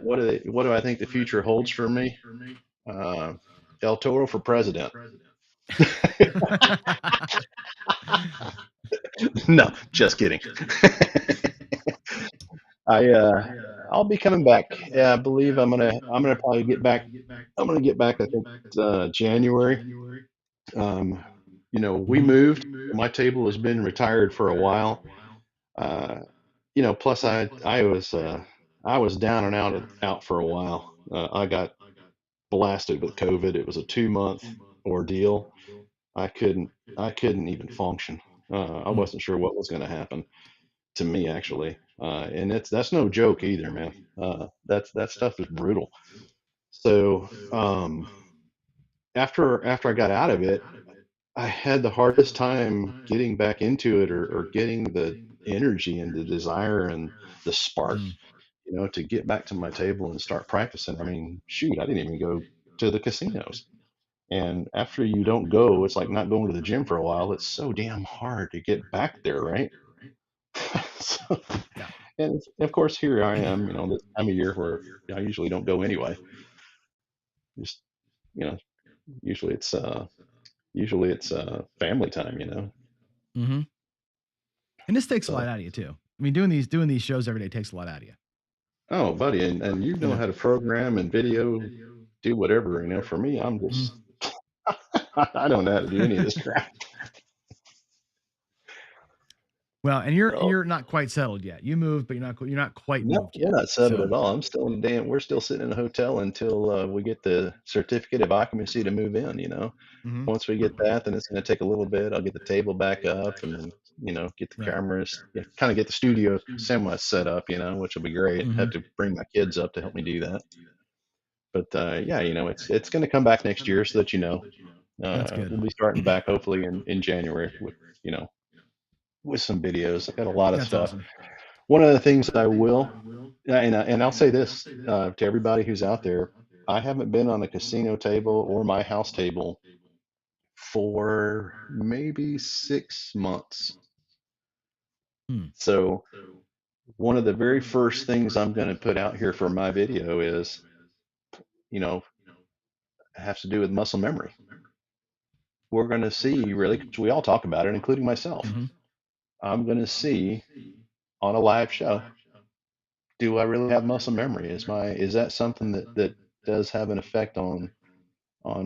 what do I think the future holds for me? El Toro for president. No, just kidding. I'll be coming back. Yeah, I believe I'm gonna probably get back. I'm gonna get back, I think, January. We moved. My table has been retired for a while. Plus I was down and out for a while. I got blasted with COVID. It was a 2-month ordeal. I couldn't even function. I wasn't sure what was going to happen to me actually, and that's no joke either, man. That stuff is brutal. So after I got out of it, I had the hardest time getting back into it, or getting the energy and the desire and the spark, to get back to my table and start practicing. I mean, shoot, I didn't even go to the casinos. And after you don't go, it's like not going to the gym for a while. It's so damn hard to get back there, right? So, and of course, here I am, this time of year where I usually don't go anyway. Just, you know, usually it's family time, Mm-hmm. And this takes a lot So, out of you too. I mean, doing these shows every day takes a lot out of you. oh, buddy, and you know how to program and video, do whatever, For me, I'm just, I don't know how to do any of this crap. Well, and you're So, not quite settled yet. You moved, but you're not quite no, moved we're yet. not settled So at all. I'm still we're still sitting in a hotel until we get the certificate of occupancy to move in. Mhm. Once we get that, then it's going to take a little bit. I'll get the table back up, and then, get the Right. cameras, kind of get the studio semi set up, which will be great. Have Mhm. to bring my kids up to help me do that. But yeah, it's going to come back next year, so that That's good. we'll be starting back hopefully in January with with some videos. I got a lot of That's stuff. awesome. One of the things I will, and I'll say this to everybody who's out there, I haven't been on a casino table or my house table for maybe 6 months. So one of the very first things I'm going to put out here for my video is, has to do with muscle memory. We're going to see, really, because we all talk about it, including myself. I'm going to see on a live show, do I really have muscle memory? Is that something that does have an effect on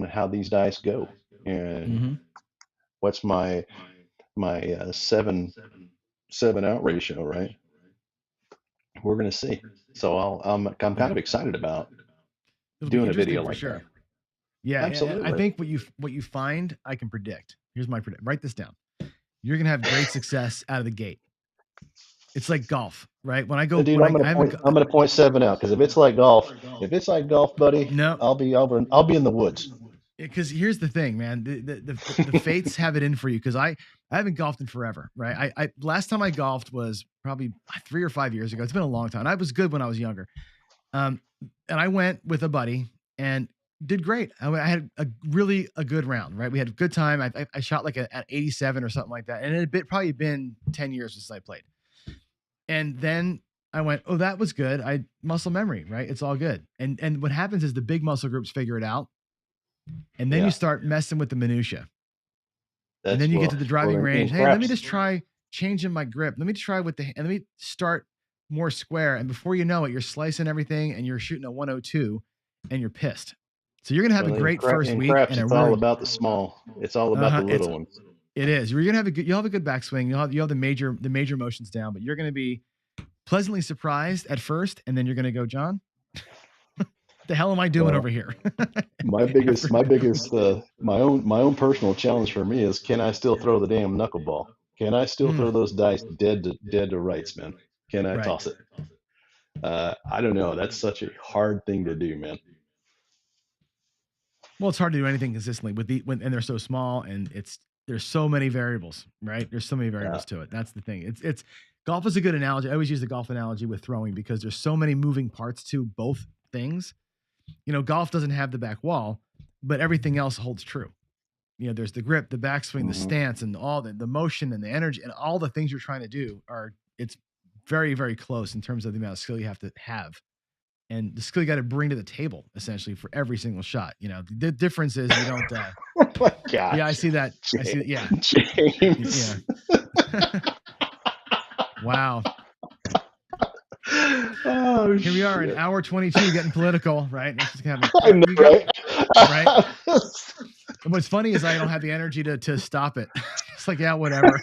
how these dice go? And what's my 7 out ratio, right? We're going to see. So I'm kind of excited about It'll be doing a interesting video for like sure. that. Yeah, I Absolutely. think what you find, I can predict. Here's my predict. Write this down. You're gonna have great success out of the gate. It's like golf, right? When I go, Dude, when I'm I have a, gonna point 7 out, because if it's like golf, buddy, no, I'll be in the woods. because here's the thing, man. The fates have it in for you, because I haven't golfed in forever, right? I last time I golfed was probably 3 or 5 years ago. It's been a long time. I was good when I was younger, and I went with a buddy and did great. I had a good round, right? We had a good time. I shot like at 87 or something like that, and it had probably been 10 years since I played. And then I went, oh, that was good. Muscle memory, right? It's all good. And what happens is the big muscle groups figure it out, and then Yeah. you start messing with the minutia. And then you get to the well, driving in range. Hey, let me craps, just try changing my grip. Let me try and let me start more square. And before you know it, you're slicing everything and you're shooting a 102 and you're pissed. So you're gonna have a great first in week craps, and a it's all really about the small. It's all about the it's little ones. it is. You're gonna have you'll have a good backswing. You'll have the major motions down, but you're gonna be pleasantly surprised at first, and then you're gonna go, John, the hell am I doing Well, over here? my own personal challenge for me is, can I still throw the damn knuckleball? Can I still throw those dice dead to rights, man? Can I Right. toss it? I don't know. That's such a hard thing to do, man. Well, it's hard to do anything consistently and they're so small, and there's so many variables, right? There's so many variables to it. That's the thing. It's golf is a good analogy. I always use the golf analogy with throwing, because there's so many moving parts to both things. Golf doesn't have the back wall, but everything else holds true. There's the grip, the backswing, the stance, and all the motion and the energy, and all the things you're trying to do it's very, very close in terms of the amount of skill you have to have. And the skill you got to bring to the table, essentially, for every single shot. The difference is you don't. Oh my gosh. Yeah, I see that. I see. Yeah, James. Yeah. Wow. Oh, here we are, an hour 22, getting political, right? Let's just have I know, right? right? And what's funny is I don't have the energy to stop it. It's like, yeah, whatever.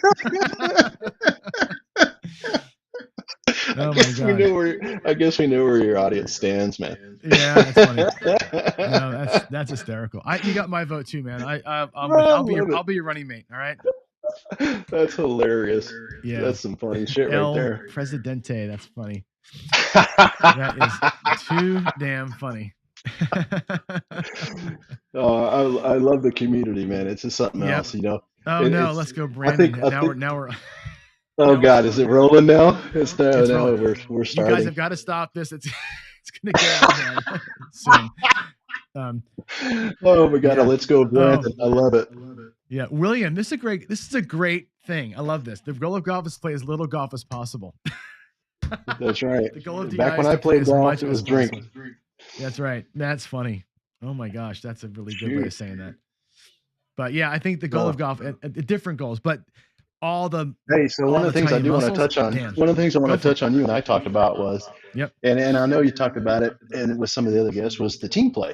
Oh my God. I guess we know where your audience stands, man. Yeah, that's funny. No, that's hysterical. You got my vote too, man. I'll be your running mate. All right. That's hilarious. Yeah. That's some funny shit right El there. Presidente. That's funny. That is too damn funny. I love the community, man. It's just something Yep. else, you know. Oh no, let's go, I Brandon. think Now we're oh God, is it rolling now? It's it's now rolling. we're You starting. guys have got to stop this. It's gonna get out of hand soon. Oh my God, Yeah. let's go, Brandon. I love it. Yeah, William, this is a great thing. I love this. The goal of golf is to play as little golf as possible. That's right. The goal of DI Back when is I to play played as golf, much it as was drink. possible. That's right. That's funny. Oh my gosh, that's a really good way of saying that. But yeah, I think the goal of golf, different goals, but all the Hey, so one of the things I tiny do want to muscles, touch on, damn. one of the things I want Go to for it. touch on you and I talked about was, Yep. and I know you talked about it, and with some of the other guests was the team play.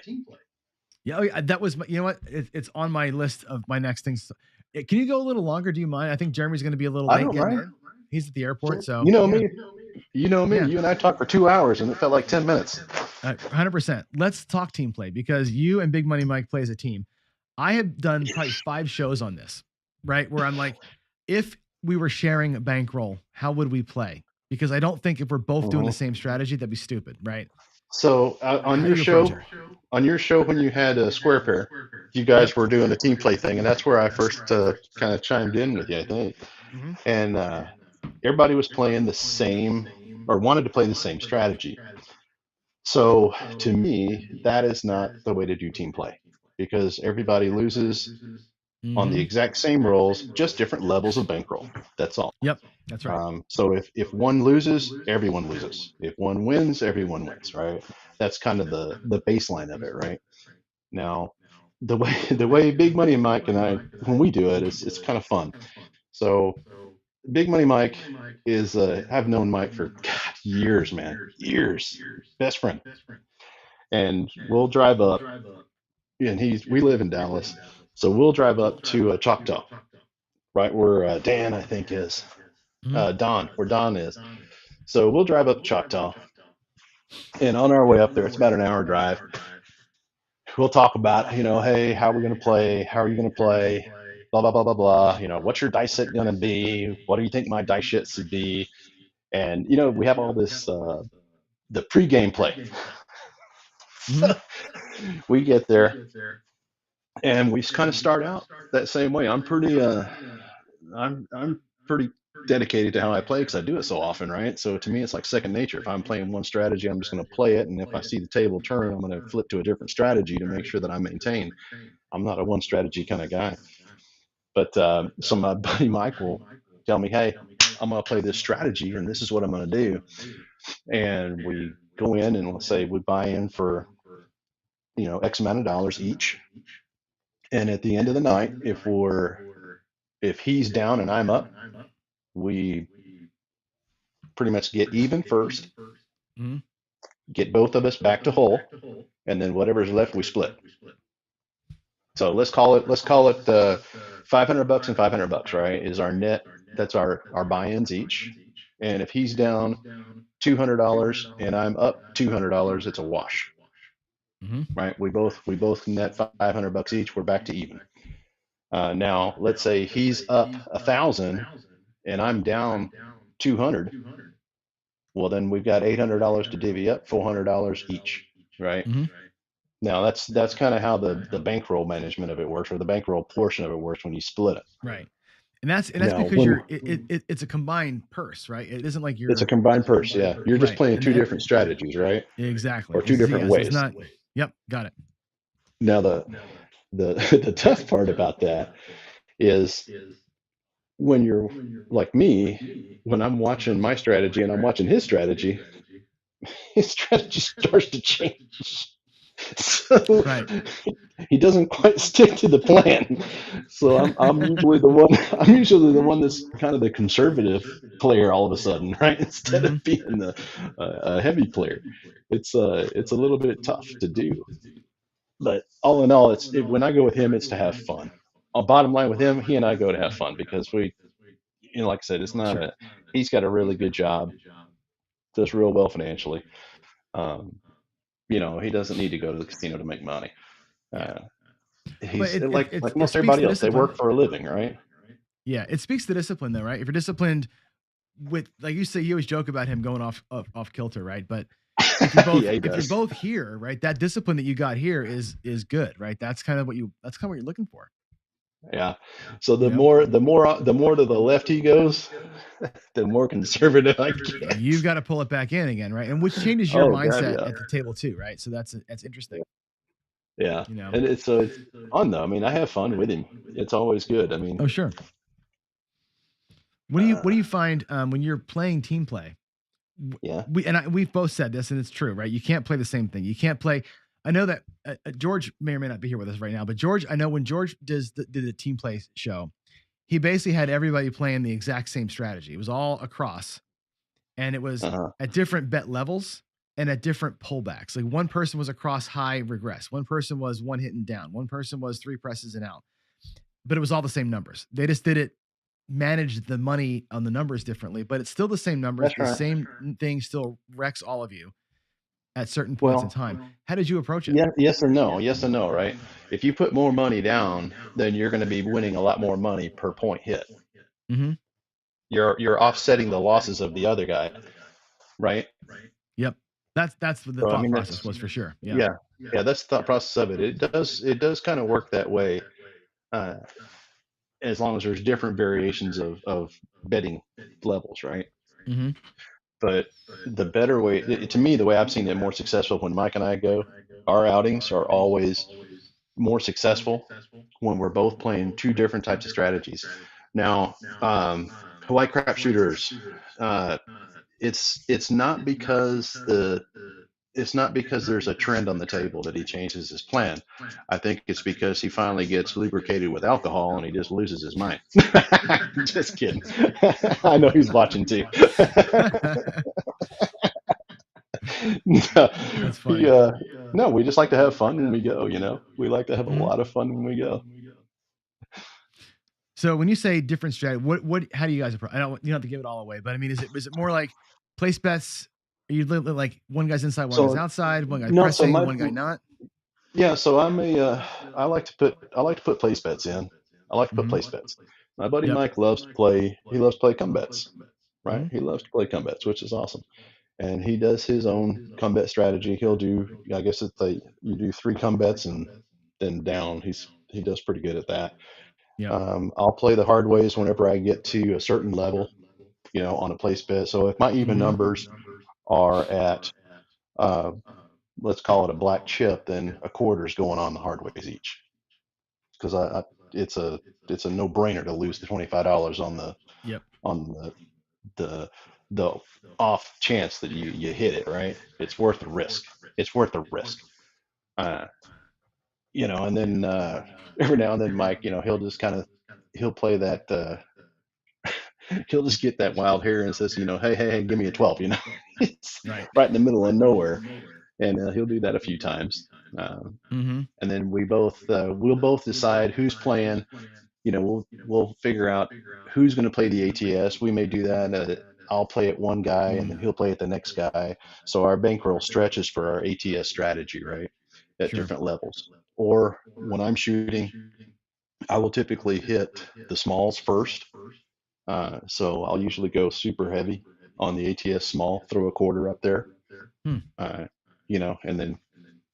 Yeah, that was you know what? It's on my list of my next things. Can you go a little longer? Do you mind? I think Jeremy's going to be a little I late don't getting mind. in. He's at the airport, so You know yeah. me. You know me. Yeah. You and I talked for 2 hours, and it felt like 10 minutes. 100%. Let's talk team play because you and Big Money Mike play as a team. I have done probably 5 shows on this, right? Where I'm like, if we were sharing a bankroll, how would we play? Because I don't think if we're both doing the same strategy, that'd be stupid, right? So on How your do you approach show, when you had a square pair, you guys were doing the team play thing, and that's where I first kind of chimed in with you, I think. Mm-hmm. And everybody was playing the same or wanted to play the same strategy. So to me, that is not the way to do team play because everybody loses on the exact same rolls, just different levels of bankroll. That's all. Yep, that's right. So if one loses, everyone loses. If one wins, everyone wins, right? That's kind of the baseline of it, right? Now, the way Big Money Mike and I, when we do it, it's kind of fun. So Big Money Mike is I've known Mike for God, years, man, years, best friend, and we'll drive up, and we live in Dallas, so we'll drive up to Choctaw, right where Dan I think is, Don, where Don is. So we'll drive up to Choctaw, and on our way up there, it's about an hour drive. We'll talk about, hey, how are we going to play? How are you going to play? Blah, blah, blah, blah, blah. What's your dice set going to be? What do you think my dice set should be? And, we have all this, the pregame play. So we get there and we kind of start out that same way. I'm pretty dedicated to how I play because I do it so often, right? So to me, it's like second nature. If I'm playing one strategy, I'm just going to play it. And if I see the table turn, I'm going to flip to a different strategy to make sure that I maintain. I'm not a one strategy kind of guy. But so my buddy Mike will tell me, hey, I'm going to play this strategy and this is what I'm going to do. And we go in and let's say we buy in for, X amount of dollars each. And at the end of the night, if he's down and I'm up, we pretty much get even first, get both of us back to whole, and then whatever's left, we split. So let's call it $500 and $500, right? Is our net. That's our buy-ins each. And if he's down $200 and I'm up $200, it's a wash, right? We both net $500 each. We're back to even. Now let's say he's up 1,000 and I'm down 200. Well, then we've got $800 to divvy up, $400 each, right? Now that's kind of how the bankroll management of it works, or the bankroll portion of it works when you split it. Right. And that's Now, because it's a combined purse, right? It isn't like it's a combined purse, yeah. You're just playing two different strategies, right? Exactly. Or two different ways. It's not. Yep, got it. Now the tough part about that is when you're like me, when I'm watching my strategy and I'm watching his strategy starts to change. So he doesn't quite stick to the plan. So I'm usually the one that's kind of the conservative player all of a sudden, right? Instead of being a heavy player. It's a little bit tough to do. But all in all, when I go with him, it's to have fun. Bottom line with him, he and I go to have fun because we, like I said, it's not he's got a really good job does real well financially. Um, he doesn't need to go to the casino to make money. But He's it like most speaks everybody to else. They discipline. work for a living, right? Yeah, it speaks to discipline though, right? If you're disciplined with, like you say, you always joke about him going off kilter, right? But if you're both Yeah, he if you're does. both here, right, that discipline that you got here is good, right? That's kind of what you're looking for. Yeah. So You the know? more to the left he goes, the more conservative I You've get. got to pull it back in again, right? And which changes your Oh God, mindset yeah. at the table too, right? So that's interesting. Yeah. You know. And it's fun though. I mean, I have fun with him. It's always good. I mean, Oh sure. What do you find when you're playing team play? Yeah. We've both said this, and it's true, right? You can't play the same thing. You can't play. I know that George may or may not be here with us right now, but George, I know when George did the team play show, he basically had everybody playing the exact same strategy. It was all across, and it was at different bet levels and at different pullbacks. Like one person was across high regress, one person was one hit and down, one person was 3 presses and out, but it was all the same numbers. They just did it, managed the money on the numbers differently, but it's still the same numbers. That's The right. same thing still wrecks all of you at certain points in time. How did you approach it? Yeah, yes or no, right? If you put more money down, then you're going to be winning a lot more money per point hit. Mm-hmm. You're offsetting the losses of the other guy, right? Yep. That's what the So, I thought mean, process was for sure. yeah, that's the thought process of it. It does kind of work that way, as long as there's different variations of betting levels, right? Mm-hmm. But the better way, to me, the way I've seen it more successful when Mike and I go, our outings are always more successful when we're both playing two different types of strategies. Now, Hawaii crap shooters, it's not because there's a trend on the table that he changes his plan. I think it's because he finally gets lubricated with alcohol and he just loses his mind. Just kidding. I know he's watching too. That's funny. No, we just like to have fun when we go. We like to have a Mhm. lot of fun when we go. So when you say different strategy, how do you guys approach? You don't have to give it all away, but I mean, is it more like place bets? Are you like one guy's inside, one guy's outside, one guy No, so pressing, one guy not? yeah, so I like to put place bets in. I like to put place bets. My buddy Yep. Mike loves to play come bets, right? Mhm. He loves to play come bets, which is awesome. And he does his own come bet strategy. He'll do, I guess it's like you do 3 come bets and then down. He does pretty good at that. Yep. I'll play the hard ways whenever I get to a certain level, on a place bet. So if my even numbers are at, let's call it a black chip, then a quarter's going on the hard ways each. Because it's a no brainer to lose the $25 on the Yep. the the off chance that you hit it, right? It's worth the risk. It's worth the risk. And then every now and then Mike, he'll just he'll play that he'll just get that wild hair and says, hey, give me a 12, it's right in the middle of nowhere. And he'll do that a few times. Mm-hmm. And then we'll both decide who's playing. We'll figure out who's going to play the ATS. We may do that. I'll play it one guy and then he'll play it the next guy. So our bankroll stretches for our ATS strategy, right? At different levels. Or when I'm shooting, I will typically hit the smalls first. So I'll usually go super heavy on the ATS small, throw a quarter up there, and then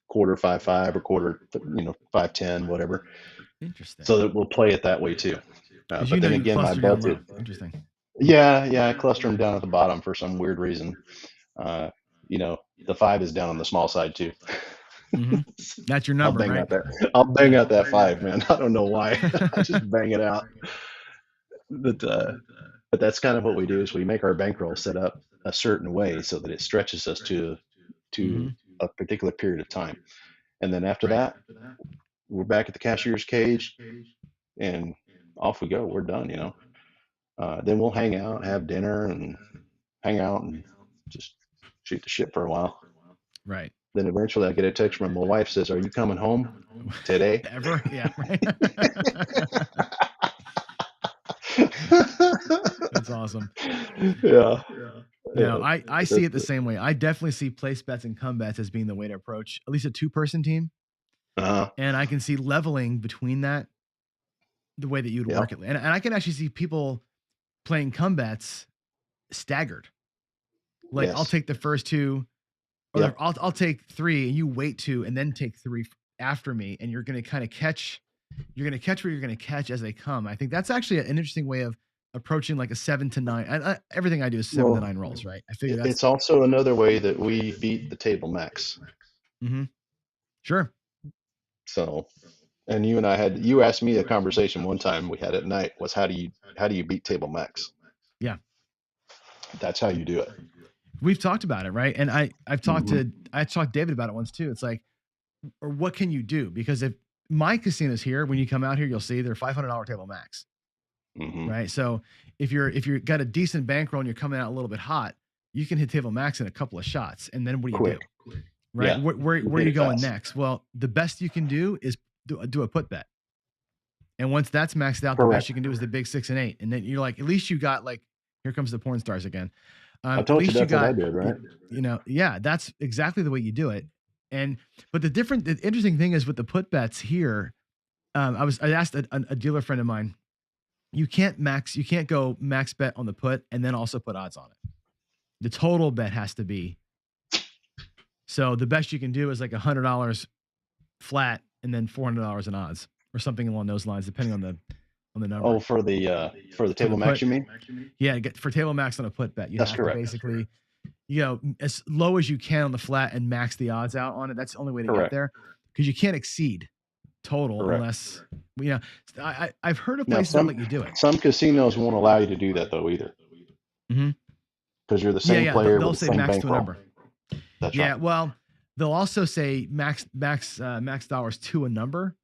quarter 5-5 or quarter 5-10, whatever. Interesting. So that we'll play it that way too. But then you again, my cluster down low. budget. Interesting. Yeah, I cluster them down at the bottom for some weird reason. The 5 is down on the small side too. Mm-hmm. That's your number, right? I'll bang out that 5, man. I don't know why. I just bang it out. But that's kind of what we do is we make our bankroll set up a certain way so that it stretches us to a particular period of time. And then after that, we're back at the cashier's cage and off we go. We're done, Then we'll hang out, have dinner and hang out and just shoot the shit for a while. Right. Then eventually I get a text from my wife says, "Are you coming home today?" Ever? Yeah, right. That's awesome. Yeah. No, I see That's it the same way. I definitely see place bets and come bets as being the way to approach at least a 2-person team. uh-huh. And I can see leveling between that the way that you'd Yep. work it. And I can actually see people playing come bets staggered. Like I'll Yes. take the first 2, or Yep. I'll take 3 and you wait 2 and then take 3 after me. And you're going to kind of catch where you're going to catch as they come. I think that's actually an interesting way of approaching like a 7 to 9. Everything I do is 7 to 9 rolls, right? I figure that's It's also another way that we beat the table max. Sure. So, and you and I you asked me a conversation one time we had at night was how do you beat table max? Yeah. That's how you do it. We've talked about it, right? And I've talked Mhm. to David about it once too. It's like, or what can you do? Because if my casinos here, when you come out here, you'll see they're $500 table max, Mhm. right? So if you're got a decent bankroll and you're coming out a little bit hot, you can hit table max in a couple of shots. And then what do you Quick. do? Right? Yeah. Where You are hit you it going fast. next? Well, the best you can do is do a put bet. And once that's maxed out, the best Correct. you can do is the big 6 and 8. And then you're like, at least you got like, here comes the porn stars again. I At told you least you that's what I got, did, right? yeah, that's exactly the way you do it. But the interesting thing is with the put bets here, I asked a dealer friend of mine, you can't go max bet on the put and then also put odds on it. The total bet has to be. So the best you can do is like $100 flat and then $400 in odds or something along those lines, depending on the number. Oh, for the table max, you mean? Yeah, for table max on a put bet, you That's have correct. to basically, as low as you can on the flat and max the odds out on it. That's the only way to get Correct. there, because you can't exceed total Correct. unless, I've heard of Now, places that let you do it. some casinos won't allow you to do that though either. Mhm. Because you're the same Yeah, player they'll with the say same max to a bankroll. number. That's Yeah, right. well, they'll also say max dollars to a number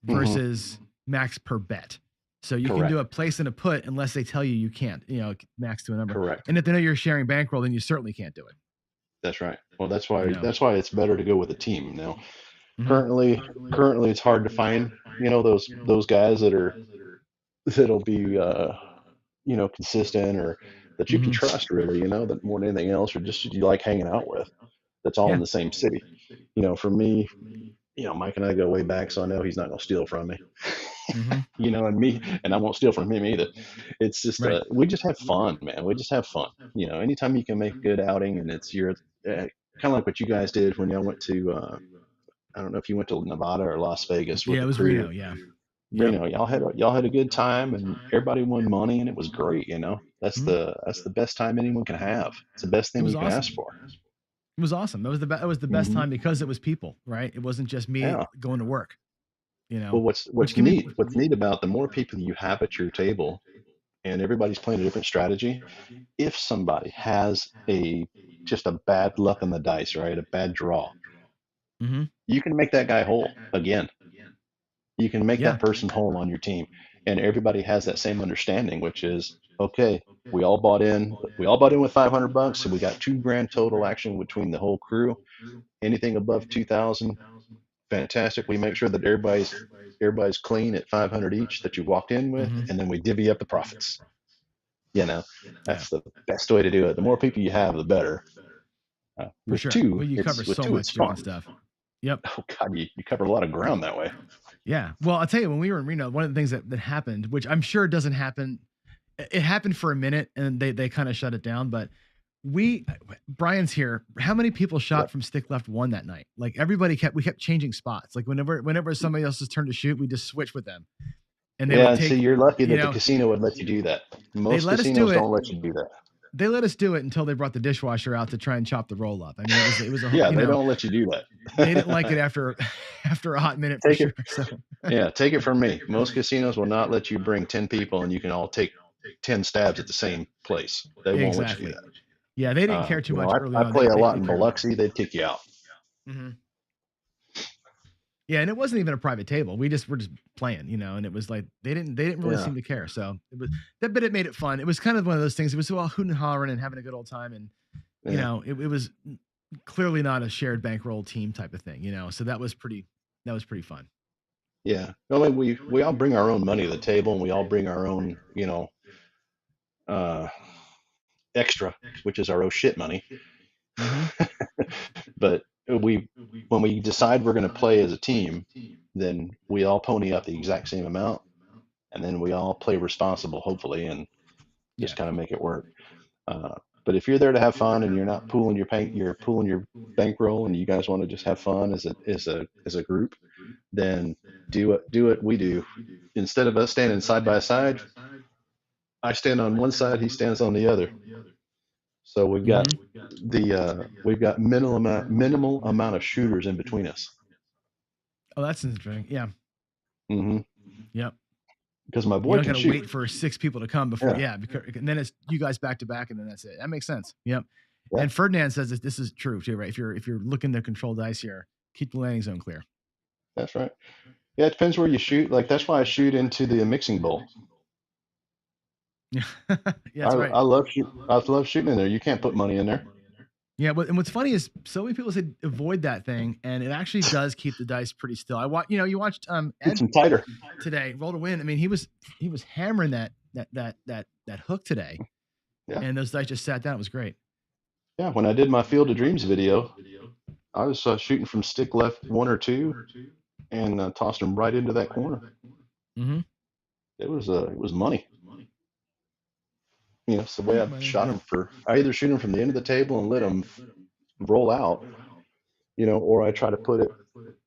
versus max per bet. So you can do Correct. a place and a put unless they tell you can't, max to a number. Correct. And if they know you're sharing bankroll, then you certainly can't do it. That's right. Well, that's You why know. it's better to go with a team. Now, Mhm. currently it's hard to find, those guys that'll be consistent or that you can Mhm. trust really, that more than anything else, or just you like hanging out with. That's all in Yeah. the same city. For me, Mike and I go way back, so I know he's not going to steal from me. Mhm. And I won't steal from him either. It's just Right. we just have fun, man. We just have fun. Anytime you can make a good outing, and it's your kind of like what you guys did when y'all went to. I don't know if you went to Nevada or Las Vegas with Yeah, it the was crew. Reno. Yeah. Yep. Reno, y'all had a good time, and everybody won money, and it was great. That's Mhm. the best time anyone can have. It's the best It thing was you can awesome. ask for. It was awesome. It was the best Hmm. time because it was people, right? It wasn't just me Yeah. going to work, Well, which what's can be. neat about the more people you have at your table, and everybody's playing a different strategy. If somebody has just a bad luck on the dice, right, a bad draw, Mhm. you can make that guy whole again. You can make Yeah. that person whole on your team, and everybody has that same understanding, which is okay. We all bought in. We all bought in with $500, so we got $2,000 total action between the whole crew. Anything above 2,000, fantastic. We make sure that everybody's clean at 500 each that you walked in with, Mhm. and then we divvy up the profits. Yeah. That's the best way to do it. The more people you have, the better. For With sure. two, Well, you cover it's so much fun. different stuff. Yep. Oh God, you cover a lot of ground that way. Yeah. Well, I'll tell you, when we were in Reno, one of the things that happened, which I'm sure doesn't happen, it happened for a minute and they kind of shut it down. But Brian's here. How many people shot from stick left one that night? Like we kept changing spots. Like whenever somebody else's turn to shoot, we just switch with them. And they Yeah, would and see, take, you're lucky that the casino would let you do that. they Most let us do casinos it. don't let you do that. They let us do it until they brought the dishwasher out to try and chop the roll up. I mean, it was a Yeah, they don't let you do that. they didn't like it after a hot minute for Take sure. it. So Yeah, take it from me. Most casinos will not let you bring 10 people and you can all take 10 stabs at the same place. They won't let you do exactly. that. Yeah, they didn't care too much early I on. play a lot They in cared about Biloxi. They'd kick you out. it. Mm-hmm. Yeah, and it wasn't even a private table. We were just playing, and it was like they didn't really Yeah. seem to care. So it was that, but it made it fun. It was kind of one of those things. It was all hooting and hollering and having a good old time, and Yeah. it was clearly not a shared bankroll team type of thing. So that was pretty fun. Yeah. I mean, we all bring our own money to the table, and we all bring our own, uh, extra, which is our oh shit money. Mm-hmm. But when we decide we're going to play as a team, then we all pony up the exact same amount, and then we all play responsible, hopefully, and just kind of make it work. But if you're there to have fun and you're not pooling you're pooling your bankroll, and you guys want to just have fun as a group, then do what we do. Instead of us standing side by side, I stand on one side, he stands on the other. So we've got minimal amount of shooters in between us. Oh, that's interesting. Yeah. Mm-hmm. Yep. Because my boy you don't can gotta shoot. wait for 6 people to come before. Yeah. Because, and then it's you guys back to back, and then that's it. That makes sense. Yep. Yeah. And Ferdinand says that this is true too, right? If you're looking to control dice here, keep the landing zone clear. That's right. Yeah, it depends where you shoot. Like that's why I shoot into the mixing bowl. Yeah, that's right. I love shooting in there. You can't put money in there. Yeah, but and what's funny is so many people say avoid that thing, and it actually does keep the dice pretty still. You watched Ed some tighter today, roll to win. I mean, he was hammering that hook today, yeah. And those dice just sat down. It was great. Yeah, when I did my Field of Dreams video, I was shooting from stick left 1 or 2, and tossed them right into that corner. Mm-hmm. It was money. You know, it's the way I shot them I either shoot them from the end of the table and let them roll out, you know, or I try to put it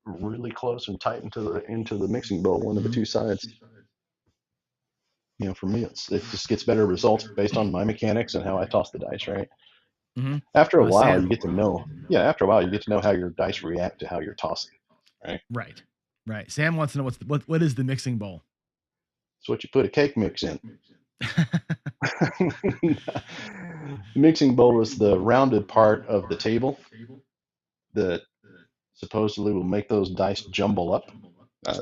really close and tight into the mixing bowl, one of the 2 sides. You know, for me, it just gets better results based on my mechanics and how I toss the dice, right? Mm-hmm. After a while, you get to know. Yeah, after a while, you get to know how your dice react to how you're tossing, right? Right. Sam wants to know what is the mixing bowl? It's what you put a cake mix in. Mixing bowl is the rounded part of the table that supposedly will make those dice jumble up.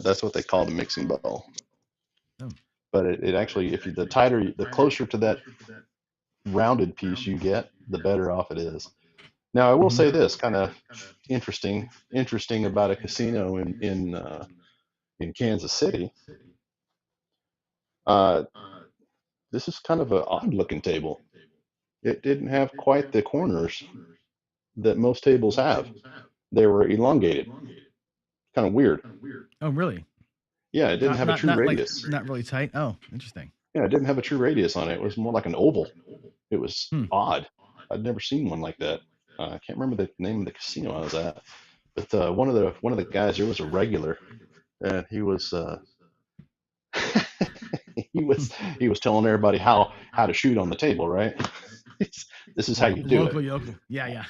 That's what they call the mixing bowl. Oh. But it actually, the closer to that rounded piece you get, the better off it is. Now, I will say this, kind of interesting about a casino in Kansas City. This is kind of an odd looking table. It didn't have quite the corners that most tables have. They were elongated. Kind of weird. Oh, really? Yeah, it didn't have a true radius. Not really tight. Oh, interesting. Yeah, it didn't have a true radius on it. It was more like an oval. It was odd. I'd never seen one like that. I can't remember the name of the casino I was at, but one of the guys there was a regular, and he was he was telling everybody how to shoot on the table, right? This is how you do local. Yeah.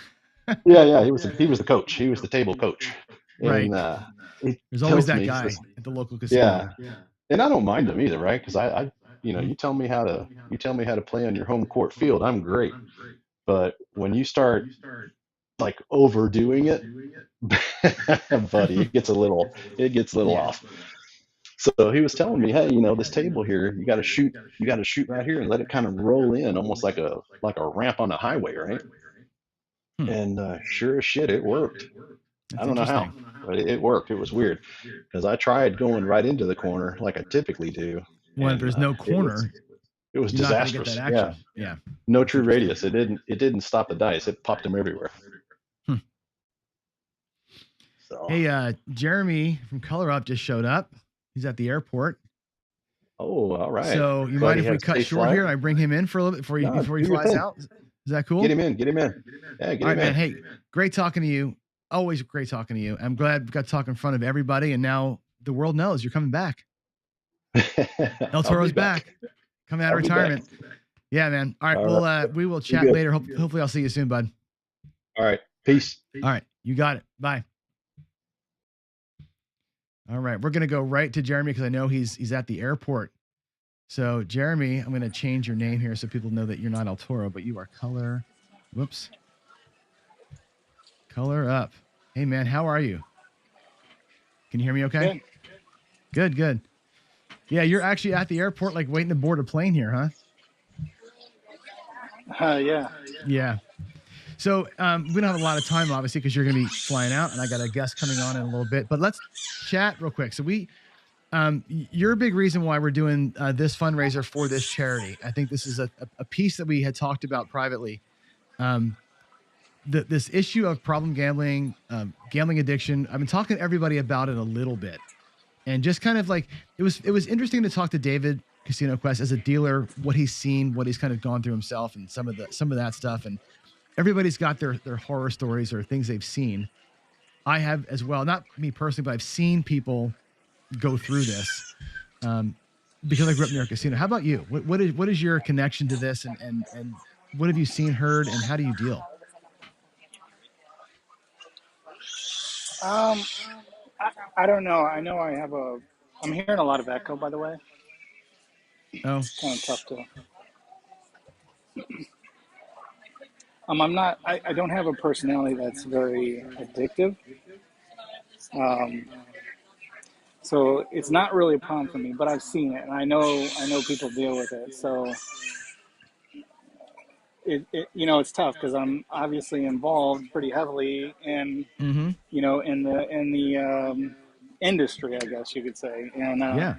Yeah. He was the coach. He was the table coach. Right. And there's always that guy at the local casino. Yeah. And I don't mind him either, right? Because I you tell me how to play on your home court field, I'm great. But when you start like overdoing it, buddy, it gets a little off. So he was telling me, hey, this table here, you got to shoot right here and let it kind of roll in, almost like a ramp on a highway, right? And sure as shit, it worked. I don't know how, but it worked. It was weird because I tried going right into the corner like I typically do. When there's no corner, it was disastrous. Yeah. No true radius. It didn't stop the dice. It popped them everywhere. So. Hey, Jeremy from Color Up just showed up. He's at the airport. Oh, all right. So you mind if we cut short here? I bring him in for a little bit before he flies out. Is that cool? Get him in. Yeah, get all him right, in. Man. Hey, great talking to you. Always great talking to you. I'm glad we got to talk in front of everybody, and now the world knows you're coming back. El Toro's back. Coming out of retirement. Yeah, man. All right, we will chat later. Hopefully I'll see you soon, bud. All right. Peace. All right. You got it. Bye. All right. We're going to go right to Jeremy because I know he's at the airport. So, Jeremy, I'm going to change your name here so people know that you're not El Toro, but you are Color. Whoops. Color Up. Hey, man, how are you? Can you hear me okay? Good. Yeah, you're actually at the airport, like waiting to board a plane here, huh? Yeah. Yeah. So we don't have a lot of time, obviously, because you're going to be flying out, and I got a guest coming on in a little bit. But let's chat real quick. So You're a big reason why we're doing this fundraiser for this charity. I think this is a piece that we had talked about privately. This issue of problem gambling, gambling addiction. I've been talking to everybody about it a little bit, and just kind of like it was interesting to talk to David Casino Quest as a dealer, what he's seen, what he's kind of gone through himself, and some of that stuff. And everybody's got their horror stories or things they've seen. I have as well, not me personally, but I've seen people go through this because I grew up near a casino. How about you? What is your connection to this, and what have you seen, heard, and how do you deal? I don't know. I know I'm hearing a lot of echo, by the way. Oh, It's kind of tough to. I don't have a personality that's very addictive. Um, so it's not really a problem for me, but I've seen it and I know people deal with it. So it's tough because I'm obviously involved pretty heavily in, mm-hmm. in the industry, I guess you could say. And, yeah.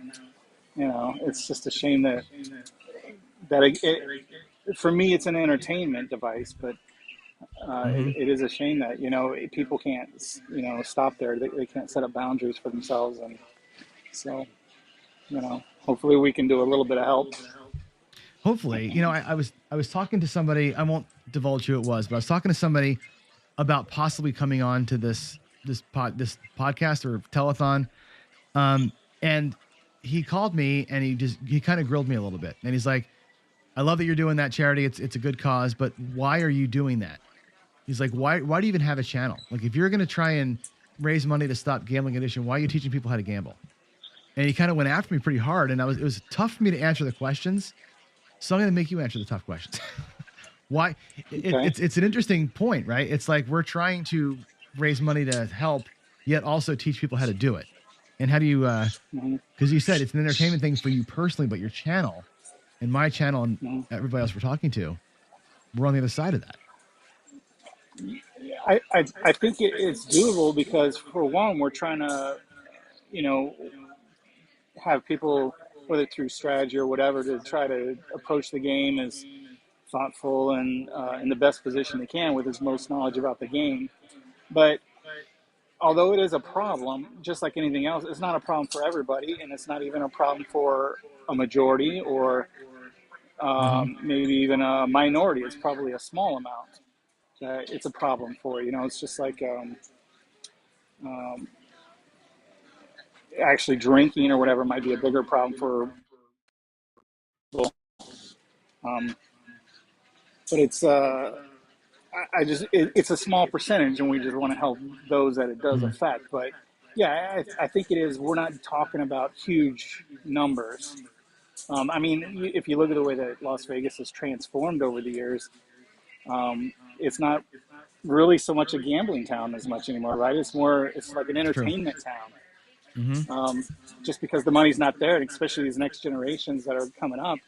It's just a shame that for me, it's an entertainment device, but it is a shame that, people can't, stop there. They can't set up boundaries for themselves. And so, hopefully we can do a little bit of help. Hopefully, I was talking to somebody. I won't divulge who it was, but I was talking to somebody about possibly coming on to this podcast or telethon. And he called me and he kind of grilled me a little bit. And he's like, I love that you're doing that charity. It's a good cause, but why are you doing that? He's like, why do you even have a channel? Like, if you're going to try and raise money to stop gambling addiction, why are you teaching people how to gamble? And he kind of went after me pretty hard. And it was tough for me to answer the questions. So I'm going to make you answer the tough questions. Why? It's an interesting point, right? It's like we're trying to raise money to help, yet also teach people how to do it. And how do you, because you said it's an entertainment thing for you personally, but your channel and my channel and everybody else we're talking to, we're on the other side of that. I think it's doable because, for one, we're trying to, have people, whether through strategy or whatever, to try to approach the game as thoughtful and in the best position they can with as most knowledge about the game. But although it is a problem, just like anything else, it's not a problem for everybody, and it's not even a problem for a majority or maybe even a minority. It's probably a small amount that it's a problem for. It's just like actually drinking or whatever might be a bigger problem for people. But it's it's a small percentage, and we just want to help those that it does affect. But yeah, I think it is. We're not talking about huge numbers. If you look at the way that Las Vegas has transformed over the years, it's not really so much a gambling town as much anymore, right? It's like an entertainment town. Just because the money's not there, and especially these next generations that are coming up,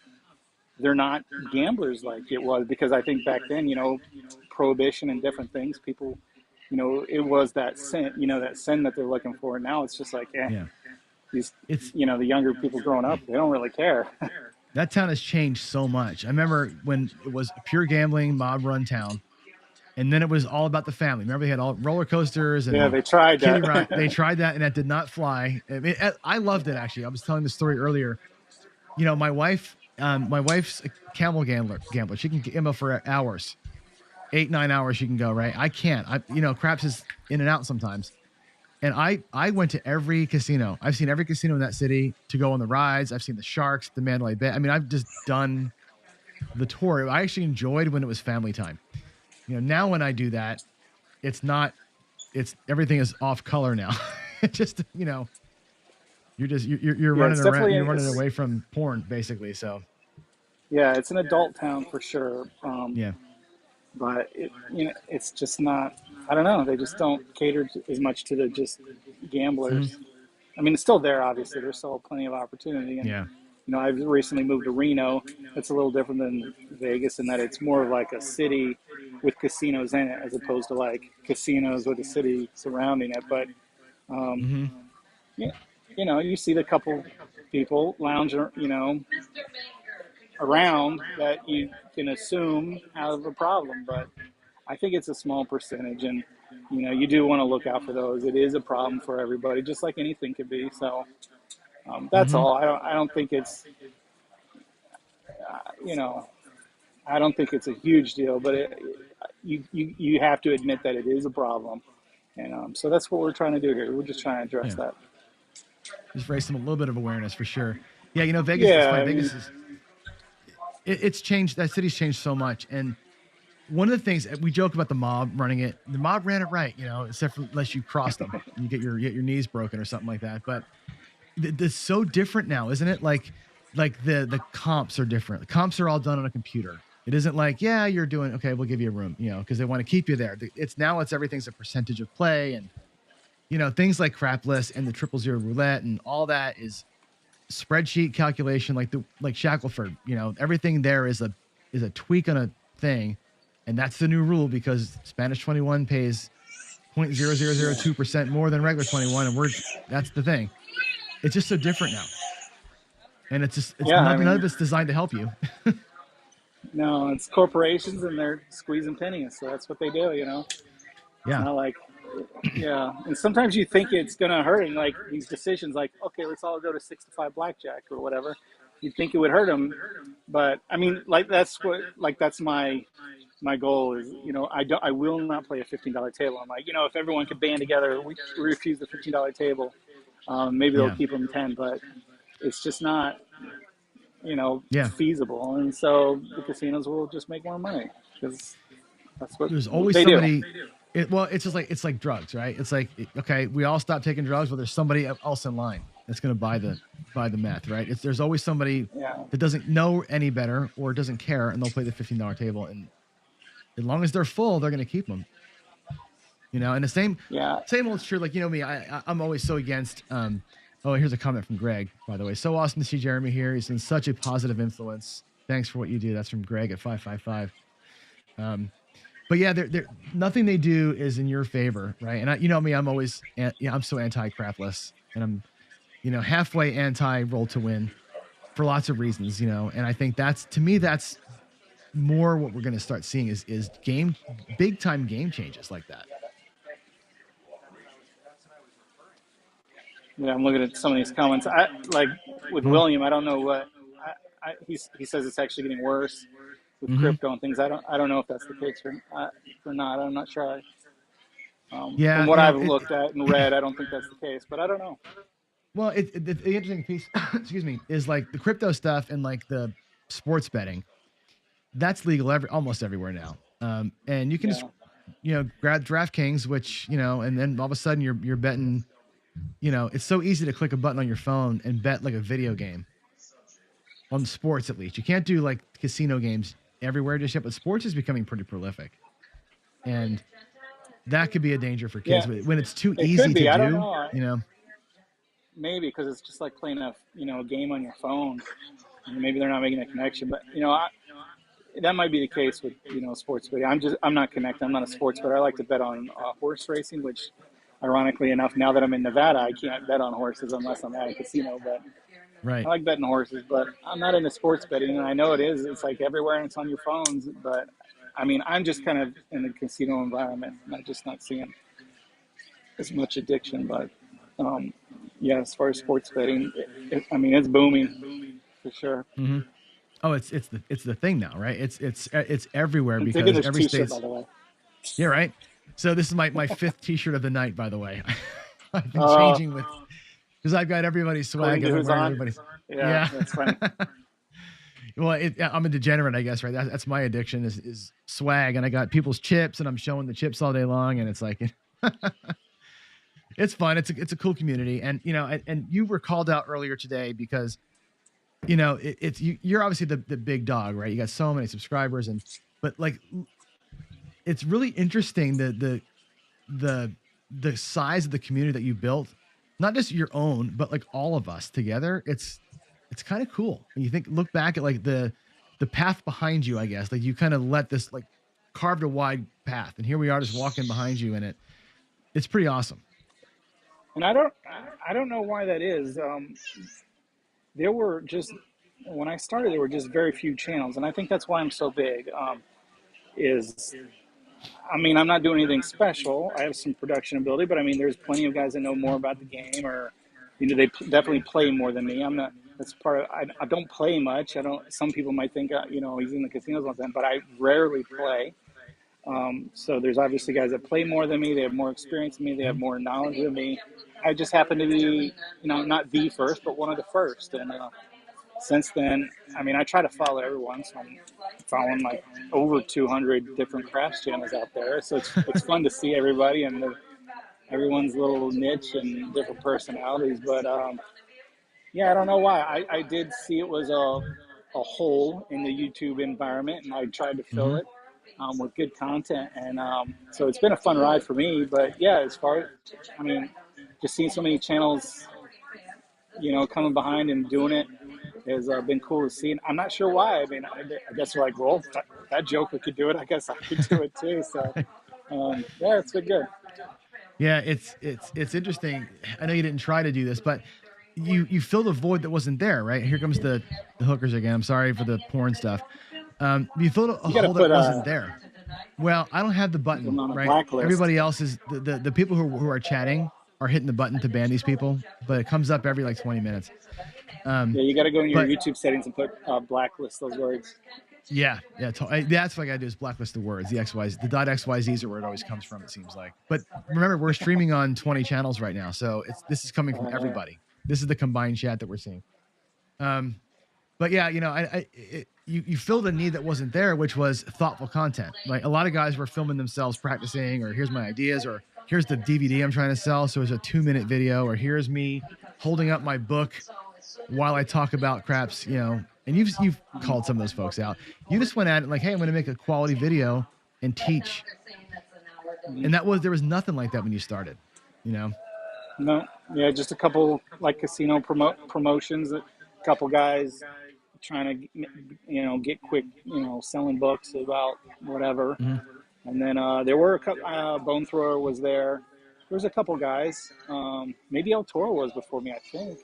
they're not gamblers like it was. Because I think back then, prohibition and different things, people, it was that sin, that sin that they're looking for. Now it's just like, these, the younger people growing up, they don't really care. That town has changed so much. I remember when it was a pure gambling mob run town, and then it was all about the family. Remember, they had all roller coasters and they tried kiddie that. ride. They tried that, and that did not fly. I loved it, actually. I was telling the story earlier. My wife's a camel gambler. She can gamble for hours, 8-9 hours. She can go, right. I can't. Craps is in and out sometimes. And I went to every casino. I've seen every casino in that city to go on the rides. I've seen the Sharks, the Mandalay Bay. I've just done the tour. I actually enjoyed when it was family time. Now when I do that, everything is off color now. Just, you're running around, you're running away from porn basically. So yeah, it's an adult town for sure. But it's just not, I don't know. They just don't cater as much to the just gamblers. It's still there, obviously. There's still plenty of opportunity. And, I've recently moved to Reno. It's a little different than Vegas in that it's more of like a city with casinos in it, as opposed to like casinos with a city surrounding it. But you see the couple people lounge, around that you can assume have a problem, but I think it's a small percentage, and you do want to look out for those. It is a problem for everybody, just like anything could be. So that's all. I don't think it's you know I don't think it's a huge deal, but you have to admit that it is a problem, and so that's what we're trying to do here. We're just trying to address that. Just raise some a little bit of awareness for sure. Yeah, Vegas. Yeah, It's funny. Vegas is it's changed. That city's changed so much, and one of the things we joke about the mob running it. The mob ran it right, except for unless you cross them, you get your knees broken or something like that. But it's so different now, isn't it? Like the comps are different. The comps are all done on a computer. It isn't like, yeah, you're doing okay, we'll give you a room, because they want to keep you there. It's everything's a percentage of play, and things like crapless and the 000 roulette and all that is spreadsheet calculation, like Shackleford. Everything there is a tweak on a thing, and that's the new rule because Spanish 21 pays 0.0002% more than regular 21, and that's the thing. It's just so different now, and none of it's designed to help you. No, it's corporations and they're squeezing pennies, so that's what they do. It's not like, and sometimes you think it's gonna hurt him, like these decisions, like, okay, let's all go to 6-5 blackjack or whatever. You'd think it would hurt him, but I mean, that's my goal is, I will not play a $15 table. I'm like, if everyone could band together, we refuse the $15 table. Maybe they'll keep them 10, but it's just not, feasible. And so the casinos will just make more money because that's what there's always they somebody. do. It's like drugs, right? It's like, okay, we all stop taking drugs, but there's somebody else in line that's going to buy the meth, right? There's always somebody that doesn't know any better or doesn't care, and they'll play the $15 table, and as long as they're full, they're going to keep them. And the same old true. Like, me, I'm always so against. Oh, here's a comment from Greg, by the way. So awesome to see Jeremy here. He's been such a positive influence. Thanks for what you do. That's from Greg at 555. But yeah, they're nothing they do is in your favor, right? And me, I'm always, I'm so anti-crapless, and I'm, halfway anti-roll to win for lots of reasons, And I think that's more what we're going to start seeing is big time game changes like that. Yeah, I'm looking at some of these comments. I like with William. I don't know what he says. It's actually getting worse with crypto and things. I don't know if that's the case or not. I'm not sure. From what I've looked at and read, I don't think that's the case, but I don't know. Well, the interesting piece, excuse me, is like the crypto stuff and like the sports betting. That's legal almost everywhere now, and you can just grab DraftKings, which and then all of a sudden you're betting. It's so easy to click a button on your phone and bet like a video game. On sports, at least, you can't do like casino games everywhere just yet, but sports is becoming pretty prolific, and that could be a danger for kids when it's too easy to do. I don't know. Maybe because it's just like playing a game on your phone. And maybe they're not making a connection, but that might be the case with sports betting. I'm not connected. I'm not a sports bettor. I like to bet on horse racing, which ironically enough, now that I'm in Nevada, I can't bet on horses unless I'm at a casino. But right, I like betting horses, but I'm not into sports betting, and I know it is. It's like everywhere, and it's on your phones. But I mean, I'm just kind of in the casino environment. I'm just not seeing as much addiction. But as far as sports betting, it's booming for sure. Mm-hmm. Oh, it's the thing now, right? It's everywhere I'm because this every t-shirt, state's. by the way. Yeah, right. So this is my 5th t-shirt of the night, by the way. I've been changing with because I've got everybody's swag and I'm wearing everybody's. Yeah, that's funny. Well, I'm a degenerate, I guess, right? That's my addiction is swag, and I got people's chips, and I'm showing the chips all day long, and it's like, it's fun. It's a cool community, and and you were called out earlier today because, you're obviously the big dog, right? You got so many subscribers, but like, it's really interesting the size of the community that you built, not just your own, but like all of us together. It's kind of cool when you look back at like the path behind you, I guess. Like you kind of let this like carved a wide path, and here we are just walking behind you in it. It's pretty awesome. And I don't know why that is. There were just when I started, there were just very few channels, and I think that's why I'm so big. Is I mean, I'm not doing anything special. I have some production ability, but I mean, there's plenty of guys that know more about the game, or they definitely play more than me. I'm not. That's part of. I don't play much. I don't. Some people might think, he's in the casinos all the time, but I rarely play. So there's obviously guys that play more than me. They have more experience than me. They have more knowledge than me. I just happen to be, not the first, but one of the first. And since then, I mean, I try to follow everyone. So I'm following like over 200 different crafts channels out there. So it's fun to see everybody and everyone's little niche and different personalities. But yeah, I don't know why. I did see it was a hole in the YouTube environment, and I tried to fill it with good content. And so it's been a fun ride for me. But yeah, as far as, I mean, just seeing so many channels, coming behind and doing it has been cool to see. And I'm not sure why. I mean, I guess we're like, well, that Joker could do it. I guess I could do it too. So yeah, it's been good. Yeah, it's interesting. I know you didn't try to do this, but you filled a void that wasn't there, right? Here comes the hookers again. I'm sorry for the porn stuff. You filled a You got to hole that put wasn't there. Well, I don't have the them button, on a right? blacklist. Everybody else is the people who are chatting are hitting the button to ban these people, but it comes up every like 20 minutes. Yeah, you got to go in your But YouTube settings and put blacklist those words. yeah, that's what I gotta do is blacklist the words, the XYZ, the .xyz's are where it always comes from. It seems like, but remember, we're streaming on 20 channels right now, so this is coming from everybody. This is the combined chat that we're seeing. But yeah, you filled a need that wasn't there, which was thoughtful content. Like a lot of guys were filming themselves practicing, or here's my ideas, or here's the DVD I'm trying to sell. So it's a 2-minute video, or here's me holding up my book while I talk about craps, and you've called some of those folks out. You just went at it like, hey, I'm going to make a quality video and teach. And there was nothing like that when you started, No, yeah, just a couple like casino promotions, a couple guys trying to, get quick, selling books about whatever. And then there were a couple, Bone Thrower was there. There was a couple guys. Maybe El Toro was before me, I think.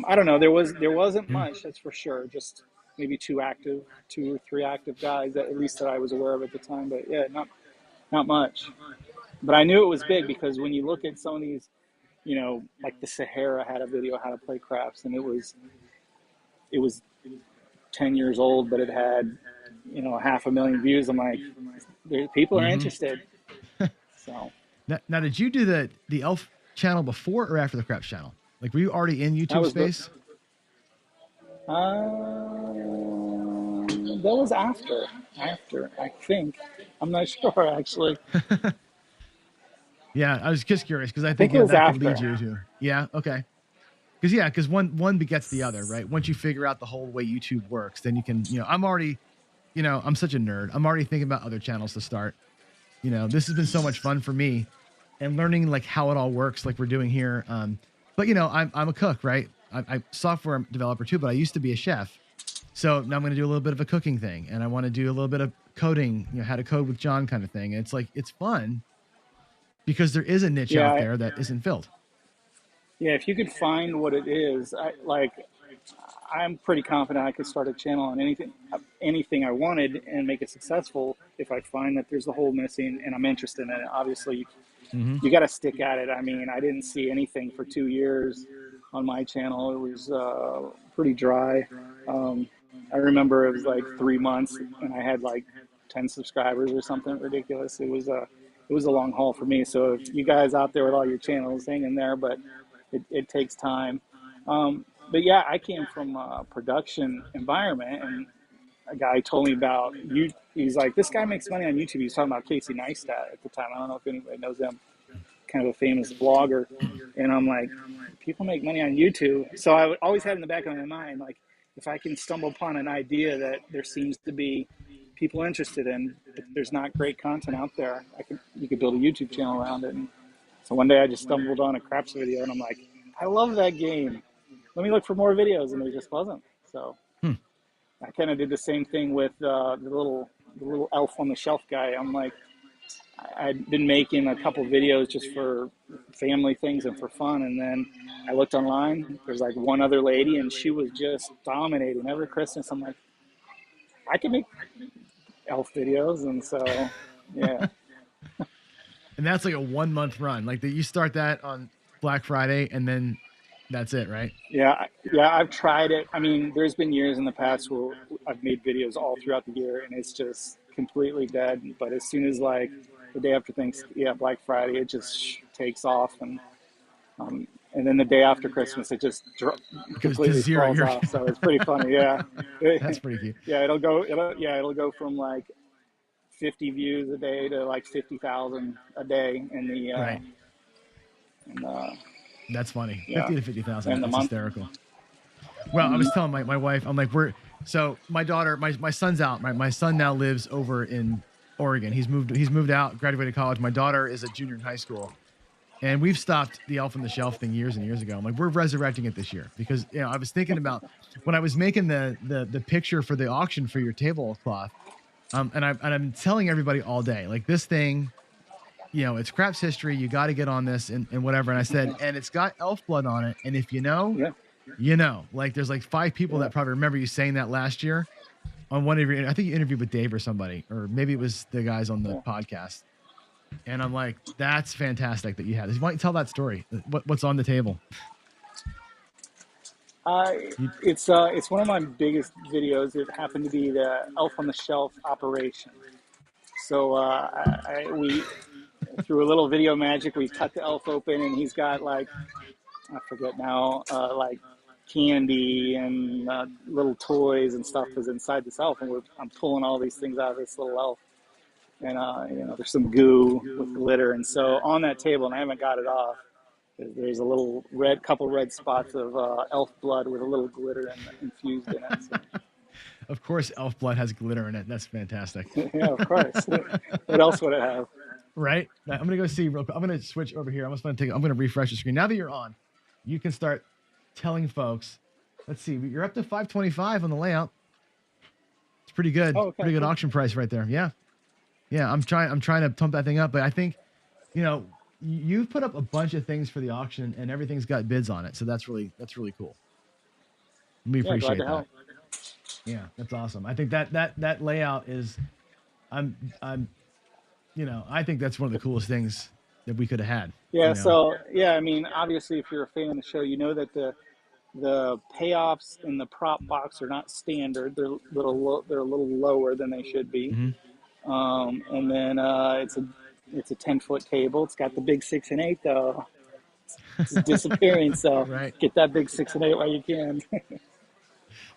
I don't know. There wasn't much, that's for sure. Just maybe two or three active guys, at least that I was aware of at the time. But yeah, not much. But I knew it was big because when you look at some of these, like the Sahara had a video how to play craps, and it was 10 years old, but it had 500,000 views. I'm like, people are interested. So now, did you do the Elf channel before or after the Craps channel? Like, were you already in YouTube space? That was after, I think. I'm not sure, actually. Yeah, I was just curious because I think it was that after. could lead you to. Yeah, okay. Because one begets the other, right? Once you figure out the whole way YouTube works, then you can, I'm already, I'm such a nerd. I'm already thinking about other channels to start. This has been so much fun for me, and learning like how it all works, like we're doing here. But I'm a cook, right? I'm software developer too, but I used to be a chef. So now I'm going to do a little bit of a cooking thing, and I want to do a little bit of coding, how to code with John kind of thing. And it's like, it's fun because there is a niche out there that isn't filled. Yeah, if you could find what it is, I'm pretty confident I could start a channel on anything I wanted and make it successful if I find that there's a hole missing and I'm interested in it. Obviously, you got to stick at it. I mean, I didn't see anything for 2 years on my channel. It was pretty dry. I remember it was like 3 months and I had like 10 subscribers or something ridiculous. It was a long haul for me. So if you guys out there with all your channels, hang in there, but it takes time. But yeah, I came from a production environment, and a guy told me about you. He's like, this guy makes money on YouTube. He was talking about Casey Neistat at the time. I don't know if anybody knows him, kind of a famous blogger. And I'm like, people make money on YouTube. So I always had in the back of my mind, like, if I can stumble upon an idea that there seems to be people interested in, if there's not great content out there, you could build a YouTube channel around it. And so one day I just stumbled on a Craps video, and I'm like, I love that game. Let me look for more videos, and there just wasn't. So I kind of did the same thing with the little elf on the shelf guy. I'm like, I'd been making a couple videos just for family things and for fun, and then I looked online. There's like one other lady, and she was just dominating every Christmas. I'm like, I can make elf videos, and so yeah. And that's like a 1 month run. Like that, you start that on Black Friday, and then that's it, right? Yeah, yeah, I've tried it. I mean, there's been years in the past where I've made videos all throughout the year, and it's just completely dead. But as soon as like the day after Black Friday, it just takes off, and then the day after Christmas, it just Goes to completely zero. falls off. So it's pretty funny. Yeah, That's pretty cute. yeah, it'll go from like 50 views a day to like 50,000 a day in the Right. and, That's funny. yeah, 50 to 50,000. in the That's month. hysterical. Well, I was telling my wife, I'm like, so my daughter, my son's out. My son now lives over in Oregon. He's moved out, graduated college. My daughter is a junior in high school. And we've stopped the Elf on the Shelf thing years and years ago. I'm like, we're resurrecting it this year because I was thinking about when I was making the picture for the auction for your tablecloth. And I'm telling everybody all day, like this thing, it's craps history. You got to get on this and whatever. And I said, and it's got elf blood on it. And if like there's like 5 people that probably remember you saying that last year on one of your, I think you interviewed with Dave or somebody, or maybe it was the guys on the podcast. And I'm like, that's fantastic that you had this. Why don't you tell that story? What's on the table? It's one of my biggest videos. It happened to be the Elf on the Shelf operation. So we through a little video magic, we cut the elf open, and he's got like, I forget now, like candy and little toys and stuff is inside this elf, and I'm pulling all these things out of this little elf, and there's some goo with glitter, and so on that table, and I haven't got it off. There's a little couple red spots of elf blood with a little glitter infused in it. So. Of course, elf blood has glitter in it. That's fantastic. Yeah, of course. What else would it have? Right. Now, I'm gonna go see real quick. I'm gonna switch over here. I'm gonna refresh the screen. Now that you're on, you can start telling folks. Let's see. You're up to 525 on the layout. It's pretty good. Oh, okay, pretty good cool. auction price right there. Yeah. Yeah. I'm trying to pump that thing up, but I think, you've put up a bunch of things for the auction and everything's got bids on it. So that's really cool. We appreciate glad to that. help. Yeah, that's awesome. I think that layout is, I think that's one of the coolest things that we could have had. Yeah. So yeah, I mean, obviously, if you're a fan of the show, you know that the payoffs in the prop box are not standard. They're a little lower than they should be. Mm-hmm. And then it's a 10-foot table. It's got the big 6 and 8 though. It's disappearing. So right. Get that big 6 and 8 while you can.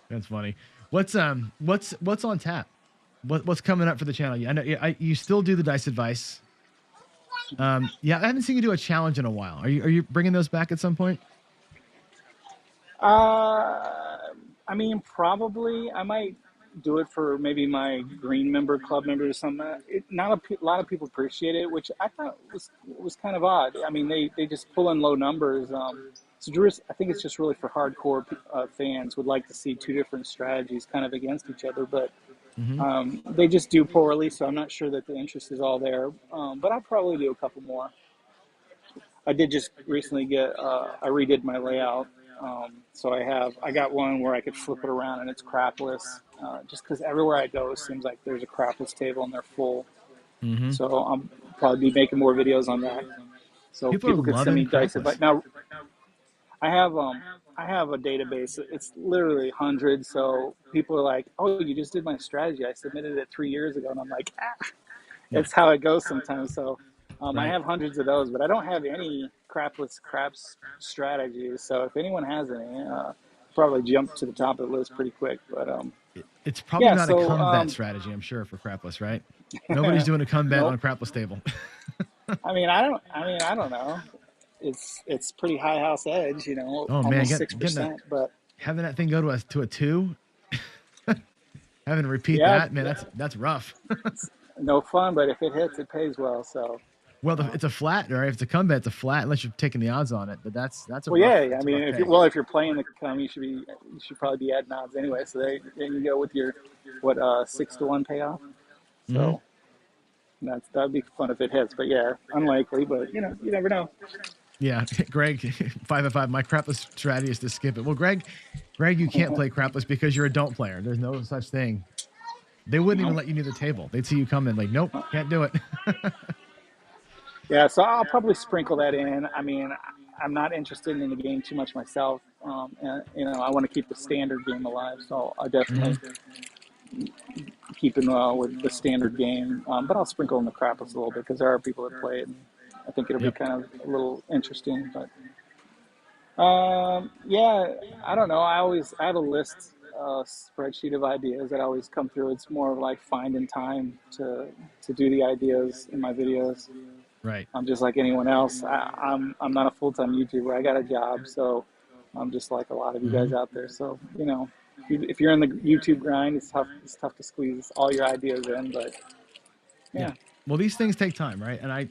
That's funny. What's on tap? What's coming up for the channel? I know you still do the dice advice. I haven't seen you do a challenge in a while. Are you bringing those back at some point? I mean, probably. I might do it for maybe my green member, club members or something. Not a lot of people appreciate it, which I thought was kind of odd. I mean, they just pull in low numbers. So I think it's just really for hardcore fans would like to see 2 different strategies kind of against each other, but they just do poorly. So I'm not sure that the interest is all there. But I'll probably do a couple more. I did just recently I redid my layout. So I got one where I could flip it around and it's crapless. Just because everywhere I go, it seems like there's a crapless table and they're full. Mm-hmm. So I'll probably be making more videos on that. So people could send me dice advice. Now, I have a database. It's literally hundreds. So people are like, "Oh, you just did my strategy. I submitted it 3 years ago," and I'm like, It's how it goes sometimes. So I have hundreds of those, but I don't have any craps strategies. So if anyone has any, probably jump to the top of the list pretty quick. But it's probably not a combat strategy, I'm sure, for crapless, right? Nobody's doing a combat on a crapless table. I mean, I don't know. It's pretty high house edge, Oh man, almost 6%. But having that thing go to a 2, having to repeat that, man, that's rough. No fun, but if it hits, it pays well. So. Well, it's a flat, right? If it's a combat, it's a flat unless you're taking the odds on it. But that's a well, yeah. I mean, if you're playing the cum, you should probably be adding odds anyway. So then you go with your 6 to 1 payoff. So That'd be fun if it hits. But yeah, unlikely. But you never know. Yeah, Greg, 5 My crapless strategy is to skip it. Well, Greg, you can't play crapless because you're a don't player. There's no such thing. They wouldn't even let you near the table. They'd see you come in like, nope, can't do it. Yeah, so I'll probably sprinkle that in. I mean, I'm not interested in the game too much myself. And, I want to keep the standard game alive, so I definitely keep in with the standard game. But I'll sprinkle in the crapless a little bit because there are people that play it, and I think it'll be kind of a little interesting. But yeah, I don't know. I have a list, spreadsheet of ideas that always come through. It's more of like finding time to do the ideas in my videos. Right. I'm just like anyone else. I'm not a full-time YouTuber. I got a job, so I'm just like a lot of you guys out there. So if you're in the YouTube grind, it's tough. It's tough to squeeze all your ideas in. But yeah. Well, these things take time, right? And I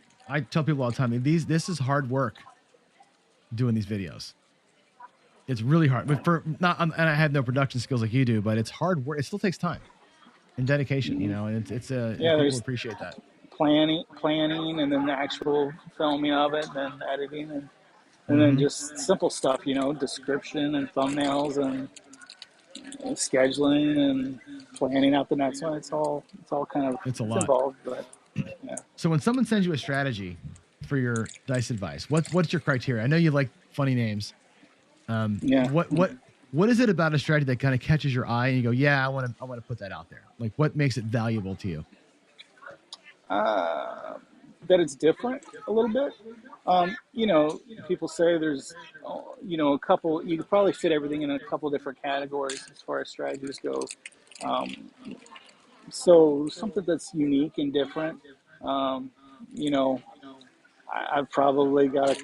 tell people all the time, this is hard work. Doing these videos, it's really hard. But and I have no production skills like you do, but it's hard work. It still takes time and dedication, and people appreciate that. Planning, and then the actual filming of it, then editing, and then just simple stuff, description and thumbnails and scheduling and planning out the next one. It's all kind of it's a lot involved, but yeah. So when someone sends you a strategy for your dice advice, what's your criteria? I know you like funny names. What is it about a strategy that kind of catches your eye and you go, yeah, I want to put that out there? Like, what makes it valuable to you? That it's different a little bit. People say there's, a couple. You could probably fit everything in a couple different categories as far as strategies go. So something that's unique and different. I've probably got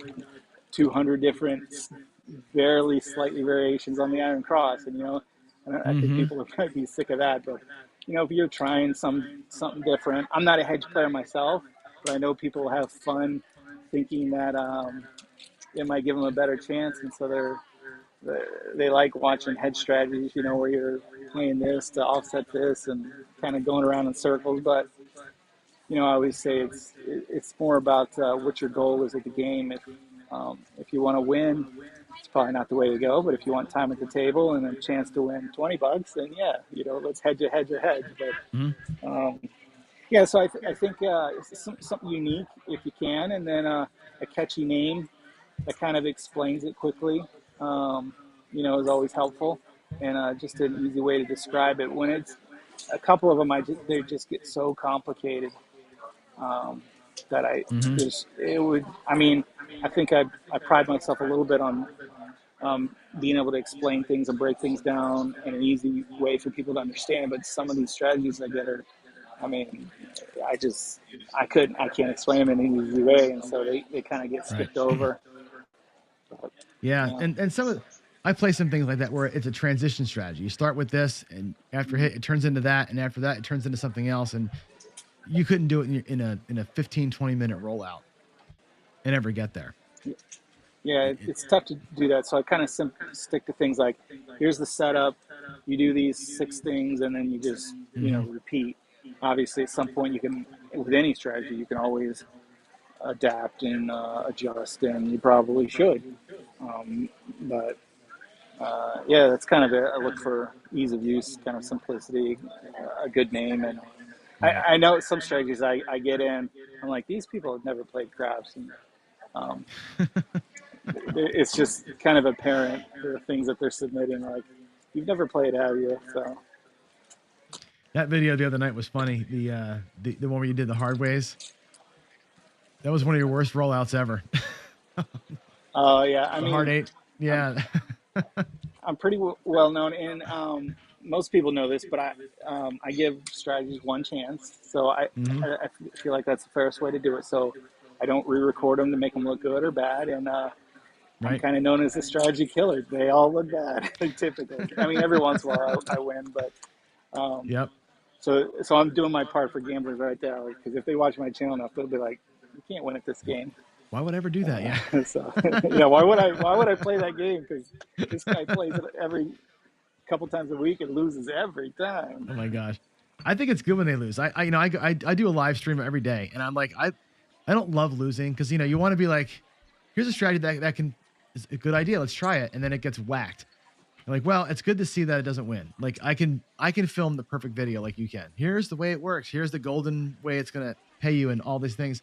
200 different, barely slightly variations on the Iron Cross, and I think people might be sick of that. But if you're trying something different, I'm not a hedge player myself, but I know people have fun thinking that it might give them a better chance, and so they like watching hedge strategies, where you're playing this to offset this and kind of going around in circles. But I always say it's more about what your goal is at the game. If you want to win, it's probably not the way to go. But if you want time at the table and a chance to win $20, then yeah, let's hedge. But yeah, so I think something unique if you can, and then a catchy name that kind of explains it quickly, is always helpful, and just an easy way to describe it. When it's a couple of them, they just get so complicated that I think I pride myself a little bit on being able to explain things and break things down in an easy way for people to understand. But some of these strategies I get are, I can't explain them in an easy way, and so they kind of get skipped over. But, yeah, and some of I play some things like that where it's a transition strategy. You start with this, and after it turns into that, and after that it turns into something else, and you couldn't do it in a 15-20 minute rollout and ever get there. Yeah, it's tough to do that. So I kind of stick to things like, here's the setup, you do these 6 things, and then you just repeat. Obviously, at some point, you can, with any strategy, you can always adapt and adjust, and you probably should. But yeah, that's kind of it. I look for ease of use, kind of simplicity, a good name, and I know some strategies I get in, I'm like, these people have never played craps, and it's just kind of apparent the things that they're submitting. Like, you've never played, have you? So that video the other night was funny. The one where you did the hard ways. That was one of your worst rollouts ever. Oh yeah, I mean, hard 8. Yeah, I'm pretty well known, and most people know this, but I give strategies one chance. So I feel like that's the fairest way to do it. So I don't re-record them to make them look good or bad, and I'm kind of known as the strategy killer. They all look bad, typically. I mean, every once in a while I win, but yep. So I'm doing my part for gamblers right there, because if they watch my channel enough, they'll be like, "You can't win at this game." Why would I ever do that? Yeah. So yeah, why would I play that game? Because this guy plays it every couple times a week and loses every time. Oh my gosh. I think it's good when they lose. I do a live stream every day, and I'm like, I don't love losing because you want to be like, here's a strategy that can is a good idea. Let's try it, and then it gets whacked. You're like, well, it's good to see that it doesn't win. Like I can film the perfect video like you can. Here's the way it works. Here's the golden way it's gonna pay you, and all these things.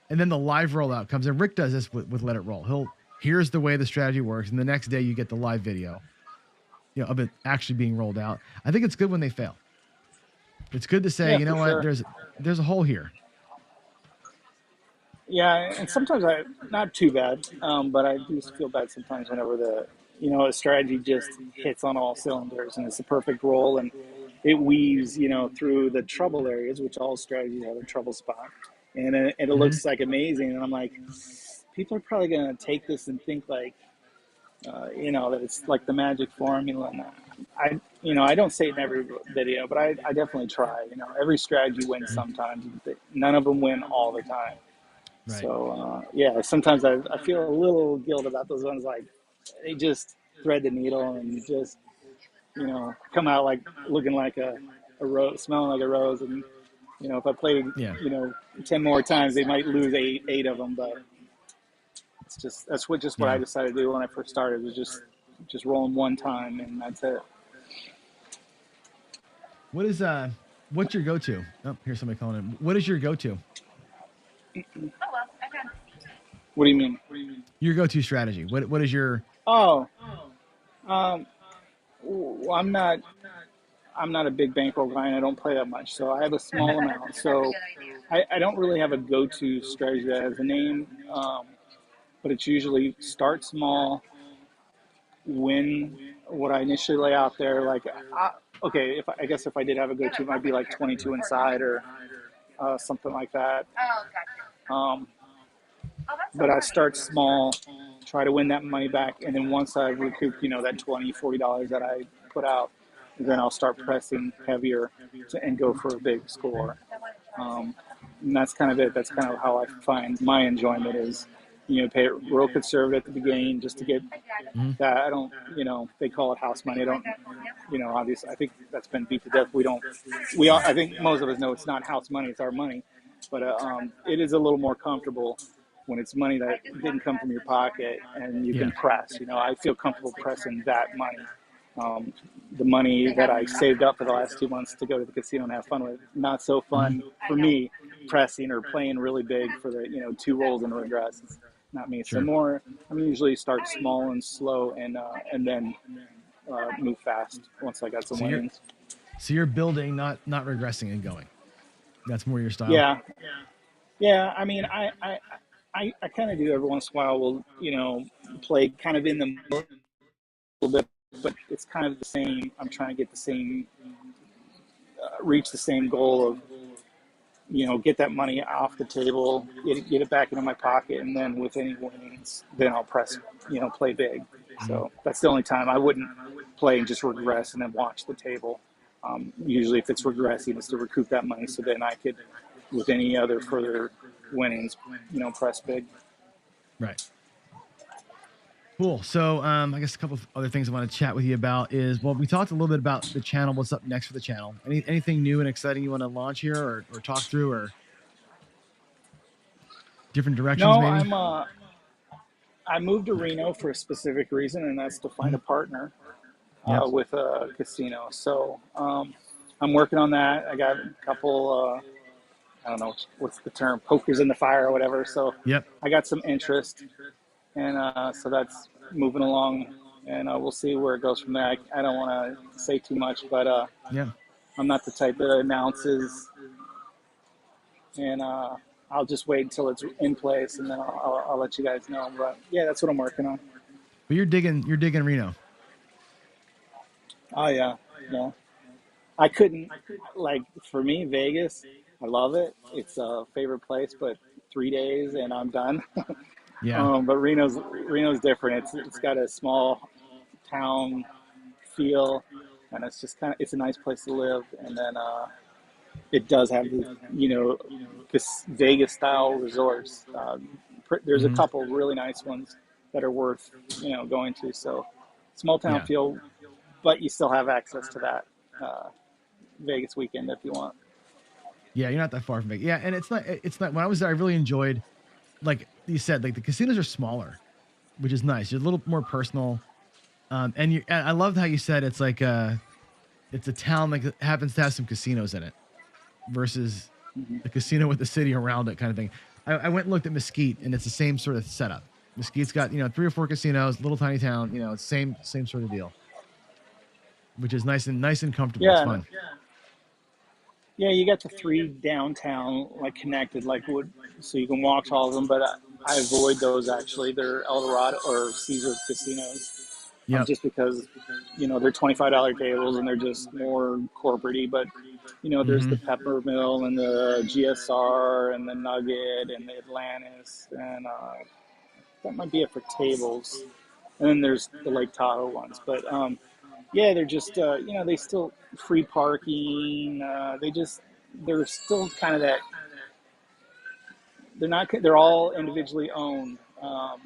And then the live rollout comes, and Rick does this with Let It Roll. Here's the way the strategy works, and the next day you get the live video, of it actually being rolled out. I think it's good when they fail. It's good to say, Yeah, you know for what, sure. there's a hole here. Yeah, and sometimes I not too bad, but I do feel bad sometimes whenever a strategy just hits on all cylinders and it's the perfect roll and it weaves through the trouble areas, which all strategies have a trouble spot, and it looks like amazing, and I'm like, people are probably gonna take this and think like, that it's like the magic formula. And I don't say it in every video, but I definitely try. Every strategy wins sometimes. But none of them win all the time. Right. So yeah, sometimes I feel a little guilt about those ones. Like they just thread the needle and just come out like looking like a rose, smelling like a rose. And if I played Yeah. 10 more times, they might lose eight of them. But that's what I Yeah. decided to do when I first started, was just rolling one time, and that's it. What's your go-to? Oh, here's somebody calling in. What is your go-to? What do you mean? Your go-to strategy. What is your? Oh, well, I'm not a big bankroll guy, and I don't play that much, so I have a small amount. So I don't really have a go-to strategy that has a name, but it's usually start small, win what I initially lay out there. Like, okay, I guess if I did have a go-to, it might be like 22 inside or something like that. But I start small, try to win that money back, and then once I've recouped, that $20, $40 that I put out, then I'll start pressing heavier and go for a big score. And that's kind of it. That's kind of how I find my enjoyment is, pay it real conservative at the beginning just to get that. I don't, they call it house money. I don't, obviously I think that's been beat to death. I think most of us know it's not house money, it's our money. But it is a little more comfortable when it's money that didn't come from your pocket and you can press. I feel comfortable pressing that money. The money that I saved up for the last 2 months to go to the casino and have fun with, not so fun for me pressing or playing really big for the, two rolls and regress. It's not me. Sure. So I'm usually start small and slow and then move fast once I got some winnings. So you're building, not regressing and going. That's more your style. Yeah. I mean, I kind of do every once in a while. We'll play kind of in the middle a little bit, but it's kind of the same. I'm trying to get the same, reach the same goal of, get that money off the table, get it back into my pocket, and then with any winnings, then I'll press, play big. So that's the only time I wouldn't play and just regress and then watch the table. Usually, if it's regressing, it's to recoup that money, so then I could, with any other further winnings, press big. Right. Cool. So I guess a couple of other things I want to chat with you about is, well, we talked a little bit about the channel. What's up next for the channel? Anything new and exciting you want to launch here or talk through, or different directions No, maybe? I moved to Reno for a specific reason, and that's to find a partner with a casino. So I'm working on that. I got a couple, I don't know, what's the term, pokers in the fire or whatever. So I got some interest, and so that's moving along, and we'll see where it goes from there. I don't want to say too much, but I'm not the type that announces, and I'll just wait until it's in place, and then I'll let you guys know. But yeah, that's what I'm working on. But you're digging Reno. Oh yeah. I couldn't, like, for me, Vegas, I love it. It's a favorite place, but 3 days and I'm done. But Reno's different. It's got a small town feel, and it's just it's a nice place to live. And then it does have the Vegas style resorts. There's a couple really nice ones that are worth going to. So small town feel, but you still have access to that Vegas weekend if you want. Yeah, you're not that far from Vegas. Yeah, and it's not. When I was there, I really enjoyed, like you said, like the casinos are smaller, which is nice. You're a little more personal. And I loved how you said it's like it's a town that happens to have some casinos in it, versus the casino with the city around it, kind of thing. I went and looked at Mesquite, and it's the same sort of setup. Mesquite's got 3 or 4 casinos, little tiny town. It's same sort of deal, which is nice and comfortable. It's Yeah, fun. yeah, you got the 3 downtown like connected, like so you can walk to all of them. But I avoid those actually. They're El Dorado or Caesar casinos, Yep. just because they're $25 tables and they're just more corporate-y. But there's the Pepper Mill and the GSR and the Nugget and the Atlantis, and that might be it for tables. And then there's the Lake Tahoe ones. But yeah, they're just they still free parking. They're still kind of that. They're all individually owned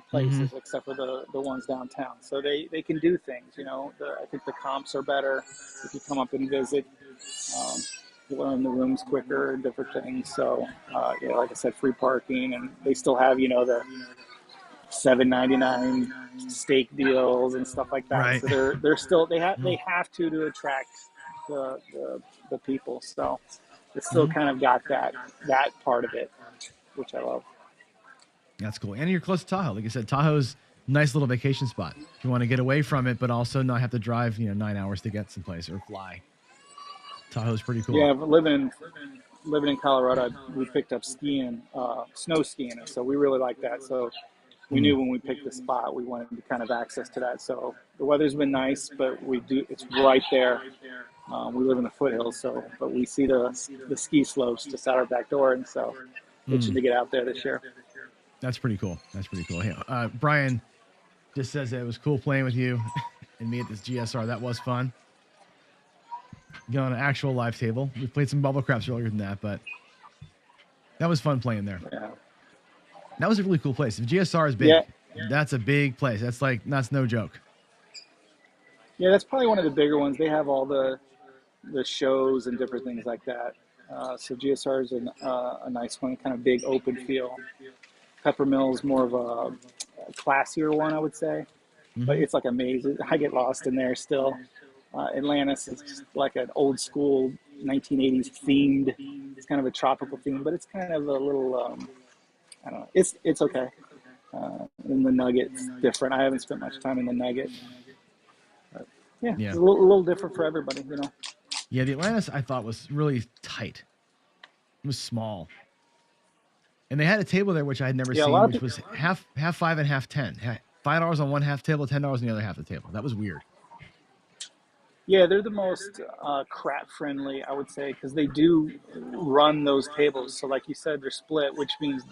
places except for the ones downtown. So they can do things. I think the comps are better if you come up and visit. You learn the rooms quicker and different things. So like I said, free parking, and they still have the $7.99 steak deals and stuff like that. Right. So they're still they have to attract the people. So it's still kind of got that part of it, which I love. That's cool. And you're close to Tahoe. Like I said, Tahoe's a nice little vacation spot. If you want to get away from it, but also not have to drive 9 hours to get someplace or fly. Tahoe's pretty cool. Yeah, but living in Colorado, we picked up skiing, snow skiing, and so we really like that. So we knew when we picked the spot, we wanted to kind of access to that. So the weather's been nice, but it's right there. We live in the foothills, but we see the ski slopes just out our back door, and so itching to get out there this year. That's pretty cool. Hey, Brian just says that it was cool playing with you and me at this GSR. That was fun. Got on an actual live table. We played some bubble craps earlier than that, but that was fun playing there. Yeah. That was a really cool place. If GSR is big, that's a big place. That's no joke. Yeah, that's probably one of the bigger ones. They have all the shows and different things like that. So GSR is a nice one, kind of big open feel. Pepper Mill is more of a classier one, I would say. But it's like a maze. I get lost in there still. Atlantis is just like an old school 1980s themed. It's kind of a tropical theme, but it's kind of a little, I don't know. It's okay. And the Nugget's different. I haven't spent much time in the Nugget. But it's a little different for everybody, Yeah, the Atlantis I thought was really tight. It was small. And they had a table there which I had never seen, which was half 5 and half 10. $5 on one half table, $10 on the other half of the table. That was weird. Yeah, they're the most crap friendly, I would say, because they do run those tables. So like you said, they're split, which means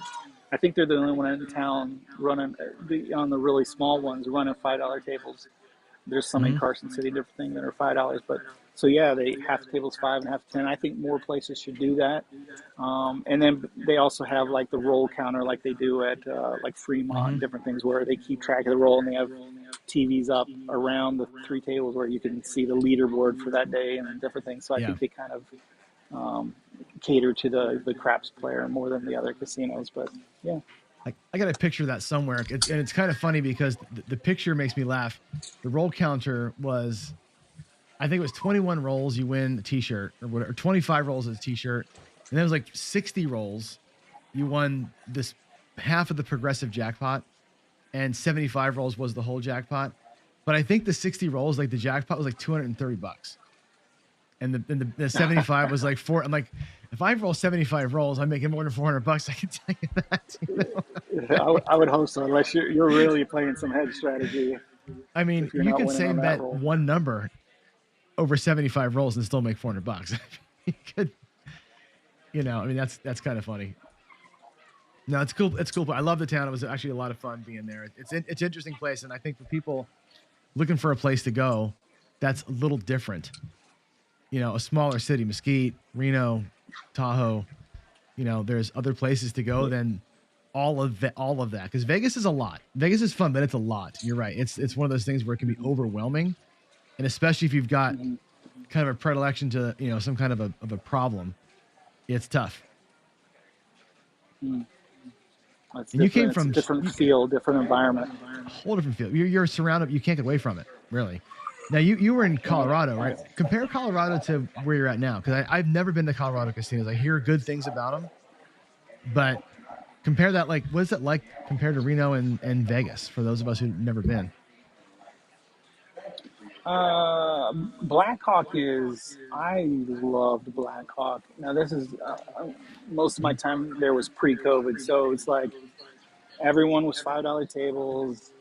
I think they're the only one in town running on the really small ones, running $5 tables. There's some in Carson City, different things that are $5, but so yeah, they half the tables 5 and half 10. I think more places should do that. And then they also have like the roll counter, like they do at like Fremont, different things where they keep track of the roll, and they have TVs up around the 3 tables where you can see the leaderboard for that day and different things. So I think they kind of cater to the craps player more than the other casinos. But yeah. I got a picture of that somewhere. It's kind of funny because the picture makes me laugh. The roll counter was, I think it was 21 rolls, you win a t-shirt, or whatever, 25 rolls as a t-shirt. And then it was like 60 rolls, you won this half of the progressive jackpot, and 75 rolls was the whole jackpot. But I think the 60 rolls, like the jackpot was like $230. And the 75 was like $4. I'm like, if I roll 75 rolls, I'm making more than $400. I can tell you that. I would hope so, unless you're really playing some hedge strategy. I mean, you can say bet one number over 75 rolls and still make $400. You could, I mean, that's kind of funny. No, it's cool. It's cool. I love the town. It was actually a lot of fun being there. It's an interesting place, and I think for people looking for a place to go, that's a little different. A smaller city, Mesquite, Reno, Tahoe, there's other places to go than all of that, because Vegas is a lot. Vegas is fun, but it's a lot. You're right. It's one of those things where it can be overwhelming, and especially if you've got kind of a predilection to some kind of a problem, it's tough. It's And you came different. It's a from different feel, different environment. a whole different feel. You're surrounded. You can't get away from it, really. Now you were in Colorado, right? Compare Colorado to where you're at now, because I've never been to Colorado casinos. I hear good things about them, but compare that. Like, what is it like compared to Reno and Vegas for those of us who've never been? Blackhawk is. I loved Blackhawk. Now this is most of my time there was pre-COVID, so it's like everyone was $5 tables.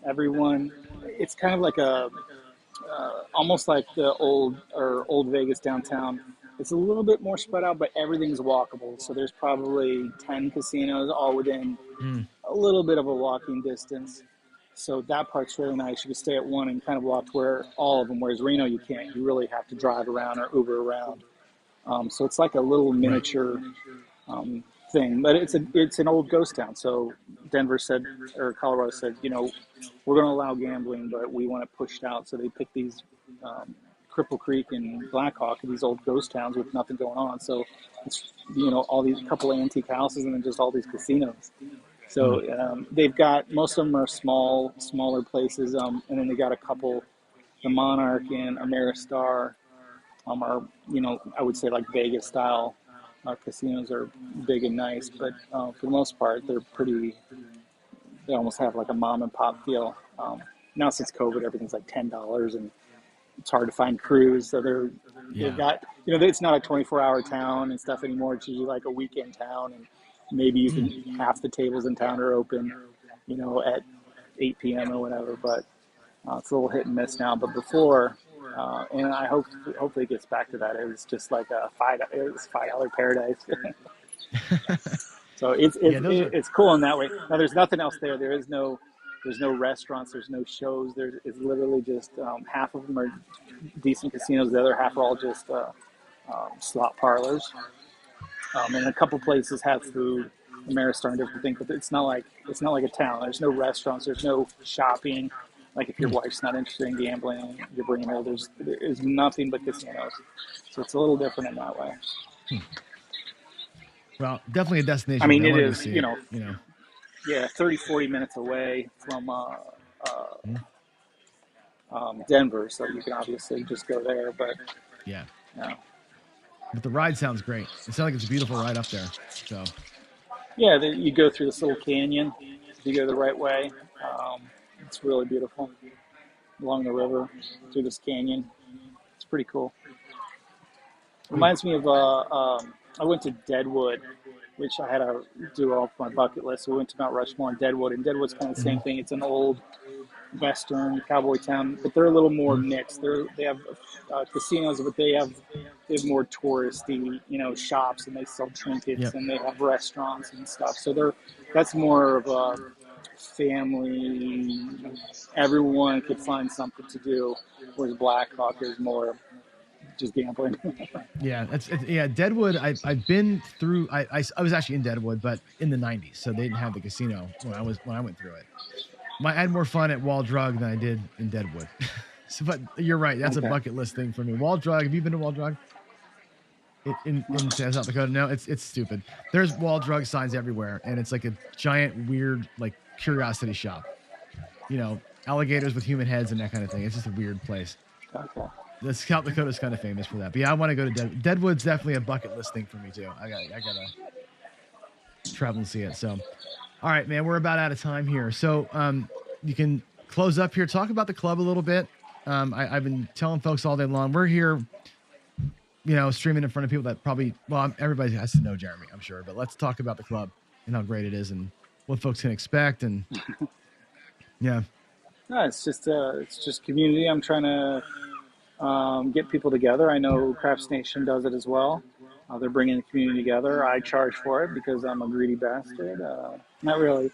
Everyone. It's kind of like a almost like the old Vegas downtown. It's a little bit more spread out, but everything's walkable. So there's probably 10 casinos all within a little bit of a walking distance. So that part's really nice. You can stay at one and kind of walk to where all of them. Whereas Reno, you can't. You really have to drive around or Uber around. So it's like a little miniature thing, but it's an old ghost town. So Denver said, or Colorado said, we're going to allow gambling, but we want it pushed out. So they picked these Cripple Creek and Blackhawk, these old ghost towns with nothing going on. So it's all these couple of antique houses and then just all these casinos. So they've got, most of them are smaller places, and then they got a couple, the Monarch and Ameristar are, I would say like Vegas style casinos are big and nice, but for the most part, they almost have like a mom and pop feel. Now since COVID, everything's like $10 and it's hard to find crews. So they've got, it's not a 24-hour town and stuff anymore. It's usually like a weekend town, and maybe you can, half the tables in town are open, at 8 p.m. or whatever, but it's a little hit and miss now. But before, and I hopefully it gets back to that. It was just like it was $5 paradise. So it's cool in that way. Now there's nothing else there. There's no restaurants. There's no shows. It's literally just half of them are decent casinos. The other half are all just slot parlors. And a couple places have food, Ameristar and different things, but it's not like a town. There's no restaurants. There's no shopping. Like if your wife's not interested in gambling, you're bringing her. There's nothing but casinos. So it's a little different in that way. Well, definitely a destination. I mean, it is, yeah, 30, 40 minutes away from Denver, so you can obviously just go there. But yeah. But the ride sounds great. It sounds like it's a beautiful ride up there. So yeah, you go through this little canyon. If you go the right way, it's really beautiful along the river through this canyon. It's pretty cool. Reminds me of I went to Deadwood, which I had to do off my bucket list. So we went to Mount Rushmore and Deadwood Deadwood's kind of the same thing. It's an old Western cowboy town, but they're a little more mixed. They have casinos, but they have more touristy, shops, and they sell trinkets, and they have restaurants and stuff. So that's more of a family. Everyone could find something to do, whereas Blackhawk is more just gambling. yeah, Deadwood. I've been through. I was actually in Deadwood, but in the '90s, so they didn't have the casino when I went through it. I had more fun at Wall Drug than I did in Deadwood. But you're right. That's a bucket list thing for me. Wall Drug. Have you been to Wall Drug? In South Dakota? No, it's stupid. There's Wall Drug signs everywhere, and it's like a giant weird like curiosity shop. Alligators with human heads and that kind of thing. It's just a weird place. Okay. The South Dakota's kind of famous for that. But yeah, I want to go to Deadwood. Deadwood's definitely a bucket list thing for me too. I gotta travel and see it. So, all right, man, we're about out of time here. So you can close up here. Talk about the club a little bit. I've been telling folks all day long. We're here, streaming in front of people that probably, everybody has to know Jeremy, I'm sure. But let's talk about the club and how great it is and what folks can expect. And yeah. No, it's just community. I'm trying to get people together. I know Craps Nation does it as well. They're bringing the community together. I charge for it because I'm a greedy bastard. Not really.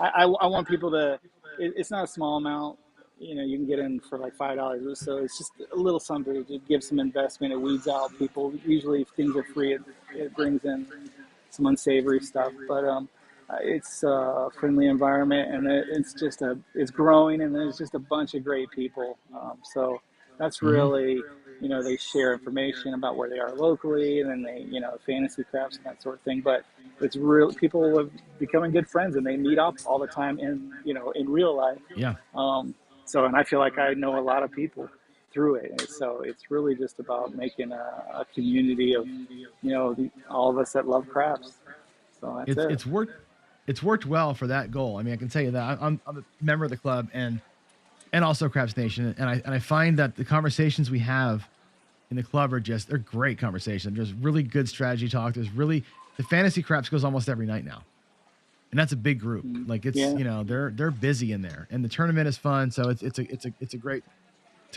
I want people to. It's not a small amount. You can get in for like $5. So it's just a little something to give some investment. It weeds out people. Usually, if things are free, it brings in some unsavory stuff. But it's a friendly environment, and it's growing, and there's just a bunch of great people. So That's Mm-hmm. really, they share information about where they are locally, and then they, fantasy crafts and that sort of thing. But it's real. People are becoming good friends, and they meet up all the time in real life. Yeah. And I feel like I know a lot of people through it. And so it's really just about making a community of, all of us that love crafts. So that's It's it. it's worked. It's worked well for that goal. I mean, I can tell you that I'm a member of the club and also Craps Nation, and I find that the conversations we have in the club they're great conversations. There's really good strategy talk. The fantasy craps goes almost every night now, and that's a big group. Like Yeah. they're busy in there, and the tournament is fun. So it's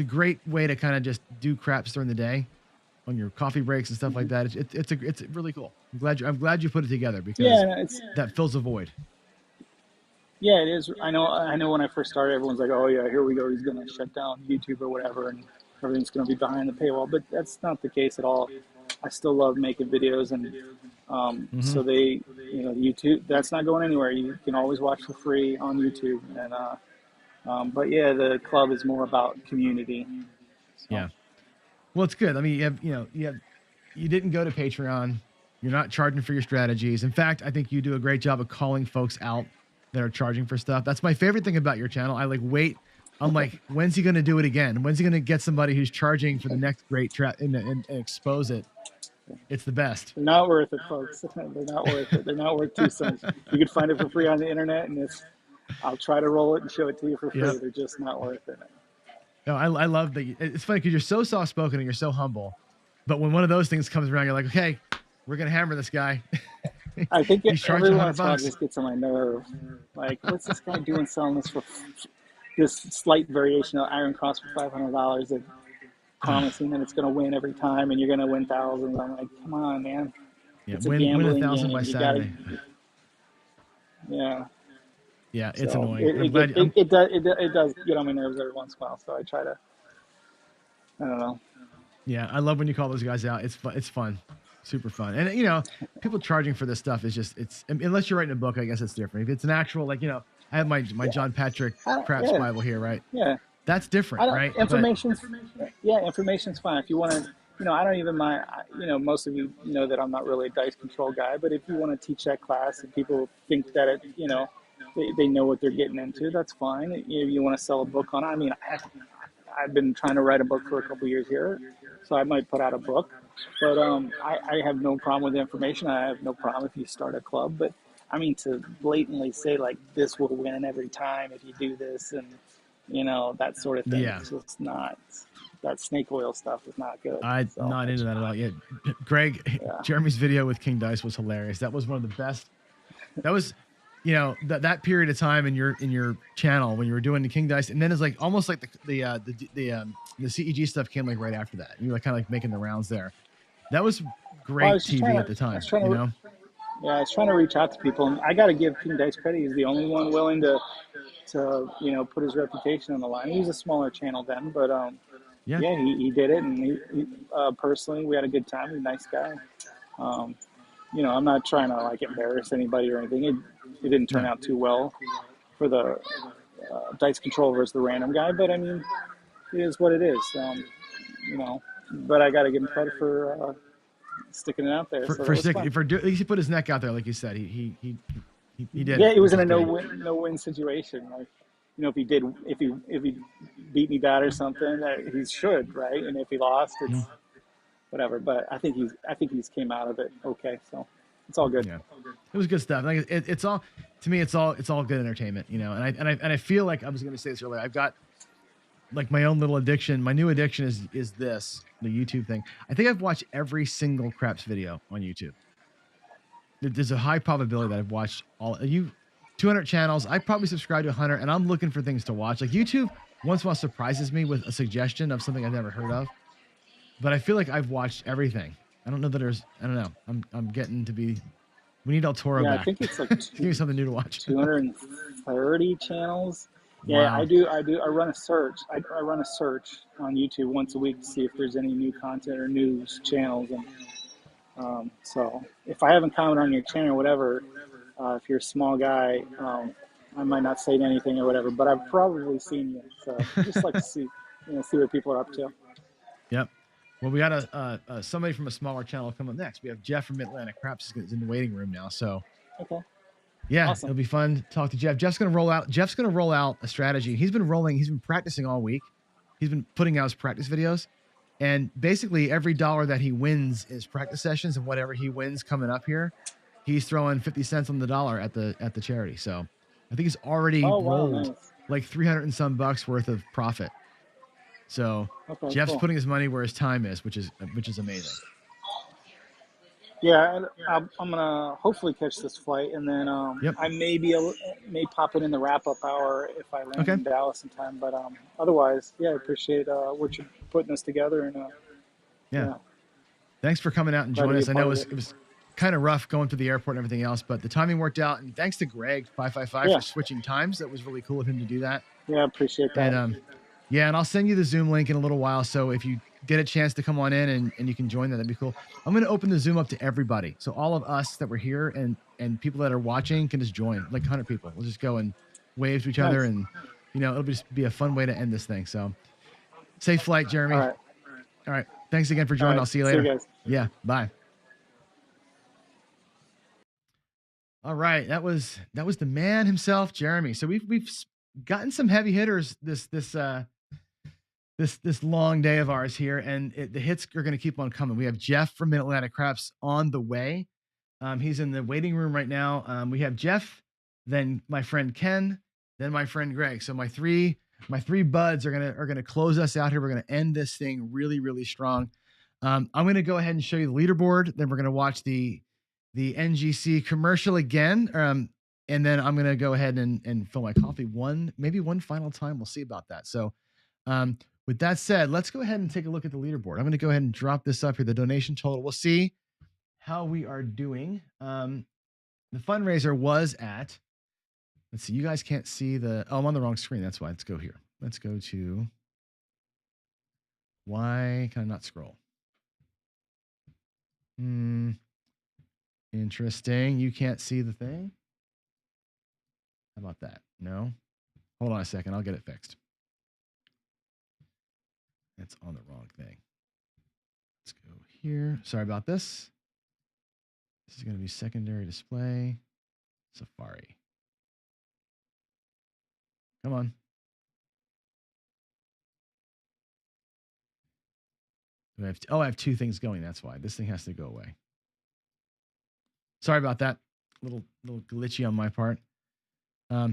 a great way to kind of just do craps during the day on your coffee breaks and stuff like that. It's really cool. I'm glad you put it together because Yeah, it's that fills a void. Yeah, it is. I know when I first started, everyone's like, "Oh yeah, here we go. He's going to shut down YouTube or whatever, and everything's going to be behind the paywall." But that's not the case at all. I still love making videos, and so YouTube, that's not going anywhere. You can always watch for free on YouTube. But yeah, the club is more about community. So. Yeah. Well, it's good. I mean, you didn't go to Patreon. You're not charging for your strategies. In fact, I think you do a great job of calling folks out that are charging for stuff. That's my favorite thing about your channel. I'm like, when's he going to do it again? When's he going to get somebody who's charging for the next great trap and expose it? It's the best. They're not worth it, folks. They're not worth it. They're not worth 2 cents. You can find it for free on the internet, and I'll try to roll it and show it to you for free. Yep. They're just not worth it. No, I love that. It's funny because you're so soft spoken and you're so humble, but when one of those things comes around, you're like, okay, we're gonna hammer this guy. I think He's charging every once in a while $100. just gets on my nerve. Like, what's this guy doing selling this for this slight variation of Iron Cross for $500 and promising that it's going to win every time and you're going to win thousands? I'm like, come on, man. Yeah, It's a win gambling 1,000 game. by You Saturday. Yeah. Yeah, it's So annoying. it does get on my nerves every once in a while. So I try to, I don't know. Yeah, I love when you call those guys out. It's fun. It's fun, super fun. And people charging for this stuff is it's unless you're writing a book, I guess it's different. If it's an actual I have my John Patrick Craps Yeah. Bible here, right? Yeah. That's different, right? Information's fine. If you want to, I don't even mind. Most of you know that I'm not really a dice control guy, but if you want to teach that class and people think that they know what they're getting into, that's fine. You want to sell a book on it. I mean, I've been trying to write a book for a couple years here, so I might put out a book. But I have no problem with information. I have no problem if you start a club. But I mean, to blatantly say like this will win every time if you do this and that sort of thing. Yeah. It's just not. That snake oil stuff is not good. I'm not into that at all. Yeah, Greg, Jeremy's video with King Dice was hilarious. That was one of the best. That was, that period of time in your channel when you were doing the King Dice, and then it's like almost like the CEG stuff came like right after that. You were kind of like making the rounds there. That was great TV at the time. Yeah, I was trying to reach out to people, and I got to give King Dice credit. He's the only one willing to put his reputation on the line. He was a smaller channel then, but he did it, and he personally, we had a good time. He's a nice guy. I'm not trying to like embarrass anybody or anything. It didn't turn out too well for the dice control versus the random guy, but I mean, it is what it is. But I got to give him credit for sticking it out there. He put his neck out there, like you said. He did. Yeah, it was in a no win situation. Like, if he beat me bad or something, he should, right? And if he lost, it's whatever. But I think he's came out of it okay, so it's all good. Yeah, it was good stuff. Like it's all, to me, it's all good entertainment, And I feel like I was going to say this earlier. I've got like my own little addiction. My new addiction is the YouTube thing. I think I've watched every single Craps video on YouTube. There's a high probability that I've watched all 200 channels. I probably subscribe to 100, and I'm looking for things to watch. Like YouTube once in a while surprises me with a suggestion of something I've never heard of, but I feel like I've watched everything. I don't know that I don't know. I'm getting to be. We need El Toro back. I think it's like give me something new to watch. 230 channels. Yeah, Wow. I do. I run a search. I run a search on YouTube once a week to see if there's any new content or news channels. And so if I haven't commented on your channel or whatever, if you're a small guy, I might not say anything or whatever, but I've probably seen you. So I just like to see see what people are up to. Yep. Well, we got somebody from a smaller channel come up next. We have Jeff from Mid-Atlantic Craps is in the waiting room now. So Okay. yeah, Awesome. it'll be fun to talk to Jeff. Jeff's gonna roll out a strategy. He's been practicing all week. He's been putting out his practice videos. And basically every dollar that he wins is practice sessions, and whatever he wins coming up here, he's throwing 50 cents on the dollar at the charity. So I think he's already Oh, wow, rolled nice. like 300 and some bucks worth of profit. So Okay, Jeff's cool. putting his money where his time is, which is amazing. Yeah, and I'm gonna hopefully catch this flight, and then Yep. I may pop it in the wrap up hour if I land Okay. in Dallas in time. But otherwise, yeah, I appreciate what you're putting this together, and Yeah. Thanks for coming out and Glad to joining be us. a I know part of it was kind of rough going through the airport and everything else, but the timing worked out. And thanks to Greg 555 Yeah. for switching times. That was really cool of him to do that. Yeah, I appreciate that. And and I'll send you the Zoom link in a little while. So if you get a chance to come on in and you can join that'd be cool. I'm going to open the Zoom up to everybody. So all of us that were here and people that are watching can just join, like 100 people. We'll just go and wave to each other, Nice. and it'll just be a fun way to end this thing. So safe flight, Jeremy. All right. All right. Thanks again for All joining. right. I'll see you See you later. guys. Yeah. Bye. All right. That was the man himself, Jeremy. So we've gotten some heavy hitters this long day of ours here, and the hits are going to keep on coming. We have Jeff from Mid-Atlantic Craps on the way. He's in the waiting room right now. We have Jeff, then my friend Ken, then my friend Greg. So my three buds are gonna close us out here. We're gonna end this thing really, really strong. I'm gonna go ahead and show you the leaderboard. Then we're gonna watch the NGC commercial again. And then I'm gonna go ahead and fill my coffee maybe one final time. We'll see about that. So with that said, let's go ahead and take a look at the leaderboard. I'm going to go ahead and drop this up here, the donation total. We'll see how we are doing. The fundraiser was at, let's see, you guys can't see I'm on the wrong screen. That's why. Let's go here. Let's go to, why can I not scroll? Interesting. You can't see the thing? How about that? No? Hold on a second. I'll get it fixed. It's on the wrong thing. Let's go here. Sorry about this. This is going to be secondary display. Safari. Come on. I have two things going. That's why. This thing has to go away. Sorry about that. Little glitchy on my part.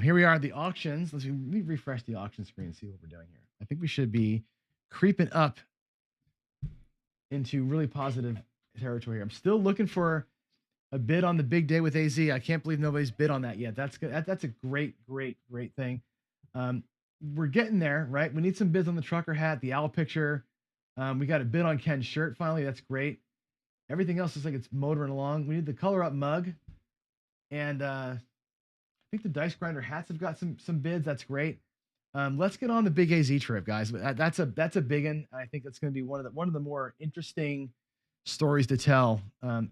Here we are at the auctions. Let me refresh the auction screen and see what we're doing here. I think we should be creeping up into really positive territory here. I'm still looking for a bid on the big day with AZ. I can't believe nobody's bid on that yet. That's good. That's a great thing. We're getting there, right? We need some bids on the trucker hat, the owl picture. We got a bid on Ken's shirt finally. That's great. Everything else is like it's motoring along. We need the color up mug, and I think the dice grinder hats have got some bids. That's great. Let's get on the big AZ trip, guys. That's a big one. I think that's going to be one of the more interesting stories to tell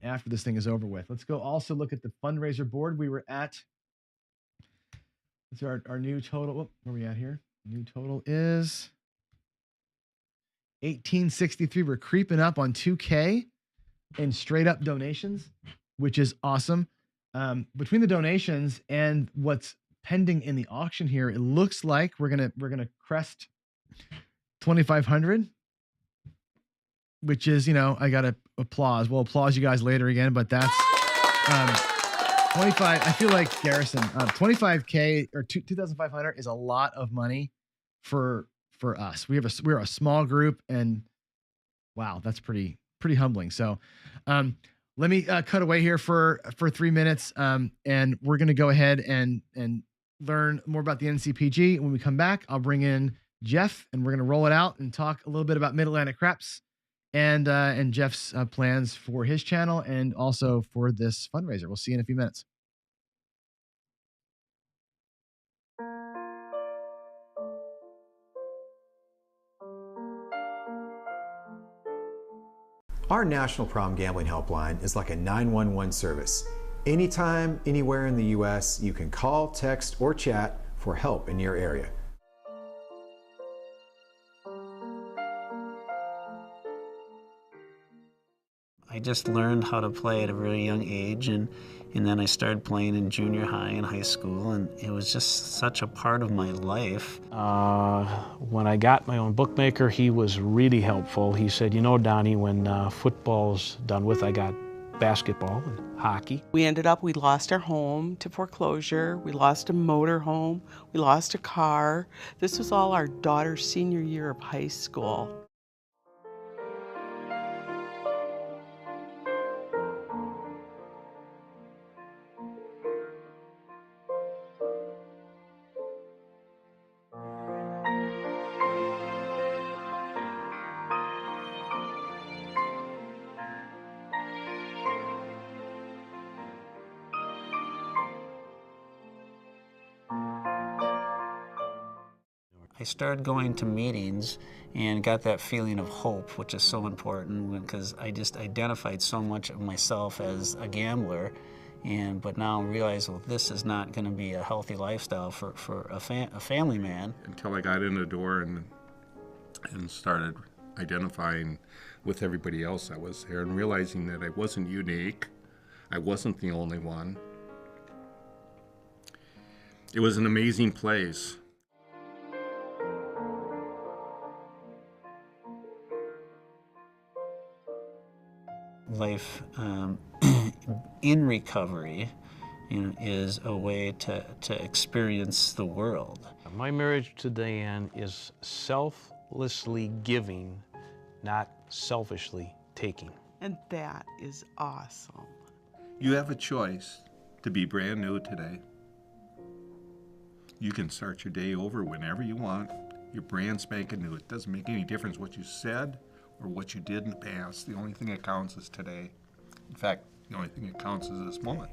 after this thing is over with. Let's go also look at the fundraiser board. We were at, let's our new total. Where are we at here? New total is 1863. We're creeping up on 2K in straight up donations, which is awesome. Between the donations and what's pending in the auction here, it looks like we're gonna crest 2,500. Which is, I got to applause. We'll applause you guys later again, but that's 25. I feel like Garrison, 25K or 2,500 is a lot of money for us. We're a small group, and wow, that's pretty humbling. So let me cut away here for 3 minutes, and we're going to go ahead and learn more about the NCPG. When we come back, I'll bring in Jeff, and we're going to roll it out and talk a little bit about Mid-Atlantic Craps and Jeff's plans for his channel and also for this fundraiser. We'll see you in a few minutes. Our National Problem Gambling Helpline is like a 911 service. Anytime, anywhere in the U.S., you can call, text, or chat for help in your area. I just learned how to play at a very young age, and then I started playing in junior high and high school, and it was just such a part of my life. When I got my own bookmaker, he was really helpful. He said, you know, Donnie, when football's done with, I got basketball and hockey. We lost our home to foreclosure. We lost a motor home. We lost a car. This was all our daughter's senior year of high school. I started going to meetings and got that feeling of hope, which is so important because I just identified so much of myself as a gambler, but now realize, well, this is not going to be a healthy lifestyle for a family man. Until I got in the door and started identifying with everybody else that was there and realizing that I wasn't unique. I wasn't the only one. It was an amazing place. Life in recovery, is a way to experience the world. My marriage to Diane is selflessly giving, not selfishly taking. And that is awesome. You have a choice to be brand new today. You can start your day over whenever you want. You're brand spanking new. It doesn't make any difference what you said or what you did in the past. The only thing that counts is today. In fact, the only thing that counts is this moment.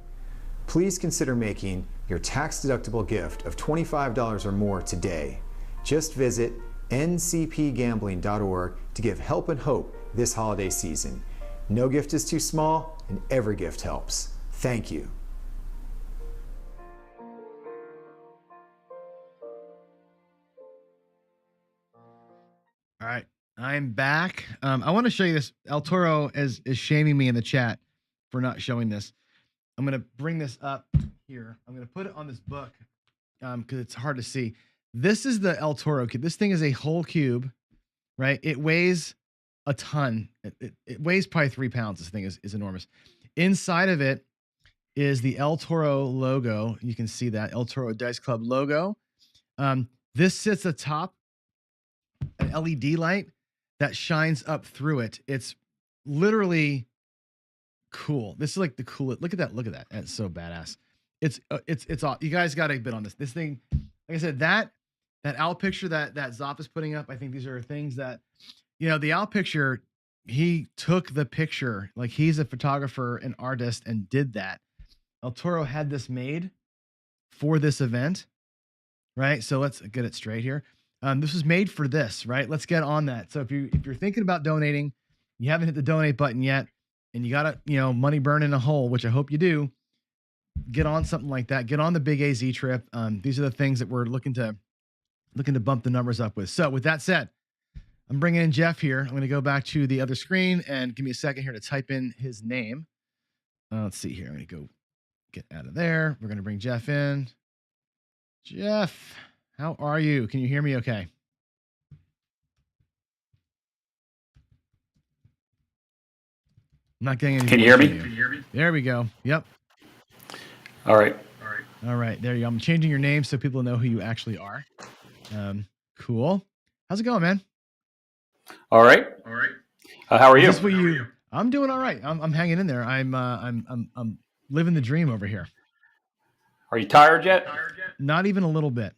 Please consider making your tax-deductible gift of $25 or more today. Just visit ncpgambling.org to give help and hope this holiday season. No gift is too small, and every gift helps. Thank you. All right, I'm back. I want to show you this. El Toro is shaming me in the chat for not showing this. I'm going to bring this up here. I'm going to put it on this book because it's hard to see. This is the El Toro cube. This thing is a whole cube, right? It weighs a ton. It weighs probably 3 pounds. This thing is enormous. Inside of it is the El Toro logo. You can see that El Toro Dice Club logo. This sits atop an LED light that shines up through it. It's literally cool. This is like the coolest. Look at that. Look at that. That's so badass. It's you guys got to bid on this. This thing, like I said, that owl picture that Zop is putting up. I think these are things that, the owl picture, he took the picture. Like, he's a photographer and artist and did that. El Toro had this made for this event, right? So let's get it straight here. This was made for this, right? Let's get on that. So if you're thinking about donating, you haven't hit the donate button yet, and you got money burning a hole, which I hope you do, get on something like that. Get on the Big AZ trip. These are the things that we're looking to bump the numbers up with. So with that said, I'm bringing in Jeff here. I'm going to go back to the other screen and give me a second here to type in his name. Let's see here. I'm going to go get out of there. We're going to bring Jeff in. Jeff, how are you? Can you hear me okay? I'm not getting any. Can you hear me? There we go. Yep. All right. There you go. I'm changing your name so people know who you actually are. Cool. How's it going, man? All right. How are you? I'm doing all right. I'm hanging in there. I'm living the dream over here. Are you tired yet? Not even a little bit.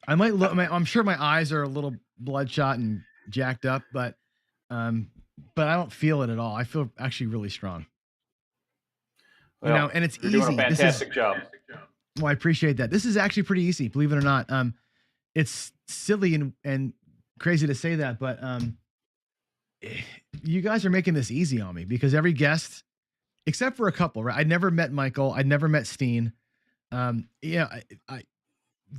I might look. I'm sure my eyes are a little bloodshot and jacked up, but I don't feel it at all. I feel actually really strong. Well, and it's you're easy. doing a fantastic job. Well, I appreciate that. This is actually pretty easy, believe it or not. It's silly and crazy to say that, but you guys are making this easy on me because every guest, except for a couple, right? I never met Michael. I never met Steen. I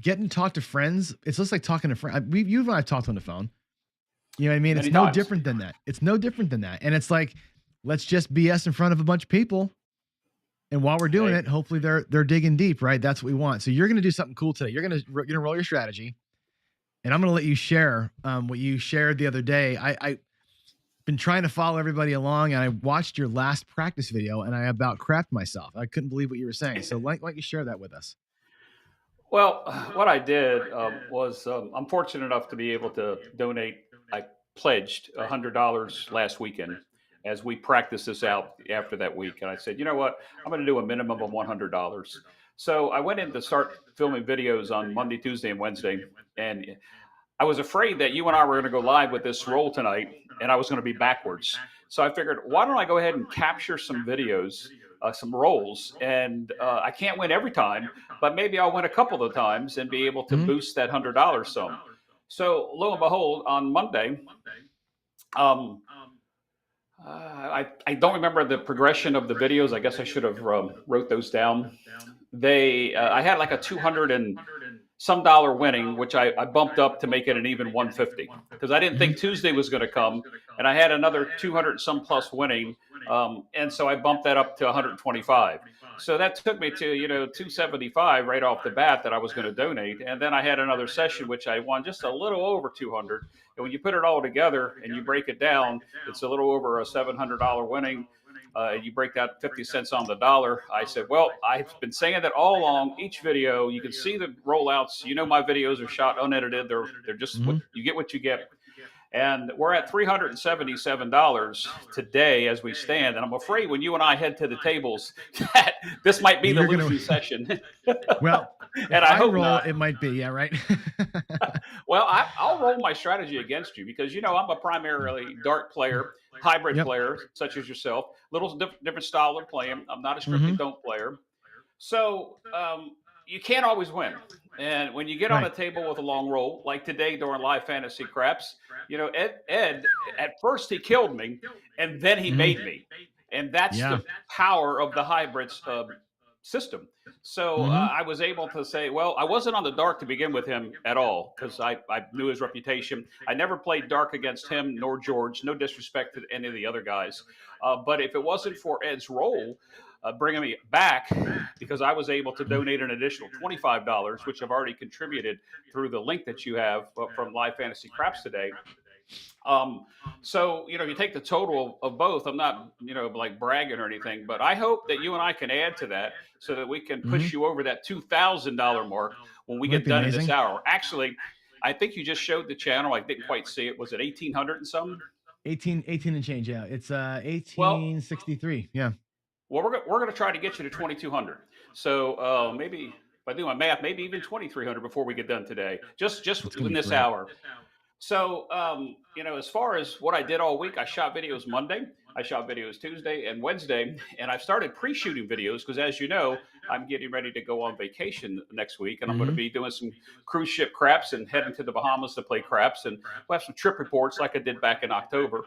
getting to talk to friends. It's just like talking to friends. You and I've talked on the phone. You know what I mean? It's no different than that. It's no different than that. And it's like let's just BS in front of a bunch of people. And while we're doing it, hopefully they're digging deep, right? That's what we want. So you're going to do something cool today. You're going to roll your strategy, and I'm going to let you share what you shared the other day. I've been trying to follow everybody along, and I watched your last practice video, and I about crapped myself. I couldn't believe what you were saying. So why don't you share that with us? Well, what I did was I'm fortunate enough to be able to donate. I pledged $100 last weekend as we practiced this out after that week. And I said, you know what? I'm going to do a minimum of $100. So I went in to start filming videos on Monday, Tuesday, and Wednesday. And I was afraid that you and I were going to go live with this roll tonight, and I was going to be backwards. So I figured, why don't I go ahead and capture some videos, some rolls, and I can't win every time, but maybe I'll win a couple of times and be able to boost that $100 some. So lo and behold, on Monday, I don't remember the progression of the videos. I guess I should have wrote those down. I had like a 200 and some dollar winning, which I bumped up to make it an even 150 because I didn't think Tuesday was going to come, and I had another 200 some plus winning, and so I bumped that up to 125. So that took me to 275 right off the bat that I was going to donate, and then I had another session which I won just a little over 200. And when you put it all together and you break it down, it's a little over a $700 winning. You break that 50 cents on the dollar. I said, well, I've been saying that all along. Each video, you can see the rollouts. My videos are shot unedited. They're just what you get, what you get. And we're at $377 today as we stand. And I'm afraid when you and I head to the tables, that this might be the losing session. Well, and I hope roll, not. it might be. Yeah, right. Well, I'll roll my strategy against you because, I'm a primarily dark player, hybrid player, such as yourself. Little different style of playing. I'm not a strictly don't player. So you can't always win. And when you get on a table with a long roll, like today during Live Fantasy Craps, Ed, at first he killed me, and then he made me. And that's the power of the hybrids system. So I was able to say, well, I wasn't on the dark to begin with him at all because I knew his reputation. I never played dark against him nor George. No disrespect to any of the other guys. But if it wasn't for Ed's roll, bringing me back because I was able to donate an additional $25, which I've already contributed through the link that you have from Live Fantasy Craps today. So, you take the total of both. I'm not, like bragging or anything, but I hope that you and I can add to that so that we can push you over that $2,000 mark when we get done in this hour. Actually, I think you just showed the channel. I didn't quite see it. Was it 1,800 and something? 18 and change. Yeah. It's 1863. Yeah. Well, we're going to try to get you to 2,200. So maybe if I do my math, maybe even 2,300 before we get done today, just in this hour. So, as far as what I did all week, I shot videos Monday, I shot videos Tuesday and Wednesday, and I've started pre-shooting videos because, as you know, I'm getting ready to go on vacation next week, and I'm going to be doing some cruise ship craps and heading to the Bahamas to play craps, and we'll have some trip reports like I did back in October.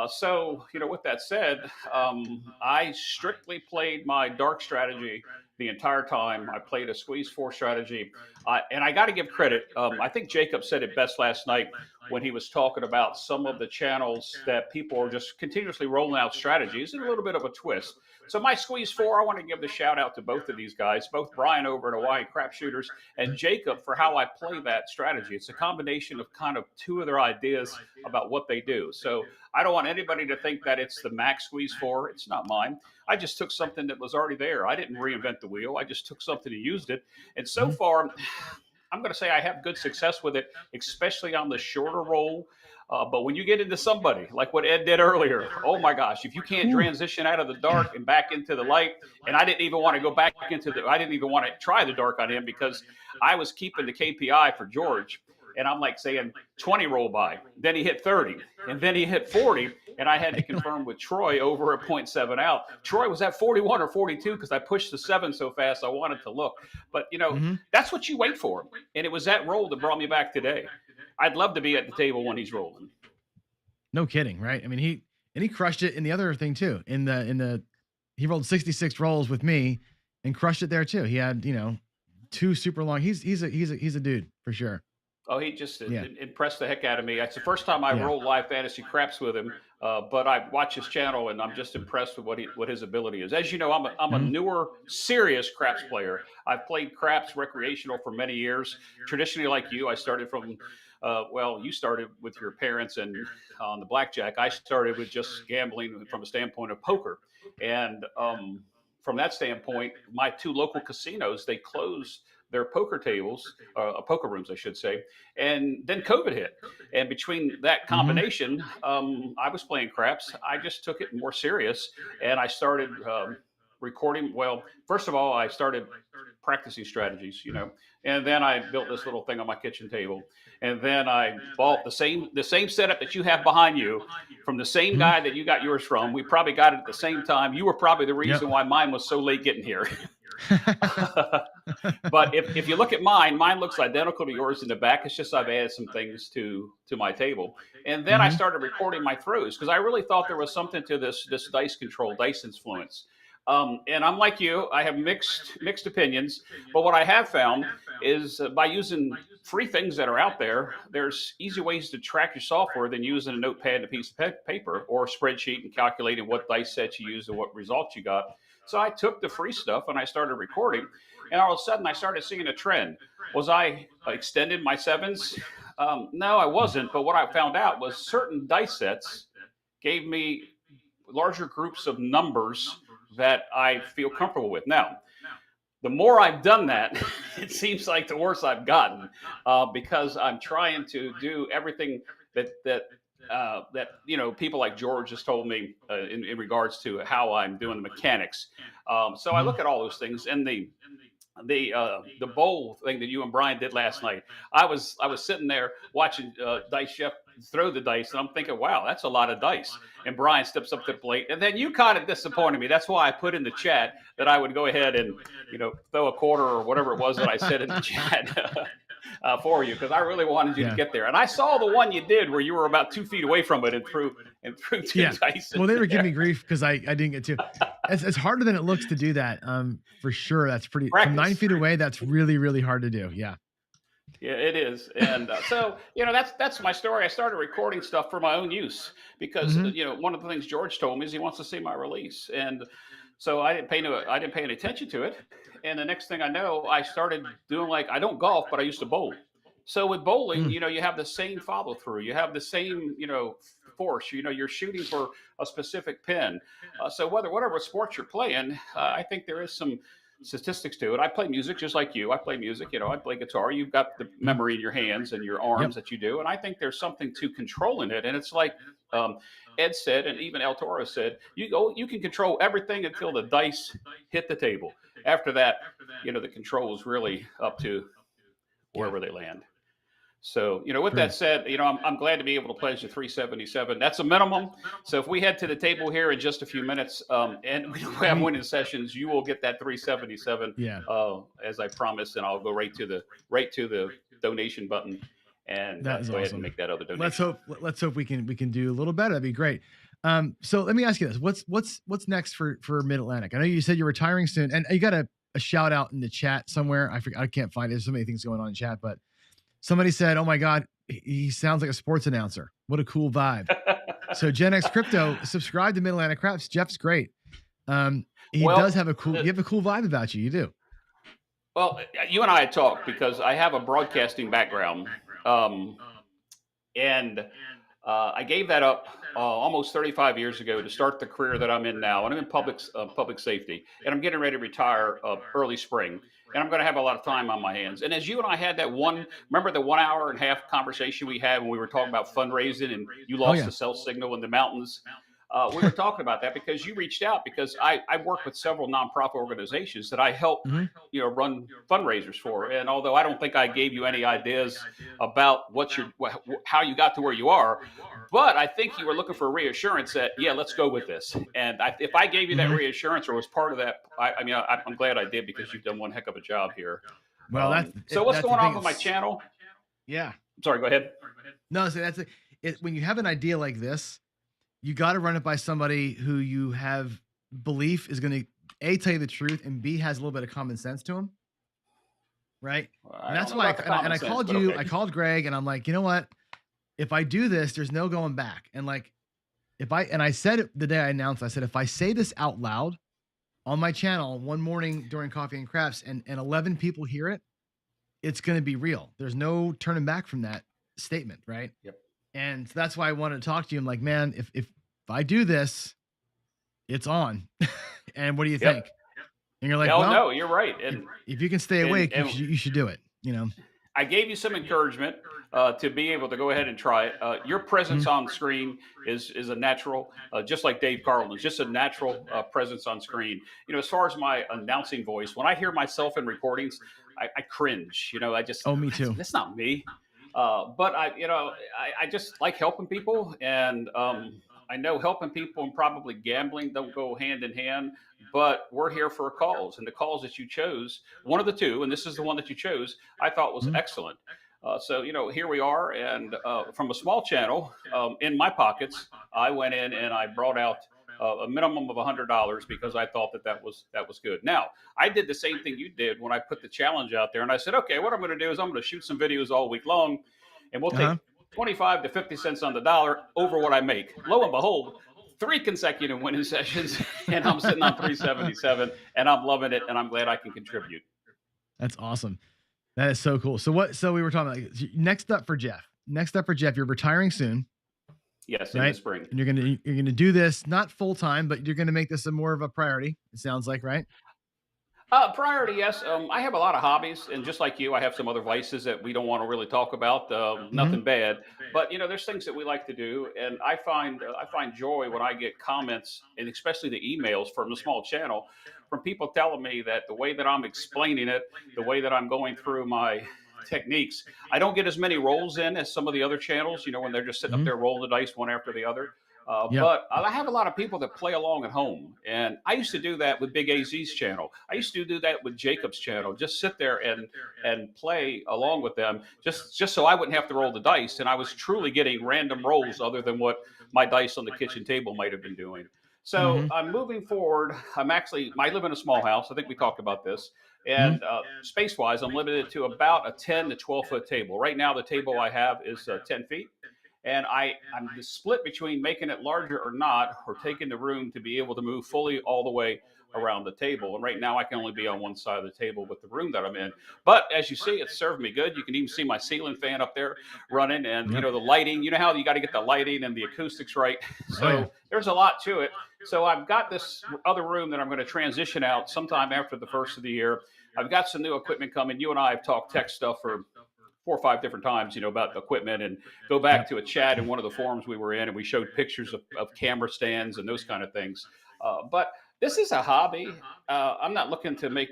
So, with that said, I strictly played my dark strategy the entire time. I played a squeeze 4 strategy, and I got to give credit. I think Jacob said it best last night when he was talking about some of the channels that people are just continuously rolling out strategies and a little bit of a twist. So my squeeze 4, I want to give the shout out to both of these guys, both Brian over at Hawaii Crap Shooters and Jacob for how I play that strategy. It's a combination of kind of two of their ideas about what they do. So I don't want anybody to think that it's the max squeeze 4. It's not mine. I just took something that was already there. I didn't reinvent the wheel. I just took something and used it. And so far, I'm going to say I have good success with it, especially on the shorter roll. But when you get into somebody like what Ed did earlier, oh my gosh, if you can't transition out of the dark and back into the light, and I didn't even want to go back into I didn't even want to try the dark on him because I was keeping the KPI for George. And I'm like saying 20 roll by. Then he hit 30. And then he hit 40. And I had to confirm with Troy over at 0.7 out. Troy was at 41 or 42 because I pushed the 7 so fast I wanted to look. But, that's what you wait for. And it was that roll that brought me back today. I'd love to be at the table when he's rolling. No kidding, right? I mean, he crushed it in the other thing too. He rolled 66 rolls with me and crushed it there too. He had, 2 super long. He's a dude for sure. Oh, he just impressed the heck out of me. It's the first time I rolled Live Fantasy Craps with him. But I watch his channel and I'm just impressed with what his ability is. As you know, I'm a newer, serious craps player. I've played craps recreational for many years. Traditionally, like you, I started from well, you started with your parents and on the blackjack. I started with just gambling from a standpoint of poker, and from that standpoint, my two local casinos, they closed their poker tables, poker rooms, I should say, and then COVID hit. And between that combination, I was playing craps. I just took it more serious, and I started recording. Well, first of all, I started practicing strategies, and then I built this little thing on my kitchen table, and then I bought the same setup that you have behind you from the same guy that you got yours from. We probably got it at the same time. You were probably the reason why mine was so late getting here. But if you look at mine looks identical to yours in the back. It's just I've added some things to my table. And then I started recording my throws because I really thought there was something to this dice control, dice influence. And I'm like you, I have mixed opinions. But what I have found is by using free things that are out there, there's easy ways to track your software than using a notepad and a piece of paper or a spreadsheet and calculating what dice sets you used and what results you got. So I took the free stuff and I started recording, and all of a sudden I started seeing a trend. Was I extending my sevens? No, I wasn't. But what I found out was certain dice sets gave me larger groups of numbers that I feel comfortable with. Now, the more I've done that, it seems like the worse I've gotten because I'm trying to do everything that people like George has told me in regards to how I'm doing the mechanics. So I look at all those things, and the bowl thing that you and Brian did last night. I was sitting there watching Dice Chef throw the dice, and I'm thinking, wow, that's a lot of dice. And Brian steps up to the plate, and then you kind of disappointed me. That's why I put in the chat that I would go ahead and throw a quarter or whatever it was that I said in the chat for you, because I really wanted you to get there. And I saw the one you did where you were about 2 feet away from it and threw two dice. Well, they were giving me grief because I didn't get to. It's harder than it looks to do that. For sure, that's pretty. Practice. From 9 feet away, that's really, really hard to do. Yeah. Yeah, it is. And so, that's my story. I started recording stuff for my own use because, one of the things George told me is he wants to see my release. And so I didn't pay any attention to it. And the next thing I know, I started doing I don't golf, but I used to bowl. So with bowling, you have the same follow through. You have the same, force. You're shooting for a specific pin. So whatever sport you're playing, I think there is some statistics to it. I play music just like you. I play music, I play guitar. You've got the memory in your hands and your arms that you do. And I think there's something to controlling it. And it's like Ed said, and even El Toro said, you can control everything until the dice hit the table. After that, the control is really up to wherever they land. So, with that said, I'm glad to be able to pledge the 377. That's a minimum. So if we head to the table here in just a few minutes and we have winning sessions, you will get that 377 as I promised, and I'll go right to the donation button and go ahead and make that other donation. Let's hope we can do a little better. That'd be great. So let me ask you this. What's next for Mid-Atlantic? I know you said you're retiring soon, and you got a shout out in the chat somewhere. I can't find it. There's so many things going on in chat, but somebody said, "Oh my God, he sounds like a sports announcer. What a cool vibe." So Gen X Crypto, subscribe to Mid-Atlantic Craps. Jeff's great. He does have you have a cool vibe about you. You do. Well, you and I had talked because I have a broadcasting background, and I gave that up almost 35 years ago to start the career that I'm in now. And I'm in public safety, and I'm getting ready to retire early spring. And I'm going to have a lot of time on my hands. And as you and I had remember the 1 hour and a half conversation we had when we were talking about fundraising and you lost the cell signal in the mountains? We were talking about that because you reached out because I work with several nonprofit organizations that I help, run fundraisers for. And although I don't think I gave you any ideas about how you got to where you are, but I think you were looking for reassurance that, let's go with this. And if I gave you that reassurance or was part of that, I'm glad I did because you've done one heck of a job here. Well, what's going on with my channel? Yeah. Sorry, go ahead. No, so that's it. When you have an idea like this, you got to run it by somebody who you have belief is going to A, tell you the truth, and B, has a little bit of common sense to him. Right. And that's why I called you. Okay. I called Greg and I'm like, you know what? If I do this, there's no going back. And I said it the day I announced, I said, if I say this out loud on my channel one morning during Coffee and Craps and 11 people hear it, it's going to be real. There's no turning back from that statement, right? Yep. And so that's why I wanted to talk to you. I'm like, man, if I do this, it's on. And what do you Yep. think? And you're like, no, well, no, you're right. And if you can stay awake, and you should do it. You know, I gave you some encouragement to be able to go ahead and try it. Your presence on screen is a natural, just like Dave Carlin's, just a natural presence on screen. You know, as far as my announcing voice, when I hear myself in recordings, I cringe. You know, I just me too. That's not me. But I just like helping people, and I know helping people and probably gambling don't go hand in hand. But we're here for calls, and the calls that you chose, one of the two, and this is the one that you chose, I thought was excellent. So here we are, and from a small channel, in my pockets, I went in and I brought out a minimum of $100 because I thought that was good. Now, I did the same thing you did when I put the challenge out there, and I said, okay, what I'm going to do is I'm going to shoot some videos all week long, and we'll take 25 to 50 cents on the dollar over what I make. Lo and behold, 3 consecutive winning sessions, and I'm sitting on 377, and I'm loving it, and I'm glad I can contribute. That's awesome. That is so cool. So we were talking about next up for Jeff. You're retiring soon. Yes, right? in the spring. And you're gonna do this not full time, but you're gonna make this a more of a priority. It sounds like, right? Priority, yes. I have a lot of hobbies, and just like you, I have some other vices that we don't want to really talk about. Nothing bad, but there's things that we like to do, and I find joy when I get comments, and especially the emails from the small channel, from people telling me that the way that I'm explaining it, the way that I'm going through my techniques, I don't get as many rolls in as some of the other channels. When they're just sitting up there rolling the dice one after the other. But I have a lot of people that play along at home. And I used to do that with Big AZ's channel. I used to do that with Jacob's channel. Just sit there and play along with them, just so I wouldn't have to roll the dice. And I was truly getting random rolls other than what my dice on the kitchen table might have been doing. So I'm moving forward. I live in a small house. I think we talked about this. And space-wise, I'm limited to about a 10 to 12-foot table. Right now, the table I have is 10 feet. And I'm split between making it larger or not, or taking the room to be able to move fully all the way around the table. And right now I can only be on one side of the table with the room that I'm in. But as you see, it's served me good. You can even see my ceiling fan up there running, and the lighting, how you got to get the lighting and the acoustics right. So there's a lot to it. So I've got this other room that I'm going to transition out sometime after the first of the year. I've got some new equipment coming. You and I have talked tech stuff for 4 or 5 different times, about the equipment, and go back to a chat in one of the forums we were in, and we showed pictures of camera stands and those kind of things. But this is a hobby. I'm not looking to make,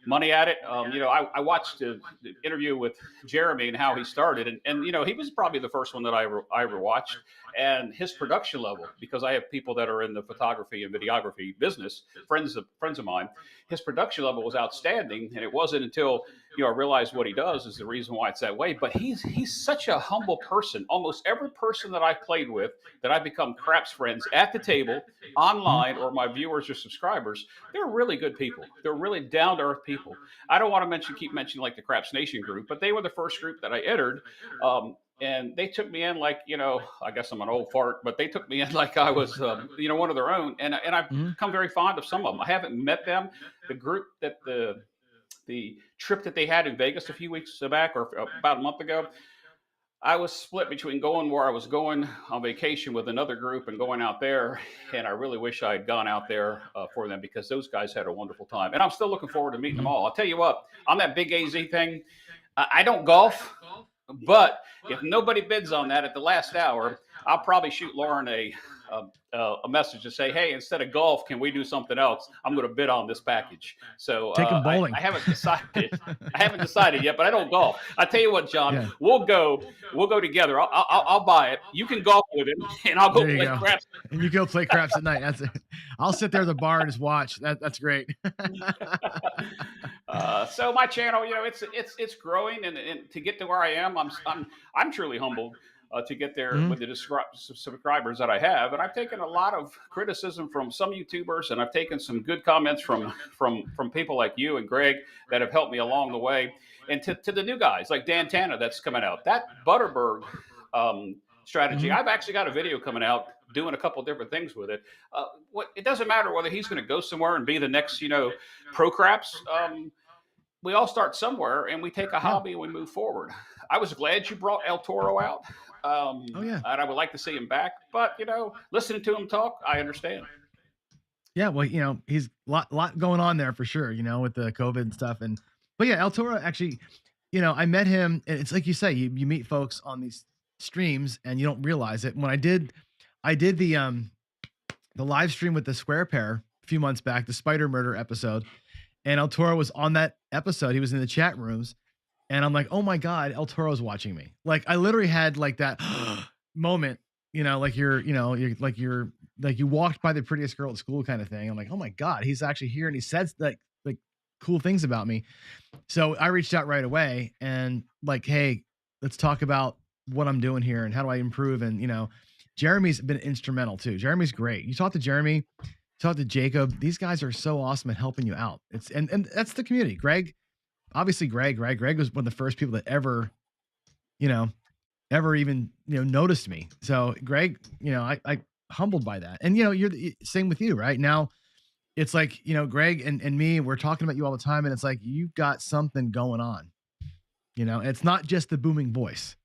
money at it. I watched the interview with Jeremy and how he started, and he was probably the first one that I ever watched. And his production level, because I have people that are in the photography and videography business, friends of mine, his production level was outstanding. And it wasn't until I realized what he does is the reason why it's that way. But he's such a humble person. Almost every person that I've played with, that I've become Craps friends at the table, online, or my viewers or subscribers, they're really good people. They're really down to earth people. I don't want to keep mentioning like the Craps Nation group, but they were the first group that I entered. And they took me in like, I guess I'm an old fart, but they took me in like I was, one of their own. And I've become very fond of some of them. I haven't met them. The group that the trip that they had in Vegas a few weeks back, or about a month ago, I was split between going where I was going on vacation with another group and going out there. And I really wish I had gone out there for them, because those guys had a wonderful time. And I'm still looking forward to meeting them all. I'll tell you what, on that Big AZ thing, I don't golf. But if nobody bids on that at the last hour, I'll probably shoot Lauren a message to say, hey, instead of golf, can we do something else? I'm going to bid on this package. So take them bowling. I haven't decided. I haven't decided yet, but I don't golf. I tell you what, John, we'll go together. I'll buy it. You can golf with him, and I'll go play craps. And you go play craps at night. That's it. I'll sit there at the bar and just watch. That's great. So my channel, it's growing, and to get to where I am, I'm truly humbled to get there with the subscribers that I have. And I've taken a lot of criticism from some YouTubers, and I've taken some good comments from people like you and Greg that have helped me along the way. And to the new guys like Dan Tana that's coming out, that Butterberg strategy. I've actually got a video coming out doing a couple different things with it. It doesn't matter whether he's going to go somewhere and be the next, pro craps. We all start somewhere, and we take a hobby and we move forward. I was glad you brought El Toro out. And I would like to see him back, but listening to him talk, I understand. Yeah, well, he's lot going on there for sure, with the COVID and stuff. But yeah, El Toro actually, I met him, and it's like you say, you meet folks on these streams and you don't realize it. When I did the live stream with the Square Pair a few months back, the Spider Murder episode, and El Toro was on that episode. He was in the chat rooms, and I'm like, oh my God, El Toro's watching me. Like I literally had like that moment, like you walked by the prettiest girl at school kind of thing. I'm like, oh my God, he's actually here. And he said like cool things about me. So I reached out right away and like, hey, let's talk about what I'm doing here and how do I improve? And, Jeremy's been instrumental too. Jeremy's great. You talk to Jeremy, talk to Jacob. These guys are so awesome at helping you out. And that's the community. Greg was one of the first people that ever even, noticed me. So Greg, I humbled by that. And, you're the same with you right now. It's like, Greg and me, we're talking about you all the time. And it's like, you've got something going on, it's not just the booming voice,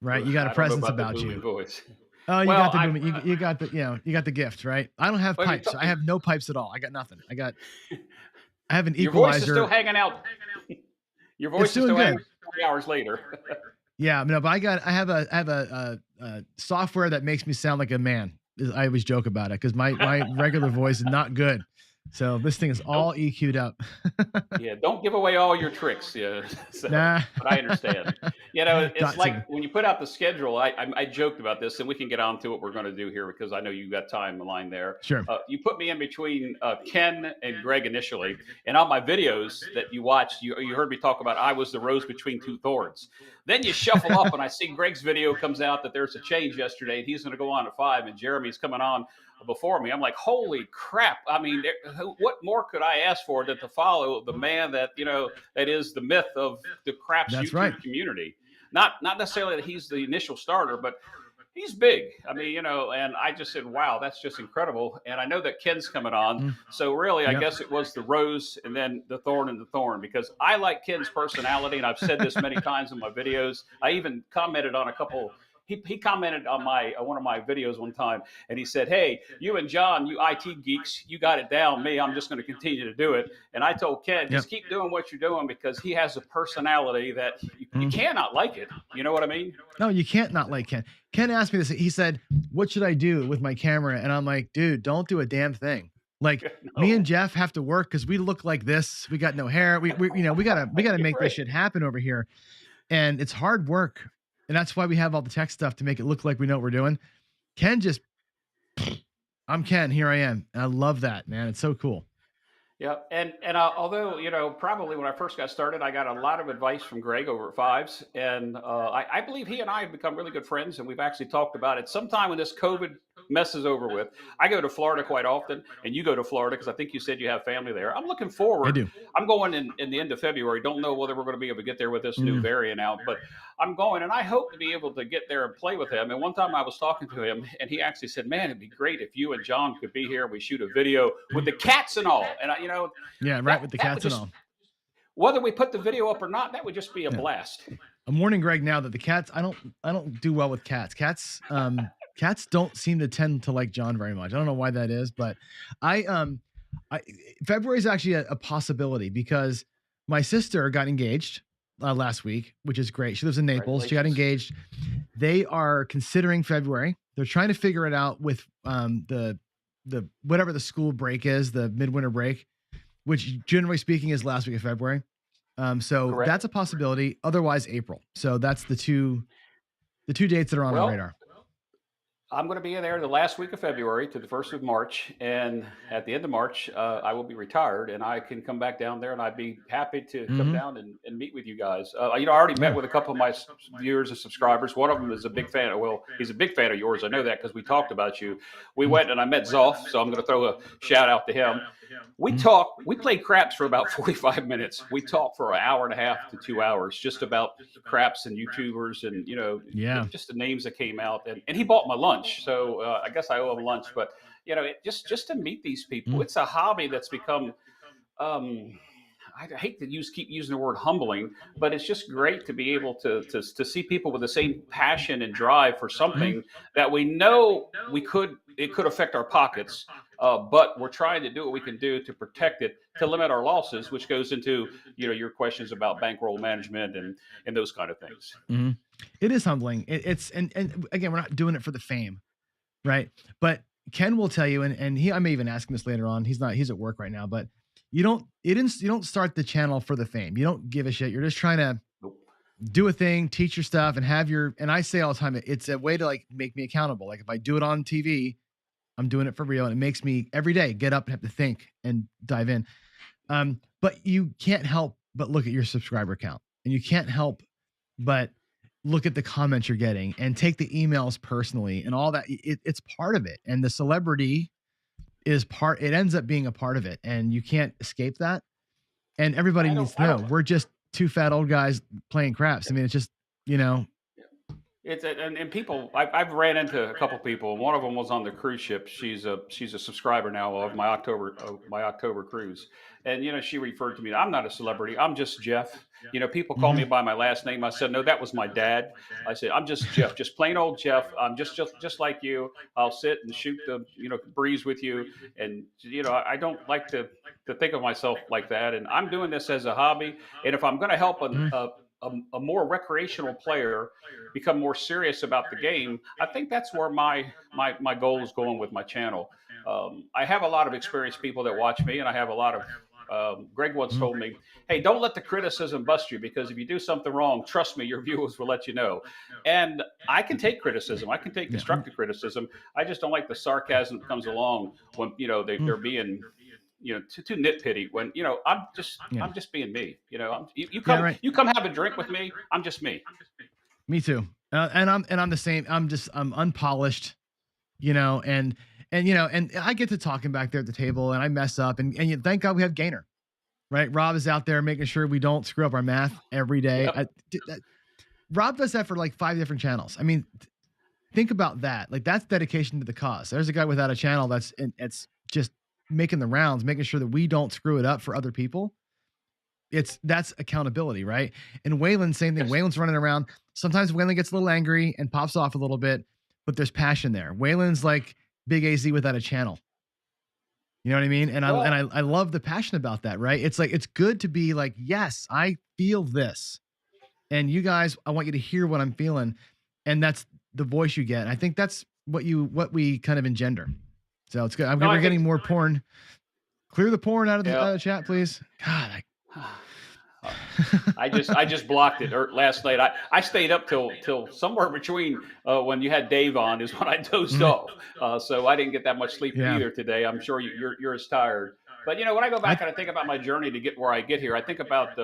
right? You got a presence about you. Voice. Oh, you got the booming, you got the, you got the gift, right? I don't have pipes. I have no pipes at all. I got nothing. I have an equalizer. Your voice is still hanging out. Your voice is still hanging out 3 hours later. Yeah, no, but I have a software that makes me sound like a man. I always joke about it because my regular voice is not good. So this thing is all EQ'd up. Yeah, don't give away all your tricks. Yeah, nah. But I understand. It's like when you put out the schedule. I joked about this, and we can get on to what we're going to do here because I know you got time aligned there. Sure. You put me in between Ken and Greg initially, and on my videos that you watched, you heard me talk about I was the rose between two thorns. Then you shuffle up, and I see Greg's video comes out that there's a change yesterday, and he's going to go on at 5, and Jeremy's coming on before me. I'm like, holy crap. I mean, what more could I ask for than to follow the man that, that is the myth of the Craps YouTube community? Not necessarily that he's the initial starter, but he's big. I mean, and I just said, wow, that's just incredible. And I know that Ken's coming on. So really, I guess it was the rose and then the thorn and the thorn, because I like Ken's personality. And I've said this many times in my videos. I even commented on a couple. He commented on one of my videos one time, and he said, hey, you and John, you IT geeks, you got it down. Me, I'm just going to continue to do it. And I told Ken, just keep doing what you're doing, because he has a personality that you cannot like it. You know what I mean? No, you can't not like Ken. Ken asked me this. He said, what should I do with my camera? And I'm like, dude, don't do a damn thing. Like me and Jeff have to work because we look like this. We got no hair. We gotta make this shit happen over here. And it's hard work. And that's why we have all the tech stuff to make it look like we know what we're doing. Ken I'm Ken, here I am. And I love that, man. It's so cool. Yeah, and although, probably when I first got started, I got a lot of advice from Greg over at Fives, and I believe he and I have become really good friends, and we've actually talked about it. Sometime when this COVID mess is over with, I go to Florida quite often, and you go to Florida because I think you said you have family there. I'm looking forward. I do. I'm going in the end of February. Don't know whether we're going to be able to get there with this new variant out, but I'm going, and I hope to be able to get there and play with him. And one time I was talking to him, and he actually said, man, it'd be great if you and John could be here and we shoot a video with the cats and all. And with the cats and all. Whether we put the video up or not, that would just be a blast. I'm warning Greg now that the cats, I don't do well with cats. Cats don't seem to tend to like John very much. I don't know why that is, but February is actually a possibility because my sister got engaged last week, which is great. She lives in Naples. She got engaged. They are considering February. They're trying to figure it out with the whatever the school break is, the midwinter break, which generally speaking is last week of February. So that's a possibility. Otherwise, April. So that's the two dates that are on our radar. I'm going to be there the last week of February to the first of March, and at the end of March, I will be retired, and I can come back down there, and I'd be happy to come Mm-hmm. down and meet with you guys. You know, I already met Yeah. with a couple of my viewers and subscribers. One of them is a big fan. Well, he's a big fan of yours. I know that because we talked about you. We went and I met Zoff, so I'm going to throw a shout out to him. We talked. We played craps for about 45 minutes. We talked for an hour and a half to 2 hours just about craps and YouTubers and Yeah. just the names that came out. And he bought my lunch, so I guess I owe him lunch. But just to meet these people, it's a hobby that's become. Um, I hate to keep using the word humbling, but it's just great to be able to see people with the same passion and drive for something that we know it could affect our pockets, but we're trying to do what we can do to protect it, to limit our losses, which goes into your questions about bankroll management and those kind of things. Mm-hmm. It is humbling. It's and again, we're not doing it for the fame, right? But Ken will tell you, and I may even ask him this later on. He's at work right now, but you don't start the channel for the fame. You don't give a shit. You're just trying to do a thing, teach your stuff, and and I say all the time, it's a way to like make me accountable. Like if I do it on TV, I'm doing it for real, and it makes me every day get up and have to think and dive in. But you can't help but look at your subscriber count, and you can't help but look at the comments you're getting and take the emails personally and all that. It's part of it, and the celebrity it ends up being a part of it, and you can't escape that. And everybody needs to know we're just two fat old guys playing craps. I mean, it's just, It's and people I've ran into a couple people. One of them was on the cruise ship. She's a subscriber now of my October cruise, and she referred to me. I'm not a celebrity. I'm just Jeff. People call me by my last name. I said no, that was my dad. I said I'm just Jeff, just plain old Jeff. I'm just like you. I'll sit and shoot the breeze with you, and I don't like to think of myself like that. And I'm doing this as a hobby. And if I'm going to help a more recreational player become more serious about the game, I think that's where my goal is going with my channel. I have a lot of experienced people that watch me, and I have a lot of. Greg once told me, "Hey, don't let the criticism bust you, because if you do something wrong, trust me, your viewers will let you know." And I can take criticism. I can take constructive criticism. I just don't like the sarcasm that comes along when they're being too nitpicky when I'm just being me. You come have a drink with me. I'm just me. Me too. And I'm the same. I'm unpolished, and I get to talking back there at the table, and I mess up, and thank God we have Gainer, right? Rob is out there making sure we don't screw up our math every day. Rob does that for like 5 different channels. I mean, think about that. Like that's dedication to the cause. There's a guy without a channel it's just making the rounds, making sure that we don't screw it up for other people. That's accountability, right? And Waylon, same thing. Waylon's running around. Sometimes Waylon gets a little angry and pops off a little bit, but there's passion there. Waylon's like Big AZ without a channel. You know what I mean? And I love the passion about that, right? It's like, it's good to be like, yes, I feel this. And you guys, I want you to hear what I'm feeling. And that's the voice you get. And I think that's what we kind of engender. So it's good. We're getting more porn. Clear the porn out of the chat, please. God, I just blocked it last night. I stayed up till somewhere between when you had Dave on is when I dozed off. So I didn't get that much sleep either today. I'm sure you're as tired. But when I go back and I think about my journey to get where I get here, I think about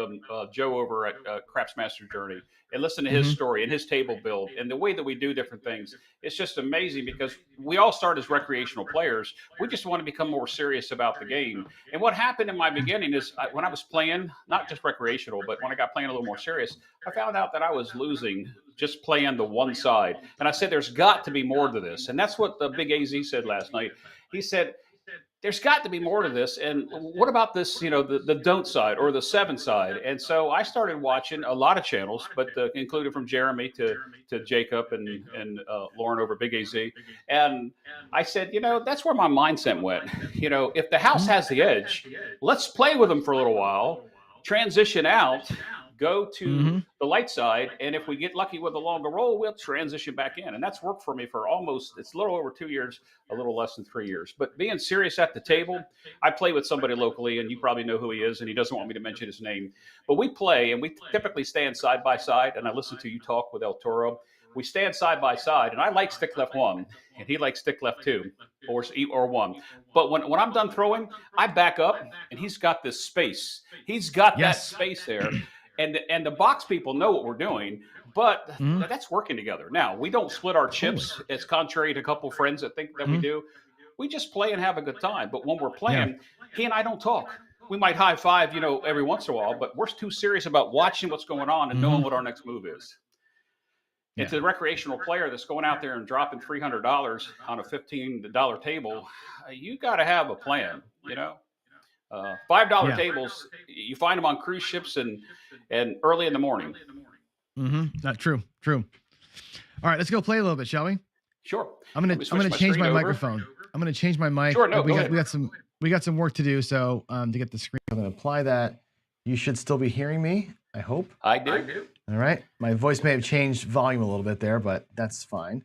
Joe over at Crapsmaster Journey and listen to his story and his table build and the way that we do different things. It's just amazing because we all start as recreational players. We just want to become more serious about the game. And what happened in my beginning is when I was playing, not just recreational, but when I got playing a little more serious, I found out that I was losing just playing the one side. And I said, there's got to be more to this. And that's what the Big AZ said last night. He said, there's got to be more to this. And what about this, the don't side or the 7 side? And so I started watching a lot of channels, but including from Jeremy to Jacob and Lauren over Big AZ. And I said, that's where my mindset went. If the house has the edge, let's play with them for a little while, transition out, go to the light side, and if we get lucky with a longer roll, we'll transition back in. And that's worked for me for it's a little over 2 years, a little less than 3 years. But being serious at the table, I play with somebody locally, and you probably know who he is, and he doesn't want me to mention his name. But we play, and we typically stand side by side, and I listen to you talk with El Toro. We stand side by side, and I like stick left 1, and he likes stick left 2 or 1. But when I'm done throwing, I back up, and he's got this space. He's got that space there. And the box people know what we're doing, but that's working together. Now, we don't split our chips, as contrary to a couple friends that think that we do. We just play and have a good time. But when we're playing, he and I don't talk. We might high five, every once in a while, but we're too serious about watching what's going on and knowing what our next move is. It's a recreational player that's going out there and dropping $300 on a $15 table. You got to have a plan, $5 tables, you find them on cruise ships and early in the morning. Not true. All right, let's go play a little bit, shall we? Sure. I'm gonna change my microphone. I'm gonna change my mic. Sure. No, we got some work to do. So to get the screen, I'm gonna apply that. You should still be hearing me, I hope. I do. All right. My voice may have changed volume a little bit there, but that's fine.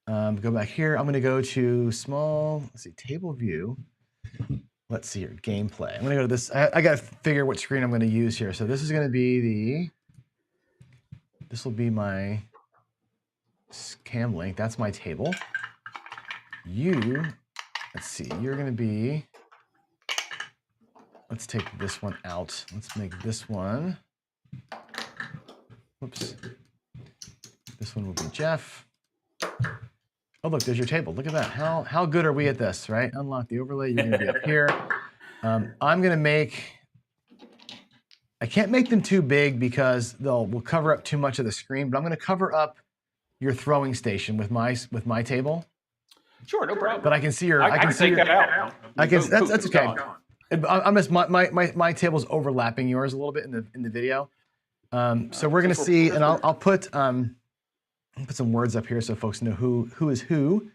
Go back here. I'm gonna go to small. Let's see, table view. Let's see here, gameplay. I'm gonna go to this. I gotta figure what screen I'm gonna use here. So this is gonna be this will be my cam link. That's my table. Let's see, you're gonna be, let's take this one out. Let's make this one, whoops. This one will be Jeff. Oh, look, there's your table. Look at that. How good are we at this, right? Unlock the overlay. You're gonna be up here. I'm gonna I can't make them too big because we'll cover up too much of the screen, but I'm gonna cover up your throwing station with my table. Sure, no problem. But I can see your. I can take that out. That's okay. I'm just my table's overlapping yours a little bit in the video. So we're gonna see, and I'll put some words up here so folks know who is who.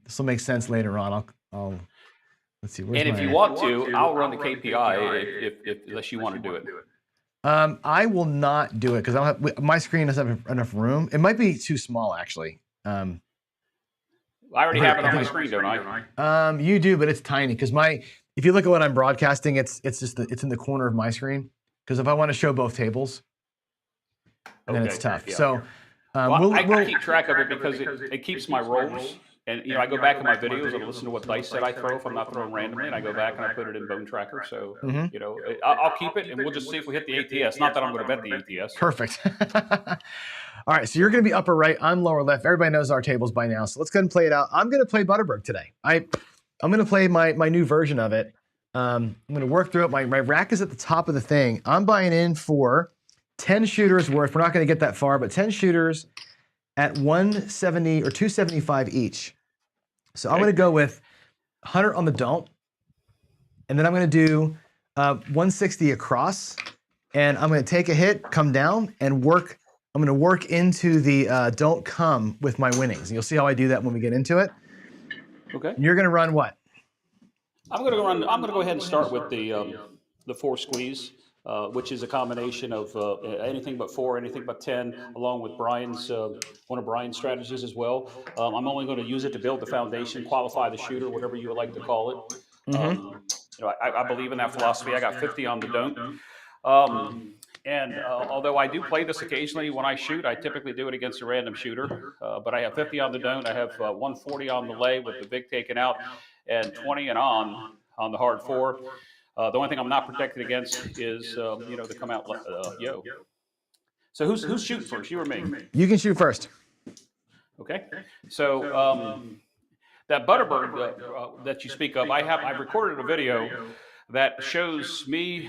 This will make sense later on. I'll let's see. And if you want to, I'll run the KPI if unless you want to do it. I will not do it because my screen doesn't have enough room. It might be too small, actually. I already have it on my screen, don't I? You do, but it's tiny because if you look at what I'm broadcasting, it's in the corner of my screen. Because if I want to show both tables, then it's tough. Yeah. So I keep track of it because it keeps my rolls. And I go back in my videos and listen to what dice set I throw if I'm not throwing randomly, and I go back and I put it in Bone Tracker. So I'll keep it, and we'll just see if we hit the ATS. Not that I'm going to bet the ATS. Perfect. All right, so you're going to be upper right. I'm lower left. Everybody knows our tables by now, so let's go ahead and play it out. I'm going to play Butterberg today. I'm going to play my new version of it. I'm going to work through it. My rack is at the top of the thing. I'm buying in for 10 shooters worth. We're not going to get that far, but 10 shooters at 170 or 275 each. So I'm going to go with 100 on the don't, and then I'm going to do 160 across, and I'm going to take a hit, come down, and work. I'm going to work into the don't come with my winnings. And you'll see how I do that when we get into it. Okay. And you're going to run what? I'm going to go ahead and start with the 4 squeeze. Which is a combination of anything but 4, anything but 10, along with Brian's one of Brian's strategies as well. I'm only going to use it to build the foundation, qualify the shooter, whatever you would like to call it. I believe in that philosophy. I got 50 on the don't. Although I do play this occasionally when I shoot, I typically do it against a random shooter. But I have 50 on the don't. I have 140 on the lay with the big taken out, and 20 and on the hard 4. The only thing I'm not protected against is, to come out yo. So who's shooting first, you or me? You can shoot first. Okay. So that Butterbird that you speak of, I've recorded a video that shows me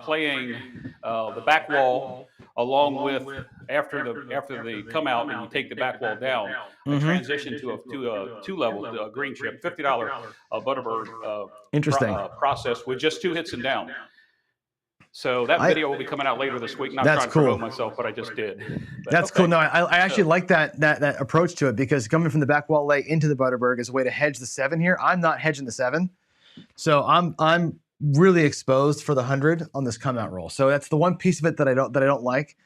playing the back wall along with after the come out and you take the back wall down. I transition to a 2-level green chip, $50 Butterbird process with just 2 hits and down. So that video will be coming out later this week. Not trying to promote myself, but I just did. But, cool. No, I actually like that approach to it because coming from the back wall lay into the Butterbird is a way to hedge the 7 here. I'm not hedging the 7, so I'm really exposed for the 100 on this come out roll. So that's the one piece of it that I don't like.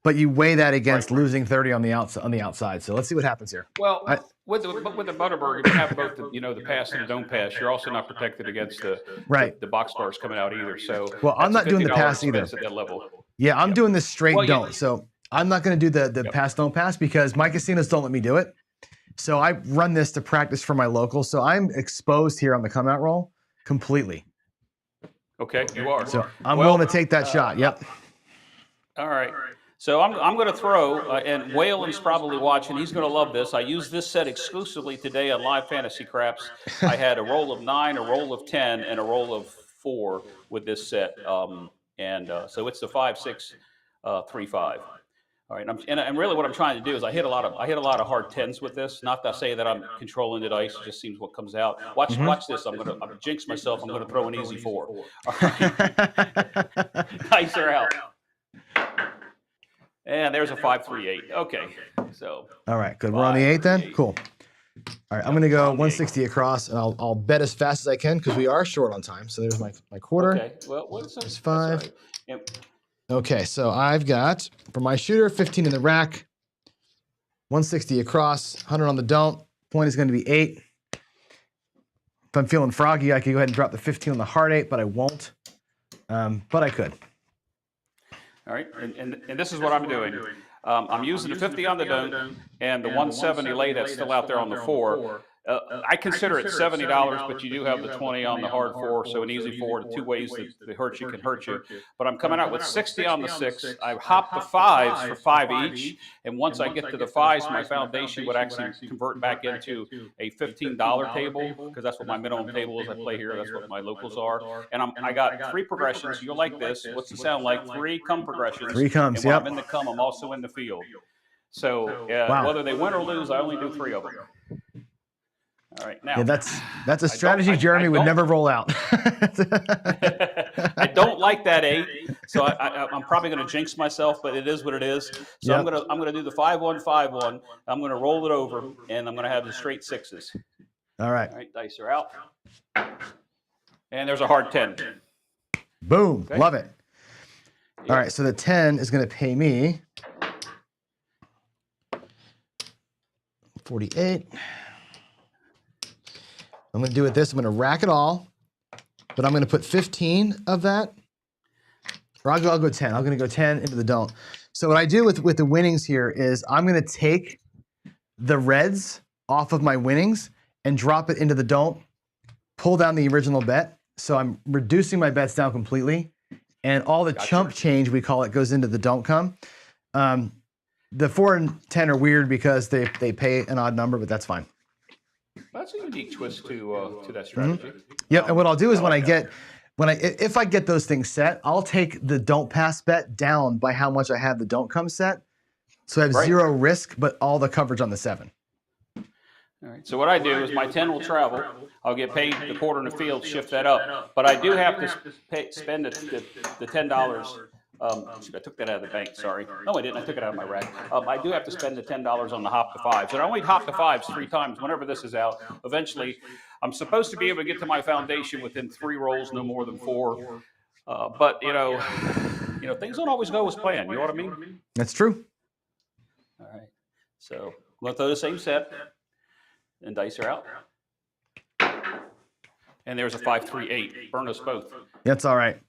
But you weigh that against losing 30 on the outside. So let's see what happens here. Well, with the Butterbird, if you have both the pass and the don't pass, you're also not protected against the box bars coming out either. So I'm not doing the pass either. At that level. Yeah, I'm doing this straight don't. So I'm not going to do the pass don't pass because my casinos don't let me do it. So I run this to practice for my local. So I'm exposed here on the come out roll completely. Okay, you are. So I'm willing to take that shot. Yep. All right. So I'm going to throw, and Waylon's probably watching. He's going to love this. I used this set exclusively today on Live Fantasy Craps. I had a roll of 9, a roll of 10, and a roll of 4 with this set. So it's the 5, 6, 3, 5. All right, and really what I'm trying to do is I hit a lot of hard 10s with this. Not to say that I'm controlling the dice; it just seems what comes out. Watch this. I'm jinx myself. I'm gonna throw an easy 4. All right, dice are out. And there's a 5, 3, 8. Okay, so. All right, good. We're on the 8 then? Cool. All right, I'm going to go 160 across, and I'll bet as fast as I can because we are short on time. So there's my quarter. Okay, well, what's 5. right. Yep. Okay, so I've got, for my shooter, 15 in the rack, 160 across, 100 on the don't. Point is going to be 8. If I'm feeling froggy, I could go ahead and drop the 15 on the hard 8, but I won't. But I could. All right, and this is what I'm doing. I'm using the 50 on the don't and the 170 lay that's still out there on the 4. I consider it $70, but you do have the 20 on the hard 4, so an easy 4. The 2 ways that hurt you can hurt you. But I'm coming out with 60 on the 6. I've hopped the 5s for 5 each, and once I get to the 5s, my foundation would actually convert back into a $15 table because that's what my minimum table is. I play here. That's what my locals are. And I got 3 progressions. You'll like this. What's it sound like? 3 come progressions. 3 comes. And when Yep. I'm in the come, I'm also in the field. So Wow. whether they win or lose, I only do 3 of them. All right, now. Yeah, that's a strategy Jeremy would never roll out. I don't like that 8, so I'm probably going to jinx myself, but it is what it is. So Yep. I'm going to do the 5-1, 5-1. I'm going to roll it over, and I'm going to have the straight 6s. All right. All right, dice are out, and there's a hard 10. Boom. Okay. Love it. All right, so the 10 is going to pay me 48. I'm going to do it this. I'm going to rack it all, but I'm going to put 15 of that. Or I'll go 10. I'm going to go 10 into the don't. So what I do with the winnings here is I'm going to take the reds off of my winnings and drop it into the don't, pull down the original bet. So I'm reducing my bets down completely. And all the chump change, we call it, goes into the don't come. The 4 and 10 are weird because they pay an odd number, but that's fine. That's a unique twist to that strategy. Yep, and what I'll do is if I get those things set, I'll take the don't pass bet down by how much I have the don't come set. So I have 0 risk, but all the coverage on the 7. All right. So what I do is my 10 will travel. I'll get paid the quarter in the field, shift that up. But I do have to spend the $10. Shoot, I took that out of the bank, sorry. No, I didn't. I took it out of my rack. I do have to spend the $10 on the hop to 5s. And I only hop to 5s 3 times whenever this is out. Eventually, I'm supposed to be able to get to my foundation within 3 rolls, no more than 4. But, you know, things don't always go as planned. You know what I mean? That's true. All right. So I'm going to throw the same set. And dice are out. And there's a 5, 3, 8. Burn us both. That's all right.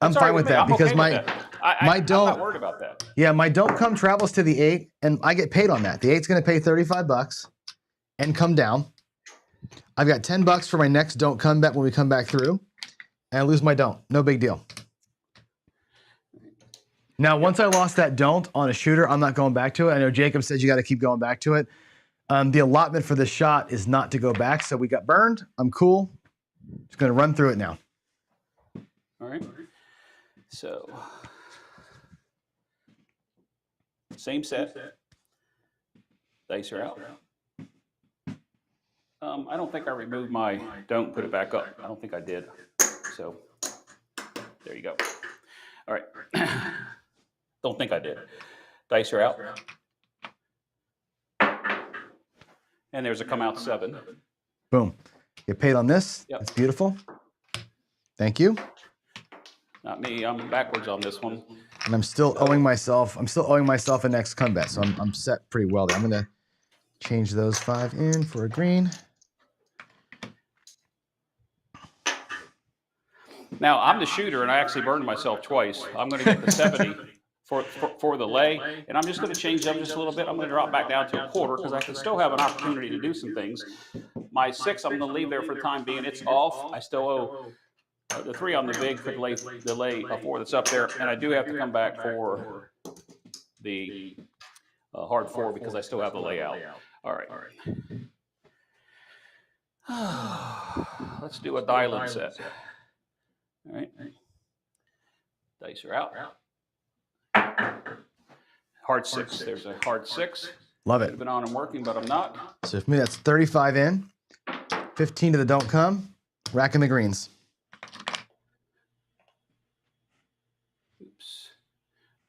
I'm That's all fine right with me. that I'm because okay my with that. I'm not worried about that. Yeah, my don't come travels to the 8, and I get paid on that. The 8's going to pay $35 and come down. I've got $10 for my next don't come bet when we come back through, and I lose my don't. No big deal. Now, once I lost that don't on a shooter, I'm not going back to it. I know Jacob says you got to keep going back to it. The allotment for this shot is not to go back, so we got burned. I'm cool. Just going to run through it now. All right. So, same set. Dice are out. I don't think I removed my don't put it back up. I don't think I did. So, there you go. All right. Don't think I did. Dice are out. And there's a come out 7. Boom. Get paid on this. Yep. That's beautiful. Thank you. Not me. I'm backwards on this one. And I'm still owing myself a next come bet, so I'm set pretty well there. I'm going to change those 5 in for a green. Now, I'm the shooter, and I actually burned myself twice. I'm going to get the 70 for the lay, and I'm just going to change up just a little bit. I'm going to drop back down to a quarter because I can still have an opportunity to do some things. My 6, I'm going to leave there for the time being. It's off. I still owe the 3 on the big for the lay 4 that's up there, and I do have to come back for the hard 4 because I still have the layout. All right. Let's do a dial-in set. All right. Dice are out. Hard 6. There's a hard 6. Love it. Should have been on and working, but I'm not. So for me, that's 35 in, 15 to the don't come, racking the greens. Oops.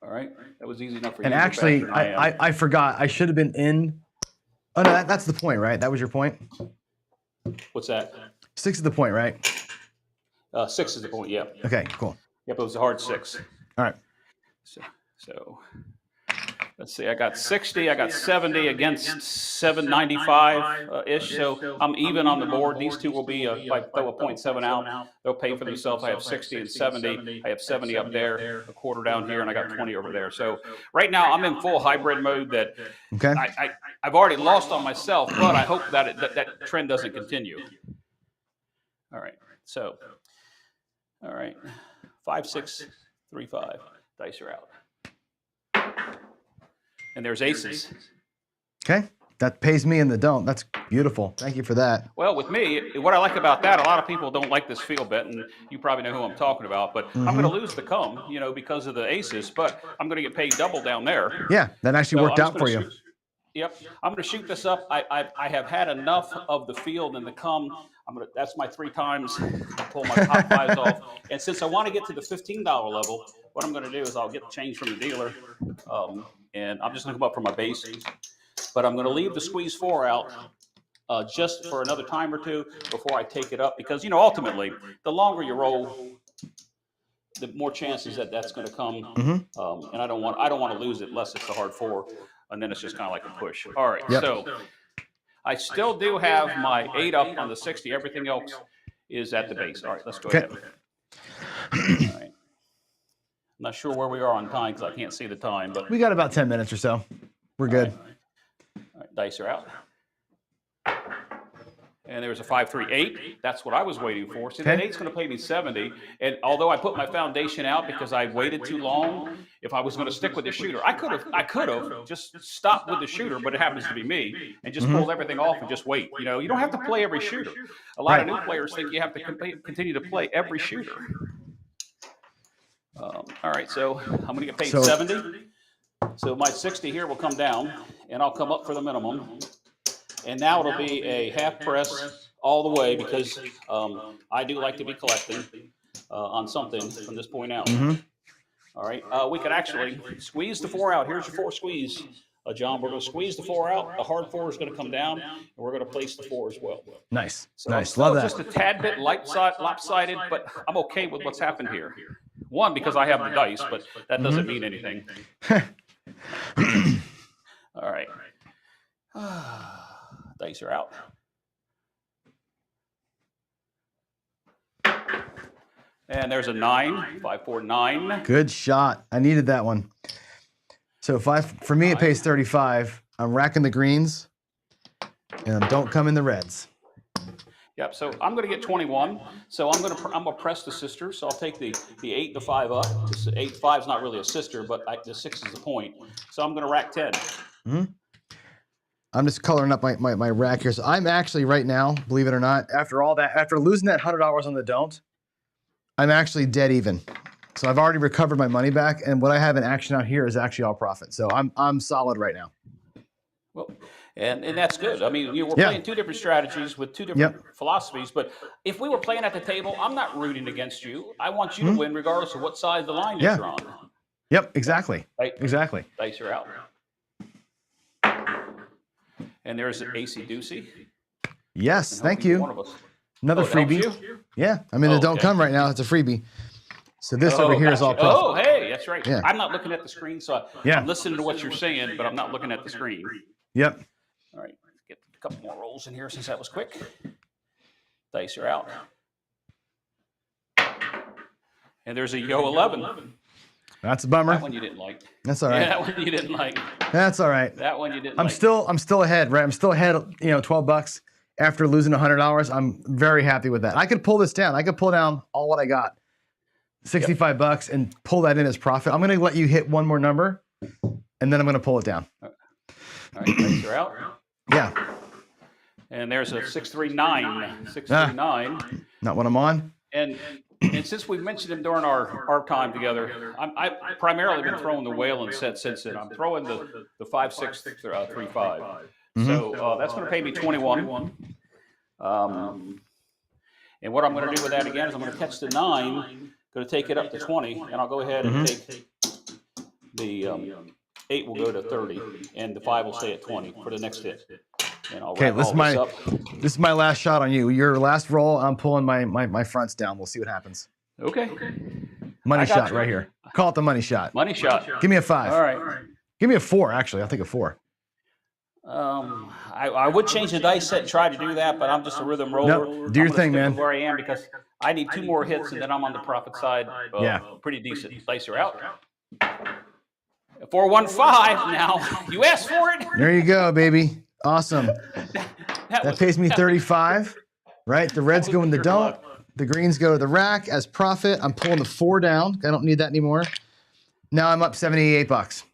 All right. That was easy enough for you. And actually, I forgot. I should have been in. Oh, no, that's the point, right? That was your point? What's that? 6 is the point, right? 6 is the point, yep. Okay, cool. Yep, it was a hard 6. All right. So let's see, I got 60, I got 70 against 795-ish, so I'm even on the board. These two will be, if I throw a 0.7 out, they'll pay for themselves. I have 60 and 70. I have 70 up there, a quarter down here, and I got 20 over there. So right now I'm in full hybrid mode that I've already lost on myself, but I hope that that trend doesn't continue. All right, so, all right, 5, 6, 3, 5, dice are out. And there's aces. Okay, that pays me in the don't. That's beautiful. Thank you for that. Well, with me, what I like about that, a lot of people don't like this field bet, and you probably know who I'm talking about, but I'm going to lose the come, because of the aces, but I'm going to get paid double down there. Yeah, that actually worked out for you. Yep, I'm going to shoot this up. I have had enough of the field and the come. That's my 3 times. I pull my top 5s off, and since I want to get to the $15 level, what I'm going to do is I'll get the change from the dealer, and I'm just going to come up for my base, but I'm going to leave the squeeze 4 out just for another time or two before I take it up, because ultimately the longer you roll, the more chances that that's going to come, and I don't want to lose it unless it's the hard 4, and then it's just kind of like a push. All right, so I still do have my 8 up on the 60. Everything else is at the base. All right, let's go ahead. All right. I'm not sure where we are on time because I can't see the time, but we got about 10 minutes or so. We're good. All right, dice are out. And there's a 5, 3, 8. That's what I was waiting for. See, that 8's going to pay me 70. And although I put my foundation out because I waited too long, if I was going to stick with the shooter, I could have just stopped with the shooter, but it happens to be me, and just pulled everything off and just wait. You don't have to play every shooter. A lot of new players think you have to continue to play every shooter. All right, so I'm going to get paid 70. So my 60 here will come down, and I'll come up for the minimum. And now it'll be a half press all the way because I do like to be collecting on something from this point out. All right, we could actually squeeze the 4 out. Here's your 4 squeeze, John. We're going to squeeze the 4 out. The hard 4 is going to come down, and we're going to place the 4 as well. Nice, so nice. Love that. Just a tad bit lopsided, but I'm okay with what's happened here. One, because I have the dice, but that doesn't mean anything. All right. Dice are out. And there's a 9, 5, 4, 9. Good shot. I needed that one. So for me, it pays 35. I'm racking the greens, and don't come in the reds. Yep. So I'm going to get 21. So I'm going to press the sister. So I'll take the 8 and the 5 up. This 8, 5 is not really a sister, but the 6 is the point. So I'm going to rack 10. I'm just coloring up my rack here. So I'm actually right now, believe it or not, after all that, after losing that $100 on the don't, I'm actually dead even. So I've already recovered my money back, and what I have in action out here is actually all profit. So I'm solid right now. Well, and that's good. I mean, we're playing 2 different strategies with 2 different philosophies. But if we were playing at the table, I'm not rooting against you. I want you to win regardless of what side of the line you're on. Yep, exactly. Right? Exactly. Dice are out. And there's an AC-doocy. Yes, thank you. Another freebie. Yeah, I mean, don't come right now. It's a freebie. So this over here is all profit. Oh, hey, that's right. Yeah. I'm not looking at the screen, so I'm listening to what you're saying, but I'm not looking at the screen. Yep. All right, get a couple more rolls in here since that was quick. Dice are out. And there's a Yo 11. That's a bummer. That one you didn't like. That's all right. Yeah, that one you didn't like. That's all right. That one you didn't I'm like. still ahead, right? I'm still ahead, $12 after losing $100. I'm very happy with that. I could pull this down. I could pull down all what I got. $65 and pull that in as profit. I'm going to let you hit one more number and then I'm going to pull it down. All right, dice are out. Yeah. And there's a 639. 639. Not what I'm on. And since we've mentioned him during our time together, I've primarily been throwing the whaling set since then. I'm throwing the 5-6-3-5. So that's going to pay me 21. And what I'm going to do with that again is I'm going to catch the 9, going to take it up to 20, and I'll go ahead and take the 8 will go to 30, and the 5 will stay at 20 for the next hit. And I'll Okay, this is my last shot on you. Your last roll, I'm pulling my fronts down. We'll see what happens. Okay. Money shot right here. Call it the money shot. Money shot. Give me a 5. All right. Give me a 4, actually. I'll take a 4. I would change the dice set and try to do that, but I'm just a rhythm roller. Nope. Do your thing, man. Where I am because I need 2 more hits and then I'm on the profit side. Pretty decent. Dice are out. 415 now. You asked for it. There you go, baby. Awesome. That pays me 35, right? The reds go in the don't. The greens go to the rack as profit. I'm pulling the 4 down. I don't need that anymore. Now I'm up $78.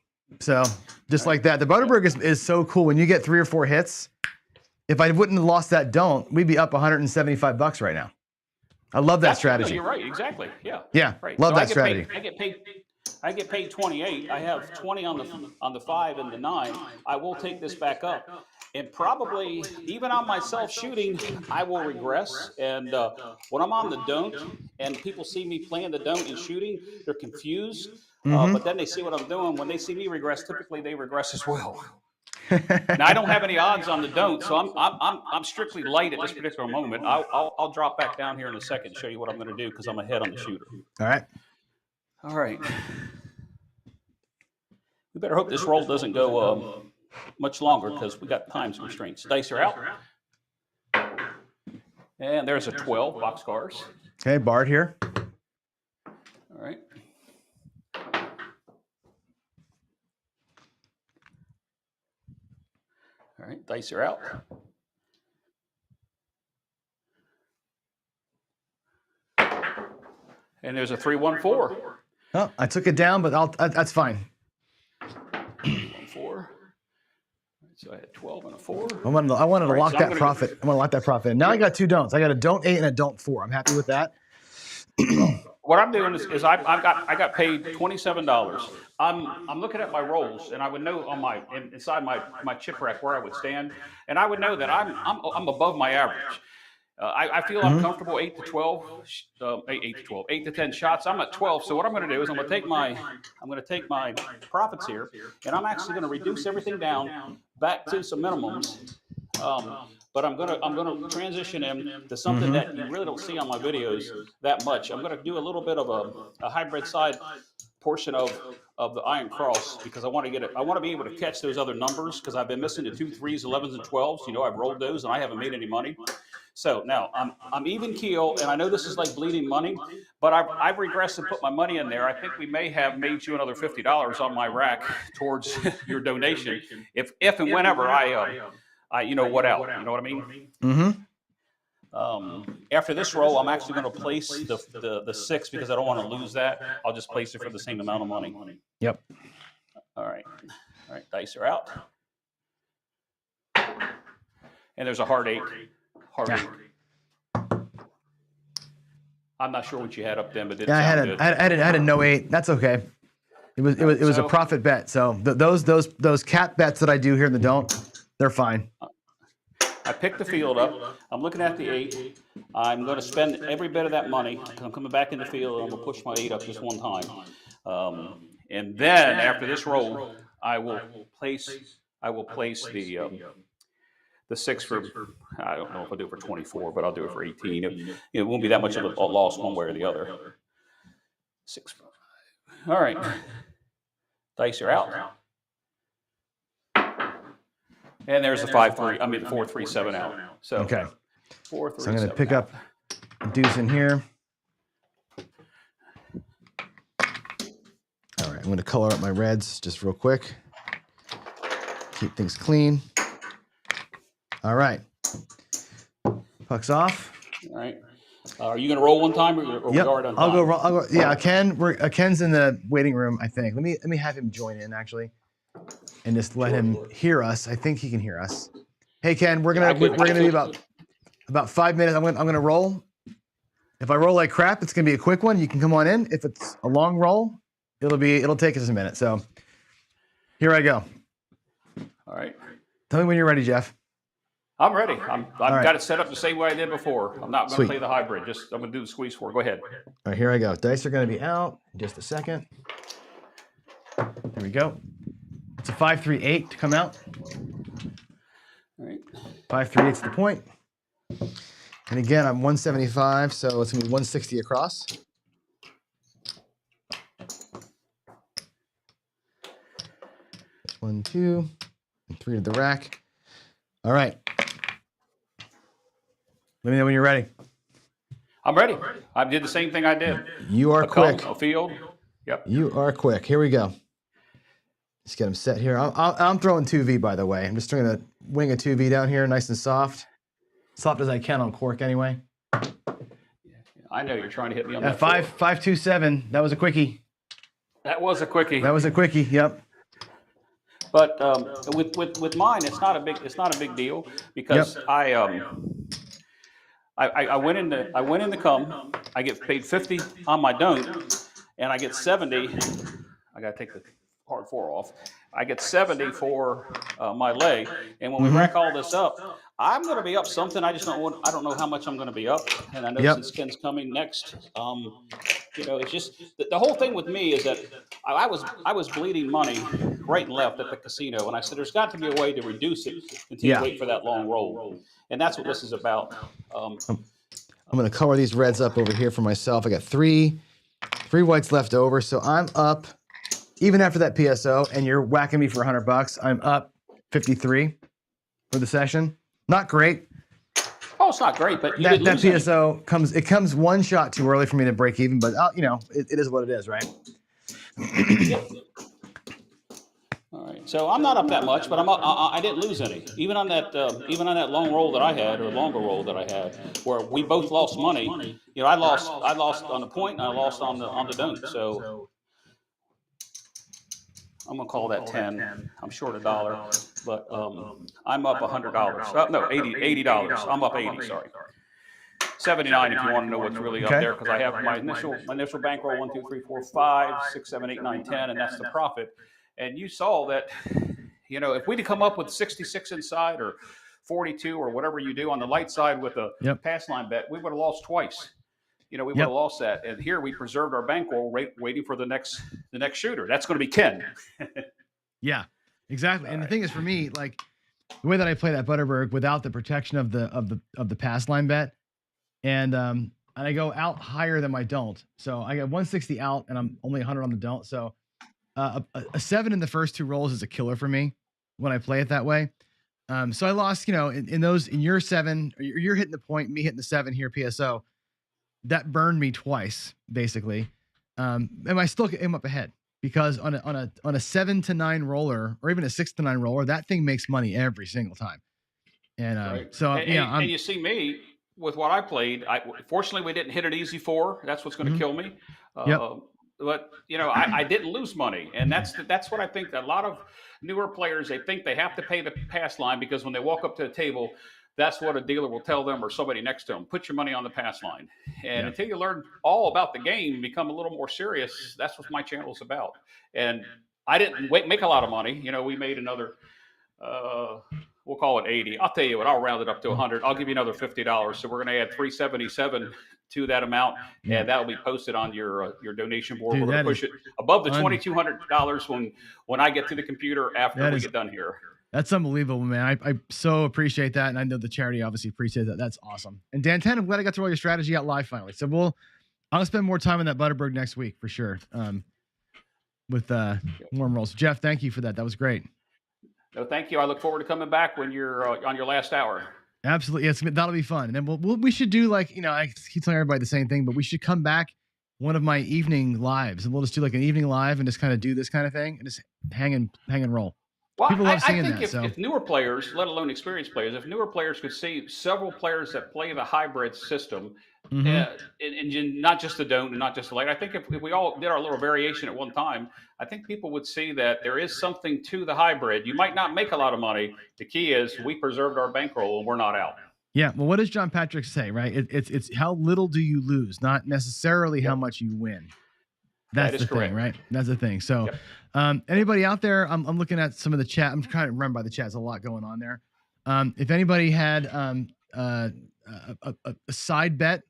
So just like that. The Butterberg is so cool. When you get 3 or 4 hits, if I wouldn't have lost that don't, we'd be up $175 right now. I love that strategy. You're right. Exactly. Yeah. Yeah. Right. Love So that strategy. I get paid 28. I have 20 on the 5 and the 9. I will take this back up. And probably, even on myself shooting, I will regress. And when I'm on the don't, and people see me playing the don't and shooting, they're confused. But then they see what I'm doing. When they see me regress, typically they regress as well. Now I don't have any odds on the don't, so I'm strictly light at this particular moment. I'll drop back down here in a second and show you what I'm going to do because I'm ahead on the shooter. All right. All right. We better hope this roll doesn't go much longer because we got time constraints. Dice are out. And there's a 12 boxcars. Okay, Bart here. All right. All right, dice are out. And there's a 314. Oh, I took it down, but that's fine. 4. So I had 12 and a 4. I wanted to lock that profit. I want to lock that profit in. Now I got 2 don'ts. I got a don't 8 and a don't 4. I'm happy with that. What I'm doing is I got paid $27. I'm looking at my rolls, and I would know on inside my chip rack where I would stand, and I would know that I'm above my average. I feel I'm comfortable 8 to 12, 8 to 10 shots. I'm at 12. So what I'm going to do is I'm going to take my profits here, and I'm actually going to reduce everything down back to some minimums. But I'm gonna transition him to something that you really don't see on my videos that much. I'm gonna do a little bit of a hybrid side portion of the Iron Cross because I want to be able to catch those other numbers because I've been missing the 2, 3s, 11s, and 12s. You know, I've rolled those and I haven't made any money. So now I'm even keel, and I know this is like bleeding money, but I've regressed and put my money in there. I think we may have made you another $50 on my rack towards your donation if and whenever I you know what out. You know what I mean? After this roll, I'm actually going to place the 6 because I don't want to lose that. I'll just place it for the same amount of money. Yep. All right. Dice are out. And there's a hard 8. Hard 8. I'm not sure what you had up then, but I had a no 8. That's okay. It was a profit bet. So those cat bets that I do here in the don't, they're fine. I picked the field up. I'm looking at the 8. I'm going to spend every bit of that money. I'm coming back in the field, and I'm going to push my 8 up just one time. And then after this roll, I will place the 6 for, I don't know if I'll do it for 24, but I'll do it for 18. It won't be that much of a loss one way or the other. 6, 5. All right. Dice are out. And there's the 5-3. I mean the 4-3-7 out. So okay. 4-3. So I'm going to pick up a deuce in here. All I'm going to color up my reds just real quick. Keep things clean. All right. Puck's off. All right. Are you going to roll one time, or we are done? I'll go. Yeah, Ken. Ken's in the waiting room, I think. Let me have him join in actually, and just let him hear us. I think he can hear us. Hey, Ken, we're gonna be about 5 minutes. I'm gonna roll. If I roll like crap, it's gonna be a quick one. You can come on in. If it's a long roll, it'll take us a minute. So here I go. All right. Tell me when you're ready, Jeff. I'm ready. I've got it set up the same way I did before. I'm not going to play the hybrid. I'm going to do the squeeze four. Go ahead. All right, here I go. Dice are going to be out in just a second. There we go. It's a 5-3-8 to come out. All right. 5-3-8's the point. And again, I'm 175, so it's going to be 160 across. One, two, and 3 to the rack. All right. Let me know when you're ready. I'm ready. I did the same thing I did. You are quick. A field. Yep. You are quick. Here we go. Just get them set here. I'm throwing 2V, by the way. I'm just trying to wing a 2V down here, nice and soft. Soft as I can on cork, anyway. I know you're trying to hit me on that. That 5-2-7. That was a quickie. That was a quickie. That was a quickie. Yep. But with mine, it's not a big deal because I went in the come. I get paid 50 on my don't, and I get 70. I got to take the hard 4 off. I get 70 for my lay, and when we rack all this up, I'm going to be up something. I don't know how much I'm going to be up, and I know since Ken's coming next, it's just the whole thing with me is that I was bleeding money right and left at the casino, and I said there's got to be a way to reduce it until you wait for that long roll, and that's what this is about. I'm going to color these reds up over here for myself. I got three whites left over, so I'm up. Even after that PSO, and you're whacking me for $100, I'm up 53 for the session. Not great. Oh, it's not great, but that PSO comes one shot too early for me to break even. But it is what it is, right? All right, so I'm not up that much, but I didn't lose any. Even on that long roll that I had, or longer roll that I had, where we both lost money. I lost on the point, and I lost on the don't. So I'm gonna call that 10. I'm short $1, but I'm up $100. No, $80. I'm up 80. Sorry, 79 if you want to know what's really up there, because I have my initial bankroll 1, 2, 3, 4, 5, 6, 7, 8, 9, 10, and that's the profit. And you saw that, if we'd come up with 66 inside or 42 or whatever you do on the light side with a pass line bet, we would have lost twice. We would have lost that. And here we preserved our bankroll waiting for the next shooter. That's going to be Ken. Yeah, exactly. And the thing is, for me, like the way that I play that Butterberg without the protection of the pass line bet, and I go out higher than my don't. So I got 160 out, and I'm only 100 on the don't. So a 7 in the first 2 rolls is a killer for me when I play it that way. So I lost, in your 7, or you're hitting the point, me hitting the 7 here, PSO. That burned me twice, basically. And I still came up ahead because on a 7 to 9 roller, or even a 6 to 9 roller, that thing makes money every single time. And and you see me with what I played. Fortunately, we didn't hit an easy 4. That's what's going to kill me. But I didn't lose money, and that's what I think. A lot of newer players, they think they have to pay the pass line because when they walk up to the table, that's what a dealer will tell them or somebody next to them. Put your money on the pass line. And until you learn all about the game, become a little more serious, that's what my channel is about. And I didn't make a lot of money. We made another, we'll call it 80. I'll tell you what, I'll round it up to 100. I'll give you another $50. So we're going to add 377 to that amount, and that will be posted on your donation board. We're going to push it above the $2,200 when I get to the computer after we get done here. That's unbelievable, man. I so appreciate that, and I know the charity obviously appreciates that. That's awesome. And Dan 10, I'm glad I got to roll your strategy out live finally. So I'll spend more time on that Butterberg next week for sure. With warm rolls. Jeff, thank you for that. That was great. No, thank you. I look forward to coming back when you're on your last hour. Absolutely, yes, that'll be fun. And then we should do I keep telling everybody the same thing, but we should come back one of my evening lives, and we'll just do like an evening live and just kind of do this kind of thing and just hang and roll. Well, People love seeing I think that. if newer players, let alone experienced players, if newer players could see several players that play the hybrid system, and not just the don't and not just the light, I think if we all did our little variation at one time, I think people would see that there is something to the hybrid. You might not make a lot of money. The key is we preserved our bankroll and we're not out. Yeah. Well, what does John Patrick say, right? It's how little do you lose, not necessarily how much you win. That's the thing, right? That's the thing. So, anybody out there, I'm looking at some of the chat. I'm trying to run by the chat. There's a lot going on there. If anybody had a side bet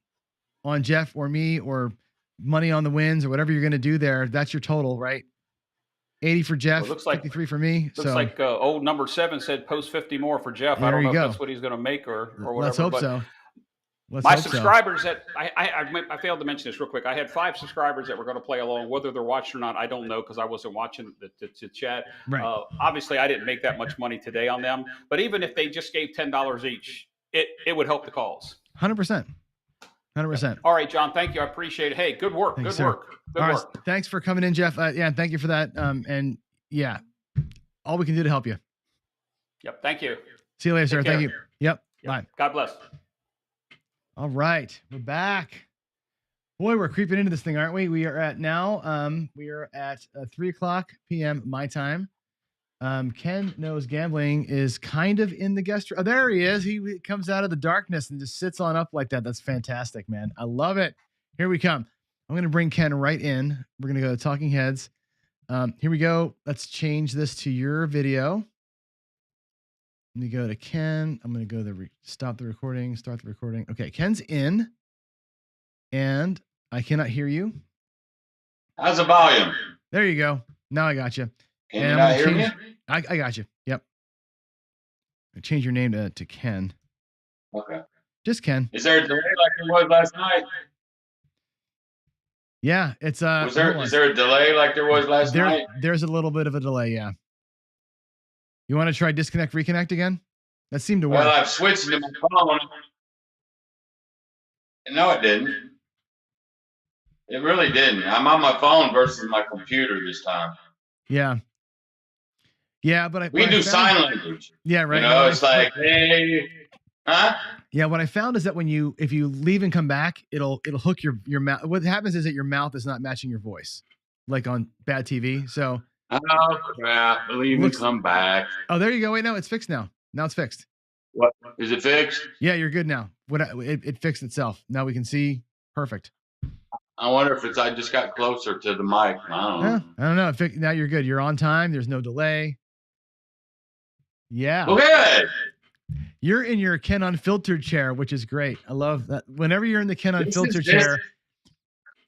on Jeff or me or money on the wins or whatever you're going to do there, that's your total, right? 80 for Jeff, looks like 53 for me. Looks like old number 7 said post 50 more for Jeff. There I don't you know go. if that's what he's going to make or whatever. Let's hope but so. my subscribers that I failed to mention this real quick. I had 5 subscribers that were going to play along. Whether they're watching or not, I don't know because I wasn't watching the chat. Right. Obviously, I didn't make that much money today on them. But even if they just gave $10 each, it would help the cause. 100%. 100%. All right, John. Thank you. I appreciate it. Hey, good work. Thanks, Good work. Good All right, work. thanks for coming in, Jeff. Yeah, thank you for that. And yeah, all we can do to help you. Yep. Thank you. See you later, sir. Take Thank care. you. Yep. Bye. God bless. All right, we're back. Boy, we're creeping into this thing, aren't we? We are at 3:00 p.m. my time. Ken Knows Gambling is kind of in the guest room. Oh, there he is. He comes out of the darkness and just sits on up like that. That's fantastic, man. I love it. Here we come. I'm going to bring Ken right in. We're going to go to Talking Heads. Here we go. Let's change this to your video. Let me go to Ken. I'm going to go to stop the recording, start the recording. Okay, Ken's in, and I cannot hear you. How's the volume? There you go. Now I got you. Can you not hear me? I got you. Yep. I change your name to Ken. Okay. Just Ken. Is there a delay like there was last night? Yeah, it's Is there a delay like there was last night? There's a little bit of a delay, yeah. You want to try disconnect, reconnect again? That seemed to work. Well, I've switched to my phone. No, it didn't. It really didn't. I'm on my phone versus my computer this time. Yeah. Yeah, but we do sign language. Yeah, right. You know, it's like, hey, huh? Yeah, what I found is that if you leave and come back, it'll hook your mouth. What happens is that your mouth is not matching your voice, like on bad TV. So. Oh crap! Leave me come back. Oh, there you go. Wait, no, it's fixed now. Now it's fixed. What is it fixed? Yeah, you're good now. It fixed itself. Now we can see. Perfect. I wonder if I just got closer to the mic. I don't know. Now you're good. You're on time. There's no delay. Yeah. Well, good. You're in your Ken Unfiltered chair, which is great. I love that. Whenever you're in the Ken Unfiltered chair,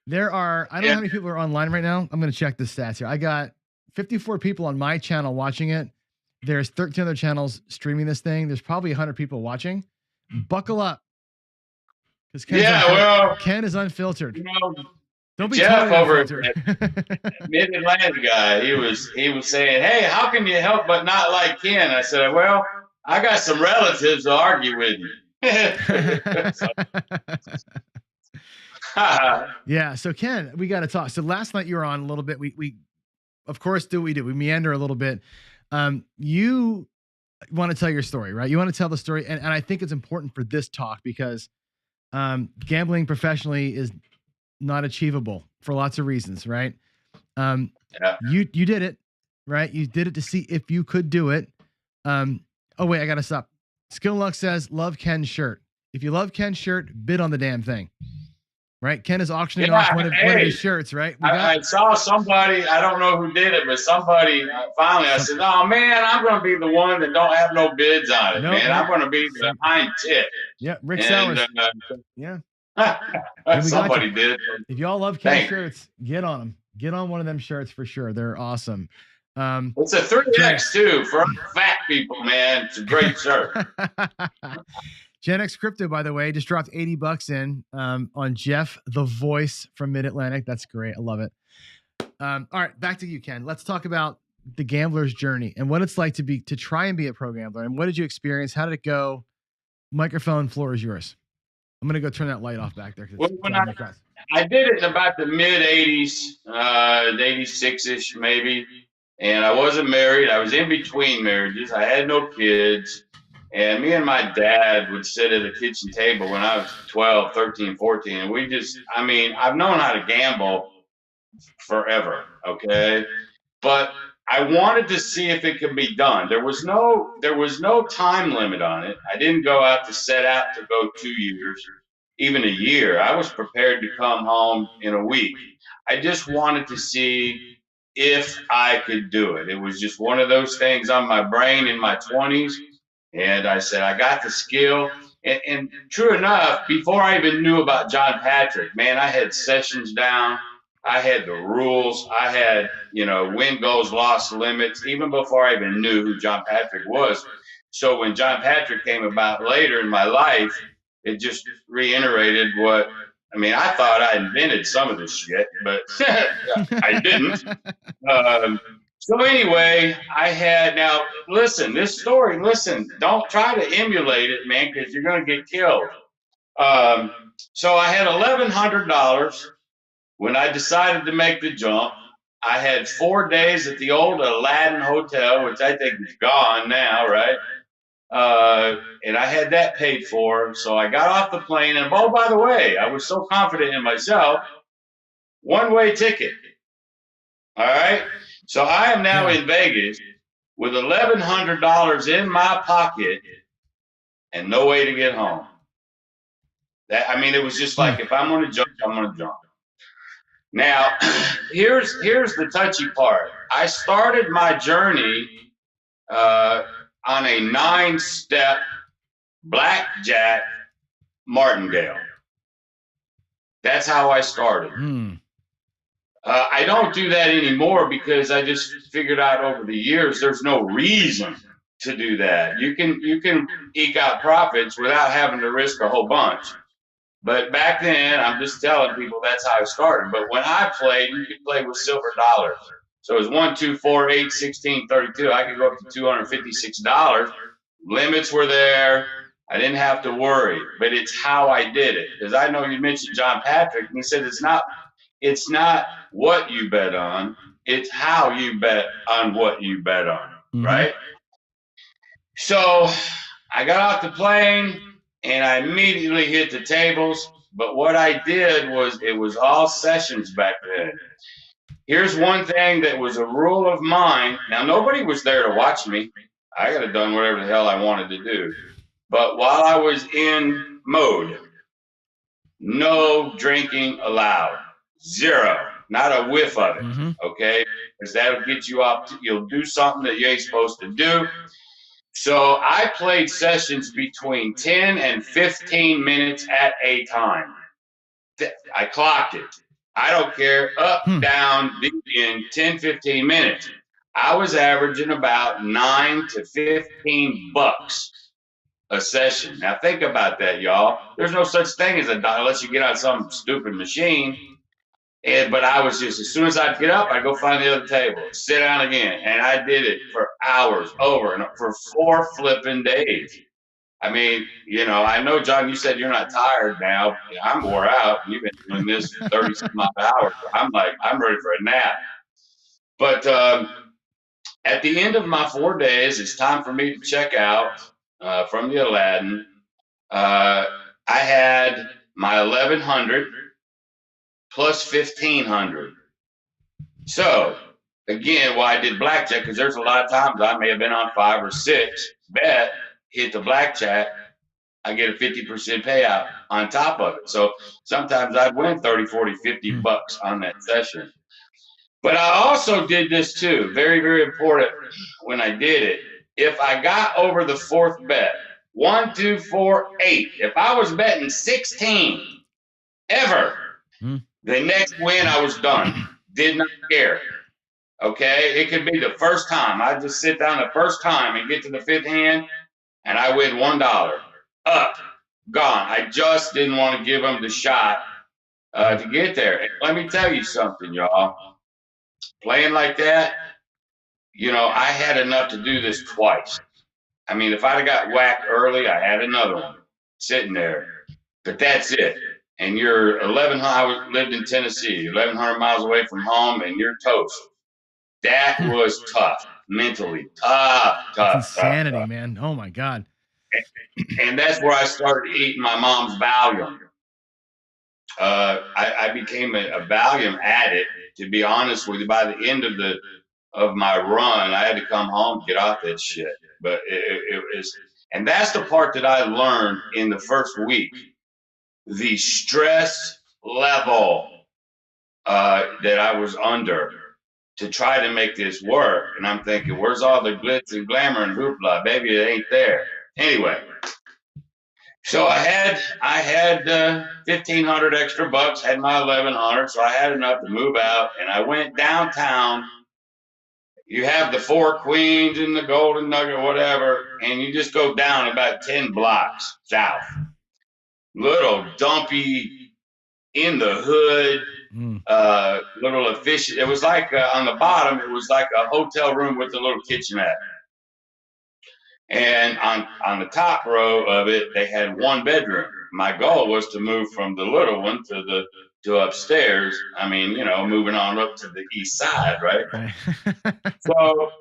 there are, I don't know how many people are online right now. I'm going to check the stats here. I got 54 people on my channel watching it. There's 13 other channels streaming this thing. There's probably 100 people watching. Buckle up. Because Ken is unfiltered. You know, don't be Jeff totally over unfiltered. Mid-Atlantic guy. He was saying, "Hey, how can you help but not like Ken?" I said, "Well, I got some relatives to argue with you." Yeah. So Ken, we got to talk. So last night you were on a little bit. We of course do what we do. We meander a little bit. You want to tell your story, right? You want to tell the story. And I think it's important for this talk because gambling professionally is not achievable for lots of reasons, right? You did it, right? You did it to see if you could do it. Oh wait, I got to stop. Skill Luck says, love Ken's shirt. If you love Ken's shirt, bid on the damn thing. Right? Ken is auctioning off one of his shirts, right? I saw somebody, I don't know who did it, but somebody finally, I said, "Oh man, I'm going to be the one that don't have no bids on it, man. I'm going to be the hind tit." Yeah, Rick Sowers. Yeah. Somebody did it. If y'all love Ken's shirts, get on them. Get on one of them shirts for sure. They're awesome. It's a 3X too for fat people, man. It's a great shirt. Gen X Crypto, by the way, just dropped $80 in on Jeff, the voice from Mid-Atlantic. That's great. I love it. All right, back to you, Ken. Let's talk about the gambler's journey and what it's like to try and be a pro gambler. And what did you experience? How did it go? Microphone, floor is yours. I'm going to go turn that light off back there. I did it in about the mid 80s, 86-ish maybe. And I wasn't married. I was in between marriages. I had no kids. And me and my dad would sit at a kitchen table when I was 12, 13, 14. And we just, I mean, I've known how to gamble forever. Okay. But I wanted to see if it could be done. There was no time limit on it. I didn't go out to set out to go 2 years, even a year. I was prepared to come home in a week. I just wanted to see if I could do it. It was just one of those things on my brain in my 20s. And I said, I got the skill. And true enough, before I even knew about John Patrick, man, I had sessions down. I had the rules. I had, win goals, loss limits, even before I even knew who John Patrick was. So when John Patrick came about later in my life, it just reiterated I thought I invented some of this shit, but I didn't. So anyway, now listen, this story, don't try to emulate it, man, because you're going to get killed. So I had $1,100 when I decided to make the jump. I had 4 days at the old Aladdin Hotel, which I think is gone now, right? And I had that paid for. So I got off the plane, and oh, by the way, I was so confident in myself, one-way ticket. All right. So I am now in Vegas with $1,100 in my pocket and no way to get home. It was just like, if I'm going to jump, I'm going to jump. Now, here's the touchy part. I started my journey on a 9-step blackjack martingale. That's how I started. I don't do that anymore because I just figured out over the years there's no reason to do that. You can eke out profits without having to risk a whole bunch. But back then, I'm just telling people that's how I started. But when I played, you could play with silver dollars. So it was 1, 2, 4, 8, 16, 32. I could go up to $256. Limits were there. I didn't have to worry. But it's how I did it. Because I know you mentioned John Patrick, and he said it's not what you bet on, it's how you bet on what you bet on, right? So I got off the plane and I immediately hit the tables. But what I did was, it was all sessions back then. Here's one thing that was a rule of mine. Now, nobody was there to watch me. I could have done whatever the hell I wanted to do. But while I was in mode, no drinking allowed. Zero. Not a whiff of it. Okay? Because that'll get you off. You'll do something that you ain't supposed to do. So I played sessions between 10 and 15 minutes at a time. I clocked it. I don't care. Up, down, in 10, 15 minutes. I was averaging about $9 to $15 a session. Now think about that, y'all. There's no such thing as a dollar unless you get on some stupid machine. But I was just, as soon as I'd get up, I'd go find the other table, sit down again. And I did it for hours over and for 4 flipping days. I know, John, you said you're not tired now. I'm wore out. You've been doing this 30 some odd hours. I'm ready for a nap. But at the end of my 4 days, it's time for me to check out from the Aladdin. I had my 1,100 plus 1,500. So again, why I did blackjack, because there's a lot of times I may have been on 5 or 6, bet, hit the blackjack, I get a 50% payout on top of it. So sometimes I'd win 30, 40, $50 on that session. But I also did this too, very, very important when I did it. If I got over the 4th bet, 1, 2, 4, 8, if I was betting 16 ever, the next win I was done. Did not care. Okay? It could be the first time. I just sit down the first time and get to the 5th hand and I win $1. Up. Gone. I just didn't want to give them the shot to get there. And let me tell you something, y'all. Playing like that, I had enough to do this twice. If I'd have got whacked early, I had another one sitting there. But that's it. and you're 1,100. I lived in Tennessee, 1,100 miles away from home, and you're toast. That was tough, mentally tough. Insanity, man. Oh my God. And that's where I started eating my mom's Valium. I became a Valium addict. To be honest with you, by the end of my run, I had to come home to get off that shit. But it was, and that's the part that I learned in the first week. The stress level that I was under to try to make this work. And I'm thinking, where's all the glitz and glamour and hoopla? Baby, it ain't there. Anyway, so I had 1,500 extra bucks, had my 1,100, so I had enough to move out, and I went downtown. You have the Four Queens and the Golden Nugget, whatever, and you just go down about 10 blocks south. Little dumpy, in the hood, little efficient. It was like on the bottom, it was like a hotel room with a little kitchenette. And on the top row of it, they had one bedroom. My goal was to move from the little one to upstairs. I mean, you know, moving on up to the east side, right? So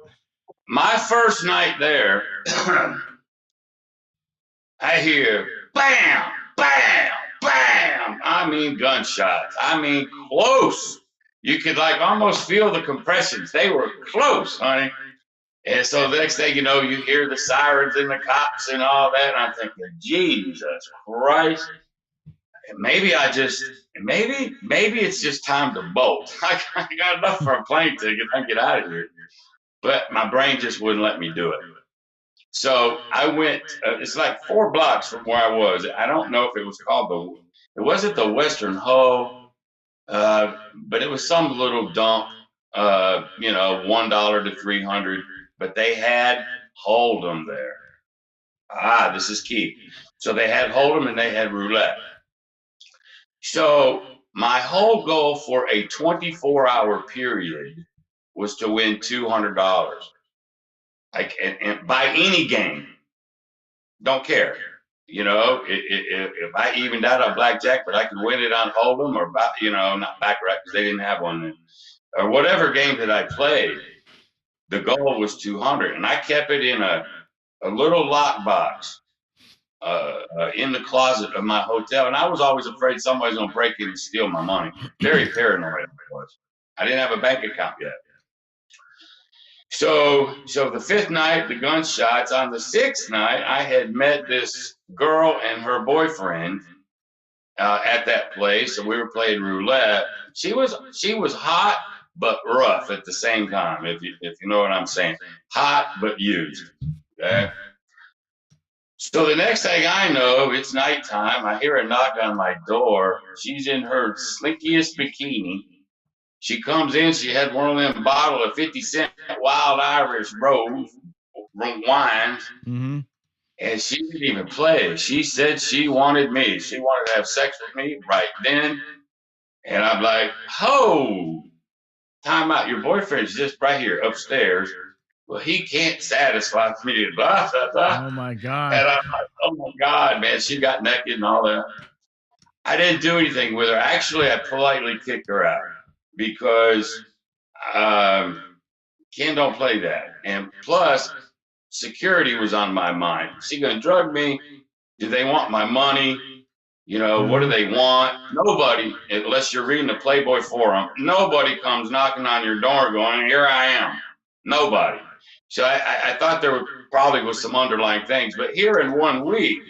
my first night there, I hear bam, bam, bam. I mean gunshots. I mean close. You could like almost feel the compressions. They were close, honey. And so the next thing you know, you hear the sirens and the cops and all that. And I'm thinking, Jesus Christ. Maybe it's just time to bolt. I got enough for a plane ticket. I can get out of here. But my brain just wouldn't let me do it. So I went, it's like 4 blocks from where I was. I don't know if it was called it wasn't the Western Hoe, but it was some little dump, you know, $1 to 300, but they had Hold'em there. This is key. So they had Hold'em and they had roulette. So my whole goal for a 24-hour period was to win $200. Like, and by any game, don't care. You know, if I evened out on blackjack, but I could win it on Hold'em or, you know, not baccarat because they didn't have one then, or whatever game that I played, the goal was 200, and I kept it in a little lockbox in the closet of my hotel, and I was always afraid somebody's gonna break in and steal my money. Very paranoid I was. I didn't have a bank account yet. So the 5th night, the gunshots. On the 6th night, I had met this girl and her boyfriend at that place, and we were playing roulette. She was hot but rough at the same time, if you know what I'm saying. Hot but used. Okay. So the next thing I know, it's nighttime. I hear a knock on my door. She's in her slinkiest bikini. She comes in. She had one of them bottle of 50-cent Wild Irish Rose wines, and she didn't even play. She said she wanted me. She wanted to have sex with me right then. And I'm like, "Ho, time out. Your boyfriend's just right here upstairs. Well, he can't satisfy me." Blah, blah, blah. Oh my God. And I'm like, "Oh my God, man." She got naked and all that. I didn't do anything with her. Actually, I politely kicked her out because Ken don't play that. And plus, security was on my mind. She gonna drug me? Do they want my money? You know, what do they want? Nobody, unless you're reading the Playboy Forum, nobody comes knocking on your door going, "Here I am." Nobody. So I thought there probably was some underlying things. But here in 1 week,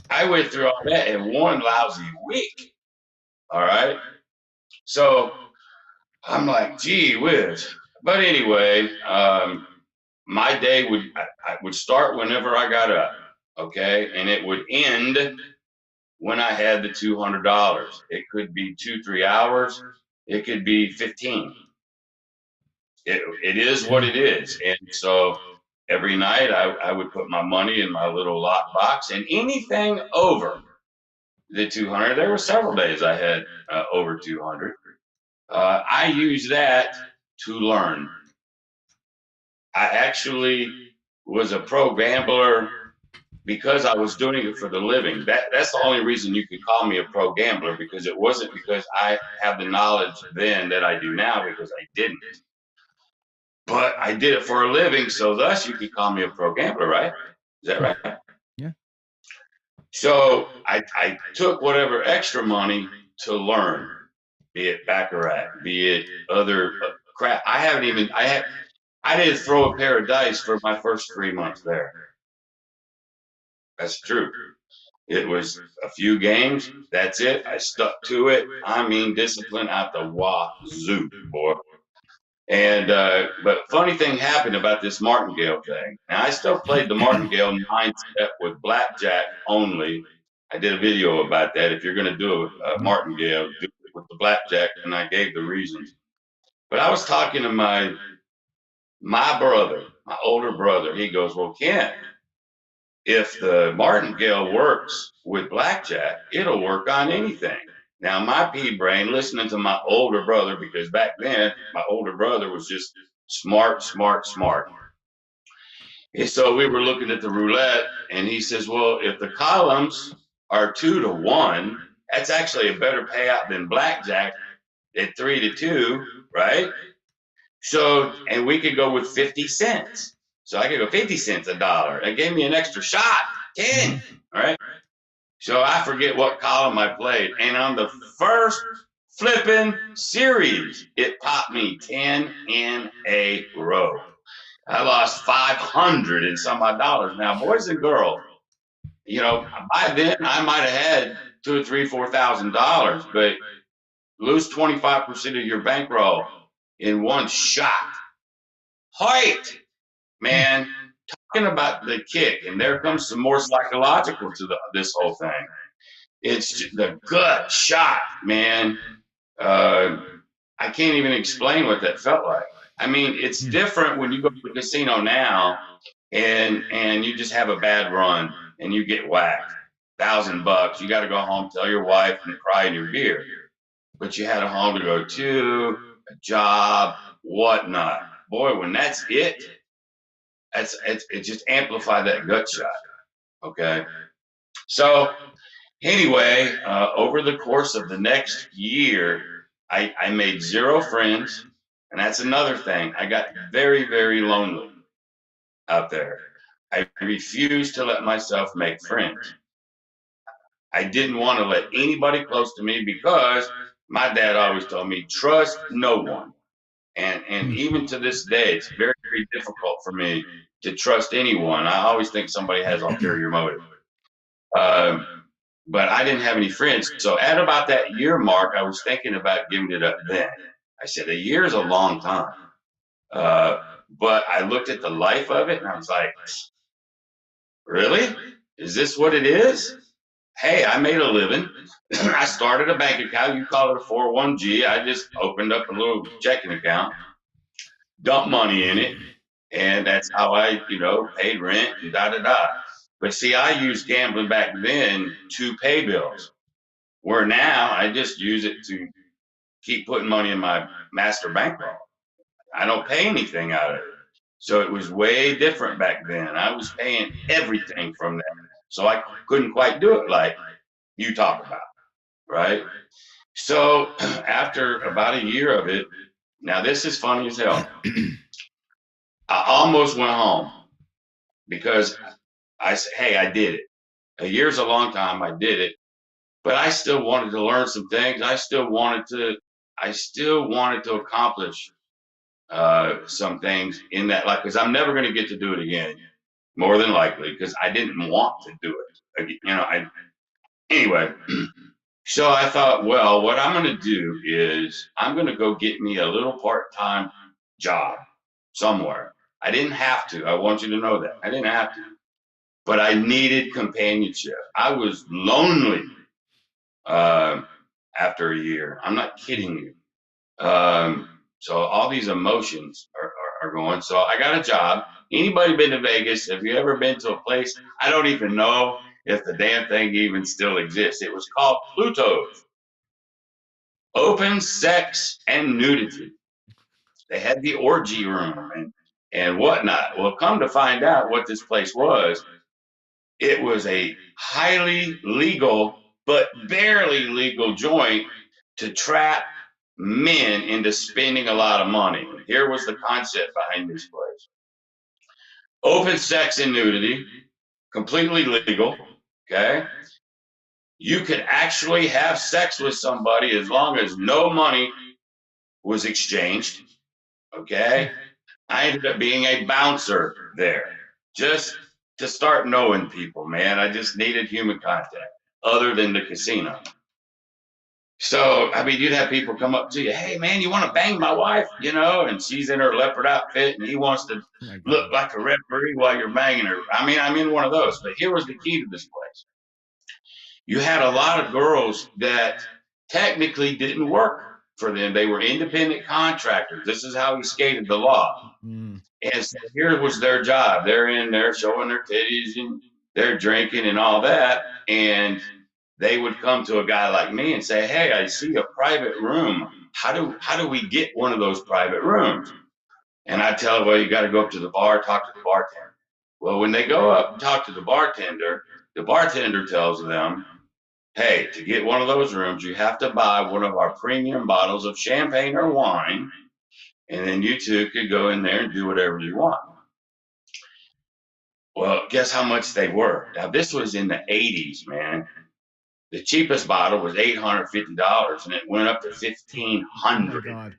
I went through all that in 1 lousy week. All right. So I'm like, gee whiz. But anyway, my day would start whenever I got up. Okay. And it would end when I had the $200. It could be 2-3 hours. It could be 15. It is what it is. And so every night I would put my money in my little lock box, and anything over the 200, there were several days I had over 200. I used that to learn. I actually was a pro gambler because I was doing it for the living. That's the only reason you could call me a pro gambler, because it wasn't because I have the knowledge then that I do now, because I didn't. But I did it for a living, so thus you could call me a pro gambler, right? Is that right? Yeah. So I took whatever extra money to learn, be it baccarat, be it other crap. I didn't throw a pair of dice for my first 3 months there. That's true. It was a few games. That's it. I stuck to it. I mean, discipline out the wazoo, boy. And but funny thing happened about this martingale thing. Now I still played the martingale 9-step with blackjack only. I did a video about that. If you're going to do a martingale, do it with the blackjack, and I gave the reasons. But I was talking to my brother, my older brother. He goes, "Well, Ken, if the martingale works with blackjack, it'll work on anything." Now, my pea brain, listening to my older brother, because back then my older brother was just smart. And so we were looking at the roulette, and he says, "Well, if the columns are 2-1, that's actually a better payout than blackjack at 3-2, right? So, and we could go with 50 cents. So I could go 50 cents a dollar. It gave me an extra shot, 10, all right? So I forget what column I played. And on the first flipping series, it popped me 10 in a row. I lost 500 and some odd dollars. Now, boys and girls, you know, by then I might have had $2,000 or $3,000, $4,000, but lose 25% of your bankroll in one shot. Hoyt, man, talking about the kick, and there comes some more psychological to this whole thing. It's the gut shot, man. I can't even explain what that felt like. I mean, it's different when you go to the casino now and you just have a bad run and you get whacked. $1,000. You got to go home, tell your wife, and cry in your beer. But you had a home to go to, a job, whatnot. Boy, when that's it, it just amplified that gut shot. Okay. So anyway, over the course of the next year, I made 0 friends, and that's another thing. I got very, very lonely out there. I refused to let myself make friends. I didn't want to let anybody close to me because my dad always told me, trust no one. And even to this day, it's very, very difficult for me to trust anyone. I always think somebody has ulterior motive. But I didn't have any friends. So at about that year mark, I was thinking about giving it up then. I said, a year is a long time. But I looked at the life of it and I was like, really? Is this what it is? Hey, I made a living. I started a bank account. You call it a 401g. I just opened up a little checking account, dumped money in it, and that's how I, paid rent and da-da-da. But see, I used gambling back then to pay bills, where now I just use it to keep putting money in my master bankroll. I don't pay anything out of it. So it was way different back then. I was paying everything from that. So I couldn't quite do it like you talk about, right? So after about a year of it, now this is funny as hell. I almost went home because I said, hey, I did it. A year's a long time, I did it. But I still wanted to learn some things. I still wanted to accomplish some things in that, like, because I'm never going to get to do it again, more than likely, because I didn't want to do it. Anyway, so I thought, well, what I'm going to do is I'm going to go get me a little part-time job somewhere. I didn't have to. I want you to know that. I didn't have to. But I needed companionship. I was lonely after a year. I'm not kidding you. So all these emotions are going. So I got a job. Anybody been to Vegas? Have you ever been to a place? I don't even know if the damn thing even still exists. It was called Pluto's. Open sex and nudity. They had the orgy room and whatnot. Well, come to find out what this place was, It was a highly legal, but barely legal joint to trap men into spending a lot of money. Here was the concept behind this place. Open sex and nudity, completely legal, okay? You could actually have sex with somebody as long as no money was exchanged, okay? I ended up being a bouncer there, just to start knowing people, man. I just needed human contact other than the casino. So, I mean, you'd have people come up to you, hey, man, you want to bang my wife? You know, and she's in her leopard outfit and he wants to look like a referee while you're banging her. I mean, I'm in one of those. But here was the key to this place. You had a lot of girls that technically didn't work for them. They were independent contractors. This is how he skated the law. And so here was their job. They're in there showing their titties and they're drinking and all that. And they would come to a guy like me and say, hey, I see a private room. How do we get one of those private rooms? And I tell them, well, you got to go up to the bar, talk to the bartender. Well, when they go up and talk to the bartender tells them, hey, to get one of those rooms, you have to buy one of our premium bottles of champagne or wine. And then you two could go in there and do whatever you want. Well, guess how much they were? Now, this was in the 80s, man. The cheapest bottle was $850, and it went up to $1,500. Oh my God.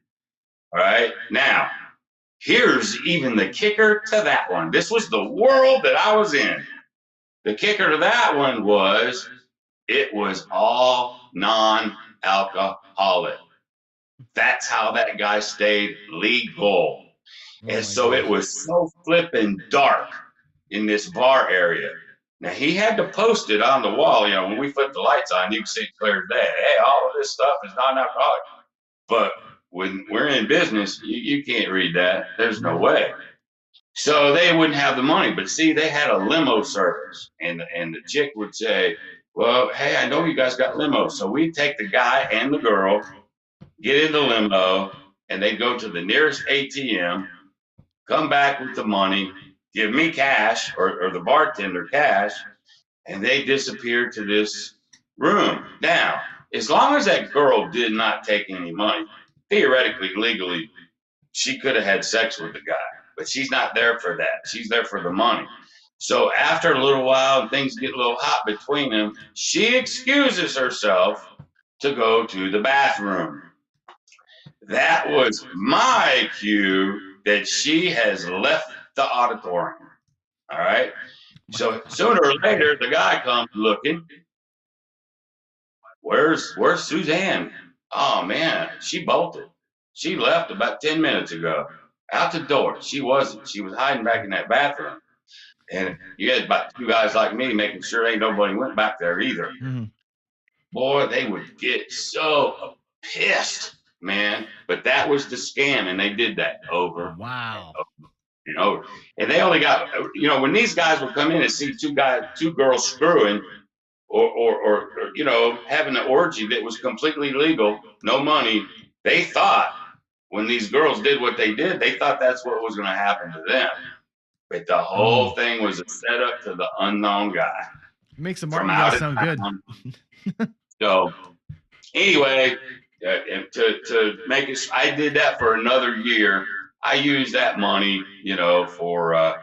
All right. Now, here's even the kicker to that one. This was the world that I was in. The kicker to that one was it was all non-alcoholic. That's how that guy stayed legal. And so it was so flippin' dark in this bar area. Now, he had to post it on the wall. You know, when we put the lights on, you can see clear as day. Hey, all of this stuff is non-alcoholic. But when we're in business, you can't read that. There's no way. So they wouldn't have the money. But see, they had a limo service. And the chick would say, well, hey, I know you guys got limos. So we'd take the guy and the girl, get in the limo, and they'd go to the nearest ATM, come back with the money, give me cash or the bartender cash, and they disappeared to this room. Now, as long as that girl did not take any money, theoretically, legally, she could have had sex with the guy, but she's not there for that. She's there for the money. So after a little while and things get a little hot between them, she excuses herself to go to the bathroom. That was my cue that she has left the auditorium. All right. So sooner or later, the guy comes looking. Where's Suzanne? Oh man, she bolted. She left about 10 minutes ago. Out the door. She wasn't. She was hiding back in that bathroom. And you had about two guys like me making sure ain't nobody went back there either. Boy, they would get so pissed, man. But that was the scam, and they did that over. Wow. And over. And they only got, you know, when these guys would come in and see two girls screwing or you know, having an orgy that was completely legal, no money, they thought when these girls did what they did, they thought that's what was going to happen to them. But the whole thing was a setup to the unknown guy. It makes the martingale sound good. So anyway, to make it, I did that for another year. I used that money, you know, for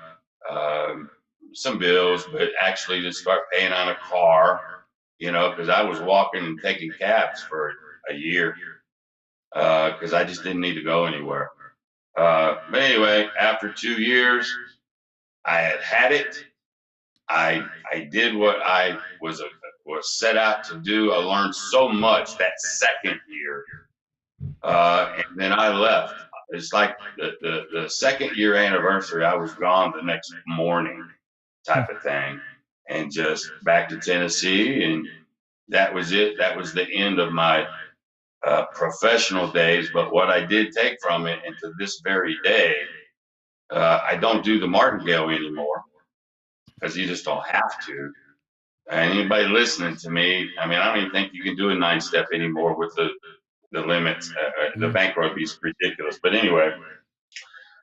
some bills, but actually to start paying on a car, you know, because I was walking and taking cabs for a year because I just didn't need to go anywhere. But anyway, after 2 years, I had it. I did what I was set out to do. I learned so much that second year, and then I left. It's like the second year anniversary. I was gone the next morning, type of thing, and just back to Tennessee, and that was it. That was the end of my professional days. But what I did take from it, and to this very day, I don't do the martingale anymore because you just don't have to. And anybody listening to me, I mean, I don't even think you can do a 9-step anymore with the limits. The bankrupt is ridiculous. But anyway,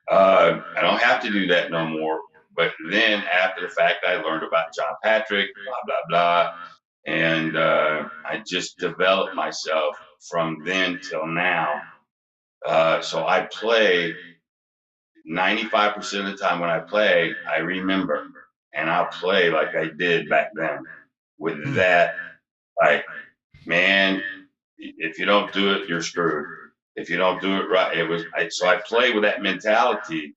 I don't have to do that no more. But then after the fact, I learned about John Patrick, blah, blah, blah. And I just developed myself from then till now. So I play 95% of the time when I play, I remember. And I'll play like I did back then with that, like, man, if you don't do it, you're screwed. If you don't do it right, so I play with that mentality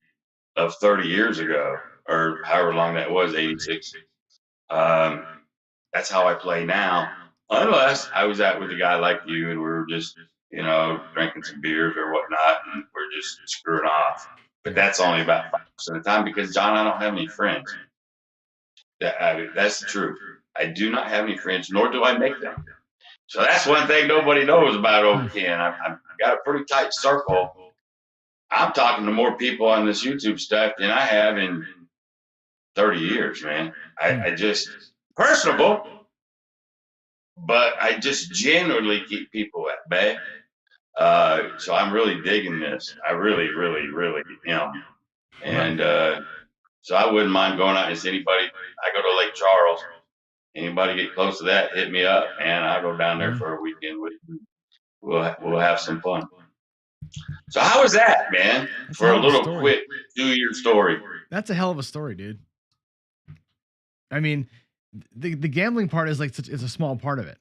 of 30 years ago, or however long that was, 86. That's how I play now. Unless I was out with a guy like you and we were just, drinking some beers or whatnot, and we're just screwing off. But that's only about 5% of the time because, John, I don't have any friends. That's the truth. I do not have any friends, nor do I make them. So that's one thing nobody knows about old Ken. I've got a pretty tight circle. I'm talking to more people on this YouTube stuff than I have in 30 years, man. I just, personable, but I just genuinely keep people at bay. So I'm really digging this. I really, really, really am. And so I wouldn't mind going out and see anybody. I go to Lake Charles. Anybody get close to that, hit me up, and I'll go down there for a weekend with you. We'll have some fun. So how was that, man? That's for a little quick 2-year story. That's a hell of a story, dude. I mean, the gambling part is like it's a small part of it.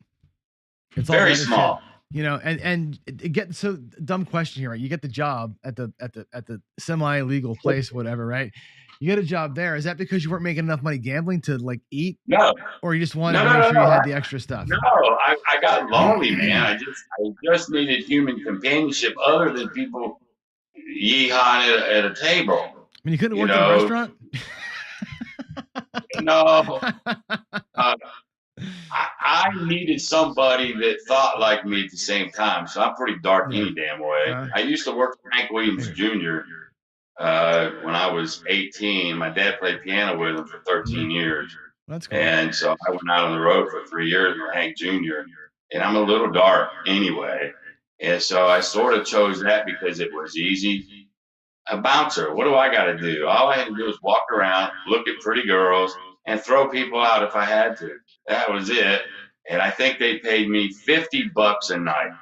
It's very small. And it gets so dumb question here, right? You get the job at the semi-legal place, whatever, right? You get a job there. Is that because you weren't making enough money gambling to like eat? No. Or you just wanted to make sure you had the extra stuff? No, I got lonely, man. I just needed human companionship other than people yeehawing at a table. I mean, you couldn't work in a restaurant? No. I needed somebody that thought like me at the same time. So I'm pretty dark any damn way. I used to work for Hank Williams Jr. When I was 18. My dad played piano with him for 13 years. That's cool. And so I went out on the road for 3 years with Hank Jr. And I'm a little dark anyway. And so I sort of chose that because it was easy. A bouncer, what do I got to do? All I had to do was walk around, look at pretty girls, and throw people out if I had to. That was it. And I think they paid me $50 a night.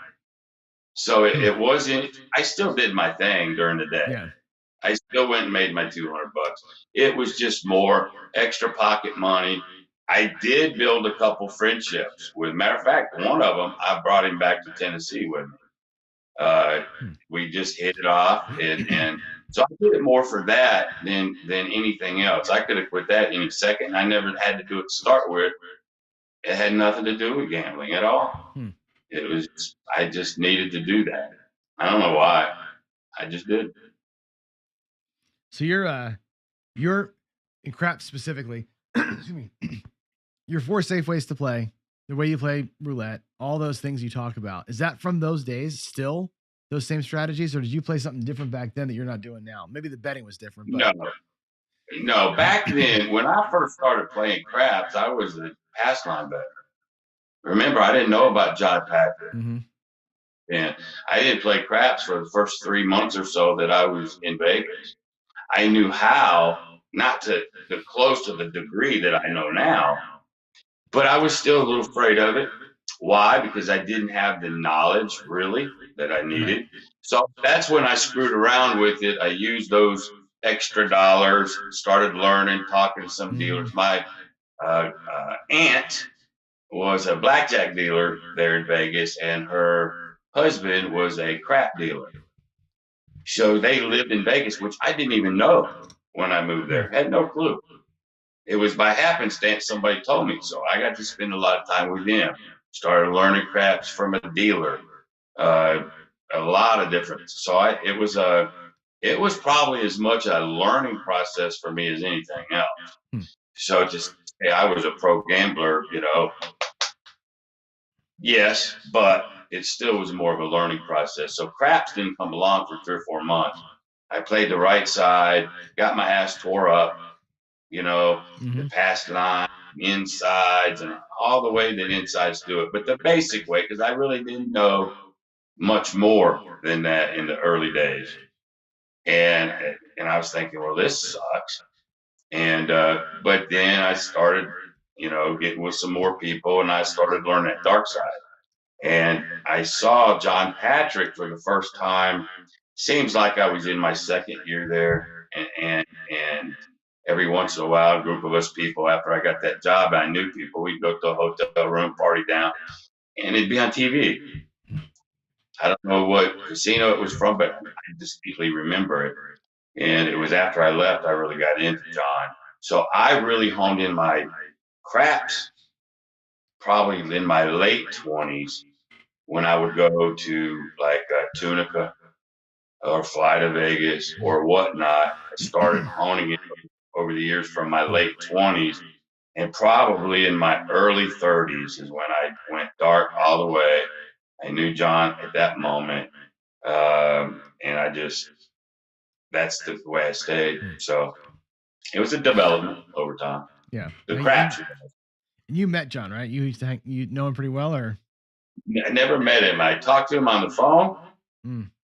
So it wasn't, I still did my thing during the day. Yeah. I still went and made my $200. It was just more extra pocket money. I did build a couple friendships. Matter of fact, one of them, I brought him back to Tennessee with me. We just hit it off, and so I did it more for that than anything else. I could have quit that any second. I never had to do it to start with. It had nothing to do with gambling at all. It was, I just needed to do that. I don't know why. I just did. So you're in craps specifically, excuse me, your 4 safe ways to play, the way you play roulette, all those things you talk about. Is that from those days still, those same strategies, or did you play something different back then that you're not doing now? Maybe the betting was different. But... No, back then, when I first started playing craps, I was a pass line bettor. Remember, I didn't know about John Patrick. And I didn't play craps for the first 3 months or so that I was in Vegas. I knew how, not to the close to the degree that I know now, but I was still a little afraid of it. Why? Because I didn't have the knowledge really that I needed. So that's when I screwed around with it. I used those extra dollars, started learning, talking to some dealers. My aunt was a blackjack dealer there in Vegas, and her husband was a crap dealer. So they lived in Vegas, which I didn't even know when I moved there. Had no clue. It was by happenstance somebody told me. So I got to spend a lot of time with them. Started learning craps from a dealer. A lot of different. So it was probably as much a learning process for me as anything else. So just hey, I was a pro gambler, yes, but it still was more of a learning process. So craps didn't come along for 3 or 4 months. I played the right side, got my ass tore up, the Craps-a-Thon, insides, and all the way that insides do it. But the basic way, because I really didn't know much more than that in the early days. And I was thinking, well, this sucks. And but then I started, getting with some more people, and I started learning that dark side. And I saw John Patrick for the first time. Seems like I was in my second year there, and every once in a while, a group of us people, after I got that job, I knew people. We'd go to a hotel room, party down, and it'd be on TV. I don't know what casino it was from, but I distinctly remember it. And it was after I left, I really got into John. So I really honed in my craps probably in my late 20s when I would go to like Tunica or fly to Vegas or whatnot. I started honing it over the years from my late 20s. And probably in my early 30s is when I went dark all the way. I knew John at that moment. And that's the way I stayed. So it was a development over time. Yeah. The craps. You met John, right? You used to you know him pretty well, or? I never met him. I talked to him on the phone,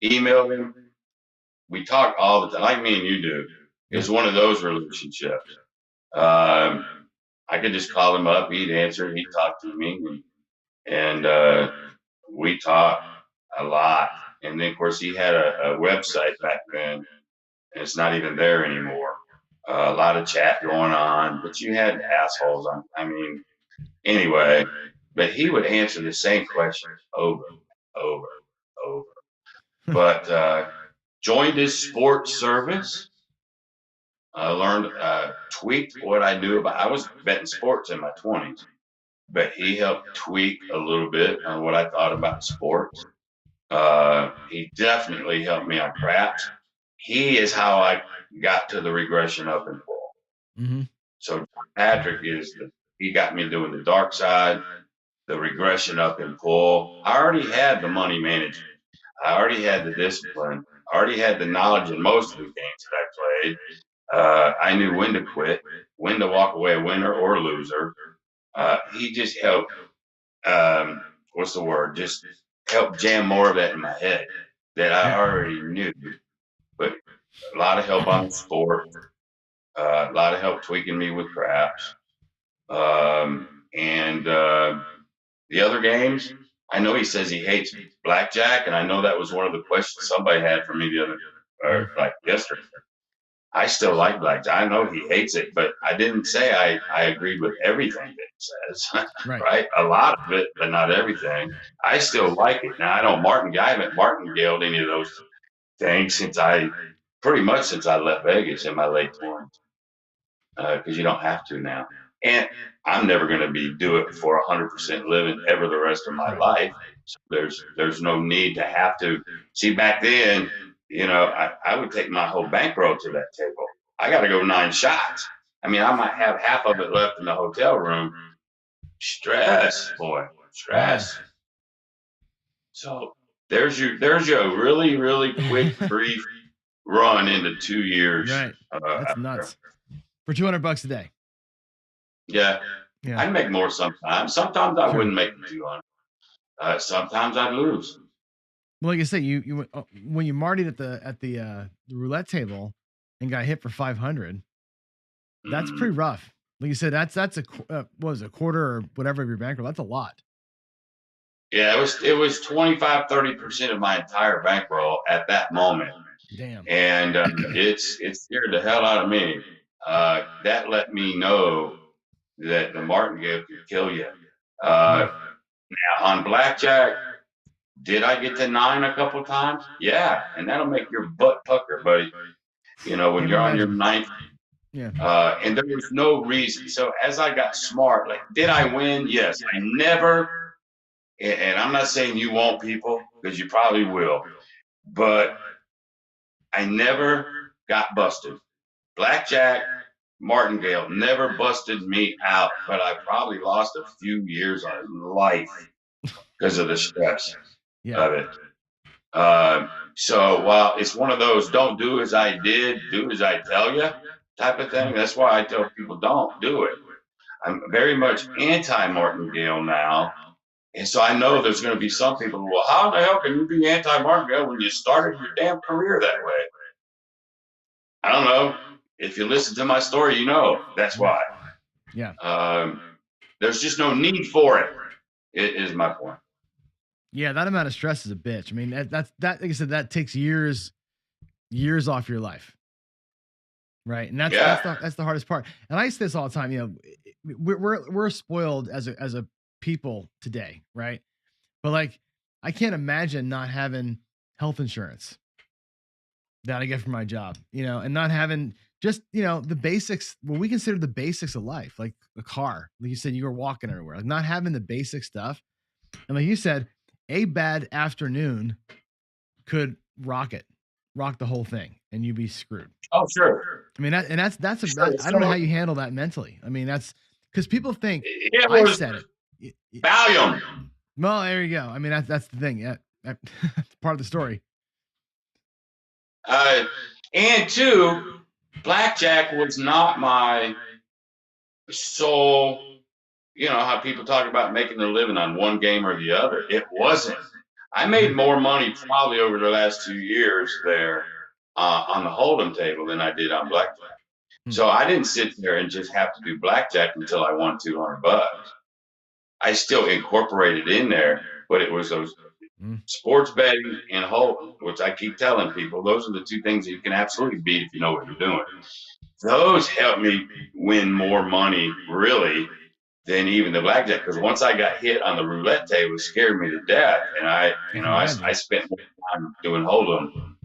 emailed him. We talk all the time, like me and you do. It's one of those relationships. I could just call him up, he'd answer, he'd talk to me, and we talked a lot. And then, of course, he had a website back then, and it's not even there anymore. A lot of chat going on, but you had assholes. Anyway, but he would answer the same questions over, over, over. But joined his sports service. I learned, tweaked what I knew about. I was betting sports in my 20s, but he helped tweak a little bit on what I thought about sports. He definitely helped me on craps. He is how I got to the regression up and pull. So Patrick he got me doing the dark side, the regression up and pull. I already had the money management. I already had the discipline. I already had the knowledge in most of the games that I played. I knew when to quit, when to walk away a winner or a loser. He just helped, just helped jam more of that in my head that I already knew. But a lot of help on the sport, a lot of help tweaking me with craps. And the other games, I know he says he hates blackjack, and I know that was one of the questions somebody had for me yesterday. I still like blackjack. I know he hates it, but I didn't say I agreed with everything that he says. Right? A lot of it, but not everything. I still like it. Now I haven't martingaled any of those things since I left Vegas in my late 20s. Because you don't have to now. And I'm never going to do it for 100% living ever the rest of my life. So there's no need to have to. See, back then, I would take my whole bankroll to that table. I got to go 9 shots. I might have half of it left in the hotel room. Stress, boy, stress. So there's your really, really quick, brief run into 2 years. Right. That's nuts. For $200 a day. Yeah. I'd make more sometimes. Sometimes I wouldn't make the 200. Sometimes I'd lose. Well, like I say, you when you martied at the roulette table and got hit for 500, that's pretty rough. Like you said, that's a quarter or whatever of your bankroll. That's a lot. Yeah, it was 25, 30% of my entire bankroll at that moment. Damn. And it scared the hell out of me. That let me know that the martingale could kill you. Now on blackjack, did I get to 9 a couple times? Yeah, and that'll make your butt pucker, buddy. When you're on your 9th. Yeah. And there was no reason. So as I got smart, did I win? Yes. I never, and I'm not saying you won't, people, because you probably will, but I never got busted. Blackjack, martingale never busted me out, but I probably lost a few years of life because of the stress of it. So while it's one of those don't do as I did, do as I tell you type of thing, that's why I tell people don't do it. I'm very much anti-martingale now. And so I know there's going to be some people who, well, how the hell can you be anti-martingale when you started your damn career that way? I don't know. if you listen to my story, you know that's why. Yeah. There's just no need for it. It is my point. Yeah, that amount of stress is a bitch. I mean, that's like I said, that takes years off your life, right? And that's the hardest part. And I say this all the time. You know, we're spoiled as a people today, right? But like, I can't imagine not having health insurance that I get from my job, you know, and not having just, you know, the basics, what we consider the basics of life, like a car. Like you said, you were walking everywhere, like not having the basic stuff. And like you said, a bad afternoon could rock the whole thing, and you'd be screwed. Oh, sure. I mean, that's I don't know how you handle that mentally. I mean, that's because people think I said it. Valium. Well, there you go. I mean, that's the thing. Yeah, that's part of the story. And two, blackjack was not my sole. You know how people talk about making a living on one game or the other. It wasn't. I made more money probably over the last 2 years there on the hold'em table than I did on blackjack. So I didn't sit there and just have to do blackjack until I won $200. I still incorporated in there, but it was those sports betting and hold'em, which I keep telling people, those are the two things that you can absolutely beat if you know what you're doing. Those helped me win more money, really, than even the blackjack, because once I got hit on the roulette table, it scared me to death, and I spent more time doing hold'em.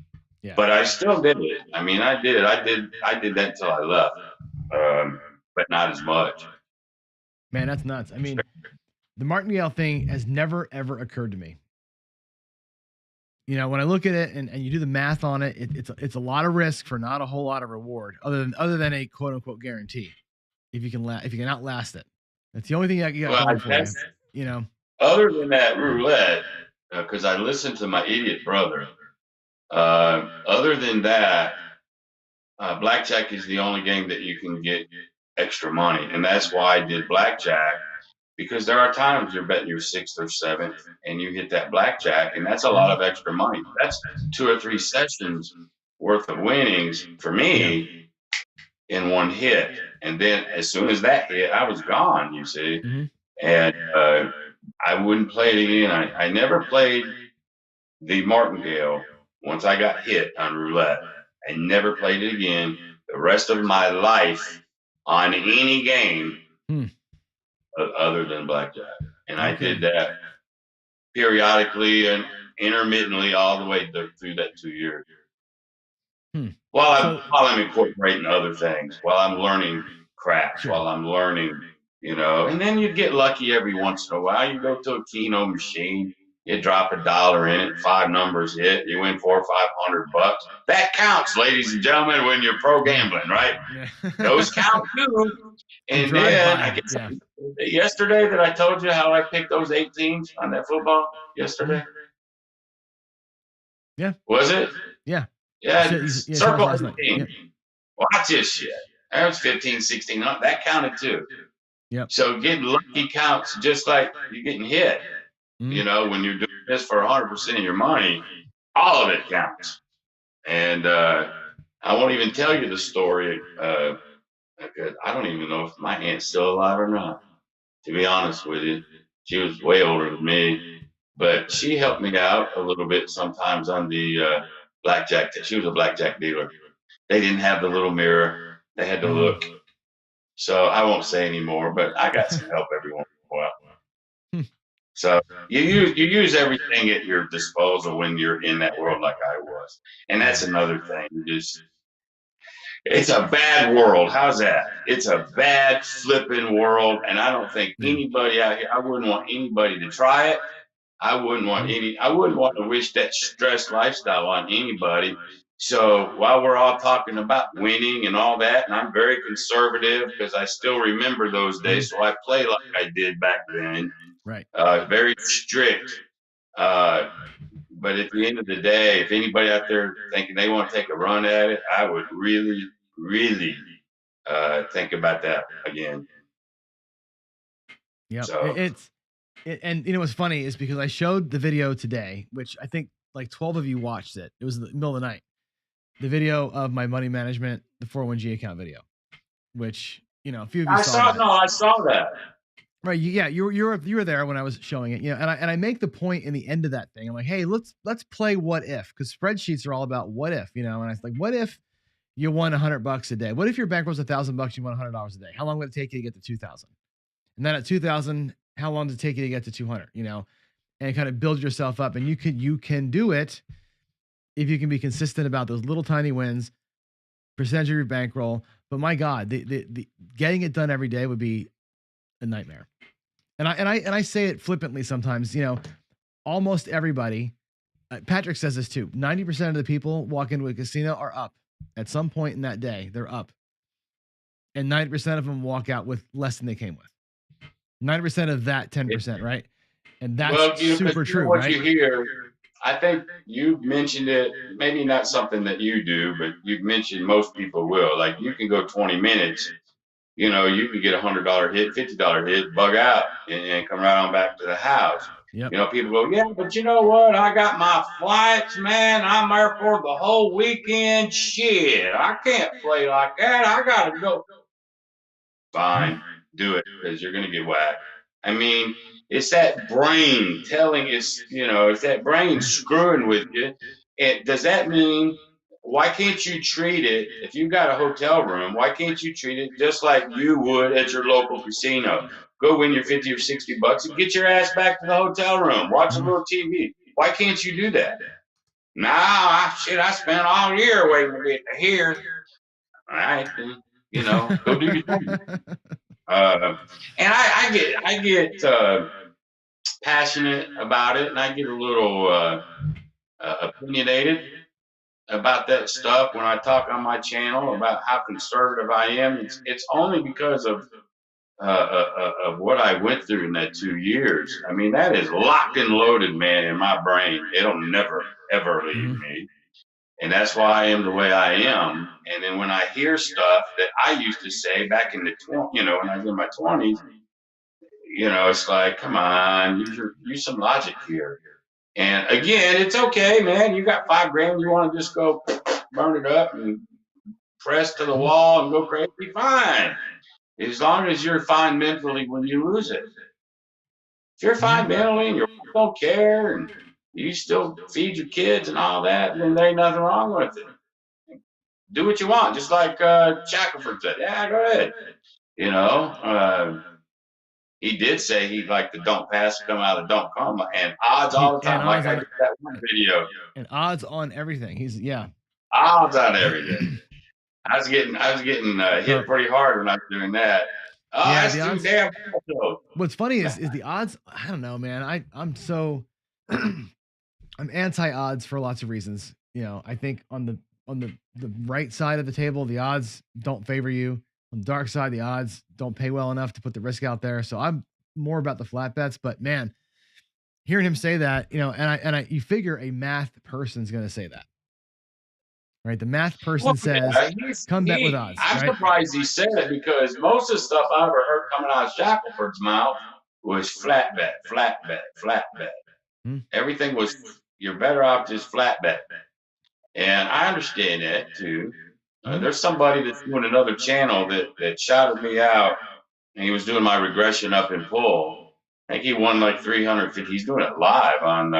Yeah. But I still did it. I mean, I did that until I left, but not as much. Man, that's nuts. I mean, the martingale thing has never ever occurred to me. You know, when I look at it and you do the math on it, it's a lot of risk for not a whole lot of reward, other than a quote unquote guarantee. If you can outlast it. That's the only thing you got going for you. You know. Other than that roulette, because I listened to my idiot brother. Other than that, blackjack is the only game that you can get extra money, and that's why I did blackjack. Because there are times you're betting your sixth or seventh, and you hit that blackjack, and that's a lot of extra money. That's 2 or 3 sessions worth of winnings for me in one hit. And then as soon as that hit, I was gone, you see. And I wouldn't play it again. I never played the martingale once I got hit on roulette. I never played it again the rest of my life on any game other than blackjack. And I did that periodically and intermittently all the way through that 2 years. While I'm incorporating other things, while I'm learning craps, while I'm learning, you know, and then you get lucky every once in a while. You go to a Keno machine, you drop $1 in it, 5 numbers hit, you win $400 or $500. That counts, ladies and gentlemen, when you're pro gambling, right? Those count too. And then I guess yesterday that I told you how I picked those 8 teams on that football yesterday. Yeah. Was it? Yeah. Yeah. Circle 18. Watch this shit. That was 15, 16. That counted too. Yep. So getting lucky counts just like you're getting hit. You know, when you're doing this for 100% of your money, all of it counts. And I won't even tell you the story. I don't even know if my aunt's still alive or not, to be honest with you. She was way older than me, but she helped me out a little bit sometimes on the blackjack. She was a blackjack dealer. They didn't have the little mirror. They had to look. So I won't say anymore, but I got some help every once in a while. So you use everything at your disposal when you're in that world like I was. And that's another thing. It's a bad world. How's that? It's a bad flipping world. And I don't think anybody out here, I wouldn't want anybody to try it. I wouldn't want to wish that stress lifestyle on anybody. So while we're all talking about winning and all that, and I'm very conservative because I still remember those days, so I play like I did back then. Right. Very strict. But at the end of the day, if anybody out there thinking they want to take a run at it, I would really, really think about that again. Yeah. So. And you know what's funny is because I showed the video today, which I think like 12 of you watched it. It was in the middle of the night. the video of my money management, the 401g account video, which, you know, a few of you I saw that. I saw that. Right. Yeah, you were there when I was showing it. You know, and I make the point in the end of that thing. I'm like, hey, let's play what if, because spreadsheets are all about what if, you know. And I was like, what if you won $100 a day? What if your bank was $1,000, you won $100 a day? How long would it take you to get to 2,000? And then at 2,000, how long did it take you to get to 200? You know, and kind of build yourself up. And you can do it if you can be consistent about those little tiny wins, percentage of your bankroll. But my God, the getting it done every day would be a nightmare. And I say it flippantly sometimes, you know, almost everybody, Patrick says this too, 90% of the people walk into a casino are up at some point in that day. They're up. And 90% of them walk out with less than they came with. 90% of that 10%, right? And that's super true, what right? You hear, I think you mentioned it, maybe not something that you do, but you've mentioned most people will. Like, you can go 20 minutes, you know, you could get $100 hit, $50 hit, bug out, and come right on back to the house. Yep. You know, people go, yeah, but you know what? I got my flights, man. I'm there for the whole weekend. Shit, I can't play like that. I got to go. Fine, do it, because you're going to get whacked. I mean, it's that brain telling it's, you know, it's that brain screwing with you. And does that mean, why can't you treat it, if you got a hotel room, why can't you treat it just like you would at your local casino? Go win your 50 or 60 bucks and get your ass back to the hotel room. Watch a little TV. Why can't you do that? Nah, I spent all year waiting to get to here. All right, then, you know, go do your thing. And I get passionate about it, and I get a little opinionated about that stuff when I talk on my channel about how conservative I am. It's only because of what I went through in that 2 years. I mean, that is locked and loaded, man, in my brain. It'll never ever leave me. And that's why I am the way I am. And then when I hear stuff that I used to say back in the when I was in my 20s, you know, it's like, come on, use some logic here. And again, it's okay, man. You got $5,000, you want to just go burn it up and press to the wall and go crazy, fine. As long as you're fine mentally when you lose it. If you're fine mentally and you don't care and you still feed your kids and all that, then there ain't nothing wrong with it. Do what you want, just like Shackelford said. Yeah, go ahead. You know, he did say he'd like the don't pass, come out of the don't come, and odds all the time. Like I did that one video. And odds on everything. Odds on everything. I was getting hit pretty hard when I was doing that. Oh, Yeah, that's the too odds- damn close. What's funny is the odds. I don't know, man. I'm so I'm anti odds for lots of reasons. You know, I think on the right side of the table, the odds don't favor you. On the dark side, the odds don't pay well enough to put the risk out there. So I'm more about the flat bets. But man, hearing him say that, you know, you figure a math person's going to say that, right? The math person says, "Come bet with odds." I'm right? surprised he said it, because most of the stuff I ever heard coming out of Shackelford's mouth was flat bet, flat bet, flat bet. Everything was, you're better off just flat bet. And I understand that too. There's somebody that's doing another channel that shouted me out, and he was doing my regression up in pull. I think he won like 350. He's doing it live on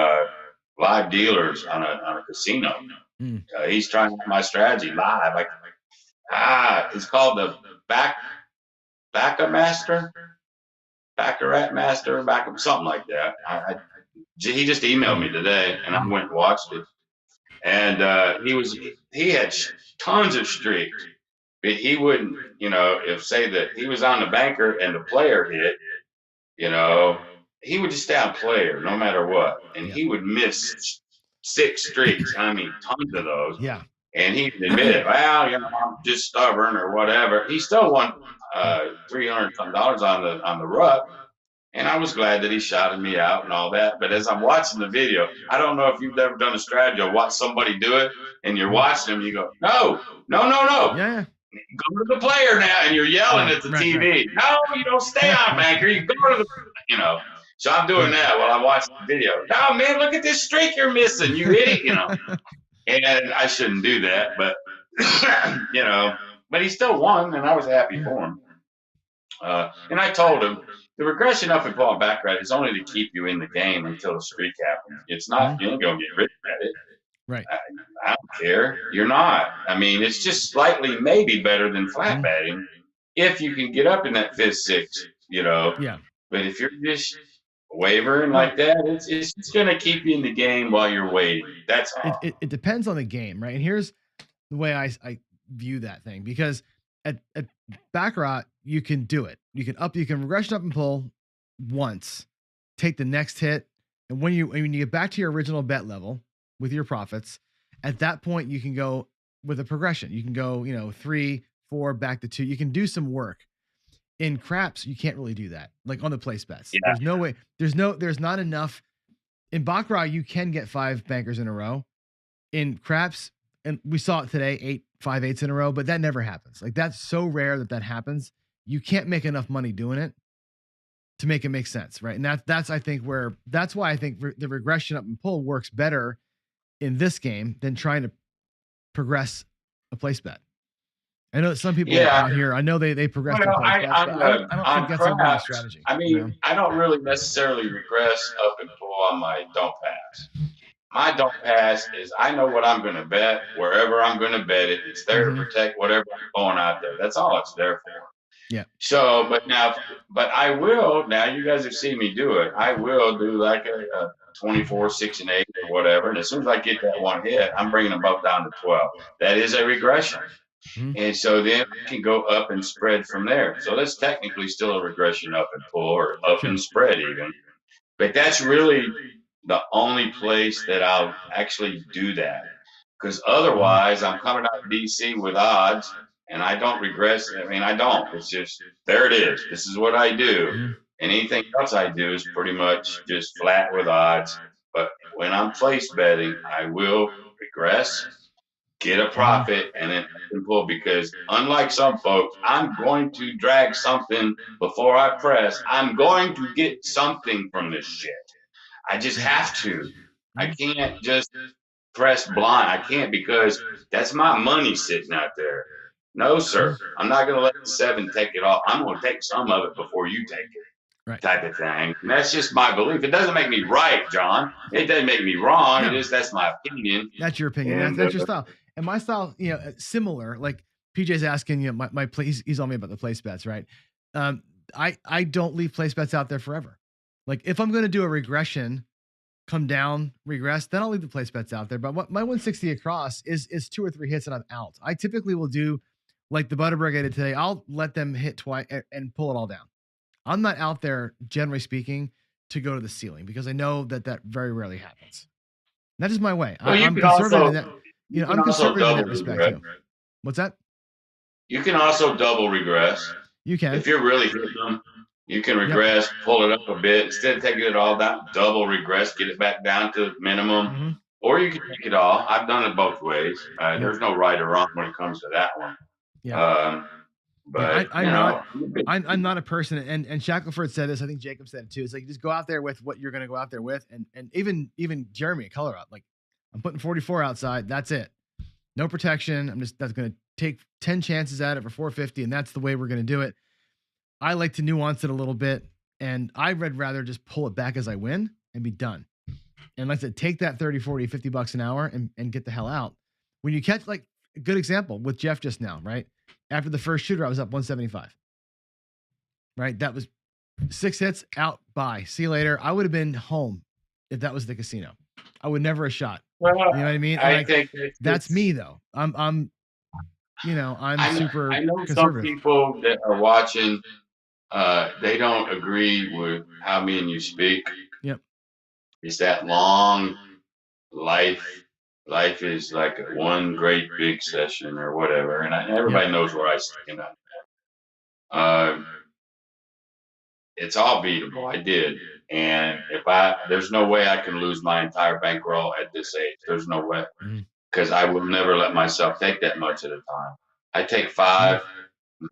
live dealers on a casino. He's trying my strategy live. It's called the Baccarat Master, something like that. He just emailed me today, and I went and watched it. And he had tons of streaks, but he wouldn't, you know, if say that he was on the banker and the player hit, you know, he would just stay on player no matter what, and he would miss 6 streaks. I mean, tons of those. Yeah. And he admitted, well, you know, I'm just stubborn or whatever. He still won $300 some on the rut. And I was glad that he shouted me out and all that. But as I'm watching the video, I don't know if you've ever done a strategy or watched somebody do it, and you're watching them, you go, no. Yeah. Go to the player now, and you're yelling at the TV. Right. No, you don't stay on banker. You go to the, you know. So I'm doing that while I'm watching the video. No, man, look at this streak you're missing, you idiot, you know. And I shouldn't do that, but you know, but he still won, and I was happy for him. And I told him the regression up and pull on back right is only to keep you in the game until the streak happens. It's not you ain't gonna get rich at it. Right. I don't care. You're not. I mean, it's just slightly maybe better than flat batting if you can get up in that fifth, sixth, you know. Yeah. But if you're just wavering like that, it's going to keep you in the game while you're waiting. That's all. It depends on the game, right? And here's the way I view that thing, because at Baccarat, you can do it. You can regression up and pull once, take the next hit, and when you get back to your original bet level with your profits, at that point you can go with a progression. You can go, 3, 4, back to 2. You can do some work. In craps, you can't really do that. Like on the place bets, there's no way. There's not enough. In Baccarat, you can get 5 bankers in a row. In craps, and we saw it today, 5 8s in a row, but that never happens. Like that's so rare that happens. You can't make enough money doing it to make it make sense, right? And that's why I think the regression up and pull works better in this game than trying to progress a place bet. I know that some people out here, I know they progress their place bets, but I don't think that's a winning strategy. I mean, I don't really necessarily regress up and pull on my don't pass. My don't pass is I know what I'm going to bet wherever I'm going to bet it. It's there to protect whatever I'm going out there. That's all it's there for. Yeah. So, but I will, now you guys have seen me do it. I will do like a 24, 6 and 8 or whatever. And as soon as I get that one hit, I'm bringing them both down to 12. That is a regression. And so then I can go up and spread from there. So that's technically still a regression up and pull or up and spread even. But that's really the only place that I'll actually do that. Because otherwise I'm coming out of DC with odds and I don't regress. I mean, I don't. It's just, there it is. This is what I do. And anything else I do is pretty much just flat with odds. But when I'm place betting, I will regress, get a profit, and then pull, because unlike some folks, I'm going to drag something before I press. I'm going to get something from this shit. I just have to. I can't just press blind. I can't, because that's my money sitting out there. No, sir. I'm not going to let the 7 take it all. I'm going to take some of it before you take it. Right. Type of thing. And that's just my belief. It doesn't make me right, John. It doesn't make me wrong. No. That's my opinion. That's your opinion. And, that's your style. And my style, similar. Like PJ's asking, my place. He's on me about the place bets, right? I don't leave place bets out there forever. Like if I'm going to do a regression, come down, regress, then I'll leave the place bets out there. But what my 160 across is 2 or 3 hits and I'm out. I typically will do like the Butterberg I did today. I'll let them hit twice and pull it all down. I'm not out there, generally speaking, to go to the ceiling, because I know that very rarely happens. That is my way. Well, I'm conservative in that. I'm conservative in that respect too. What's that? You can also double regress. You can. If you're really hitting them, you can regress, pull it up a bit. Instead of taking it all down, double regress, get it back down to minimum. Or you can take it all. I've done it both ways. There's no right or wrong when it comes to that one. Yeah. But I'm not a person, and Shackelford said this. I think Jacob said it too. It's like, just go out there with what you're going to go out there with, and even Jeremy at Color Up, like, I'm putting 44 outside. That's it. No protection. That's going to take 10 chances at it for 450, and that's the way we're going to do it. I like to nuance it a little bit, and I'd rather just pull it back as I win and be done. And like I said, take that 30, 40, $50 an hour and get the hell out. When you catch, like, a good example with Jeff just now, right? After the first shooter, I was up 175. Right? That was 6 hits, out, bye. See you later. I would have been home if that was the casino. I would never have shot. Well, you know what I mean? I think that's me though. I'm super I know conservative. some people that are watching, they don't agree with how me and you speak. Yep. It's that long life. Life is like one great big session or whatever, and everybody knows where I stand on that. It's all beatable. I did, and there's no way I can lose my entire bankroll at this age. There's no way, because I will never let myself take that much at a time. I take 5,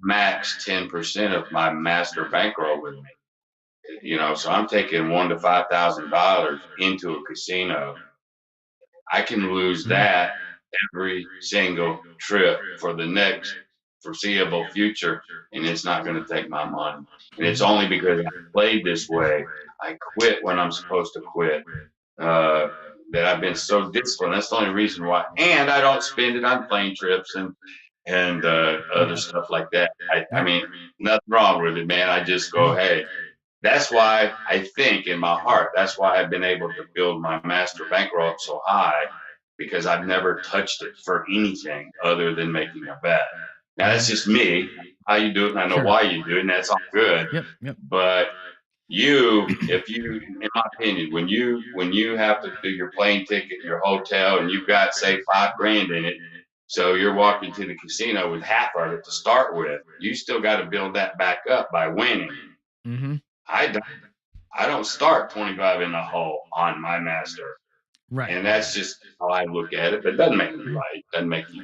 max 10% of my master bankroll with me. So I'm taking $1,000 to $5,000 into a casino. I can lose that every single trip for the next foreseeable future, and it's not going to take my money. And it's only because I played this way. I quit when I'm supposed to quit. That I've been so disciplined. That's the only reason why. And I don't spend it on plane trips and other stuff like that. I mean, nothing wrong with it, man. I just go, hey. That's why I think in my heart, that's why I've been able to build my master bankroll up so high, because I've never touched it for anything other than making a bet. Now that's just me, how you do it, and I know why you do it, and that's all good. But if you, in my opinion, when you have to do your plane ticket, your hotel, and you've got say $5,000 in it, so you're walking to the casino with half of it to start with, you still got to build that back up by winning. I don't start 25 in the hole on my master. Right. And that's just how I look at it, but it doesn't make me right. It doesn't make you,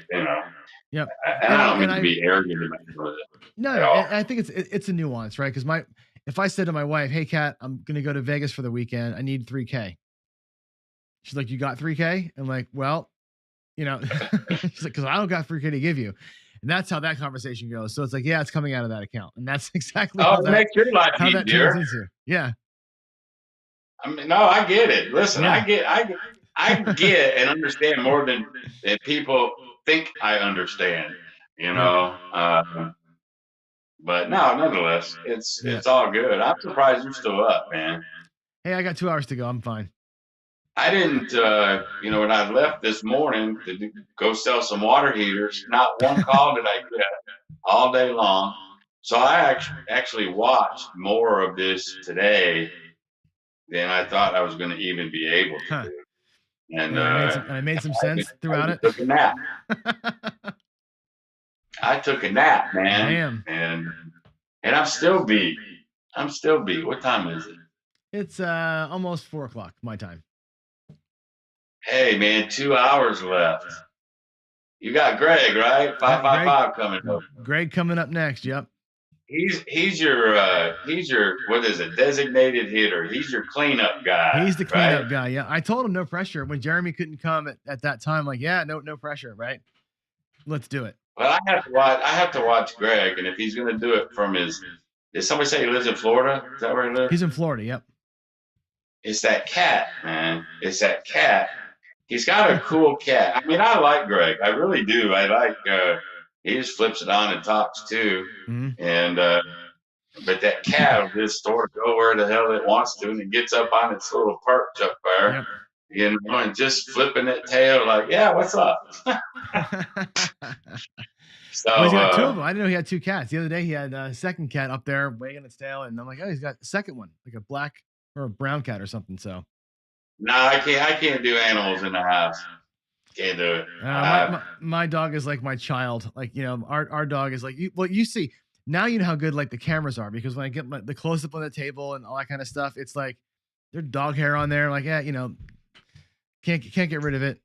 Yep. And I don't mean to be arrogant about it. No, I think it's a nuance, right? Because if I said to my wife, "Hey, Kat, I'm going to go to Vegas for the weekend. I need $3,000." She's like, "You got $3,000?" I'm like, "Well, she's like, because I don't got $3,000 to give you." And that's how that conversation goes. So it's like, yeah, it's coming out of that account, and that's exactly how it makes your life that easier. turns into. Yeah. I mean, no, I get it. Listen, I get and understand more than people think I understand. But no, nonetheless, it's all good. I'm surprised you're still up, man. Hey, I got 2 hours to go. I'm fine. I didn't, when I left this morning to go sell some water heaters, not one call did I get all day long. So I actually watched more of this today than I thought I was going to even be able to do. And I made some sense throughout it. Took a nap. I took a nap, man. Damn. And I'm still beat. What time is it? It's almost 4:00 my time. Hey, man, 2 hours left. You got Greg, right? 555 coming up. Greg coming up next. Yep. He's your what is it, designated hitter. He's your cleanup guy. He's the cleanup guy. Yeah. I told him no pressure when Jeremy couldn't come at that time. Like, yeah, no pressure, right? Let's do it. Well, I have to watch Greg, and if he's gonna do it from did somebody say he lives in Florida? Is that where he lives? He's in Florida, yep. It's that cat, man. It's that cat. He's got a cool cat. I mean, I like Greg. I really do. I like he just flips it on and talks too. And but that cat will just sort of go where the hell it wants to, and it gets up on its little perch up there, and just flipping that tail like, yeah, what's up? So well, he's got 2 of them. I didn't know he had 2 cats. The other day he had a second cat up there wagging its tail, and I'm like, oh, he's got a second one, like a black or a brown cat or something. So no, I can't do animals in the house. Can't do it. My dog is like my child. Like, our dog is like, you see, now you know how good like the cameras are, because when I get the close up on the table and all that kind of stuff, it's like there's dog hair on there. Like, yeah, can't get rid of it.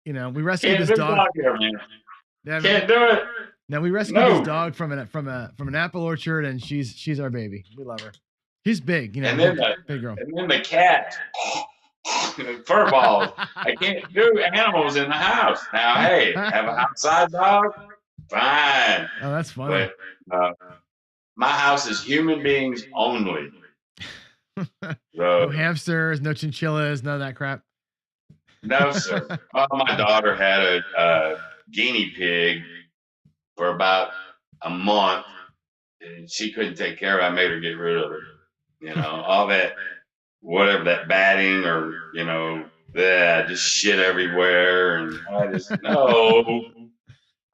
We rescued this dog. Hair, man. Yeah, can't do it. Now we rescued this dog from an apple orchard, and she's our baby. We love her. She's big, and then big girl. And then the cat. Fur balls. I can't do animals in the house. Now, hey, have an outside dog? Fine. Oh, that's funny. But my house is human beings only. No hamsters, no chinchillas, none of that crap. No, sir. My daughter had a guinea pig for about a month, and she couldn't take care of it. I made her get rid of it. All that. Whatever, that batting or just shit everywhere, and I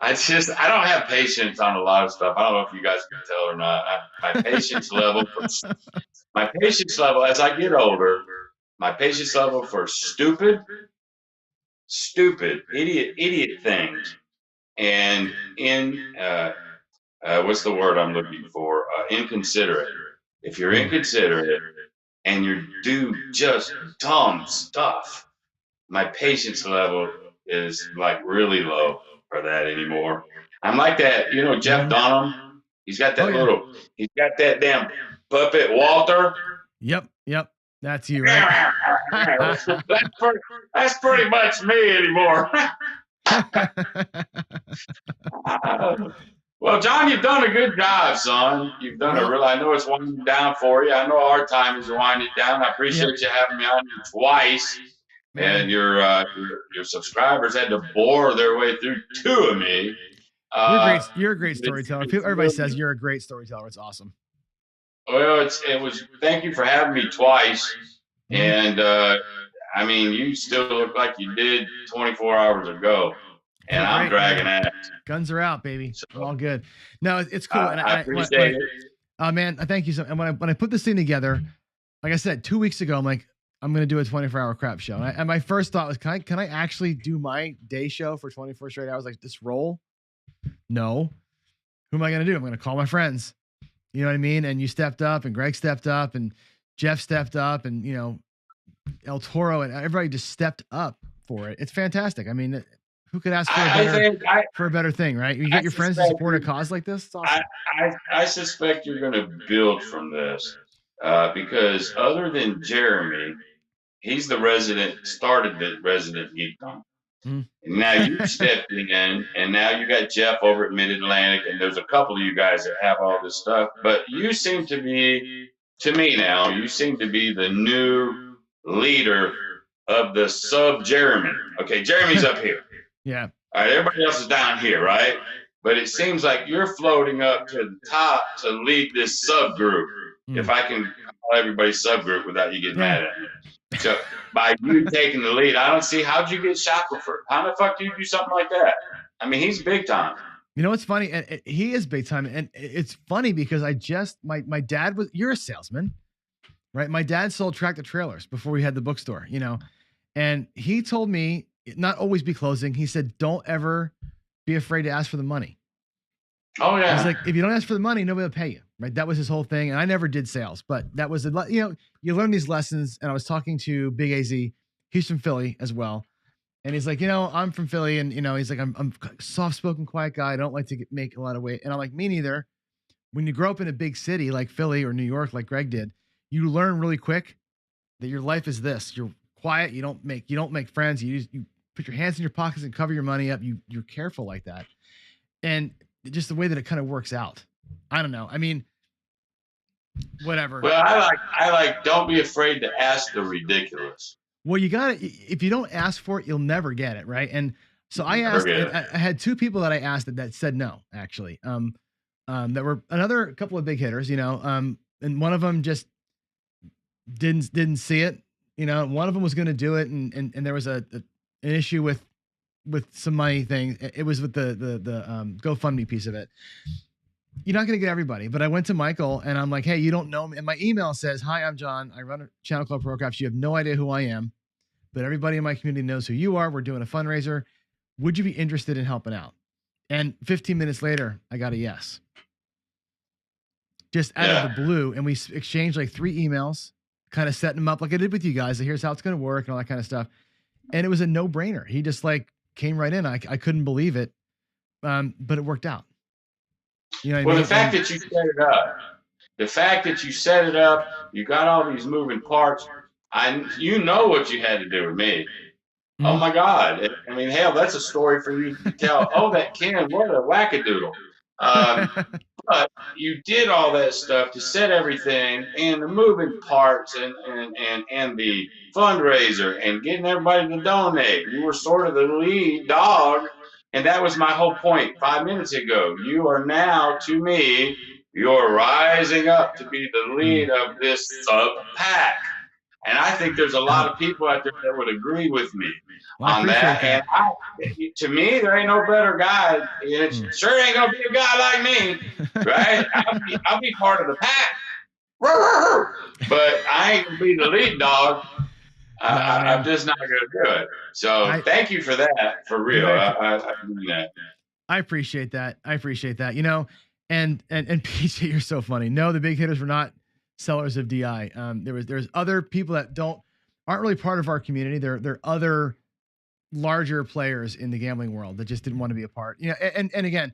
don't have patience on a lot of stuff. I don't know if you guys can tell or not. My patience level as I get older, my patience level for stupid idiot things, and what's the word I'm looking for? Inconsiderate. If you're inconsiderate and you do just dumb stuff, my patience level is like really low for that anymore. I'm like that, Jeff Dunham. He's got that he's got that damn puppet Walter. Yep. That's you, right? That's pretty much me anymore. Well, John, you've done a good job, son. You've done a real. I know it's winding down for you. I know our time is winding down. I appreciate you having me on here twice. Man. And your subscribers had to bore their way through 2 of me. You're a great storyteller. Everybody says you're a great storyteller. It's awesome. Well, it was. Thank you for having me twice. And I mean, you still look like you did 24 hours ago. And I'm dragging ass. Guns are out, baby. I'm all good. No, it's cool. And I appreciate it. Man, thank you so. And when I put this thing together, like I said, 2 weeks ago, I'm like, I'm going to do a 24-hour crap show. And my first thought was, can I actually do my day show for 24 straight hours? Like this roll? No. Who am I going to do? I'm going to call my friends. You know what I mean? And you stepped up, and Greg stepped up, and Jeff stepped up, and El Toro, and everybody just stepped up for it. It's fantastic. I mean, who could ask for a better thing, right? You get your friends to support a cause like this. It's awesome. I suspect you're going to build from this because other than Jeremy, he's started the resident geek on. And now you stepped in, and now you got Jeff over at Mid-Atlantic, and there's a couple of you guys that have all this stuff. But you seem to be, to me now, you seem to be the new leader of the sub-Jeremy. Okay, Jeremy's up here. Yeah. All right, everybody else is down here, right? But it seems like you're floating up to the top to lead this subgroup. If I can call everybody subgroup without you getting mad at me. So by you taking the lead, I don't see, how'd you get Shackelford? How the fuck do you do something like that? I mean, he's big time. You know what's funny? And he is big time. And it's funny because my dad you're a salesman, right? My dad sold tractor trailers before we had the bookstore, and he told me not always be closing. He said, don't ever be afraid to ask for the money. Oh yeah. He's like, if you don't ask for the money, nobody will pay you. Right. That was his whole thing. And I never did sales, but that was, you learn these lessons. And I was talking to Big AZ, he's from Philly as well. And he's like, I'm from Philly. And, he's like, I'm a soft-spoken, quiet guy. I don't like to make a lot of weight. And I'm like, me neither. When you grow up in a big city like Philly or New York, like Greg did, you learn really quick that your life is this. You're quiet. You don't make friends. You put your hands in your pockets and cover your money up. You're careful like that. And just the way that it kind of works out. I don't know. I mean, whatever. Well, I like don't be afraid to ask the ridiculous. Well, you got to, if you don't ask for it, you'll never get it. Right. And so I asked, I had 2 people that I asked that said no, actually. That were another couple of big hitters, and one of them just didn't see it, one of them was going to do it. And there was an issue with some money thing. It was with the GoFundMe piece of it. You're not going to get everybody, but I went to Michael and I'm like, hey, you don't know me. And my email says, hi, I'm John. I run a channel called Pro Craps. You have no idea who I am, but everybody in my community knows who you are. We're doing a fundraiser. Would you be interested in helping out? And 15 minutes later, I got a yes. Just out of the blue. And we exchanged like 3 emails, kind of setting them up like I did with you guys. Here's how it's going to work and all that kind of stuff. And it was a no brainer. He just came right in. I couldn't believe it. But it worked out. The fact that you set it up, you got all these moving parts. You know what you had to do with me. Oh my God. I mean, hell, that's a story for you to tell. Oh, that Ken, what a wackadoodle. But you did all that stuff to set everything and the moving parts and the fundraiser and getting everybody to donate. You were sort of the lead dog. And that was my whole point 5 minutes ago. You are now, to me, you're rising up to be the lead of this sub-pack. And I think there's a lot of people out there that would agree with me on that. And to me, there ain't no better guy. It sure ain't going to be a guy like me, right? I'll be part of the pack. But I ain't going to be the lead dog. I'm just not going to do it. So thank you for that, for real. I mean that. I appreciate that. And PJ, you're so funny. No, the big hitters were not sellers of DI. There's other people that aren't really part of our community. They're other larger players in the gambling world that just didn't want to be a part. And again,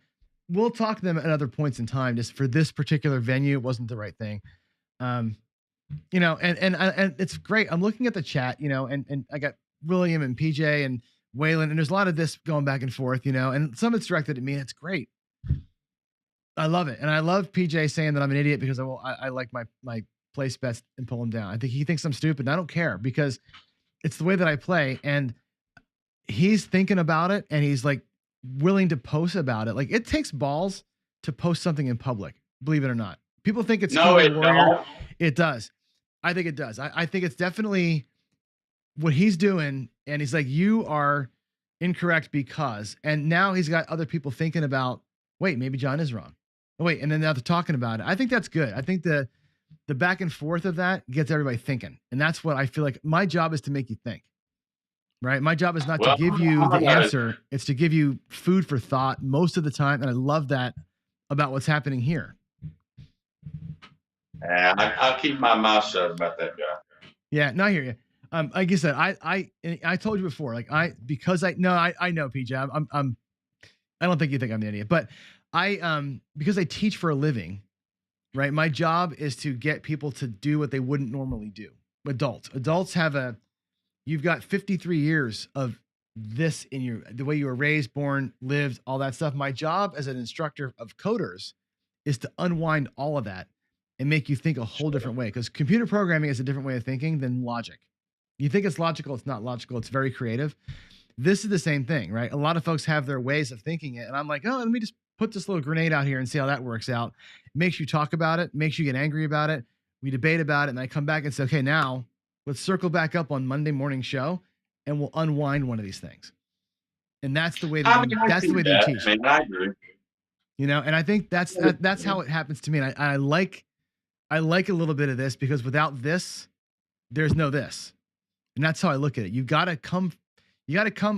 we'll talk to them at other points in time. Just for this particular venue, it wasn't the right thing. And it's great. I'm looking at the chat, and I got William and PJ and Waylon, and there's a lot of this going back and forth, and some of it's directed at me, and it's great. I love it. And I love PJ saying that I'm an idiot because I like my place bets and pull him down. I think he thinks I'm stupid, and I don't care because it's the way that I play, and he's thinking about it, and he's like willing to post about it. Like, it takes balls to post something in public, believe it or not. People think it's No, it warrior. don't. It does. I think it does. I think it's definitely what he's doing, and he's like, you are incorrect because, and now he's got other people thinking about, wait, maybe John is wrong. Oh, wait, and then now they're talking about it. I think that's good. I think the back and forth of that gets everybody thinking, and that's what I feel like my job is, to make you think. Right? My job is not to give you the answer. It's to give you food for thought most of the time. And I love that about what's happening here. Yeah, I'll keep my mouth shut about that guy. Yeah, no, I hear you. Like you said, I told you before, like I know, PJ, I don't think you think I'm an idiot, but because I teach for a living, right? My job is to get people to do what they wouldn't normally do. Adults have you've got 53 years of this in the way you were raised, born, lived, all that stuff. My job as an instructor of coders is to unwind all of that and make you think a whole different way. Because computer programming is a different way of thinking than logic. You think it's logical, it's not logical, it's very creative. This is the same thing, right? A lot of folks have their ways of thinking it. And I'm like, oh, let me just put this little grenade out here and see how that works out. It makes you talk about it, makes you get angry about it. We debate about it, and I come back and say, okay, now let's circle back up on Monday morning show, and we'll unwind one of these things. And that's the way that you teach. I mean, I agree. And I think that's how it happens to me. And I like a little bit of this, because without this, there's no this. And that's how I look at it. You gotta come,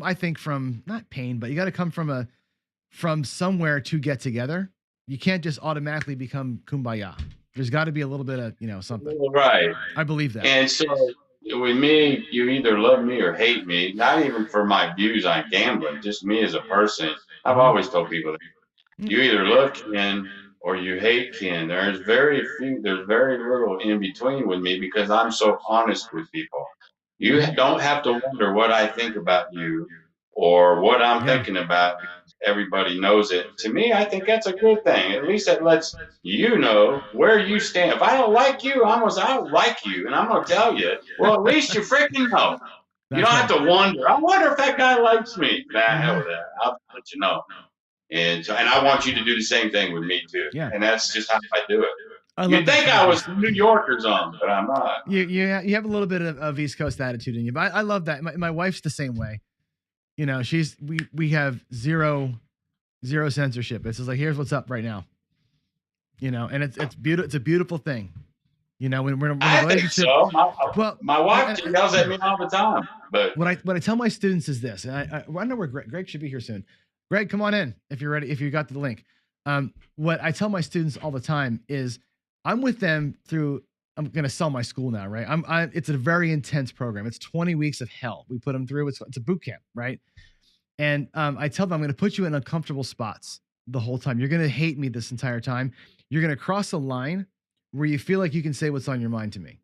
I think, from not pain, but you gotta come from somewhere to get together. You can't just automatically become kumbaya. There's got to be a little bit of, something. Right. I believe that. And so with me, you either love me or hate me, not even for my views on gambling, just me as a person. I've always told people that you either love Ken or you hate Ken. There's very little in between with me, because I'm so honest with people. You don't have to wonder what I think about you or what I'm thinking about, because everybody knows it. To me, I think that's a good thing. At least that lets you know where you stand. If I don't like you, I don't like you, and I'm going to tell you. Well, at least you freaking know. You don't have to wonder. I wonder if that guy likes me. Nah, hell with that. I'll let you know. And I want you to do the same thing with me too. Yeah. And that's just how I do it. You'd think I was New York or something, but I'm not. You have a little bit of East Coast attitude in you, but I love that. My wife's the same way. We have zero censorship. It's just like, here's what's up right now. And it's beautiful. It's a beautiful thing. When we're in a relationship. So. My wife yells at me all the time. But what I tell my students is this, and I know where Greg should be here soon. Greg, come on in if you're ready. If you got the link. What I tell my students all the time is, I'm with them through. I'm going to sell my school now, right? It's a very intense program. It's 20 weeks of hell. We put them through. It's a boot camp, right? And I tell them, I'm going to put you in uncomfortable spots the whole time. You're going to hate me this entire time. You're going to cross a line where you feel like you can say what's on your mind to me,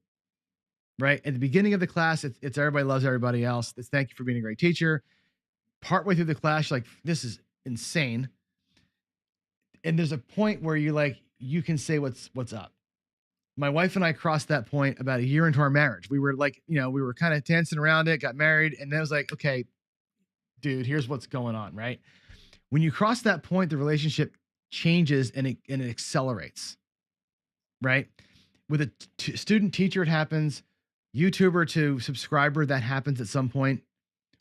right? At the beginning of the class, it's everybody loves everybody else. It's thank you for being a great teacher. Partway through the class, you're like, this is insane. And there's a point where you can say what's up. My wife and I crossed that point about a year into our marriage. We were like, we were kind of dancing around it, got married. And then I was like, okay, dude, here's what's going on, right? When you cross that point, the relationship changes and it accelerates, right? With a student teacher, it happens. YouTuber to subscriber, that happens at some point,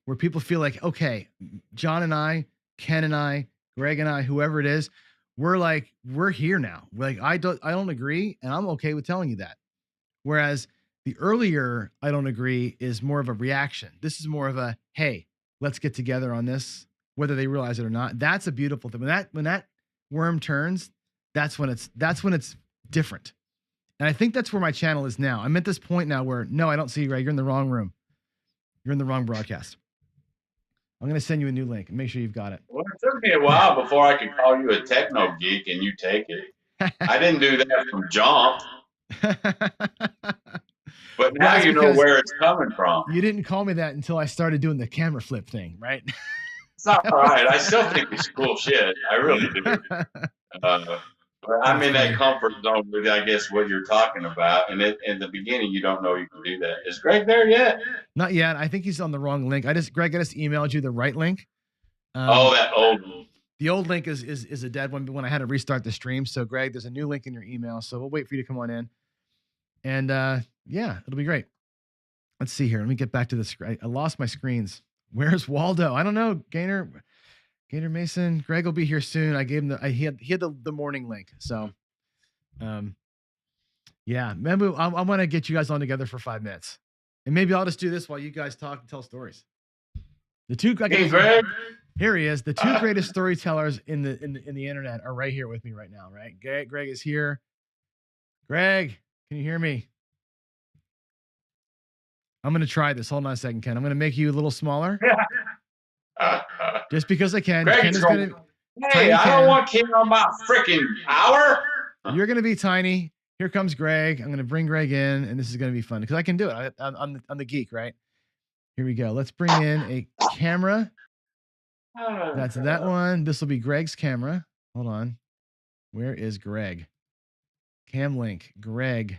where people feel like, okay, John and I, Ken and I, Greg and I, whoever it is, we're here now. I don't agree, and I'm okay with telling you that. Whereas the earlier I don't agree is more of a reaction. This is more of a, hey, let's get together on this, whether they realize it or not. That's a beautiful thing. When that worm turns, that's when it's different. And I think that's where my channel is now. I'm at this point now where, no, I don't see you, Greg. You're in the wrong room. You're in the wrong broadcast. I'm going to send you a new link and make sure you've got it. Well, it took me a while before I could call you a techno geek and you take it. I didn't do that from jump. But now That's you know because where it's coming from. you didn't call me that until I started doing the camera flip thing, right? It's all right. I still think it's cool shit. I really do. But I'm in that comfort zone with, I guess, what you're talking about. And in the beginning, you don't know you can do that. Is Greg there yet? Not yet. I think he's on the wrong link. Greg, I just emailed you the right link. That old one. The old link is a dead one when I had to restart the stream. So, Greg, there's a new link in your email. So we'll wait for you to come on in. And yeah, it'll be great. Let's see here. Let me get back to the screen. I lost my screens. Where's Waldo? I don't know. Gaynor Mason. Greg will be here soon. I gave him he had the morning link. So, yeah, maybe I want to get you guys on together for 5 minutes, and maybe I'll just do this while you guys talk and tell stories. Hey, Greg. Here he is. The two greatest storytellers in the internet are right here with me right now. Right, Greg is here. Greg, can you hear me? I'm going to try this. Hold on a second, Ken. I'm going to make you a little smaller. Just because I can. Greg Ken is going to. Hey, I don't want Ken on my freaking hour. You're going to be tiny. Here comes Greg. I'm going to bring Greg in, and this is going to be fun because I can do it. I'm the geek, right? Here we go. Let's bring in a camera. That's that one. This will be Greg's camera. Hold on. Where is Greg? Cam link. Greg.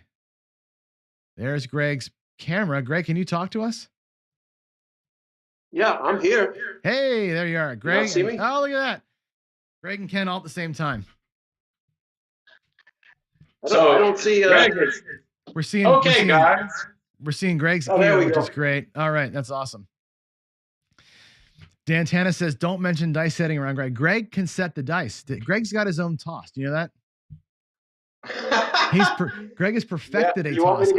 There's Greg's camera. Greg, can you talk to us? Yeah, I'm here. Hey, there you are. Greg. You see me? Oh, look at that. Greg and Ken all at the same time. I don't see. We're seeing. Guys. We're seeing Greg's ear, which is great. All right, that's awesome. Dan Tana says, "Don't mention dice setting around Greg. Greg can set the dice. Greg's got his own toss. Do you know that? Greg has perfected a toss.